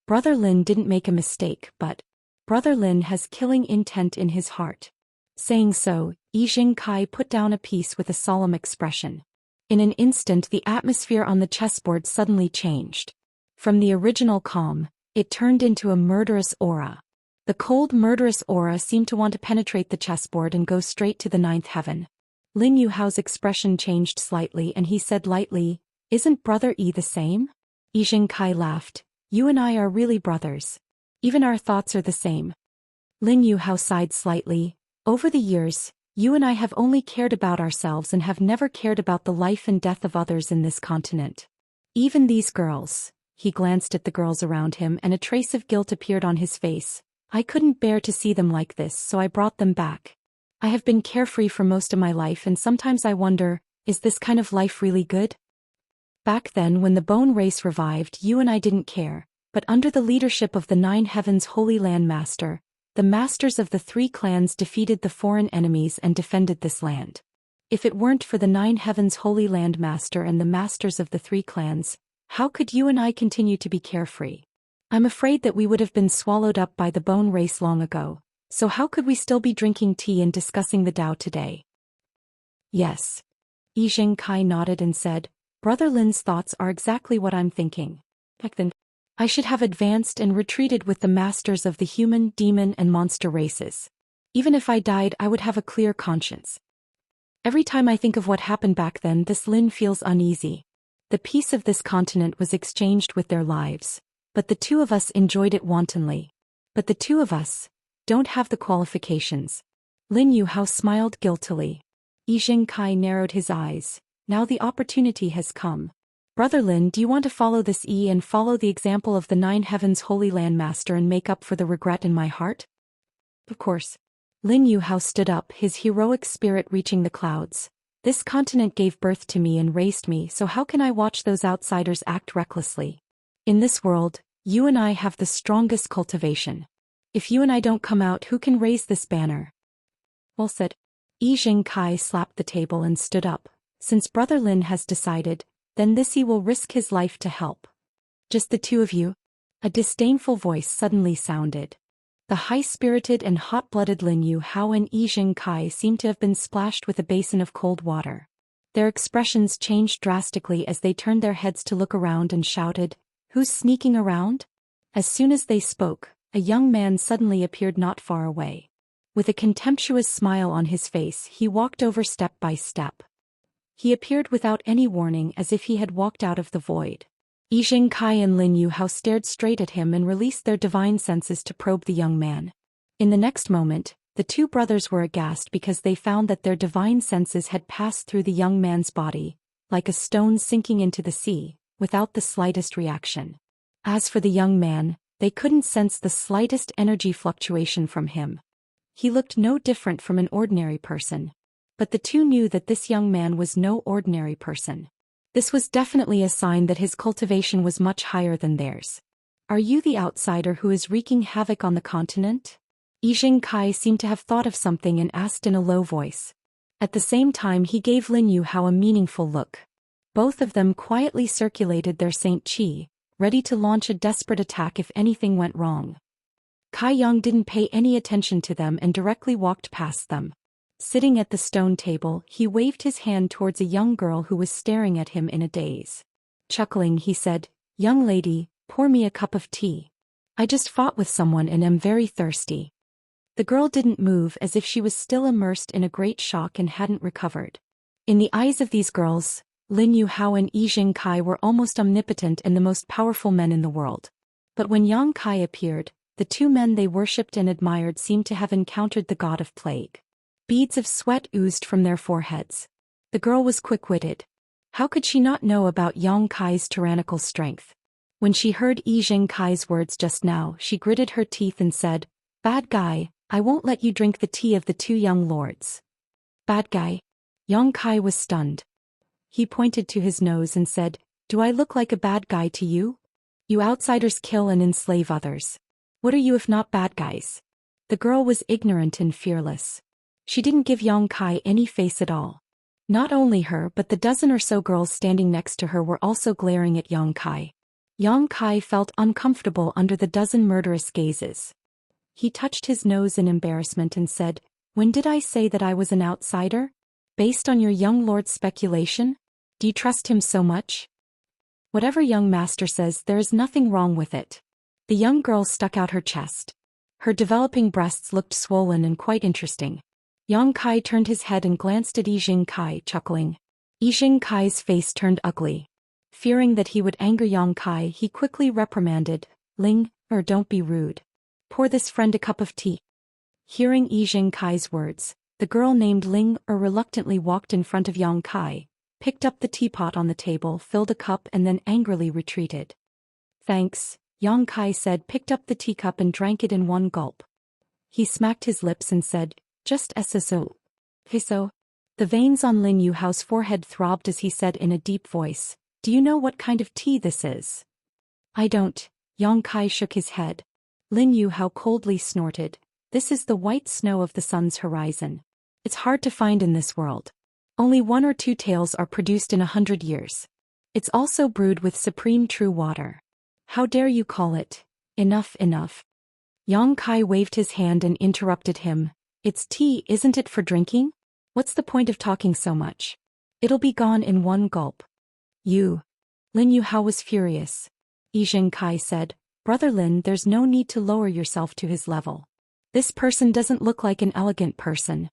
Brother Lin didn't make a mistake, but Brother Lin has killing intent in his heart." Saying so, Xianxia put down a piece with a solemn expression. In an instant the atmosphere on the chessboard suddenly changed. From the original calm, it turned into a murderous aura. The cold murderous aura seemed to want to penetrate the chessboard and go straight to the ninth heaven. Lin Yuhao's expression changed slightly and he said lightly, "Isn't Brother Yi the same?" Xianxia laughed. "You and I are really brothers. Even our thoughts are the same." Lin Yuhao sighed slightly. "Over the years, you and I have only cared about ourselves and have never cared about the life and death of others in this continent. Even these girls." He glanced at the girls around him and a trace of guilt appeared on his face. "I couldn't bear to see them like this, so I brought them back. I have been carefree for most of my life and sometimes I wonder, is this kind of life really good? Back then when the bone race revived, you and I didn't care, but under the leadership of the Nine Heavens Holy Land Master, the masters of the three clans defeated the foreign enemies and defended this land. If it weren't for the Nine Heavens Holy Land Master and the masters of the three clans, how could you and I continue to be carefree? I'm afraid that we would have been swallowed up by the bone race long ago, so how could we still be drinking tea and discussing the Tao today?" "Yes." Xianxia nodded and said, "Brother Lin's thoughts are exactly what I'm thinking. Back then, I should have advanced and retreated with the masters of the human, demon and monster races. Even if I died, I would have a clear conscience. Every time I think of what happened back then, this Lin feels uneasy. The peace of this continent was exchanged with their lives, but the two of us enjoyed it wantonly. But the two of us don't have the qualifications." Lin Yuhao smiled guiltily. Xianxia narrowed his eyes. "Now the opportunity has come. Brother Lin, do you want to follow this and follow the example of the Nine Heavens Holy Land Master and make up for the regret in my heart?" "Of course." Lin Yuhao stood up, his heroic spirit reaching the clouds. "This continent gave birth to me and raised me, so how can I watch those outsiders act recklessly? In this world, you and I have the strongest cultivation. If you and I don't come out, who can raise this banner?" "Well said." Xianxia slapped the table and stood up. "Since Brother Lin has decided, then this he will risk his life to help." "Just the two of you?" A disdainful voice suddenly sounded. The high-spirited and hot-blooded Lin Yuhao and Xianxia seemed to have been splashed with a basin of cold water. Their expressions changed drastically as they turned their heads to look around and shouted, "Who's sneaking around?" As soon as they spoke, a young man suddenly appeared not far away. With a contemptuous smile on his face, he walked over step by step. He appeared without any warning, as if he had walked out of the void. Xianxia and Lin Yuhao stared straight at him and released their divine senses to probe the young man. In the next moment, the two brothers were aghast because they found that their divine senses had passed through the young man's body, like a stone sinking into the sea, without the slightest reaction. As for the young man, they couldn't sense the slightest energy fluctuation from him. He looked no different from an ordinary person. But the two knew that this young man was no ordinary person. This was definitely a sign that his cultivation was much higher than theirs. "Are you the outsider who is wreaking havoc on the continent?" Xianxia seemed to have thought of something and asked in a low voice. At the same time he gave Lin Yuhao a meaningful look. Both of them quietly circulated their Saint Qi, ready to launch a desperate attack if anything went wrong. Kai Yang didn't pay any attention to them and directly walked past them. Sitting at the stone table, he waved his hand towards a young girl who was staring at him in a daze. Chuckling, he said, "Young lady, pour me a cup of tea. I just fought with someone and am very thirsty." The girl didn't move, as if she was still immersed in a great shock and hadn't recovered. In the eyes of these girls, Lin Yuhao and Xianxia were almost omnipotent and the most powerful men in the world. But when Yang Kai appeared, the two men they worshipped and admired seemed to have encountered the god of plague. Beads of sweat oozed from their foreheads. The girl was quick-witted. How could she not know about Yang Kai's tyrannical strength? When she heard Xianxia's words just now, she gritted her teeth and said, "Bad guy, I won't let you drink the tea of the two young lords." "Bad guy?" Yang Kai was stunned. He pointed to his nose and said, "Do I look like a bad guy to you? You outsiders kill and enslave others. What are you if not bad guys?" The girl was ignorant and fearless. She didn't give Yang Kai any face at all. Not only her but the dozen or so girls standing next to her were also glaring at Yang Kai. Yang Kai felt uncomfortable under the dozen murderous gazes. He touched his nose in embarrassment and said, "When did I say that I was an outsider? Based on your young lord's speculation? Do you trust him so much?" Whatever young master says, there is nothing wrong with it. The young girl stuck out her chest. Her developing breasts looked swollen and quite interesting. Yang Kai turned his head and glanced at Yi Kai, chuckling. Yi Kai's face turned ugly. Fearing that he would anger Yang Kai, he quickly reprimanded, Ling, don't be rude. Pour this friend a cup of tea. Hearing Yi Kai's words, the girl named Ling reluctantly walked in front of Yang Kai, picked up the teapot on the table, filled a cup and then angrily retreated. Thanks, Yang Kai said, picked up the teacup and drank it in one gulp. He smacked his lips and said, just so. Hiso. The veins on Lin Yuhao's forehead throbbed as he said in a deep voice, do you know what kind of tea this is? I don't. Yang Kai shook his head. Lin Yuhao coldly snorted, this is the white snow of the sun's horizon. It's hard to find in this world. Only 1 or 2 tales are produced in 100 years. It's also brewed with supreme true water. How dare you call it? Enough. Yang Kai waved his hand and interrupted him. It's tea, isn't it, for drinking? What's the point of talking so much? It'll be gone in one gulp. You. Lin Yuhao was furious. Yi Kai said, Brother Lin, there's no need to lower yourself to his level. This person doesn't look like an elegant person.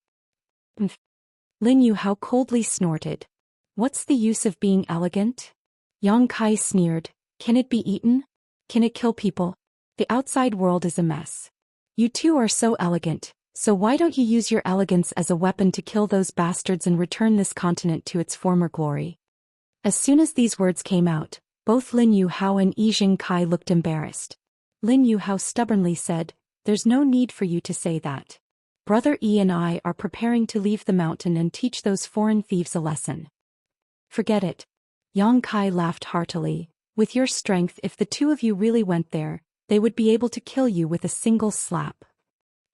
Lin Yuhao coldly snorted. What's the use of being elegant? Yang Kai sneered, can it be eaten? Can it kill people? The outside world is a mess. You two are so elegant, so why don't you use your elegance as a weapon to kill those bastards and return this continent to its former glory? As soon as these words came out, both Lin Yuhao and Yi Kai looked embarrassed. Lin Yuhao stubbornly said, there's no need for you to say that. Brother Yi and I are preparing to leave the mountain and teach those foreign thieves a lesson. Forget it. Yang Kai laughed heartily. With your strength, if the two of you really went there, they would be able to kill you with a single slap.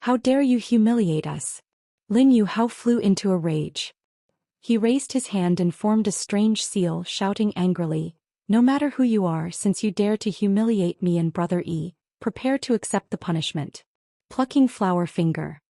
How dare you humiliate us? Lin Yuhao flew into a rage. He raised his hand and formed a strange seal, shouting angrily, no matter who you are, since you dare to humiliate me and Brother Yi, prepare to accept the punishment. Plucking flower finger.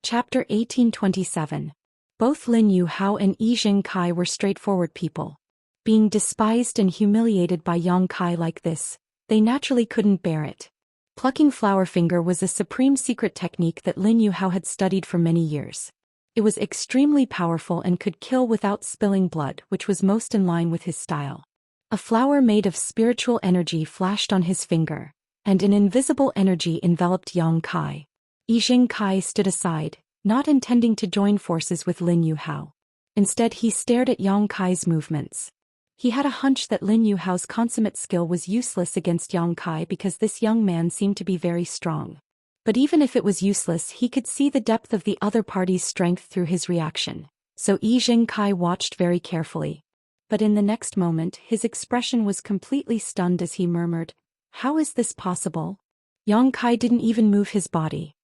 Chapter 1827. Both Lin Yuhao and Yi Kai were straightforward people. Being despised and humiliated by Yang Kai like this, they naturally couldn't bear it. Plucking flower finger was a supreme secret technique that Lin Yuhao had studied for many years. It was extremely powerful and could kill without spilling blood, which was most in line with his style. A flower made of spiritual energy flashed on his finger, and an invisible energy enveloped Yang Kai. Yi Kai stood aside, not intending to join forces with Lin Yuhao. Instead, he stared at Yang Kai's movements. He had a hunch that Lin Yuhao's consummate skill was useless against Yang Kai because this young man seemed to be very strong. But even if it was useless, he could see the depth of the other party's strength through his reaction. So Yi Kai watched very carefully. But in the next moment, his expression was completely stunned as he murmured, how is this possible? Yang Kai didn't even move his body.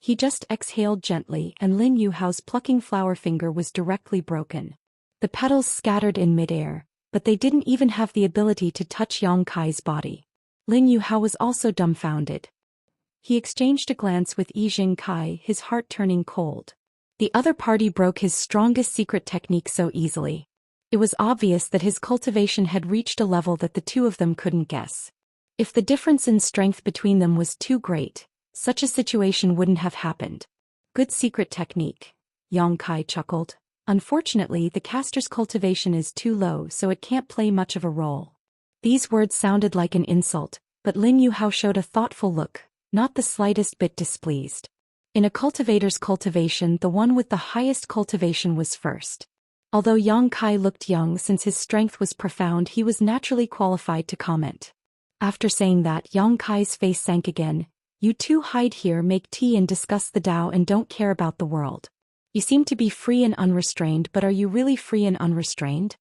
He just exhaled gently and Lin Yuhao's plucking flower finger was directly broken. The petals scattered in midair, but they didn't even have the ability to touch Yang Kai's body. Lin Yuhao was also dumbfounded. He exchanged a glance with Yi Kai, his heart turning cold. The other party broke his strongest secret technique so easily. It was obvious that his cultivation had reached a level that the two of them couldn't guess. If the difference in strength between them was too great, such a situation wouldn't have happened. Good secret technique, Yang Kai chuckled. Unfortunately, the caster's cultivation is too low, so it can't play much of a role. These words sounded like an insult, but Lin Yuhao showed a thoughtful look, not the slightest bit displeased. In a cultivator's cultivation, the one with the highest cultivation was first. Although Yang Kai looked young since his strength was profound, he was naturally qualified to comment. After saying that, Yang Kai's face sank again. You two hide here, make tea and discuss the Tao and don't care about the world. You seem to be free and unrestrained, but are you really free and unrestrained?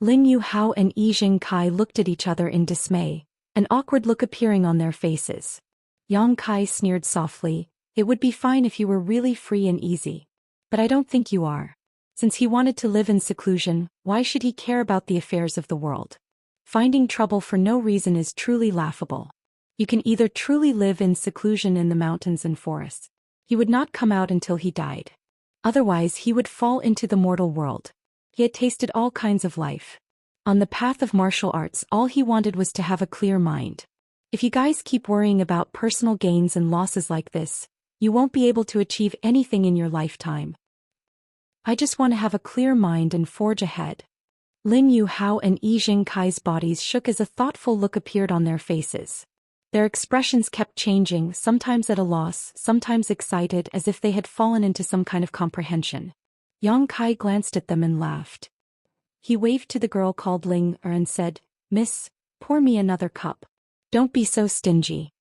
Lin Yuhao and Yi Kai looked at each other in dismay, an awkward look appearing on their faces. Yang Kai sneered softly, it would be fine if you were really free and easy. But I don't think you are. Since he wanted to live in seclusion, why should he care about the affairs of the world? Finding trouble for no reason is truly laughable. You can either truly live in seclusion in the mountains and forests. He would not come out until he died. Otherwise he would fall into the mortal world. He had tasted all kinds of life. On the path of martial arts, all he wanted was to have a clear mind. If you guys keep worrying about personal gains and losses like this, you won't be able to achieve anything in your lifetime. I just want to have a clear mind and forge ahead. Lin Yuhao and Yi Jingkai's bodies shook as a thoughtful look appeared on their faces. Their expressions kept changing, sometimes at a loss, sometimes excited, as if they had fallen into some kind of comprehension. Yang Kai glanced at them and laughed. He waved to the girl called Ling Er and said, "Miss, pour me another cup. Don't be so stingy."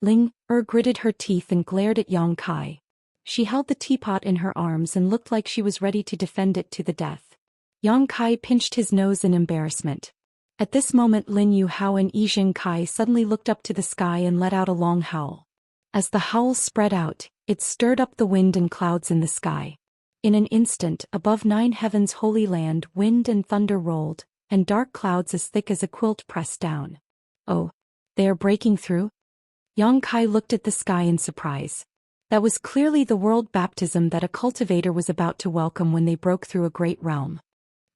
Ling Er gritted her teeth and glared at Yang Kai. She held the teapot in her arms and looked like she was ready to defend it to the death. Yang Kai pinched his nose in embarrassment. At this moment Lin Yuhao and Yi Jingkai suddenly looked up to the sky and let out a long howl. As the howl spread out, it stirred up the wind and clouds in the sky. In an instant, above 9 heavens holy land, wind and thunder rolled, and dark clouds as thick as a quilt pressed down. Oh, they are breaking through? Yang Kai looked at the sky in surprise. That was clearly the world baptism that a cultivator was about to welcome when they broke through a great realm.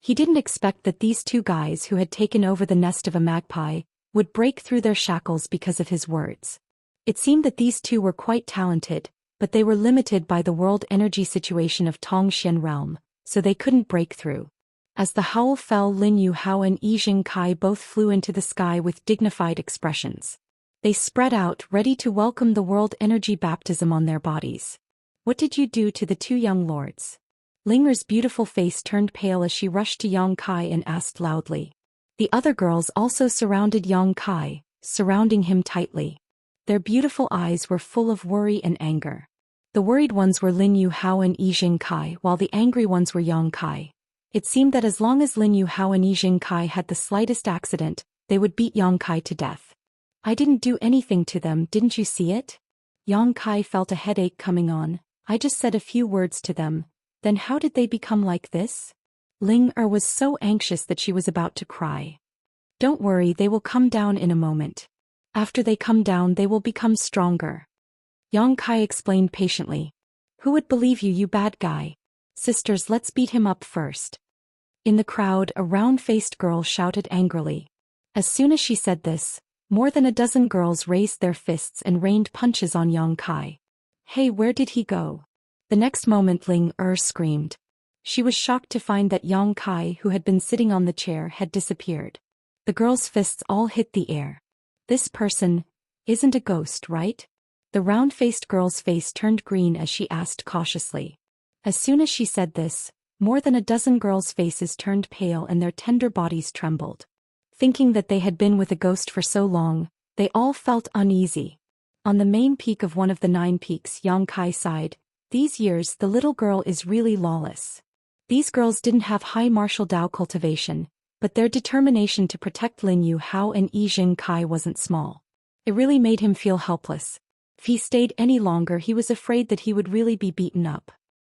He didn't expect that these two guys who had taken over the nest of a magpie would break through their shackles because of his words. It seemed that these two were quite talented, but they were limited by the world energy situation of Tongxian realm, so they couldn't break through. As the howl fell, Lin Yuhao and Yi Jingkai both flew into the sky with dignified expressions. They spread out, ready to welcome the world energy baptism on their bodies. "What did you do to the two young lords?" Ling Er's beautiful face turned pale as she rushed to Yang Kai and asked loudly. The other girls also surrounded Yang Kai, surrounding him tightly. Their beautiful eyes were full of worry and anger. The worried ones were Lin Yuhao and Yi Jingkai, while the angry ones were Yang Kai. It seemed that as long as Lin Yuhao and Yi Jingkai had the slightest accident, they would beat Yang Kai to death. "I didn't do anything to them, didn't you see it?" Yang Kai felt a headache coming on. "I just said a few words to them. Then how did they become like this?" Ling Er was so anxious that she was about to cry. "Don't worry, they will come down in a moment. After they come down they will become stronger." Yang Kai explained patiently. "Who would believe you, you bad guy? Sisters, let's beat him up first." In the crowd, a round-faced girl shouted angrily. As soon as she said this, more than a dozen girls raised their fists and rained punches on Yang Kai. "Hey, where did he go?" The next moment Ling Er screamed. She was shocked to find that Yang Kai, who had been sitting on the chair, had disappeared. The girls' fists all hit the air. "This person isn't a ghost, right?" The round-faced girl's face turned green as she asked cautiously. As soon as she said this, more than a dozen girls' faces turned pale and their tender bodies trembled. Thinking that they had been with a ghost for so long, they all felt uneasy. On the main peak of one of the 9 peaks, Yang Kai sighed. "These years the little girl is really lawless." These girls didn't have high martial Dao cultivation, but their determination to protect Lin Yuhao and Yi Jingkai wasn't small. It really made him feel helpless. If he stayed any longer he was afraid that he would really be beaten up.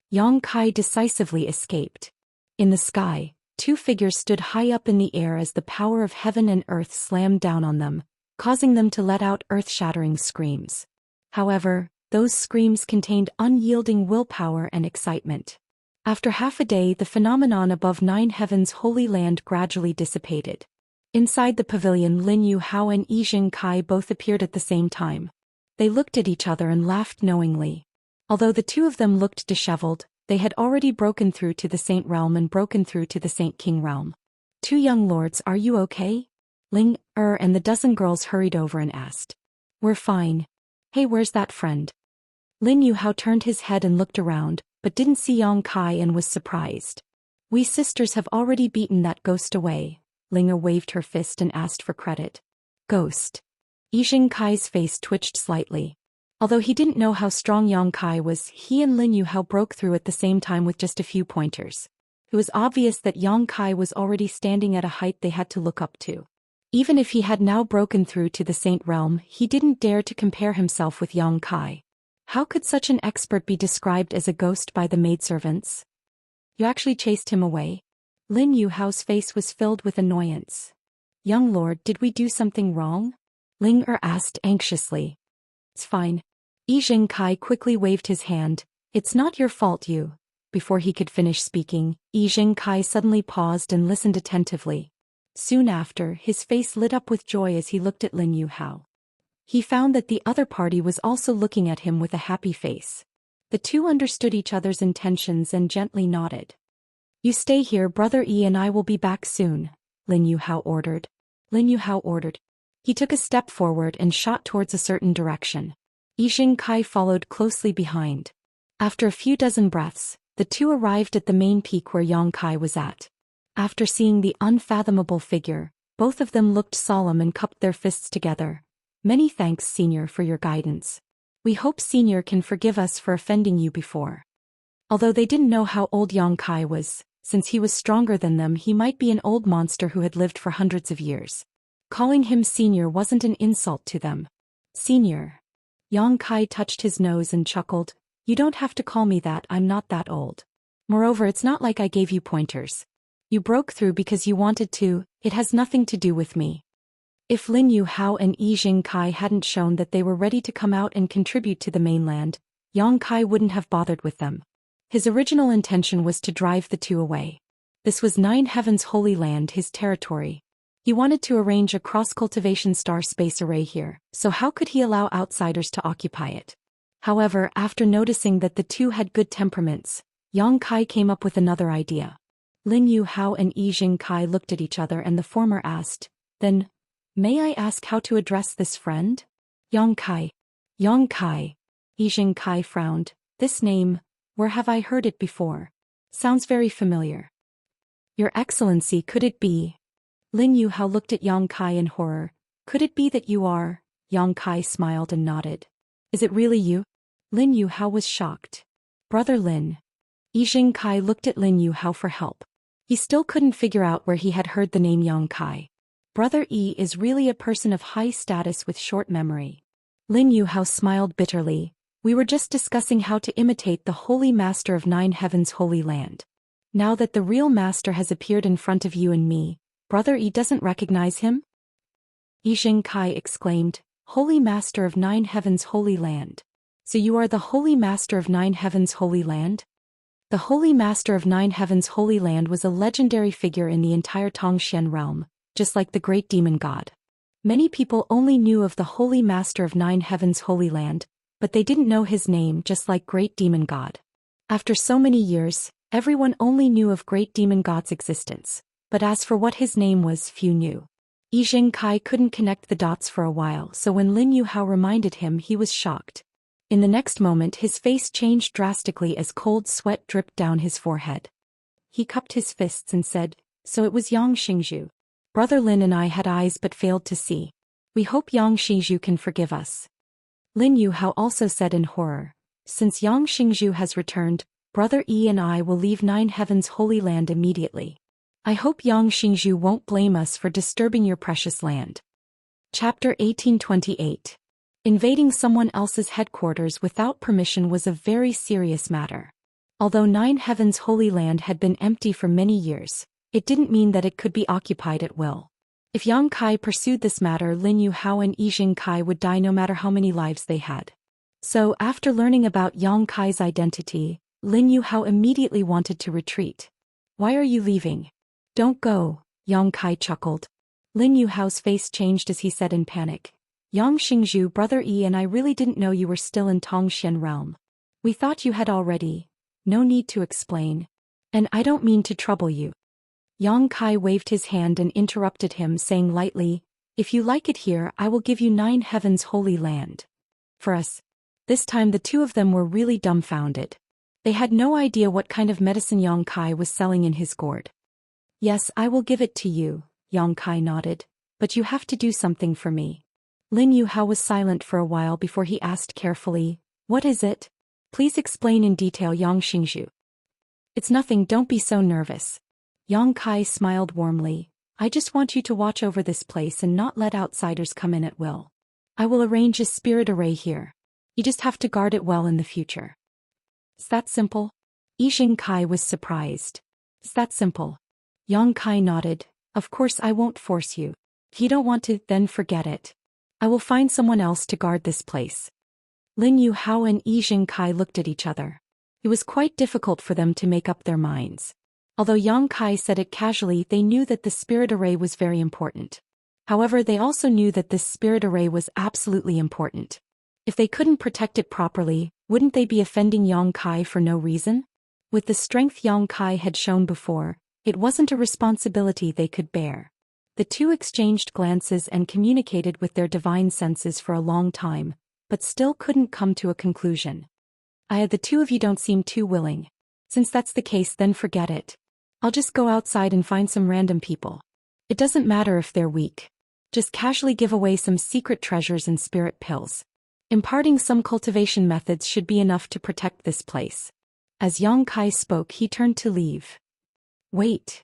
Yang Kai decisively escaped. In the sky, 2 figures stood high up in the air as the power of heaven and earth slammed down on them, causing them to let out earth-shattering screams. However, those screams contained unyielding willpower and excitement. After half a day the phenomenon above 9 heavens holy land gradually dissipated. Inside the pavilion Lin Yuhao and Yi Jingkai both appeared at the same time. They looked at each other and laughed knowingly. Although the two of them looked disheveled, they had already broken through to the Saint Realm and broken through to the Saint King Realm. "Two young lords, are you okay?" Ling Er and the dozen girls hurried over and asked. "We're fine. Hey, where's that friend?" Lin Yuhao turned his head and looked around, but didn't see Yang Kai and was surprised. "We sisters have already beaten that ghost away." Ling Er waved her fist and asked for credit. "Ghost?" Yi Jingkai's face twitched slightly. Although he didn't know how strong Yang Kai was, he and Lin Yuhao broke through at the same time with just a few pointers. It was obvious that Yang Kai was already standing at a height they had to look up to. Even if he had now broken through to the Saint Realm, he didn't dare to compare himself with Yang Kai. How could such an expert be described as a ghost by the maidservants? "You actually chased him away?" Lin Yuhao's face was filled with annoyance. "Young lord, did we do something wrong?" Ling Er asked anxiously. "It's fine." Yi Jingkai quickly waved his hand. "It's not your fault you." Before he could finish speaking, Yi Jingkai suddenly paused and listened attentively. Soon after, his face lit up with joy as he looked at Lin Yuhao. He found that the other party was also looking at him with a happy face. The two understood each other's intentions and gently nodded. "You stay here, Brother Yi, and I will be back soon," Lin Yuhao ordered. He took a step forward and shot towards a certain direction. Xianxia followed closely behind. After a few dozen breaths, the two arrived at the main peak where Xianxia was at. After seeing the unfathomable figure, both of them looked solemn and cupped their fists together. "Many thanks, Senior, for your guidance. We hope Senior can forgive us for offending you before." Although they didn't know how old Xianxia was, since he was stronger than them, he might be an old monster who had lived for hundreds of years. Calling him Senior wasn't an insult to them. "Senior." Xianxia touched his nose and chuckled. "You don't have to call me that, I'm not that old. Moreover, it's not like I gave you pointers. You broke through because you wanted to, it has nothing to do with me." If Lin Yuhao and Xianxia hadn't shown that they were ready to come out and contribute to the mainland, Xianxia wouldn't have bothered with them. His original intention was to drive the two away. This was Nine Heavens Holy Land, his territory. He wanted to arrange a cross-cultivation star space array here, so how could he allow outsiders to occupy it? However, after noticing that the two had good temperaments, Xianxia came up with another idea. Lin Yuhao and Xianxia looked at each other and the former asked, "Then, may I ask how to address this friend?" Xianxia. Xianxia frowned. "This name, where have I heard it before? Sounds very familiar." "Your Excellency, could it be?" Lin Yuhao looked at Xianxia in horror. "Could it be that you are?" Xianxia smiled and nodded. "Is it really you?" Lin Yuhao was shocked. "Brother Lin." Xianxia looked at Lin Yuhao for help. He still couldn't figure out where he had heard the name Xianxia. Brother Yi is really a person of high status with short memory. Lin Yuhao smiled bitterly. "We were just discussing how to imitate the Holy Master of Nine Heavens Holy Land. Now that the real master has appeared in front of you and me, Brother Yi doesn't recognize him?" Xianxia exclaimed. "Holy Master of Nine Heavens Holy Land. So you are the Holy Master of Nine Heavens Holy Land?" The Holy Master of Nine Heavens Holy Land was a legendary figure in the entire Zhou realm, just like the great demon god. Many people only knew of the Holy Master of Nine Heavens Holy Land, but they didn't know his name, just like great demon god. After so many years, everyone only knew of great demon god's existence, but as for what his name was, few knew. Xianxia couldn't connect the dots for a while, so when Lin Yuhao reminded him, he was shocked. In the next moment, his face changed drastically as cold sweat dripped down his forehead. He cupped his fists and said, "So it was Yang Xingzhu. Brother Lin and I had eyes but failed to see. We hope Yang Xingzhu can forgive us." Lin Yuhao also said in horror, "Since Yang Xingzhu has returned, Brother Yi and I will leave Nine Heavens Holy Land immediately. I hope Yang Xingzhu won't blame us for disturbing your precious land." Chapter 1828. Invading someone else's headquarters without permission was a very serious matter. Although Nine Heavens Holy Land had been empty for many years, it didn't mean that it could be occupied at will. If Xianxia pursued this matter, Lin Yuhao and Xianxia would die no matter how many lives they had. So, after learning about Xianxia's identity, Lin Yuhao immediately wanted to retreat. "Why are you leaving?" "Don't go," Xianxia chuckled. Lin Yuhao's face changed as he said in panic, "Yang Xingzhu, Brother Yi and I really didn't know you were still in Zhou realm. We thought you had already. No need to explain. And I don't mean to trouble you." Xianxia waved his hand and interrupted him, saying lightly, "If you like it here, I will give you Nine Heavens Holy Land. For us." This time the two of them were really dumbfounded. They had no idea what kind of medicine Xianxia was selling in his gourd. "Yes, I will give it to you," Xianxia nodded, "but you have to do something for me." Lin Yuhao was silent for a while before he asked carefully, "What is it? Please explain in detail, Yang Xingzhu." "It's nothing, don't be so nervous." Xianxia smiled warmly. "I just want you to watch over this place and not let outsiders come in at will. I will arrange a spirit array here. You just have to guard it well in the future." "Is that simple?" Xianxia was surprised. "Is that simple?" Xianxia nodded. "Of course I won't force you. If you don't want to, then forget it. I will find someone else to guard this place." Lin Yuhao and Xianxia looked at each other. It was quite difficult for them to make up their minds. Although Yang Kai said it casually, they knew that the spirit array was very important. However, they also knew that this spirit array was absolutely important. If they couldn't protect it properly, wouldn't they be offending Yang Kai for no reason? With the strength Yang Kai had shown before, it wasn't a responsibility they could bear. The two exchanged glances and communicated with their divine senses for a long time, but still couldn't come to a conclusion. The two of you don't seem too willing. Since that's the case, then forget it. I'll just go outside and find some random people. It doesn't matter if they're weak. Just casually give away some secret treasures and spirit pills. Imparting some cultivation methods should be enough to protect this place. As Yang Kai spoke, he turned to leave. Wait.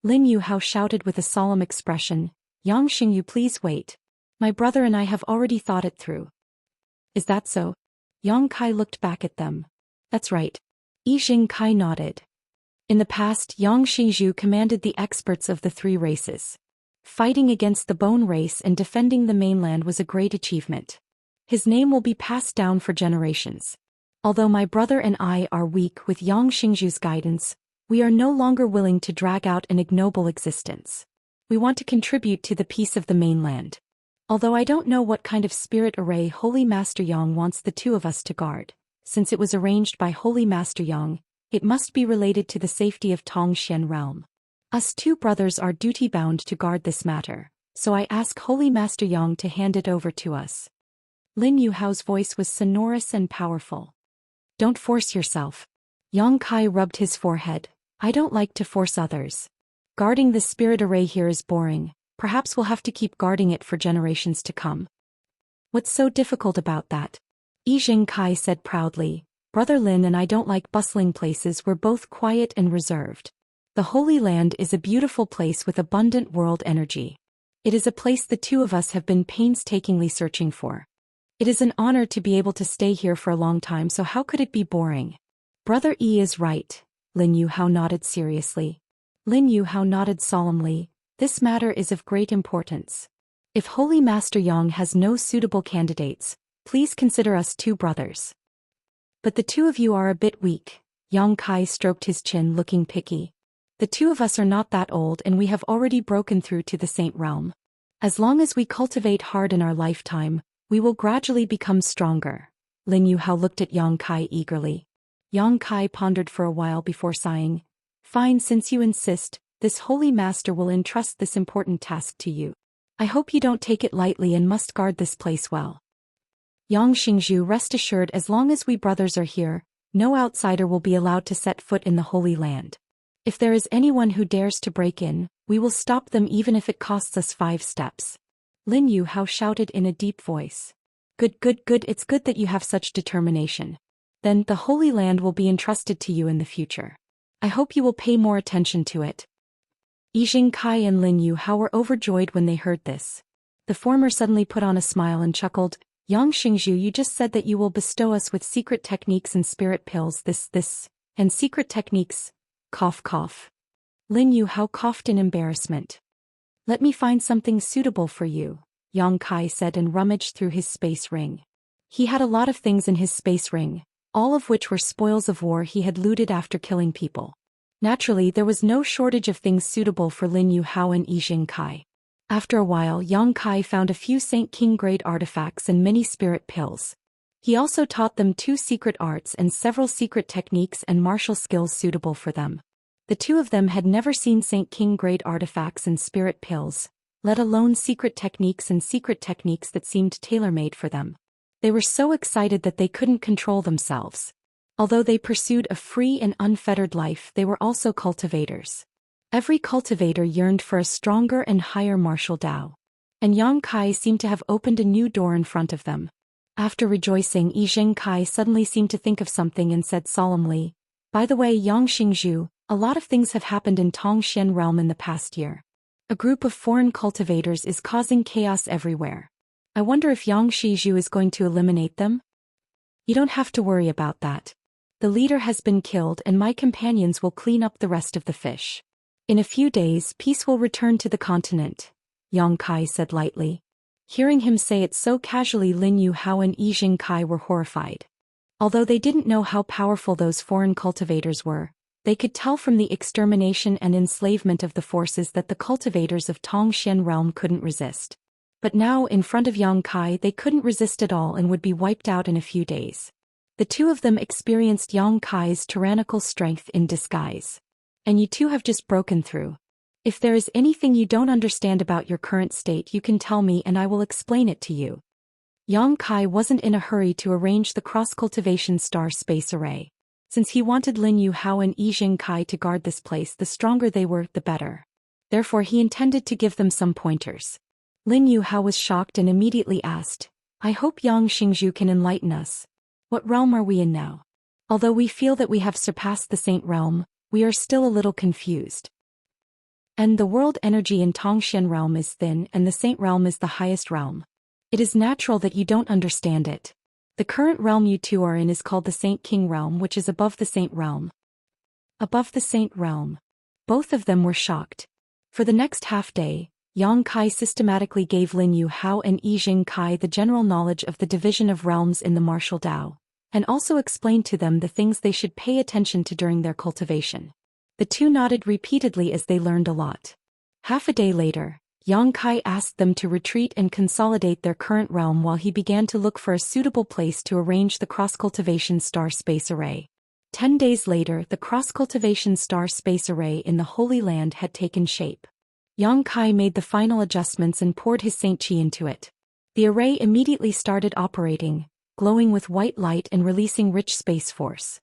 Lin Yuhao shouted with a solemn expression, Yang Xingyu, please wait. My brother and I have already thought it through. Is that so? Yang Kai looked back at them. That's right. Yijing Kai nodded. In the past, Yang Xingyu commanded the experts of the three races. Fighting against the Bone race and defending the mainland was a great achievement. His name will be passed down for generations. Although my brother and I are weak, with Yang Xingyu's guidance, we are no longer willing to drag out an ignoble existence. We want to contribute to the peace of the mainland. Although I don't know what kind of spirit array Holy Master Yang wants the two of us to guard, since it was arranged by Holy Master Yang, it must be related to the safety of Xian realm. Us two brothers are duty-bound to guard this matter, so I ask Holy Master Yang to hand it over to us. Lin Yuhao's voice was sonorous and powerful. Don't force yourself. Yang Kai rubbed his forehead. I don't like to force others. Guarding the spirit array here is boring. Perhaps we'll have to keep guarding it for generations to come. What's so difficult about that? Yijing Kai said proudly. Brother Lin and I don't like bustling places. We're both quiet and reserved. The Holy Land is a beautiful place with abundant world energy. It is a place the two of us have been painstakingly searching for. It is an honor to be able to stay here for a long time, so how could it be boring? Brother E is right. Lin Yuhao nodded seriously. Lin Yuhao nodded solemnly. This matter is of great importance. If Holy Master Yang has no suitable candidates, please consider us two brothers. But the two of you are a bit weak. Yang Kai stroked his chin, looking picky. The two of us are not that old and we have already broken through to the Saint realm. As long as we cultivate hard in our lifetime, we will gradually become stronger. Lin Yuhao looked at Yang Kai eagerly. Yang Kai pondered for a while before sighing. Fine, since you insist, this holy master will entrust this important task to you. I hope you don't take it lightly and must guard this place well. Yang Xingyu, rest assured, as long as we brothers are here, no outsider will be allowed to set foot in the Holy Land. If there is anyone who dares to break in, we will stop them even if it costs us 5 steps. Lin Yuhao shouted in a deep voice. Good, it's good that you have such determination. Then the Holy Land will be entrusted to you in the future. I hope you will pay more attention to it. Yijing Kai and Lin Yuhao were overjoyed when they heard this. The former suddenly put on a smile and chuckled. Yang Xingyu, you just said that you will bestow us with secret techniques and spirit pills, and secret techniques. Cough, cough. Lin Yuhao coughed in embarrassment. Let me find something suitable for you, Yang Kai said and rummaged through his space ring. He had a lot of things in his space ring, all of which were spoils of war he had looted after killing people. Naturally, there was no shortage of things suitable for Lin Yuhao and Yijing Kai. After a while, Yang Kai found a few Saint King grade artifacts and many spirit pills. He also taught them 2 secret arts and several secret techniques and martial skills suitable for them. The two of them had never seen Saint King grade artifacts and spirit pills, let alone secret techniques and secret techniques that seemed tailor-made for them. They were so excited that they couldn't control themselves. Although they pursued a free and unfettered life, they were also cultivators. Every cultivator yearned for a stronger and higher martial Tao. And Yang Kai seemed to have opened a new door in front of them. After rejoicing, Yijing Kai suddenly seemed to think of something and said solemnly, By the way, Yang Xingyu, a lot of things have happened in Xian realm in the past year. A group of foreign cultivators is causing chaos everywhere. I wonder if Yang Xingyu is going to eliminate them? You don't have to worry about that. The leader has been killed and my companions will clean up the rest of the fish. In a few days, peace will return to the continent, Yang Kai said lightly. Hearing him say it so casually, Lin Yuhao and Yijing Kai were horrified. Although they didn't know how powerful those foreign cultivators were, They could tell from the extermination and enslavement of the forces that the cultivators of Zhou Xian realm couldn't resist. But now in front of Yang Kai they couldn't resist at all and would be wiped out in a few days. The two of them experienced Yang Kai's tyrannical strength in disguise. And you two have just broken through. If there is anything you don't understand about your current state, you can tell me and I will explain it to you. Yang Kai wasn't in a hurry to arrange the cross-cultivation star space array. Since he wanted Lin Yuhao and Yijing Kai to guard this place, the stronger they were, the better. Therefore he intended to give them some pointers. Lin Yuhao was shocked and immediately asked, I hope Yang Xingzhu can enlighten us. What realm are we in now? Although we feel that we have surpassed the Saint realm, we are still a little confused. And the world energy in Zhou realm is thin and the Saint realm is the highest realm. It is natural that you don't understand it. The current realm you two are in is called the Saint King realm, which is above the Saint realm. Above the Saint realm. Both of them were shocked. For the next half day, Yang Kai systematically gave Lin Yuhao and Yijing Kai the general knowledge of the division of realms in the martial Tao, and also explained to them the things they should pay attention to during their cultivation. The two nodded repeatedly as they learned a lot. Half a day later, Yang Kai asked them to retreat and consolidate their current realm while he began to look for a suitable place to arrange the cross-cultivation star space array. 10 days later, the cross-cultivation star space array in the Holy Land had taken shape. Yang Kai made the final adjustments and poured his Saint Qi into it. The array immediately started operating, glowing with white light and releasing rich space force.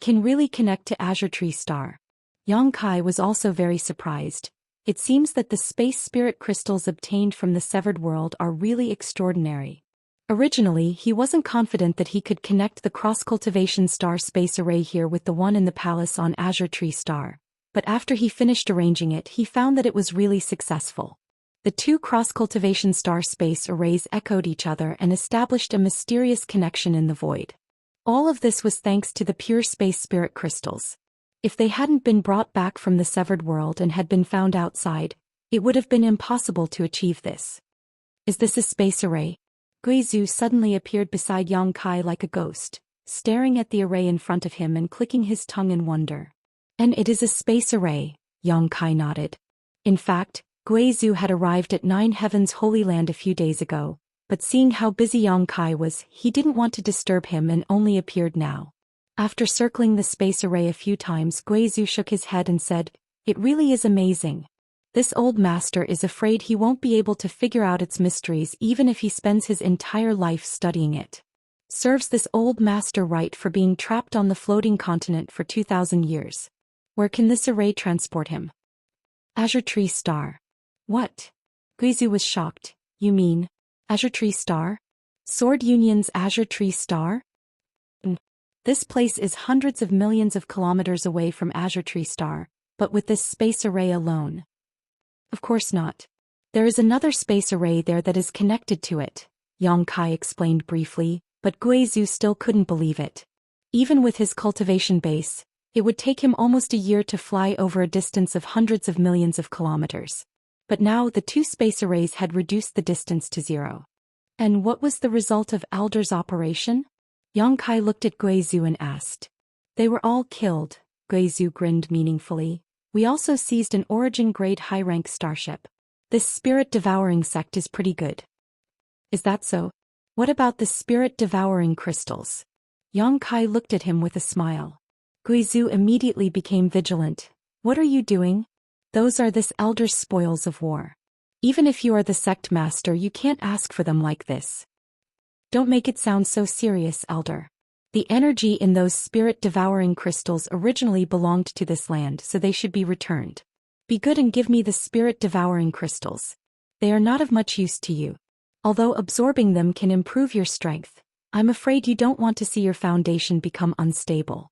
Can really connect to Azure Tree Star. Yang Kai was also very surprised. It seems that the space spirit crystals obtained from the severed world are really extraordinary. Originally, he wasn't confident that he could connect the cross-cultivation star space array here with the one in the palace on Azure Tree Star, but after he finished arranging it, he found that it was really successful. The two cross-cultivation star space arrays echoed each other and established a mysterious connection in the void. All of this was thanks to the pure space spirit crystals. If they hadn't been brought back from the severed world and had been found outside, it would have been impossible to achieve this. Is this a space array? Guizhu suddenly appeared beside Yang Kai like a ghost, staring at the array in front of him and clicking his tongue in wonder. And it is a space array, Yang Kai nodded. In fact, Guizhu had arrived at Nine Heavens Holy Land a few days ago, but seeing how busy Yang Kai was, he didn't want to disturb him and only appeared now. After circling the space array a few times, Guizhu shook his head and said, It really is amazing. This old master is afraid he won't be able to figure out its mysteries even if he spends his entire life studying it. Serves this old master right for being trapped on the floating continent for 2,000 years. Where can this array transport him? Azure Tree Star. What? Guizhu was shocked. You mean, Azure Tree Star? Sword Union's Azure Tree Star? This place is hundreds of millions of kilometers away from Azure Tree Star, but with this space array alone. Of course not. There is another space array there that is connected to it, Yang Kai explained briefly, but Guizhu still couldn't believe it. Even with his cultivation base, it would take him almost a year to fly over a distance of hundreds of millions of kilometers. But now the two space arrays had reduced the distance to 0. And what was the result of Alder's operation? Yang Kai looked at Guizhu and asked. They were all killed, Guizhu grinned meaningfully. We also seized an origin-grade high-rank starship. This spirit-devouring sect is pretty good. Is that so? What about the spirit-devouring crystals? Yang Kai looked at him with a smile. Guizhu immediately became vigilant. What are you doing? Those are this elder's spoils of war. Even if you are the sect master, you can't ask for them like this. Don't make it sound so serious, Elder. The energy in those spirit-devouring crystals originally belonged to this land, so they should be returned. Be good and give me the spirit-devouring crystals. They are not of much use to you. Although absorbing them can improve your strength, I'm afraid you don't want to see your foundation become unstable.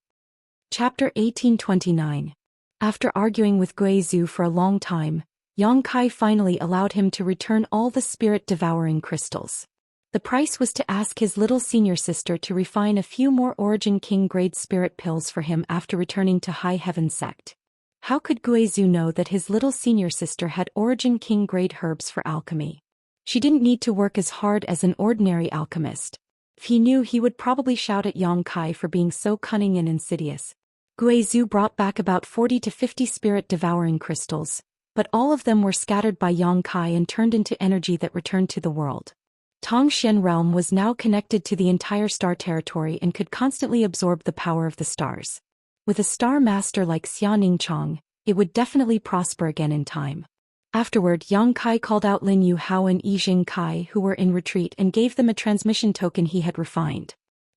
Chapter 1829. After arguing with Guizhu for a long time, Yang Kai finally allowed him to return all the spirit-devouring crystals. The price was to ask his little senior sister to refine a few more Origin King grade spirit pills for him after returning to High Heaven Sect. How could Guizhu know that his little senior sister had Origin King grade herbs for alchemy? She didn't need to work as hard as an ordinary alchemist. If he knew, he would probably shout at Yang Kai for being so cunning and insidious. Guizhou brought back about 40 to 50 spirit-devouring crystals, but all of them were scattered by Yang Kai and turned into energy that returned to the world. Tongxian realm was now connected to the entire star territory and could constantly absorb the power of the stars. With a star master like Xianxia, it would definitely prosper again in time. Afterward, Yang Kai called out Lin Yu Hao and Yi Jing Kai, who were in retreat, and gave them a transmission token he had refined.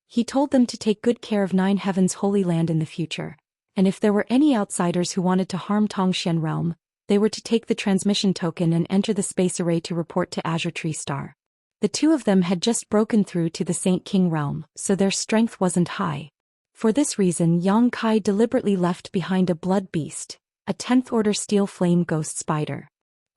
He told them to take good care of Nine Heavens' Holy Land in the future, and if there were any outsiders who wanted to harm Tongxian realm, they were to take the transmission token and enter the space array to report to Azure Tree Star. The two of them had just broken through to the Saint King realm, so their strength wasn't high. For this reason, Yang Kai deliberately left behind a blood beast, a 10th order steel flame ghost spider.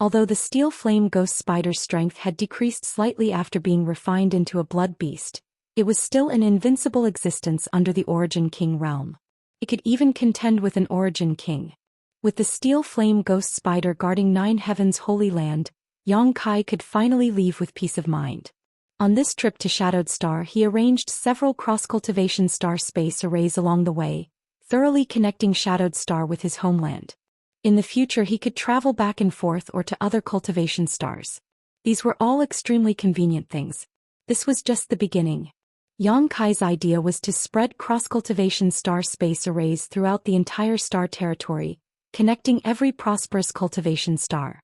Although the steel flame ghost spider's strength had decreased slightly after being refined into a blood beast, it was still an invincible existence under the Origin King realm. It could even contend with an Origin King. With the steel flame ghost spider guarding Nine Heavens' Holy Land, Yang Kai could finally leave with peace of mind. On this trip to Shadowed Star, he arranged several cross-cultivation star space arrays along the way, thoroughly connecting Shadowed Star with his homeland. In the future he could travel back and forth or to other cultivation stars. These were all extremely convenient things. This was just the beginning. Yang Kai's idea was to spread cross-cultivation star space arrays throughout the entire star territory, connecting every prosperous cultivation star.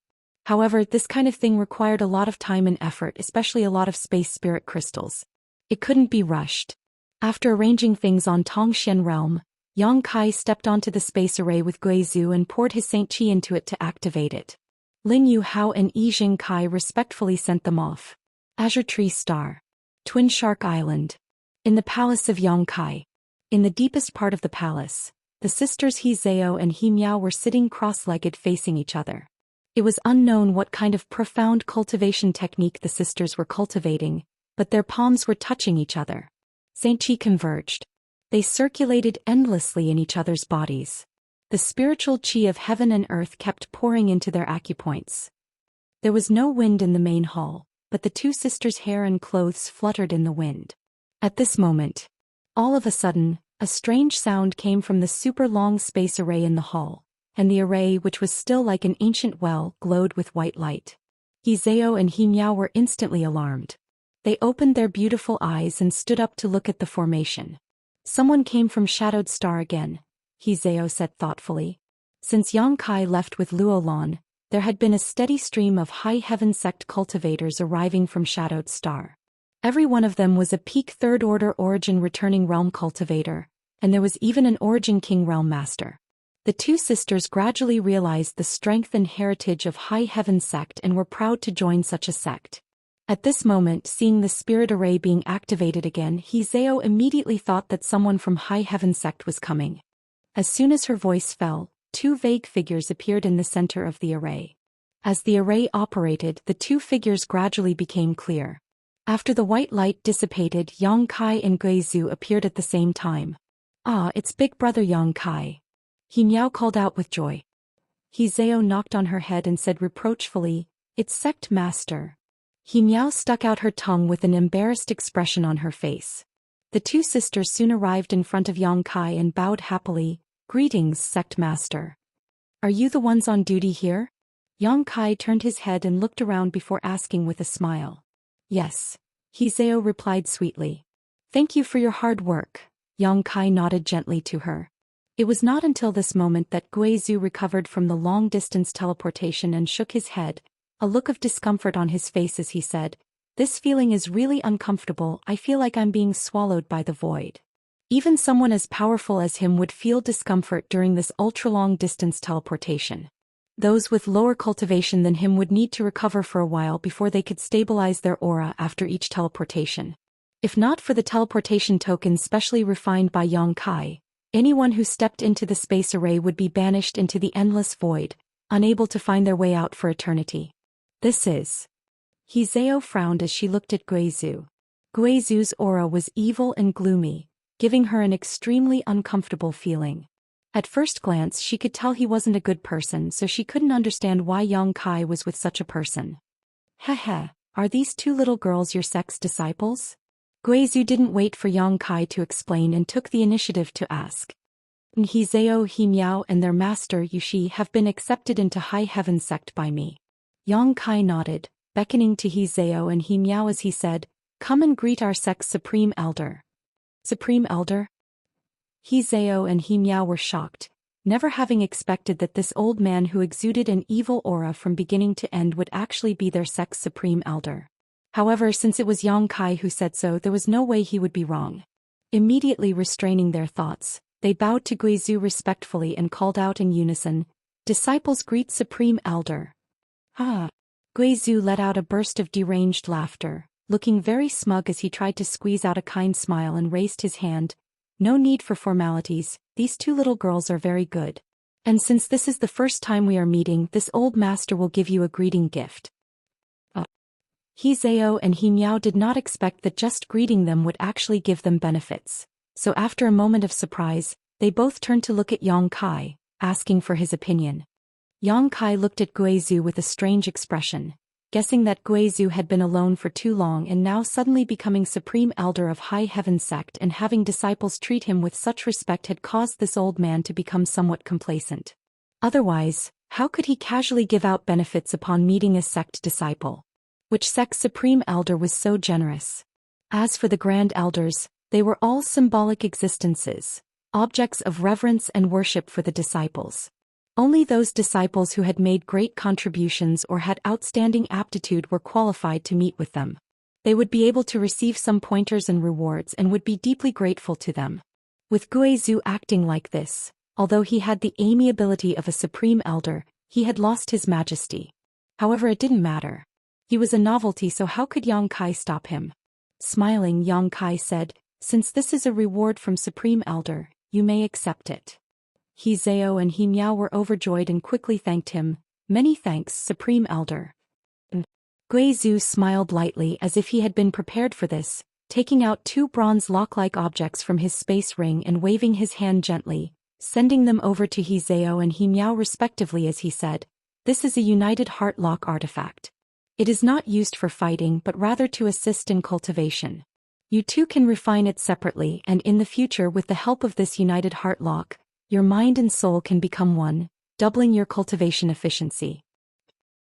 However, this kind of thing required a lot of time and effort, especially a lot of space spirit crystals. It couldn't be rushed. After arranging things on Tongxian realm, Yang Kai stepped onto the space array with Guizhou and poured his Saint Qi into it to activate it. Lin Yu Hao and Yi Jing Kai respectfully sent them off. Azure Tree Star. Twin Shark Island. In the palace of Yang Kai. In the deepest part of the palace, the sisters He Zhao and He Miao were sitting cross-legged facing each other. It was unknown what kind of profound cultivation technique the sisters were cultivating, but their palms were touching each other. Saint Qi converged. They circulated endlessly in each other's bodies. The spiritual qi of heaven and earth kept pouring into their acupoints. There was no wind in the main hall, but the two sisters' hair and clothes fluttered in the wind. At this moment, all of a sudden, a strange sound came from the super-long space array in the hall, and the array, which was still like an ancient well, glowed with white light. He Zhao and He Miao were instantly alarmed. They opened their beautiful eyes and stood up to look at the formation. Someone came from Shadowed Star again, He Zhao said thoughtfully. Since Yang Kai left with Luolan, there had been a steady stream of High Heaven sect cultivators arriving from Shadowed Star. Every one of them was a peak third-order Origin returning realm cultivator, and there was even an Origin King realm master. The two sisters gradually realized the strength and heritage of High Heaven sect and were proud to join such a sect. At this moment, seeing the spirit array being activated again, He Zhao immediately thought that someone from High Heaven sect was coming. As soon as her voice fell, two vague figures appeared in the center of the array. As the array operated, the two figures gradually became clear. After the white light dissipated, Yang Kai and Guizhou appeared at the same time. "Ah, it's Big Brother Yang Kai." He Miao called out with joy. He Zhao knocked on her head and said reproachfully, "It's Sect Master." He Miao stuck out her tongue with an embarrassed expression on her face. The two sisters soon arrived in front of Yang Kai and bowed happily. "Greetings, Sect Master. Are you the ones on duty here?" Yang Kai turned his head and looked around before asking with a smile. "Yes," He Zhao replied sweetly. "Thank you for your hard work." Yang Kai nodded gently to her. It was not until this moment that Guizhou recovered from the long-distance teleportation and shook his head, a look of discomfort on his face as he said, "This feeling is really uncomfortable. I feel like I'm being swallowed by the void." Even someone as powerful as him would feel discomfort during this ultra-long-distance teleportation. Those with lower cultivation than him would need to recover for a while before they could stabilize their aura after each teleportation. If not for the teleportation token specially refined by Yang Kai, anyone who stepped into the space array would be banished into the endless void, unable to find their way out for eternity. This is... He Zhao frowned as she looked at Guizhou. Guizhou's aura was evil and gloomy, giving her an extremely uncomfortable feeling. At first glance she could tell he wasn't a good person, so she couldn't understand why Yang Kai was with such a person. "Heh, are these two little girls your sect's disciples?" Guizhou didn't wait for Yang Kai to explain and took the initiative to ask. He Zhao He Miao and their master Yushi have been accepted into High Heaven sect by me. Yang Kai nodded, beckoning to He Zhao and He Miao as he said, "Come and greet our sect's Supreme Elder." Supreme Elder? He Zhao and He Miao were shocked, never having expected that this old man who exuded an evil aura from beginning to end would actually be their sect's Supreme Elder. However, since it was Yang Kai who said so, there was no way he would be wrong. Immediately restraining their thoughts, they bowed to Guizhou respectfully and called out in unison, "Disciples greet Supreme Elder." Ah! Guizhou let out a burst of deranged laughter, looking very smug as he tried to squeeze out a kind smile and raised his hand. "No need for formalities, these two little girls are very good. And since this is the first time we are meeting, this old master will give you a greeting gift." He Zhao and He Miao did not expect that just greeting them would actually give them benefits, so after a moment of surprise, they both turned to look at Yang Kai, asking for his opinion. Yang Kai looked at Guizhou with a strange expression, guessing that Guizhou had been alone for too long and now suddenly becoming Supreme Elder of High Heaven sect and having disciples treat him with such respect had caused this old man to become somewhat complacent. Otherwise, how could he casually give out benefits upon meeting a sect disciple? Which sect's Supreme Elder was so generous? As for the Grand Elders, they were all symbolic existences, objects of reverence and worship for the disciples. Only those disciples who had made great contributions or had outstanding aptitude were qualified to meet with them. They would be able to receive some pointers and rewards and would be deeply grateful to them. With Guizhou acting like this, although he had the amiability of a Supreme Elder, he had lost his majesty. However, it didn't matter. He was a novelty, so how could Yang Kai stop him? Smiling, Yang Kai said, "Since this is a reward from Supreme Elder, you may accept it." He Zhao and He Miao were overjoyed and quickly thanked him. "Many thanks, Supreme Elder." Guizhou smiled lightly as if he had been prepared for this, taking out two bronze lock-like objects from his space ring and waving his hand gently, sending them over to He Zhao and He Miao respectively as he said, "This is a United Heart Lock artifact. It is not used for fighting but rather to assist in cultivation. You two can refine it separately and in the future with the help of this United Heart Lock, your mind and soul can become one, doubling your cultivation efficiency."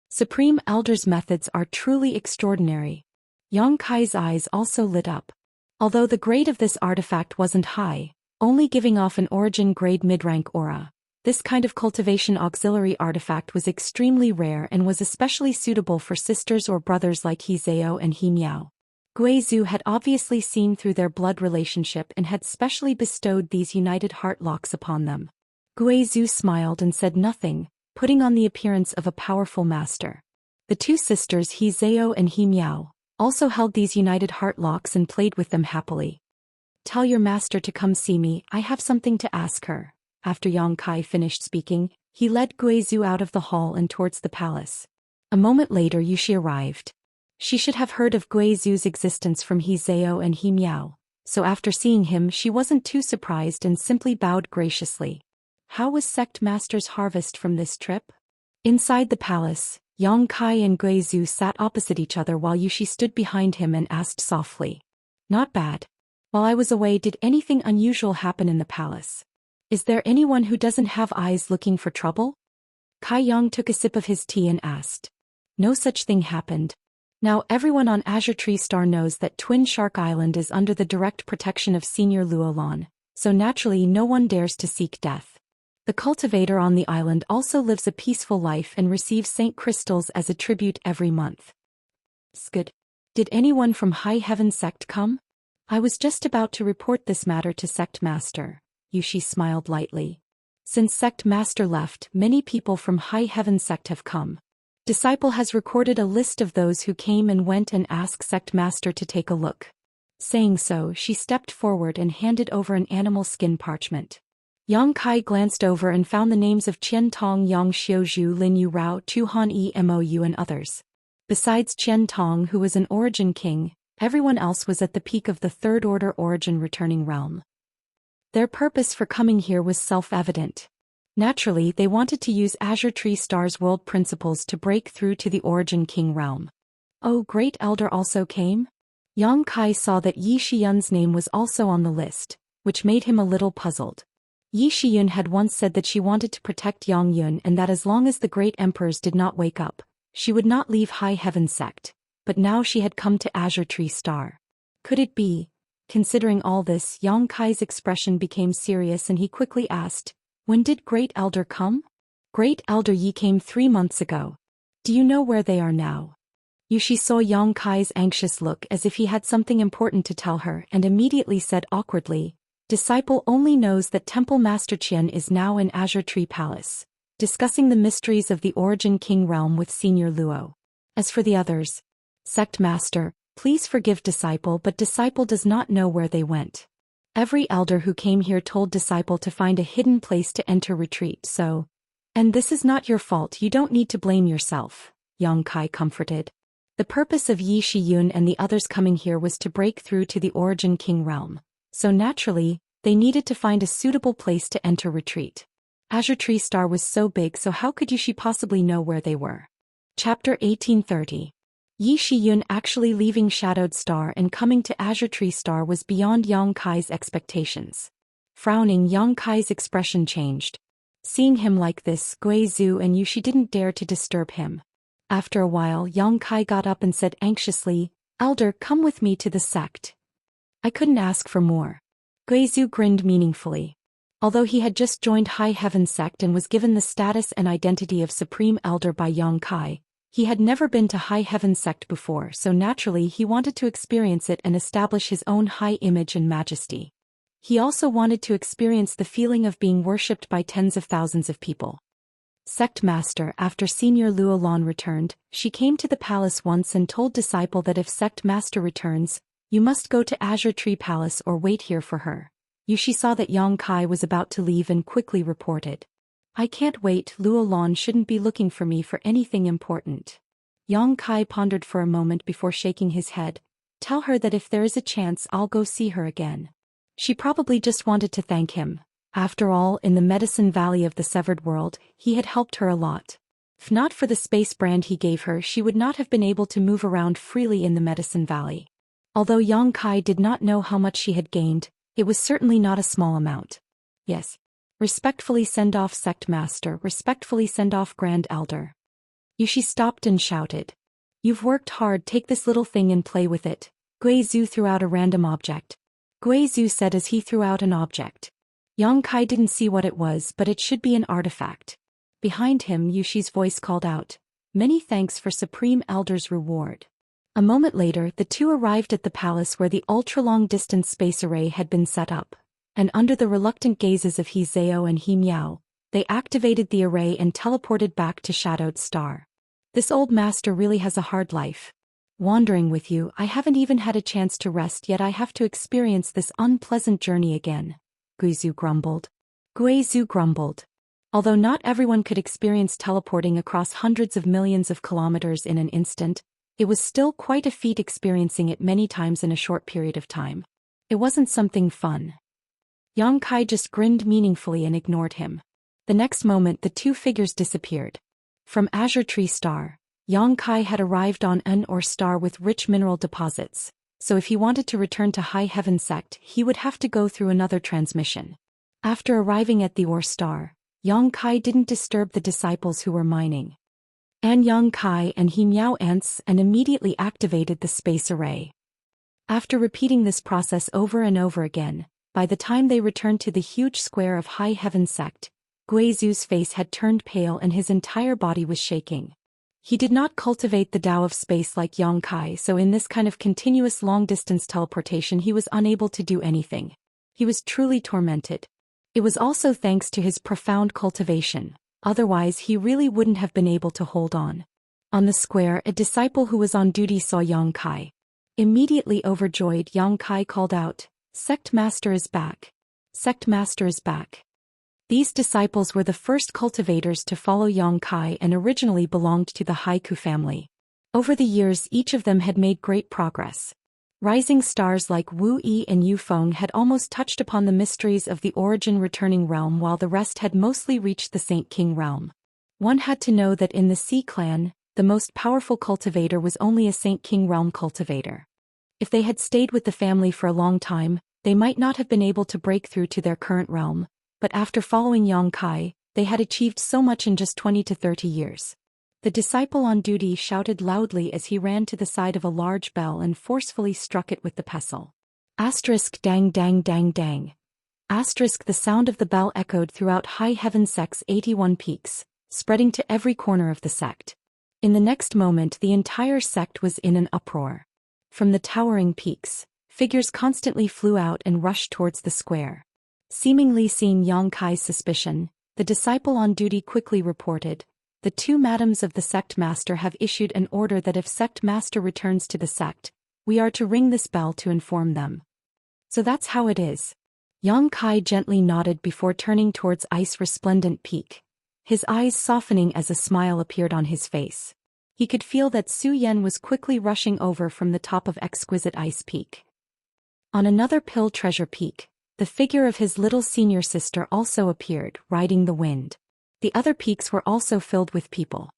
Supreme Elder's methods are truly extraordinary. Yang Kai's eyes also lit up. Although the grade of this artifact wasn't high, only giving off an origin grade mid-rank aura, this kind of cultivation auxiliary artifact was extremely rare and was especially suitable for sisters or brothers like He Zhao and He Miao. Guizhou had obviously seen through their blood relationship and had specially bestowed these United Heart Locks upon them. Guizhou smiled and said nothing, putting on the appearance of a powerful master. The two sisters He Zhao and He Miao also held these United Heart Locks and played with them happily. "Tell your master to come see me, I have something to ask her." After Yang Kai finished speaking, he led Guizhou out of the hall and towards the palace. A moment later Yushi arrived. She should have heard of Guizhou's existence from He Zhao and He Miao, so after seeing him she wasn't too surprised and simply bowed graciously. How was Sect Master's harvest from this trip? Inside the palace, Yang Kai and Guizhou sat opposite each other while Yushi stood behind him and asked softly. "Not bad. While I was away, did anything unusual happen in the palace? Is there anyone who doesn't have eyes looking for trouble?" Kai Yang took a sip of his tea and asked. "No such thing happened. Now everyone on Azure Tree Star knows that Twin Shark Island is under the direct protection of Senior Luolan, so naturally no one dares to seek death. The cultivator on the island also lives a peaceful life and receives Saint Crystals as a tribute every month." Good. Did anyone from High Heaven Sect come? I was just about to report this matter to Sect Master. Yushi smiled lightly. Since Sect Master left, many people from High Heaven Sect have come. Disciple has recorded a list of those who came and went and asked Sect Master to take a look. Saying so, she stepped forward and handed over an animal skin parchment. Yang Kai glanced over and found the names of Qian Tong, Yang Xiuzhu, Lin Yu Rao, Chu Han Mou and others. Besides Qian Tong, who was an origin king, everyone else was at the peak of the Third Order origin returning realm. Their purpose for coming here was self-evident. Naturally, they wanted to use Azure Tree Star's world principles to break through to the Origin King realm. Oh, Great Elder also came? Yang Kai saw that Yi Xian's name was also on the list, which made him a little puzzled. Yi Shiyun had once said that she wanted to protect Yongyun and that as long as the great emperors did not wake up, she would not leave High Heaven sect, but now she had come to Azure Tree Star. Could it be? Considering all this, Yang Kai's expression became serious and he quickly asked, "When did Great Elder come?" "Great Elder Yi came 3 months ago. Do you know where they are now?" Yushi saw Yang Kai's anxious look as if he had something important to tell her and immediately said awkwardly, "Disciple only knows that Temple Master Qian is now in Azure Tree Palace, discussing the mysteries of the Origin King realm with Senior Luo. As for the others, Sect Master, please forgive Disciple, but Disciple does not know where they went. Every elder who came here told Disciple to find a hidden place to enter retreat, so... And this is not your fault, you don't need to blame yourself," Yang Kai comforted. The purpose of Yi Shiyun and the others coming here was to break through to the Origin King realm, so naturally, they needed to find a suitable place to enter retreat. Azure Tree Star was so big, so how could Yushi possibly know where they were? Chapter 1830. Yi Shiyun actually leaving Shadowed Star and coming to Azure Tree Star was beyond Yang Kai's expectations. Frowning, Yang Kai's expression changed. Seeing him like this, Guizhu and Yushi didn't dare to disturb him. After a while, Yang Kai got up and said anxiously, "Elder, come with me to the sect." "I couldn't ask for more." Guizhu grinned meaningfully. Although he had just joined High Heaven sect and was given the status and identity of Supreme Elder by Yang Kai, he had never been to High Heaven sect before, so naturally he wanted to experience it and establish his own high image and majesty. He also wanted to experience the feeling of being worshipped by tens of thousands of people. Sect Master, after Senior Luo Lan returned, she came to the palace once and told Disciple that if Sect Master returns, you must go to Azure Tree Palace or wait here for her. Yushi saw that Yang Kai was about to leave and quickly reported, "I can't wait, Luo Lan shouldn't be looking for me for anything important." Yang Kai pondered for a moment before shaking his head. "Tell her that if there is a chance I'll go see her again." She probably just wanted to thank him. After all, in the Medicine Valley of the Severed World, he had helped her a lot. If not for the space brand he gave her, she would not have been able to move around freely in the Medicine Valley. Although Yang Kai did not know how much she had gained, it was certainly not a small amount. "Yes. Respectfully send off Sect Master, respectfully send off Grand Elder." Yushi stopped and shouted, "You've worked hard, take this little thing and play with it." Guizhu threw out a random object. Guizhu said as he threw out an object. Yang Kai didn't see what it was, but it should be an artifact. Behind him, Yushi's voice called out, "Many thanks for Supreme Elder's reward." A moment later, the two arrived at the palace where the ultra-long-distance space array had been set up, and under the reluctant gazes of He Zhao and He Miao, they activated the array and teleported back to Shadowed Star. "This old master really has a hard life. Wandering with you, I haven't even had a chance to rest, yet I have to experience this unpleasant journey again," Guizhu grumbled. Although not everyone could experience teleporting across hundreds of millions of kilometers in an instant, it was still quite a feat experiencing it many times in a short period of time. It wasn't something fun. Yang Kai just grinned meaningfully and ignored him. The next moment the two figures disappeared. From Azure Tree Star, Yang Kai had arrived on an Or star with rich mineral deposits, so if he wanted to return to High Heaven sect he would have to go through another transmission. After arriving at the Or star, Yang Kai didn't disturb the disciples who were mining. Yang Kai and He Miao ants and immediately activated the space array. After repeating this process over and over again, by the time they returned to the huge square of High Heaven sect, Guizhu's face had turned pale and his entire body was shaking. He did not cultivate the Tao of space like Yang Kai, so in this kind of continuous long-distance teleportation he was unable to do anything. He was truly tormented. It was also thanks to his profound cultivation, otherwise he really wouldn't have been able to hold on. On the square, a disciple who was on duty saw Yang Kai. Immediately overjoyed, Yang Kai called out, "Sect Master is back! Sect Master is back!" These disciples were the first cultivators to follow Yang Kai and originally belonged to the Haiku family. Over the years each of them had made great progress. Rising stars like Wu Yi and Yu Feng had almost touched upon the mysteries of the origin returning realm, while the rest had mostly reached the Saint King realm. One had to know that in the Sea clan, the most powerful cultivator was only a Saint King realm cultivator. If they had stayed with the family for a long time, they might not have been able to break through to their current realm, but after following Yang Kai, they had achieved so much in just 20 to 30 years. The disciple on duty shouted loudly as he ran to the side of a large bell and forcefully struck it with the pestle. Asterisk dang dang dang dang. Asterisk the sound of the bell echoed throughout High Heaven Sect's 81 peaks, spreading to every corner of the sect. In the next moment the entire sect was in an uproar. From the towering peaks, figures constantly flew out and rushed towards the square. Seemingly seeing Yang Kai's suspicion, the disciple on duty quickly reported, "The two madams of the sect master have issued an order that if sect master returns to the sect, we are to ring this bell to inform them." "So that's how it is." Yang Kai gently nodded before turning towards Ice Resplendent Peak, his eyes softening as a smile appeared on his face. He could feel that Zhou Xian was quickly rushing over from the top of Exquisite Ice Peak. On another Pill Treasure Peak, the figure of his little senior sister also appeared, riding the wind. The other peaks were also filled with people.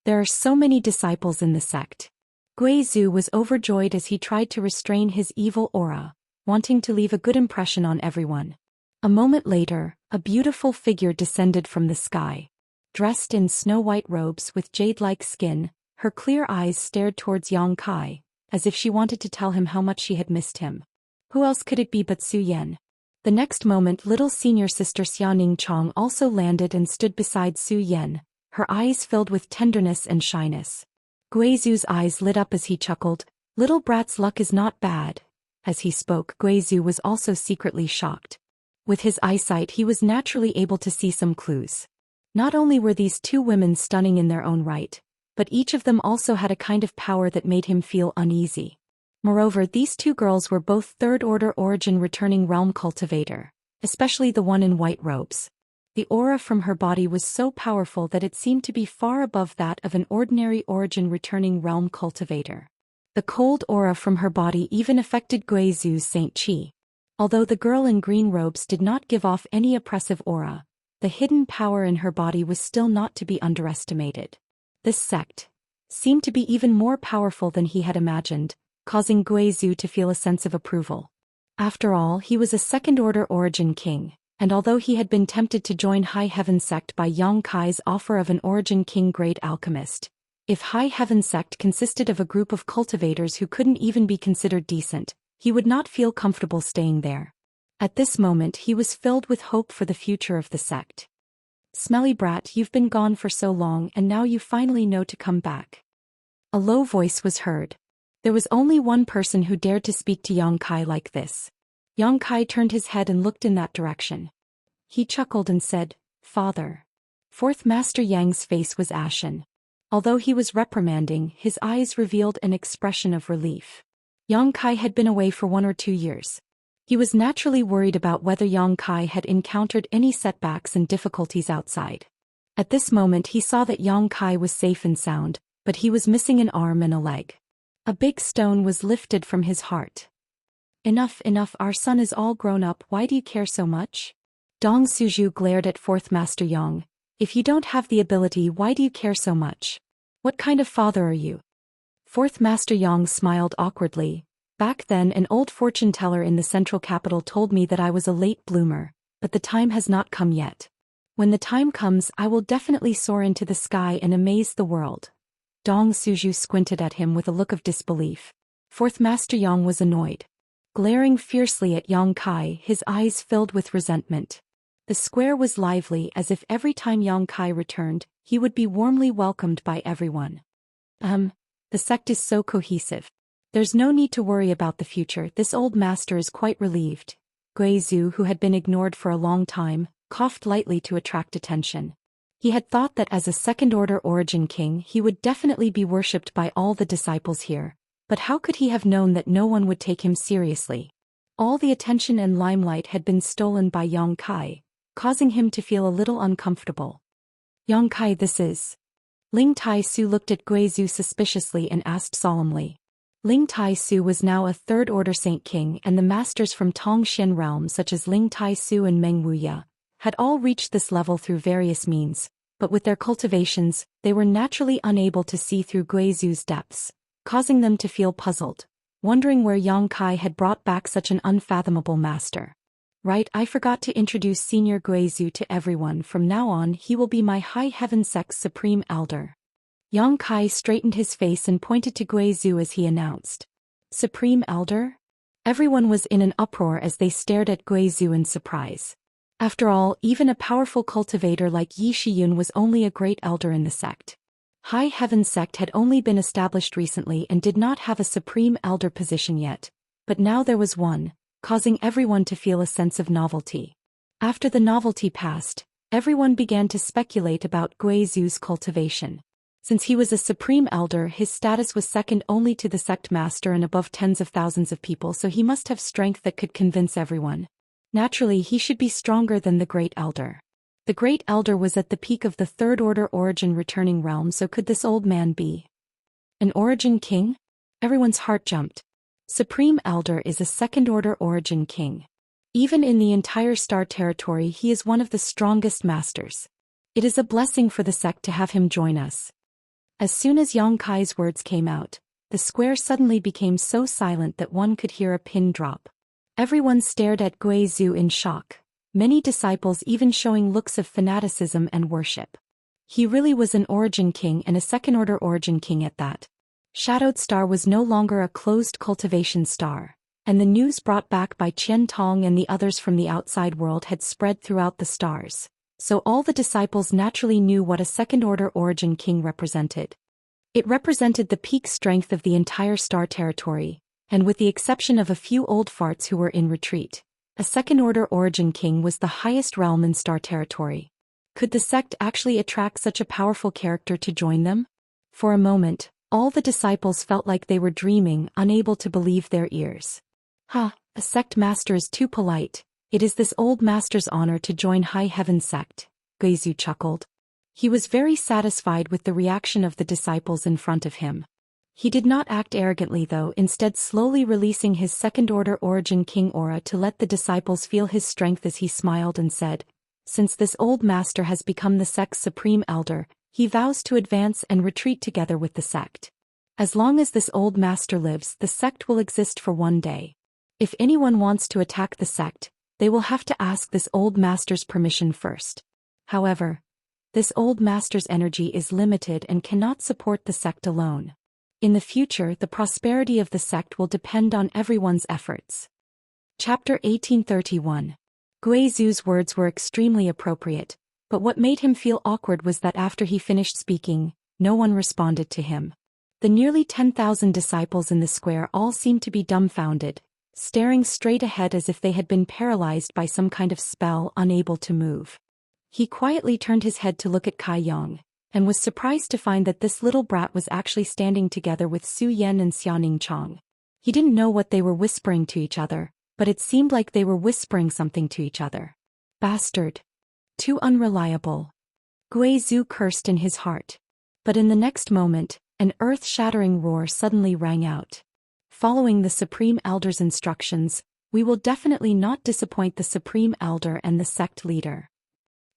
There are so many disciples in the sect. Guizhou was overjoyed as he tried to restrain his evil aura, wanting to leave a good impression on everyone. A moment later, a beautiful figure descended from the sky. Dressed in snow-white robes with jade-like skin, her clear eyes stared towards Yang Kai, as if she wanted to tell him how much she had missed him. Who else could it be but Zhou Xian? The next moment little senior sister Xianing Chong also landed and stood beside Zhou Xian, her eyes filled with tenderness and shyness. Guizhou's eyes lit up as he chuckled, "Little brat's luck is not bad." As he spoke, Guizhou was also secretly shocked. With his eyesight he was naturally able to see some clues. Not only were these two women stunning in their own right, but each of them also had a kind of power that made him feel uneasy. Moreover, these two girls were both third-order origin returning realm cultivator, especially the one in white robes. The aura from her body was so powerful that it seemed to be far above that of an ordinary origin returning realm cultivator. The cold aura from her body even affected Guizhou's Saint Qi. Although the girl in green robes did not give off any oppressive aura, the hidden power in her body was still not to be underestimated. This sect seemed to be even more powerful than he had imagined, causing Guizhou to feel a sense of approval. After all, he was a second-order origin king, and although he had been tempted to join High Heaven Sect by Yang Kai's offer of an origin king-grade alchemist, if High Heaven Sect consisted of a group of cultivators who couldn't even be considered decent, he would not feel comfortable staying there. At this moment he was filled with hope for the future of the sect. "Smelly brat, you've been gone for so long and now you finally know to come back." A low voice was heard. There was only one person who dared to speak to Yang Kai like this. Yang Kai turned his head and looked in that direction. He chuckled and said, "Father." Fourth Master Yang's face was ashen. Although he was reprimanding, his eyes revealed an expression of relief. Yang Kai had been away for 1 or 2 years. He was naturally worried about whether Yang Kai had encountered any setbacks and difficulties outside. At this moment he saw that Yang Kai was safe and sound, but he was missing an arm and a leg. A big stone was lifted from his heart. "Enough, enough, our son is all grown up, why do you care so much?" Dong Suju glared at Fourth Master Yang. "If you don't have the ability, why do you care so much? What kind of father are you?" Fourth Master Yang smiled awkwardly. "Back then an old fortune teller in the central capital told me that I was a late bloomer, but the time has not come yet. When the time comes I will definitely soar into the sky and amaze the world." Dong Suju squinted at him with a look of disbelief. Fourth Master Yang was annoyed. Glaring fiercely at Yang Kai, his eyes filled with resentment. The square was lively as if every time Yang Kai returned, he would be warmly welcomed by everyone. The sect is so cohesive. There's no need to worry about the future, this old master is quite relieved. Guizhou, who had been ignored for a long time, coughed lightly to attract attention. He had thought that as a second-order origin king he would definitely be worshipped by all the disciples here, but how could he have known that no one would take him seriously? All the attention and limelight had been stolen by Yang Kai, causing him to feel a little uncomfortable. "Yang Kai, this is..." Ling Tai Su looked at Guizhou suspiciously and asked solemnly. Ling Tai Su was now a third-order Saint King, and the masters from Tongxian realm such as Ling Tai Su and Meng Wuya had all reached this level through various means, but with their cultivations, they were naturally unable to see through Guizhou's depths, causing them to feel puzzled, wondering where Yang Kai had brought back such an unfathomable master. Right, I forgot to introduce Senior Guizhu to everyone. From now on he will be my High Heaven Sect's Supreme Elder. Yang Kai straightened his face and pointed to Guizhu as he announced. Supreme Elder? Everyone was in an uproar as they stared at Guizhu in surprise. After all, even a powerful cultivator like Yi Shiyun was only a great elder in the sect. High Heaven Sect had only been established recently and did not have a Supreme Elder position yet, but now there was one, causing everyone to feel a sense of novelty. After the novelty passed, everyone began to speculate about Guizhu's cultivation. Since he was a Supreme Elder, his status was second only to the Sect Master and above tens of thousands of people, so he must have strength that could convince everyone. Naturally, he should be stronger than the Great Elder. The Great Elder was at the peak of the Third Order Origin returning realm, so could this old man be an Origin King? Everyone's heart jumped. Supreme Elder is a Second Order Origin King. Even in the entire Star Territory he is one of the strongest masters. It is a blessing for the sect to have him join us. As soon as Yang Kai's words came out, the square suddenly became so silent that one could hear a pin drop. Everyone stared at Guizhu in shock, many disciples even showing looks of fanaticism and worship. He really was an Origin King and a Second Order Origin King at that. Shadowed Star was no longer a closed cultivation star, and the news brought back by Qian Tong and the others from the outside world had spread throughout the stars, so all the disciples naturally knew what a Second Order Origin King represented. It represented the peak strength of the entire Star Territory, and with the exception of a few old farts who were in retreat, a Second Order Origin King was the highest realm in Star Territory. Could the sect actually attract such a powerful character to join them? For a moment, all the disciples felt like they were dreaming, unable to believe their ears. A sect master is too polite. It is this old master's honor to join High Heaven Sect, Guizhu chuckled. He was very satisfied with the reaction of the disciples in front of him. He did not act arrogantly though, instead slowly releasing his Second Order Origin King aura to let the disciples feel his strength as he smiled and said, "Since this old master has become the sect's Supreme Elder, he vows to advance and retreat together with the sect. As long as this old master lives, the sect will exist for one day. If anyone wants to attack the sect, they will have to ask this old master's permission first. However, this old master's energy is limited and cannot support the sect alone. In the future, the prosperity of the sect will depend on everyone's efforts." Chapter 1831. Guizhu's words were extremely appropriate, but what made him feel awkward was that after he finished speaking, no one responded to him. The nearly 10,000 disciples in the square all seemed to be dumbfounded, staring straight ahead as if they had been paralyzed by some kind of spell, unable to move. He quietly turned his head to look at Kai Yang, and was surprised to find that this little brat was actually standing together with Su Yan and Xianing Chong. He didn't know what they were whispering to each other, but it seemed like they were whispering something to each other. Bastard. Too unreliable. Guizhu cursed in his heart. But in the next moment, an earth-shattering roar suddenly rang out. Following the Supreme Elder's instructions, we will definitely not disappoint the Supreme Elder and the sect leader.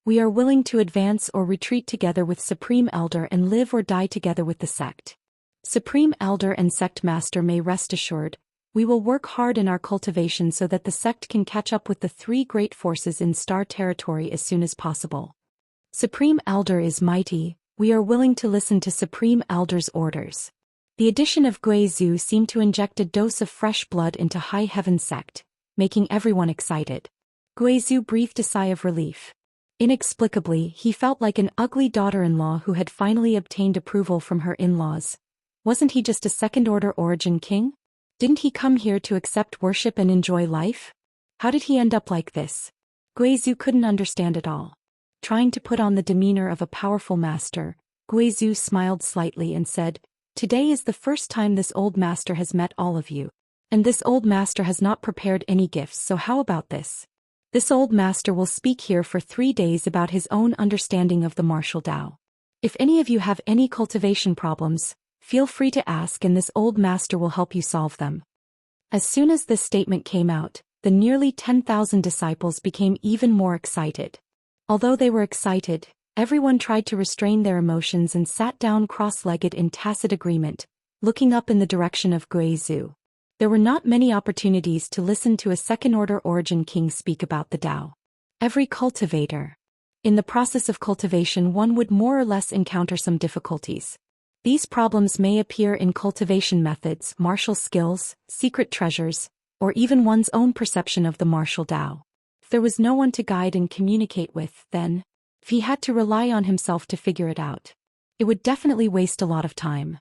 We are willing to advance or retreat together with Supreme Elder and live or die together with the sect. Supreme Elder and Sect Master may rest assured, we will work hard in our cultivation so that the sect can catch up with the three great forces in Star Territory as soon as possible. Supreme Elder is mighty, we are willing to listen to Supreme Elder's orders. The addition of Guizhu seemed to inject a dose of fresh blood into High Heaven Sect, making everyone excited. Guizhu breathed a sigh of relief. Inexplicably, he felt like an ugly daughter-in-law who had finally obtained approval from her in-laws. Wasn't he just a Second Order Origin King? Didn't he come here to accept worship and enjoy life? How did he end up like this? Guizhu couldn't understand it all. Trying to put on the demeanor of a powerful master, Guizhu smiled slightly and said, "Today is the first time this old master has met all of you. And this old master has not prepared any gifts, so how about this? This old master will speak here for 3 days about his own understanding of the martial Tao. If any of you have any cultivation problems, feel free to ask and this old master will help you solve them." As soon as this statement came out, the nearly 10,000 disciples became even more excited. Although they were excited, everyone tried to restrain their emotions and sat down cross-legged in tacit agreement, looking up in the direction of Guizhu. There were not many opportunities to listen to a second-order origin king speak about the Tao. Every cultivator. In the process of cultivation, one would more or less encounter some difficulties. These problems may appear in cultivation methods, martial skills, secret treasures, or even one's own perception of the martial Tao. If there was no one to guide and communicate with, then, if he had to rely on himself to figure it out, it would definitely waste a lot of time.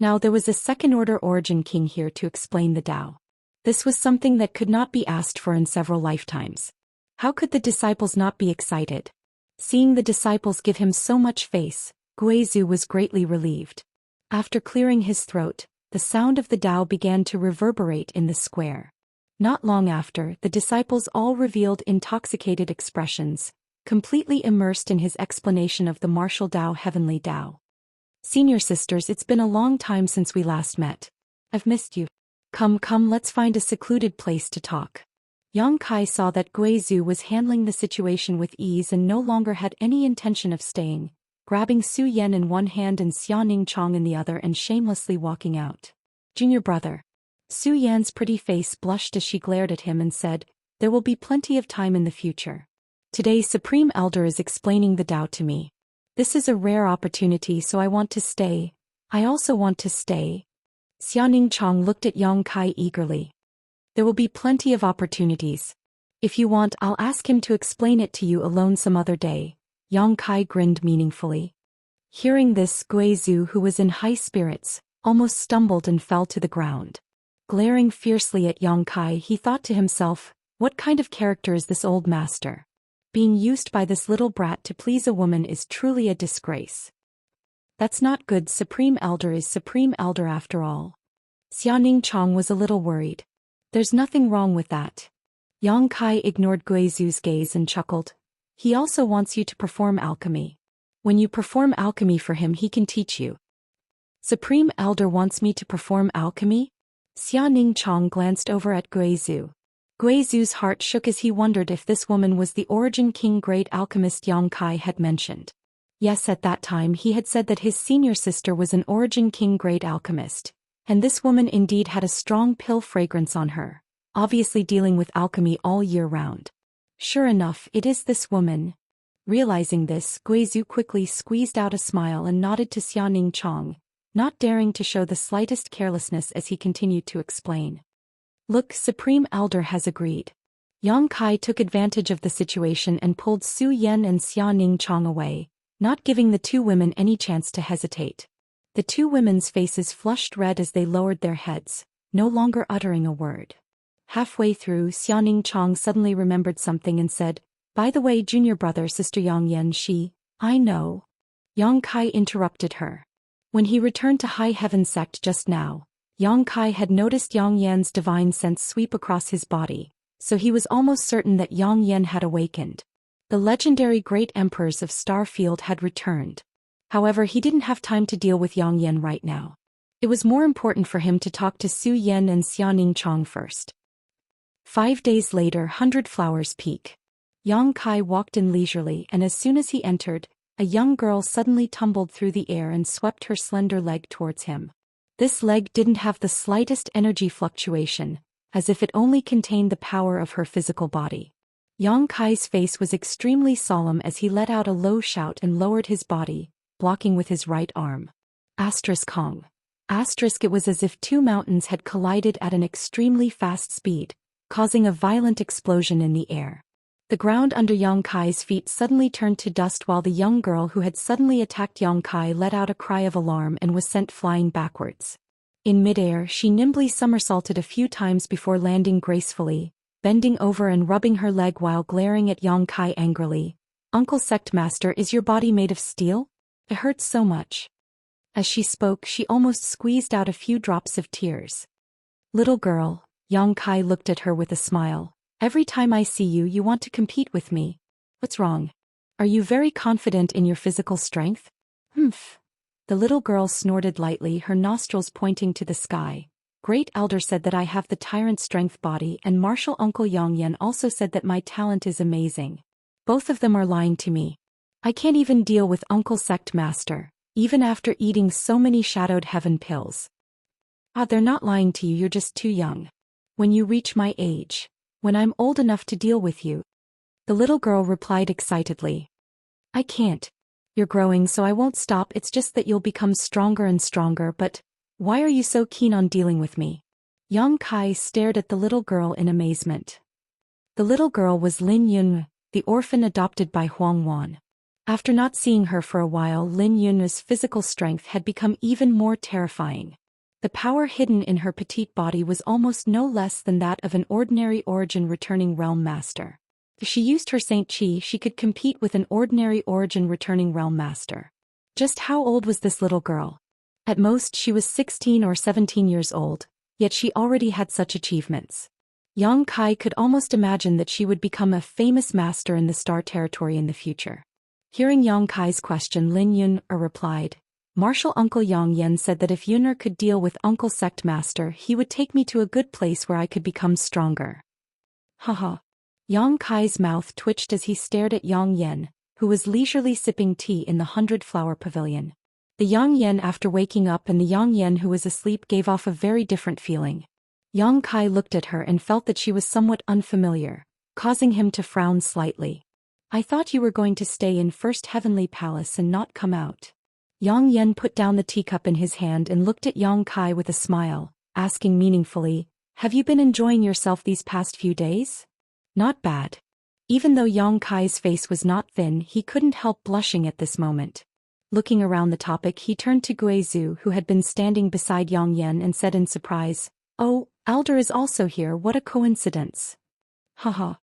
Now there was a second-order origin king here to explain the Tao. This was something that could not be asked for in several lifetimes. How could the disciples not be excited? Seeing the disciples give him so much face, Guizhu was greatly relieved. After clearing his throat, the sound of the Tao began to reverberate in the square. Not long after, the disciples all revealed intoxicated expressions, completely immersed in his explanation of the martial Tao, heavenly Tao. Senior sisters, it's been a long time since we last met. I've missed you. Come, let's find a secluded place to talk. Yang Kai saw that Guizhu was handling the situation with ease and no longer had any intention of staying, grabbing Su Yan in one hand and Xianning Chong in the other and shamelessly walking out. Junior brother. Su Yan's pretty face blushed as she glared at him and said, "There will be plenty of time in the future. Today Supreme Elder is explaining the Tao to me. This is a rare opportunity, so I want to stay. I also want to stay." Xianning Chong looked at Yang Kai eagerly. "There will be plenty of opportunities. If you want, I'll ask him to explain it to you alone some other day." Yang Kai grinned meaningfully. Hearing this, Guizhu, who was in high spirits, almost stumbled and fell to the ground. Glaring fiercely at Yang Kai, he thought to himself, what kind of character is this old master? Being used by this little brat to please a woman is truly a disgrace. That's not good. Supreme Elder is Supreme Elder after all. Xianning Chong was a little worried. There's nothing wrong with that. Yang Kai ignored Guizhu's gaze and chuckled. He also wants you to perform alchemy. When you perform alchemy for him, he can teach you. Supreme Elder wants me to perform alchemy? Xianning Chong glanced over at Guizhu. Guizhu's heart shook as he wondered if this woman was the Origin King great alchemist Yang Kai had mentioned. Yes, at that time he had said that his senior sister was an Origin King great alchemist, and this woman indeed had a strong pill fragrance on her, obviously dealing with alchemy all year round. Sure enough, it is this woman. Realizing this, Guizhu quickly squeezed out a smile and nodded to Xianning Chong, not daring to show the slightest carelessness as he continued to explain. Look, Supreme Elder has agreed. Yang Kai took advantage of the situation and pulled Su Yan and Xianning Chong away, not giving the two women any chance to hesitate. The two women's faces flushed red as they lowered their heads, no longer uttering a word. Halfway through, Xianning Chong suddenly remembered something and said, "By the way, junior brother, Sister Yang Yan, I know." Yang Kai interrupted her. When he returned to High Heaven Sect just now, Yang Kai had noticed Yang Yan's divine sense sweep across his body, so he was almost certain that Yang Yan had awakened. The legendary great emperors of Starfield had returned. However, he didn't have time to deal with Yang Yan right now. It was more important for him to talk to Su Yan and Xianning Chong first. 5 days later, 100 Flowers Peak. Yang Kai walked in leisurely, and as soon as he entered, a young girl suddenly tumbled through the air and swept her slender leg towards him. This leg didn't have the slightest energy fluctuation, as if it only contained the power of her physical body. Yang Kai's face was extremely solemn as he let out a low shout and lowered his body, blocking with his right arm. Kong. It was as if two mountains had collided at an extremely fast speed, causing a violent explosion in the air. The ground under Yang Kai's feet suddenly turned to dust while the young girl who had suddenly attacked Yang Kai let out a cry of alarm and was sent flying backwards. In midair, she nimbly somersaulted a few times before landing gracefully, bending over and rubbing her leg while glaring at Yang Kai angrily. "Uncle Sect Master, is your body made of steel? It hurts so much." As she spoke, she almost squeezed out a few drops of tears. "Little girl," Yang Kai looked at her with a smile. "Every time I see you, you want to compete with me. What's wrong? Are you very confident in your physical strength?" "Humph." The little girl snorted lightly, her nostrils pointing to the sky. "Great Elder said that I have the tyrant strength body, and Martial Uncle Yang Yan also said that my talent is amazing. Both of them are lying to me. I can't even deal with Uncle Sect Master, even after eating so many Shadowed Heaven pills." Ah, they're not lying to you, you're just too young. When you reach my age, when I'm old enough to deal with you. The little girl replied excitedly. I can't. You're growing, so I won't stop, it's just that you'll become stronger and stronger, but why are you so keen on dealing with me? Yang Kai stared at the little girl in amazement. The little girl was Lin Yun, the orphan adopted by Huang Wan. After not seeing her for a while, Lin Yun's physical strength had become even more terrifying. The power hidden in her petite body was almost no less than that of an ordinary origin returning realm master. If she used her Saint Qi, she could compete with an ordinary origin returning realm master. Just how old was this little girl? At most she was 16 or 17 years old, yet she already had such achievements. Yang Kai could almost imagine that she would become a famous master in the Star Territory in the future. Hearing Yang Kai's question, Lin Yun replied, Martial Uncle Yang Yen said that if Yun'er could deal with Uncle Sect Master, he would take me to a good place where I could become stronger. Haha. Yang Kai's mouth twitched as he stared at Yang Yen, who was leisurely sipping tea in the 100-flower pavilion. The Yang Yen after waking up and the Yang Yen who was asleep gave off a very different feeling. Yang Kai looked at her and felt that she was somewhat unfamiliar, causing him to frown slightly. I thought you were going to stay in First Heavenly Palace and not come out. Yang Yen put down the teacup in his hand and looked at Yang Kai with a smile, asking meaningfully, Have you been enjoying yourself these past few days? Not bad. Even though Yang Kai's face was not thin, he couldn't help blushing at this moment. Looking around the topic, he turned to Guizhu, who had been standing beside Yang Yen, and said in surprise, Oh, Elder is also here, what a coincidence. Haha.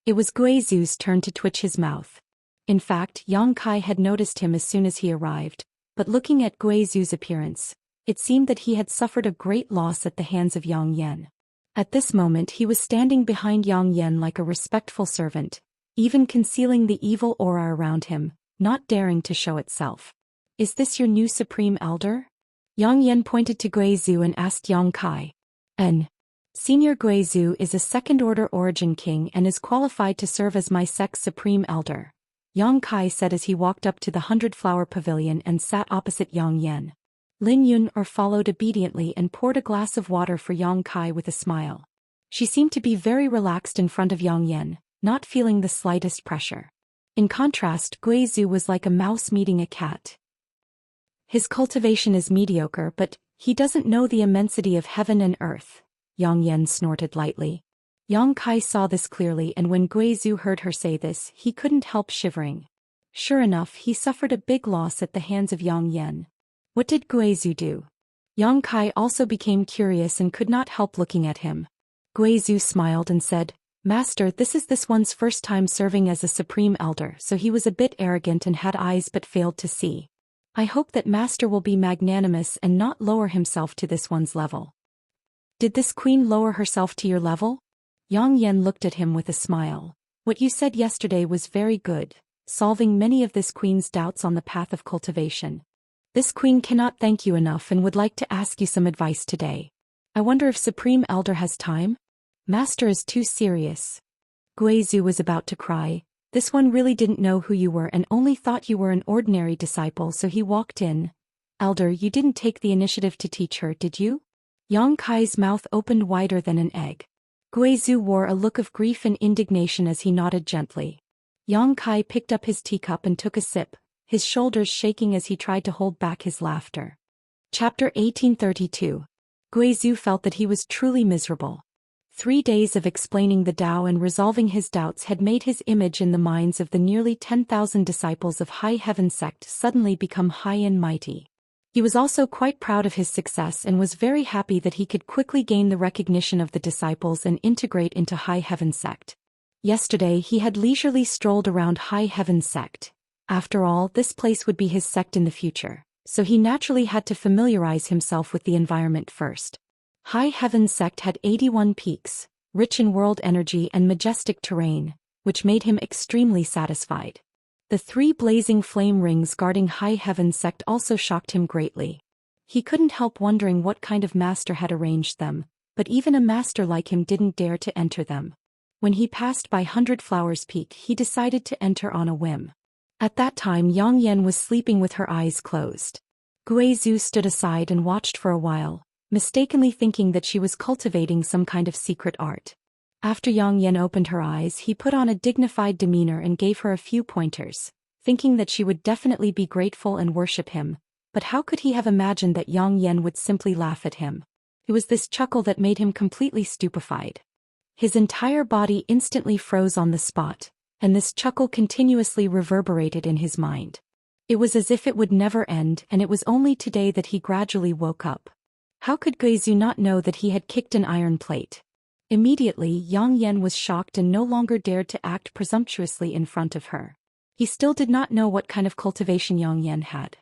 It was Guizhu's turn to twitch his mouth. In fact, Yang Kai had noticed him as soon as he arrived, but looking at Guizhu's appearance, it seemed that he had suffered a great loss at the hands of Yang Yen. At this moment he was standing behind Yang Yen like a respectful servant, even concealing the evil aura around him, not daring to show itself. Is this your new Supreme Elder? Yang Yen pointed to Guizhu and asked Yang Kai. Senior Guizhu is a second-order origin king and is qualified to serve as my sect's Supreme Elder, Yang Kai said as he walked up to the 100-flower pavilion and sat opposite Yang Yen. Lin Yun followed obediently and poured a glass of water for Yang Kai with a smile. She seemed to be very relaxed in front of Yang Yen, not feeling the slightest pressure. In contrast, Guizhu was like a mouse meeting a cat. His cultivation is mediocre, but he doesn't know the immensity of heaven and earth, Yang Yen snorted lightly. Yang Kai saw this clearly, and when Guizhu heard her say this, he couldn't help shivering. Sure enough, he suffered a big loss at the hands of Yang Yen. What did Guizhu do? Yang Kai also became curious and could not help looking at him. Guizhu smiled and said, Master, this is this one's first time serving as a Supreme Elder, so he was a bit arrogant and had eyes but failed to see. I hope that Master will be magnanimous and not lower himself to this one's level. Did this queen lower herself to your level? Yang Yen looked at him with a smile. What you said yesterday was very good, solving many of this queen's doubts on the path of cultivation. This queen cannot thank you enough and would like to ask you some advice today. I wonder if Supreme Elder has time? Master is too serious. Guizhu was about to cry. This one really didn't know who you were and only thought you were an ordinary disciple, so he walked in. Elder, you didn't take the initiative to teach her, did you? Yang Kai's mouth opened wider than an egg. Guizhu wore a look of grief and indignation as he nodded gently. Yang Kai picked up his teacup and took a sip, his shoulders shaking as he tried to hold back his laughter. Chapter 1832. Guizhu felt that he was truly miserable. 3 days of explaining the Tao and resolving his doubts had made his image in the minds of the nearly 10,000 disciples of High Heaven Sect suddenly become high and mighty. He was also quite proud of his success and was very happy that he could quickly gain the recognition of the disciples and integrate into High Heaven Sect. Yesterday he had leisurely strolled around High Heaven Sect. After all, this place would be his sect in the future, so he naturally had to familiarize himself with the environment first. High Heaven Sect had 81 peaks, rich in world energy and majestic terrain, which made him extremely satisfied. The 3 blazing flame rings guarding High Heaven Sect also shocked him greatly. He couldn't help wondering what kind of master had arranged them, but even a master like him didn't dare to enter them. When he passed by 100 Flowers Peak, he decided to enter on a whim. At that time Yang Yen was sleeping with her eyes closed. Guizhu stood aside and watched for a while, mistakenly thinking that she was cultivating some kind of secret art. After Yang Yan opened her eyes, he put on a dignified demeanor and gave her a few pointers, thinking that she would definitely be grateful and worship him. But how could he have imagined that Yang Yan would simply laugh at him? It was this chuckle that made him completely stupefied. His entire body instantly froze on the spot, and this chuckle continuously reverberated in his mind. It was as if it would never end, and it was only today that he gradually woke up. How could Guizhu not know that he had kicked an iron plate? Immediately, Yang Yan was shocked and no longer dared to act presumptuously in front of her. He still did not know what kind of cultivation Yang Yan had.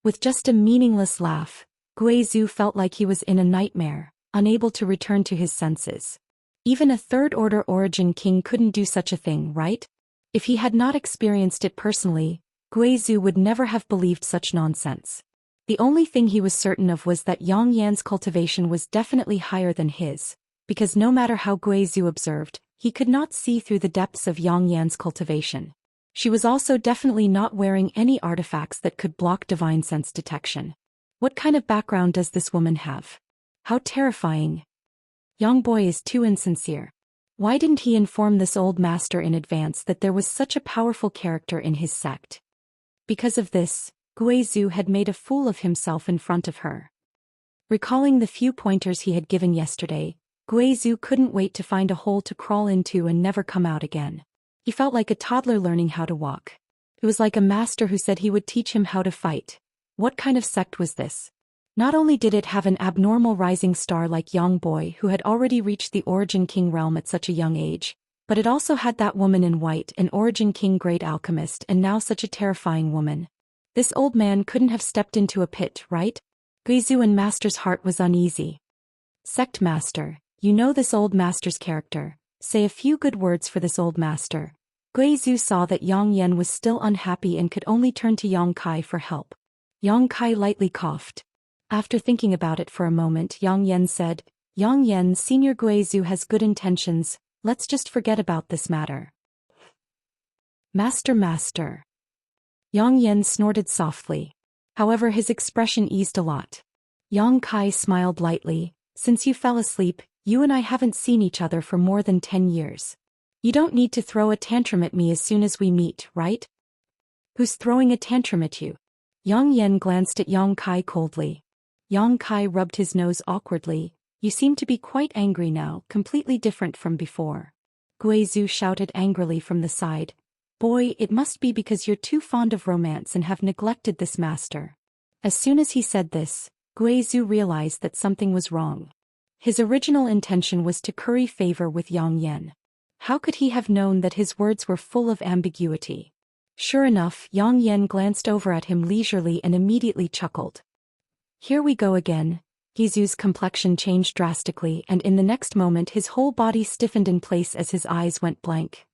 With just a meaningless laugh, Guizhu felt like he was in a nightmare, unable to return to his senses. Even a third-order origin king couldn't do such a thing, right? If he had not experienced it personally, Guizhu would never have believed such nonsense. The only thing he was certain of was that Yang Yan's cultivation was definitely higher than his, because no matter how Guizhu observed, he could not see through the depths of Yang Yan's cultivation. She was also definitely not wearing any artifacts that could block divine sense detection. What kind of background does this woman have? How terrifying. Young boy is too insincere. Why didn't he inform this old master in advance that there was such a powerful character in his sect? Because of this, Guizhu had made a fool of himself in front of her. Recalling the few pointers he had given yesterday, Guizhu couldn't wait to find a hole to crawl into and never come out again. He felt like a toddler learning how to walk. It was like a master who said he would teach him how to fight. What kind of sect was this? Not only did it have an abnormal rising star like Yang Boy who had already reached the Origin King realm at such a young age, but it also had that woman in white, an Origin King great alchemist, and now such a terrifying woman. This old man couldn't have stepped into a pit, right? Guizhu and Master's heart was uneasy. Sect Master, you know this old master's character. Say a few good words for this old master. Guizhu saw that Yang Yan was still unhappy and could only turn to Yang Kai for help. Yang Kai lightly coughed. After thinking about it for a moment, Yang Yan said, Yang Yan, Senior Guizhu has good intentions, let's just forget about this matter. Master. Yang Yan snorted softly. However, his expression eased a lot. Yang Kai smiled lightly. Since you fell asleep, you and I haven't seen each other for more than 10 years. You don't need to throw a tantrum at me as soon as we meet, right? Who's throwing a tantrum at you? Yang Yan glanced at Yang Kai coldly. Yang Kai rubbed his nose awkwardly. You seem to be quite angry now, completely different from before. Guizhu shouted angrily from the side. Boy, it must be because you're too fond of romance and have neglected this master. As soon as he said this, Guizhu realized that something was wrong. His original intention was to curry favor with Yang Yan. How could he have known that his words were full of ambiguity? Sure enough, Yang Yan glanced over at him leisurely and immediately chuckled. Here we go again. Guizhu's complexion changed drastically, and in the next moment his whole body stiffened in place as his eyes went blank.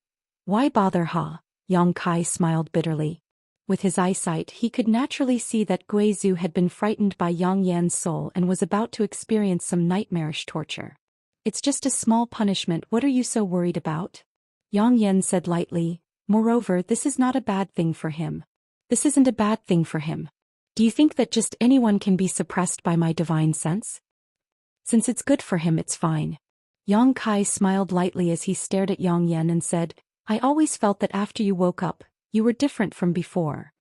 Why bother, huh? Yang Kai smiled bitterly. With his eyesight, he could naturally see that Guizhu had been frightened by Yang Yan's soul and was about to experience some nightmarish torture. It's just a small punishment, what are you so worried about? Yang Yan said lightly. Moreover, this is not a bad thing for him. This isn't a bad thing for him. Do you think that just anyone can be suppressed by my divine sense? Since it's good for him, it's fine. Yang Kai smiled lightly as he stared at Yang Yan and said, I always felt that after you woke up, you were different from before.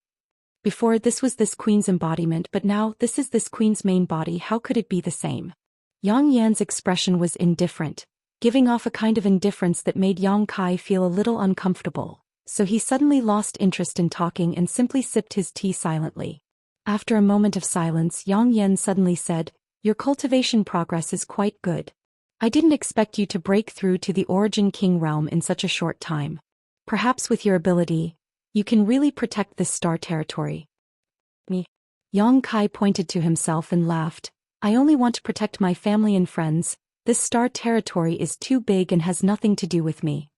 Before this was this queen's embodiment, but now this is this queen's main body. How could it be the same? Yang Yan's expression was indifferent, giving off a kind of indifference that made Yang Kai feel a little uncomfortable, so he suddenly lost interest in talking and simply sipped his tea silently. After a moment of silence, Yang Yan suddenly said, Your cultivation progress is quite good. I didn't expect you to break through to the Origin King realm in such a short time. Perhaps with your ability, you can really protect this star territory. Me. Yang Kai pointed to himself and laughed. I only want to protect my family and friends. This star territory is too big and has nothing to do with me.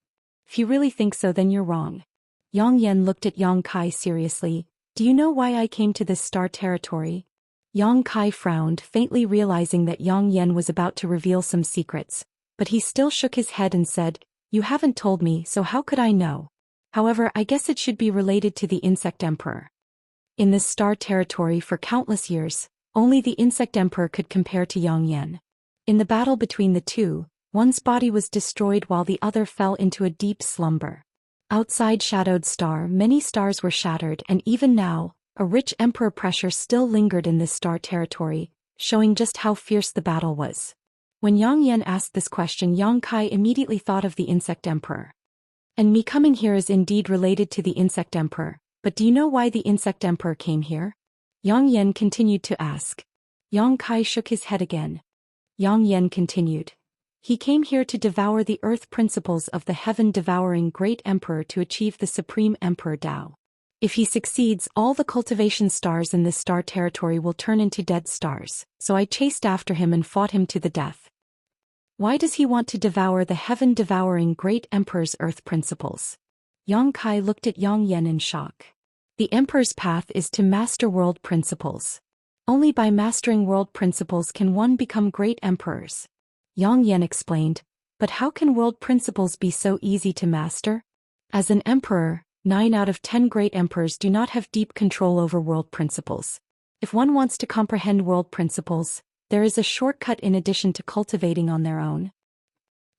If you really think so, then you're wrong. Yang Yan looked at Yang Kai seriously. Do you know why I came to this star territory? Yang Kai frowned, faintly realizing that Yang Yan was about to reveal some secrets, but he still shook his head and said, You haven't told me, so how could I know? However, I guess it should be related to the Insect Emperor. In this star territory for countless years, Only the Insect Emperor could compare to Yang Yan. In the battle between the two, one's body was destroyed while the other fell into a deep slumber. Outside Shadowed Star, many stars were shattered, and even now, a rich emperor pressure still lingered in this star territory, showing just how fierce the battle was. When Yang Yan asked this question, Yang Kai immediately thought of the Insect Emperor. And me coming here is indeed related to the Insect Emperor, but do you know why the Insect Emperor came here? Yang Yan continued to ask. Yang Kai shook his head again. Yang Yan continued. He came here to devour the earth principles of the heaven-devouring great emperor to achieve the supreme emperor Dao. If he succeeds, all the cultivation stars in this star territory will turn into dead stars, so I chased after him and fought him to the death. Why does he want to devour the heaven-devouring great emperor's earth principles? Yang Kai looked at Yang Yan in shock. The emperor's path is to master world principles. Only by mastering world principles can one become great emperors. Yang Yan explained, but how can world principles be so easy to master? As an emperor, 9 out of 10 great emperors do not have deep control over world principles. If one wants to comprehend world principles, there is a shortcut in addition to cultivating on their own.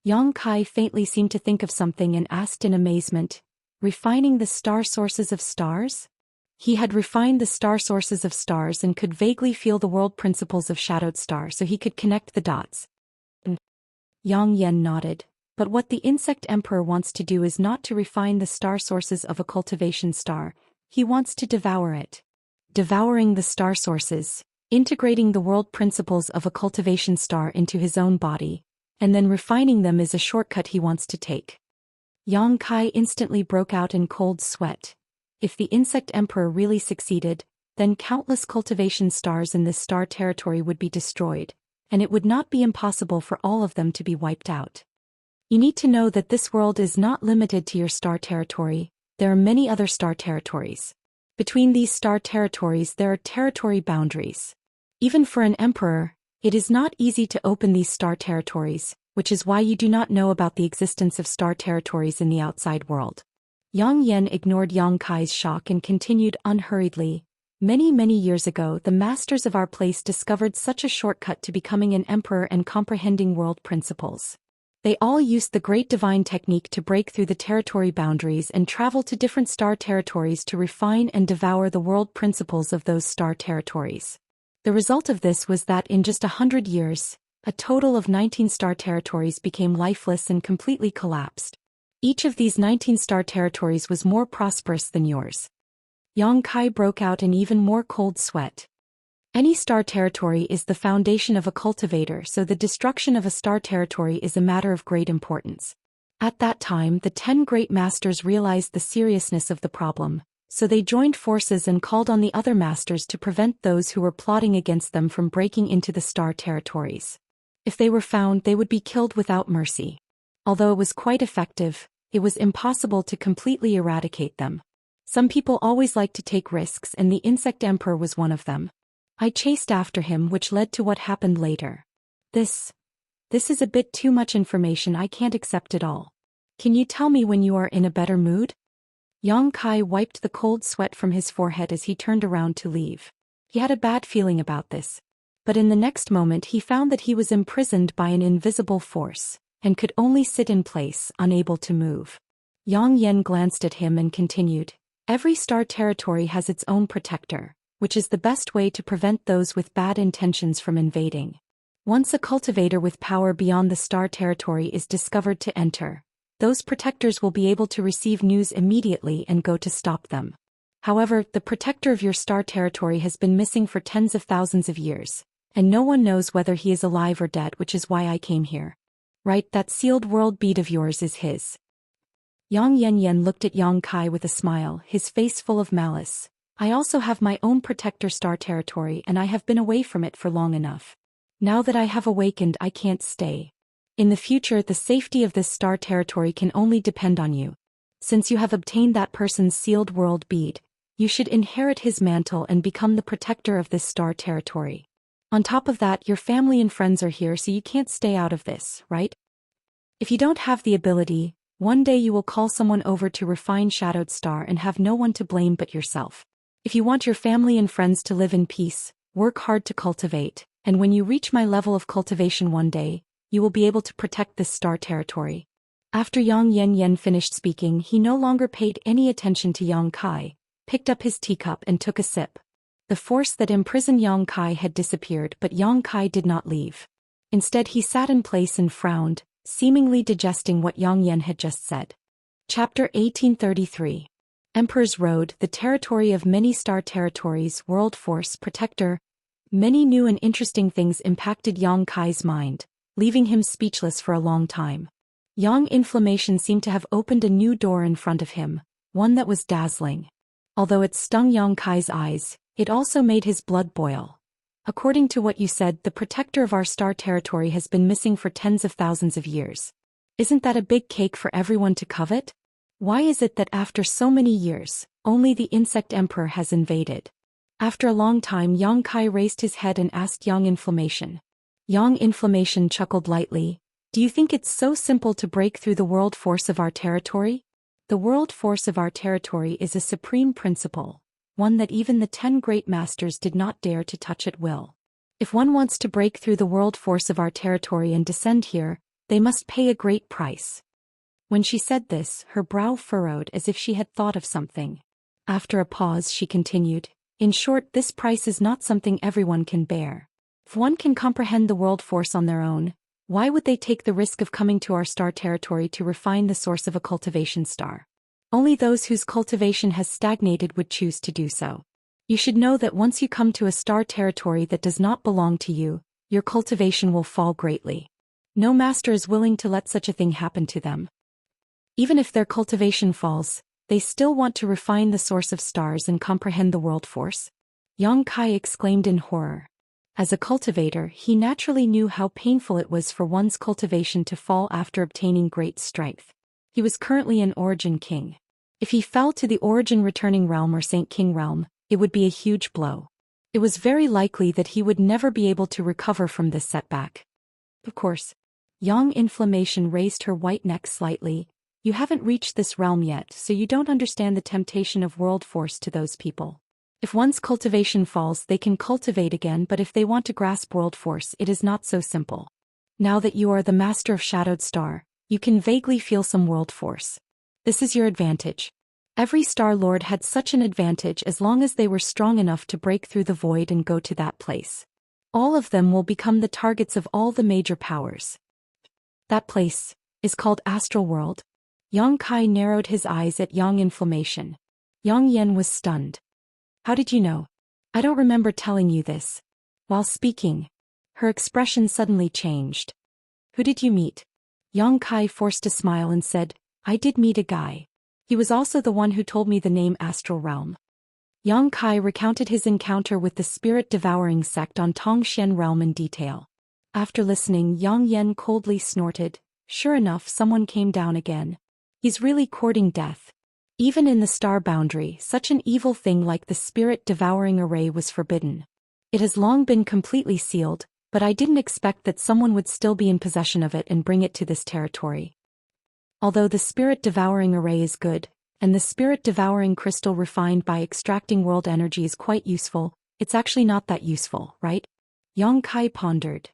Yang Kai faintly seemed to think of something and asked in amazement, refining the star sources of stars? He had refined the star sources of stars and could vaguely feel the world principles of Shadowed Star, so he could connect the dots. Yang Yan nodded, but what the Insect Emperor wants to do is not to refine the star sources of a cultivation star, he wants to devour it. Devouring the star sources, integrating the world principles of a cultivation star into his own body, and then refining them is a shortcut he wants to take. Yang Kai instantly broke out in cold sweat. If the Insect Emperor really succeeded, then countless cultivation stars in this star territory would be destroyed, and it would not be impossible for all of them to be wiped out. You need to know that this world is not limited to your star territory, there are many other star territories. Between these star territories there are territory boundaries. Even for an emperor, it is not easy to open these star territories, which is why you do not know about the existence of star territories in the outside world. Yang Yan ignored Yang Kai's shock and continued unhurriedly. Many years ago, the masters of our place discovered such a shortcut to becoming an emperor and comprehending world principles. They all used the great divine technique to break through the territory boundaries and travel to different star territories to refine and devour the world principles of those star territories. The result of this was that in just 100 years, a total of 19 star territories became lifeless and completely collapsed. Each of these 19 star territories was more prosperous than yours. Yang Kai broke out in even more cold sweat. Any star territory is the foundation of a cultivator, so the destruction of a star territory is a matter of great importance. At that time, the 10 great masters realized the seriousness of the problem, so they joined forces and called on the other masters to prevent those who were plotting against them from breaking into the star territories. If they were found, they would be killed without mercy. Although it was quite effective, it was impossible to completely eradicate them. Some people always like to take risks, and the Insect Emperor was one of them. I chased after him, which led to what happened later. This is a bit too much information, I can't accept it all. Can you tell me when you are in a better mood? Yang Kai wiped the cold sweat from his forehead as he turned around to leave. He had a bad feeling about this. But in the next moment he found that he was imprisoned by an invisible force, and could only sit in place, unable to move. Yang Yan glanced at him and continued, every star territory has its own protector, which is the best way to prevent those with bad intentions from invading. Once a cultivator with power beyond the star territory is discovered to enter, those protectors will be able to receive news immediately and go to stop them. However, the protector of your star territory has been missing for tens of thousands of years, and no one knows whether he is alive or dead, which is why I came here. Right, that sealed world bead of yours is his. Yang Yan looked at Yang Kai with a smile, his face full of malice. I also have my own protector star territory, and I have been away from it for long enough. Now that I have awakened, I can't stay. In the future, the safety of this star territory can only depend on you. Since you have obtained that person's sealed world bead, you should inherit his mantle and become the protector of this star territory. On top of that, your family and friends are here, so you can't stay out of this, right? If you don't have the ability, one day you will call someone over to refine Shadowed Star and have no one to blame but yourself. If you want your family and friends to live in peace, Work hard to cultivate, and when you reach my level of cultivation one day, you will be able to protect this star territory." After Yang Yan finished speaking, he no longer paid any attention to Yang Kai, picked up his teacup and took a sip. The force that imprisoned Yang Kai had disappeared, but Yang Kai did not leave. Instead, he sat in place and frowned, seemingly digesting what Yang Yan had just said. Chapter 1833. Emperor's Road, the territory of many star territories, World Force, Protector. Many new and interesting things impacted Yang Kai's mind, leaving him speechless for a long time. Yang Inflammation seemed to have opened a new door in front of him, one that was dazzling. Although it stung Yang Kai's eyes, it also made his blood boil. "According to what you said, the protector of our star territory has been missing for tens of thousands of years. Isn't that a big cake for everyone to covet? Why is it that after so many years, only the insect emperor has invaded?" After a long time, Yang Kai raised his head and asked Yang Inflammation. Yang Inflammation chuckled lightly. "Do you think it's so simple to break through the world force of our territory? The world force of our territory is a supreme principle, one that even the 10 great masters did not dare to touch at will. If one wants to break through the world force of our territory and descend here, they must pay a great price." When she said this, her brow furrowed as if she had thought of something. After a pause, she continued, "In short, this price is not something everyone can bear. If one can comprehend the world force on their own, why would they take the risk of coming to our star territory to refine the source of a cultivation star? Only those whose cultivation has stagnated would choose to do so. You should know that once you come to a star territory that does not belong to you, your cultivation will fall greatly. No master is willing to let such a thing happen to them. Even if their cultivation falls, they still want to refine the source of stars and comprehend the world force." Yang Kai exclaimed in horror. As a cultivator, he naturally knew how painful it was for one's cultivation to fall after obtaining great strength. He was currently an Origin King. If he fell to the Origin Returning Realm or Saint King Realm, it would be a huge blow. It was very likely that he would never be able to recover from this setback. Of course. Yang Inflammation raised her white neck slightly. "You haven't reached this realm yet, so you don't understand the temptation of world force to those people. If one's cultivation falls, they can cultivate again, but if they want to grasp world force, it is not so simple. Now that you are the master of Shadowed Star, you can vaguely feel some world force. This is your advantage. Every Star Lord had such an advantage as long as they were strong enough to break through the void and go to that place. All of them will become the targets of all the major powers. That place is called Astral World." Yang Kai narrowed his eyes at Yang Inflammation. Yang Yan was stunned. "How did you know? I don't remember telling you this." While speaking, her expression suddenly changed. "Who did you meet?" Yang Kai forced a smile and said, "I did meet a guy. He was also the one who told me the name Astral Realm." Yang Kai recounted his encounter with the spirit-devouring sect on Tongxian Realm in detail. After listening, Yang Yan coldly snorted. Sure enough, someone came down again. He's really courting death. Even in the star boundary, such an evil thing like the spirit-devouring array was forbidden. It has long been completely sealed, but I didn't expect that someone would still be in possession of it and bring it to this territory. Although the spirit-devouring array is good, and the spirit-devouring crystal refined by extracting world energy is quite useful, it's actually not that useful, right? Yang Kai pondered.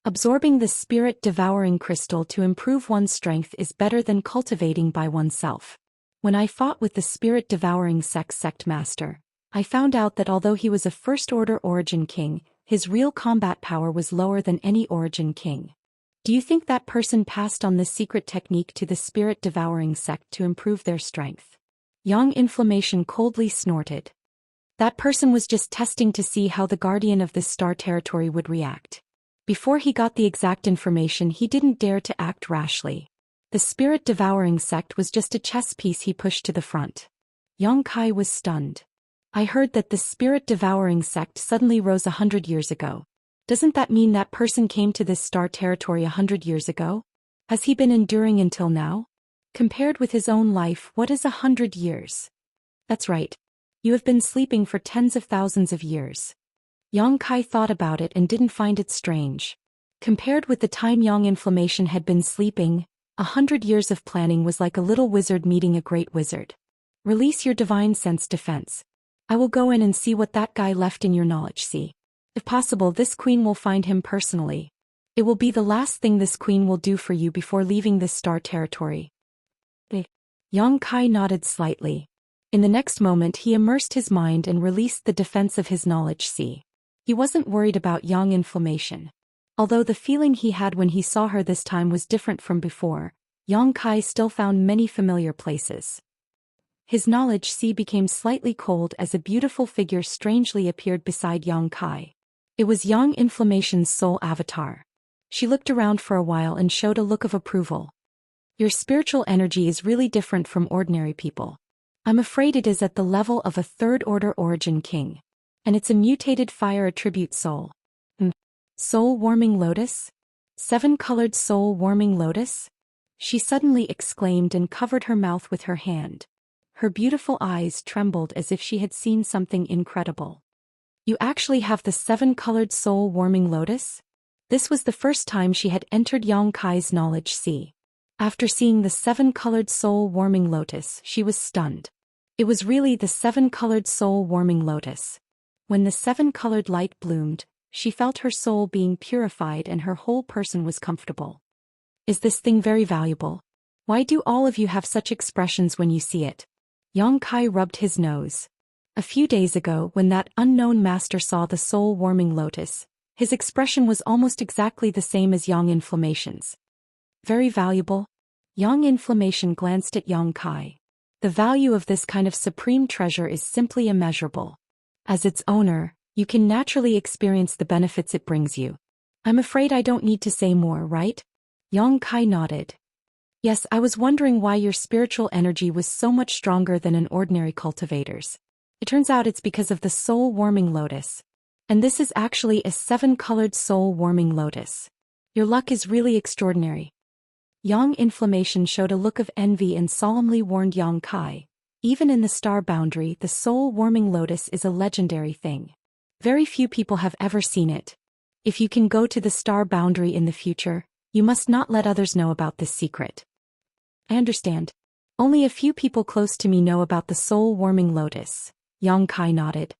Absorbing the spirit-devouring crystal to improve one's strength is better than cultivating by oneself. When I fought with the spirit-devouring sect master, I found out that although he was a first-order Origin King, his real combat power was lower than any Origin King. Do you think that person passed on this secret technique to the spirit-devouring sect to improve their strength? Yang Inflammation coldly snorted. That person was just testing to see how the guardian of this star territory would react. Before he got the exact information, he didn't dare to act rashly. The spirit-devouring sect was just a chess piece he pushed to the front. Yang Kai was stunned. I heard that the spirit-devouring sect suddenly rose 100 years ago. Doesn't that mean that person came to this star territory 100 years ago? Has he been enduring until now? Compared with his own life, what is 100 years? That's right. You have been sleeping for tens of thousands of years. Yang Kai thought about it and didn't find it strange. Compared with the time Yang Inflammation had been sleeping, 100 years of planning was like a little wizard meeting a great wizard. Release your divine sense defense. I will go in and see what that guy left in your knowledge. See. If possible, this queen will find him personally. It will be the last thing this queen will do for you before leaving this star territory. Yang Kai nodded slightly. In the next moment he immersed his mind and released the defense of his knowledge sea. He wasn't worried about Yang Inflammation. Although the feeling he had when he saw her this time was different from before, Yang Kai still found many familiar places. His knowledge sea became slightly cold as a beautiful figure strangely appeared beside Yang Kai. It was Yang Inflammation's soul avatar. She looked around for a while and showed a look of approval. Your spiritual energy is really different from ordinary people. I'm afraid it is at the level of a third-order origin king. And it's a mutated fire attribute soul. Soul-warming lotus? 7-colored soul-warming lotus? She suddenly exclaimed and covered her mouth with her hand. Her beautiful eyes trembled as if she had seen something incredible. You actually have the 7-colored soul-warming lotus? This was the first time she had entered Yang Kai's knowledge sea. After seeing the 7-colored soul-warming lotus, she was stunned. It was really the 7-colored soul-warming lotus. When the 7-colored light bloomed, she felt her soul being purified and her whole person was comfortable. Is this thing very valuable? Why do all of you have such expressions when you see it? Yang Kai rubbed his nose. A few days ago, when that unknown master saw the soul-warming lotus, his expression was almost exactly the same as Yang Inflammation's. Very valuable? Yang Inflammation glanced at Yang Kai. The value of this kind of supreme treasure is simply immeasurable. As its owner, you can naturally experience the benefits it brings you. I'm afraid I don't need to say more, right? Yang Kai nodded. Yes, I was wondering why your spiritual energy was so much stronger than an ordinary cultivator's. It turns out it's because of the soul-warming lotus. And this is actually a 7-colored soul-warming lotus. Your luck is really extraordinary. Yang Inflammation showed a look of envy and solemnly warned Yang Kai. Even in the star boundary, the soul-warming lotus is a legendary thing. Very few people have ever seen it. If you can go to the star boundary in the future, you must not let others know about this secret. I understand. Only a few people close to me know about the soul-warming lotus. Yang Kai nodded.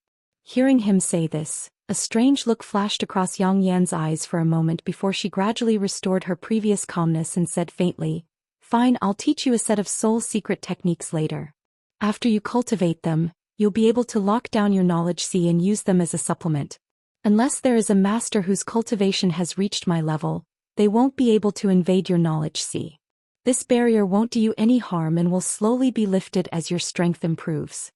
Hearing him say this, a strange look flashed across Yang Yan's eyes for a moment before she gradually restored her previous calmness and said faintly, Fine, I'll teach you a set of soul secret techniques later. After you cultivate them, you'll be able to lock down your knowledge sea and use them as a supplement. Unless there is a master whose cultivation has reached my level, they won't be able to invade your knowledge sea. This barrier won't do you any harm and will slowly be lifted as your strength improves.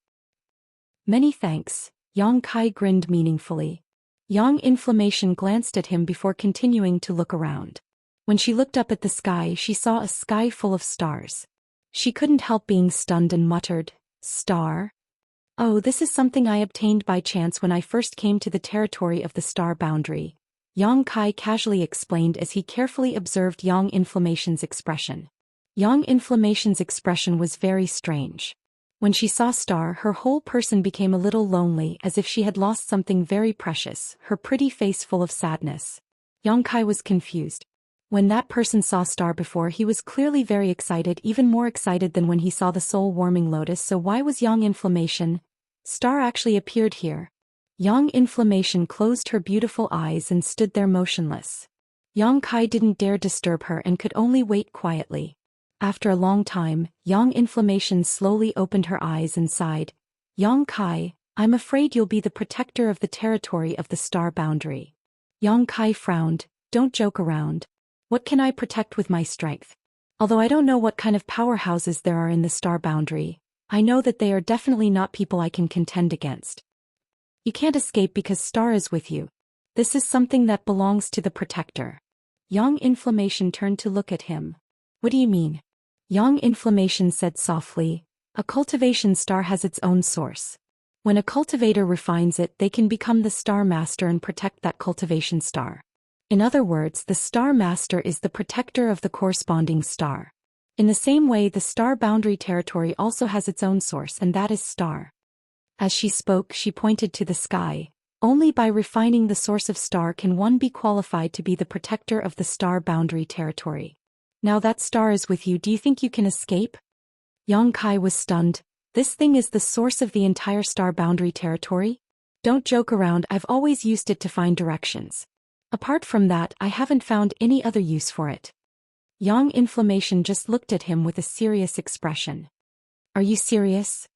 Many thanks, Yang Kai grinned meaningfully. Yang Inflammation glanced at him before continuing to look around. When she looked up at the sky, she saw a sky full of stars. She couldn't help being stunned and muttered, Star? Oh, this is something I obtained by chance when I first came to the territory of the star boundary, Yang Kai casually explained as he carefully observed Yang Inflammation's expression. Yang Inflammation's expression was very strange. When she saw Star, her whole person became a little lonely, as if she had lost something very precious, her pretty face full of sadness. Yang Kai was confused. When that person saw Star before, he was clearly very excited, even more excited than when he saw the soul-warming lotus, so why was Yang Inflammation? Star actually appeared here. Yang Inflammation closed her beautiful eyes and stood there motionless. Yang Kai didn't dare disturb her and could only wait quietly. After a long time, Yang Inflammation slowly opened her eyes and sighed. Yang Kai, I'm afraid you'll be the protector of the territory of the star boundary. Yang Kai frowned. Don't joke around. What can I protect with my strength? Although I don't know what kind of powerhouses there are in the star boundary, I know that they are definitely not people I can contend against. You can't escape because Star is with you. This is something that belongs to the protector. Yang Inflammation turned to look at him. What do you mean? Yang Inflammation said softly, a cultivation star has its own source. When a cultivator refines it, they can become the star master and protect that cultivation star. In other words, the star master is the protector of the corresponding star. In the same way, the star boundary territory also has its own source, and that is Star. As she spoke, she pointed to the sky. Only by refining the source of Star can one be qualified to be the protector of the star boundary territory. Now that Star is with you, do you think you can escape? Yang Kai was stunned. This thing is the source of the entire star boundary territory? Don't joke around, I've always used it to find directions. Apart from that, I haven't found any other use for it. Yang Inflammation just looked at him with a serious expression. Are you serious?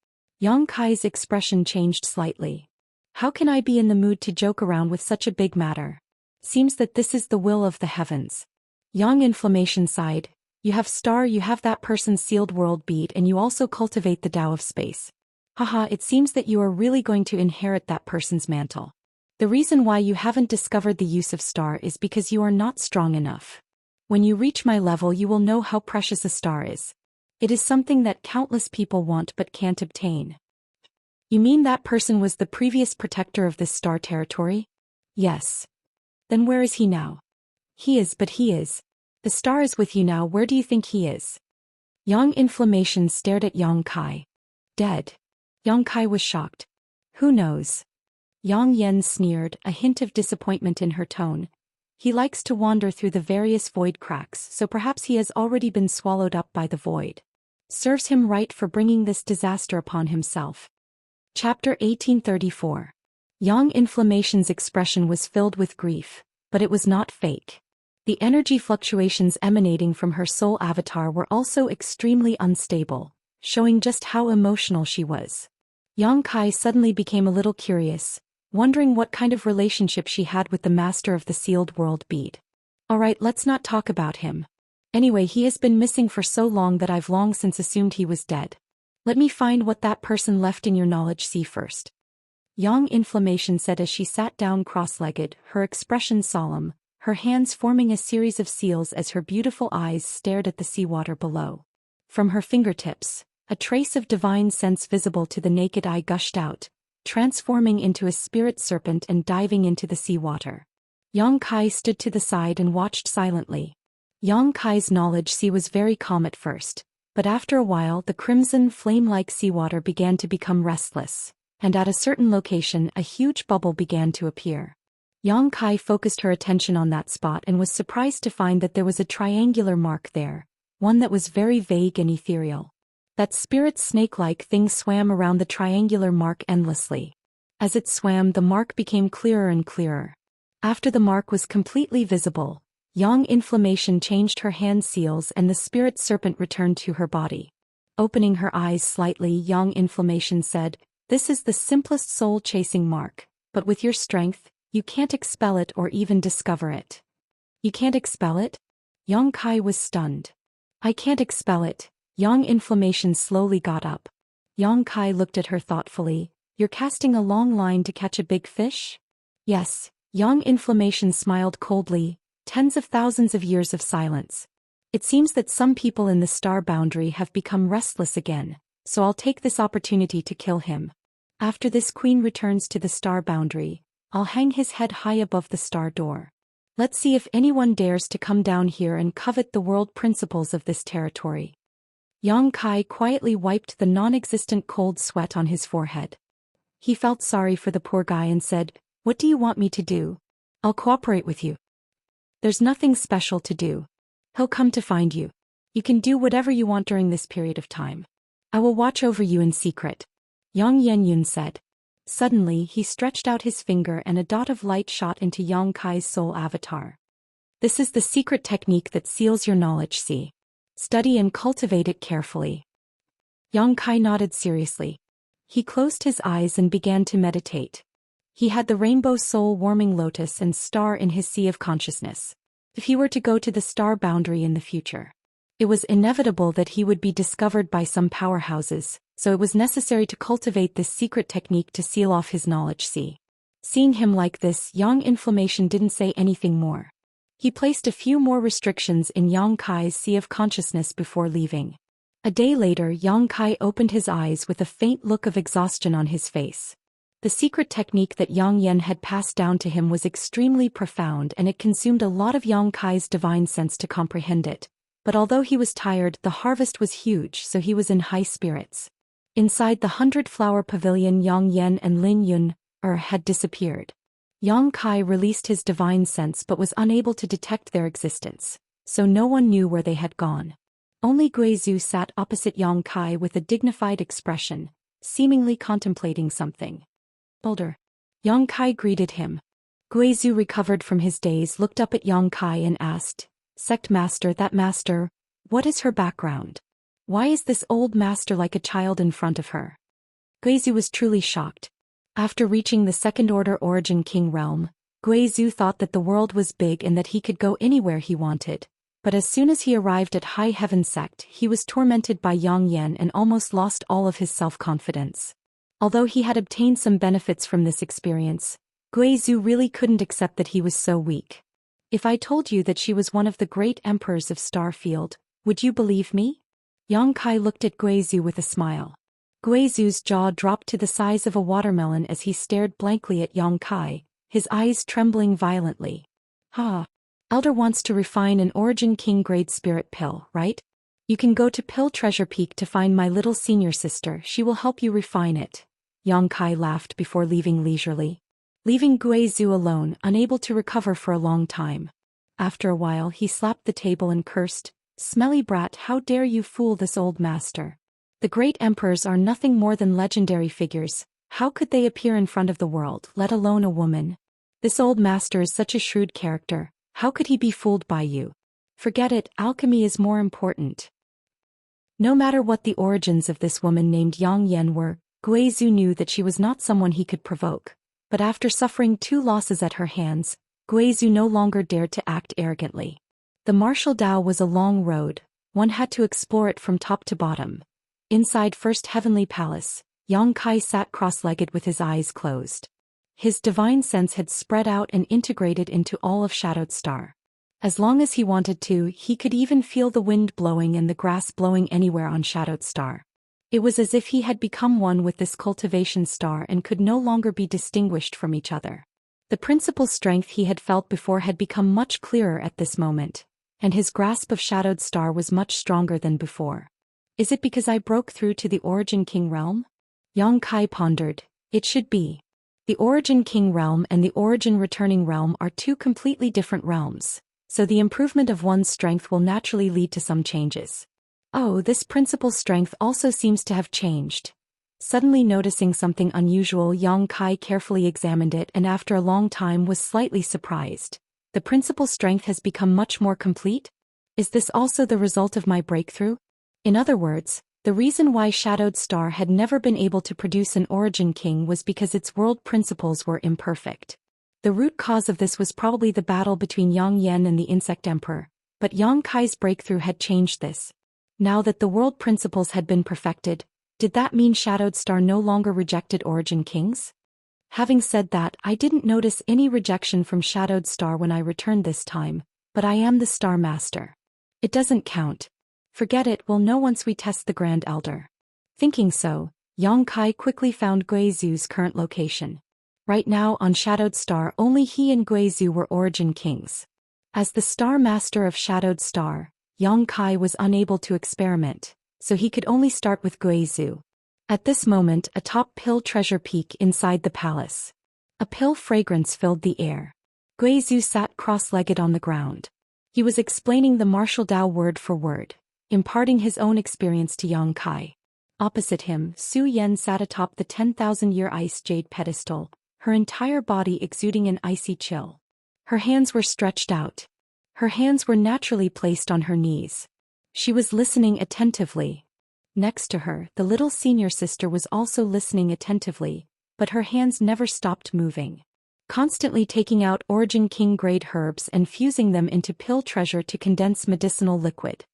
Yang Kai's expression changed slightly. How can I be in the mood to joke around with such a big matter? Seems that this is the will of the heavens. Yang Inflammation sighed. You have star, you have that person's sealed world bead, and you also cultivate the Tao of space. Haha, it seems that you are really going to inherit that person's mantle. The reason why you haven't discovered the use of star is because you are not strong enough. When you reach my level, you will know how precious a star is. It is something that countless people want but can't obtain. You mean that person was the previous protector of this star territory? Yes. Then where is he now? He is. The star is with you now, where do you think he is? Yang Inflammation stared at Yang Kai. Dead. Yang Kai was shocked. Who knows? Yang Yen sneered, a hint of disappointment in her tone. He likes to wander through the various void cracks, so perhaps he has already been swallowed up by the void. Serves him right for bringing this disaster upon himself. Chapter 1834. Yang Inflammation's expression was filled with grief, but it was not fake. The energy fluctuations emanating from her soul avatar were also extremely unstable, showing just how emotional she was. Yang Kai suddenly became a little curious, wondering what kind of relationship she had with the master of the sealed world bead. Alright, let's not talk about him. Anyway, he has been missing for so long that I've long since assumed he was dead. Let me find what that person left in your knowledge sea first. Yang Inflammation said as she sat down cross-legged, her expression solemn, her hands forming a series of seals as her beautiful eyes stared at the seawater below. From her fingertips, a trace of divine sense visible to the naked eye gushed out, transforming into a spirit serpent and diving into the seawater. Yang Kai stood to the side and watched silently. Yang Kai's knowledge sea was very calm at first, but after a while the crimson flame-like seawater began to become restless, and at a certain location a huge bubble began to appear. Yang Kai focused her attention on that spot and was surprised to find that there was a triangular mark there, one that was very vague and ethereal. That spirit snake-like thing swam around the triangular mark endlessly. As it swam, the mark became clearer and clearer. After the mark was completely visible, Yang Inflammation changed her hand seals and the spirit serpent returned to her body. Opening her eyes slightly, Yang Inflammation said, "This is the simplest soul-chasing mark, but with your strength, you can't expel it or even discover it." You can't expel it? Yang Kai was stunned. I can't expel it. Yang Inflammation slowly got up. Yang Kai looked at her thoughtfully. You're casting a long line to catch a big fish? Yes. Yang Inflammation smiled coldly. Tens of thousands of years of silence. It seems that some people in the star boundary have become restless again, so I'll take this opportunity to kill him. After this queen returns to the star boundary, I'll hang his head high above the star door. Let's see if anyone dares to come down here and covet the world principles of this territory. Yang Kai quietly wiped the non-existent cold sweat on his forehead. He felt sorry for the poor guy and said, "What do you want me to do? I'll cooperate with you. There's nothing special to do. He'll come to find you. You can do whatever you want during this period of time. I will watch over you in secret," Yang Yenyun said. Suddenly, he stretched out his finger and a dot of light shot into Yang Kai's soul avatar. This is the secret technique that seals your knowledge sea. Study and cultivate it carefully. Yang Kai nodded seriously. He closed his eyes and began to meditate. He had the rainbow soul-warming lotus and star in his sea of consciousness. If he were to go to the star boundary in the future, it was inevitable that he would be discovered by some powerhouses, so it was necessary to cultivate this secret technique to seal off his knowledge sea. Seeing him like this, Yang Inflammation didn't say anything more. He placed a few more restrictions in Yang Kai's sea of consciousness before leaving. A day later, Yang Kai opened his eyes with a faint look of exhaustion on his face. The secret technique that Yang Yen had passed down to him was extremely profound and it consumed a lot of Yang Kai's divine sense to comprehend it. But although he was tired, the harvest was huge, so he was in high spirits. Inside the 100-flower pavilion, Yang Yen and Lin Yun had disappeared. Yang Kai released his divine sense but was unable to detect their existence, so no one knew where they had gone. Only Guizhu sat opposite Yang Kai with a dignified expression, seemingly contemplating something. Boulder. Yang Kai greeted him. Guizhu recovered from his daze, looked up at Yang Kai and asked, Sect Master, that master, what is her background? Why is this old master like a child in front of her? Guizhu was truly shocked. After reaching the second-order Origin King realm, Guizhu thought that the world was big and that he could go anywhere he wanted. But as soon as he arrived at High Heaven Sect, he was tormented by Yang Yan and almost lost all of his self-confidence. Although he had obtained some benefits from this experience, Guizhu really couldn't accept that he was so weak. If I told you that she was one of the great emperors of Starfield, would you believe me? Yang Kai looked at Guizhu with a smile. Guizhu's jaw dropped to the size of a watermelon as he stared blankly at Yang Kai, his eyes trembling violently. Elder wants to refine an Origin King grade spirit pill, right? You can go to Pill Treasure Peak to find my little senior sister, she will help you refine it. Yang Kai laughed before leaving leisurely. Leaving Guizhu alone, unable to recover for a long time. After a while he slapped the table and cursed, Smelly brat, how dare you fool this old master? The great emperors are nothing more than legendary figures, how could they appear in front of the world, let alone a woman? This old master is such a shrewd character, how could he be fooled by you? Forget it, alchemy is more important. No matter what the origins of this woman named Yang Yan were, Guizhu knew that she was not someone he could provoke. But after suffering 2 losses at her hands, Guizhu no longer dared to act arrogantly. The martial Dao was a long road, one had to explore it from top to bottom. Inside First Heavenly Palace, Yang Kai sat cross-legged with his eyes closed. His divine sense had spread out and integrated into all of Shadowed Star. As long as he wanted to, he could even feel the wind blowing and the grass blowing anywhere on Shadowed Star. It was as if he had become one with this cultivation star and could no longer be distinguished from each other. The principal strength he had felt before had become much clearer at this moment, and his grasp of Shadowed Star was much stronger than before. Is it because I broke through to the Origin King realm? Yang Kai pondered. It should be. The Origin King realm and the Origin Returning realm are 2 completely different realms, so the improvement of one's strength will naturally lead to some changes. Oh, this principal strength also seems to have changed. Suddenly noticing something unusual, Yang Kai carefully examined it and after a long time was slightly surprised. The principal strength has become much more complete? Is this also the result of my breakthrough? In other words, the reason why Shadowed Star had never been able to produce an Origin King was because its world principles were imperfect. The root cause of this was probably the battle between Yang Yan and the Insect Emperor, but Yang Kai's breakthrough had changed this. Now that the world principles had been perfected, did that mean Shadowed Star no longer rejected Origin Kings? Having said that, I didn't notice any rejection from Shadowed Star when I returned this time, but I am the Star Master. It doesn't count. Forget it, we'll know once we test the Grand Elder. Thinking so, Yang Kai quickly found Guizhu's current location. Right now on Shadowed Star only he and Guizhu were Origin Kings. As the Star Master of Shadowed Star, Yang Kai was unable to experiment, so he could only start with Guizhu. At this moment, atop Pill Treasure Peak inside the palace, a pill fragrance filled the air. Guizhu sat cross-legged on the ground. He was explaining the martial Dao word for word, imparting his own experience to Yang Kai. Opposite him, Su Yen sat atop the 10,000-year ice jade pedestal, her entire body exuding an icy chill. Her hands were stretched out. Her hands were naturally placed on her knees. She was listening attentively. Next to her, the little senior sister was also listening attentively, but her hands never stopped moving. Constantly taking out Origin King grade herbs and fusing them into pill treasure to condense medicinal liquid.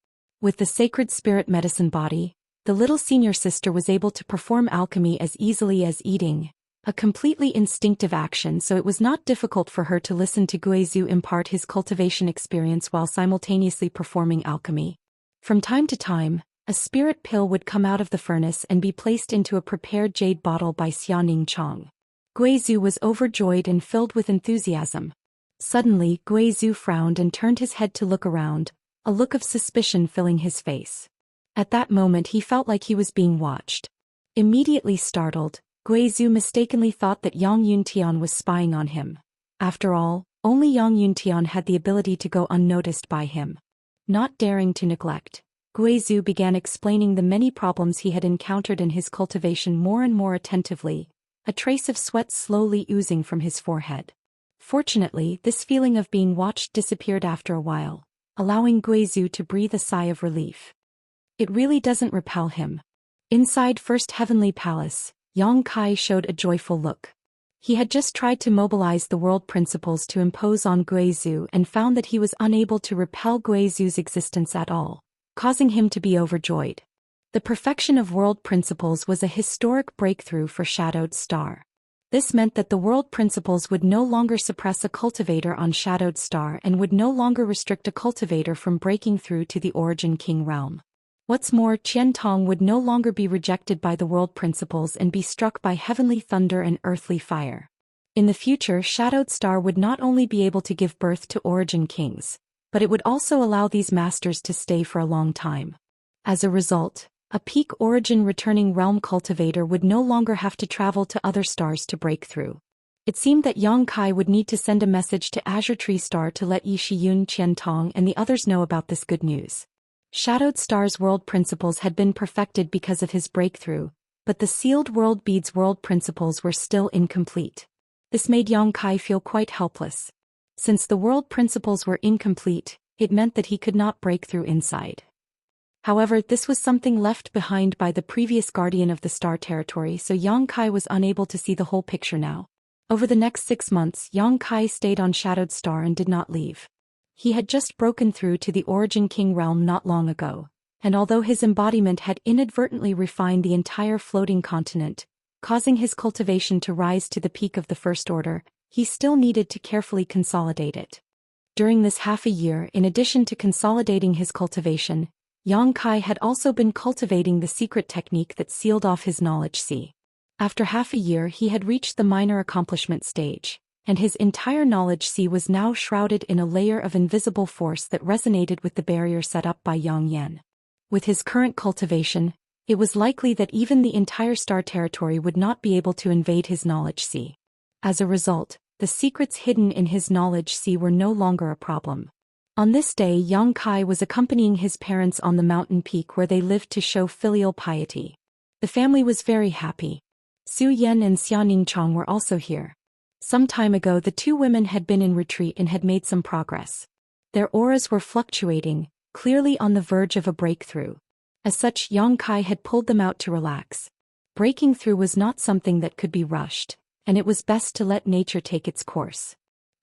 With the sacred spirit medicine body, the little senior sister was able to perform alchemy as easily as eating, a completely instinctive action, so it was not difficult for her to listen to Guizhu impart his cultivation experience while simultaneously performing alchemy. From time to time, a spirit pill would come out of the furnace and be placed into a prepared jade bottle by Xianing Chong. Guizhu was overjoyed and filled with enthusiasm. Suddenly, Guizhu frowned and turned his head to look around, a look of suspicion filling his face. At that moment he felt like he was being watched. Immediately startled, Guizhu mistakenly thought that Yang Yuntian was spying on him. After all, only Yang Yuntian had the ability to go unnoticed by him. Not daring to neglect, Guizhu began explaining the many problems he had encountered in his cultivation more and more attentively, a trace of sweat slowly oozing from his forehead. Fortunately, this feeling of being watched disappeared after a while, allowing Guizhou to breathe a sigh of relief. It really doesn't repel him. Inside First Heavenly Palace, Yang Kai showed a joyful look. He had just tried to mobilize the world principles to impose on Guizhou and found that he was unable to repel Guizhou's existence at all, causing him to be overjoyed. The perfection of world principles was a historic breakthrough for Shadowed Star. This meant that the world principles would no longer suppress a cultivator on Shadowed Star and would no longer restrict a cultivator from breaking through to the Origin King realm. What's more, Qian Tong would no longer be rejected by the world principles and be struck by heavenly thunder and earthly fire. In the future, Shadowed Star would not only be able to give birth to Origin Kings, but it would also allow these masters to stay for a long time. As a result, a peak origin returning realm cultivator would no longer have to travel to other stars to break through. It seemed that Yang Kai would need to send a message to Azure Tree Star to let Yi Shiyun, Qian Tong and the others know about this good news. Shadowed Star's world principles had been perfected because of his breakthrough, but the sealed world beads world principles were still incomplete. This made Yang Kai feel quite helpless. Since the world principles were incomplete, it meant that he could not break through inside. However, this was something left behind by the previous guardian of the star territory, so Yang Kai was unable to see the whole picture now. Over the next 6 months, Yang Kai stayed on Shadowed Star and did not leave. He had just broken through to the Origin King realm not long ago, and although his embodiment had inadvertently refined the entire floating continent, causing his cultivation to rise to the peak of the First Order, he still needed to carefully consolidate it. During this half a year, in addition to consolidating his cultivation, Yang Kai had also been cultivating the secret technique that sealed off his knowledge sea. After half a year, he had reached the minor accomplishment stage, and his entire knowledge sea was now shrouded in a layer of invisible force that resonated with the barrier set up by Yang Yan. With his current cultivation, it was likely that even the entire star territory would not be able to invade his knowledge sea. As a result, the secrets hidden in his knowledge sea were no longer a problem. On this day, Yang Kai was accompanying his parents on the mountain peak where they lived to show filial piety. The family was very happy. Su Yan and Xianing Chong were also here. Some time ago, the two women had been in retreat and had made some progress. Their auras were fluctuating, clearly on the verge of a breakthrough. As such, Yang Kai had pulled them out to relax. Breaking through was not something that could be rushed, and it was best to let nature take its course.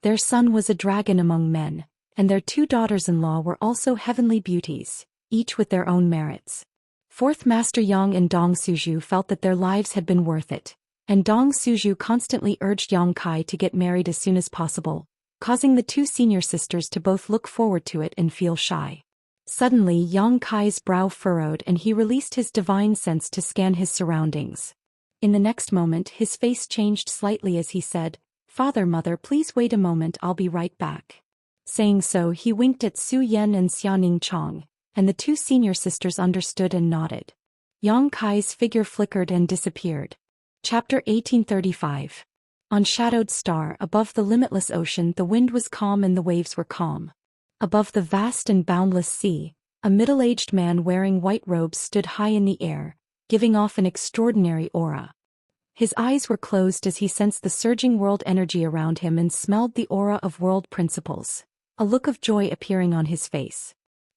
Their son was a dragon among men, and their 2 daughters-in-law were also heavenly beauties, each with their own merits. Fourth Master Yang and Dong Suzhu felt that their lives had been worth it, and Dong Suzhu constantly urged Yang Kai to get married as soon as possible, causing the 2 senior sisters to both look forward to it and feel shy. Suddenly, Yang Kai's brow furrowed and he released his divine sense to scan his surroundings. In the next moment, his face changed slightly as he said, "Father, Mother, please wait a moment, I'll be right back." Saying so, he winked at Su Yan and Xianing Chong, and the 2 senior sisters understood and nodded. Yang Kai's figure flickered and disappeared. Chapter 1835. On Shadowed Star, above the limitless ocean, the wind was calm and the waves were calm. Above the vast and boundless sea, a middle-aged man wearing white robes stood high in the air, giving off an extraordinary aura. His eyes were closed as he sensed the surging world energy around him and smelled the aura of world principles, a look of joy appearing on his face.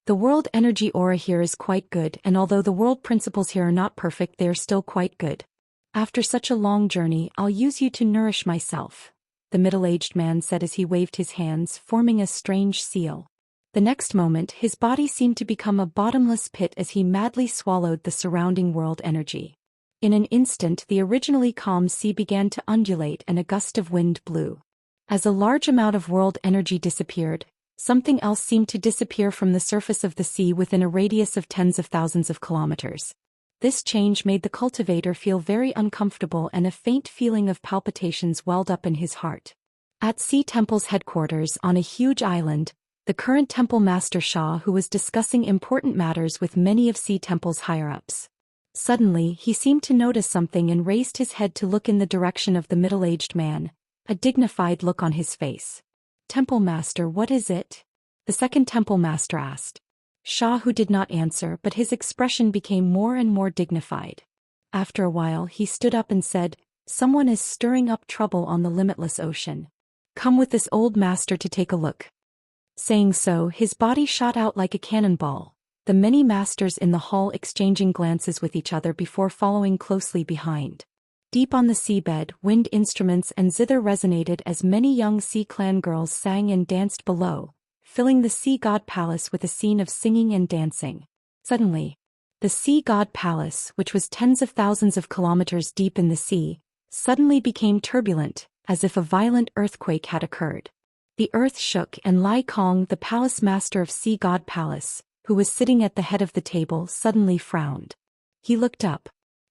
The world energy aura here is quite good, and although the world principles here are not perfect, they are still quite good. After such a long journey, I'll use you to nourish myself, the middle-aged man said as he waved his hands, forming a strange seal. The next moment, his body seemed to become a bottomless pit as he madly swallowed the surrounding world energy. In an instant, the originally calm sea began to undulate and a gust of wind blew. As a large amount of world energy disappeared, something else seemed to disappear from the surface of the sea within a radius of tens of thousands of kilometers. This change made the cultivator feel very uncomfortable and a faint feeling of palpitations welled up in his heart. At Sea Temple's headquarters on a huge island, the current Temple Master Sha who was discussing important matters with many of Sea Temple's higher-ups. Suddenly, he seemed to notice something and raised his head to look in the direction of the middle-aged man, a dignified look on his face. "Temple Master, what is it?" the second Temple Master asked. Sha who did not answer, but his expression became more and more dignified. After a while, he stood up and said, Someone is stirring up trouble on the limitless ocean. Come with this old master to take a look. Saying so, his body shot out like a cannonball, the many masters in the hall exchanging glances with each other before following closely behind. Deep on the seabed, wind instruments and zither resonated as many young sea clan girls sang and danced below, filling the sea god palace with a scene of singing and dancing. Suddenly, the sea god palace, which was tens of thousands of kilometers deep in the sea, suddenly became turbulent, as if a violent earthquake had occurred. The earth shook and Lai Kong, the palace master of Sea God Palace, who was sitting at the head of the table, suddenly frowned. He looked up.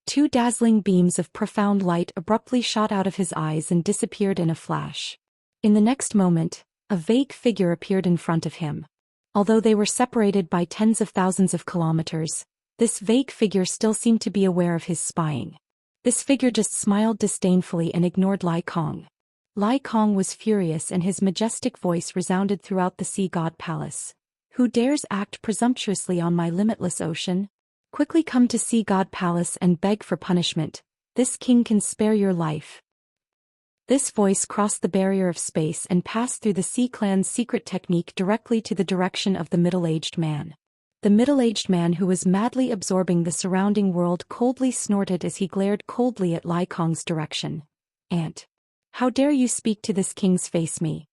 2 dazzling beams of profound light abruptly shot out of his eyes and disappeared in a flash. In the next moment, a vague figure appeared in front of him. Although they were separated by tens of thousands of kilometers, this vague figure still seemed to be aware of his spying. This figure just smiled disdainfully and ignored Lai Kong. Lai Kong was furious and his majestic voice resounded throughout the Sea God Palace. Who dares act presumptuously on my limitless ocean? Quickly come to Sea God Palace and beg for punishment. This king can spare your life. This voice crossed the barrier of space and passed through the Sea Clan's secret technique directly to the direction of the middle-aged man. The middle-aged man, who was madly absorbing the surrounding world, coldly snorted as he glared coldly at Lai Kong's direction. Ant. How dare you speak to this king's face, me?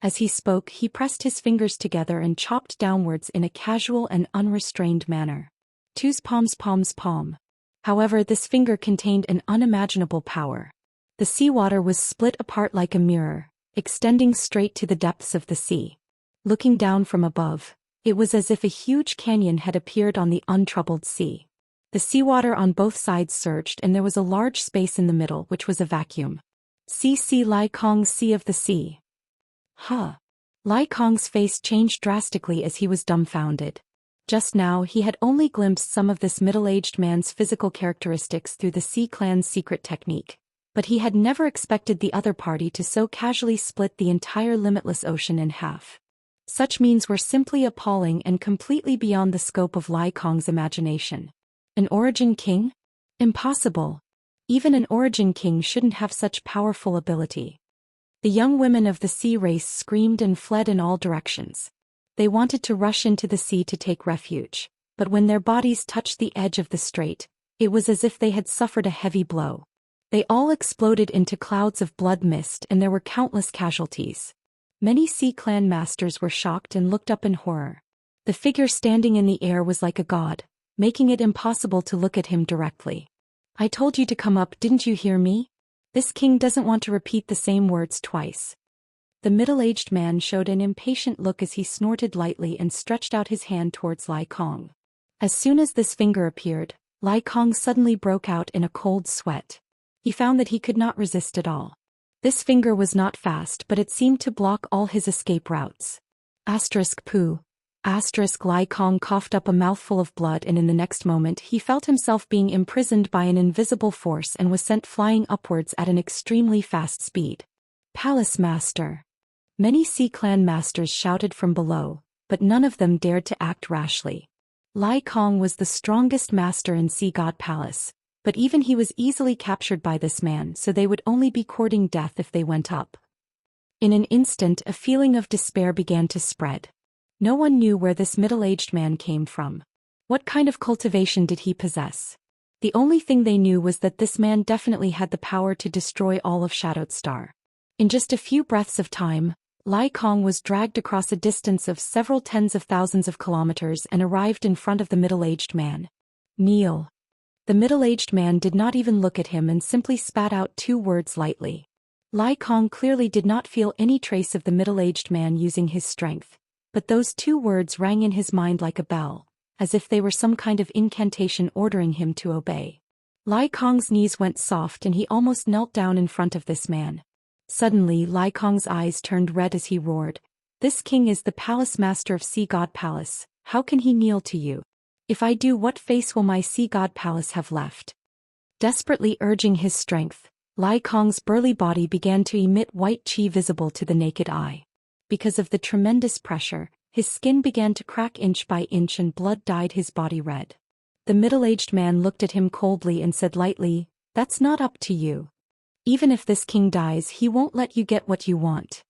As he spoke, he pressed his fingers together and chopped downwards in a casual and unrestrained manner. Two's palm. However, this finger contained an unimaginable power. The seawater was split apart like a mirror, extending straight to the depths of the sea. Looking down from above, it was as if a huge canyon had appeared on the untroubled sea. The seawater on both sides surged and there was a large space in the middle which was a vacuum. See Lai Kong's Sea of the Sea. Huh. Lai Kong's face changed drastically as he was dumbfounded. Just now he had only glimpsed some of this middle-aged man's physical characteristics through the Sea Clan's secret technique, but he had never expected the other party to so casually split the entire limitless ocean in half. Such means were simply appalling and completely beyond the scope of Lai Kong's imagination. An origin king? Impossible. Even an origin king shouldn't have such powerful ability. The young women of the sea race screamed and fled in all directions. They wanted to rush into the sea to take refuge, but when their bodies touched the edge of the strait, it was as if they had suffered a heavy blow. They all exploded into clouds of blood mist and there were countless casualties. Many Sea Clan masters were shocked and looked up in horror. The figure standing in the air was like a god, making it impossible to look at him directly. I told you to come up, didn't you hear me? This king doesn't want to repeat the same words twice. The middle-aged man showed an impatient look as he snorted lightly and stretched out his hand towards Lai Kong. As soon as this finger appeared, Lai Kong suddenly broke out in a cold sweat. He found that he could not resist at all. This finger was not fast, but it seemed to block all his escape routes. Poo. Lai Kong coughed up a mouthful of blood and in the next moment he felt himself being imprisoned by an invisible force and was sent flying upwards at an extremely fast speed. Palace Master. Many Sea Clan masters shouted from below, but none of them dared to act rashly. Lai Kong was the strongest master in Sea God Palace, but even he was easily captured by this man, so they would only be courting death if they went up. In an instant a feeling of despair began to spread. No one knew where this middle-aged man came from. What kind of cultivation did he possess? The only thing they knew was that this man definitely had the power to destroy all of Shadowed Star. In just a few breaths of time, Lai Kong was dragged across a distance of several tens of thousands of kilometers and arrived in front of the middle-aged man. Kneel. The middle-aged man did not even look at him and simply spat out 2 words lightly. Lai Kong clearly did not feel any trace of the middle-aged man using his strength, but those 2 words rang in his mind like a bell, as if they were some kind of incantation ordering him to obey. Lai Kong's knees went soft and he almost knelt down in front of this man. Suddenly Lai Kong's eyes turned red as he roared, "This king is the palace master of Sea God Palace, how can he kneel to you? If I do, what face will my Sea God Palace have left?" Desperately urging his strength, Lai Kong's burly body began to emit white qi visible to the naked eye. Because of the tremendous pressure, his skin began to crack inch by inch and blood dyed his body red. The middle-aged man looked at him coldly and said lightly, "That's not up to you. Even if this king dies, he won't let you get what you want.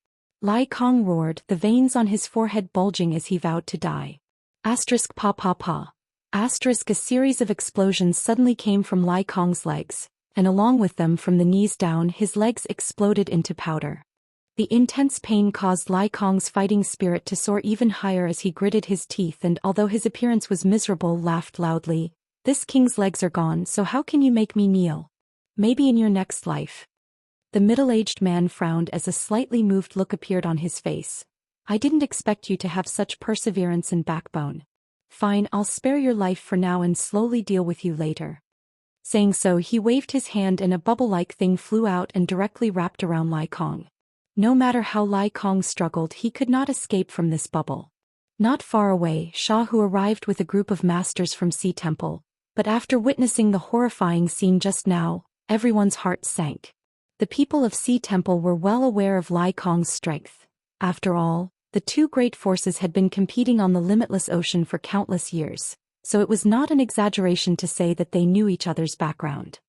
Lai Kong roared, the veins on his forehead bulging as he vowed to die. Asterisk pa pa pa. Asterisk a series of explosions suddenly came from Lai Kong's legs, and along with them from the knees down his legs exploded into powder. The intense pain caused Lai Kong's fighting spirit to soar even higher as he gritted his teeth and although his appearance was miserable laughed loudly. This king's legs are gone, so how can you make me kneel? Maybe in your next life. The middle-aged man frowned as a slightly moved look appeared on his face. I didn't expect you to have such perseverance and backbone. Fine, I'll spare your life for now and slowly deal with you later. Saying so, he waved his hand and a bubble-like thing flew out and directly wrapped around Lai Kong. No matter how Lai Kong struggled, he could not escape from this bubble. Not far away, Xiahu arrived with a group of masters from Sea Temple, but after witnessing the horrifying scene just now, everyone's heart sank. The people of Sea Temple were well aware of Lai Kong's strength. After all, the two great forces had been competing on the limitless ocean for countless years, so it was not an exaggeration to say that they knew each other's background.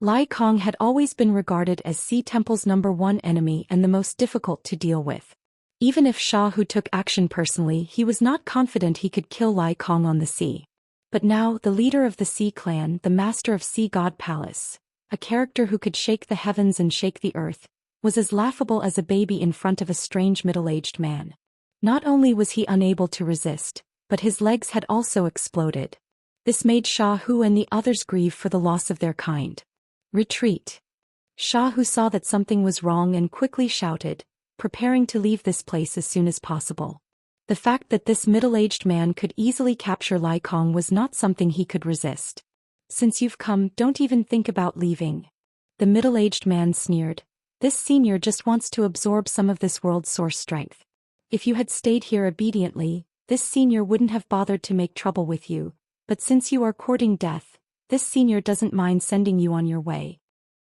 Lai Kong had always been regarded as Sea Temple's #1 enemy and the most difficult to deal with. Even if Xiahu took action personally, he was not confident he could kill Lai Kong on the sea. But now, the leader of the Sea Clan, the master of Sea God Palace, a character who could shake the heavens and shake the earth, was as laughable as a baby in front of a strange middle-aged man. Not only was he unable to resist, but his legs had also exploded. This made Xiahu and the others grieve for the loss of their kind. Retreat. Xiahu saw that something was wrong and quickly shouted, preparing to leave this place as soon as possible. The fact that this middle-aged man could easily capture Lai Kong was not something he could resist. Since you've come, don't even think about leaving. The middle-aged man sneered. This senior just wants to absorb some of this world's source strength. If you had stayed here obediently, this senior wouldn't have bothered to make trouble with you, but since you are courting death, this senior doesn't mind sending you on your way.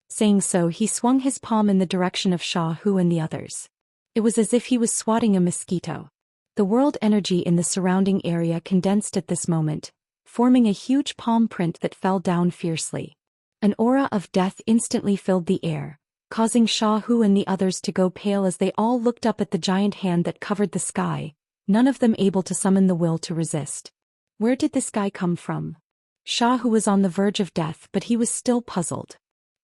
Saying so, he swung his palm in the direction of Xiahu and the others. It was as if he was swatting a mosquito. The world energy in the surrounding area condensed at this moment, forming a huge palm print that fell down fiercely. An aura of death instantly filled the air, causing Xiahu and the others to go pale as they all looked up at the giant hand that covered the sky, none of them able to summon the will to resist. Where did this guy come from? Xiahu was on the verge of death, but he was still puzzled.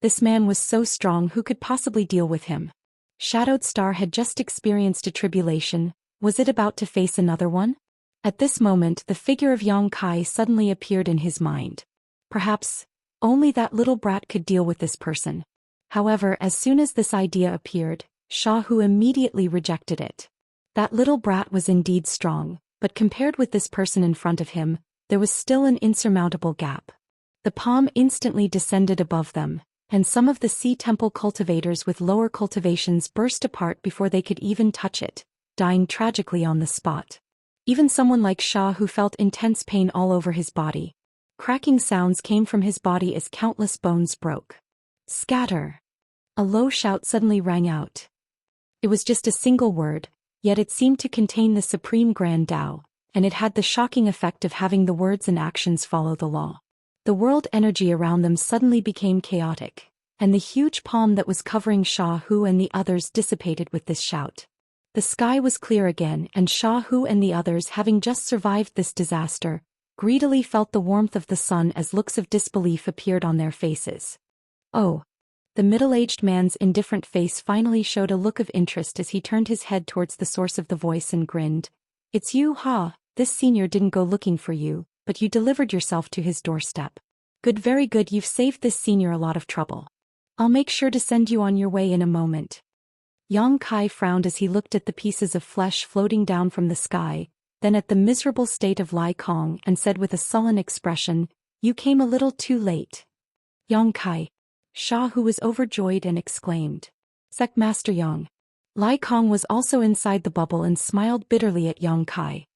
This man was so strong, who could possibly deal with him? Shadowed Star had just experienced a tribulation, was it about to face another one? At this moment the figure of Yang Kai suddenly appeared in his mind. Perhaps only that little brat could deal with this person. However, as soon as this idea appeared, Xiahu immediately rejected it. That little brat was indeed strong, but compared with this person in front of him, there was still an insurmountable gap. The palm instantly descended above them, and some of the Sea Temple cultivators with lower cultivations burst apart before they could even touch it, dying tragically on the spot. Even someone like Xiahu felt intense pain all over his body. Cracking sounds came from his body as countless bones broke. Scatter! A low shout suddenly rang out. It was just a single word, yet it seemed to contain the supreme grand Tao, and it had the shocking effect of having the words and actions follow the law. The world energy around them suddenly became chaotic, and the huge palm that was covering Xiahu and the others dissipated with this shout. The sky was clear again, and Xiahu and the others, having just survived this disaster, greedily felt the warmth of the sun as looks of disbelief appeared on their faces. Oh! The middle-aged man's indifferent face finally showed a look of interest as he turned his head towards the source of the voice and grinned. It's you, ha! This senior didn't go looking for you, but you delivered yourself to his doorstep. Good, very good, you've saved this senior a lot of trouble. I'll make sure to send you on your way in a moment. Yang Kai frowned as he looked at the pieces of flesh floating down from the sky, then at the miserable state of Lai Kong, and said with a sullen expression, You came a little too late. Yang Kai. Xiahu was overjoyed and exclaimed. Sec Master Yang. Lai Kong was also inside the bubble and smiled bitterly at Yang Kai.